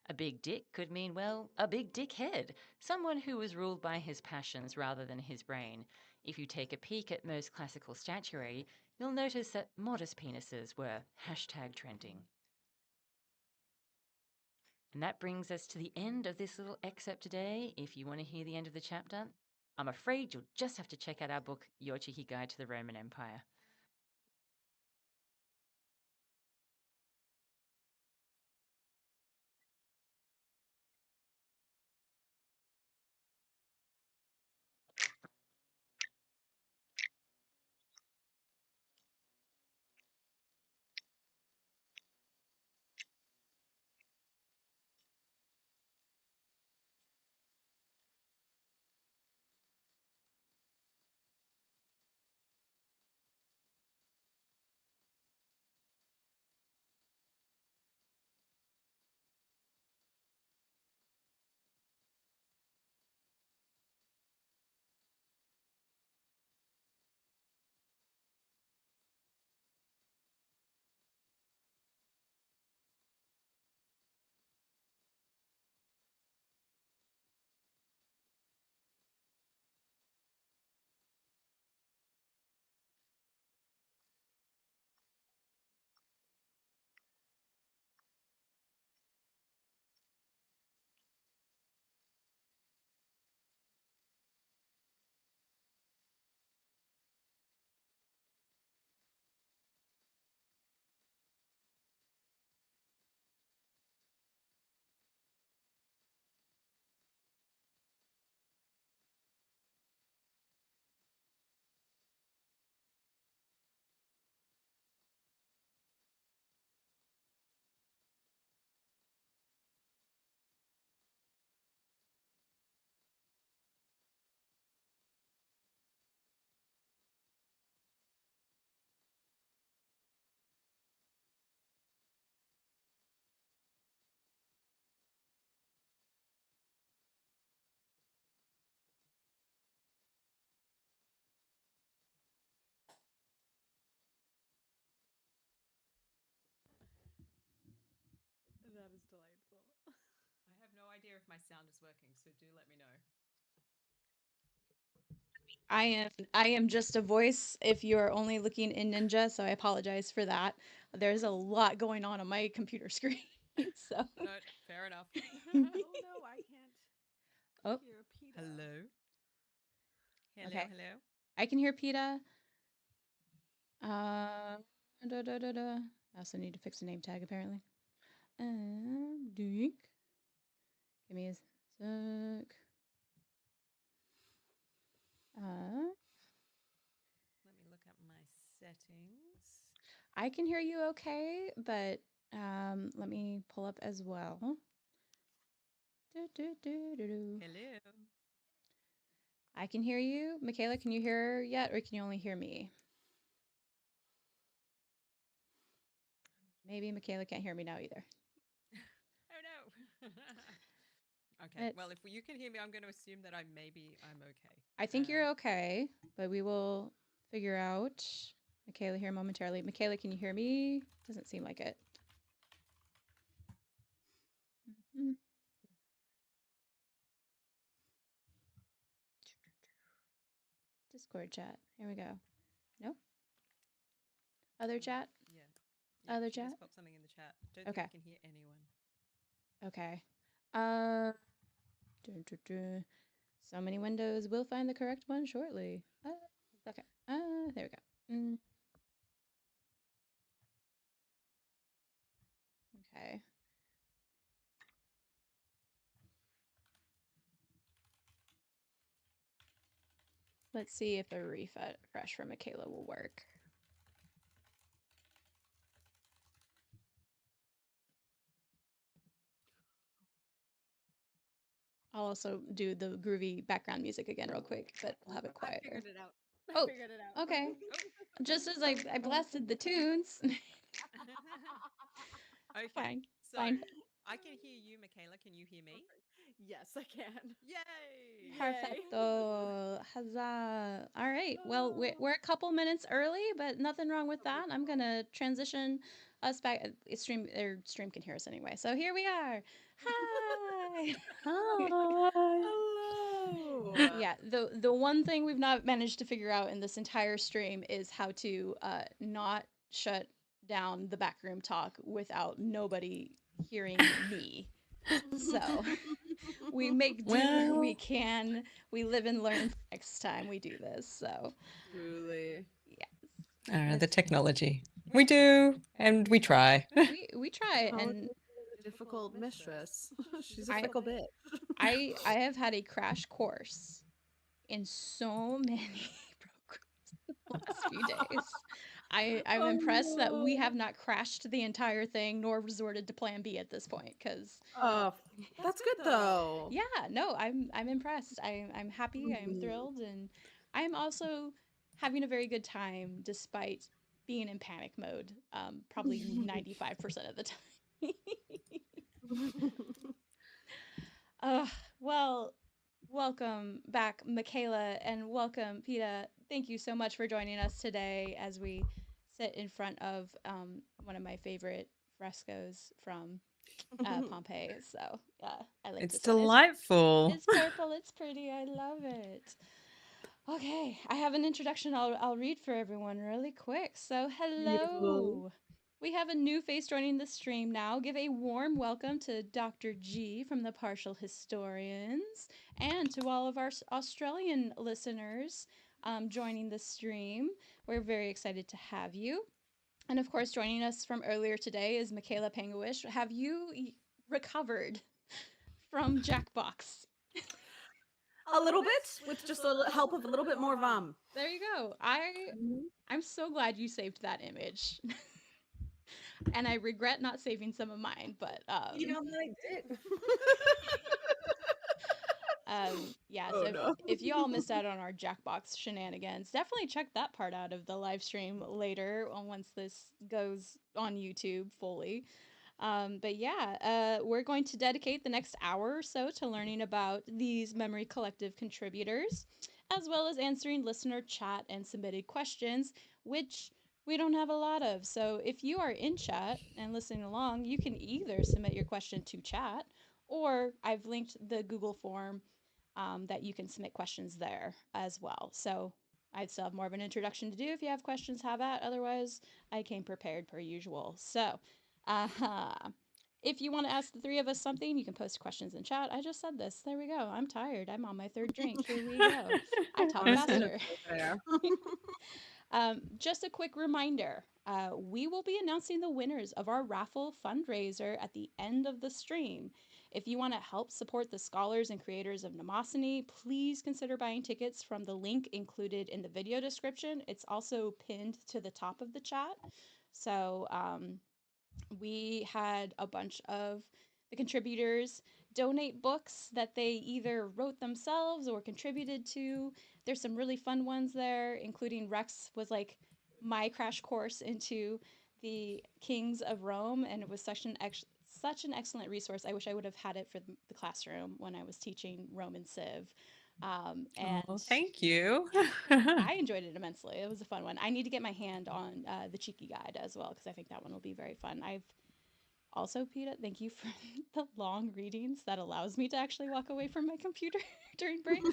A big dick could mean, well, a big dick head, someone who was ruled by his passions rather than his brain. If you take a peek at most classical statuary, you'll notice that modest penises were #trending. And that brings us to the end of this little excerpt today. If you want to hear the end of the chapter, I'm afraid you'll just have to check out our book, Your Cheeky Guide to the Roman Empire. That is delightful. I have no idea if my sound is working, so do let me know. I am just a voice if you're only looking in Ninja, so I apologize for that. There's a lot going on my computer screen. So No, fair enough. Oh no, I can't Oh, hear PETA. Hello. Hello, okay. hello. I can hear PETA. I also need to fix the name tag apparently. Dink. Give me a sec. Let me look at my settings. I can hear you okay, but let me pull up as well. Hello. I can hear you. Michaela, can you hear her yet, or can you only hear me? Maybe Michaela can't hear me now either. Oh no. Okay. Well, if you can hear me, I'm going to assume that I'm okay. I think you're okay, but we will figure out. Michaela here momentarily. Michaela, can you hear me? Doesn't seem like it. Discord chat. Here we go. Nope. Other chat? Yeah. Other She chat? just popped something in the chat. Don't Okay. think I can hear anyone. Okay. Dun, dun, dun. So many windows. We'll find the correct one shortly. Okay. There we go. Okay. Let's see if a refresh for Michaela will work. I'll also do the groovy background music again real quick, but we'll have it quieter. I figured it out. Oh, I figured it out. okay. Just as I blasted the tunes. Okay. Fine. So Fine. I can hear you, Michaela. Can you hear me? Yes, I can. Yay! Perfecto. Huzzah. All right. Well, we're a couple minutes early, but nothing wrong with that. I'm going to transition us back. Stream can hear us anyway. So here we are. Hi. Hello. Yeah, the one thing we've not managed to figure out in this entire stream is how to not shut down the backroom talk without nobody hearing me. So we make do where we can. We live and learn for next time we do this. So Truly. The technology. We do, and we try. we try, and A difficult mistress. She's a fickle bitch. I have had a crash course in so many programs the last few days. I'm impressed that we have not crashed the entire thing nor resorted to plan B at this point, because that's good though. yeah, no, I'm impressed. I'm happy, I'm thrilled, and I'm also having a very good time despite being in panic mode, probably 95% of the time. Well, welcome back, Michaela, and welcome, Peta. Thank you so much for joining us today as we sit in front of one of my favorite frescoes from Pompeii. So, I like It's this one. delightful. It's purple. It's pretty. I love it. Okay, I have an introduction I'll read for everyone really quick. So, hello. We have a new face joining the stream now. Give a warm welcome to Dr. G from the Partial Historians and to all of our Australian listeners joining the stream. We're very excited to have you. And of course, joining us from earlier today is Michaela Panguish. Have you recovered from Jackbox? A little bit, with just a help of a little bit more vom. There you go. I'm so glad you saved that image. And I regret not saving some of mine, but you know that I did. Yeah, Oh, so no. if you all missed out on our Jackbox shenanigans, definitely check that part out of the live stream later once this goes on YouTube fully. But yeah, we're going to dedicate the next hour or so to learning about these Memory Collective contributors, as well as answering listener chat and submitted questions, which we don't have a lot of. So if you are in chat and listening along, you can either submit your question to chat, or I've linked the Google form that you can submit questions there as well. So I still have more of an introduction to do. If you have questions, have at. Otherwise, I came prepared per usual. So, if you want to ask the three of us something, you can post questions in chat. I just said this. There we go. I'm tired. I'm on my third drink. Here we go. I talk faster. Just a quick reminder, we will be announcing the winners of our raffle fundraiser at the end of the stream. If you want to help support the scholars and creators of Mnemosyne, please consider buying tickets from the link included in the video description. It's also pinned to the top of the chat. So we had a bunch of the contributors donate books that they either wrote themselves or contributed to. There's some really fun ones there, including Rex was like my crash course into the Kings of Rome, and it was such an excellent resource. I wish I would have had it for the classroom when I was teaching Roman Civ. And thank you. I enjoyed it immensely. It was a fun one. I need to get my hand on the cheeky guide as well because I think that one will be very fun. I've Also, Peta, thank you for the long readings. That allows me to actually walk away from my computer during breaks.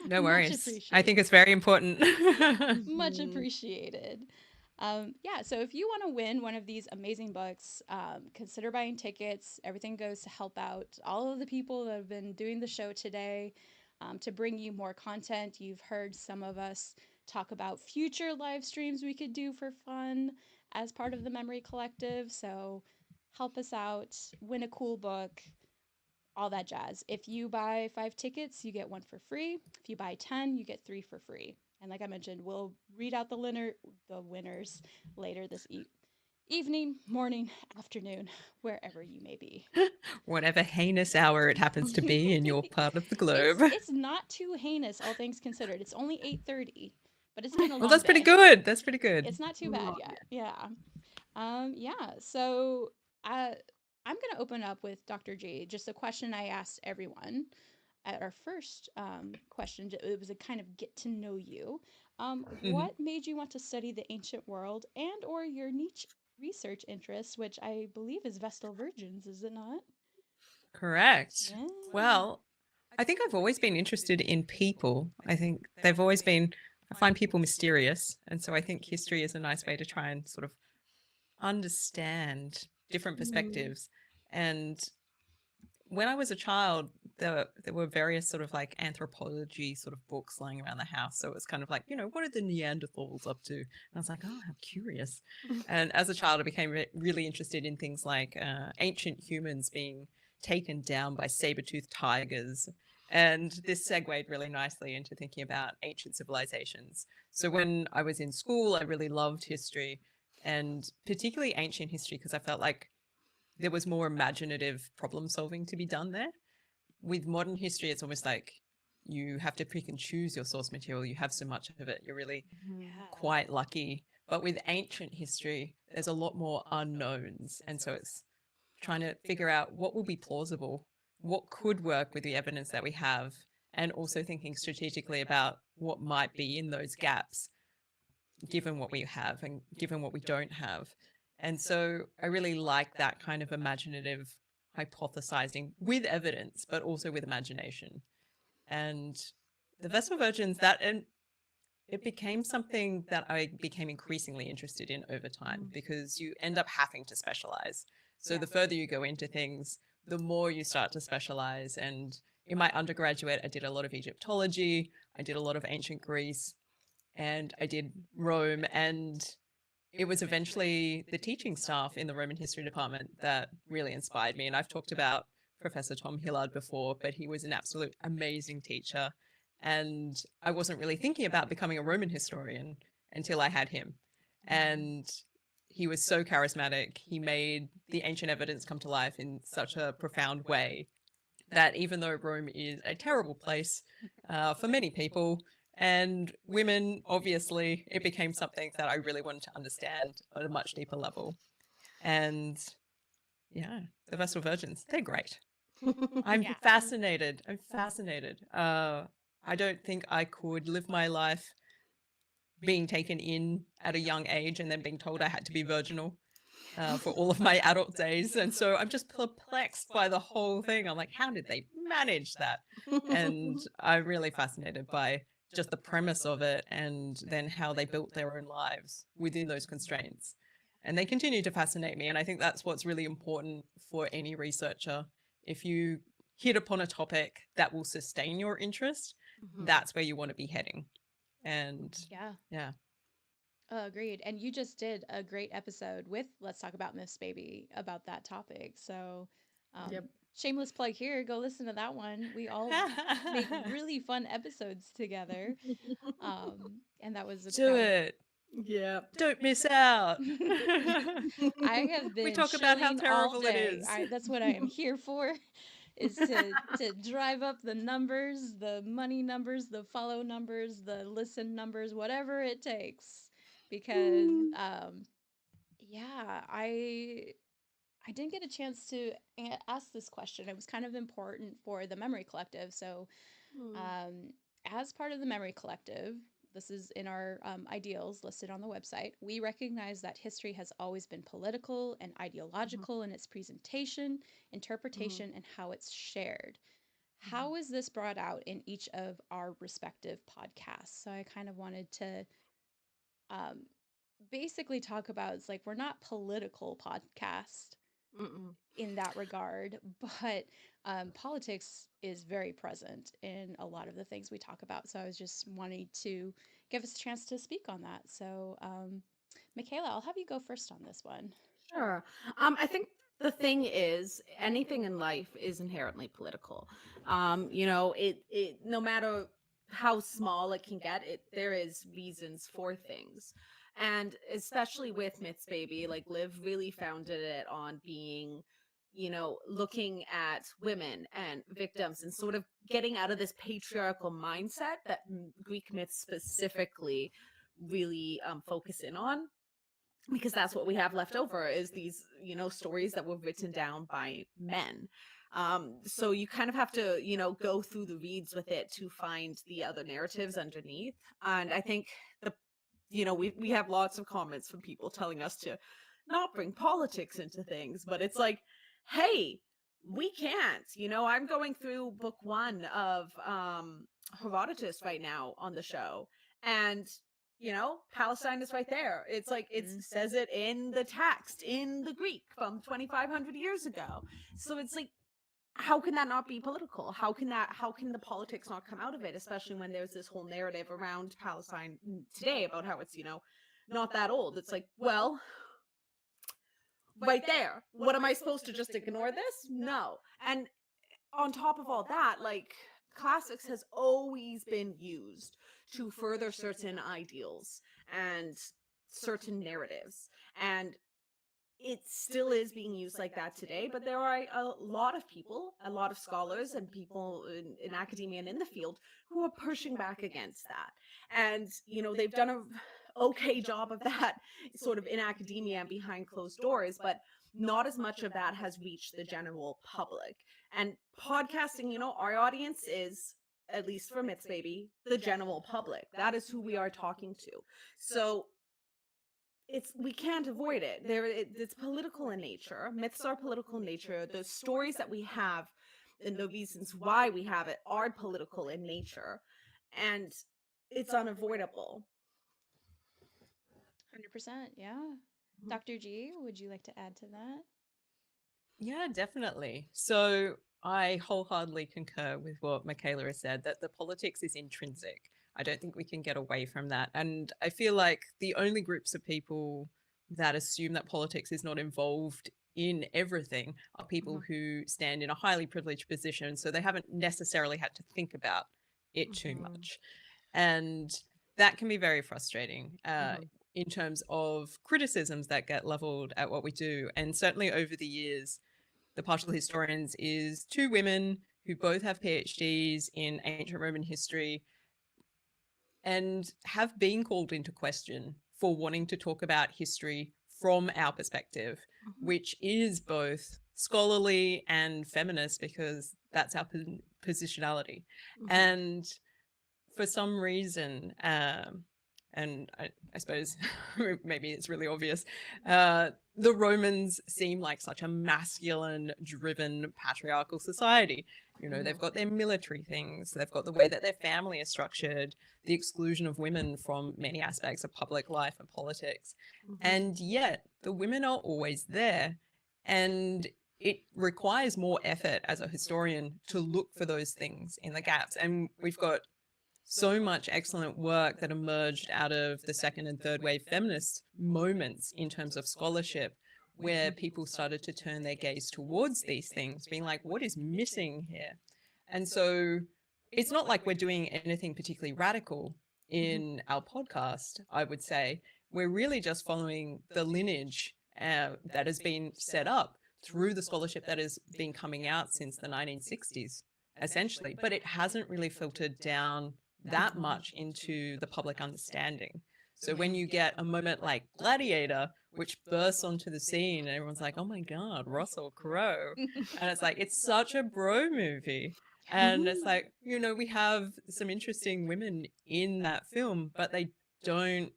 No Much worries. I think appreciated. it's very important. Much appreciated. Yeah, so if you want to win one of these amazing books, consider buying tickets. Everything goes to help out all of the people that have been doing the show today to bring you more content. You've heard some of us talk about future live streams we could do for fun as part of the Memory Collective. So help us out, win a cool book, all that jazz. If you buy 5 tickets, you get one for free. If you buy 10, you get 3 for free. And like I mentioned, we'll read out the winners later this evening, morning, afternoon, wherever you may be. Whatever heinous hour it happens to be in your part of the globe. It's not too heinous, all things considered. It's only 8:30, but it's been a long Well, that's pretty day. good. That's pretty good. It's not too bad yet. Yeah. Yeah. So I'm gonna open up with Dr. G. Just a question I asked everyone at our first question. It was a kind of get to know you. What made you want to study the ancient world and or your niche research interests, which I believe is Vestal Virgins, is it not? Correct. Yeah. Well, I think I've always been interested in people. I think they've always been, I find people mysterious. And so I think history is a nice way to try and sort of understand different perspectives. And when I was a child, there were various sort of like anthropology sort of books lying around the house. So it was kind of like, what are the Neanderthals up to? And I was like, oh, how curious. And as a child, I became really interested in things like ancient humans being taken down by saber-toothed tigers. And this segued really nicely into thinking about ancient civilizations. So when I was in school, I really loved history, and particularly ancient history, because I felt like there was more imaginative problem solving to be done there. With modern history, it's almost like you have to pick and choose your source material. You have so much of it. You're really quite lucky. But with ancient history, there's a lot more unknowns. And so it's trying to figure out what will be plausible, what could work with the evidence that we have, and also thinking strategically about what might be in those gaps, given what we have and given what we don't have. And so I really like that kind of imaginative hypothesizing with evidence, but also with imagination. And the Vestal Virgins, and it became something that I became increasingly interested in over time, because you end up having to specialize. So the further you go into things, the more you start to specialize. And in my undergraduate, I did a lot of Egyptology, I did a lot of ancient Greece, and I did Rome. And it was eventually the teaching staff in the Roman history department that really inspired me. And I've talked about Professor Tom Hillard before, but he was an absolute amazing teacher. And I wasn't really thinking about becoming a Roman historian until I had him. And he was so charismatic. He made the ancient evidence come to life in such a profound way that even though Rome is a terrible place for many people, and women, obviously, it became something that I really wanted to understand at a much deeper level. And yeah, the Vestal Virgins, they're great. I'm fascinated. I'm fascinated. I don't think I could live my life being taken in at a young age and then being told I had to be virginal for all of my adult days. And so I'm just perplexed by the whole thing. I'm like, how did they manage that? And I'm really fascinated by just the premise of it, and then how they built their own lives within those constraints. And they continue to fascinate me. And I think that's what's really important for any researcher. If you hit upon a topic that will sustain your interest, that's where you want to be heading. And yeah. Agreed. And you just did a great episode with Let's Talk About Myths Baby about that topic. So, shameless plug here. Go listen to that one. We all make really fun episodes together. And that was Do it. Yeah. Don't miss out. I have been We talk about how shilling all terrible it day. is. That's what I am here for. Is to drive up the numbers, the money numbers, the follow numbers, the listen numbers, whatever it takes. Because yeah, I didn't get a chance to ask this question. It was kind of important for the Memory Collective. So, as part of the Memory Collective, this is in our ideals listed on the website. We recognize that history has always been political and ideological in its presentation, interpretation, and how it's shared. How is this brought out in each of our respective podcasts? So I kind of wanted to basically talk about, it's like we're not political podcast in that regard, but politics is very present in a lot of the things we talk about. So I was just wanting to give us a chance to speak on that. So, Michaela, I'll have you go first on this one. Sure. I think the thing is, anything in life is inherently political. You know, it no matter how small it can get, there is reasons for things. And especially with Myths Baby, like Liv really founded it on being, you know, looking at women and victims and sort of getting out of this patriarchal mindset that Greek myths specifically really focus in on, because that's what we have left over is these, you know, stories that were written down by men. So you kind of have to, you know, go through the reeds with it to find the other narratives underneath. And I think the, you know, we have lots of comments from people telling us to not bring politics into things, but it's like, hey, we can't. You know, I'm going through book 1 of Herodotus right now on the show, and you know, Palestine is right there. It's like it says it in the text in the Greek from 2,500 years ago. So it's like, how can that not be political? How can the politics not come out of it, especially when there's this whole narrative around Palestine today about how it's, you know, not that old. It's like, well, right there. What am I supposed to just ignore this? No. And on top of all that, like, classics has always been used to further certain ideals and certain narratives, and it still is being used like that today. But there are a lot of people, a lot of scholars and people in academia and in the field who are pushing back against that. And you know, they've done a okay job of that sort of in academia and behind closed doors, but not as much of that has reached the general public. And podcasting, you know, our audience is, at least for Myths Baby, the general public. That is who we are talking to. So we can't avoid it. It's political in nature. Myths are political in nature. The stories that we have and the reasons why we have it are political in nature, and it's unavoidable. 100%, yeah. Dr. G, would you like to add to that? Yeah, definitely. So I wholeheartedly concur with what Michaela has said, that the politics is intrinsic. I don't think we can get away from that. And I feel like the only groups of people that assume that politics is not involved in everything are people who stand in a highly privileged position. So they haven't necessarily had to think about it too much. And that can be very frustrating in terms of criticisms that get leveled at what we do. And certainly over the years, the Partial Historians is 2 women who both have PhDs in ancient Roman history and have been called into question for wanting to talk about history from our perspective, which is both scholarly and feminist, because that's our positionality. And for some reason, and I suppose maybe it's really obvious, the Romans seem like such a masculine driven patriarchal society. You know, they've got their military things, they've got the way that their family is structured, the exclusion of women from many aspects of public life and politics. And yet the women are always there. And it requires more effort as a historian to look for those things in the gaps. And we've got so much excellent work that emerged out of the second and third wave feminist moments in terms of scholarship, where people started to turn their gaze towards these things, being like, what is missing here? And so it's not like we're doing anything particularly radical in our podcast, I would say. We're really just following the lineage that has been set up through the scholarship that has been coming out since the 1960s, essentially. But it hasn't really filtered down that much into the public understanding. So when you get a moment like Gladiator, which bursts onto the scene and everyone's like, oh my God, Russell Crowe. And it's like, it's such a bro movie. And it's like, we have some interesting women in that film, but they don't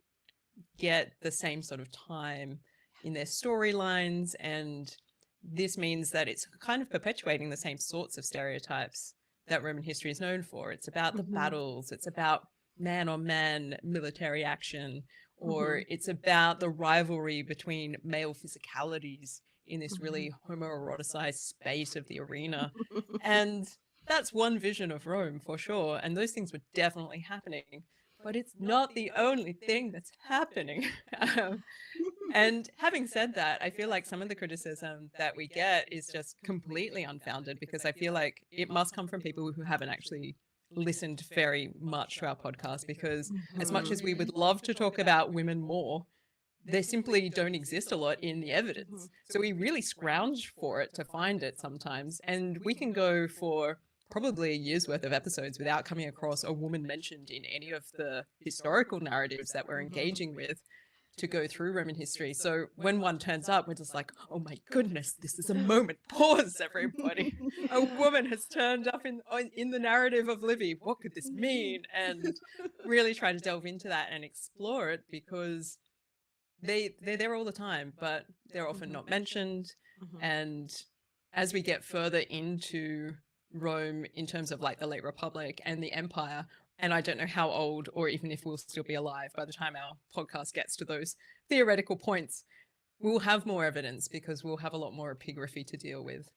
get the same sort of time in their storylines. And this means that it's kind of perpetuating the same sorts of stereotypes that Roman history is known for. It's about the battles, it's about man on man military action, or it's about the rivalry between male physicalities in this really homoeroticized space of the arena. And that's one vision of Rome for sure. And those things were definitely happening, but it's not the only thing that's happening. And having said that, I feel like some of the criticism that we get is just completely unfounded, because I feel like it must come from people who haven't actually listened very much to our podcast, because as much as we would love to talk about women more, they simply don't exist a lot in the evidence. So we really scrounge for it to find it sometimes. And we can go for probably a year's worth of episodes without coming across a woman mentioned in any of the historical narratives that we're engaging with to go through Roman history. So when one turns up, we're just like, oh my goodness, this is a moment. Pause, everybody. A woman has turned up in the narrative of Livy. What could this mean? And really try to delve into that and explore it, because they're there all the time, but they're often not mentioned. And as we get further into Rome in terms of like the late Republic and the Empire, and I don't know how old or even if we'll still be alive by the time our podcast gets to those theoretical points, we'll have more evidence because we'll have a lot more epigraphy to deal with.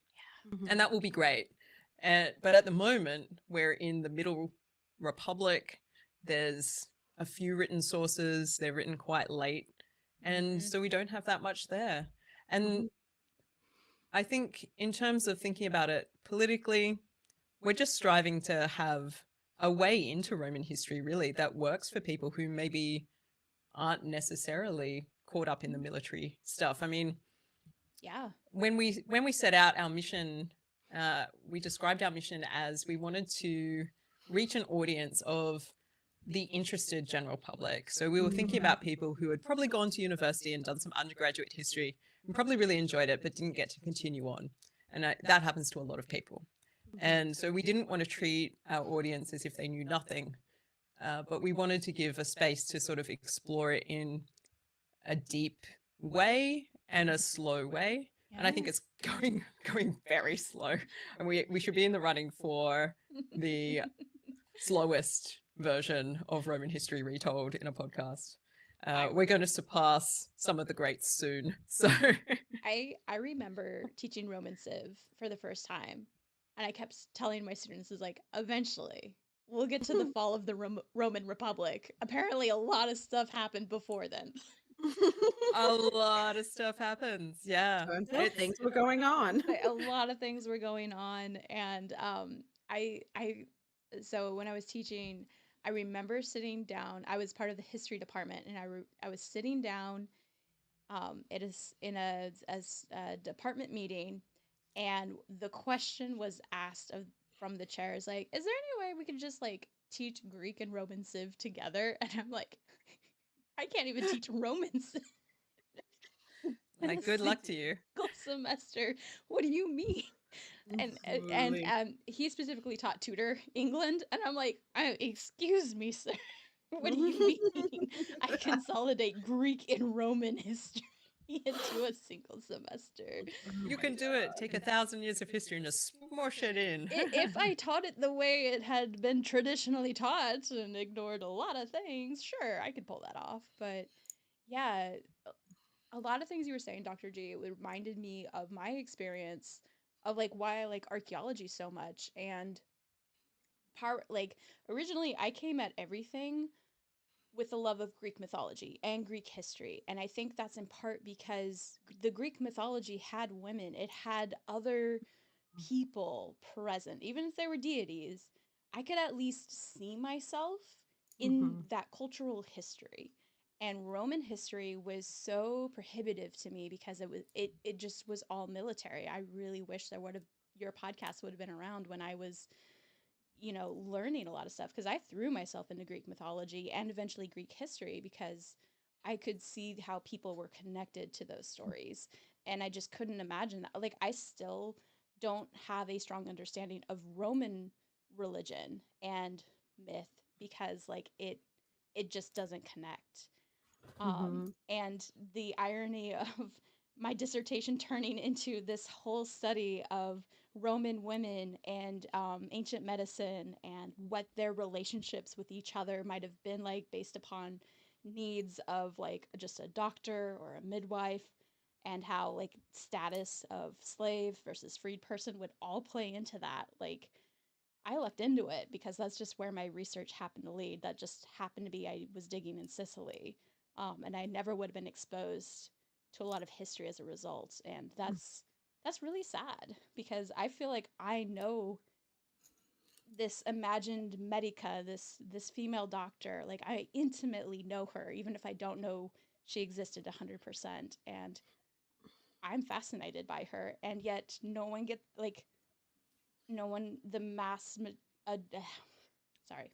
And that will be great. But at the moment, we're in the Middle Republic. There's a few written sources. They're written quite late. And so we don't have that much there. And I think in terms of thinking about it politically, we're just striving to have a way into Roman history, really, that works for people who maybe aren't necessarily caught up in the military stuff. I mean, Yeah. when we set out our mission, we described our mission as we wanted to reach an audience of the interested general public. So we were thinking about people who had probably gone to university and done some undergraduate history and probably really enjoyed it, but didn't get to continue on. And that happens to a lot of people. And so we didn't want to treat our audience as if they knew nothing, but we wanted to give a space to sort of explore it in a deep way and a slow way. And I think it's going very slow. And we should be in the running for the slowest version of Roman history retold in a podcast. We're going to surpass some of the greats soon. So I remember teaching Roman Civ for the first time, and I kept telling my students, is like, eventually we'll get to the fall of the Roman Republic. Apparently, a lot of stuff happened before then. A lot of stuff happens. Yeah. Things were going on. A lot of things were going on, and I so when I was teaching, I remember sitting down. I was part of the history department, and I was sitting down. It is in a department meeting, and the question was asked from the chairs, like, "Is there any way we could just like teach Greek and Roman Civ together?" And I'm like, I can't even teach Roman Civ. Like, good luck to you. Semester. What do you mean? And he specifically taught Tudor England, and I'm like, excuse me, sir. What do you mean? I consolidate Greek and Roman history into a single semester. You can do it. Take 1,000 years of history and just smush it in. If I taught it the way it had been traditionally taught and ignored a lot of things, sure, I could pull that off. But yeah, a lot of things you were saying, Dr. G, it reminded me of my experience of like why I like archaeology so much. And like originally I came at everything with the love of Greek mythology and Greek history. And I think that's in part because the Greek mythology had women, it had other people present, even if they were deities. I could at least see myself in that cultural history. And Roman history was so prohibitive to me because it just was all military. I really wish your podcast would have been around when I was learning a lot of stuff, because I threw myself into Greek mythology and eventually Greek history because I could see how people were connected to those stories. And I just couldn't imagine that. Like, I still don't have a strong understanding of Roman religion and myth because like it just doesn't connect. And the irony of my dissertation turning into this whole study of Roman women and ancient medicine and what their relationships with each other might have been like based upon needs of like just a doctor or a midwife, and how like status of slave versus freed person would all play into that. Like I looked into it because that's just where my research happened to lead. That just happened to be I was digging in Sicily, and I never would have been exposed to a lot of history as a result. And that's really sad because I feel like I know this imagined medica, this female doctor. Like I intimately know her, even if I don't know she existed 100%. And I'm fascinated by her, and yet no one get like no one the mass sorry,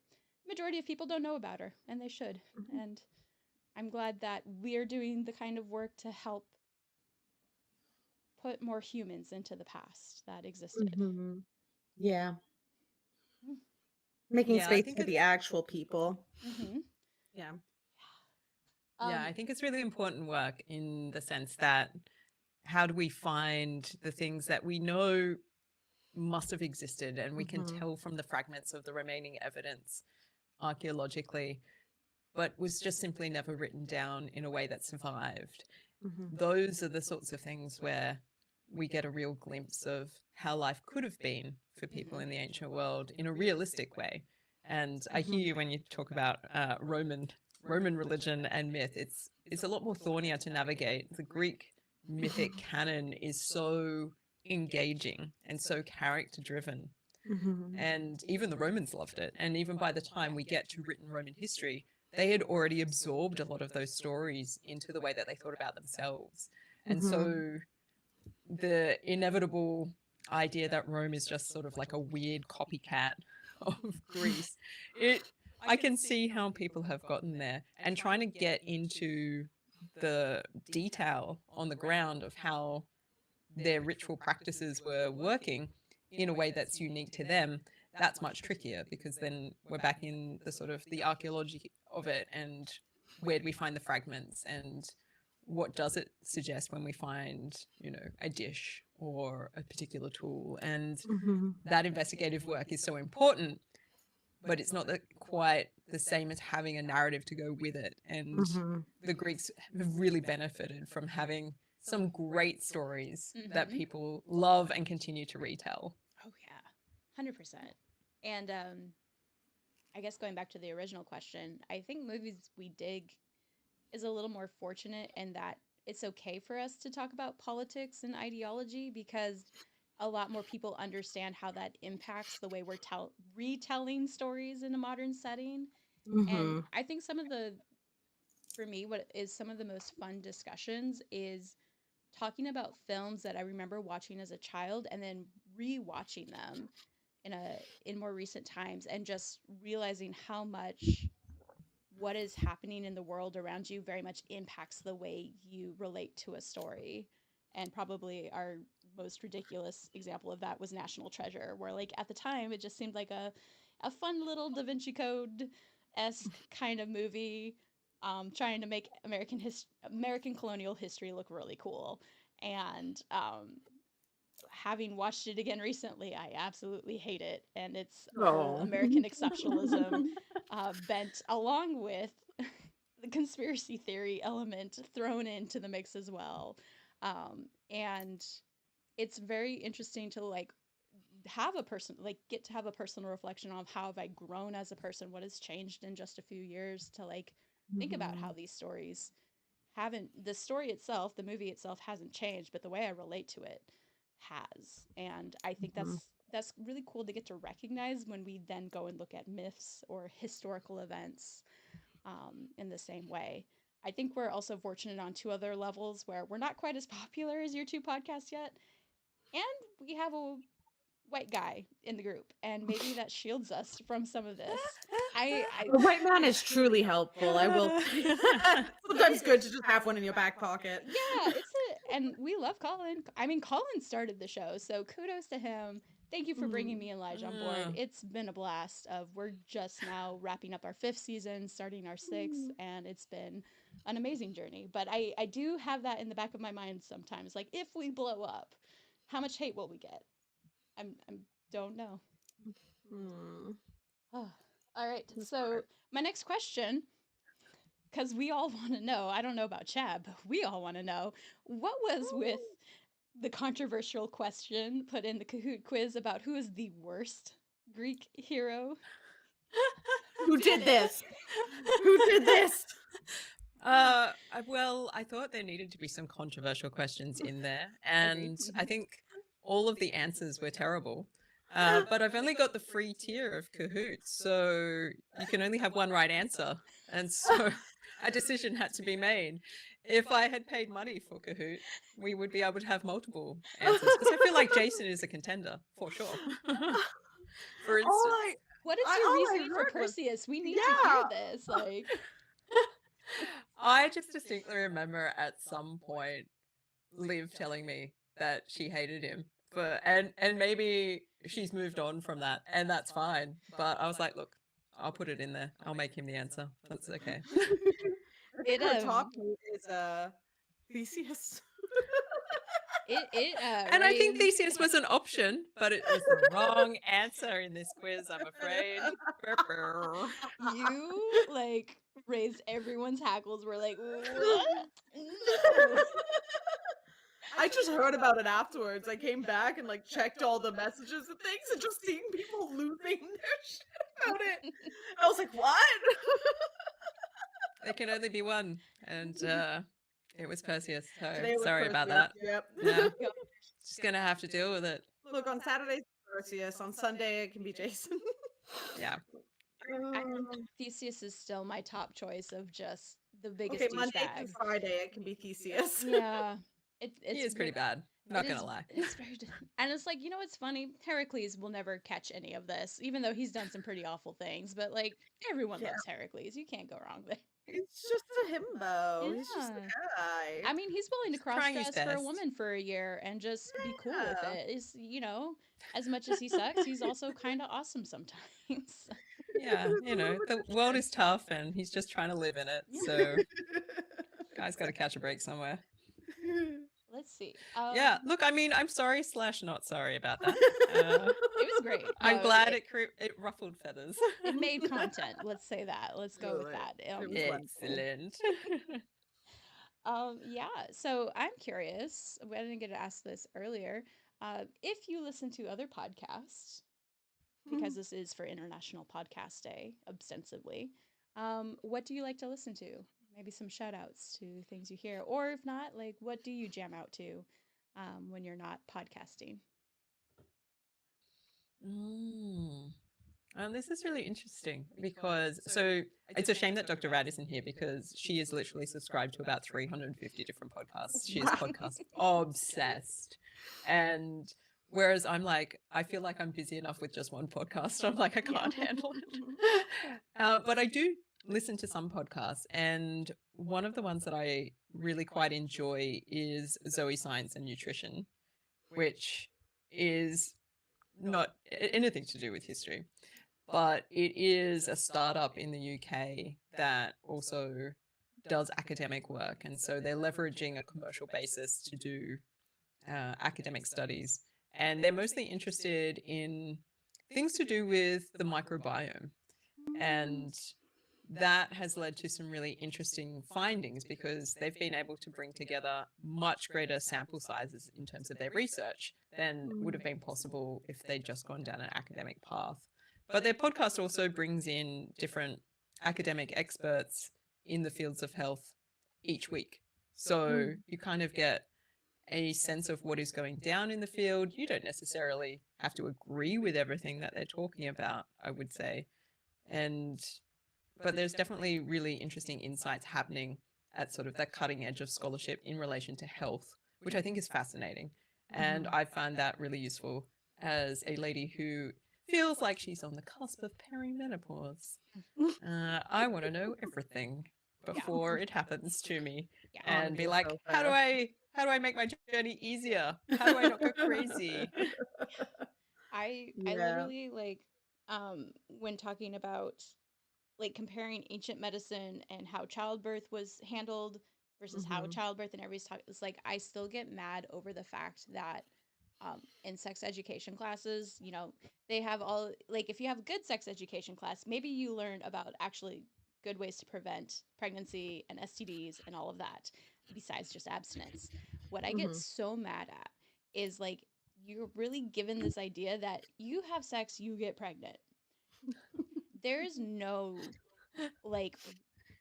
majority of people don't know about her, and they should. And I'm glad that we're doing the kind of work to help put more humans into the past that existed. Yeah. Mm. Making Yeah, I space think for the it's actual people. Yeah. yeah, I think it's really important work in the sense that how do we find the things that we know must have existed and we can tell from the fragments of the remaining evidence archaeologically, but was just simply never written down in a way that survived. Those are the sorts of things where we get a real glimpse of how life could have been for people in the ancient world in a realistic way. And I hear you when you talk about Roman religion and myth. It's a lot more thornier to navigate. The Greek mythic canon is so engaging and so character driven. And even the Romans loved it. And even by the time we get to written Roman history, they had already absorbed a lot of those stories into the way that they thought about themselves. And so the inevitable idea that Rome is just sort of like a weird copycat of Greece, I can see how people have gotten there, and trying to get into the detail on the ground of how their ritual practices were working in a way that's unique to them, that's much trickier, because then we're back in the sort of the archaeology of it, and where do we find the fragments, and what does it suggest when we find, a dish or a particular tool. And that investigative work is so important, but it's not quite the same as having a narrative to go with it. And the Greeks have really benefited from having some great stories that people love and continue to retell. Oh yeah, 100%. And I guess going back to the original question, I think movies we dig is a little more fortunate in that it's okay for us to talk about politics and ideology because a lot more people understand how that impacts the way we're retelling stories in a modern setting. And I think for me, what is some of the most fun discussions is talking about films that I remember watching as a child and then rewatching them in more recent times and just realizing how much what is happening in the world around you very much impacts the way you relate to a story. And probably our most ridiculous example of that was National Treasure, where like at the time it just seemed like a fun little Da Vinci Code esque kind of movie, trying to make American colonial history look really cool. And having watched it again recently, I absolutely hate it, and it's full Oh. American exceptionalism bent along with the conspiracy theory element thrown into the mix as well. And it's very interesting to like have a person like get to have a personal reflection on how have I grown as a person, what has changed in just a few years, to like think about how these stories haven't the story itself, the movie itself hasn't changed, but the way I relate to it has. And I think that's really cool to get to recognize when we then go and look at myths or historical events in the same way. I think we're also fortunate on two other levels where we're not quite as popular as your two podcasts yet, and we have a white guy in the group, and maybe that shields us from some of this. The white man is truly helpful. I will. Sometimes good to just have one in your back pocket. Yeah, and we love Colin. I mean, Colin started the show, so kudos to him. Thank you for bringing me Mm. and Lige on board. It's been a blast. We're just now wrapping up our 5th season, starting our 6th, and it's been an amazing journey. But I do have that in the back of my mind sometimes. Like, if we blow up, how much hate will we get? I don't know. Mm. Oh. All right. So my next question, because we all want to know. I don't know about Chad, but we all want to know what was with the controversial question put in the Kahoot quiz about who is the worst Greek hero. Who did this? Who did this? Well, I thought there needed to be some controversial questions in there, and I think all of the answers were terrible. But I've only got the free tier of Kahoot, so you can only have one right answer. And so a decision had to be made. If I had paid money for Kahoot, we would be able to have multiple answers, because I feel like Jason is a contender for sure. For instance. What is your reasoning for Perseus? We need to hear this. Like, I just distinctly remember at some point Liv telling me that she hated him. And maybe she's moved on from that, and that's fine. But I was like, look, I'll put it in there. I'll make him the answer. That's okay. I think her top mate is Theseus. And I think Theseus was an option, but it was the wrong answer in this quiz, I'm afraid. You like raised everyone's hackles. We're like, what? No. I just heard about it afterwards. I came back and like checked all the messages and things and just seeing people losing their shit about it. I was like, what? There can only be one, and it was Perseus. So Today was sorry about Perseus, that. Yep. Yeah. Just gonna have to deal with it. Look, on Saturdays it's Perseus. On Sunday it can be Jason. Yeah. I think Theseus is still my top choice of just the biggest Okay, Monday douchebag. through Friday it can be Theseus. Yeah, it's He is pretty bad. Not gonna lie. It's very, and it's like, you know what's funny? Heracles will never catch any of this, even though he's done some pretty awful things. But like, everyone loves Heracles. You can't go wrong there. He's just a himbo. He's just a guy. I mean, he's willing to trying his cross-dress for a best. woman for a year and just be cool with it. Is, you know, as much as he sucks, he's also kind of awesome sometimes. Yeah, you know, the world is tough and he's just trying to live in it. So guy's got to catch a break somewhere. Let's see. Yeah, look, I mean, I'm sorry / not sorry about that. It was great. I'm No, glad it ruffled feathers. It made content. Let's say that. Let's go with that. Excellent. Yeah. So I'm curious. I didn't get to ask this earlier. If you listen to other podcasts, because this is for International Podcast Day, ostensibly, what do you like to listen to? Maybe some shout outs to things you hear, or if not, like, what do you jam out to when you're not podcasting? This is really interesting because it's a shame that Dr. Rad isn't here because she is literally subscribed to about 350 different podcasts. She is podcast obsessed. And whereas I'm like, I feel like I'm busy enough with just one podcast. I'm like, I can't handle it. But I do listen to some podcasts, and one of the ones that I really quite enjoy is Zoe Science and Nutrition, which is not anything to do with history, but it is a startup in the UK that also does academic work, and so they're leveraging a commercial basis to do academic studies, and they're mostly interested in things to do with the microbiome, and that has led to some really interesting findings because they've been able to bring together much greater sample sizes in terms of their research than would have been possible if they'd just gone down an academic path. But their podcast also brings in different academic experts in the fields of health each week. So you kind of get a sense of what is going down in the field. You don't necessarily have to agree with everything that they're talking about, I would say. But there's definitely really interesting insights happening at sort of that cutting edge of scholarship in relation to health, which I think is fascinating. And I find that really useful as a lady who feels like she's on the cusp of perimenopause. I want to know everything before it happens to me and be like, how do I make my journey easier? How do I not go crazy? I Yeah. literally when talking about like comparing ancient medicine and how childbirth was handled versus how Mhm. childbirth and everybody's talking, it's like I still get mad over the fact that in sex education classes, they have all like if you have a good sex education class, maybe you learn about actually good ways to prevent pregnancy and STDs and all of that besides just abstinence. What I get Mhm. so mad at is like you're really given this idea that you have sex, you get pregnant. There's no like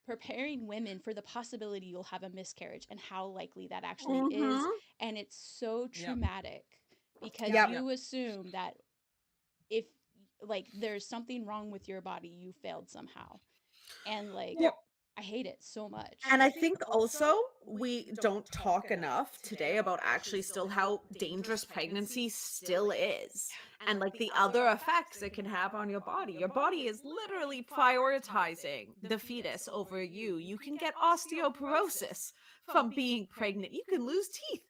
preparing women for the possibility you'll have a miscarriage and how likely that actually is. Mhm. And it's so Yep. traumatic because Yep. you assume that if like there's something wrong with your body, you failed somehow. And like Well, I hate it so much. and I think also we don't talk enough today about actually still how dangerous pregnancy still is. And like the other effects it can have on your body. Your body is literally prioritizing the fetus over you. You can get osteoporosis from being pregnant. You can lose teeth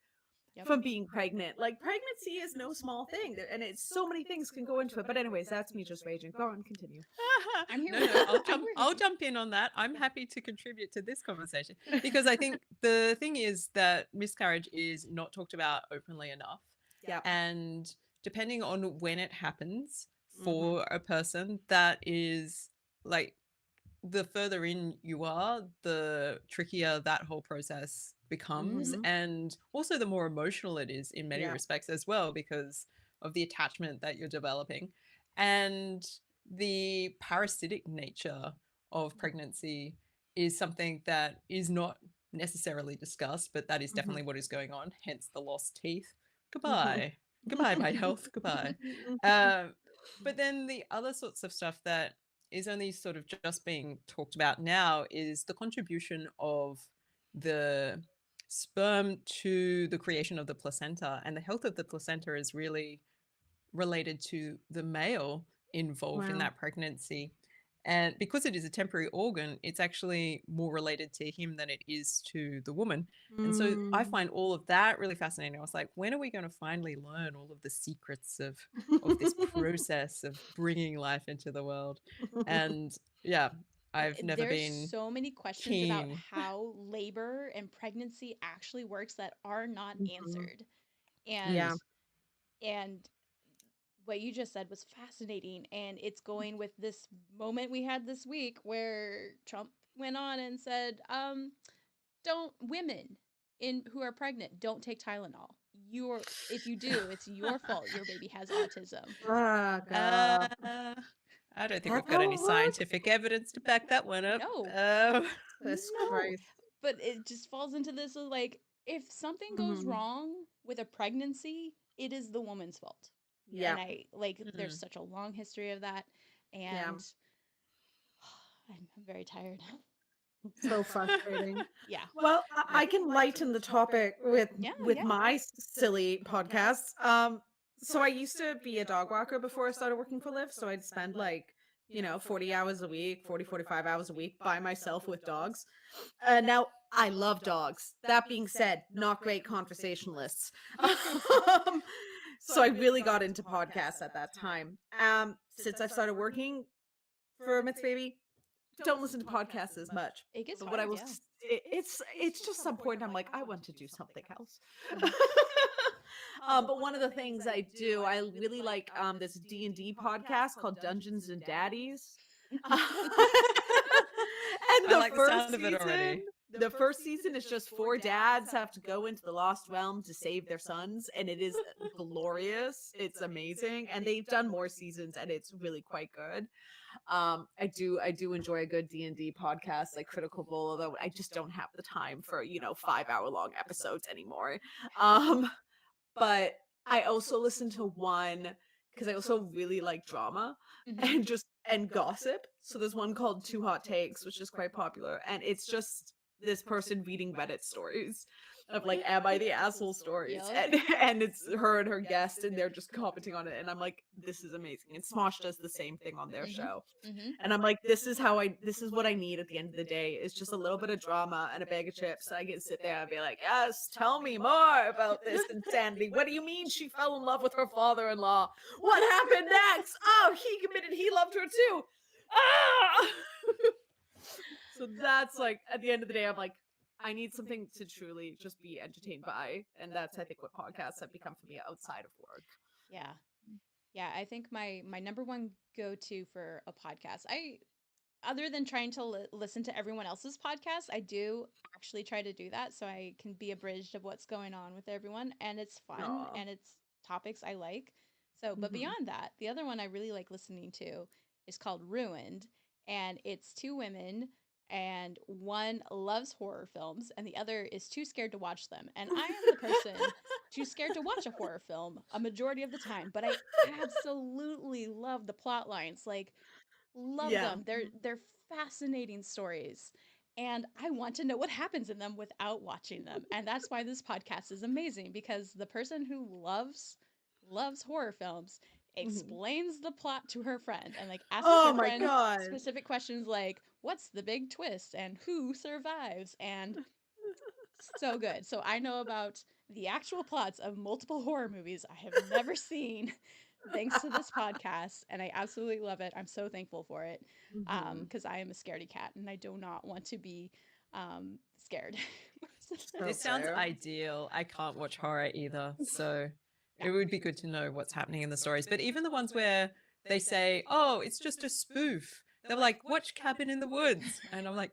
Yep. from being pregnant. Like pregnancy is no small thing. And it's so many things can go into it. But anyways, that's me just raging. Go on, continue. I'm here No, with no, you. I'll jump in on that. I'm happy to contribute to this conversation because I think the thing is that miscarriage is not talked about openly enough. Yeah. And depending on when it happens Mhm. for a person, that is like the further in you are, the trickier that whole process becomes. Mhm. And also the more emotional it is in many Yeah. respects as well, because of the attachment that you're developing. And the parasitic nature of pregnancy is something that is not necessarily discussed, but that is definitely Mhm. what is going on, hence the lost teeth. Mhm. Goodbye. Goodbye, my health. Goodbye. But then the other sorts of stuff that is only sort of just being talked about now is the contribution of the sperm to the creation of the placenta, and the health of the placenta is really related to the male involved in Wow. that pregnancy. And because it is a temporary organ, it's actually more related to him than it is to the woman. And so I Mm. find all of that really fascinating. I was like, when are we going to finally learn all of the secrets of this process of bringing life into the world? And yeah, I've never There's been so many questions about keen. how labor and pregnancy actually works that are not Mhm. answered. Yeah. And and what you just said was fascinating, and it's going with this moment we had this week where Trump went on and said don't women in who are pregnant don't take Tylenol. You're if you do, it's your fault your baby has autism. Oh Uh, god. I don't think That's we've got how any it works? scientific evidence to back that one up. No. Jesus No. Christ. But it just falls into this of like if something goes Mhm. wrong with a pregnancy, it is the woman's fault. Yeah. And I like there's Mm. such a long history of that Yeah. and I'm very tired. So frustrating. Yeah. Well, I can lighten the topic with Yeah, with yeah. my silly podcasts. So I used to be a dog walker before I started working for Lyft, so I'd spend like 40 hours a week, 45 hours a week by myself with dogs. Now I love dogs. That being said, not great conversationalists. So I really got into podcasts at that time. Since I've started working for Myths Baby, don't listen to podcasts as much. It gets But what I hard, will, yeah. it's just some point I'm like, I want to do something else. Mhm. But one of the things I do, I really like this D&D podcast called Dungeons and Daddies. And I like the sound of it already. the first season is just four dads have to go into the Lost Realm to save their sons, and it is glorious. It's amazing, and they've done more seasons, and it's really quite good. I do enjoy a good D&D podcast like Critical Role, although I just don't have the time for 5-hour long episodes anymore. But I also listen to one because I also really like drama Mhm. and gossip. So there's one called Two Hot Takes, which is quite popular, and it's just this person reading Reddit stories of like, "Am I the asshole?" stories, Yep. and it's her and her guest, and they're just commenting on it, and I'm like, "This is amazing." And Smosh does the same thing on their show, and I'm like, "This is what I need at the end of the day is just a little bit of drama and a bag of chips. So I can sit there and be like, yes, tell me more about this insanity. What do you mean she fell in love with her father-in-law? What happened next? Oh, he loved her too. Ah!" So that's like, at the end of the day, I'm like, I need something to truly just be entertained by, and that's, I think, what podcasts have become for me outside of work. Yeah. Yeah, I think my number one go-to for a podcast, other than trying to listen to everyone else's podcast, I do actually try to do that so I can be abridged of what's going on with everyone, and it's fun Aw. and it's topics I like. So, but Mhm. beyond that, the other one I really like listening to is called Ruined, and it's two women, and one loves horror films and the other is too scared to watch them. And I am the person too scared to watch a horror film a majority of the time, but I absolutely love the plot lines. Like, love Yeah. them. They're fascinating stories. And I want to know what happens in them without watching them. And that's why this podcast is amazing, because the person who loves horror films Mhm. explains the plot to her friend and like asks Oh her my friend god. specific questions like what's the big twist and who survives, and so good. So I know about the actual plots of multiple horror movies I have never seen thanks to this podcast, and I absolutely love it. I'm so thankful for it. Mhm. Because I am a scaredy cat and I do not want to be scared. So This sounds fair. ideal. I can't watch horror either, so Yeah. it would be good to know what's happening in the stories. But even the ones where they say, "Oh, it's just a spoof," they're like, "Watch Cabin in the Woods," and I'm like,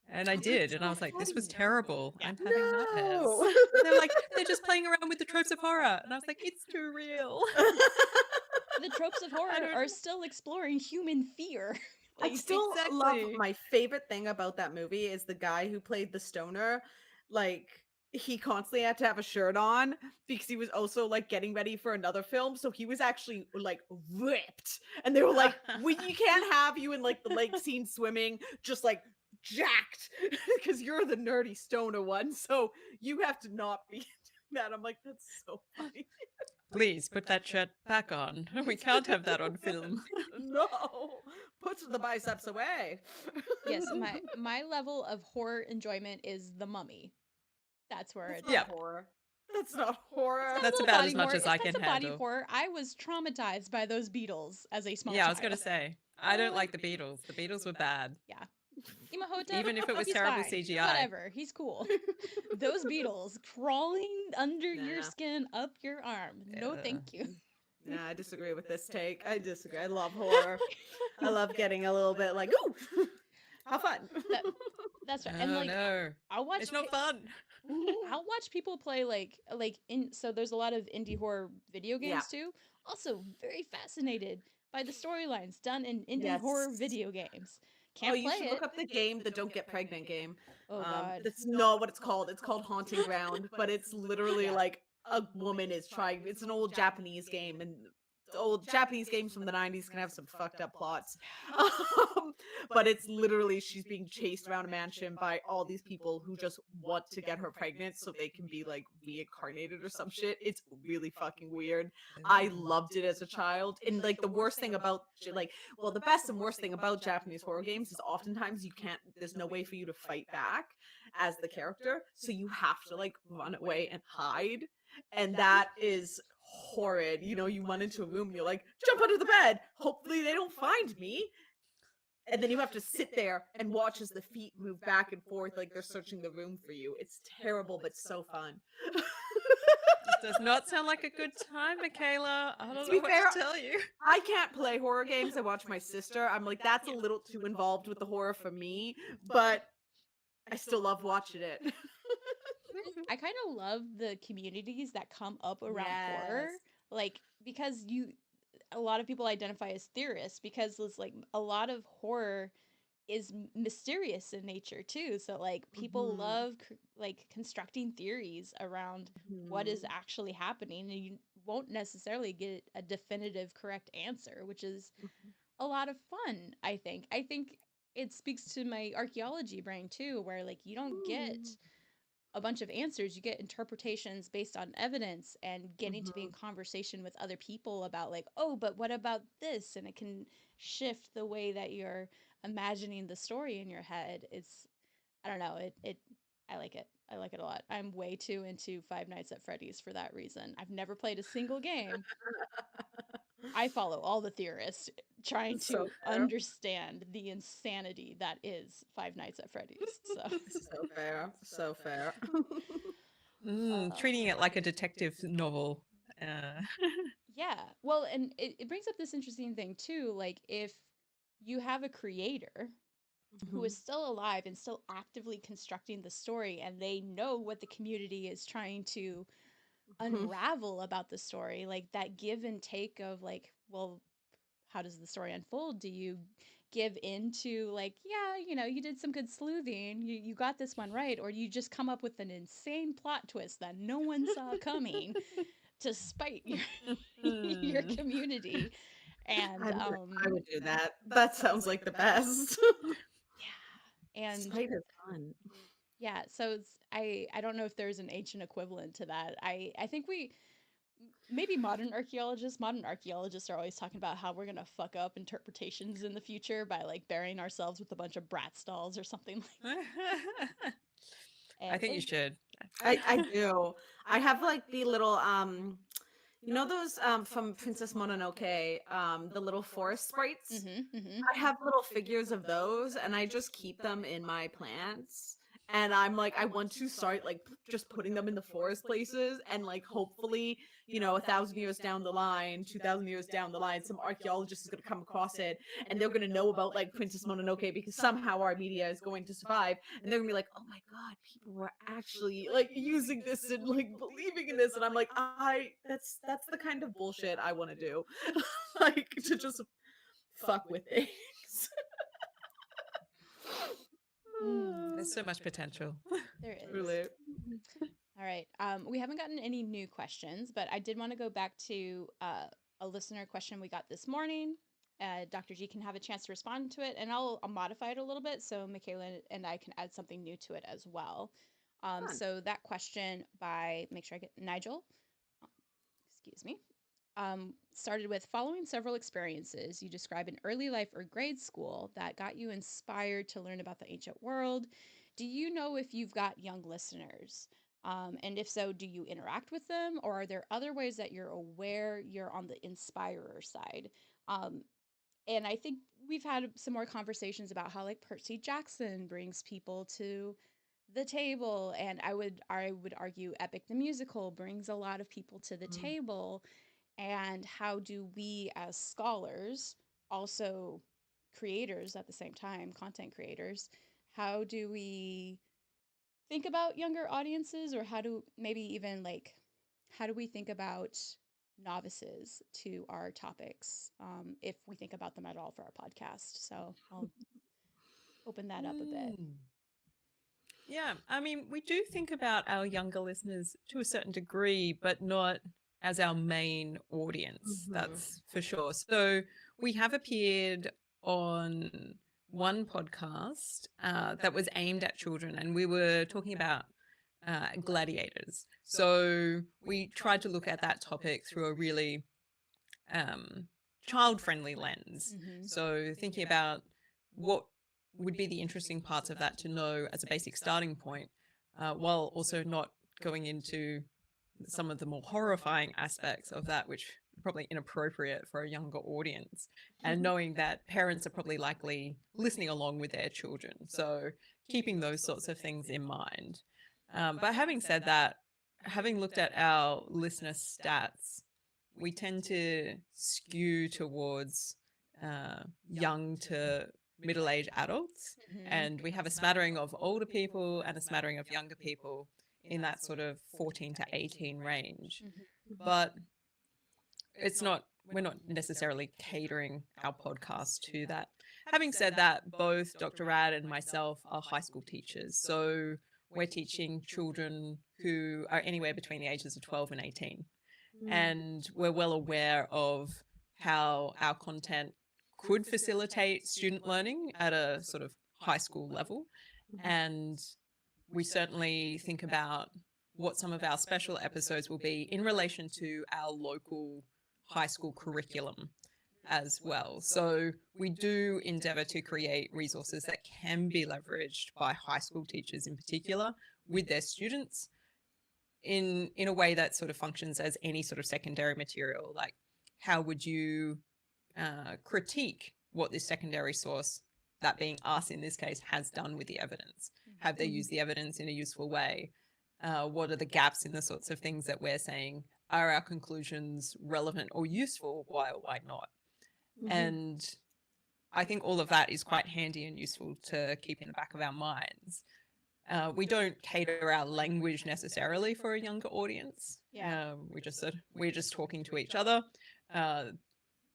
and I did, and I was like, "This was terrible. I'm having nightmares." No. And they're like, "They're just playing around with the tropes of horror," and I was like, "It's too real." The tropes of I horror don't. are still exploring human fear. I Like, still love, Exactly. my favorite thing about that movie is the guy who played the stoner. Like, he constantly had to have a shirt on because he was also like getting ready for another film. So he was actually like ripped. And they were like, we can't have you in like the lake scene swimming, just like jacked because you're the nerdy stoner one. So you have to not be doing that. I'm like, that's so funny. Please put that shirt back on. We can't have that on film. No, put the biceps away. yes, my level of horror enjoyment is The Mummy. That's where That's it's not Yep. at. horror. That's not It's horror. got a That's little about body as much horror. as I That's can a body handle. horror. I was traumatized by those Beatles as a small Yeah, I was child. going to say, I don't like the Beatles. The Beatles were bad. Yeah. Imhotep, Even if it was he's terrible fine. CGI. Whatever, he's cool. Those Beatles crawling under your Nah. skin, up your arm. No, thank you. Nah, I disagree with this take. I disagree. I love horror. I love getting a little bit like, ooh, how fun. That's right. And Oh like, no, I'll watch. it's not fun. I'll watch people play like in. So there's a lot of indie horror video Yeah. games too. Also, very fascinated by the storylines done in indie Yes. horror video games. Oh, Can't you play should it. look up the game, the Don't Get Pregnant game. Oh God. That's not what it's called. It's called Haunting Ground, but it's literally Yeah. like a woman is trying. It's an old Japanese game, and the old Japanese games from the 90s can have some fucked up plots. But it's literally she's being chased around a mansion by all these people who just want to get her pregnant so they can be like reincarnated or some shit. It's really fucking weird. I loved it as a child. And like the worst thing about like, well, the best and worst thing about Japanese horror games is oftentimes you can't, there's no way for you to fight back as the character. So you have to like run away and hide. And that is horrid. You know, you run into a room and you're like, jump under the bed. Hopefully they don't find me. And then you have to sit there and watch as the feet move back and forth like they're searching the room for you. It's terrible, but so fun. This does not sound like a good time, Michaela. I don't To know be what fair, to tell you. I can't play horror games. I watch my sister. I'm like, that's a little too involved with the horror for me, but I still love watching it. I kind of love the communities that come up around horror, Yes. like because a lot of people identify as theorists because it's like a lot of horror is mysterious in nature too. So like people Mhm. love like constructing theories around what is Mhm. actually happening, and you won't necessarily get a definitive correct answer, which is a lot of fun, I think. I think it speaks to my archaeology brain too, where like you don't get a bunch of answers, you get interpretations based on evidence and getting to be in conversation with other people about like, oh, but what about this? And it can shift the way that you're imagining the story in your head. It's, I don't know, it I like it. I like it a lot. I'm way too into Five Nights at Freddy's for that reason. I've never played a single game. I follow all the theorists trying So to fair. understand the insanity that is Five Nights at Freddy's. So So fair. So fair. Treating it like a detective novel. yeah. Well, and it brings up this interesting thing too. Like if you have a creator who is still alive and still actively constructing the story and they know what the community is trying to unravel about the story, like that give and take of like, well, how does the story unfold? Do you give into like, yeah, you know, you did some good sleuthing, you got this one right, or do you just come up with an insane plot twist that no one saw coming to spite your community? And I would do that. That sounds like the best. and Spite is fun. yeah, so it's I don't know if there's an ancient equivalent to that. I think we maybe modern archaeologists are always talking about how we're going to fuck up interpretations in the future by like burying ourselves with a bunch of Bratz dolls or something like that. I think you should. I do. I have like the little you know those from Princess Mononoke, the little forest sprites? I have little figures of those and I just keep them in my plants. And I'm like, I want to start like just putting them in the forest places and like hopefully, you know, 1,000 years down the line, 2,000 years down the line, some archaeologist is gonna come across it and they're gonna know about like Princess Mononoke because somehow our media is going to survive. And they're gonna be like, oh my god, people were actually like using this and like believing in this. And I'm like, that's the kind of bullshit I want to do. Like to just fuck with things. There's so much potential. There is. Really. All right. We haven't gotten any new questions, but I did want to go back to a listener question we got this morning. Dr. G can have a chance to respond to it, and I'll modify it a little bit so Michaela and I can add something new to it as well. So that question by, make sure I get Nigel, excuse me, started with following several experiences you describe in early life or grade school that got you inspired to learn about the ancient world. Do you know if you've got young listeners? And if so, do you interact with them, or are there other ways that you're aware you're on the inspirer side? And I think we've had some more conversations about how like Percy Jackson brings people to the table, and I would argue Epic the Musical brings a lot of people to the table. And how do we as scholars, also creators at the same time, content creators, how do we think about younger audiences, or how do maybe even like how do we think about novices to our topics, if we think about them at all for our podcast? So I'll open that up a bit. Yeah, I mean, we do think about our younger listeners to a certain degree, but not as our main audience. That's for sure. So we have appeared on one podcast that was aimed at children, and we were talking about gladiators. So we tried to look at that topic through a really child-friendly lens. So thinking about what would be the interesting parts of that to know as a basic starting point, while also not going into some of the more horrifying aspects of that, which are probably inappropriate for a younger audience, and knowing that parents are probably likely listening along with their children. So keeping those sorts of things in mind. But having said that, having looked at our listener stats, we tend to skew towards young to middle-aged adults, and we have a smattering of older people and a smattering of younger people in that sort of 14 to 18 range. But we're not necessarily catering our podcast to that. Having said that, both Dr. Rad and myself are high school teachers, so we're teaching children who are anywhere between the ages of 12 and 18. And we're well aware of how our content could facilitate student learning at a sort of high school level. And we certainly think about what some of our special episodes will be in relation to our local high school curriculum as well. So we do endeavour to create resources that can be leveraged by high school teachers in particular with their students in a way that sort of functions as any sort of secondary material. Like, how would you critique what this secondary source, that being us in this case, has done with the evidence? Have they used the evidence in a useful way? What are the gaps in the sorts of things that we're saying? Are our conclusions relevant or useful? Why or why not? And I think all of that is quite handy and useful to keep in the back of our minds. We don't cater our language necessarily for a younger audience. Yeah. We're just talking to each other.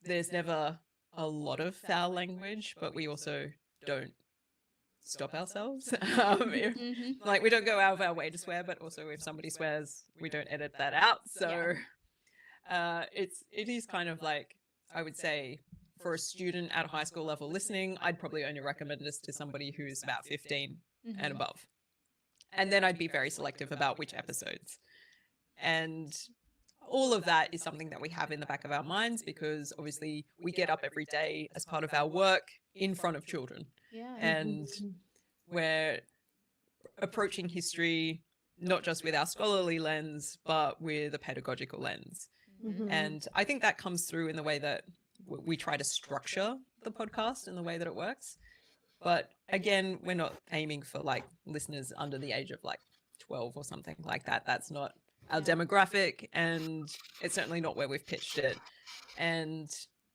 There's never a lot of foul language, but we also don't stop ourselves. Like, we don't go out of our way to swear, but also if somebody swears, we don't edit that out. So it is kind of like, I would say, for a student at a high school level listening, I'd probably only recommend this to somebody who's about 15 and above. And then I'd be very selective about which episodes. And all of that is something that we have in the back of our minds, because obviously we get up every day as part of our work in front of children. Yeah. And we're approaching history not just with our scholarly lens, but with a pedagogical lens. And I think that comes through in the way that we try to structure the podcast and the way that it works. But again, we're not aiming for like listeners under the age of like 12 or something like that. That's not our demographic, and it's certainly not where we've pitched it. And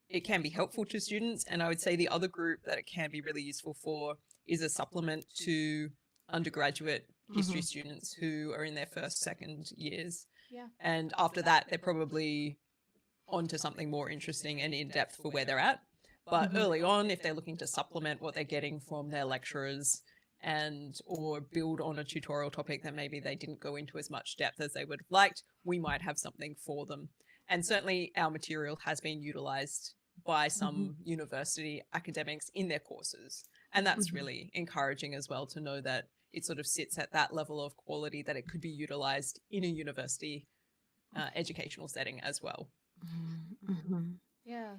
it can be helpful to students. And I would say the other group that it can be really useful for is a supplement to undergraduate history students who are in their first, second years. Yeah. And after that, they're probably onto something more interesting and in depth for where they're at. But early on, if they're looking to supplement what they're getting from their lecturers and or build on a tutorial topic that maybe they didn't go into as much depth as they would have liked, we might have something for them. And certainly our material has been utilized by some university academics in their courses. And that's really encouraging as well, to know that it sort of sits at that level of quality that it could be utilized in a university educational setting as well. Yeah.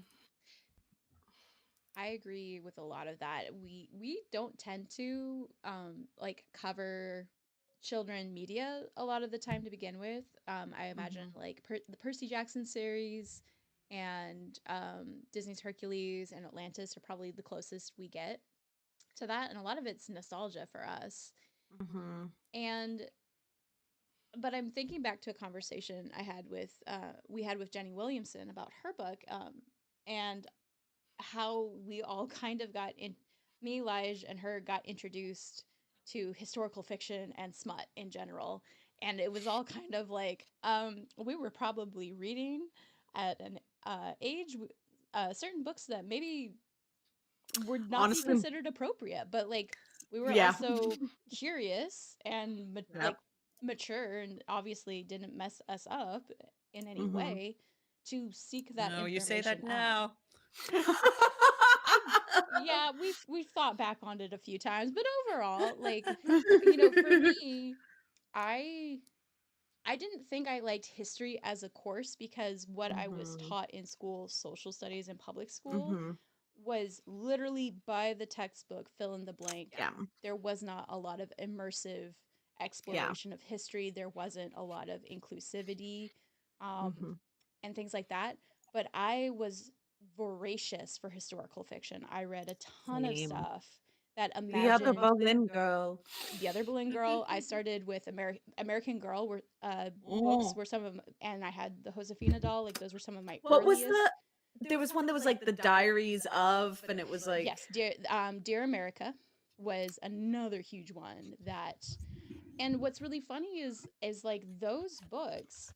I agree with a lot of that. We don't tend to like cover children media a lot of the time to begin with. I imagine like the Percy Jackson series and Disney's Hercules and Atlantis are probably the closest we get to that, and a lot of it's nostalgia for us. And but I'm thinking back to a conversation I had with we had with Jenny Williamson about her book, and how we all kind of got in, me, Lige, and her got introduced to historical fiction and smut in general. And it was all kind of like we were probably reading at an age certain books that maybe would not be considered appropriate, but like we were also curious and like mature, and obviously didn't mess us up in any way to seek that No, information you say that out. now. Yeah, we've thought back on it a few times, but overall, like, you know, for me, I I didn't think I liked history as a course, because what I was taught in school, social studies in public school, was literally by the textbook, fill in the blank. There was not a lot of immersive exploration of history. There wasn't a lot of inclusivity, and things like that. But I was voracious for historical fiction. I read a ton of stuff that The other imagined Berlin girl. the other Berlin Girl. I started with American Girl, were books were some of them, and I had the Josefina doll. Like, those were some of my What was earliest. the? There was one that was like the Diaries of, and it was like Yes, Dear America was another huge one that. And what's really funny is like those books,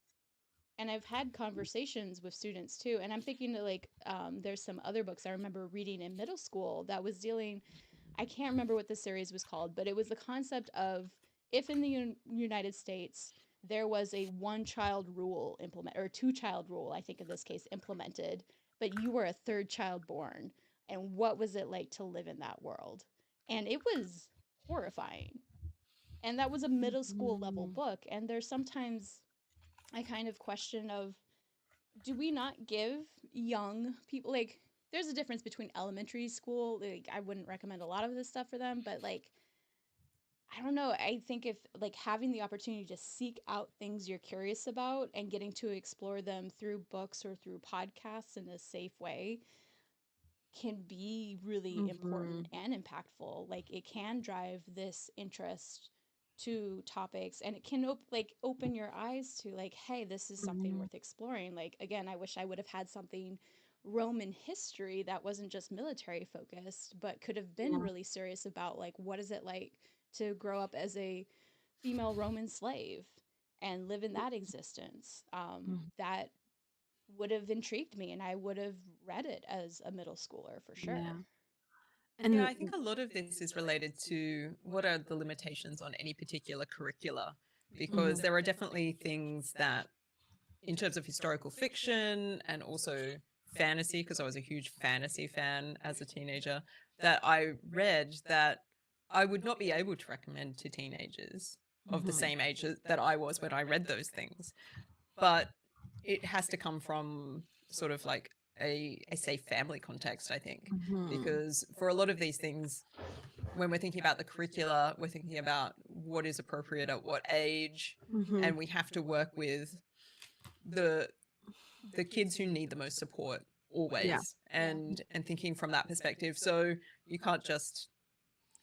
and I've had conversations with students too, and I'm thinking that like there's some other books I remember reading in middle school that was dealing, I can't remember what the series was called, but it was the concept of, if in the United States there was a one child rule implement, or two child rule, I think in this case implemented, but you were a third child born, and what was it like to live in that world. And it was horrifying. And that was a middle school level book, and there's sometimes I kind of question of, do we not give young people, like, there's a difference between elementary school, like I wouldn't recommend a lot of this stuff for them, but like, I don't know, I think if like having the opportunity to seek out things you're curious about and getting to explore them through books or through podcasts in a safe way can be really important and impactful. Like it can drive this interest to topics, and it can open your eyes to like, hey, this is something worth exploring. Like again, I wish I would have had something Roman history that wasn't just military focused, but could have been really serious about like, what is it like to grow up as a female Roman slave and live in that existence. That would have intrigued me, and I would have read it as a middle schooler for sure. And yeah, I think a lot of this is related to what are the limitations on any particular curricula, because there are definitely things that, in terms of historical fiction and also fantasy, because I was a huge fantasy fan as a teenager, that I read that I would not be able to recommend to teenagers of the same age that I was when I read those things. But it has to come from sort of like a safe family context, I think, because for a lot of these things, when we're thinking about the curricula, we're thinking about what is appropriate at what age, and we have to work with the kids who need the most support always, and thinking from that perspective. So you can't just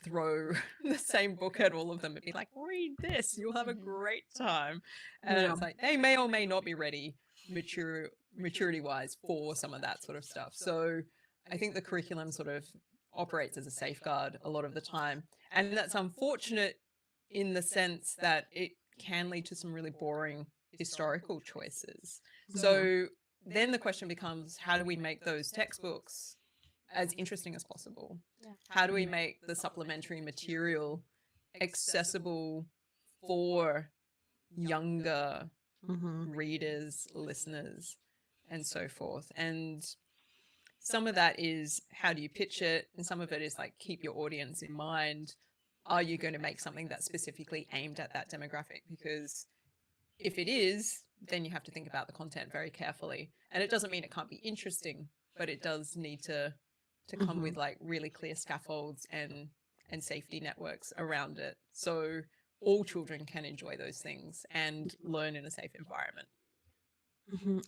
throw the same book at all of them and be like, read this, you'll have a great time. And it's like they may or may not be ready maturity wise for some of that sort of stuff. So I think the curriculum sort of operates as a safeguard a lot of the time, and that's unfortunate in the sense that it can lead to some really boring historical choices. So then the question becomes, how do we make those textbooks as interesting as possible? How do we make the supplementary material accessible for younger readers, listeners, and so forth? And some of that is, how do you pitch it? And some of it is like, keep your audience in mind. Are you going to make something that's specifically aimed at that demographic? Because if it is, then you have to think about the content very carefully. And it doesn't mean it can't be interesting, but it does need to come with like really clear scaffolds and safety networks around it, so all children can enjoy those things and learn in a safe environment.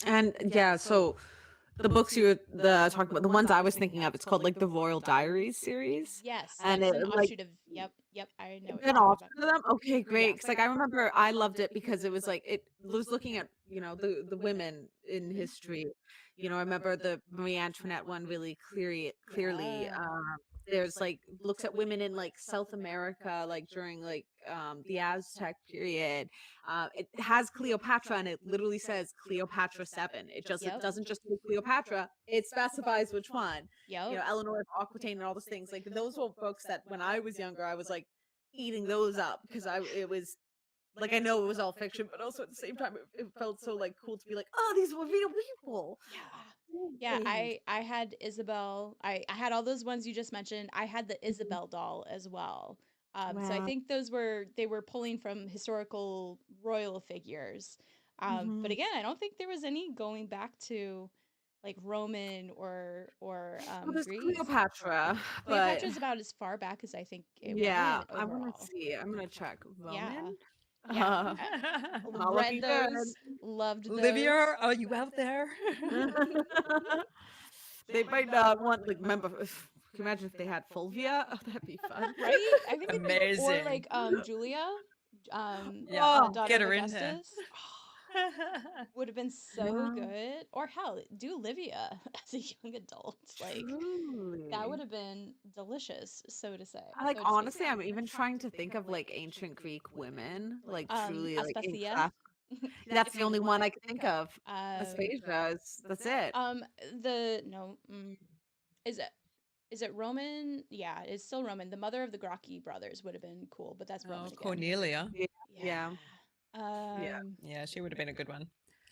And yeah, so the books you were talking about, the ones I was thinking of, it's called like the Royal Diaries series. Yes, And that's it an like offshoot of yep, I know what an you're talking about. offshoot of them. Okay, great. Because like I remember I loved it because it was like it was looking at, you know, the women in history. You know, I remember the Marie Antoinette one really clearly. There's like looks at women in like South America, like during like the Aztec period. It has Cleopatra, and it literally says Cleopatra 7. It doesn't just say Cleopatra, it specifies which one. You know, Eleanor of Aquitaine and all those things. Like those were books that when I was younger, I was like eating those up because it was like, I know it was all fiction, but also at the same time it felt so like cool to be like, oh, these were real people. Yeah, Things. I had Isabel. I had all those ones you just mentioned. I had the Isabel doll as well. So I Wow. think they were pulling from historical royal figures. But again, I don't think there was any going back to like Roman or Well, there's Greece. Cleopatra, but Cleopatra is about as far back as I think it yeah, went I want to overall. see. I'm gonna check Yeah. Roman. Yeah. Not Read looking good. those, loved Olivia, those. are you out there? They might not want like remember. Can you imagine if they had Fulvia? Oh, that'd be fun. Right? I think it'd be, or Amazing. like Julia, Yeah, daughter get of her in there. Augustus. Would have been so good. Or hell, do Livia as a young adult. Like that would Truly. have been delicious, so to say. Like So to speak. honestly, I'm even trying to think of like ancient Greek women, like truly like in Aspasia. class. That's the only one I could think of. Um Aspasia is that's it. the no is it is it Roman? Yeah, it's still Roman. The mother of the Gracchi brothers would have been cool, but that's Oh, Roman again. Cornelia. Yeah, Yeah. yeah, Yeah, she would have been a good one.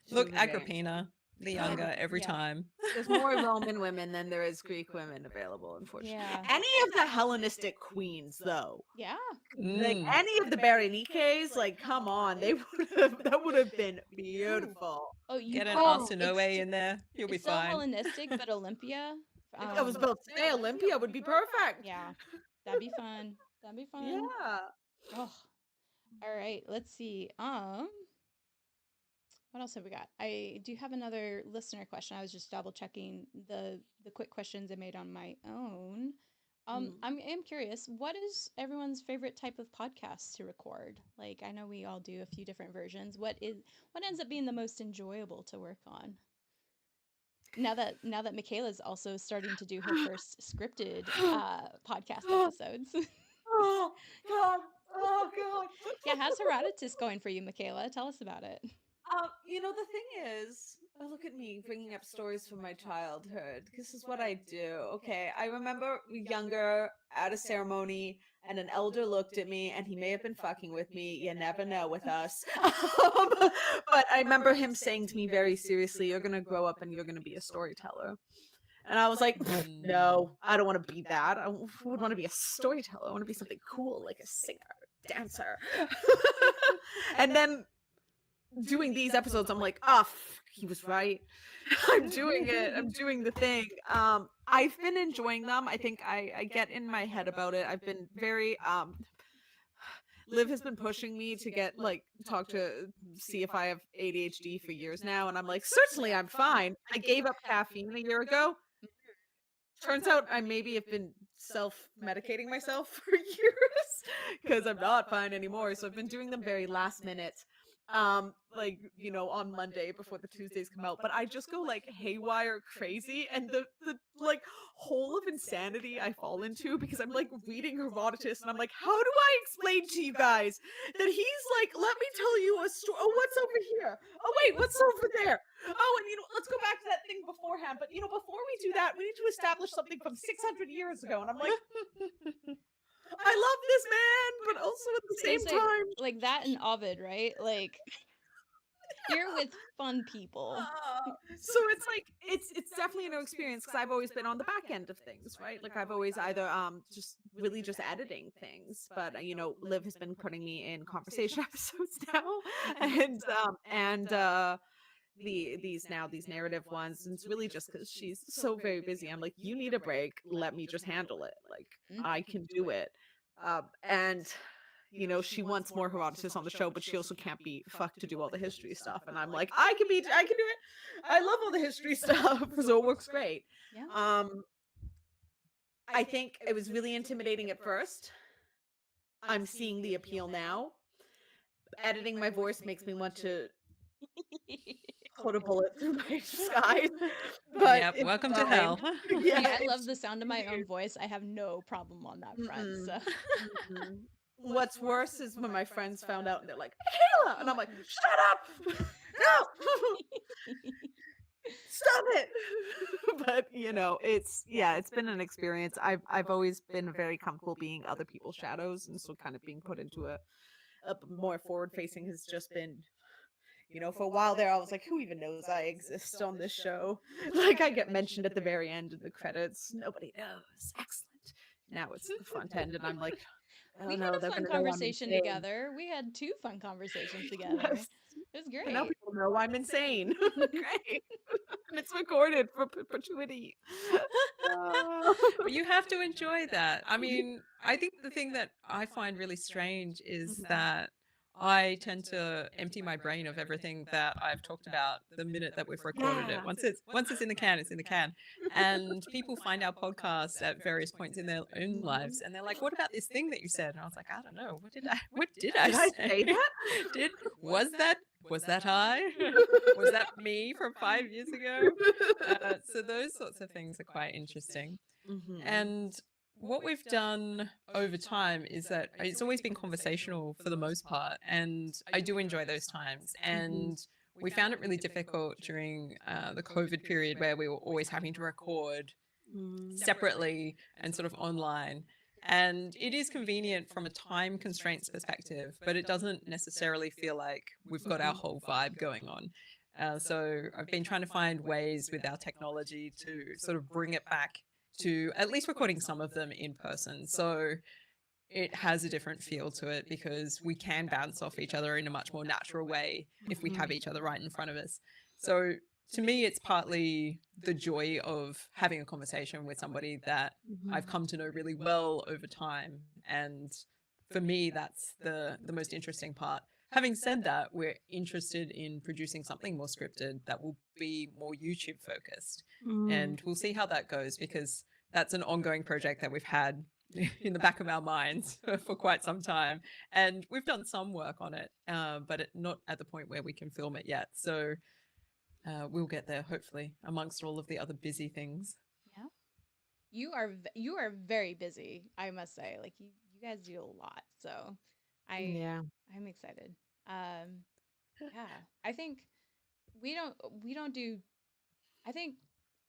she Look, was great. Agrippina. the younger every Yeah. time. There's more Roman women than there is Greek women available, unfortunately. Yeah. Any of the Hellenistic queens, though, Yeah. like any of the Berenikes, like come on, they would have that would have been beautiful. Oh, you Get an could. Arsinoe in there, you'll be It's still fine. Hellenistic, but Olympia. I was about to say Olympia would be perfect. Yeah, that'd be fun. That'd be fun. Yeah. Oh, all right. Let's see. What else have we got? I do have another listener question. I was just double checking the quick questions I made on my own. I'm curious. What is everyone's favorite type of podcast to record? Like, I know we all do a few different versions. What ends up being the most enjoyable to work on? Now that Michaela's also starting to do her first scripted podcast episodes. Oh God. Oh God. Yeah, how's Herodotus going for you, Michaela? Tell us about it. The thing is, look at me bringing up stories from my childhood. This is what I do. Okay, I remember younger at a ceremony, and an elder looked at me, and he may have been fucking with me. You never know with us. But I remember him saying to me very seriously, "You're gonna grow up and you're gonna be a storyteller." And I was like, "No, I don't want to be that. I would want to be a storyteller. I want to be something cool, like a singer, dancer." And then doing these episodes, I'm like, oh, he was right. I'm doing it. I'm doing the thing. I've been enjoying them. I think I get in my head about it. I've been very Liv has been pushing me to get talk to see if I have ADHD for years now, and I'm like, certainly I'm fine. I gave up caffeine a year ago. Turns out I maybe have been self-medicating myself for years because I'm not fine anymore. So I've been doing them very last minute, on Monday before the Tuesdays come out. But I just go like haywire crazy, and the hole of insanity I fall into because I'm like reading Herodotus, and I'm like, how do I explain to you guys that he's like, let me tell you a story. Oh, what's over here? Oh, wait, what's over there? Oh, and let's go back to that thing beforehand. But before we do that, we need to establish something from 600 years ago. And I'm like, I love this man, but also at the same time, like that and Ovid, right? Like you're with fun people. So it's like it's definitely a new experience because I've always been on the back end of things, right? Like I've always either just really just editing things, but Liv has been putting me in conversation episodes now, and these narrative ones, and it's really just because she's so very busy. I'm like, you need a break, let me just handle it, like I can do it. And she wants more Herodotus on the show, but she also can't be fucked to do all the history stuff, and I'm like, I can do it. I love all the history stuff, so it works great. Yeah. I think it was really intimidating at first. I'm seeing the appeal now. Editing my voice makes me want to put a bullet through my sky. But Yep, welcome to fine. hell. Yeah, I love the sound of my own voice. I have no problem on that front. So. What's worse is when my friends found out and they're like, Michaela! And I'm like, shut up! No! Stop it! But it's been an experience. I've always been very comfortable being other people's shadows, and so kind of being put into a more forward facing has just been, for a while there I was like, who even knows I exist on this show? Like I get mentioned at the very end of the credits. Nobody knows. Excellent. Now it's the front end, and I'm like, oh We no, had a they're fun gonna know I'm conversation insane. together. We had 2 fun conversations together. Yes. It was And great. now people know I'm insane. Great. And it's recorded for perpetuity. But you have to enjoy that. I mean, I think the thing that I find really strange is that I tend to empty my brain of everything that I've talked about the minute that we've recorded it. Once it's in the can, it's in the can. And people find our podcast at various points in their own lives, and they're like, "What about this thing that you said?" And I was like, "I don't know. What did I say? that? Was that I? Was that me from 5 years ago?" So those sorts of things are quite interesting. And what we've done over time is that it's always been conversational for the most part, and I do enjoy those times. And we found it really difficult during the COVID period, where we were always having to record separately and sort of online. And it is convenient from a time constraints perspective, but it doesn't necessarily feel like we've got our whole vibe going on. So I've been trying to find ways with our technology to sort of bring it back to at least recording some of them in person. So it has a different feel to it because we can bounce off each other in a much more natural way if we have each other right in front of us. So to me, it's partly the joy of having a conversation with somebody that I've come to know really well over time. And for me, that's the most interesting part. Having said that, we're interested in producing something more scripted that will be more YouTube focused. And we'll see how that goes because that's an ongoing project that we've had in the back of our minds for quite some time. And we've done some work on it, but not at the point where we can film it yet. So we'll get there, hopefully, amongst all of the other busy things. Yeah. You are very busy, I must say. Like you guys do a lot. So I'm excited. Yeah. I think we don't do I think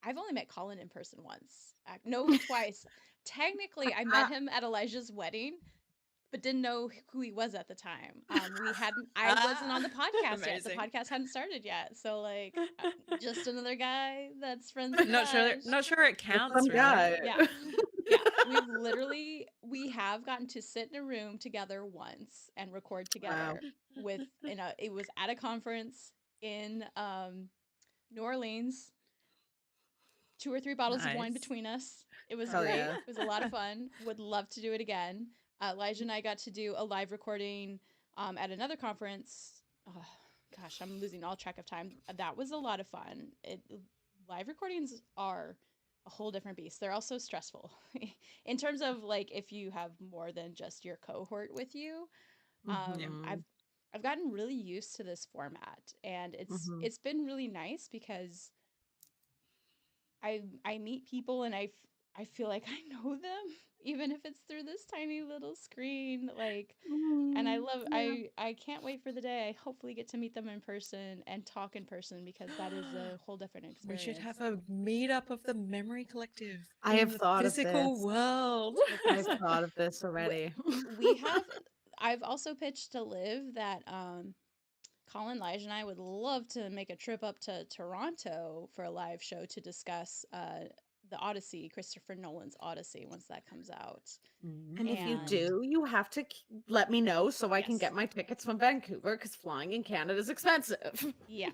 I've only met Colin in person once. No, twice. Technically, I met him at Elijah's wedding, but didn't know who he was at the time. I wasn't on the podcast yet. The Amazing. podcast hadn't started yet. So like just another guy that's friends with Not sure it counts, really. Yeah. Yeah, we have gotten to sit in a room together once and record together it was at a conference in New Orleans. 2 or 3 bottles of wine between us. It was great. It was a lot of fun. Would love to do it again. Elijah and I got to do a live recording at another conference. Oh, gosh, I'm losing all track of time. That was a lot of fun. Live recordings are a whole different beast. They're also stressful in terms of like if you have more than just your cohort with you. I've gotten really used to this format, and it's been really nice because I meet people and I feel like I know them even if it's through this tiny little screen, like, and I can't wait for the day I hopefully get to meet them in person and talk in person because that is a whole different We experience. should have a meetup of the Memory Collective. I have in the thought physical of this. world. I've thought of this already. I've also pitched to Liv that Colin, Elijah, and I would love to make a trip up to Toronto for a live show to discuss the Odyssey, Christopher Nolan's Odyssey, once that comes out. And if you do, you have to let me know so I can get my tickets from Vancouver because flying in Canada is expensive. Yeah.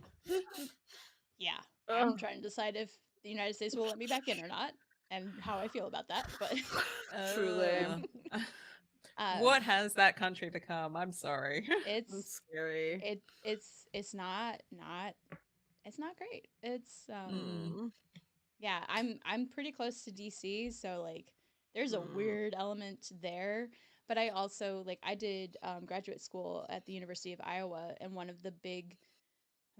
Yeah. I'm trying to decide if the United States will let me back in or not and how I feel about that, but Truly. What has that country become? I'm sorry. It's scary. It's not great. It's yeah, I'm pretty close to DC, so like there's a weird element there. But I also like I did graduate school at the University of Iowa, and one of the big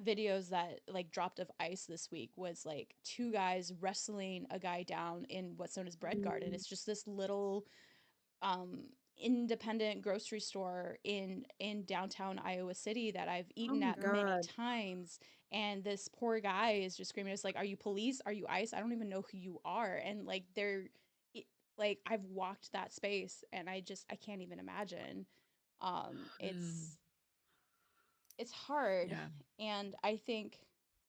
videos that like dropped of ice this week was like 2 guys wrestling a guy down in what's known as Bread Garden. It's just this little independent grocery store in downtown Iowa City that I've eaten at many times, and this poor guy is just screaming, it's like, are you police, are you ICE, I don't even know who you are. And like like I've walked that space and I can't even imagine. It's hard. And I think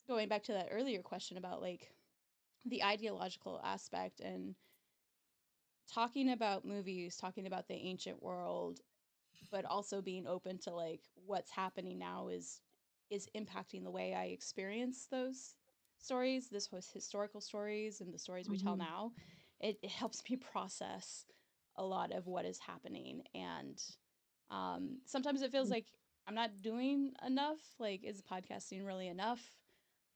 going back to that earlier question about like the ideological aspect and talking about movies, talking about the ancient world, but also being open to like what's happening now is impacting the way I experience those stories, this was historical stories and the stories we tell now. It helps me process a lot of what is happening, and sometimes it feels like I'm not doing enough. Like, is podcasting really enough?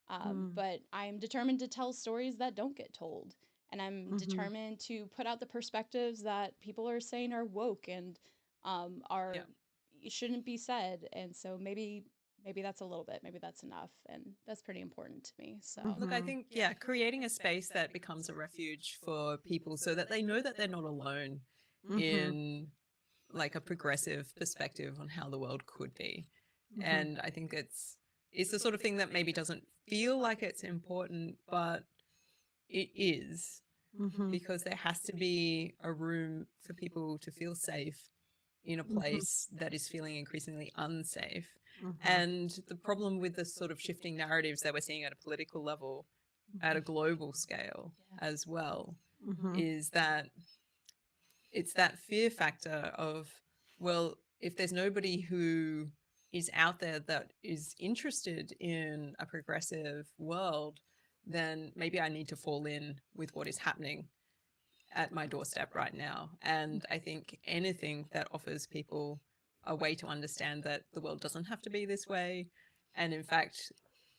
But I'm determined to tell stories that don't get told. And I'm determined to put out the perspectives that people are saying are woke and shouldn't be said. And so maybe that's a little bit, maybe that's enough. And that's pretty important to me. So Look, I think, creating a space that becomes a refuge for people so that they know that they're not alone in like a progressive perspective on how the world could be. And I think it's the sort of thing that maybe doesn't feel like it's important, but it is, because there has to be a room for people to feel safe in a place that is feeling increasingly unsafe. And the problem with the sort of shifting narratives that we're seeing at a political level, at a global scale as well, is that it's that fear factor of, well, if there's nobody who is out there that is interested in a progressive world, then maybe I need to fall in with what is happening at my doorstep right now. And I think anything that offers people a way to understand that the world doesn't have to be this way, and in fact,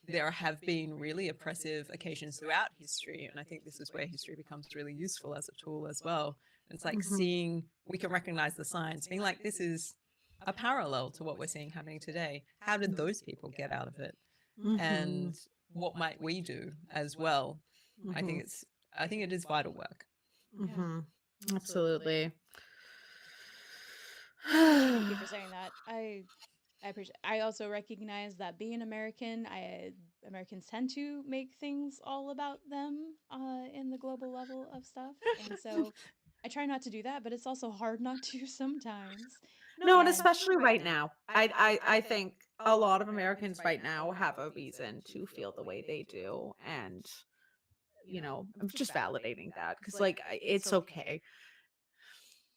there have been really oppressive occasions throughout history, and I think this is where history becomes really useful as a tool as well. It's like seeing, we can recognize the signs, being like, this is a parallel to what we're seeing happening today. How did those people get out of it? And what might we do as well? I think it is vital work. Absolutely. Thank you for saying that. I appreciate. I also recognize that being American, Americans tend to make things all about them in the global level of stuff, and so I try not to do that. But it's also hard not to sometimes. No, and especially right now. I think a lot of Americans right now have a reason to feel the way they do, and I'm just validating that because like it's okay.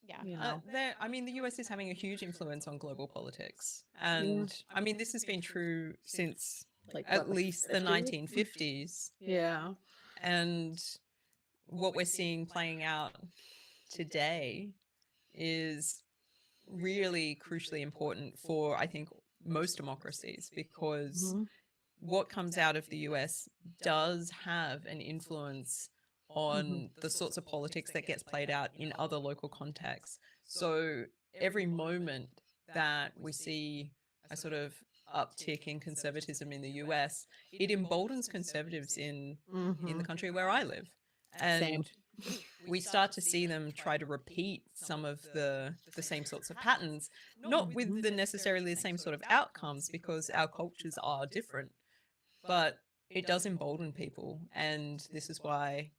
Yeah. I mean, the US is having a huge influence on global politics. And I mean, this has been true since Like at least the 1950s. Yeah. And what we're seeing playing out today is really crucially important for, I think, most democracies, because what comes out of the US does have an influence on the sorts of politics that gets played out in other local contexts. So every moment that we see a sort of uptick in conservatism in the US, it emboldens conservatives in the country where I live. And we start to see them try to repeat some of the same sorts of patterns, not with the necessarily the same sort of outcomes, because our cultures are different, but it does embolden people. And this is why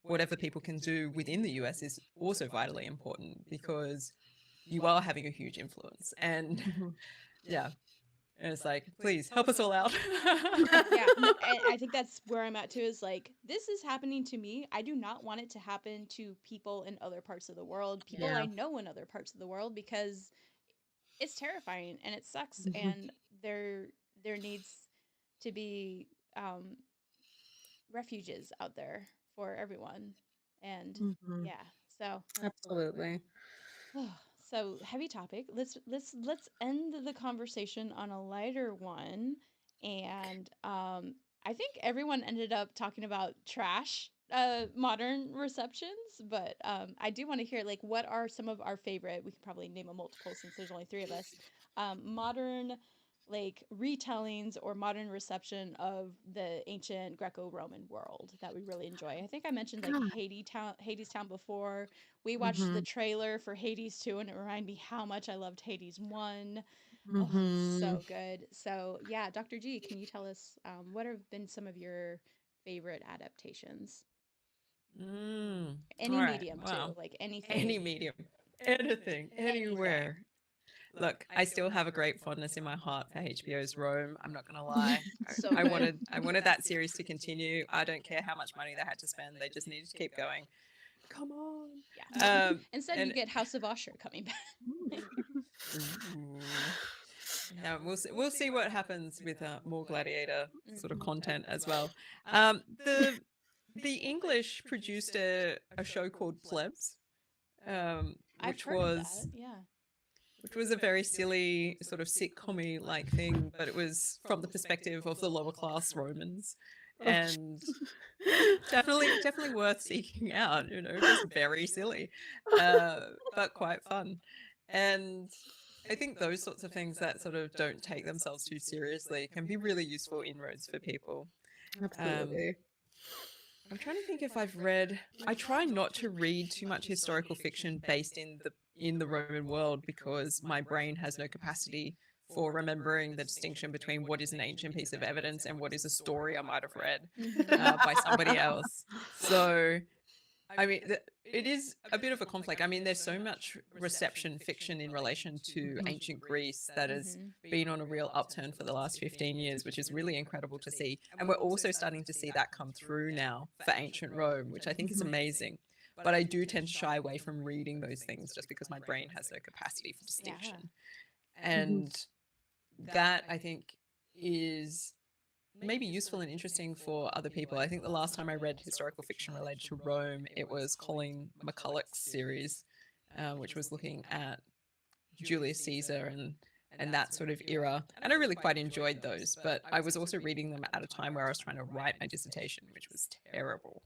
whatever people can do within the US is also vitally important, because you are having a huge influence. And yeah, and it's like, please help us all out. Yeah, no, and I think that's where I'm at too, is like, this is happening to me. I do not want it to happen to people in other parts of the world, people I know in other parts of the world, because it's terrifying and it sucks, and there needs to be refuges out there for everyone. And yeah, so Absolutely. so heavy topic. Let's end the conversation on a lighter one. And I think everyone ended up talking about trash modern receptions, but I do want to hear, like, what are some of our favorite, we can probably name a multiple since there's only 3 of us, modern, like, retellings or modern reception of the ancient Greco-Roman world that we really enjoy. I think I mentioned like Hadestown before. We watched the trailer for Hades 2 and it reminded me how much I loved Hades 1. Oh, so good. So yeah, Dr. G, can you tell us what have been some of your favorite adaptations? Any All right. medium Wow. too, like anything. Any medium, anything, anywhere. Look, I still have a great fondness in my heart for HBO's Rome. I'm not gonna lie. So I good. wanted that series to continue. I don't care how much money they had to spend. They just needed to keep going. Come on. Yeah. Instead, you get House of Usher coming back. Now we'll see what happens with more Gladiator sort of content as well. The English produced a show called Plebs, I've which heard of was that. Yeah. which was a very silly sort of sitcom-y like thing, but it was from the perspective of the lower class Romans, and definitely worth seeking out. Just very silly, but quite fun. And I think those sorts of things that sort of don't take themselves too seriously can be really useful inroads for people. Absolutely. I'm trying to think if I've read. I try not to read too much historical fiction based in the Roman world, because my brain has no capacity for remembering the distinction between what is an ancient piece of evidence and what is a story I might have read by somebody else. So I mean, it is a bit of a conflict. I mean, there's so much reception fiction in relation to ancient Greece that has been on a real upturn for the last 15 years, which is really incredible to see. And we're also starting to see that come through now for ancient Rome, which I think is amazing. But I do tend to shy away from reading those things just because my brain has no capacity for distinction. And that, I think, is maybe useful and interesting for other people. I think the last time I read historical fiction related to Rome, it was Colleen McCulloch's series, which was looking at Julius Caesar and that sort of era. And I really quite enjoyed those, but I was also reading them at a time where I was trying to write my dissertation, which was terrible.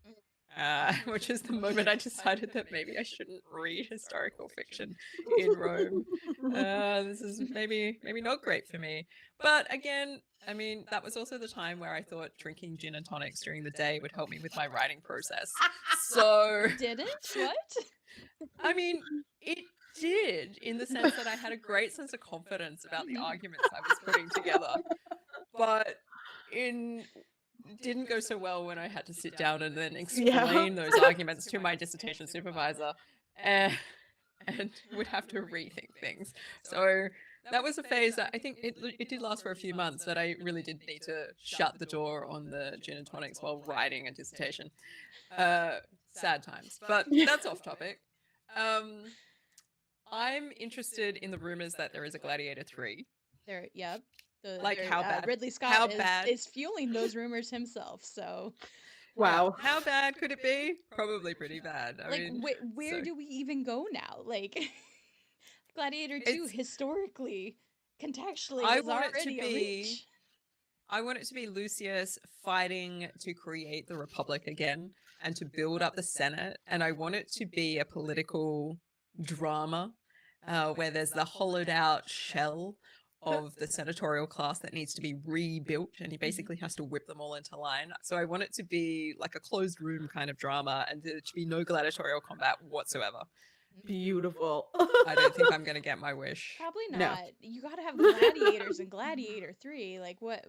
Which is the moment I decided that maybe I shouldn't read historical fiction in Rome. This is maybe not great for me. But again, I mean, that was also the time where I thought drinking gin and tonics during the day would help me with my writing process. So Did it? What? I mean, it did, in the sense that I had a great sense of confidence about the arguments I was putting together. But didn't go so well when I had to sit down and then explain those arguments to my dissertation supervisor and would have to rethink things. So that was a phase that I think it did last for a few months, but I really did need to shut the door on the gin and tonics while writing a dissertation. Sad times, but that's off topic. I'm interested in the rumors that there is a Gladiator 3. Yep. How bad? Ridley Scott How bad? is fueling those rumors himself. So, wow. How bad could it be? Probably pretty bad. I mean, where do we even go now? Like, Gladiator 2 historically, contextually, is already a reach. I want it to be Lucius fighting to create the Republic again and to build up the Senate. And I want it to be a political drama where there's the hollowed out shell of the senatorial class that needs to be rebuilt, and he basically has to whip them all into line. So I want it to be like a closed room kind of drama, and there to be no gladiatorial combat whatsoever. Beautiful. I don't think I'm going to get my wish. Probably not. No. You got to have gladiators in Gladiator 3. Like, what?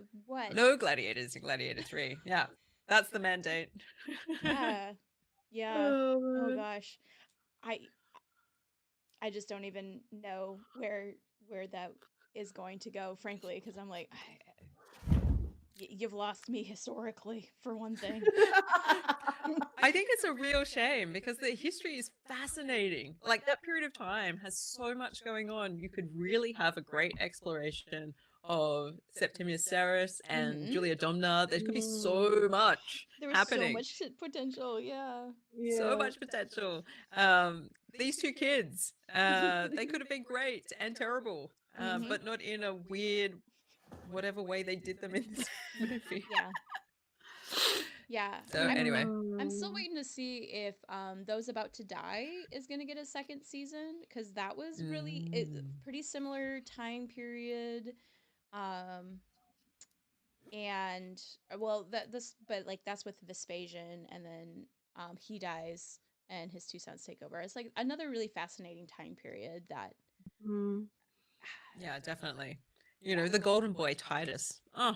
No gladiators in Gladiator 3. Yeah, that's the mandate. Yeah. Oh gosh. I just don't even know where that is going to go, frankly, because I'm like, you've lost me historically, for one thing. I think it's a real shame because the history is fascinating. Like, that period of time has so much going on. You could really have a great exploration of Septimius Severus and Julia Domna. There could be so much happening. So much potential, yeah. So much potential. These two kids, they could have been great and terrible, but not in a weird, whatever way they did them in this movie. Yeah. So anyway, I'm still waiting to see if Those About to Die is going to get a second season, because that was really pretty similar time period. And well, that's with Vespasian, and then he dies and his two sons take over. It's like another really fascinating time period that yeah, definitely. You know, the golden boy Titus. Oh,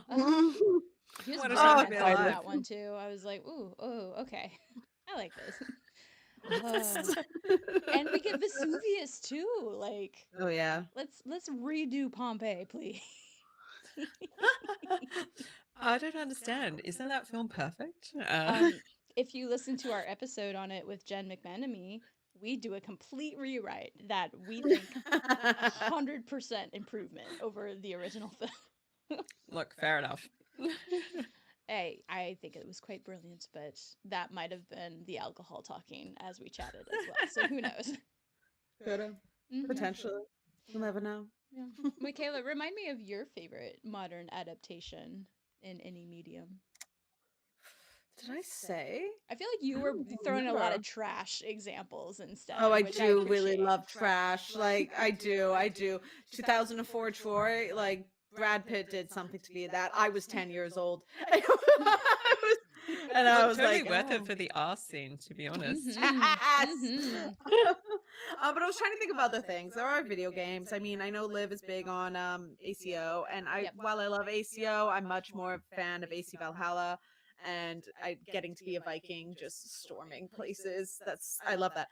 he was what a really time to be alive. that one too. I was like, ooh, okay. I like this. And we get Vesuvius too. Like, oh yeah. Let's redo Pompei, please. I don't understand. Isn't that film perfect? If you listen to our episode on it with Jen McMenemy, we do a complete rewrite that we think 100% improvement over the original film. Look, fair enough. Hey, I think it was quite brilliant, but that might have been the alcohol talking as we chatted as well. So who knows? Could have. Potentially. You'll never know. Yeah. Michaela, remind me of your favorite modern adaptation in any medium. Did I say? I feel like you were throwing a lot of trash examples instead. Oh, I do really love trash. Like, I do. 2004 Troy, like, Brad Pitt did something to me that I was 10 years old. And I was totally like, worth it for the arse scene, to be honest. Yes. But I was trying to think of other things. There are video games. I mean, I know Liv is big on ACO, and while I love ACO, I'm much more a fan of AC Valhalla. and getting to be a Viking, just storming places. I love that.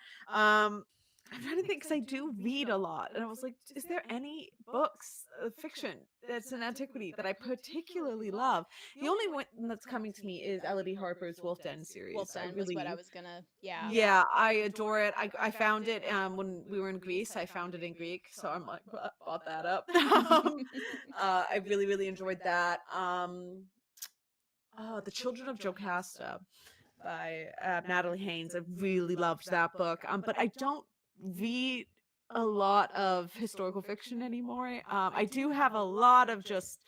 I'm trying to think because I do read a lot, and I was like, is there any books, fiction that's in antiquity that I particularly love? The only one that's coming to me is Elodie Harper's Wolf Den series. Wolf Den was what I was gonna. Yeah, I adore it. I found it when we were in Greece. I found it in Greek, so I'm like bought that up. I really really enjoyed that. Oh, The Children of Jocasta by Natalie Haynes. I really loved that book. But I don't read a lot of historical fiction anymore. I do have a lot of just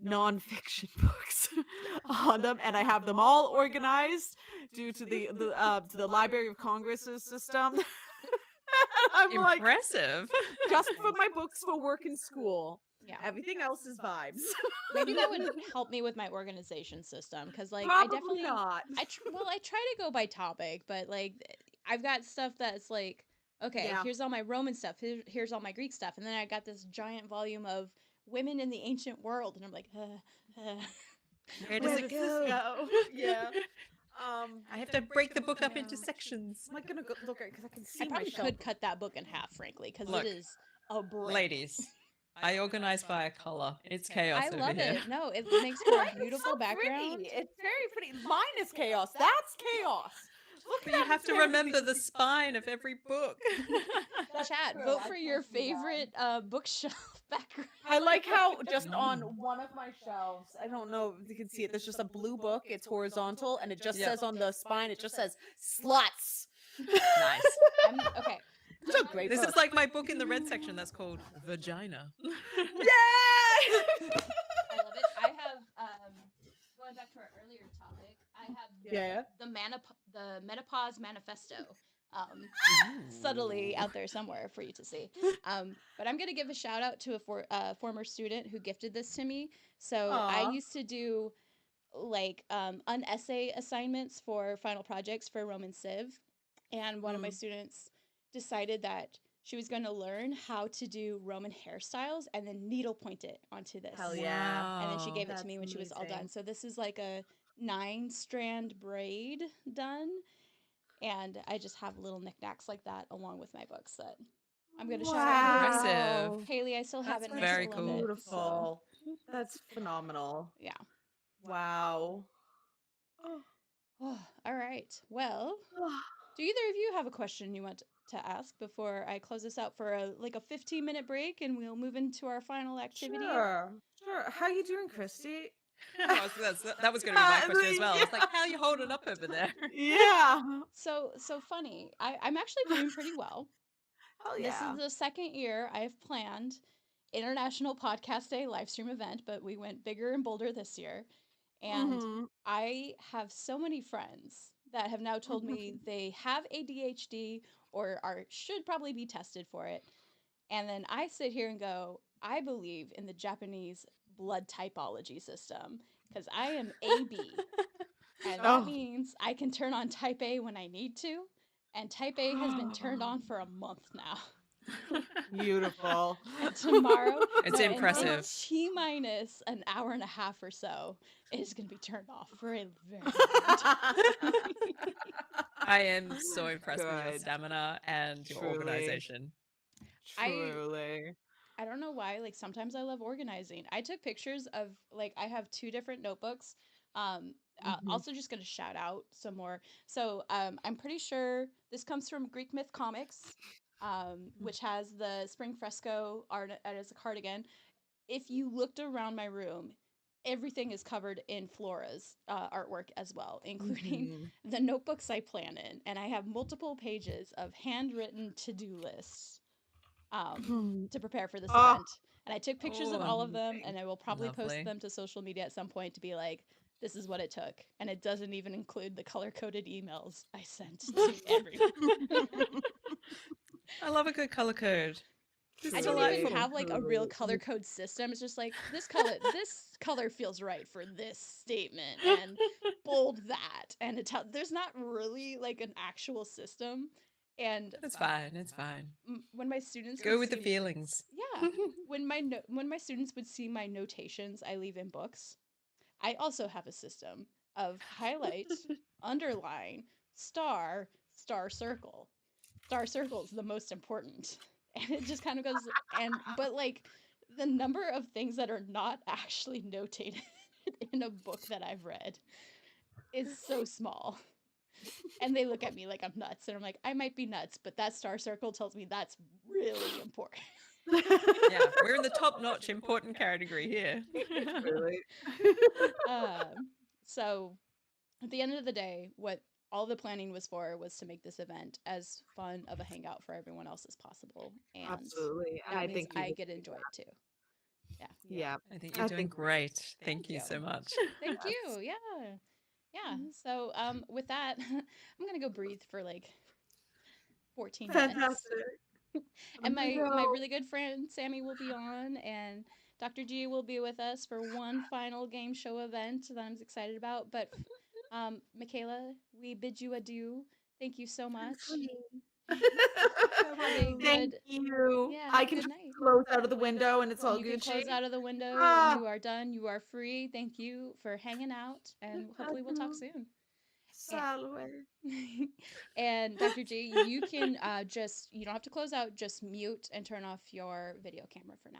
nonfiction books on them, and I have them all organized due to the Library of Congress's system. I'm Impressive. like, just for my books for work and school. Yeah. Everything else is vibes. Maybe that would help me with my organization system because, like, Probably I definitely not. I try to go by topic, but like I've got stuff that's like, okay, Yeah. here's all my Roman stuff, here's all my Greek stuff, and then I got this giant volume of women in the ancient world, and I'm like, Where does it this go? Yeah. I have to break the book up into sections. Am I gonna go look at it because I can see I probably my shelf. could cut that book in half, frankly, because Look, it is a brick. Ladies, I organize by color. It's chaos I over love here. it. No, it makes for a Right? It's beautiful so background. pretty. It's very pretty. Mine is chaos. That's chaos. Look But you have to remember the spine of every book. Chat, true. vote I for can't your do that. favorite bookshelf background. I like how just on one of my shelves, I don't know if you can see it, there's just a blue book. It's horizontal, and it just says on the spine, it just says sluts. Nice. Okay. It's a great This book. is like my book in the red section that's called Vagina. Yeah! I love it. I have going back to our earlier topic, I have the Menopause Manifesto. Subtly out there somewhere for you to see. But I'm gonna give a shout out to a former student who gifted this to me. So I Aw. used to do like an essay assignments for final projects for Roman Civ, and one of my students decided that she was going to learn how to do Roman hairstyles and then needlepoint it onto this. Hell yeah. And then she gave it to That's me when she was all done. amazing. So this is like a 9-strand braid done, and I just have little knickknacks like that along with my books that I'm going to shout out. Impressive. Haley, I still have That's it next very to cool. Limit, so Beautiful. That's phenomenal. yeah. Wow. All right. Well, do either of you have a question you want to ask before I close this out for a 15-minute break and we'll move into our final activity? Sure. How you doing, Christy? That was going to be my question as well. It's like, how are you holding up over there? Yeah. So funny. I'm actually doing pretty well. Hell This yeah. is the second year I've planned International Podcast Day live stream event, but we went bigger and bolder this year. And I have so many friends that have now told me they have ADHD or should probably be tested for it. And then I sit here and go, I believe in the Japanese blood typology system because I am AB. And that means I can turn on type A when I need to. And type A has been turned on for a month now. Beautiful. And tomorrow, It's impressive. in T-minus an hour and a half or so, it is going to be turned off for a very long time. I am so impressed with your Good. stamina and your Truly. organization. Truly. I don't know why, sometimes I love organizing. I took pictures of, I have 2 different notebooks. Also just going to shout out some more. So I'm pretty sure this comes from Greek Myth Comics, which has the spring fresco art as a cardigan. If you looked around my room, everything is covered in Flora's artwork as well, including the notebooks I plan in. And I have multiple pages of handwritten to-do lists to prepare for this event. And I took pictures of all of them, and I will probably post them to social media at some point to be like, this is what it took. And it doesn't even include the color-coded emails I sent to everyone. I love a good color code. I don't even have a real color code system. It's just like this color feels right for this statement and bold that. And there's not really an actual system. And it's fine. It's fine. When my students go with the feelings. Yeah. when my students would see my notations I leave in books, I also have a system of highlight, underline, star, star circle. Star circle is the most important. And it just kind of goes but like the number of things that are not actually notated in a book that I've read is so small. And they look at me like I'm nuts. And I'm like, I might be nuts, but that star circle tells me that's really important. Yeah, we're in the top-notch important category here. Really. So at the end of the day, what all the planning was for was to make this event as fun of a hangout for everyone else as possible. And Absolutely. And that I means think you I will get to do enjoy it too. Yeah. Yeah. I think you're doing great. Thank you so much. Thank you. Yeah. Yeah. So with that, I'm gonna go breathe for like 14 minutes. Fantastic. And Time to my go. really good friend Sammy will be on, and Dr. G will be with us for one final game show event that I'm excited about. But Michaela, we bid you adieu. Thank you so much. Have a Thank good you. yeah. I Have a can good just night. close out of the window and it's all You can Gucci. close out of the window. Ah, You are done. You are free. Thank you for hanging out, and hopefully we'll talk soon. Salve. And Dr. G, you can you don't have to close out, just mute and turn off your video camera for now.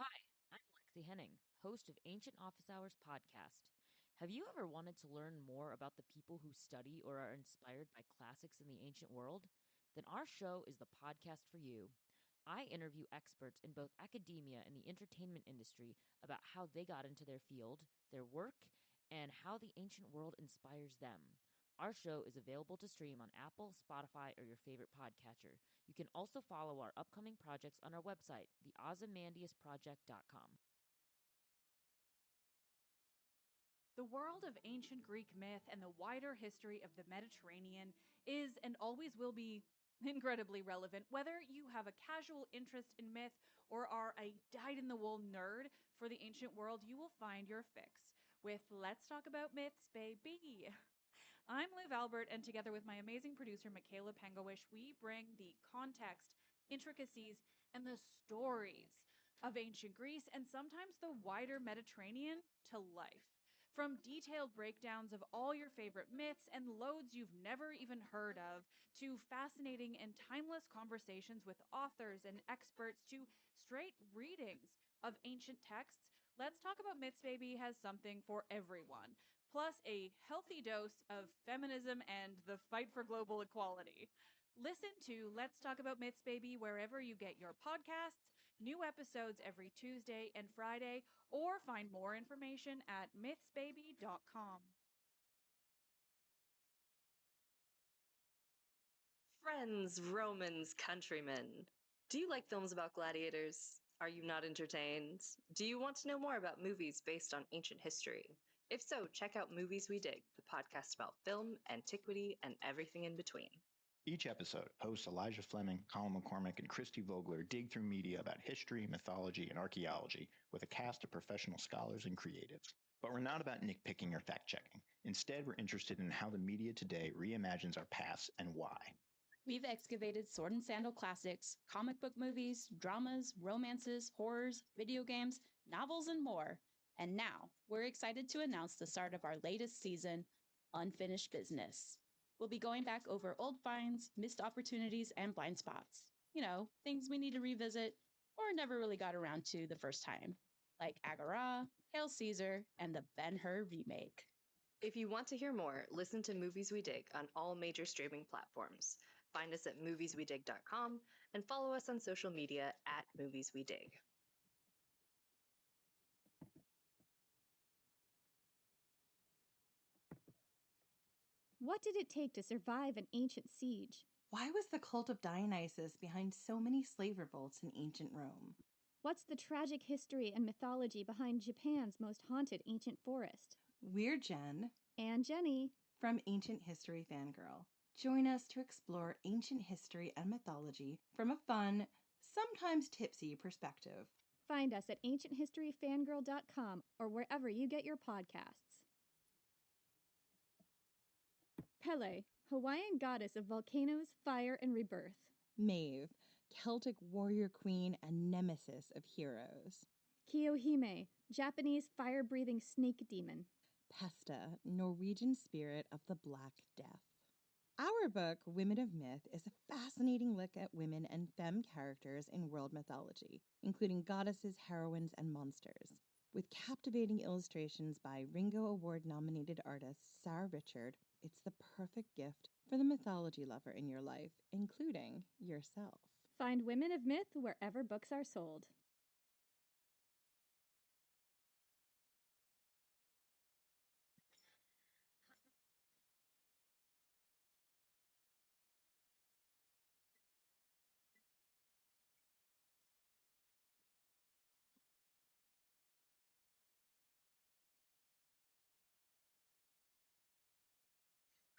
Hi, I'm Lexi Henning, host of Ancient Office Hours podcast. Have you ever wanted to learn more about the people who study or are inspired by classics in the ancient world? Then our show is the podcast for you. I interview experts in both academia and the entertainment industry about how they got into their field, their work, and how the ancient world inspires them. Our show is available to stream on Apple, Spotify, or your favorite podcatcher. You can also follow our upcoming projects on our website, theozymandiasproject.com. The world of ancient Greek myth and the wider history of the Mediterranean is and always will be incredibly relevant. Whether you have a casual interest in myth or are a dyed in the wool nerd for the ancient world, you will find your fix with Let's Talk About Myths, baby. I'm Liv Albert, and together with my amazing producer, Michaela Pengowish, we bring the context, intricacies, and the stories of ancient Greece and sometimes the wider Mediterranean to life. From detailed breakdowns of all your favorite myths and loads you've never even heard of, to fascinating and timeless conversations with authors and experts, to straight readings of ancient texts, Let's Talk About Myths Baby has something for everyone, plus a healthy dose of feminism and the fight for global equality. Listen to Let's Talk About Myths Baby wherever you get your podcasts, new episodes every Tuesday and Friday, or find more information at mythsbaby.com. Friends, Romans, countrymen. Do you like films about gladiators? Are you not entertained? Do you want to know more about movies based on ancient history? If so, check out Movies We Dig, the podcast about film, antiquity, and everything in between. Each episode, hosts Elijah Fleming, Colin McCormick, and Christy Vogler dig through media about history, mythology, and archaeology with a cast of professional scholars and creatives. But we're not about nitpicking or fact-checking. Instead, we're interested in how the media today reimagines our past and why. We've excavated sword and sandal classics, comic book movies, dramas, romances, horrors, video games, novels, and more. And now, we're excited to announce the start of our latest season, Unfinished Business. We'll be going back over old finds, missed opportunities, and blind spots. You know, things we need to revisit or never really got around to the first time, like Agora, Hail Caesar, and the Ben-Hur remake. If you want to hear more, listen to Movies We Dig on all major streaming platforms. Find us at movieswedig.com and follow us on social media at Movies We Dig. What did it take to survive an ancient siege? Why was the cult of Dionysus behind so many slave revolts in ancient Rome? What's the tragic history and mythology behind Japan's most haunted ancient forest? We're Jen And Jenny from Ancient History Fangirl. Join us to explore ancient history and mythology from a fun, sometimes tipsy perspective. Find us at ancienthistoryfangirl.com or wherever you get your podcasts. Pele, Hawaiian goddess of volcanoes, fire, and rebirth. Maeve, Celtic warrior queen and nemesis of heroes. Kiyohime, Japanese fire-breathing snake demon. Pesta, Norwegian spirit of the Black Death. Our book, Women of Myth, is a fascinating look at women and femme characters in world mythology, including goddesses, heroines, and monsters. With captivating illustrations by Ringo Award-nominated artist Sarah Richard, it's the perfect gift for the mythology lover in your life, including yourself. Find Women of Myth wherever books are sold.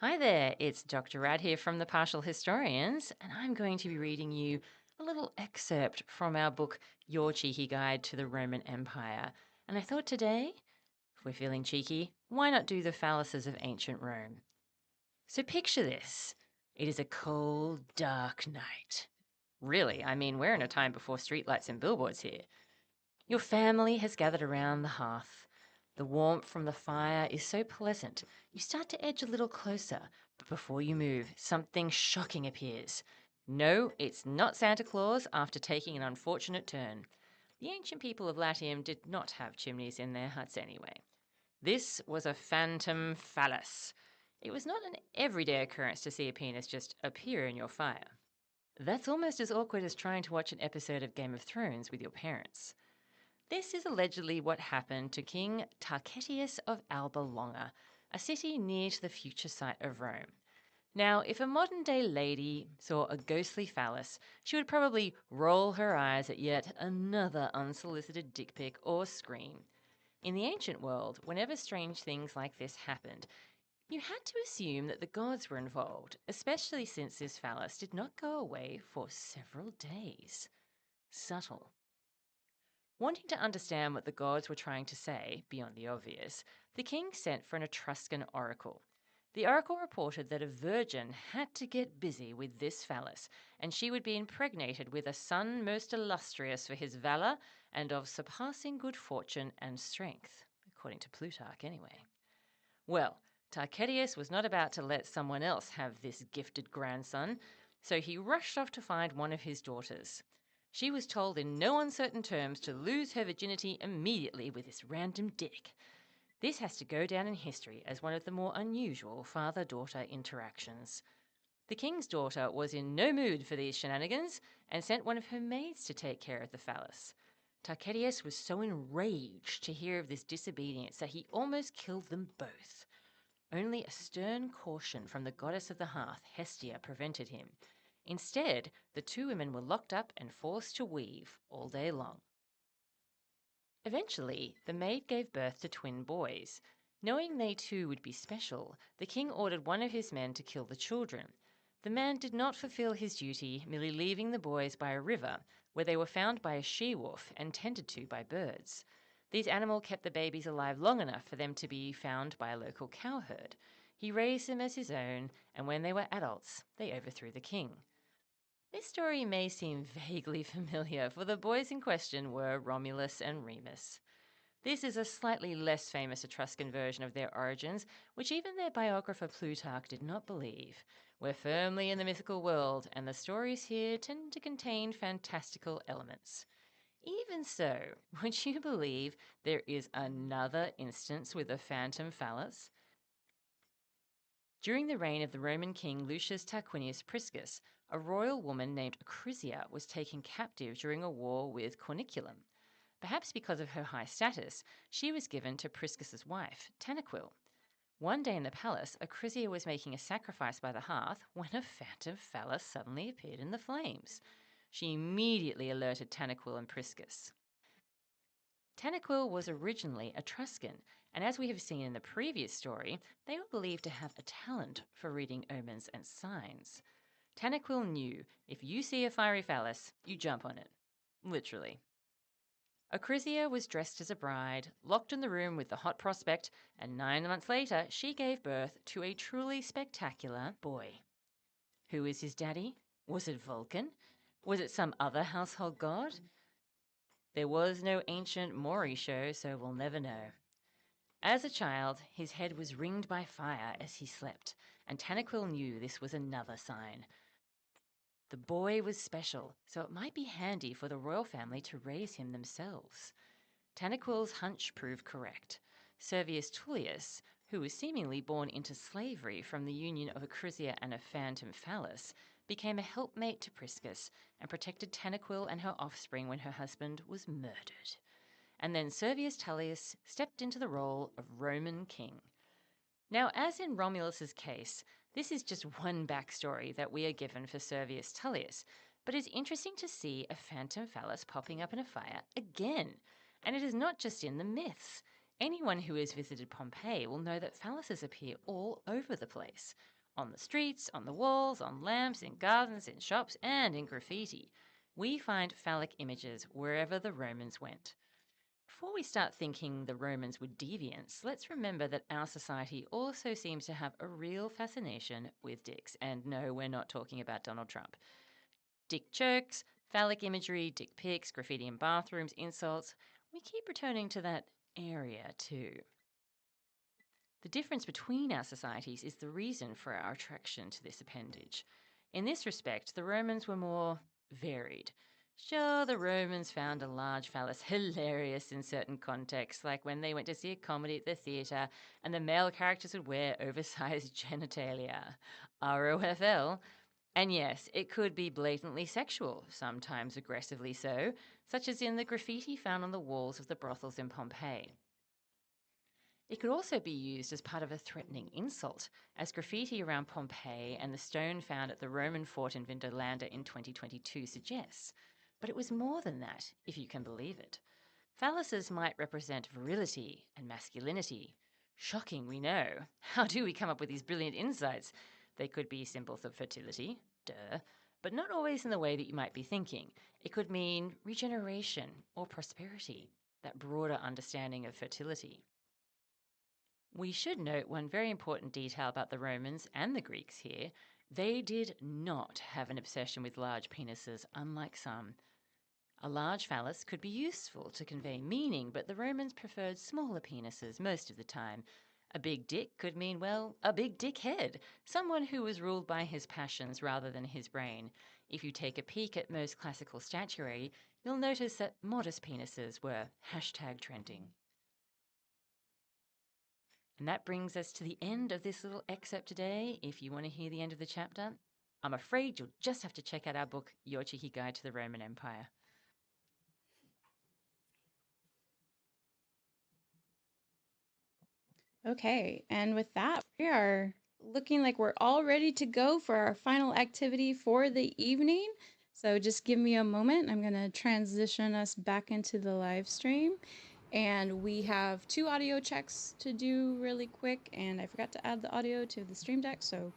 Hi there, it's Dr. Rad here from the Partial Historians, and I'm going to be reading you a little excerpt from our book, Your Cheeky Guide to the Roman Empire. And I thought today, if we're feeling cheeky, why not do the phalluses of ancient Rome? So picture this. It is a cold, dark night. Really, I mean, we're in a time before streetlights and billboards here. Your family has gathered around the hearth. The warmth from the fire is so pleasant, you start to edge a little closer, but before you move, something shocking appears. No, it's not Santa Claus after taking an unfortunate turn. The ancient people of Latium did not have chimneys in their huts anyway. This was a phantom phallus. It was not an everyday occurrence to see a penis just appear in your fire. That's almost as awkward as trying to watch an episode of Game of Thrones with your parents. This is allegedly what happened to King Tarquetius of Alba Longa, a city near to the future site of Rome. Now, if a modern day lady saw a ghostly phallus, she would probably roll her eyes at yet another unsolicited dick pic or scream. In the ancient world, whenever strange things like this happened, you had to assume that the gods were involved, especially since this phallus did not go away for several days. Subtle. Wanting to understand what the gods were trying to say, beyond the obvious, the king sent for an Etruscan oracle. The oracle reported that a virgin had to get busy with this phallus, and she would be impregnated with a son most illustrious for his valor and of surpassing good fortune and strength. according to Plutarch anyway. Well, Tarquinius was not about to let someone else have this gifted grandson, so he rushed off to find one of his daughters. She was told in no uncertain terms to lose her virginity immediately with this random dick. This has to go down in history as one of the more unusual father-daughter interactions. The king's daughter was in no mood for these shenanigans and sent one of her maids to take care of the phallus. Tarquinius was so enraged to hear of this disobedience that he almost killed them both. Only a stern caution from the goddess of the hearth, Hestia, prevented him. Instead, the two women were locked up and forced to weave all day long. Eventually, the maid gave birth to twin boys. Knowing they too would be special, the king ordered one of his men to kill the children. The man did not fulfill his duty, merely leaving the boys by a river, where they were found by a she-wolf and tended to by birds. These animals kept the babies alive long enough for them to be found by a local cowherd. He raised them as his own, and when they were adults, they overthrew the king. This story may seem vaguely familiar, for the boys in question were Romulus and Remus. This is a slightly less famous Etruscan version of their origins, which even their biographer Plutarch did not believe. We're firmly in the mythical world, and the stories here tend to contain fantastical elements. Even so, would you believe there is another instance with a phantom phallus? During the reign of the Roman king Lucius Tarquinius Priscus, a royal woman named Acrisia was taken captive during a war with Corniculum. Perhaps because of her high status, she was given to Priscus's wife, Tanaquil. One day in the palace, Acrisia was making a sacrifice by the hearth when a phantom phallus suddenly appeared in the flames. She immediately alerted Tanaquil and Priscus. Tanaquil was originally Etruscan, and as we have seen in the previous story, they were believed to have a talent for reading omens and signs. Tanaquil knew if you see a fiery phallus, you jump on it. Literally. Acrisia was dressed as a bride, locked in the room with the hot prospect, and 9 months later she gave birth to a truly spectacular boy. Who is his daddy? Was it Vulcan? Was it some other household god? There was no ancient Maury show, so we'll never know. As a child, his head was ringed by fire as he slept, and Tanaquil knew this was another sign. The boy was special, so it might be handy for the royal family to raise him themselves. Tanaquil's hunch proved correct. Servius Tullius, who was seemingly born into slavery from the union of Acrisia and a phantom phallus, became a helpmate to Priscus and protected Tanaquil and her offspring when her husband was murdered. And then Servius Tullius stepped into the role of Roman king. Now, as in Romulus's case, this is just one backstory that we are given for Servius Tullius, but it's interesting to see a phantom phallus popping up in a fire again. And it is not just in the myths. Anyone who has visited Pompeii will know that phalluses appear all over the place. On the streets, on the walls, on lamps, in gardens, in shops, and in graffiti. We find phallic images wherever the Romans went. Before we start thinking the Romans were deviants, let's remember that our society also seems to have a real fascination with dicks. And no, we're not talking about Donald Trump. Dick jokes, phallic imagery, dick pics, graffiti in bathrooms, insults. We keep returning to that area too. The difference between our societies is the reason for our attraction to this appendage. In this respect, the Romans were more varied. Sure, the Romans found a large phallus hilarious in certain contexts, like when they went to see a comedy at the theatre and the male characters would wear oversized genitalia. ROFL. And yes, it could be blatantly sexual, sometimes aggressively so, such as in the graffiti found on the walls of the brothels in Pompeii. It could also be used as part of a threatening insult, as graffiti around Pompeii and the stone found at the Roman fort in Vindolanda in 2022 suggests. But it was more than that, if you can believe it. Phalluses might represent virility and masculinity. Shocking, we know. How do we come up with these brilliant insights? They could be symbols of fertility, duh, but not always in the way that you might be thinking. It could mean regeneration or prosperity, that broader understanding of fertility. We should note one very important detail about the Romans and the Greeks here. They did not have an obsession with large penises, unlike some. A large phallus could be useful to convey meaning, but the Romans preferred smaller penises most of the time. A big dick could mean, well, a big dick head, someone who was ruled by his passions rather than his brain. If you take a peek at most classical statuary, you'll notice that modest penises were #trending. And that brings us to the end of this little excerpt today. If you want to hear the end of the chapter, I'm afraid you'll just have to check out our book, Your Cheeky Guide to the Roman Empire. Okay, and with that, we are looking like we're all ready to go for our final activity for the evening. So just give me a moment. I'm going to transition us back into the live stream. And we have 2 audio checks to do really quick. And I forgot to add the audio to the stream deck. So,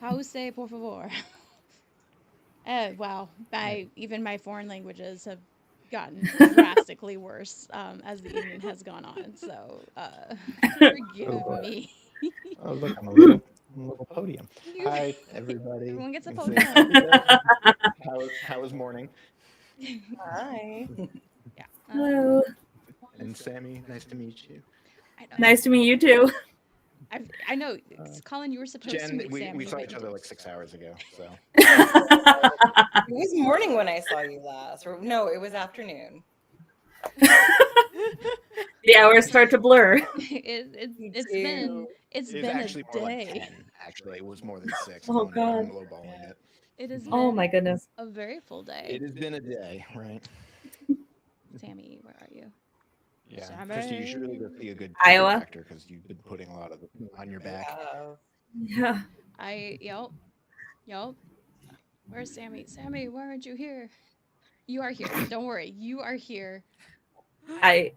pause, por favor. Wow, even my foreign languages have gotten drastically worse as the evening has gone on. So forgive me. Oh, look, I'm a little podium. Hi, everybody. Everyone gets a And podium. how was morning? Hi. Yeah. Hello. And Sammy, nice to meet you. Nice to meet you too. I know, Colin, you were supposed to Jen, meet Sammy. we saw but each you other didn't. like 6 hours ago, so. It was morning when I saw you last. Or no, it was afternoon. The hours start to blur. It's been actually a more like day. 10, actually. It was more than 6. Oh, I'm God. lowballing it. It has Oh, been my goodness. a very full day. It has been a day, right? Sammy, where are you? Yeah. Sammy. Christy, you should really go see a good Iowa. actor because you've been putting a lot of it on your back. Yeah. Yep. Where's Sammy? Sammy, why aren't you here? You are here. Don't worry. You are here. I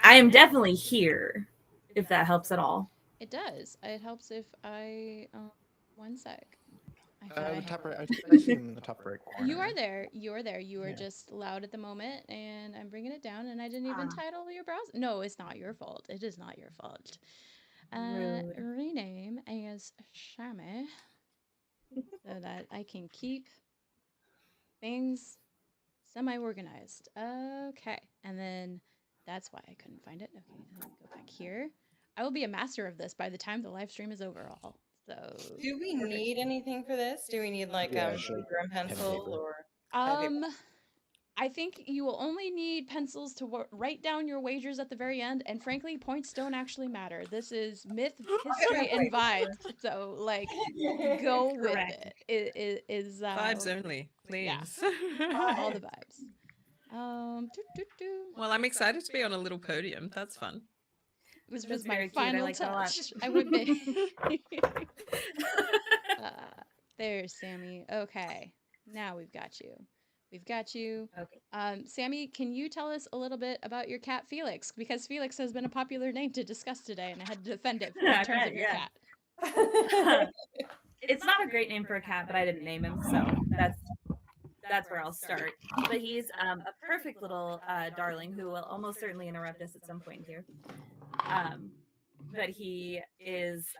am definitely here, if that helps at all. It does. It helps if I one sec. The top right. I see him in the top right corner. You are there. You are there. You are Yeah. just loud at the moment, and I'm bringing it down. And I didn't even title your browser. No, it's not your fault. It is not your fault. Rude. Rename as Shame so that I can keep things semi-organized. Okay, and then that's why I couldn't find it. Okay, and then go back here. I will be a master of this by the time the live stream is over. All so. Do we need anything for this? Do we need like Yeah, paper and pencil or I think you will only need pencils to write down your wagers at the very end, and frankly, points don't actually matter. This is myth, history, and vibes. So, like, go with it. It is Vibes only, please. Yeah, all the vibes. Well, I'm excited to be on a little podium. That's fun. It was That's my very cute. I final like that a lot. touch. I went big. There's Sammy. Okay, now we've got you. We've got you. Okay. Sammy, can you tell us a little bit about your cat Felix? Because Felix has been a popular name to discuss today, and I had to defend it in terms of your cat. It's not a great name for a cat, but I didn't name him, so that's where I'll start. But he's a perfect little darling who will almost certainly interrupt us at some point here. But he is,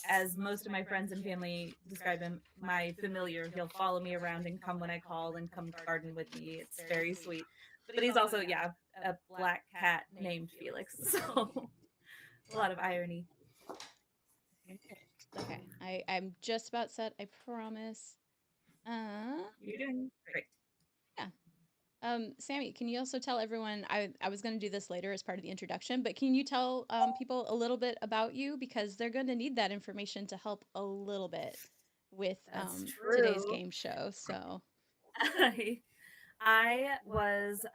as most of my friends and family describe him, my familiar. He'll follow me around and come when I call and come garden with me. It's very sweet. But he's also, a black cat named Felix. So a lot of irony. Okay, I'm just about set. I promise. You're doing great. Yeah. Sammy, can you also tell everyone? I was going to do this later as part of the introduction, but can you tell people a little bit about you, because they're going to need that information to help a little bit with today's game show. So I was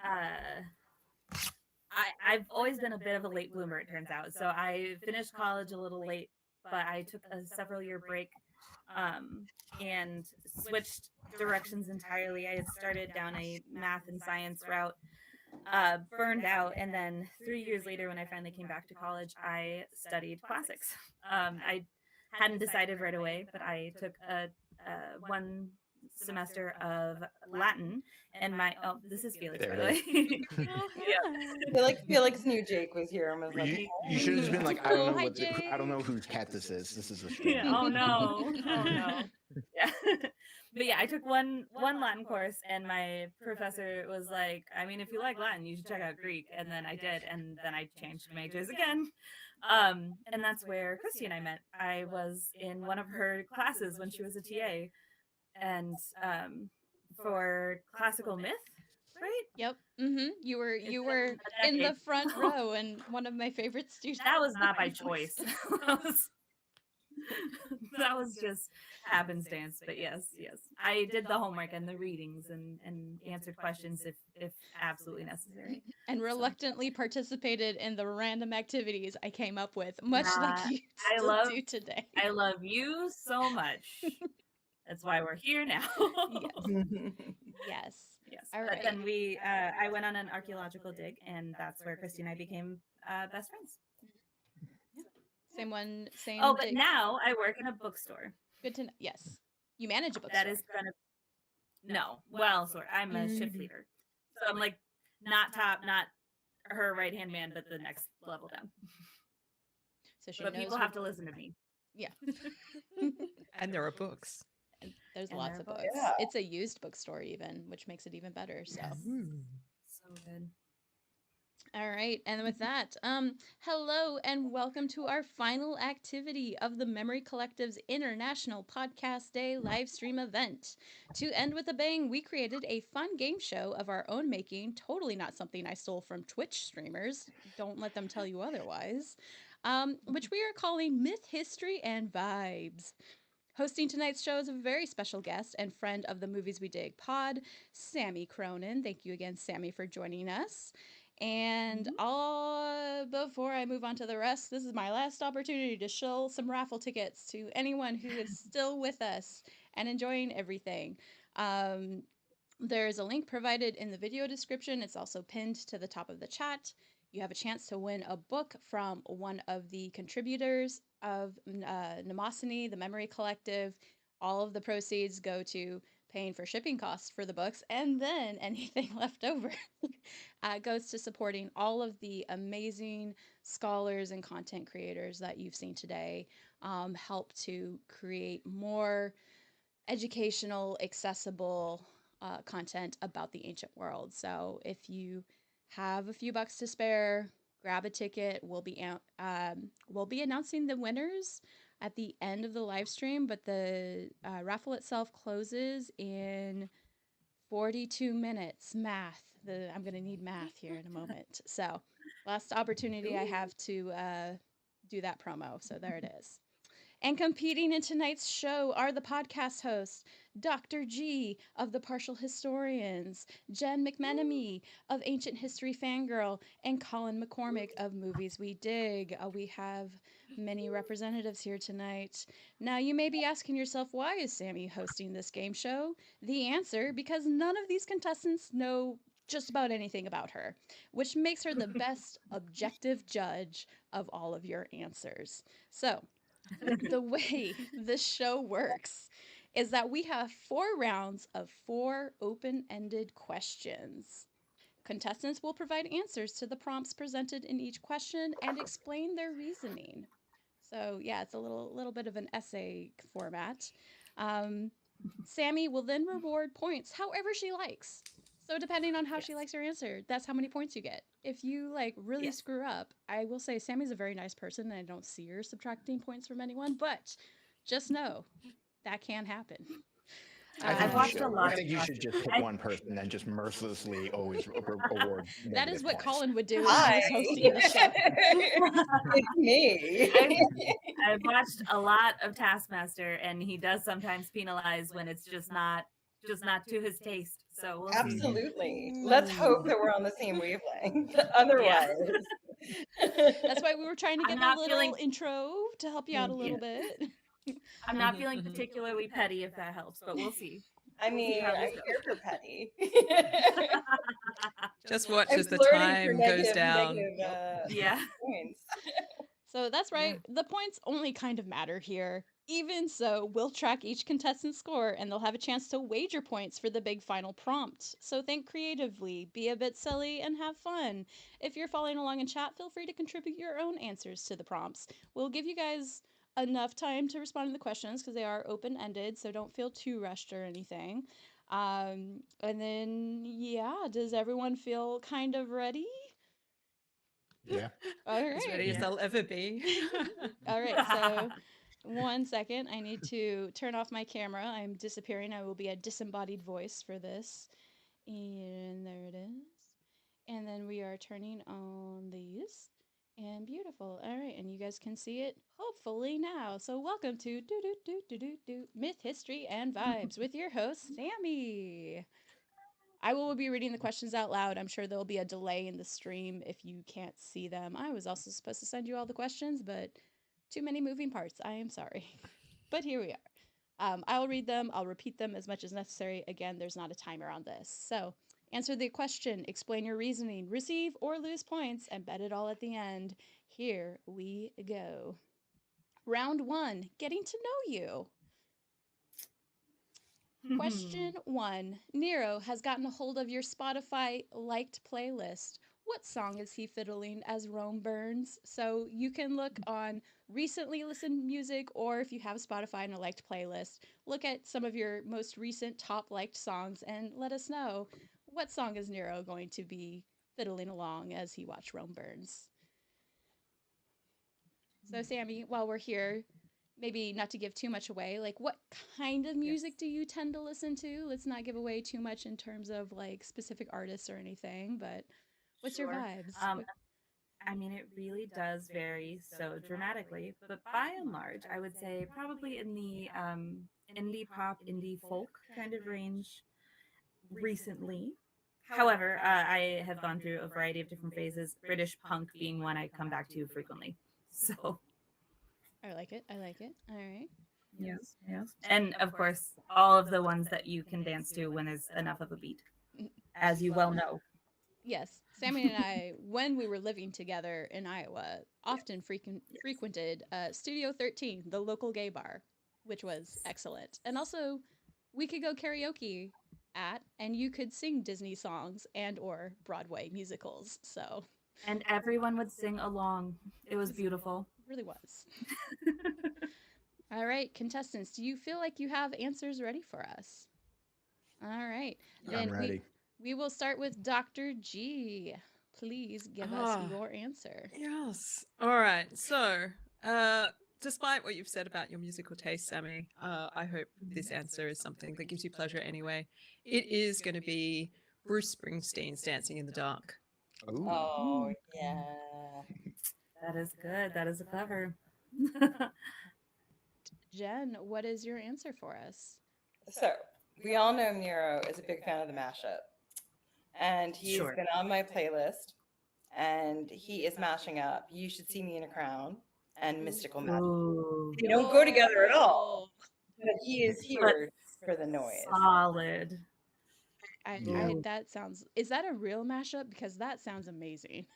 I've always been a bit of a late bloomer, it turns out. So I finished college a little late, but I took a several-year break and switched directions entirely. I had started down a math and science route, burned out, and then 3 years later, when I finally came back to college, I studied classics. I hadn't decided right away, but I took a 1 semester of Latin, and this is Felix, by the way. I feel like New Jake was here and was like, you should have just been like, I don't know whose cat this is. This is a strange. Oh no. Yeah. but yeah, I took one Latin course, and my professor was like, I mean, if you like Latin, you should check out Greek. And then I did, and then I changed majors again. And that's where Christy and I met. I was in one of her classes when she was a TA, and for classical myth, right? Yep. You were It's been a in the decade. front row and one of my favorite students. That was not by choice. That was just happenstance. But yes, I did the homework and the readings and answered questions if absolutely necessary. And reluctantly participated in the random activities I came up with, much like Yeah, you still do today. I love you so much. That's why we're here now. Yes. Yes. All But right. then I went on an archaeological dig, and that's where Christy and I became best friends. Same one, same. Oh, but now I work in a bookstore. Good to know. Yes. You manage a bookstore. That is kind of no. Well, sort. I'm a shift leader, so I'm like not top, not her right hand man, but the next level down. So she but knows people have to listen to me. Yeah. And there are books. And there's And lots there of are books. books. Yeah. It's a used bookstore even, which makes it even better. So So good. all right, and with that, hello and welcome to our final activity of the Memory Collective's International Podcast Day live stream event. To end with a bang, we created a fun game show of our own making, totally not something I stole from Twitch streamers. Don't let them tell you otherwise. Which we are calling Myth, History, and Vibes. Hosting tonight's show is a very special guest and friend of the Movies We Dig pod, Sammy Cronin. Thank you again, Sammy, for joining us. And before I move on to the rest, this is my last opportunity to show some raffle tickets to anyone who is still with us and enjoying everything. There is a link provided in the video description. It's also pinned to the top of the chat. You have a chance to win a book from one of the contributors of Mnemosyne, the Memory Collective. All of the proceeds go to paying for shipping costs for the books, and then anything left over goes to supporting all of the amazing scholars and content creators that you've seen today help to create more educational, accessible content about the ancient world. So if you have a few bucks to spare, grab a ticket. We'll be announcing the winners at the end of the live stream, but the raffle itself closes in 42 minutes. Math. I'm going to need math here in a moment. So last opportunity I have to do that promo. So there it is. And competing in tonight's show are the podcast hosts, Dr. G of The Partial Historians, Jen McMenemy of Ancient History Fangirl, and Colin McCormick of Movies We Dig. We have many representatives here tonight. Now, you may be asking yourself, why is Sammy hosting this game show? The answer, because none of these contestants know just about anything about her, which makes her the best objective judge of all of your answers. So, the way this show works is that we have 4 rounds of 4 open-ended questions. Contestants will provide answers to the prompts presented in each question and explain their reasoning. So yeah, it's a little bit of an essay format. Sammy will then reward points however she likes. So depending on how she likes your answer, that's how many points you get. If you really screw up, I will say Sammy's a very nice person and I don't see her subtracting points from anyone, but just know that can happen. I think you should just pick one person and just mercilessly always award. That is what points. Colin would do if he was hosting the show. It's me. I've watched a lot of Taskmaster, and he does sometimes penalize when it's just not to his taste. So we'll Absolutely. Let's hope that we're on the same wavelength. Otherwise. That's why we were trying to give a little intro to help you out a little bit. I'm not feeling particularly petty, if that helps, but we'll see. I mean, I'm here for petty. Just watch as the time goes down. Points. So that's right. The points only kind of matter here. Even so, we'll track each contestant's score and they'll have a chance to wager points for the big final prompt. So think creatively, be a bit silly, and have fun. If you're following along in chat, feel free to contribute your own answers to the prompts. We'll give you guys enough time to respond to the questions because they are open-ended, so don't feel too rushed or anything. And then, yeah, does everyone feel kind of ready? Yeah. All As right. ready as I'll ever be. All right, so 1 second. I need to turn off my camera. I'm disappearing. I will be a disembodied voice for this. And there it is. And then we are turning on these. And beautiful. All right, and you guys can see it hopefully now. So welcome to Myth, History, and Vibes with your host, Sammy. I will be reading the questions out loud. I'm sure there'll be a delay in the stream if you can't see them. I was also supposed to send you all the questions, but too many moving parts. I am sorry. But here we are. I'll read them. I'll repeat them as much as necessary. Again, there's not a timer on this. So answer the question, explain your reasoning, receive or lose points, and bet it all at the end. Here we go. Round 1, getting to know you. Question 1. Nero has gotten a hold of your Spotify liked playlist. What song is he fiddling as Rome burns? So you can look on recently listened music, or if you have Spotify and a liked playlist, look at some of your most recent top liked songs and let us know what song is Nero going to be fiddling along as he watched Rome burns. So Sammy, while we're here, maybe not to give too much away, like what kind of music do you tend to listen to? Let's not give away too much in terms of like specific artists or anything, but what's your vibes? I mean, it really does vary so dramatically, but by and large, I would say probably in the indie pop, indie folk kind of range recently. However, I have gone through a variety of different phases, British punk being one I come back to frequently. So, I like it. I like it. All right. yes, yes. And of course, all of the ones that you can dance to when there's enough of a beat, as you well know. Yes, Sammy and I, when we were living together in Iowa, often frequented Studio 13, the local gay bar, which was excellent. And also, we could go karaoke at, and you could sing Disney songs and or Broadway musicals. So, and everyone would sing along. It was beautiful. It really was. All right, contestants, do you feel like you have answers ready for us? All right. I'm ready. We will start with Dr. G. Please give us your answer. Yes. All right. So, despite what you've said about your musical taste, Sammy, I hope this answer is something that gives you pleasure anyway. It is going to be Bruce Springsteen's Dancing in the Dark. Ooh. Oh, yeah. That is good. That is clever. Jen, what is your answer for us? So, we all know Nero is a big fan of the mashup. And he's been on my playlist. And he is mashing up You Should See Me in a Crown and Mystical Magic. They don't go together at all. But he is here for the noise. Solid. That sounds. Is that a real mashup? Because that sounds amazing.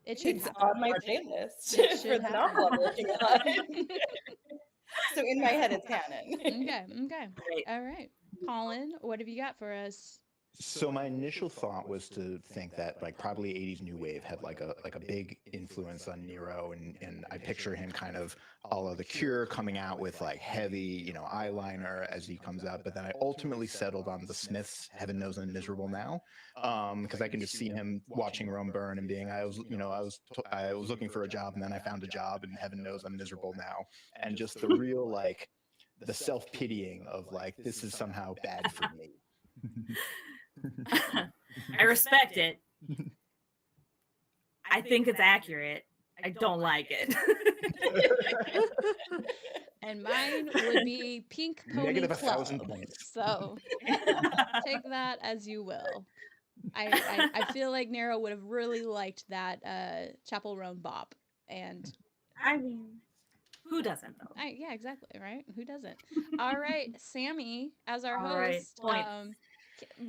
It should It's happen. on my playlist for the novel I'm working on. So in my head, it's canon. Okay. All right. Colin, what have you got for us? So my initial thought was to think that like probably 80s new wave had like a big influence on Nero, and I picture him kind of a la The Cure coming out with like heavy, eyeliner as he comes out. But then I ultimately settled on the Smiths, Heaven Knows I'm Miserable Now, because I can just see him watching Rome burn and being, I was looking for a job and then I found a job and Heaven Knows I'm Miserable Now, and just the real like the self-pitying of like this is somehow bad for me. I respect it. I think it's accurate. I don't like it. And mine would be Pink Pony Negative Club. 1,000 points. So take that as you will. I feel like Nero would have really liked that Chapel Roan bop. And I mean, who doesn't though? Yeah, exactly, right? Who doesn't? All right, Sammy, as our All right, host, points.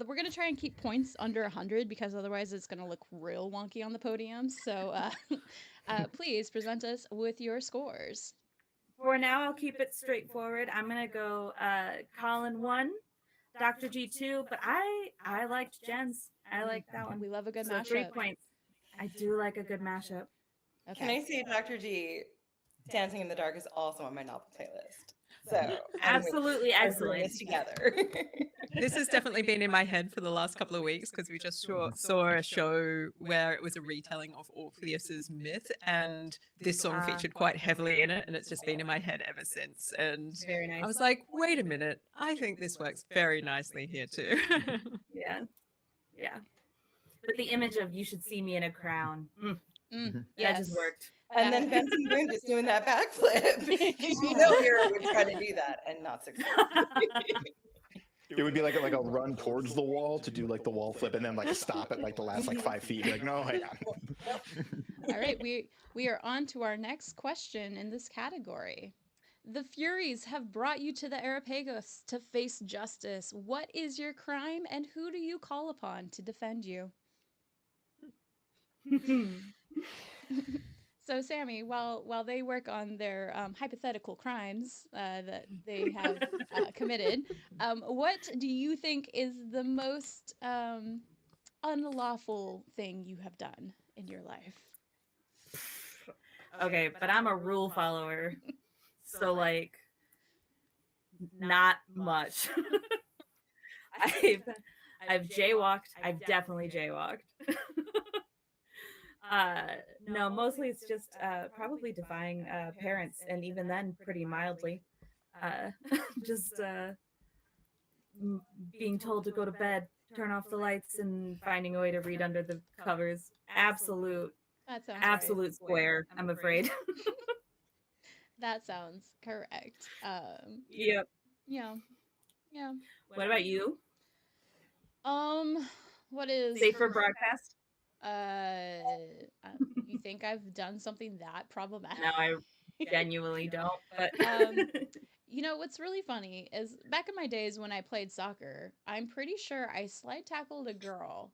we're gonna try and keep points under 100 because otherwise it's gonna look real wonky on the podium. So please present us with your scores. For now, I'll keep it straightforward. I'm gonna go Colin 1, Dr. G 2, but I liked Jen's. I like that one. We love a good so mashup. 3 points. I do like a good mashup. Okay. Can I say, Dr. G, Dancing in the Dark is also on my novel playlist. So Absolutely we're doing excellent. this together. This has definitely been in my head for the last couple of weeks because we just saw a show where it was a retelling of Orpheus's myth, and this song featured quite heavily in it, and it's just been in my head ever since. And Very nice. I was like, wait a minute, I think this works very nicely here too. Yeah. Yeah. But the image of "you should see me in a crown," that Yes. just worked. And then Benson Boone just doing that backflip. Because you know Hero would try to do that and not succeed. It would be like a run towards the wall to do like the wall flip and then like stop at like the last like 5 feet. Be like, no, hang on. All right, we are on to our next question in this category. The Furies have brought you to the Arapagos to face justice. What is your crime, and who do you call upon to defend you? So, Sammy, while they work on their hypothetical crimes that they have committed, what do you think is the most unlawful thing you have done in your life? Okay, but I'm a rule follower. So like not much. I've I've jaywalked. I've definitely jaywalked. No, mostly it's just probably defying parents, and even then pretty mildly. Uh just being told to go to bed, turn off the lights, and finding a way to read under the covers. Absolute That sounds absolute square, I'm afraid. That sounds correct. Yep. Yeah. Yeah. What about you? What is Safer broadcast? You think I've done something that problematic? No, I genuinely don't. But you know what's really funny is back in my days when I played soccer, I'm pretty sure I slide tackled a girl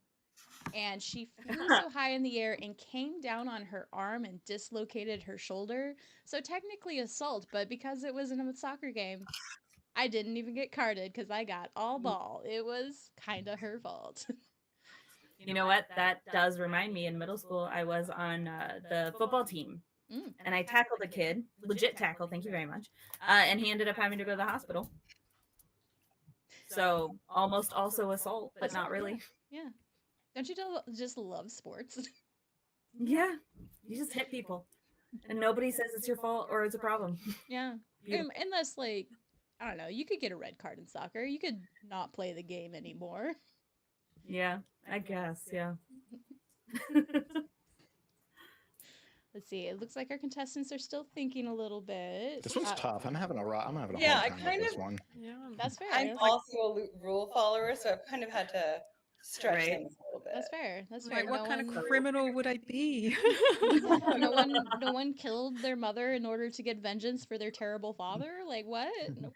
and she flew so high in the air and came down on her arm and dislocated her shoulder. So technically assault, but because it was in a soccer game, I didn't even get carded because I got all ball. It was kind of her fault. you know what? That does remind me. In middle school, I was on the football team, and I tackled a kid, legit tackle. Thank you very much. And he ended up having to go to the hospital. So almost also assault, but not really. Yeah. Don't you just love sports? Yeah, you just hit people, and nobody says it's your fault or it's a problem. Yeah. Unless like I don't know, you could get a red card in soccer. You could not play the game anymore. Yeah, I guess. Yeah. Let's see. It looks like our contestants are still thinking a little bit. This one's tough. I'm having a hard time with this one. Yeah. That's fair. I'm also a rule follower, so I've kind of had to stretch things a little bit. That's fair. That's fair. Like, what kind of criminal would I be? no one killed their mother in order to get vengeance for their terrible father. Like what? Nope.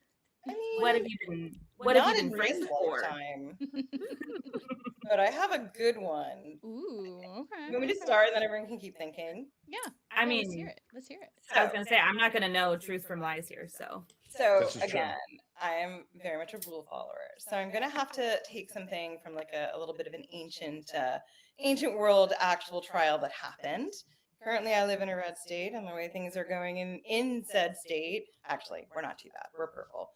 I mean, what have you been? What have you been framed for? But I have a good one. Ooh, okay. You want me to start, and then everyone can keep thinking? Yeah. I mean, let's hear it. Let's hear it. I was gonna say I'm not gonna know truth from lies here, so. So again, I am very much a rule follower. So I'm gonna have to take something from like a little bit of an ancient world actual trial that happened. Currently, I live in a red state, and the way things are going in said state, actually, we're not too bad. We're purple,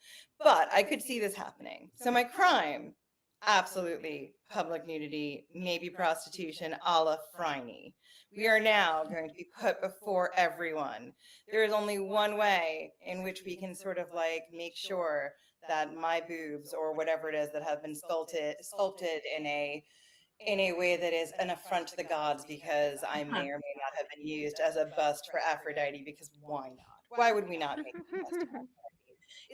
but I could see this happening. So my crime, absolutely public nudity, maybe prostitution, a la Phryne. We are now going to be put before everyone. There is only one way in which we can sort of like make sure that my boobs or whatever it is that have been sculpted in a way that is an affront to the gods, because I may or may not have been used as a bust for Aphrodite, because why not? Why would we not make a bust of Aphrodite?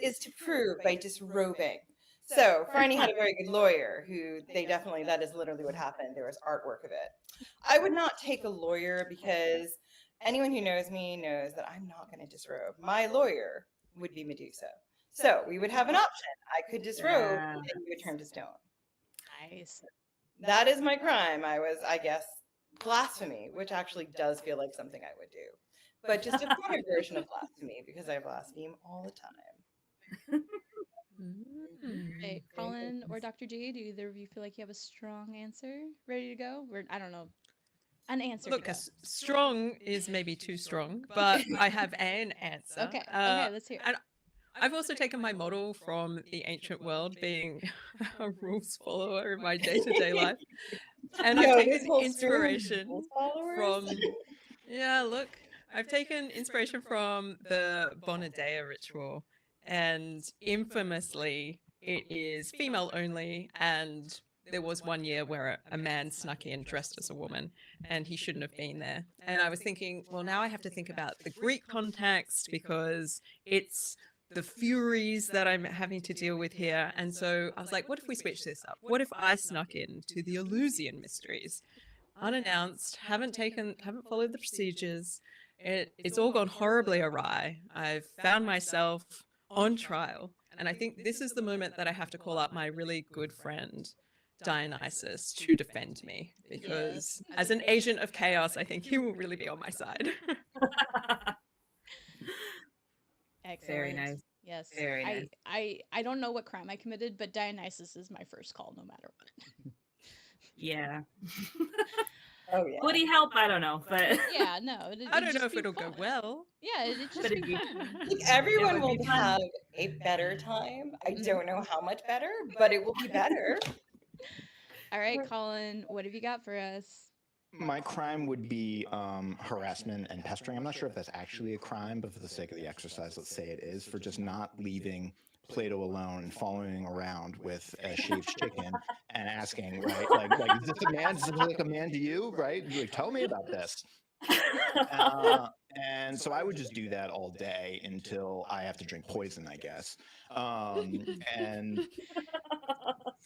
Is to prove by disrobing. So Phryne had a very good lawyer who that is literally what happened. There was artwork of it. I would not take a lawyer because anyone who knows me knows that I'm not going to disrobe. My lawyer would be Medusa. So we would have an option. I could disrobe and you would turn to stone. Nice. That is my crime. I was, I guess, blasphemy, which actually does feel like something I would do. But just a funner version of blasphemy, because I blaspheme all the time. Hey, Colin or Dr. G, do either of you feel like you have a strong answer ready to go? I don't know. An answer Look, to go. strong is maybe too strong, but I have an answer. Okay. Okay, let's hear it. And I've also taken my model from the ancient world, being a rules follower in my day-to-day life. And I've Yo, taken this whole stream is inspiration rules followers? from yeah, look, I've taken inspiration from the Bonadea ritual, and infamously it is female only, and there was one year where a man snuck in dressed as a woman and he shouldn't have been there. And I was thinking, well, now I have to think about the Greek context because it's the Furies that I'm having to deal with here. And so I was like, what if we switch this up? What if I snuck in to the Eleusinian mysteries? Unannounced, haven't followed the procedures. It's all gone horribly awry. I've found myself on trial. And I think this is the moment that I have to call up my really good friend, Dionysus, to defend me. Because as an agent of chaos, I think he will really be on my side. Excellent. Very nice. Yes. Very nice. I don't know what crime I committed, but Dionysus is my first call no matter what. Yeah. Oh yeah. Would he help? I don't know, but Yeah, no. I don't know if it'll go well. Yeah, it'd just But be it'd be fun. Like, everyone It would will be fun. have a better time. I don't know how much better, but it will be better. All right, Colin, what have you got for us? My crime would be harassment and pestering. I'm not sure if that's actually a crime, but for the sake of the exercise, let's say it is, for just not leaving Plato alone and following around with a shaved chicken and asking, right? Like, is this a man? Does this look like a man to you? Right? Like, tell me about this. And so I would just do that all day until I have to drink poison, I guess. And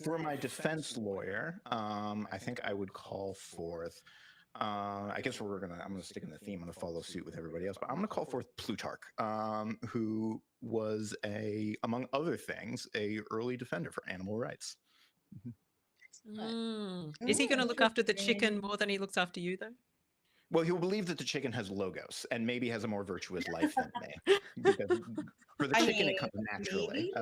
for my defense lawyer, I think I would call forth. I guess I'm gonna stick in the theme. I'm gonna follow suit with everybody else, but I'm gonna call forth Plutarch, who was among other things, a early defender for animal rights. Is he going to look after the chicken more than he looks after you, though? Well, he'll believe that the chicken has logos and maybe has a more virtuous life than me. Because for the chicken, it comes naturally.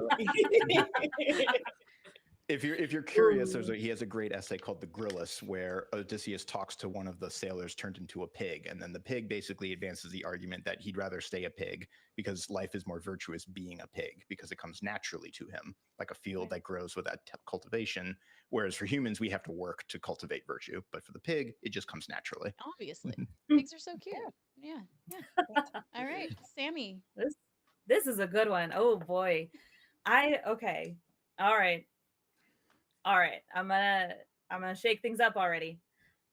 If you're curious, he has a great essay called The Gryllus, where Odysseus talks to one of the sailors turned into a pig, and then the pig basically advances the argument that he'd rather stay a pig because life is more virtuous being a pig because it comes naturally to him, like a field that grows without cultivation. Whereas for humans, we have to work to cultivate virtue, but for the pig, it just comes naturally. Obviously, pigs are so cute. Yeah. All right, Sammy. This is a good one. Oh boy. Okay. All right. I'm gonna shake things up already.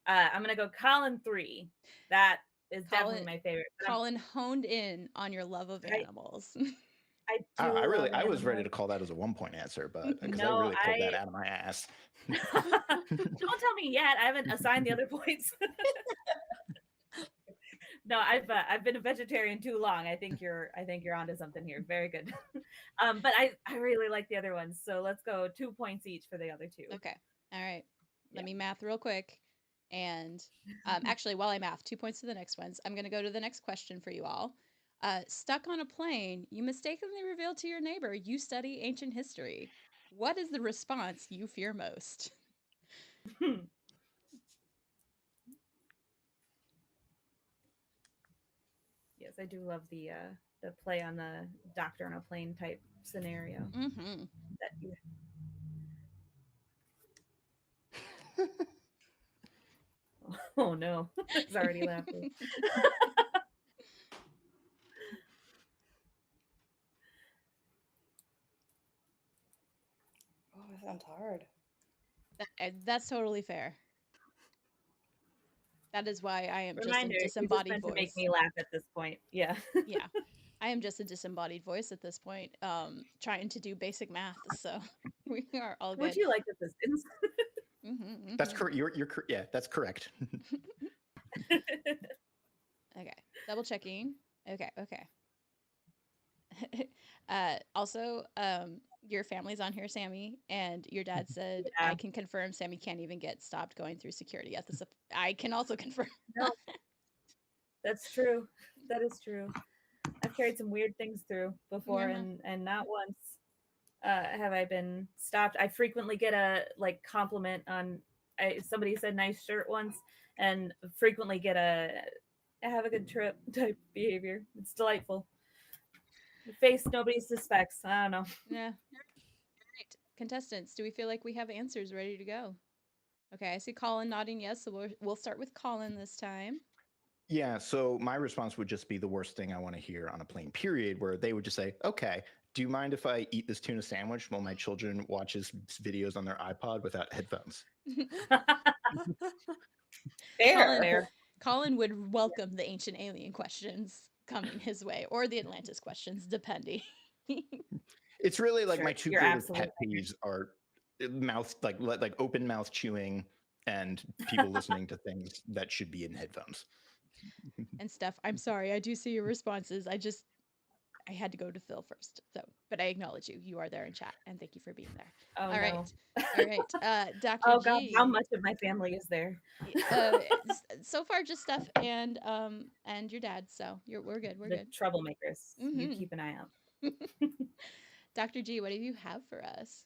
I'm gonna go Colin 3. That is definitely my favorite. Colin honed in on your love of animals. I I was ready to call that as a 1-point answer, but because I really pulled that out of my ass. Don't tell me yet. I haven't assigned the other points. No, I've been a vegetarian too long. I think you're onto something here. Very good. But I really like the other ones. So let's go 2 points each for the other two. Okay. All right. Let me math real quick. And actually, while I math, 2 points to the next ones. I'm going to go to the next question for you all. Stuck on a plane, you mistakenly revealed to your neighbor you study ancient history. What is the response you fear most? Yes, I do love the play on the doctor on a plane type scenario. Mm-hmm. That you... Oh no, he's already laughing. Oh, that sounds hard. That's totally fair. That is why I am Reminder, just a disembodied voice. To make me laugh at this point. Yeah. Yeah. I am just a disembodied voice at this point, trying to do basic math. So we are all good. Would you like assistance? That's correct. You're yeah, that's correct. Okay. Double checking. Okay. Also, your family's on here, Sammy, and your dad said, I can confirm Sammy can't even get stopped going through security at the I can also confirm. No. That's true. That is true. I've carried some weird things through before, and not once have I been stopped. I frequently get a compliment on somebody said nice shirt once, and frequently get a have a good trip type behavior. It's delightful. The face nobody suspects. I don't know. Yeah. Right. Contestants, do we feel like we have answers ready to go? Okay, I see Colin nodding yes, so we'll start with Colin this time. Yeah, so my response would just be the worst thing I want to hear on a plane, period, where they would just say, okay, do you mind if I eat this tuna sandwich while my children watches videos on their iPod without headphones? Colin would welcome the ancient alien questions coming his way, or the Atlantis questions, depending. It's really like Sure, my two you're greatest absolutely pet peeves are mouth, like open mouth chewing and people listening to things that should be in headphones. And Steph, I'm sorry, I do see your responses. I had to go to Phil first. So, but I acknowledge you. You are there in chat, and thank you for being there. Oh, All right, no. all right. Dr. Oh G. God, how much of my family is there? So far, just Steph and your dad. So we're good. We're The good. troublemakers. You Mhm. keep an eye out. Dr. G, what do you have for us?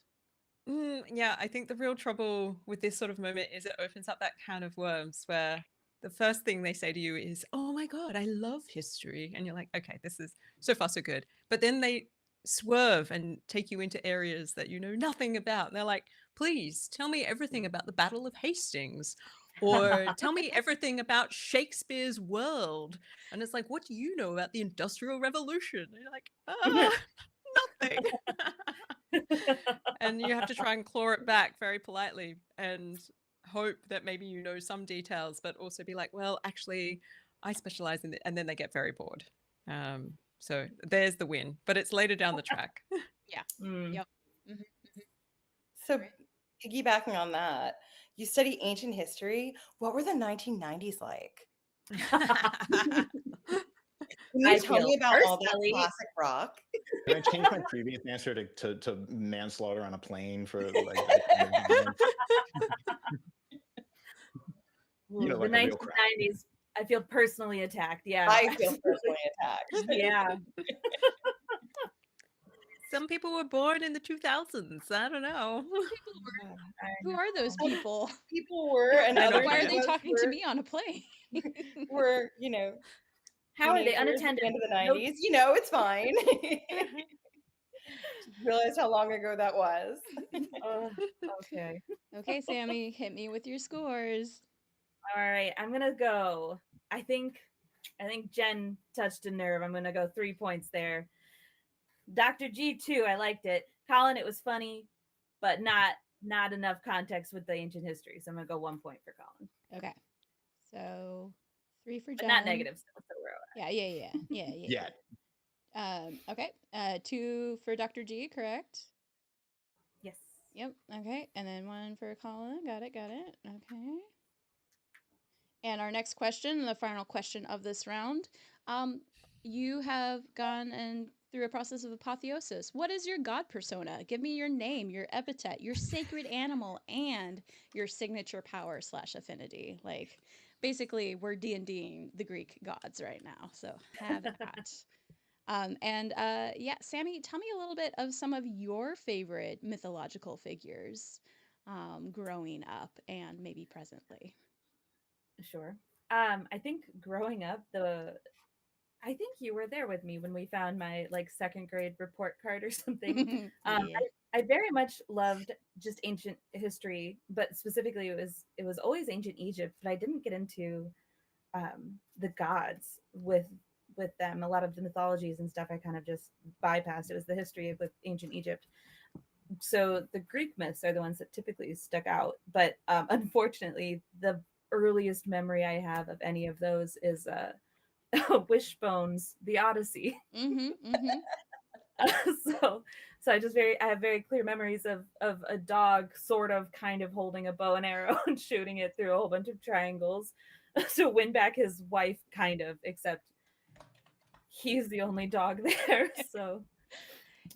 Yeah, I think the real trouble with this sort of moment is it opens up that can of worms where the first thing they say to you is, oh my God, I love history. And you're like, okay, this is so far so good. But then they swerve and take you into areas that you know nothing about. And they're like, please tell me everything about the Battle of Hastings, or tell me everything about Shakespeare's world. And it's like, what do you know about the Industrial Revolution? And you're like, nothing. And you have to try and claw it back very politely and hope that maybe you know some details, but also be like, well, actually, I specialize in it. And then they get very bored. So there's the win, but it's later down the track. Yeah. Yep. Mm-hmm. So, piggybacking on that, you study ancient history. What were the 1990s like? Can you tell me about all that classic rock? Can I change my previous answer to manslaughter on a plane for like Ooh, the like a real crap. 1990s. I feel personally attacked. Yeah. I feel personally attacked. Yeah. Some people were born in the 2000s. I don't know. Who are those people? People were, and others Why are of they us talking to me on a plane? were, How are they teenagers at unattended? the end of the No- 90s. It's fine. Just realized how long ago that was. Okay. Okay, Sammy, hit me with your scores. All right, I'm gonna go. I think Jen touched a nerve. I'm gonna go 3 points there. Dr. G too. I liked it. Colin, it was funny, but not enough context with the ancient history. So I'm gonna go 1 point for Colin. Okay, so 3 for But Jen. not negative still. So we're all right. Yeah. Okay. 2 for Dr. G, correct? Yes. Yep. Okay, and then 1 for Colin. Got it. Okay. And our next question, the final question of this round, you have gone and through a process of apotheosis. What is your god persona? Give me your name, your epithet, your sacred animal, and your signature power / affinity. Like, basically, we're D&Ding the Greek gods right now, so have at. Sammy, tell me a little bit of some of your favorite mythological figures growing up and maybe presently. Sure. I think growing up, I think you were there with me when we found my like 2nd grade report card or something. I very much loved just ancient history, but specifically it was always ancient Egypt, but I didn't get into the gods with them. A lot of the mythologies and stuff I kind of just bypassed. It was the history with ancient Egypt. So the Greek myths are the ones that typically stuck out, but unfortunately the earliest memory I have of any of those is Wishbone's The Odyssey. So I have very clear memories of a dog sort of kind of holding a bow and arrow and shooting it through a whole bunch of triangles to win back his wife, kind of, except he's the only dog there. So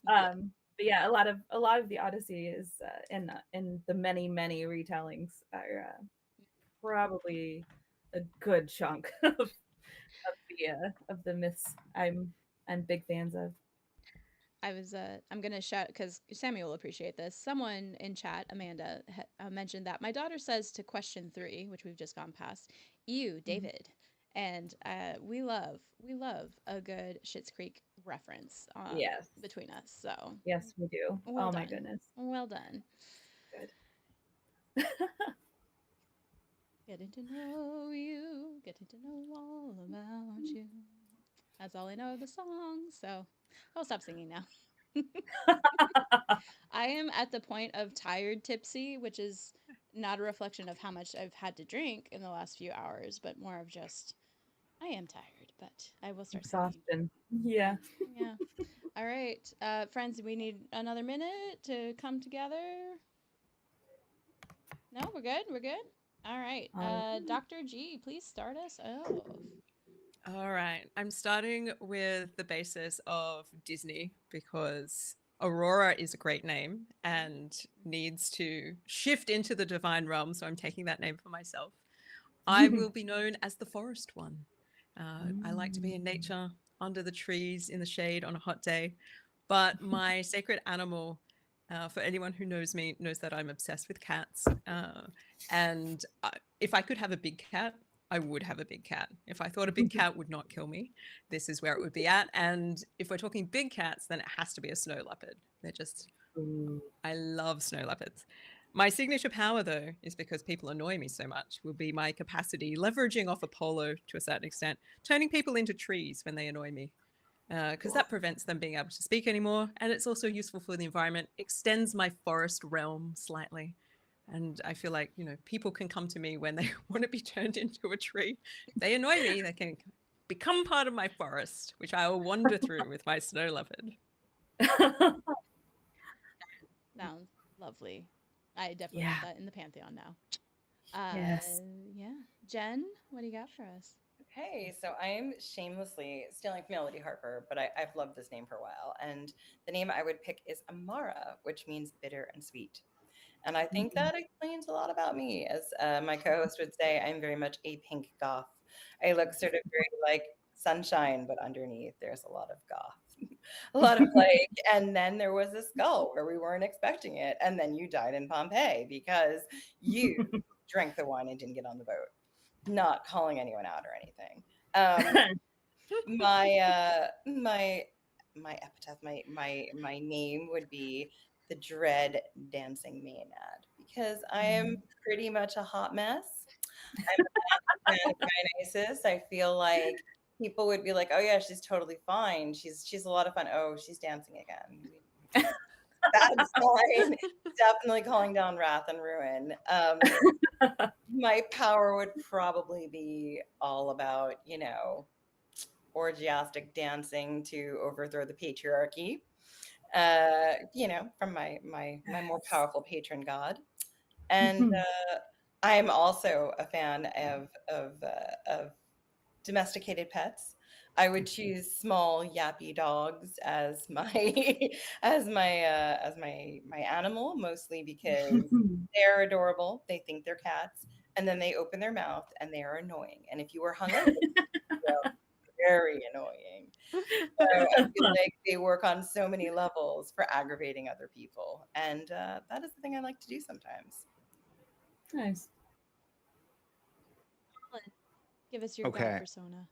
but yeah, a lot of the Odyssey is in the many retellings are probably a good chunk of the myths I'm big fans of. I'm gonna shout because Samuel will appreciate this. Someone in chat, Amanda, mentioned that my daughter says to question 3, which we've just gone past, "You, David," and we love a good Schitt's Creek reference Yes. between us. So Yes, we do. well Oh done. my goodness. Well done. Good. Getting to know you, getting to know all about you. That's all I know of the song, so I'll stop singing now. I am at the point of tired tipsy, which is not a reflection of how much I've had to drink in the last few hours, but more of just I am tired, but I will start singing. Exhaustion. Yeah. Yeah. All right. Friends, we need another minute to come together. No, we're good. We're good. All right. Dr. G, please start us off. All right. I'm starting with the basis of Disney because Aurora is a great name and needs to shift into the divine realm. So I'm taking that name for myself. I will be known as the Forest One. I like to be in nature, under the trees, in the shade on a hot day. But my sacred animal, for anyone who knows me, knows that I'm obsessed with cats. And if I could have a big cat, I would have a big cat. If I thought a big cat would not kill me, this is where it would be at. And if we're talking big cats, then it has to be a snow leopard. They're just, I love snow leopards. My signature power, though, is because people annoy me so much, will be my capacity, leveraging off Apollo to a certain extent, turning people into trees when they annoy me. Because that prevents them being able to speak anymore. And it's also useful for the environment, extends my forest realm slightly. And I feel like, people can come to me when they want to be turned into a tree. If they annoy me, they can become part of my forest, which I will wander through with my snow leopard. Sounds lovely. I definitely want that in the Pantheon now. Yes. Yeah. Jen, what do you got for us? Okay, so I am shamelessly stealing from Melody Harper, but I've loved this name for a while. And the name I would pick is Amara, which means bitter and sweet. And I think that explains a lot about me. As my co host would say, I'm very much a pink goth. I look sort of very like sunshine, but underneath there's a lot of goth, a lot of like, and then there was a skull where we weren't expecting it. And then you died in Pompeii because you drank the wine and didn't get on the boat. Not calling anyone out or anything. My epitaph, my name would be the Dread Dancing Maenad because I am pretty much a hot mess. I'm a fan of Dionysus. I feel like people would be like, "Oh yeah, she's totally fine. She's a lot of fun. Oh, she's dancing again." Bad sign. Definitely calling down wrath and ruin. My power would probably be all about, orgiastic dancing to overthrow the patriarchy. From my more powerful patron god. And I'm also a fan of domesticated pets. I would choose small yappy dogs as my my animal, mostly because they're adorable. They think they're cats, and then they open their mouth and they are annoying. And if you were hungover, they're very annoying. So I feel like they work on so many levels for aggravating other people, and that is the thing I like to do sometimes. Nice. Give us your god persona.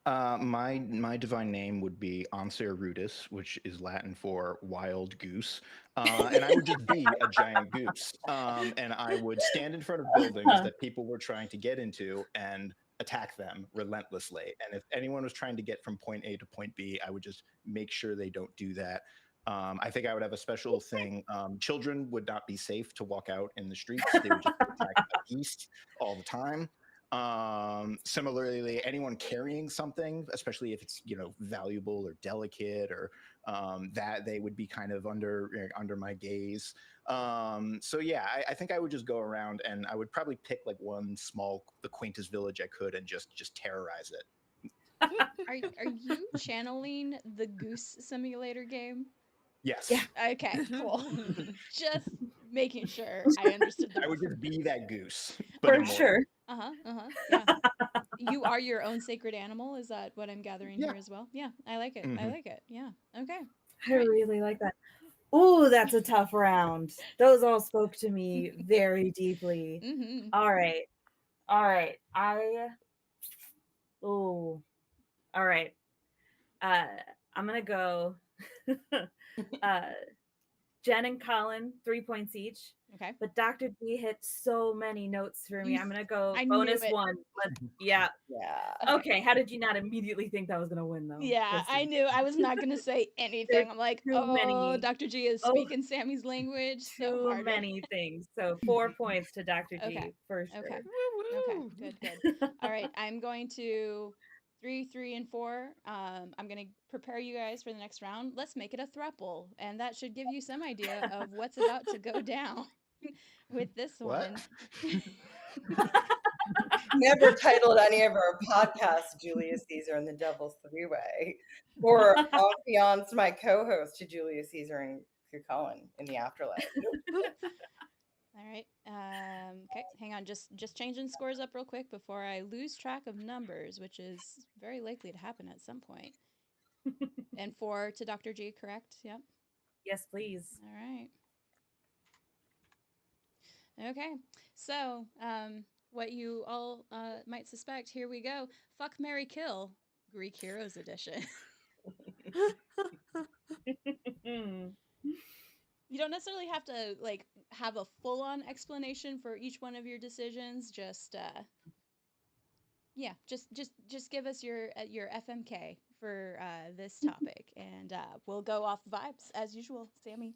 My divine name would be Anser Rudis, which is Latin for wild goose, and I would just be a giant goose, and I would stand in front of buildings that people were trying to get into and attack them relentlessly. And if anyone was trying to get from point A to point B, I would just make sure they don't do that. I think I would have a special thing. Children would not be safe to walk out in the streets. They would just be attacked by geese all the time. Similarly, anyone carrying something, especially if it's valuable or delicate or that, they would be kind of under my gaze. So yeah, I think I would just go around and I would probably pick like the quaintest village I could and just terrorize it. Are you channeling the Goose Simulator game? Yes. Yeah. Okay, cool. Just making sure I understood the I would reference. just be that goose, but For sure. Yeah. You are your own sacred animal. Is that what I'm gathering here as well? Yeah, I like it. I like it. Yeah. Okay. I really like that. Ooh, that's a tough round. Those all spoke to me very deeply. Mm-hmm. All right. All right. Ooh. All right. I'm gonna go uh Jen and Colin, 3 points each. Okay. But Dr. D hit so many notes for me. I'm gonna go I knew bonus it. one. Yeah. Yeah. Okay. How did you not immediately think that was gonna win though? Yeah, I Christy? knew I was not gonna say There's anything. I'm like, too oh, many. Dr. G is Oh, speaking Sammy's language so too harder. many things. So 4 points to Dr. G Okay. for Okay. sure. Okay. Good. All right. I'm going to 3, and 4. I'm gonna prepare you guys for the next round. Let's make it a thruple, and that should give you some idea of what's about to go down with this What? one. Never titled any of our podcasts Julius Caesar and the Devil's Three-Way, or Ambiance, my co-host, to Julius Caesar and Cullen in the afterlife. Nope. All right. Okay, hang on. Just changing scores up real quick before I lose track of numbers, which is very likely to happen at some point. And 4 to Dr. G, correct? Yep. Yes, please. All right. Okay. So, what you all might suspect, here we go. Fuck, Marry, Kill, Greek Heroes Edition. You don't necessarily have to like have a full-on explanation for each one of your decisions. Just yeah, just give us your FMK for this topic, and we'll go off vibes as usual. Sammy.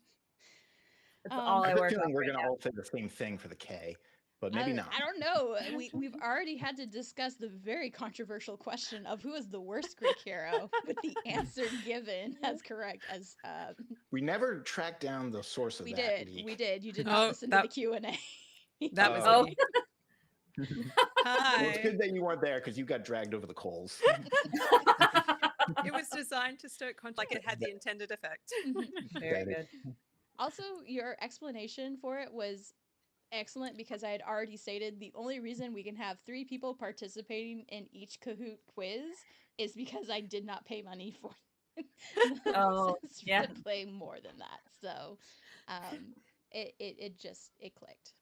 That's all I I have a work feeling on we're right going to now. all say the same thing for the K, but maybe not. I don't know. We've already had to discuss the very controversial question of who is the worst Greek hero, with the answer given as correct as We never tracked down the source of we that did. leak. We did. You did not listen to the Q&A. That was Oh. me. Well, Hi. it's good that you weren't there because you got dragged over the coals. It was designed to stoke like it had the intended effect. Very good. Also, your explanation for it was excellent because I had already stated the only reason we can have 3 people participating in each Kahoot quiz is because I did not pay money for the license yeah. to play more than that. So it just clicked.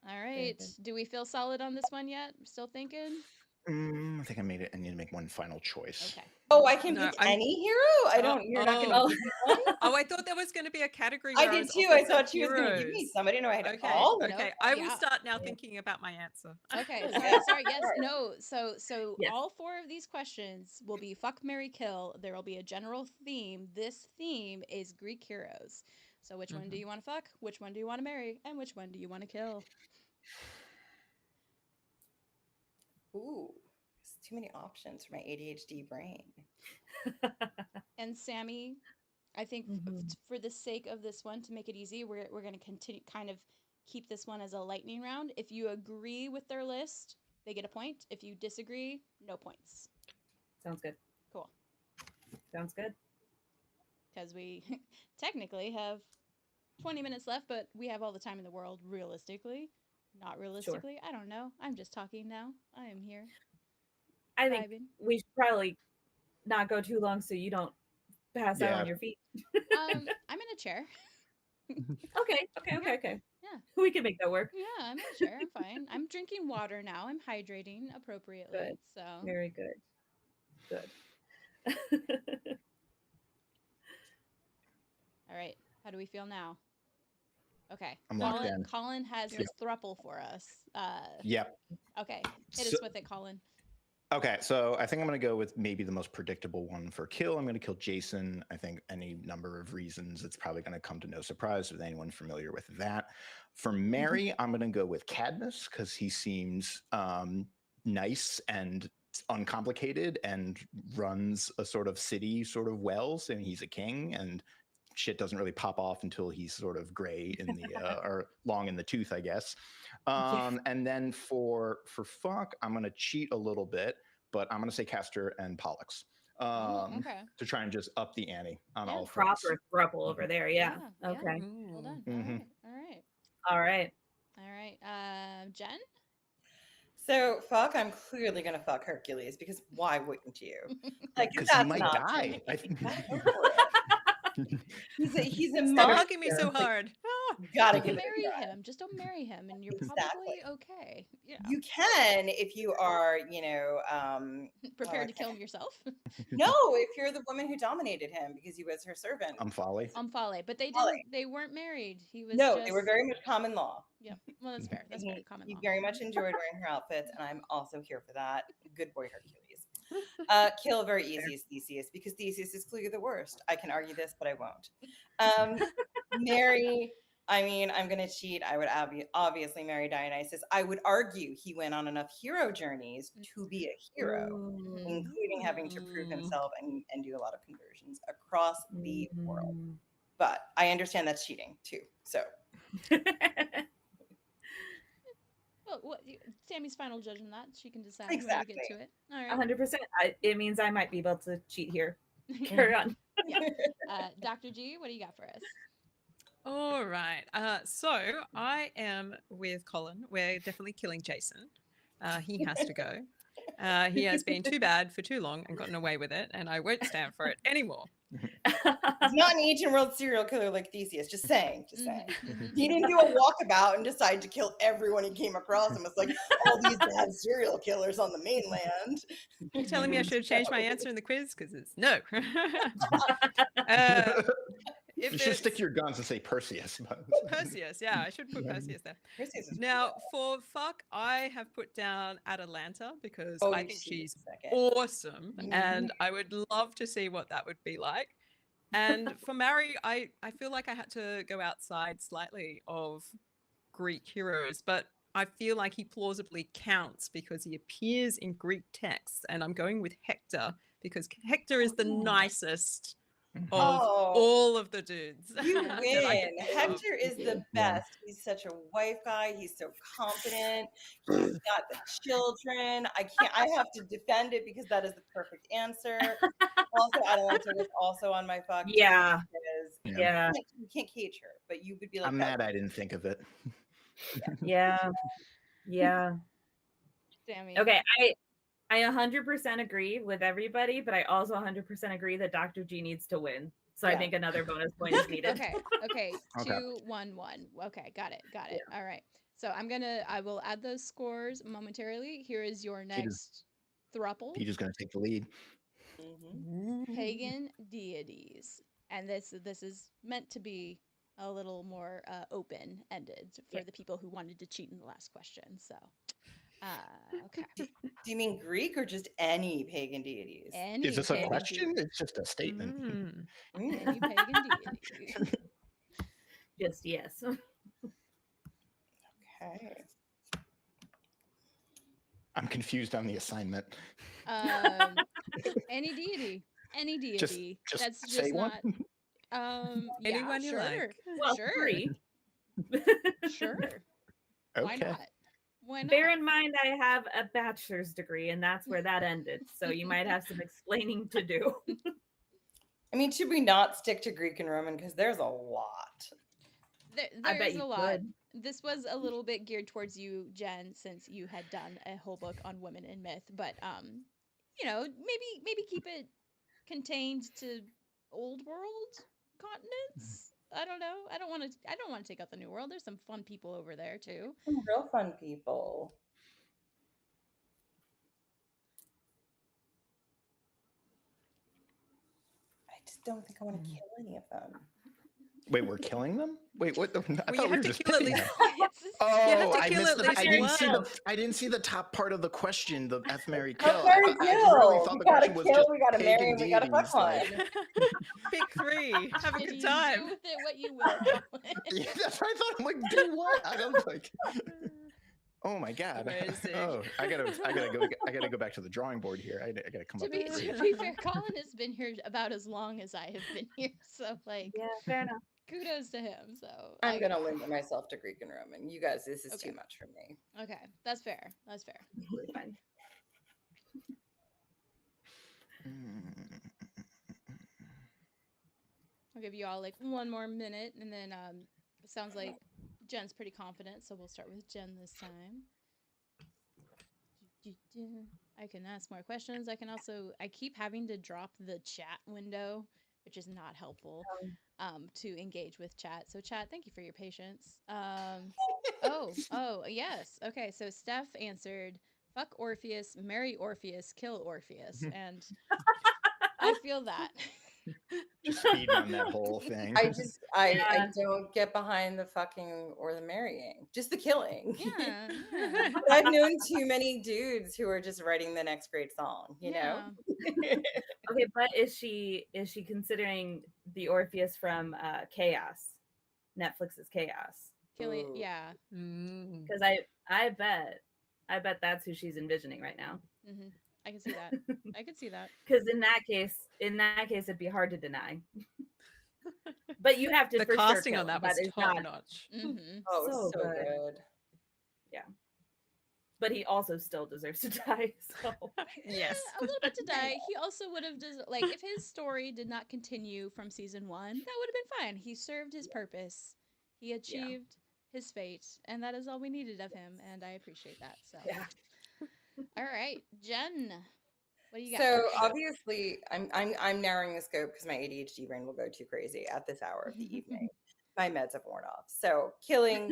All right. Do we feel solid on this one yet? Still thinking? I think I need to make one final choice. Okay. Oh, I can pick any hero? I don't. You're not going to give me one? Oh, I thought there was going to be a category I where I did was too. I offered thought some she was going to give me heroes. some. I didn't know I had to Okay, call. okay. I will start now thinking about my answer. Okay, sorry, yes, no. So all 4 of these questions will be fuck, marry, kill. There will be a general theme. This theme is Greek heroes. So which one do you want to fuck? Which one do you want to marry? And which one do you want to kill? Ooh, there's too many options for my ADHD brain. And Sammy, I think for the sake of this one, to make it easy, we're going to continue kind of keep this one as a lightning round. If you agree with their list, they get a point. If you disagree, no points. Sounds good. Cool. Sounds good. Because we technically have 20 minutes left, but we have all the time in the world, realistically. Not realistically. Sure. I don't know. I'm just talking now. I am here. I think we should probably not go too long so you don't pass out on your feet. I'm in a chair. Okay. Yeah. We can make that work. Yeah, I'm in a chair. I'm fine. I'm drinking water now. I'm hydrating appropriately. Good. So very good. Good. All right. How do we feel now? Okay. I'm locked in. Colin has his thruple for us. Yep. Okay. Hit us with it, Colin. Okay, so I think I'm going to go with maybe the most predictable one for kill. I'm going to kill Jason. I think any number of reasons. It's probably going to come to no surprise with anyone familiar with that. For Mary, I'm going to go with Cadmus because he seems nice and uncomplicated and runs a sort of city sort of well. So he's a king and shit doesn't really pop off until he's sort of gray in the or long in the tooth, I guess. And then for fuck, I'm gonna cheat a little bit, but I'm gonna say Castor and Pollux to try and just up the ante on all fronts. Proper thruple over there. Yeah. Okay. Well done. All right. Jen? So, fuck, I'm clearly going to fuck Hercules because why wouldn't you? Like, because he might die. he's a Stop monster. hugging me so hard. Gotta Don't give it a marry try. him. Just don't marry him, and you're Exactly. probably okay. Yeah. You can if you are, Prepared to kill him yourself. no, if you're the woman who dominated him because he was her servant. Folly. Folly, but they Folly. didn't. They weren't married. He was No, just. they were very much common law. Yep. Well, that's fair. That's fair. Common He law. very much enjoyed wearing her outfits, and I'm also here for that. Good boy, Hercules. Kill very easy is Theseus, because Theseus is clearly the worst. I can argue this, but I won't. Marry, I mean, I'm going to cheat. I would obviously marry Dionysus. I would argue he went on enough hero journeys to be a hero, including having to prove himself and do a lot of conversions across the world. But I understand that's cheating too. So. Well, Sammy's final judge on that. She can decide exactly. when we get to it. All right. 100%. It means I might be able to cheat here. Carry on. Yeah. Dr. G, what do you got for us? All right. So I am with Colin. We're definitely killing Jason. He has to go. He has been too bad for too long and gotten away with it, and I won't stand for it anymore. He's not an ancient world serial killer like Theseus. Just saying. He didn't do a walkabout and decide to kill everyone he came across and was like, all these bad serial killers on the mainland. You're telling me I should have changed my answer in the quiz? Because it's no. You should stick to your guns and say Perseus. Perseus, yeah, I should put Perseus there. Perseus is now, for fuck, I have put down Atalanta because Oh, I you think cheated she's a second. awesome, and I would love to see what that would be like. And for Mary, I feel like I had to go outside slightly of Greek heroes, but I feel like he plausibly counts because he appears in Greek texts, and I'm going with Hector because Hector is the nicest of all of the dudes. You that I win. can think of. Hector is the best. He's such a wife guy. He's so confident. He's got the children. I have to defend it because that is the perfect answer. Also, Atalanta was also on my fuck. Yeah. Because Yeah. you can't cage her, but you would be like, I'm mad I didn't think of it. Yeah. Yeah. Sammy. Okay, I 100% agree with everybody, but I also 100% agree that Dr. G needs to win. So I think another bonus point is needed. Okay. 2-1-1. Okay, got it. All right. So I will add those scores momentarily. Here is your next thruple. Peter's going to take the lead. Pagan deities. And this is meant to be a little more open-ended for the people who wanted to cheat in the last question. So, okay. Do you mean Greek or just any pagan deities? Is this a question? It's just a statement. Any pagan deity. Just yes. Okay. I'm confused on the assignment. Any deity. Any deity. Just That's just say not. Anyone you like. Well, sure. 3. Sure. Why Okay. not? Why not? Bear in mind, I have a bachelor's degree, and that's where that ended. So you might have some explaining to do. I mean, should we not stick to Greek and Roman? Because there's a lot. There's a lot. This was a little bit geared towards you, Jen, since you had done a whole book on women in myth. But maybe keep it contained to old world continents. I don't know. I don't want to take out the new world. There's some fun people over there too. Some real fun people. I just don't think I want to kill any of them. Wait, we're killing them? Wait, what? I Well, thought we were just picking them. have to I kill missed at the. least I didn't one. see the. I didn't see the top part of the question. The F Mary kill. F Mary I kill. really thought We the gotta question was kill. just We gotta marry. pagan And we gotta fuck deities. Like, one. Pick 3. Have a And good you time. do with it what you will, Colin. yeah, that's what I thought. I'm like, do what? I don't like. Oh my god! Amazing. Oh, I gotta go back to the drawing board here. I gotta come To up be with a fair, Colin has been here about as long as I have been here, so Yeah, fair enough. kudos to him. So I'm gonna limit myself to Greek and Roman. You guys, this is too much for me. Okay, that's fair. Fine. I'll give you all like one more minute, and then it sounds like Jen's pretty confident, so we'll start with Jen this time. I can ask more questions. I keep having to drop the chat window which is not helpful to engage with chat. So chat, thank you for your patience. Yes. Okay, so Steph answered, fuck Orpheus, marry Orpheus, kill Orpheus. And I feel that. Just speed run that whole thing. I don't get behind the fucking or the marrying, just the killing. Yeah. But I've known too many dudes who are just writing the next great song, you know? Okay, but is she considering the Orpheus from Chaos, Netflix's Chaos? Killing, yeah. Because I bet that's who she's envisioning right now. Mm-hmm. I can see that. I could see that. Because in that case, it'd be hard to deny. But you have to The for casting sure on that kill him. was Is top not notch. Mm-hmm. Oh, so good. Yeah. But he also still deserves to die. So yes, a little bit to die. He also would have like if his story did not continue from season 1, that would have been fine. He served his purpose. He achieved his fate, and that is all we needed of him, and I appreciate that. So all right, Jen, what do you got? So obviously, I'm narrowing the scope because my ADHD brain will go too crazy at this hour of the evening. My meds have worn off. So killing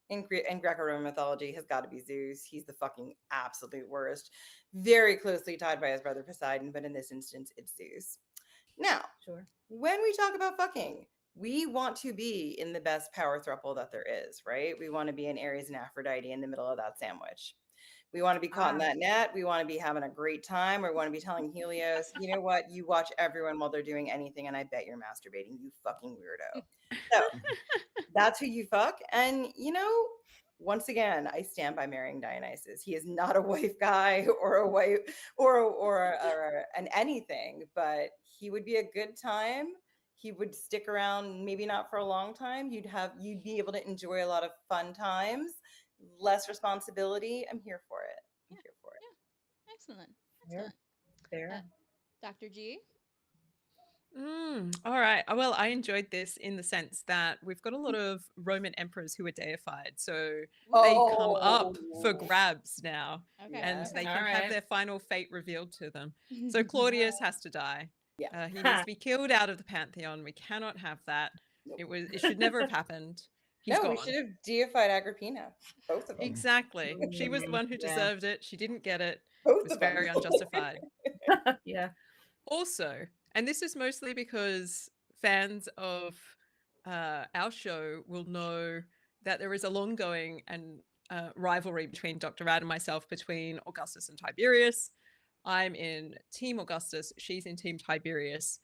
in Greco-Roman mythology has got to be Zeus. He's the fucking absolute worst. Very closely tied by his brother Poseidon, but in this instance, it's Zeus. Now, when we talk about fucking, we want to be in the best power throuple that there is, right? We want to be an Ares and Aphrodite in the middle of that sandwich. We want to be caught in that net. We want to be having a great time. We want to be telling Helios, you know what? You watch everyone while they're doing anything, and I bet you're masturbating, you fucking weirdo. So that's who you fuck. And, you know, once again, I stand by marrying Dionysus. He is not a wife guy or a wife or an anything, but he would be a good time. He would stick around, maybe not for a long time. You'd be able to enjoy a lot of fun times, less responsibility. I'm here for it. I'm here for it. Yeah. Excellent. Fair. Dr. G? All right. Well, I enjoyed this in the sense that we've got a lot of Roman emperors who are deified. So they come up for grabs now. Okay. And they can have their final fate revealed to them. So So Claudius has to die. He needs to be killed out of the pantheon. We cannot have that. It should never have happened. He's gone. We should have deified Agrippina. Both of them. Exactly. She was the one who deserved it. She didn't get it. Both It was of them. very unjustified. Yeah. Also, and this is mostly because fans of our show will know that there is a long-going and rivalry between Dr. Rad and myself between Augustus and Tiberius. I'm in Team Augustus. She's in Team Tiberius.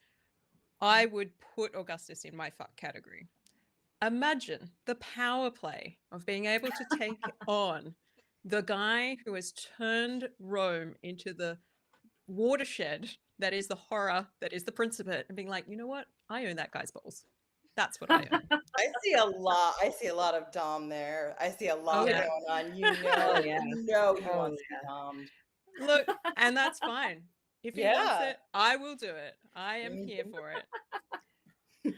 I would put Augustus in my fuck category. Imagine the power play of being able to take on the guy who has turned Rome into the watershed that is the horror, that is the Principate, and being like, you know what? I own that guy's balls. That's what I own. I see a lot of Dom there. I see a lot going on. You know, he wants to be Dommed. Look, and that's fine. If he wants it, I will do it. I am here for it.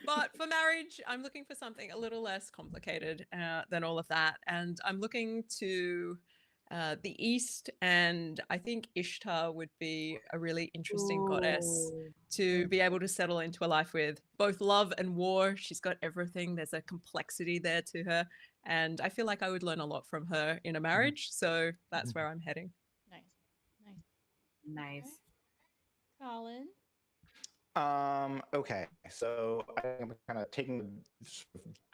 But for marriage, I'm looking for something a little less complicated than all of that. And I'm looking to the East, and I think Ishtar would be a really interesting goddess to be able to settle into a life with. Both love and war. She's got everything. There's a complexity there to her. And I feel like I would learn a lot from her in a marriage. So that's where I'm heading. Nice. Colin? Okay, so I'm kind of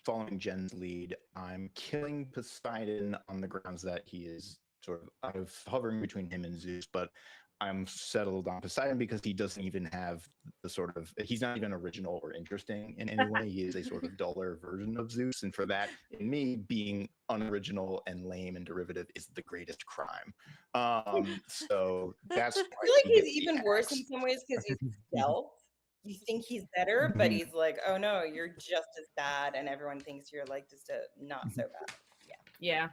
following Jen's lead. I'm killing Poseidon on the grounds that he is sort of out of hovering between him and Zeus, but I'm settled on Poseidon because he doesn't even have the sort of, he's not even original or interesting in any way. He is a sort of duller version of Zeus. And for that, in me, being unoriginal and lame and derivative is the greatest crime. So that's I feel like he's even worse in some ways because he's stealth. You think he's better, but he's like, oh no, you're just as bad, and everyone thinks you're like just a not so bad. Yeah.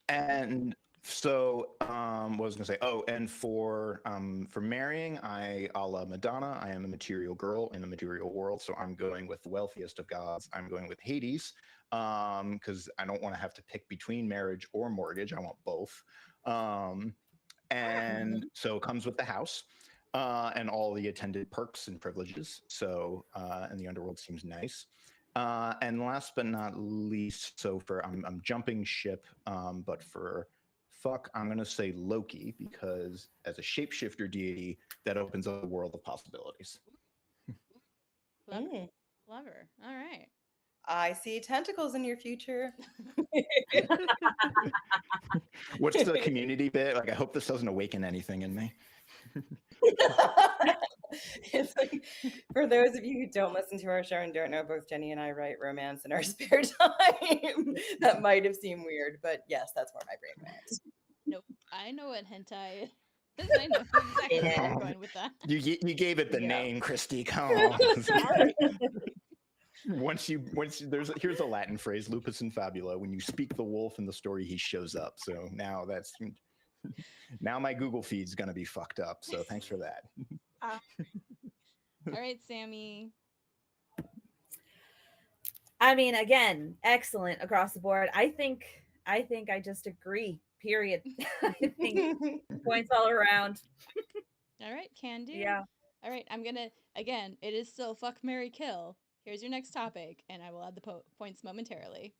And so, what was I gonna say? Oh, and for marrying, a la Madonna, I am a material girl in a material world, so I'm going with the wealthiest of gods. I'm going with Hades, because I don't want to have to pick between marriage or mortgage. I want both. And so it comes with the house. and all the attendant perks and privileges. So, and the underworld seems nice. And last but not least, so for I'm jumping ship, but for fuck, I'm gonna say Loki, because as a shapeshifter deity, that opens up a world of possibilities. Clever. Clever. All right. I see tentacles in your future. What's the community bit? Like, I hope this doesn't awaken anything in me. It's like, for those of you who don't listen to our show and don't know, both Jenny and I write romance in our spare time. That might have seemed weird, but yes, that's where my brain went. Nope. I know what hentai is. I know exactly where you're going with that. You gave it the name, Christy. Come on. Sorry. Here's a Latin phrase, lupus in fabula. When you speak the wolf in the story, he shows up. So now my Google feed's gonna be fucked up. So thanks for that. All right, Sammy. I mean, again, excellent across the board. I think I just agree. Period. I think points all around. All right, can do. Yeah. All right, I'm gonna again. It is still fuck, marry, kill. Here's your next topic, and I will add the points momentarily.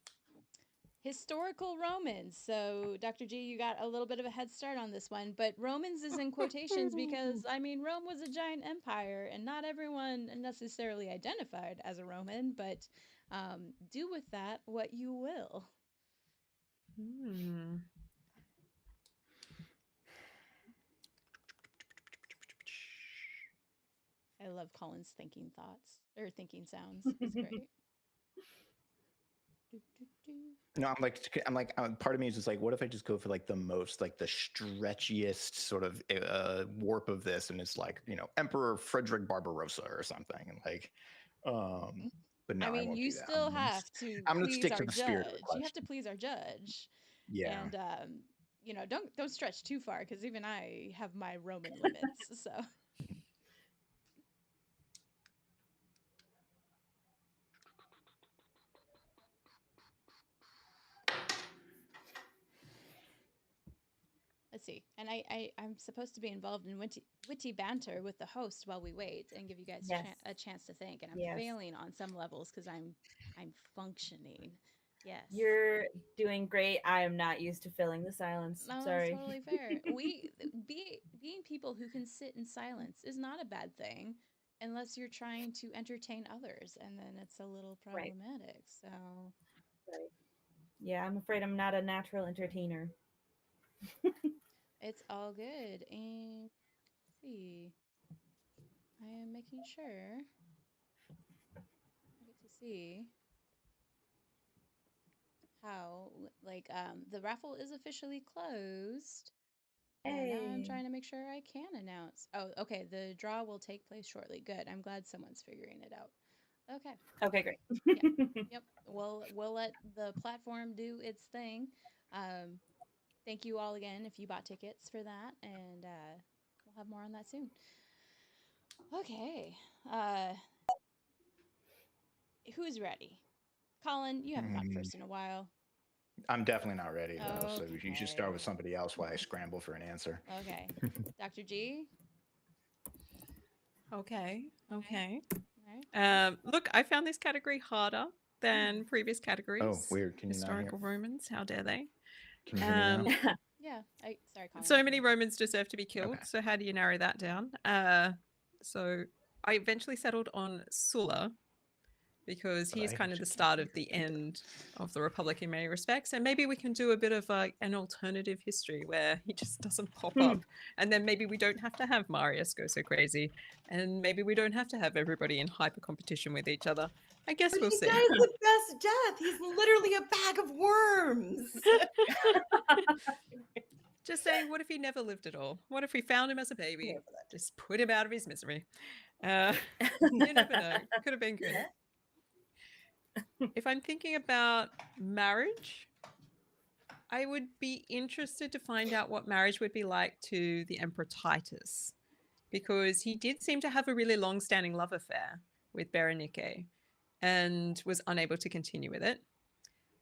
Historical Romans. So, Dr. G, you got a little bit of a head start on this one, but Romans is in quotations because, I mean, Rome was a giant empire, and not everyone necessarily identified as a Roman, but do with that what you will. I love Colin's thinking thoughts, or thinking sounds. It's great. No, I'm like, part of me is just like, what if I just go for like the most, like the stretchiest sort of warp of this, and it's like, Emperor Frederick Barbarossa or something, and like, but no, I mean, won't you do that. still have to I'm gonna please stick to our the spirit of the judge. You have to question. please our judge. Yeah. And don't stretch too far, because even I have my Roman limits. So. Let's see. And I'm supposed to be involved in witty banter with the host while we wait and give you guys a chance to think. And I'm failing on some levels because I'm functioning. Yes. You're doing great. I am not used to filling the silence. No, Sorry. that's totally fair. Being people who can sit in silence is not a bad thing, unless you're trying to entertain others, and then it's a little problematic. Right. So. Right. Yeah, I'm afraid I'm not a natural entertainer. It's all good. And let's see. I am making sure I get to see how, like, the raffle is officially closed. And now I'm trying to make sure I can announce. Oh, okay. The draw will take place shortly. Good. I'm glad someone's figuring it out. Okay. Okay, great. Yep. We'll let the platform do its thing. Thank you all again if you bought tickets for that, and we'll have more on that soon. Okay. Who's ready? Colin, you haven't gone first in a while. I'm definitely not ready though, so you should start with somebody else while I scramble for an answer. Okay. Dr. G? Okay. Look, I found this category harder than previous categories. Oh, weird. Can you Historical Romans, how dare they? Can you hear me now? Yeah. Sorry, Colin. So many Romans deserve to be killed. Okay. So how do you narrow that down? So I eventually settled on Sulla, because he's kind of the start of the end of the Republic in many respects. And maybe we can do a bit of an alternative history where he just doesn't pop up. And then maybe we don't have to have Marius go so crazy. And maybe we don't have to have everybody in hyper competition with each other. I guess we'll see. He dies the best death. He's literally a bag of worms. Just saying, what if he never lived at all? What if we found him as a baby? Just put him out of his misery. You never know. Could have been good. If I'm thinking about marriage, I would be interested to find out what marriage would be like to the Emperor Titus, because he did seem to have a really long-standing love affair with Berenike and was unable to continue with it.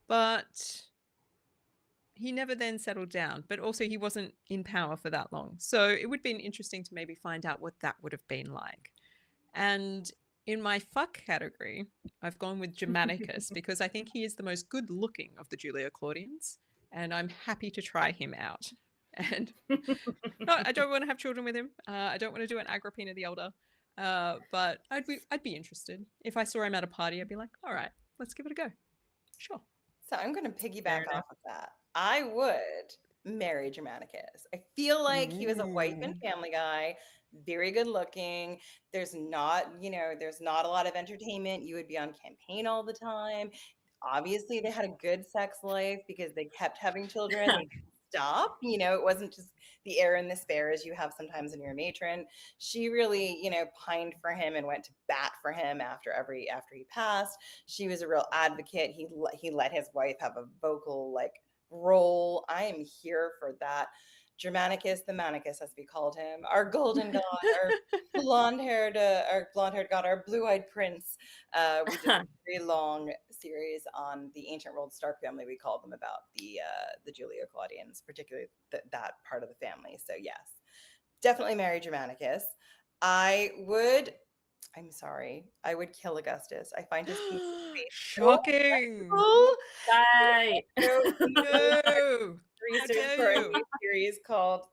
But he never then settled down, but also he wasn't in power for that long. So it would have been interesting to maybe find out what that would have been like. And in my fuck category, I've gone with Germanicus because I think he is the most good looking of the Julia Claudians, and I'm happy to try him out. And no, I don't want to have children with him. I don't want to do an Agrippina the Elder. But I'd be interested. If I saw him at a party, I'd be like, all right, let's give it a go. Sure. So I'm going to piggyback off of that. I would marry Germanicus. I feel like he was a wife and family guy, very good looking. There's not, there's not a lot of entertainment. You would be on campaign all the time. Obviously, they had a good sex life because they kept having children. They didn't stop. It wasn't just the air and the spare as you have sometimes in your matron. She really, pined for him and went to bat for him after he passed. She was a real advocate. He let his wife have a vocal role. I am here for that. Germanicus, the Manicus, as we called him, our golden god, our blonde-haired god, our blue-eyed prince. We did a very long series on the ancient world Stark family. We called them about the Julia Claudians, particularly that part of the family. So yes, definitely marry Germanicus. I'm sorry, I would kill Augustus. I find his piece of space shocking. Right. No. Research for a new series called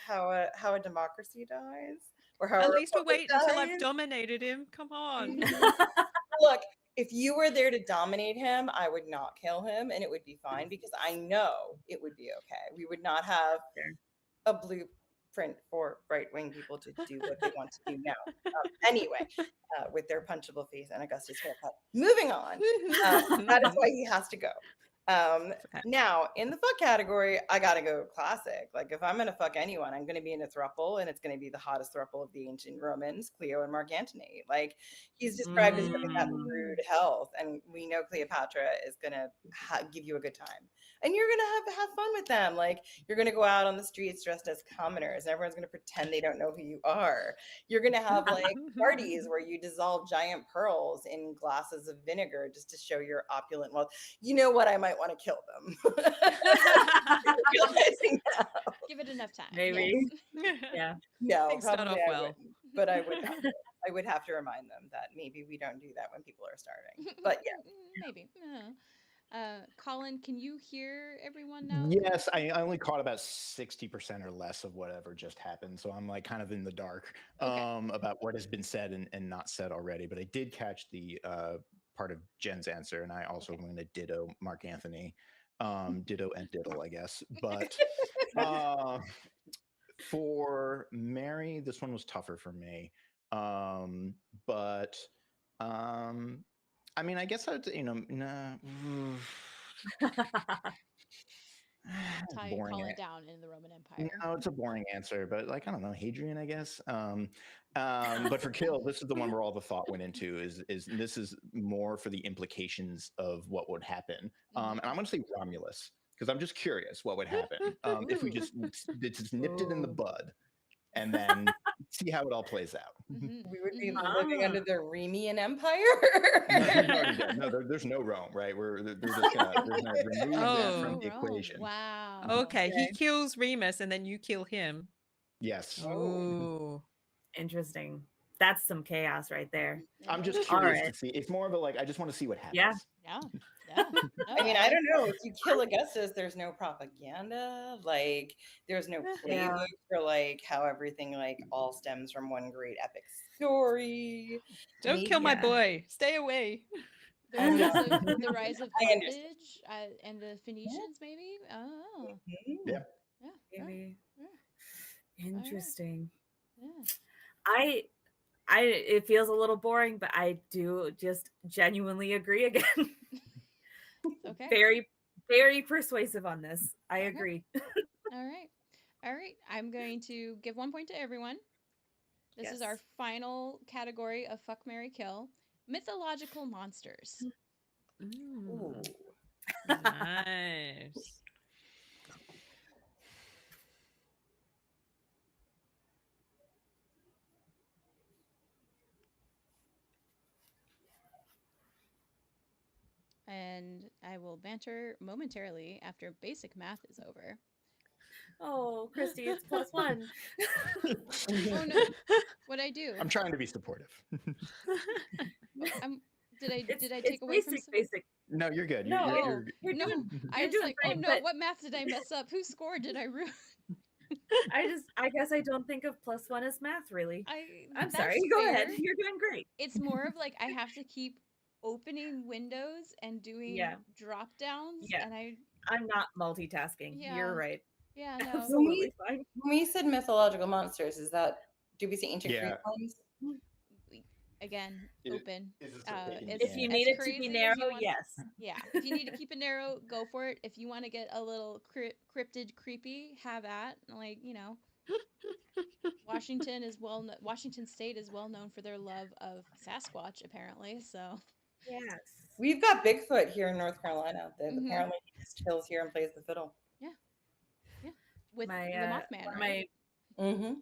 How a Democracy Dies, or How At a least we'll Republic wait until Dies. I've dominated him. Come on. Look, if you were there to dominate him, I would not kill him, and it would be fine because I know it would be okay. We would not have a blueprint for right-wing people to do what they want to do now. Anyway, with their punchable face and Augustus haircut. Moving on. That is why he has to go. Now, in the fuck category, I gotta go classic. Like, if I'm gonna fuck anyone, I'm gonna be in a throuple, and it's gonna be the hottest throuple of the ancient Romans, Cleo and Mark Antony. Like, he's described as having that rude health, and we know Cleopatra is gonna give you a good time, and you're gonna have fun with them. Like, you're gonna go out on the streets dressed as commoners, and everyone's gonna pretend they don't know who you are. You're gonna have parties where you dissolve giant pearls in glasses of vinegar just to show your opulent wealth. You know what? I might want to kill them. Realizing now. Give it enough time. Maybe. Yes. Yeah. No, Things start probably off I well. wouldn't. But I would have to remind them that maybe we don't do that when people are starving. But yeah. Maybe. Colin, can you hear everyone now? Yes, I only caught about 60% or less of whatever just happened. So I'm kind of in the dark about what has been said and not said already. But I did catch the part of Jen's answer, and I also am going to ditto Mark Anthony. Ditto and diddle, I guess. But for Mary, this one was tougher for me. But I mean, I guess I'd, Tie boring. Colin down in the Roman Empire. No, it's a boring answer, but I don't know, Hadrian, I guess. But for kill, this is the one where all the thought went into. Is this is more for the implications of what would happen. And I'm going to say Romulus because I'm just curious what would happen if we just nipped it in the bud and then see how it all plays out. We would be living under the Remian Empire. No, there's no Rome, right? They're just gonna remove that from the equation. Wow. Okay, he kills Remus and then you kill him. Yes. Oh. Interesting. That's some chaos right there. I'm just curious to see. It's more of a I just want to see what happens. Yeah. Yeah. I mean, I don't know. If you kill Augustus, there's no propaganda. There's no playbook for how everything all stems from one great epic story. Don't kill my boy. Stay away. The rise of Carthage and the Phoenicians, maybe. Oh. Yeah. Maybe. Interesting. Yeah. It feels a little boring, but I do just genuinely agree again. Okay. Very, very persuasive on this. I agree. All right. I'm going to give 1 point to everyone. This is our final category of Fuck, Marry, Kill. Mythological monsters. Ooh. Nice. and I will banter momentarily after basic math is over. Oh, Christy, it's +1. Oh no, what'd I do? I'm trying to be supportive. Did I It's take away from basic. No, you're good. No, no, I you're was doing like, oh great, no, but what math did I mess up? Whose score did I ruin? I guess I don't think of +1 as math, really. I'm That's sorry. Go ahead. fair. You're doing great. It's more of like I have to keep opening windows and doing Yeah. drop downs, Yeah. and I'm not multitasking. yeah, You're right. yeah, no. Absolutely fine. When we said mythological monsters, is that, do we say ancient Greek Yeah. ones? Again, Is- open. is this a taken As, If you can? need it to crazy be as narrow, you want, yes. yeah. If you need to keep it narrow, go for it. If you want to get a little cryptid, creepy, have at. Like, Washington State is well known for their love of Sasquatch, apparently. So Yes. We've got Bigfoot here in North Carolina. That Mhm. apparently he just chills here and plays the fiddle. yeah, with My the Mothman, one of right? Mm-hmm.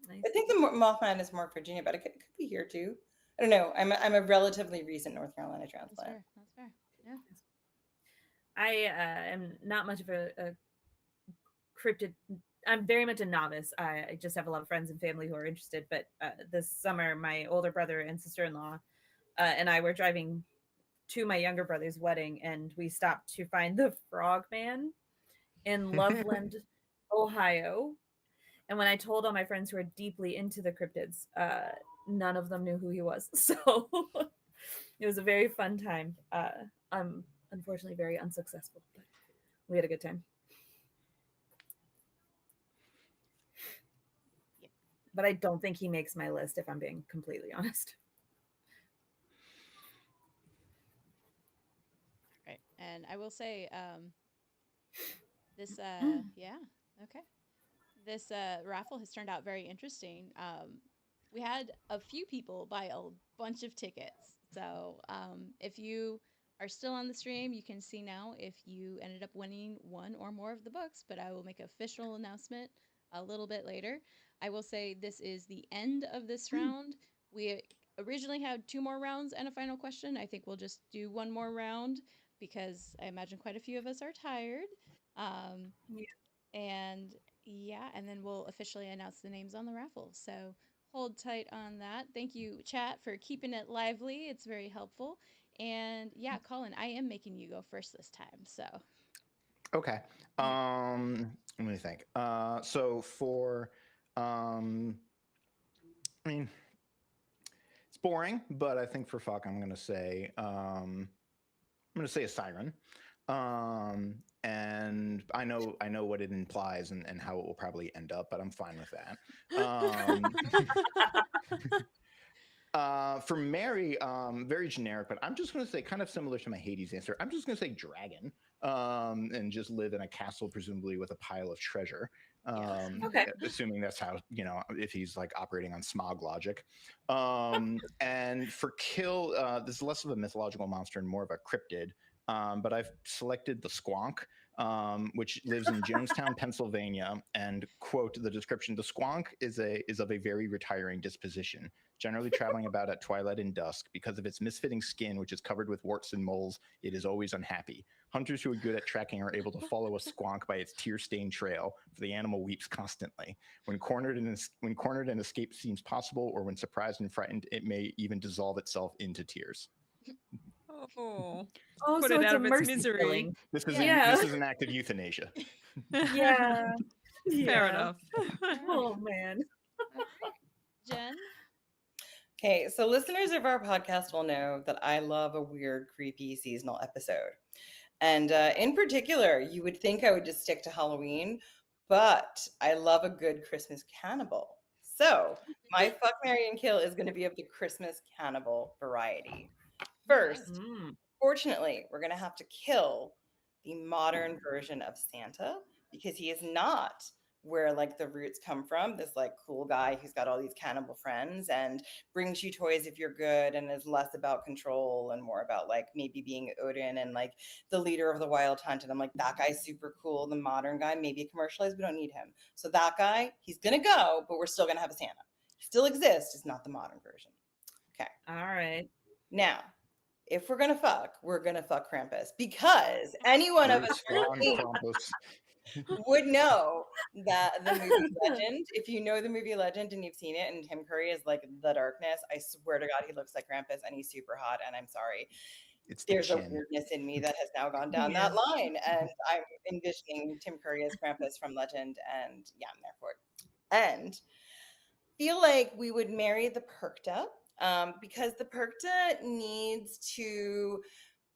Nice. I think the Mothman is more Virginia, but it could be here too. I don't know. I'm a relatively recent North Carolina That's transplant. fair. That's fair. Yeah. I am not much of a cryptid. I'm very much a novice. I just have a lot of friends and family who are interested. But this summer, my older brother and sister-in-law and I were driving to my younger brother's wedding, and we stopped to find the Frogman in Loveland, Ohio. And when I told all my friends who are deeply into the cryptids, none of them knew who he was. So it was a very fun time. I'm unfortunately very unsuccessful, but we had a good time. But I don't think he makes my list, if I'm being completely honest. Right. And I will say, this, yeah, okay. This raffle has turned out very interesting. We had a few people buy a bunch of tickets. So if you are still on the stream, you can see now if you ended up winning one or more of the books, but I will make an official announcement a little bit later. I will say this is the end of this round. We originally had 2 more rounds and a final question. I think we'll just do 1 more round because I imagine quite a few of us are tired. And yeah, and then we'll officially announce the names on the raffle. So hold tight on that. Thank you, chat, for keeping it lively. It's very helpful. And yeah, Colin, I am making you go first this time. So Okay. Let me think. So for, I mean, it's boring, but I think for fuck, I'm gonna say a siren. And I know what it implies and how it will probably end up, but I'm fine with that. For Mary, very generic, but I'm just going to say kind of similar to my Hades answer. I'm just going to say dragon, and just live in a castle, presumably with a pile of treasure. Okay. Assuming that's how, if he's like operating on smog logic. And for kill, this is less of a mythological monster and more of a cryptid. But I've selected the squonk, which lives in Jonestown, Pennsylvania. And quote the description: the squonk is of a very retiring disposition, generally traveling about at twilight and dusk. Because of its misfitting skin, which is covered with warts and moles, it is always unhappy. Hunters who are good at tracking are able to follow a squonk by its tear-stained trail, for the animal weeps constantly. When cornered, an escape seems possible, or when surprised and frightened, it may even dissolve itself into tears. Oh, Oh, put so it it's out a of its mercy misery. killing. This is Yeah. an act of euthanasia. Yeah. Fair enough. Oh man. Jen? Okay, so listeners of our podcast will know that I love a weird, creepy seasonal episode. And in particular, you would think I would just stick to Halloween, but I love a good Christmas cannibal. So my fuck, marry, and kill is going to be of the Christmas cannibal variety. First, fortunately, we're going to have to kill the modern version of Santa because he is not where like the roots come from. This like cool guy who's got all these cannibal friends and brings you toys if you're good and is less about control and more about like maybe being Odin and like the leader of the wild hunt. And I'm like, that guy's super cool. The modern guy, maybe commercialized, we don't need him. So that guy, he's gonna go, but we're still gonna have a Santa. He still exists, it's not the modern version. Okay. All right. Now, if we're gonna fuck Krampus, because any one of us would know that the movie Legend, if you know the movie Legend and you've seen it, and Tim Curry is like the darkness, I swear to God, he looks like Krampus and he's super hot. And I'm sorry, there's a weirdness in me that has now gone down that line, and I'm envisioning Tim Curry as Krampus from Legend, and yeah, I'm there for it. And feel like we would marry the Perkta, because the Perkta needs to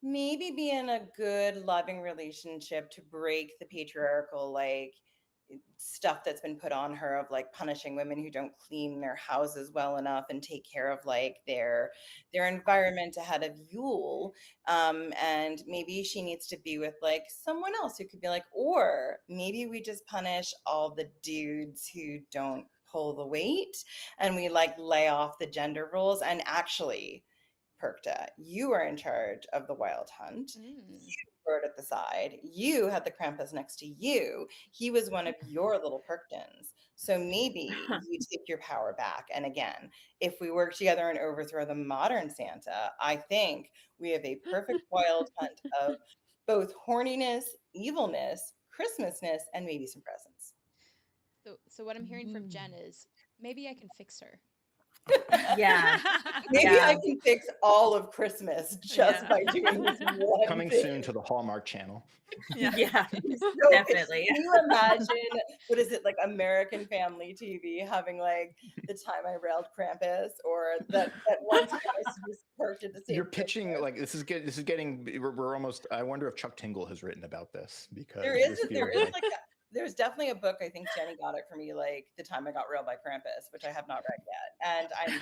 maybe be in a good, loving relationship to break the patriarchal, like, stuff that's been put on her of like punishing women who don't clean their houses well enough and take care of like their environment ahead of Yule. And maybe she needs to be with like someone else who could be like, or maybe we just punish all the dudes who don't pull the weight, and we like lay off the gender roles, and actually, Perkta, you are in charge of the wild hunt. You bird at the side. You had the Krampus next to you. He was one of your little Perktons. So maybe you take your power back. And again, if we work together and overthrow the modern Santa, I think we have a perfect wild hunt of both horniness, evilness, Christmasness, and maybe some presents. So what I'm hearing from Jen is maybe I can fix her. Yeah. Maybe I can fix all of Christmas just by doing this one Coming thing. soon to the Hallmark Channel. Yeah, So definitely. Can you imagine, what is it, like American Family TV having like the time I railed Krampus, or that one time I just perked at the same. You're pitching like this is getting we're almost. I wonder if Chuck Tingle has written about this, because There's definitely a book. I think Jenny got it for me, like The Time I Got Railed by Krampus, which I have not read yet, and I'm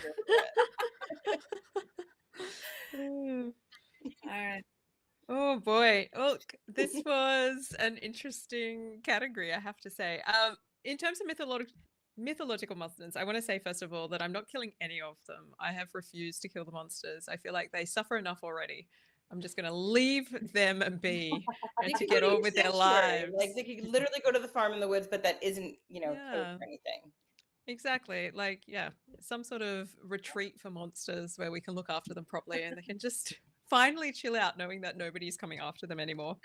doing it. All right. Oh boy. Look, this was an interesting category, I have to say. In terms of mythological monsters, I want to say first of all that I'm not killing any of them. I have refused to kill the monsters. I feel like they suffer enough already. I'm just going to leave them be and to get on with their lives. Like they could literally go to the farm in the woods, but that isn't, code for anything. Exactly. Like, yeah, some sort of retreat for monsters where we can look after them properly and they can just finally chill out knowing that nobody's coming after them anymore.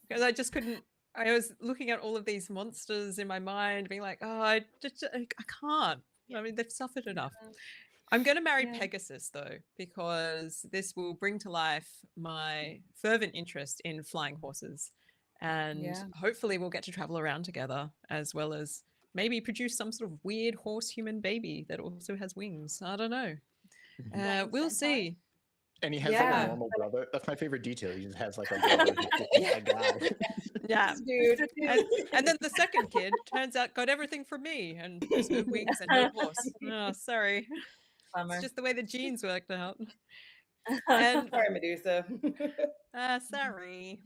Because I just couldn't. I was looking at all of these monsters in my mind, being like, oh, I can't. I mean, they've suffered enough. I'm going to marry Pegasus, though, because this will bring to life my fervent interest in flying horses. And hopefully we'll get to travel around together, as well as maybe produce some sort of weird horse human baby that also has wings. I don't know. We'll see. And he has like a normal brother. That's my favorite detail. He just has like a brother who's just a guy. Yeah. And then the second kid turns out got everything from me, and there's no wings and no horse. Oh, sorry. Bummer. It's just the way the genes worked out. And sorry, Medusa. Sorry.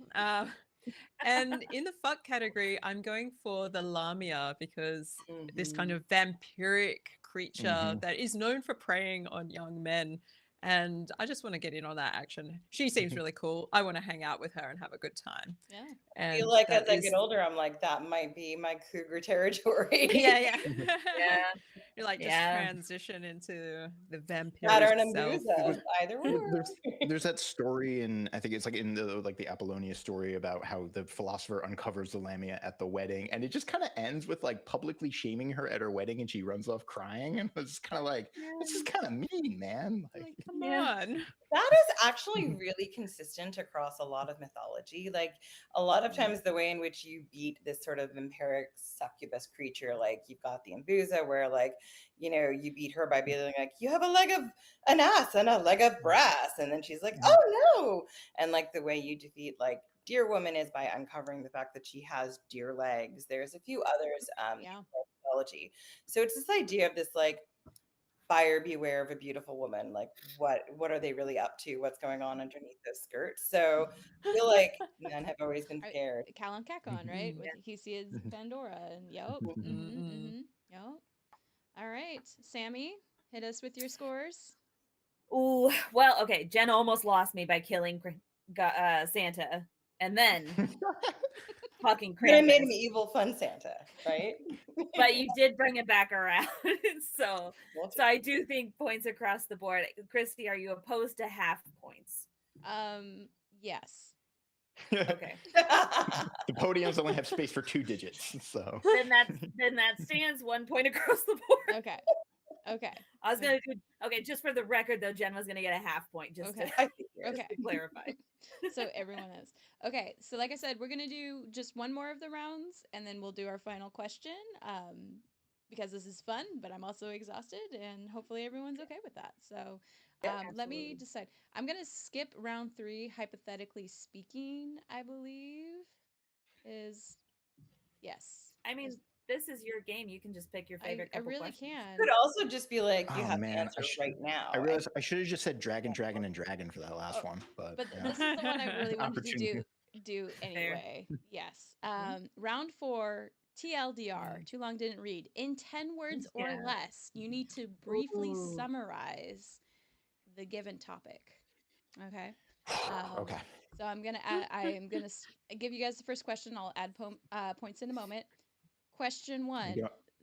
And in the fuck category, I'm going for the Lamia, because this kind of vampiric creature that is known for preying on young men. And I just want to get in on that action. She seems really cool. I want to hang out with her and have a good time. Yeah. And I feel like as I get older, I'm like, that might be my cougar territory. Yeah. You're like, just Yeah. transition into the vampiric That or an self. Ambuza, either or. There's that story in, I think it's like in the Apollonia story, about how the philosopher uncovers the Lamia at the wedding, and it just kind of ends with like publicly shaming her at her wedding, and she runs off crying, and it's kind of like, this is kind of mean, man. Like come on. That is actually really consistent across a lot of mythology. Like a lot of times the way in which you beat this sort of vampiric succubus creature, like you've got the Ambuza, where like, you beat her by being like, you have a leg of an ass and a leg of brass. And then she's like, oh no. And like the way you defeat like Deer Woman is by uncovering the fact that she has deer legs. There's a few others in mythology. So it's this idea of this like, buyer beware of a beautiful woman. Like what are they really up to? What's going on underneath those skirts? So I feel like men have always been scared. Cal and Kakon, right? With Hesiod's Pandora, and yep. All right, Sammy, hit us with your scores. Ooh, well, okay. Jen almost lost me by killing Santa, and then fucking Krampus. But it made him evil, fun Santa, right? But you did bring it back around, so I do think points across the board. Christy, are you opposed to half points? points. Yes. Okay. The podiums only have space for 2 digits, so. then that stands 1 point across the board. Okay. Okay. I was gonna do okay. Just for the record, though, Jen was gonna get a half point. Just Okay. to, Okay. to clarify. So everyone is okay. So like I said, we're gonna do just one more of the rounds, and then we'll do our final question. Because this is fun, but I'm also exhausted, and hopefully everyone's okay with that. So, let me decide. I'm gonna skip round 3. Hypothetically speaking, I believe is yes. I mean, this is your game. You can just pick your favorite. I really can. Could also just be like, you Oh, have man, the answer right now. I realized I should have just said dragon, dragon, and dragon for that last one, but this is the one I really wanted to do Fair. anyway. Yes. Round 4, TLDR, too long didn't read. In 10 words or Yeah. less, you need to briefly Ooh. summarize the given topic. Okay. Okay. So I am gonna give you guys the first question. I'll add points in a moment. Question 1: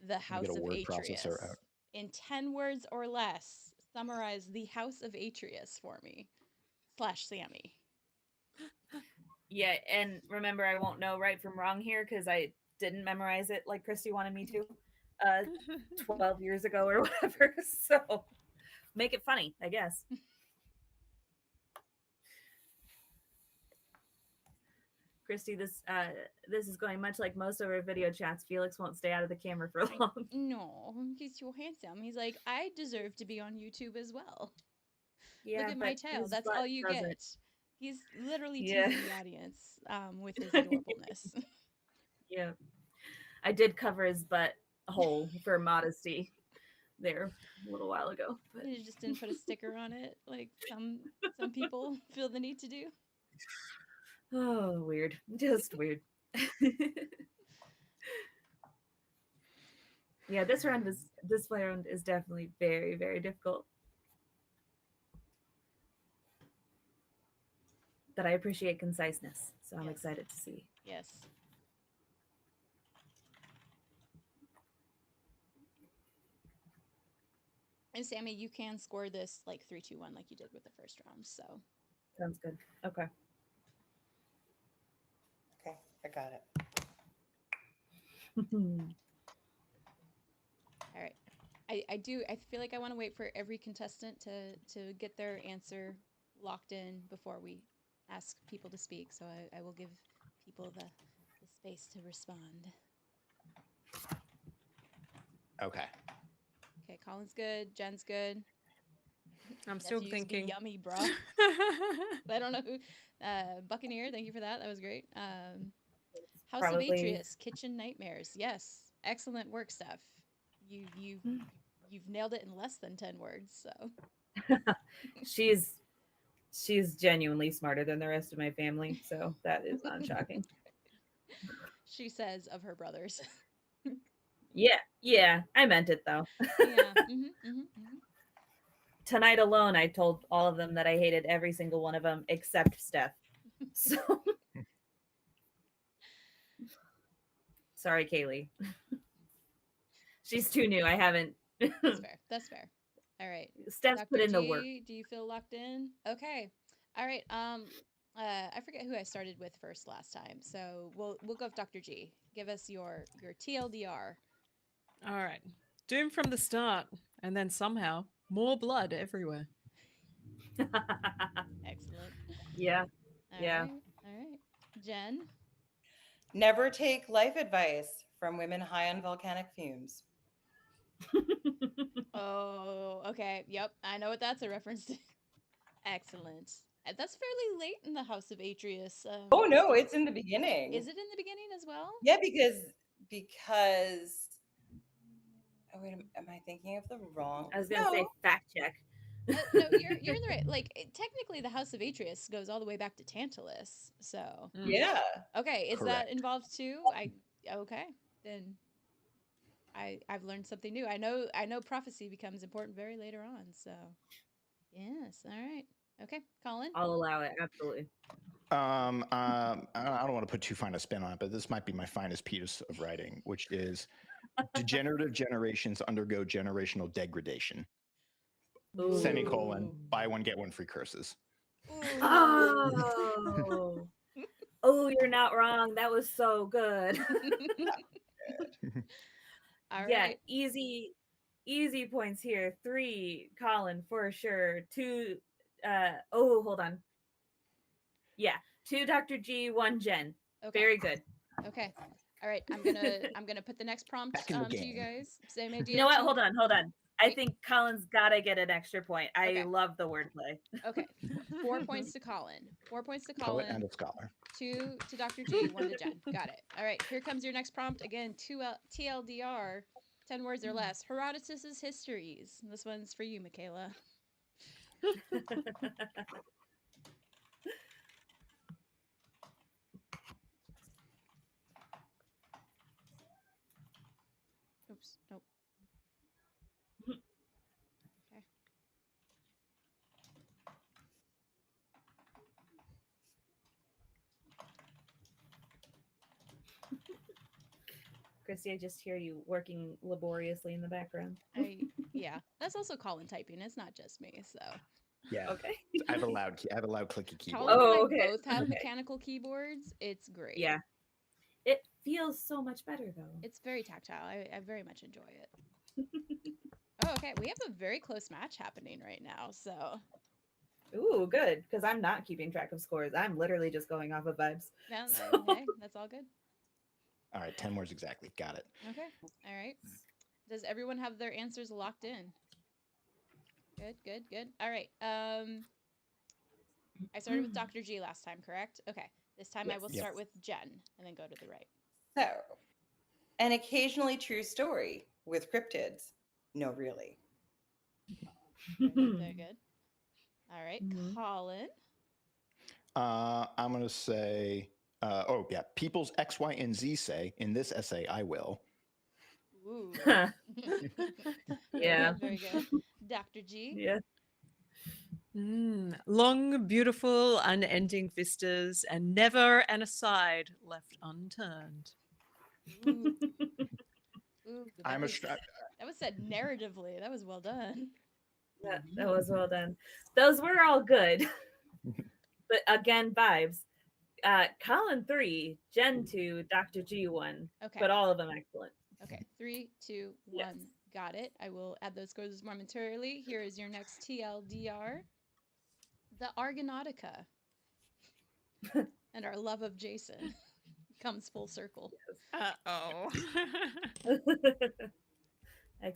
the House of word Atreus. processor out. In 10 words or less, summarize the House of Atreus for me. /Sammy. Yeah, and remember, I won't know right from wrong here because I didn't memorize it like Christy wanted me to 12 years ago or whatever. So make it funny, I guess. Christy, this is going much like most of our video chats. Felix won't stay out of the camera for long. No, he's too handsome. He's like, I deserve to be on YouTube as well. Yeah, look at my but tail. his That's butt all you doesn't. get. He's literally Yeah. teasing the audience with his adorableness. Yeah, I did cover his butt hole for modesty there a little while ago. But You just didn't put a sticker on it like some people feel the need to do. oh, weird. Just weird. Yeah, this round is definitely very, very difficult. But I appreciate conciseness, so I'm excited to see. Yes. And Sammy, you can score this like 3-2-1 like you did with the first round. So sounds good. Okay. Okay, I got it. All right. I feel like I want to wait for every contestant to get their answer locked in before we ask people to speak. So I will give people the space to respond. Okay. Okay, Colin's good. Jen's good. I'm still thinking. Yummy, bro. I don't know who. Buccaneer, thank you for that. That was great. House of Atreus, Kitchen Nightmares. Yes, excellent work, Steph. You've nailed it in less than 10 words. So she's genuinely smarter than the rest of my family, so that is not shocking. She says of her brothers. Yeah, I meant it though. Yeah. Tonight alone, I told all of them that I hated every single one of them except Steph. So sorry, Kaylee. She's too new. I haven't. That's fair. All right. Steph's Dr. put in G, the work. do you feel locked in? Okay. All right. I forget who I started with first last time, so we'll go with Dr. G. Give us your TLDR. All right. Doom from the start, and then somehow more blood everywhere. Excellent. Yeah. All right. Jen? Never take life advice from women high on volcanic fumes. Oh, okay. Yep. I know what that's a reference to. Excellent. That's fairly late in the House of Atreus. Oh no, it's in the beginning. Is it in the beginning as well? Yeah, because oh wait, am I thinking of the wrong? I was gonna say fact check. No, you're in the right. Like technically, the House of Atreus goes all the way back to Tantalus. So yeah. Okay, is Correct. that involved too? Okay, then I've learned something new. I know prophecy becomes important very later on. So yes, all right, okay, Colin. I'll allow it. Absolutely. I don't want to put too fine a spin on it, but this might be my finest piece of writing, which is degenerative generations undergo generational degradation. Ooh. Semicolon, buy one, get one free curses. Oh. Oh, you're not wrong. That was so good. All Yeah, right. easy points here. 3, Colin for sure. 2, oh, hold on. Yeah, 2, Dr. G, 1, Jen. Okay. Very good. Okay. All right. I'm gonna put the next prompt Back in the to you game. guys. Same You idea. know what? 2. Hold on. I Wait. think Colin's gotta get an extra point. I Okay. love the wordplay. Okay. 4 points to Colin. 4 points to Poet Colin. and a scholar. 2 to Dr. G. 1 to Jen. Got it. All right. Here comes your next prompt. Again, 2 TLDR. 10 words or less. Herodotus's histories. This one's for you, Michaela. Oops. Nope. Okay. Christy, I just hear you working laboriously in the background. Yeah. That's also Colin typing. It's not just me. So. Yeah. Okay. I have a loud clicky keyboard. Colin and I okay. both have Okay. mechanical keyboards. It's great. Yeah. It feels so much better though. It's very tactile. I very much enjoy it. Oh, okay. We have a very close match happening right now. So. Ooh, good. Because I'm not keeping track of scores. I'm literally just going off of vibes. No, So- hey, that's all good. All right, 10 words exactly. Got it. Okay. All right. Does everyone have their answers locked in? Good. All right. I started with Dr. G last time, correct? Okay. This time I will start with Jen and then go to the right. So, an occasionally true story with cryptids. No, really. Very good. All right, Colin. I'm going to say, people's X, Y, and Z say, in this essay, I will. Ooh. Yeah. Very good. Dr. G. Yeah. Long, beautiful, unending vistas, and never an aside left unturned. Ooh. That I'm was said narratively. That was well done. That was well done. Those were all good. But again, vibes. Colin 3, Jen 2, Dr. G 1. Okay. But all of them excellent. Okay. 3, 2, 1. Yes. Got it. I will add those scores momentarily. Here is your next TLDR. The Argonautica. And our love of Jason comes full circle. Uh-oh. I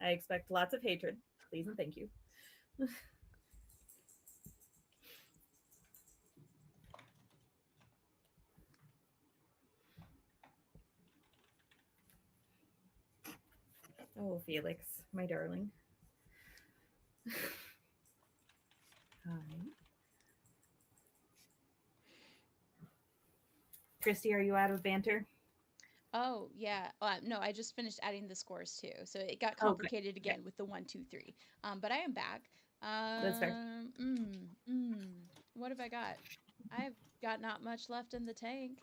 expect lots of hatred. Please and thank you. Oh, Felix, my darling. Hi. Christy, are you out of banter? Oh, yeah. No, I just finished adding the scores too. So it got complicated again with the 1, 2, 3. But I am back. That's fair. What have I got? I've got not much left in the tank.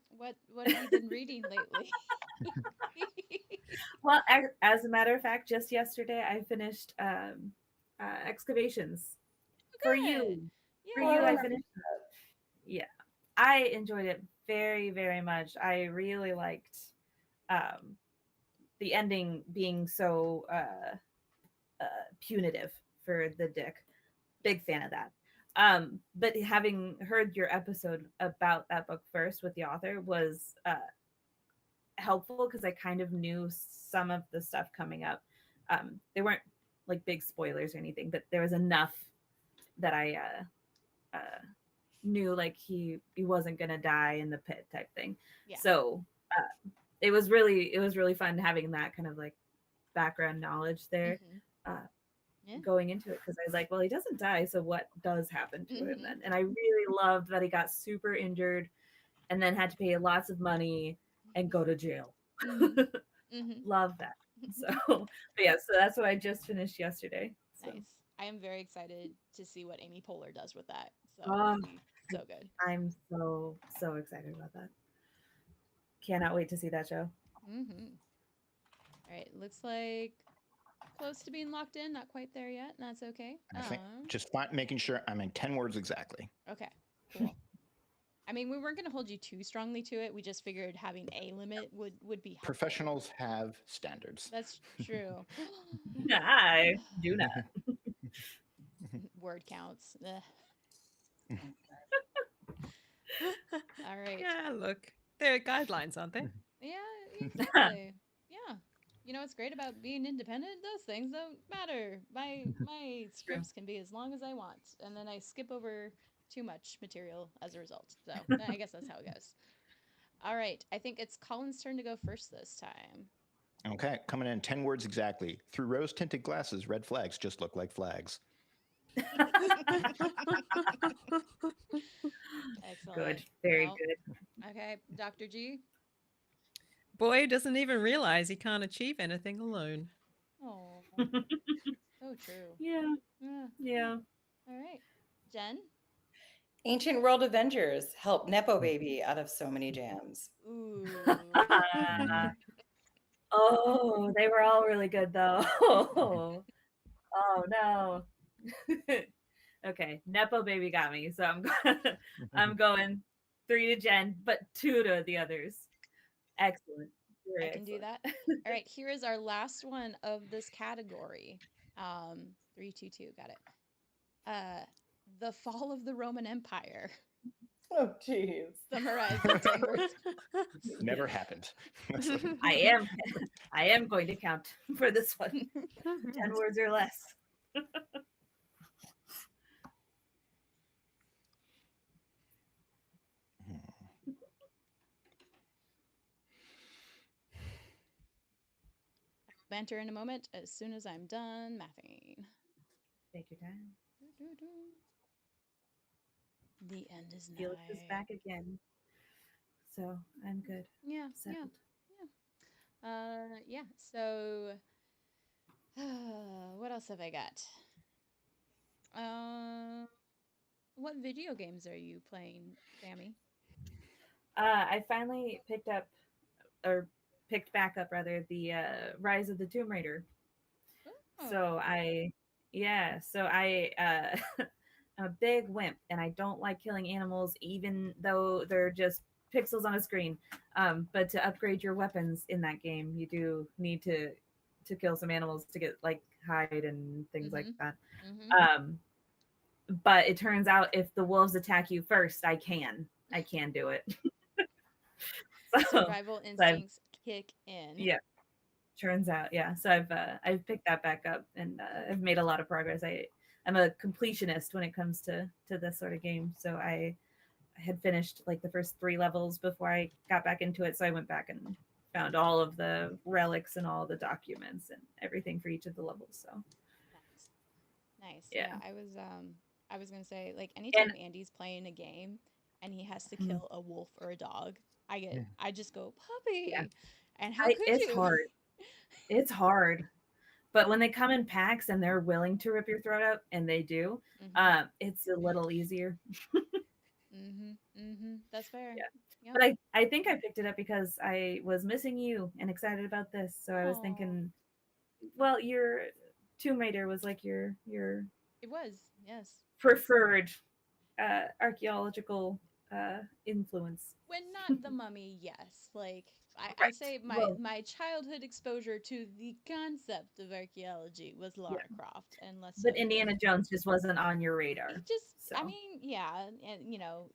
What have you been reading lately? Well, as a matter of fact, just yesterday I finished excavations. For you. Yeah. For you, I finished. Yeah. I enjoyed it very, very much. I really liked the ending being so punitive for the dick. Big fan of that. But having heard your episode about that book first with the author was helpful because I kind of knew some of the stuff coming up. They weren't like big spoilers or anything, but there was enough that I knew like he wasn't gonna die in the pit type thing. Yeah. So it was really fun having that kind of like background knowledge there. Going into it because I was like, well, he doesn't die, so what does happen to him then? And I really loved that he got super injured and then had to pay lots of money and go to jail. Love that. So, but yeah, so that's what I just finished yesterday. So. Nice. I am very excited to see what Amy Poehler does with that. So, so good. I'm so excited about that. Cannot wait to see that show. All right, looks like close to being locked in, not quite there yet. That's okay. I think just making sure I'm in 10 words exactly. Okay, cool. I mean, we weren't going to hold you too strongly to it. We just figured having a limit would be helpful. Professionals have standards. That's true. I do not. Word counts. All right. Yeah, look, there are guidelines, aren't there? Yeah, exactly. Yeah. You know what's great about being independent? Those things don't matter. My scripts can be as long as I want, and then I skip over too much material as a result. So I guess that's how it goes. All right. I think it's Colin's turn to go first this time. Okay, coming in 10 words exactly. Through rose-tinted glasses, red flags just look like flags. Excellent. Good. Very Well, good. Okay, Dr. G. Boy doesn't even realize he can't achieve anything alone. Oh, so true. Yeah. Yeah. Yeah. All right. Jen? Ancient World Avengers help Nepo Baby out of so many jams. Ooh. Oh, they were all really good though. Oh no. Okay, Nepo Baby got me, so I'm going 3 to Jen, but 2 to the others. Excellent. Very I can do excellent. that. All right, here is our last one of this category. 3, 2, 2, got it. The fall of the Roman Empire. Oh, jeez. Summarize in 10 words. Never happened. I am going to count for this one. 10 words or less. Banter in a moment as soon as I'm done mathing. Take your time. The end is nigh. Felix is back again. So I'm good. Yeah, Settled. yeah. So, what else have I got? What video games are you playing, Sammy? I finally picked back up rather the Rise of the Tomb Raider. So I I'm a big wimp and I don't like killing animals even though they're just pixels on a screen. But to upgrade your weapons in that game, you do need to kill some animals to get like hide and things like that. But it turns out if the wolves attack you first, I can do it. Survival instincts kick in. Yeah. Turns out, yeah. So I've picked that back up and I've made a lot of progress. I'm a completionist when it comes to this sort of game. So I had finished like the first 3 levels before I got back into it. So I went back and found all of the relics and all the documents and everything for each of the levels. So nice. Yeah. I was gonna say, like, anytime Andy's playing a game and he has to kill a wolf or a dog, I just go, puppy. Yeah. And how could it's you? hard. It's hard. But when they come in packs and they're willing to rip your throat out, and they do, it's a little easier. That's fair. Yeah. Yep. But I think I picked it up because I was missing you and excited about this. So I was thinking, well, your Tomb Raider was like your It was, yes. preferred archaeological influence. When not the Mummy, yes. Like I say my childhood exposure to the concept of archaeology was Lara Croft and less so. But Indiana Jones just wasn't on your radar. I mean, yeah, and you know,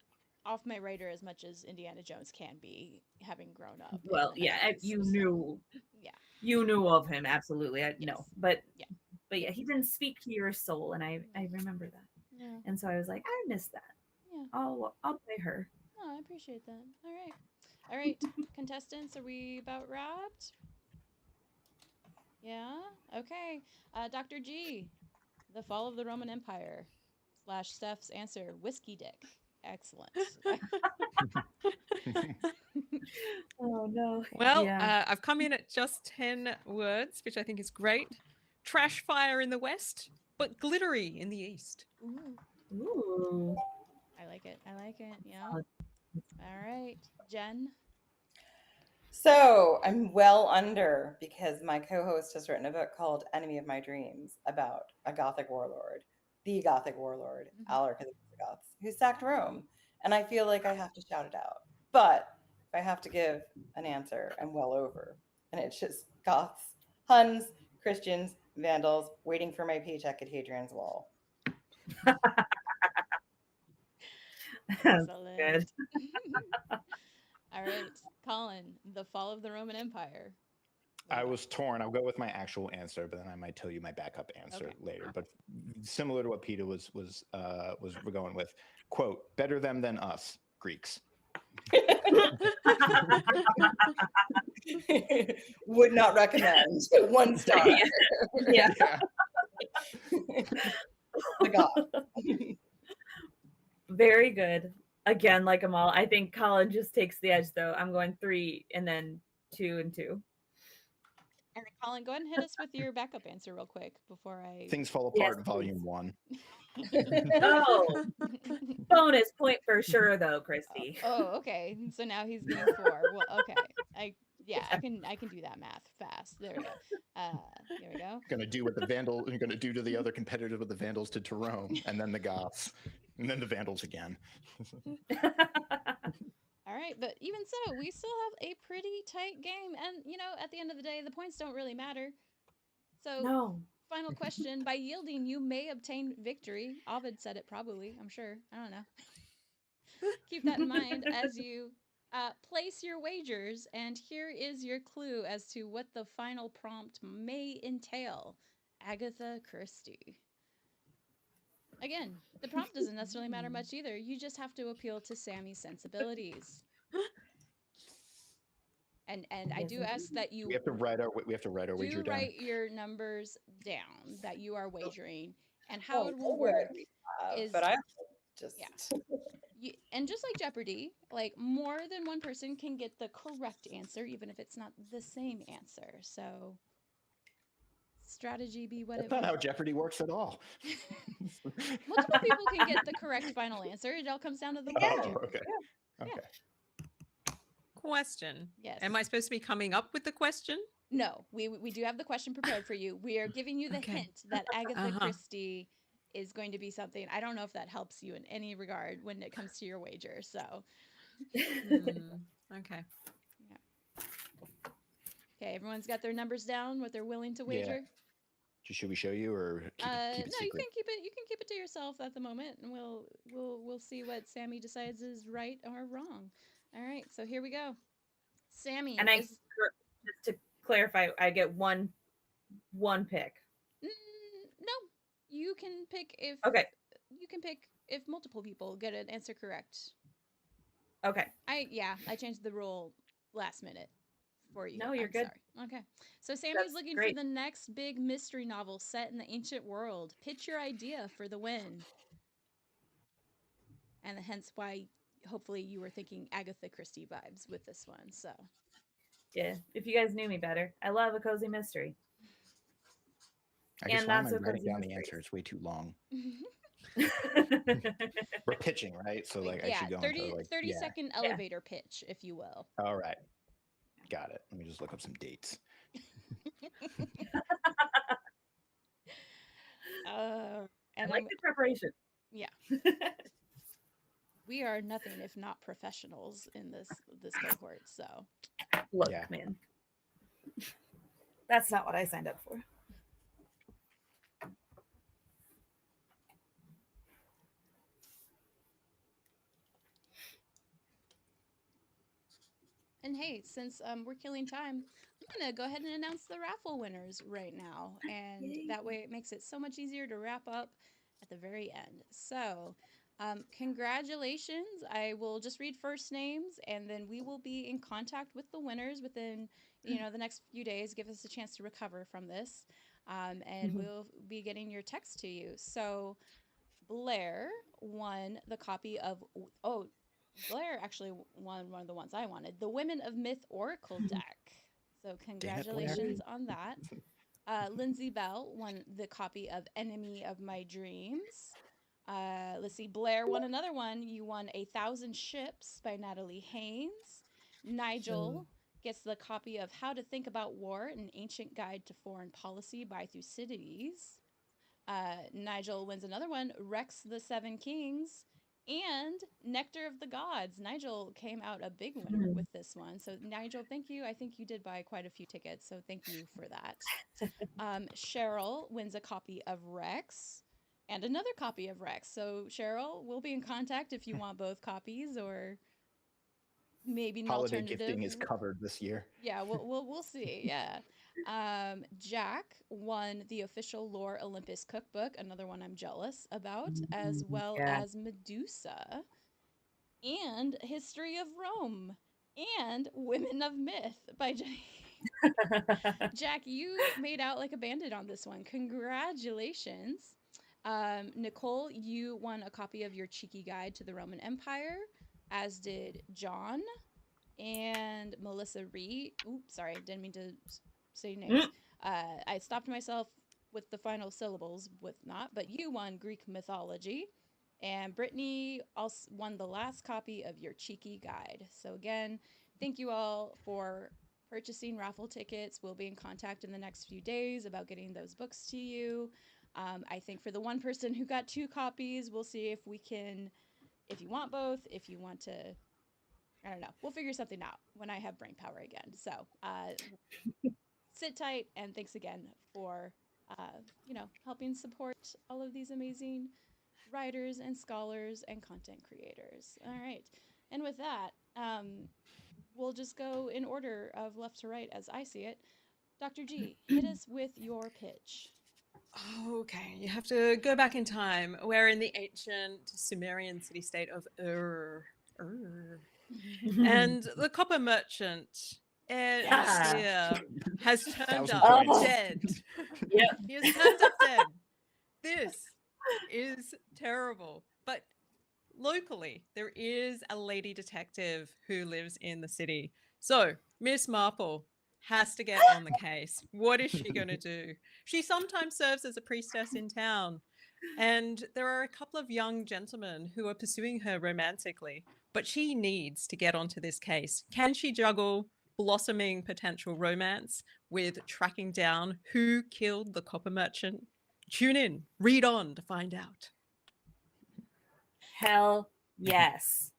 off my radar as much as Indiana Jones can be, having grown up. Well, yeah, 90s, you knew. Yeah. You knew of him, absolutely. No, but yeah, he didn't speak to your soul, and I remember that. Yeah. And so I was like, I miss that. Yeah. I'll play her. Oh, I appreciate that. All right, contestants, are we about wrapped? Yeah. Okay. Dr. G, the fall of the Roman Empire / Steph's answer, whiskey dick. Excellent. Oh no. Well, I've come in at just 10 words, which I think is great. Trash fire in the west, but glittery in the east. Ooh. I like it. Yeah. All right, Jen. So I'm well under because my co-host has written a book called Enemy of My Dreams about a Gothic warlord, the Gothic warlord, Alaric of the Visigoths, who sacked Rome. And I feel like I have to shout it out. But if I have to give an answer, I'm well over. And it's just Goths, Huns, Christians, Vandals, waiting for my paycheck at Hadrian's Wall. Excellent. All right, Colin, the fall of the Roman Empire. I was torn. I'll go with my actual answer, but then I might tell you my backup answer later. But similar to what Peter was going with, quote, better them than us, Greeks. Would not recommend. 1 star. Yeah. The God. Very good. Again, like them all. I think Colin just takes the edge, though. I'm going 3 and then 2 and 2. And then Colin, go ahead and hit us with your backup answer real quick before I. Things Fall Apart, Volume 1. Oh, bonus point for sure, though, Christy. Oh, okay. So now he's getting 4. Well, okay. I can do that math fast. There we go. Here we go. Gonna do what the Vandals are gonna do to the other competitors what the Vandals did to Rome, and then the Goths, and then the Vandals again. All right, but even so, we still have a pretty tight game, and at the end of the day, the points don't really matter. So, no. Final question: by yielding, you may obtain victory. Ovid said it probably. I'm sure. I don't know. Keep that in mind as you place your wagers, and here is your clue as to what the final prompt may entail. Agatha Christie. Again, the prompt doesn't necessarily matter much either. You just have to appeal to Sammy's sensibilities. And I do ask that you we have to write our wager down. write your numbers down that you are wagering, and how it will work is but I just and just like Jeopardy, like more than one person can get the correct answer, even if it's not the same answer. So strategy be what That's it not will. how Jeopardy works at all. Multiple people can get the correct final answer. It all comes down to the wager. Okay. Yeah. Okay. Question. Yes. Am I supposed to be coming up with the question? No, we do have the question prepared for you. We are giving you the hint that Agatha Christie is going to be something. I don't know if that helps you in any regard when it comes to your wager. So. Okay. Yeah. Okay, everyone's got their numbers down, what they're willing to wager. Yeah. Should we show you or keep it no, secret? you can keep it to yourself at the moment, and we'll see what Sammy decides is right or wrong. All right, so here we go. Sammy And just to clarify, I get one pick. No, you can pick if multiple people get an answer correct. Okay. I changed the rule last minute for you. No, you're good. Sorry. Okay. So Sammy's looking for the next big mystery novel set in the ancient world. Pitch your idea for the win. And hence why hopefully you were thinking Agatha Christie vibes with this one. So yeah, if you guys knew me better, I love a cozy mystery. I guess why am I writing down the answer? It's way too long. We're pitching, right? So like I should go 30-second elevator pitch, if you will. All right. Got it. Let me just look up some dates. And I like the preparation. Yeah. We are nothing if not professionals in this cohort. So look, man, that's not what I signed up for. And hey, since we're killing time, I'm going to go ahead and announce the raffle winners right now. And that way it makes it so much easier to wrap up at the very end. So congratulations. I will just read first names, and then we will be in contact with the winners within the next few days. Give us a chance to recover from this. And we'll be getting your text to you. So Blair won the copy of... Blair actually won one of the ones I wanted, the Women of Myth Oracle deck. So congratulations on that. Lindsay Bell won the copy of Enemy of My Dreams. Let's see, Blair won another one. You won 1,000 Ships by Natalie Haynes. Nigel gets the copy of How to Think About War, an Ancient Guide to Foreign Policy by Thucydides. Nigel wins another one, Rex the Seven Kings, and Nectar of the Gods. Nigel came out a big winner with this one. So, Nigel, thank you. I think you did buy quite a few tickets, so thank you for that. Cheryl wins a copy of Rex and another copy of Rex. So, Cheryl, we'll be in contact if you want both copies or maybe an Holiday alternative. gifting is covered this year. Yeah, we'll see. Yeah. Jack won the official Lore Olympus cookbook, another one I'm jealous about, as well as Medusa and History of Rome and Women of Myth by Jenny. Jack, you made out like a bandit on this one. Congratulations. Nicole, you won a copy of your cheeky guide to the Roman Empire, as did John and Melissa Reed. Oops, sorry, didn't mean to say names. I stopped myself with the final syllables with not, but you won Greek mythology. And Brittany also won the last copy of your cheeky guide. So again, thank you all for purchasing raffle tickets. We'll be in contact in the next few days about getting those books to you. I think for the one person who got 2 copies, we'll see if we can, if you want both, if you want to, I don't know. We'll figure something out when I have brain power again. So sit tight, and thanks again for, helping support all of these amazing writers and scholars and content creators. All right. And with that, we'll just go in order of left to right as I see it. Dr. G, hit us with your pitch. Okay, you have to go back in time. We're in the ancient Sumerian city-state of Ur. And the copper merchant, here, has turned up dead. Yep. He has turned up dead. This is terrible. But locally, there is a lady detective who lives in the city. So, Miss Marple has to get on the case. What is she going to do? She sometimes serves as a priestess in town. And there are a couple of young gentlemen who are pursuing her romantically, but she needs to get onto this case. Can she juggle blossoming potential romance with tracking down who killed the copper merchant? Tune in, read on to find out. Hell yes.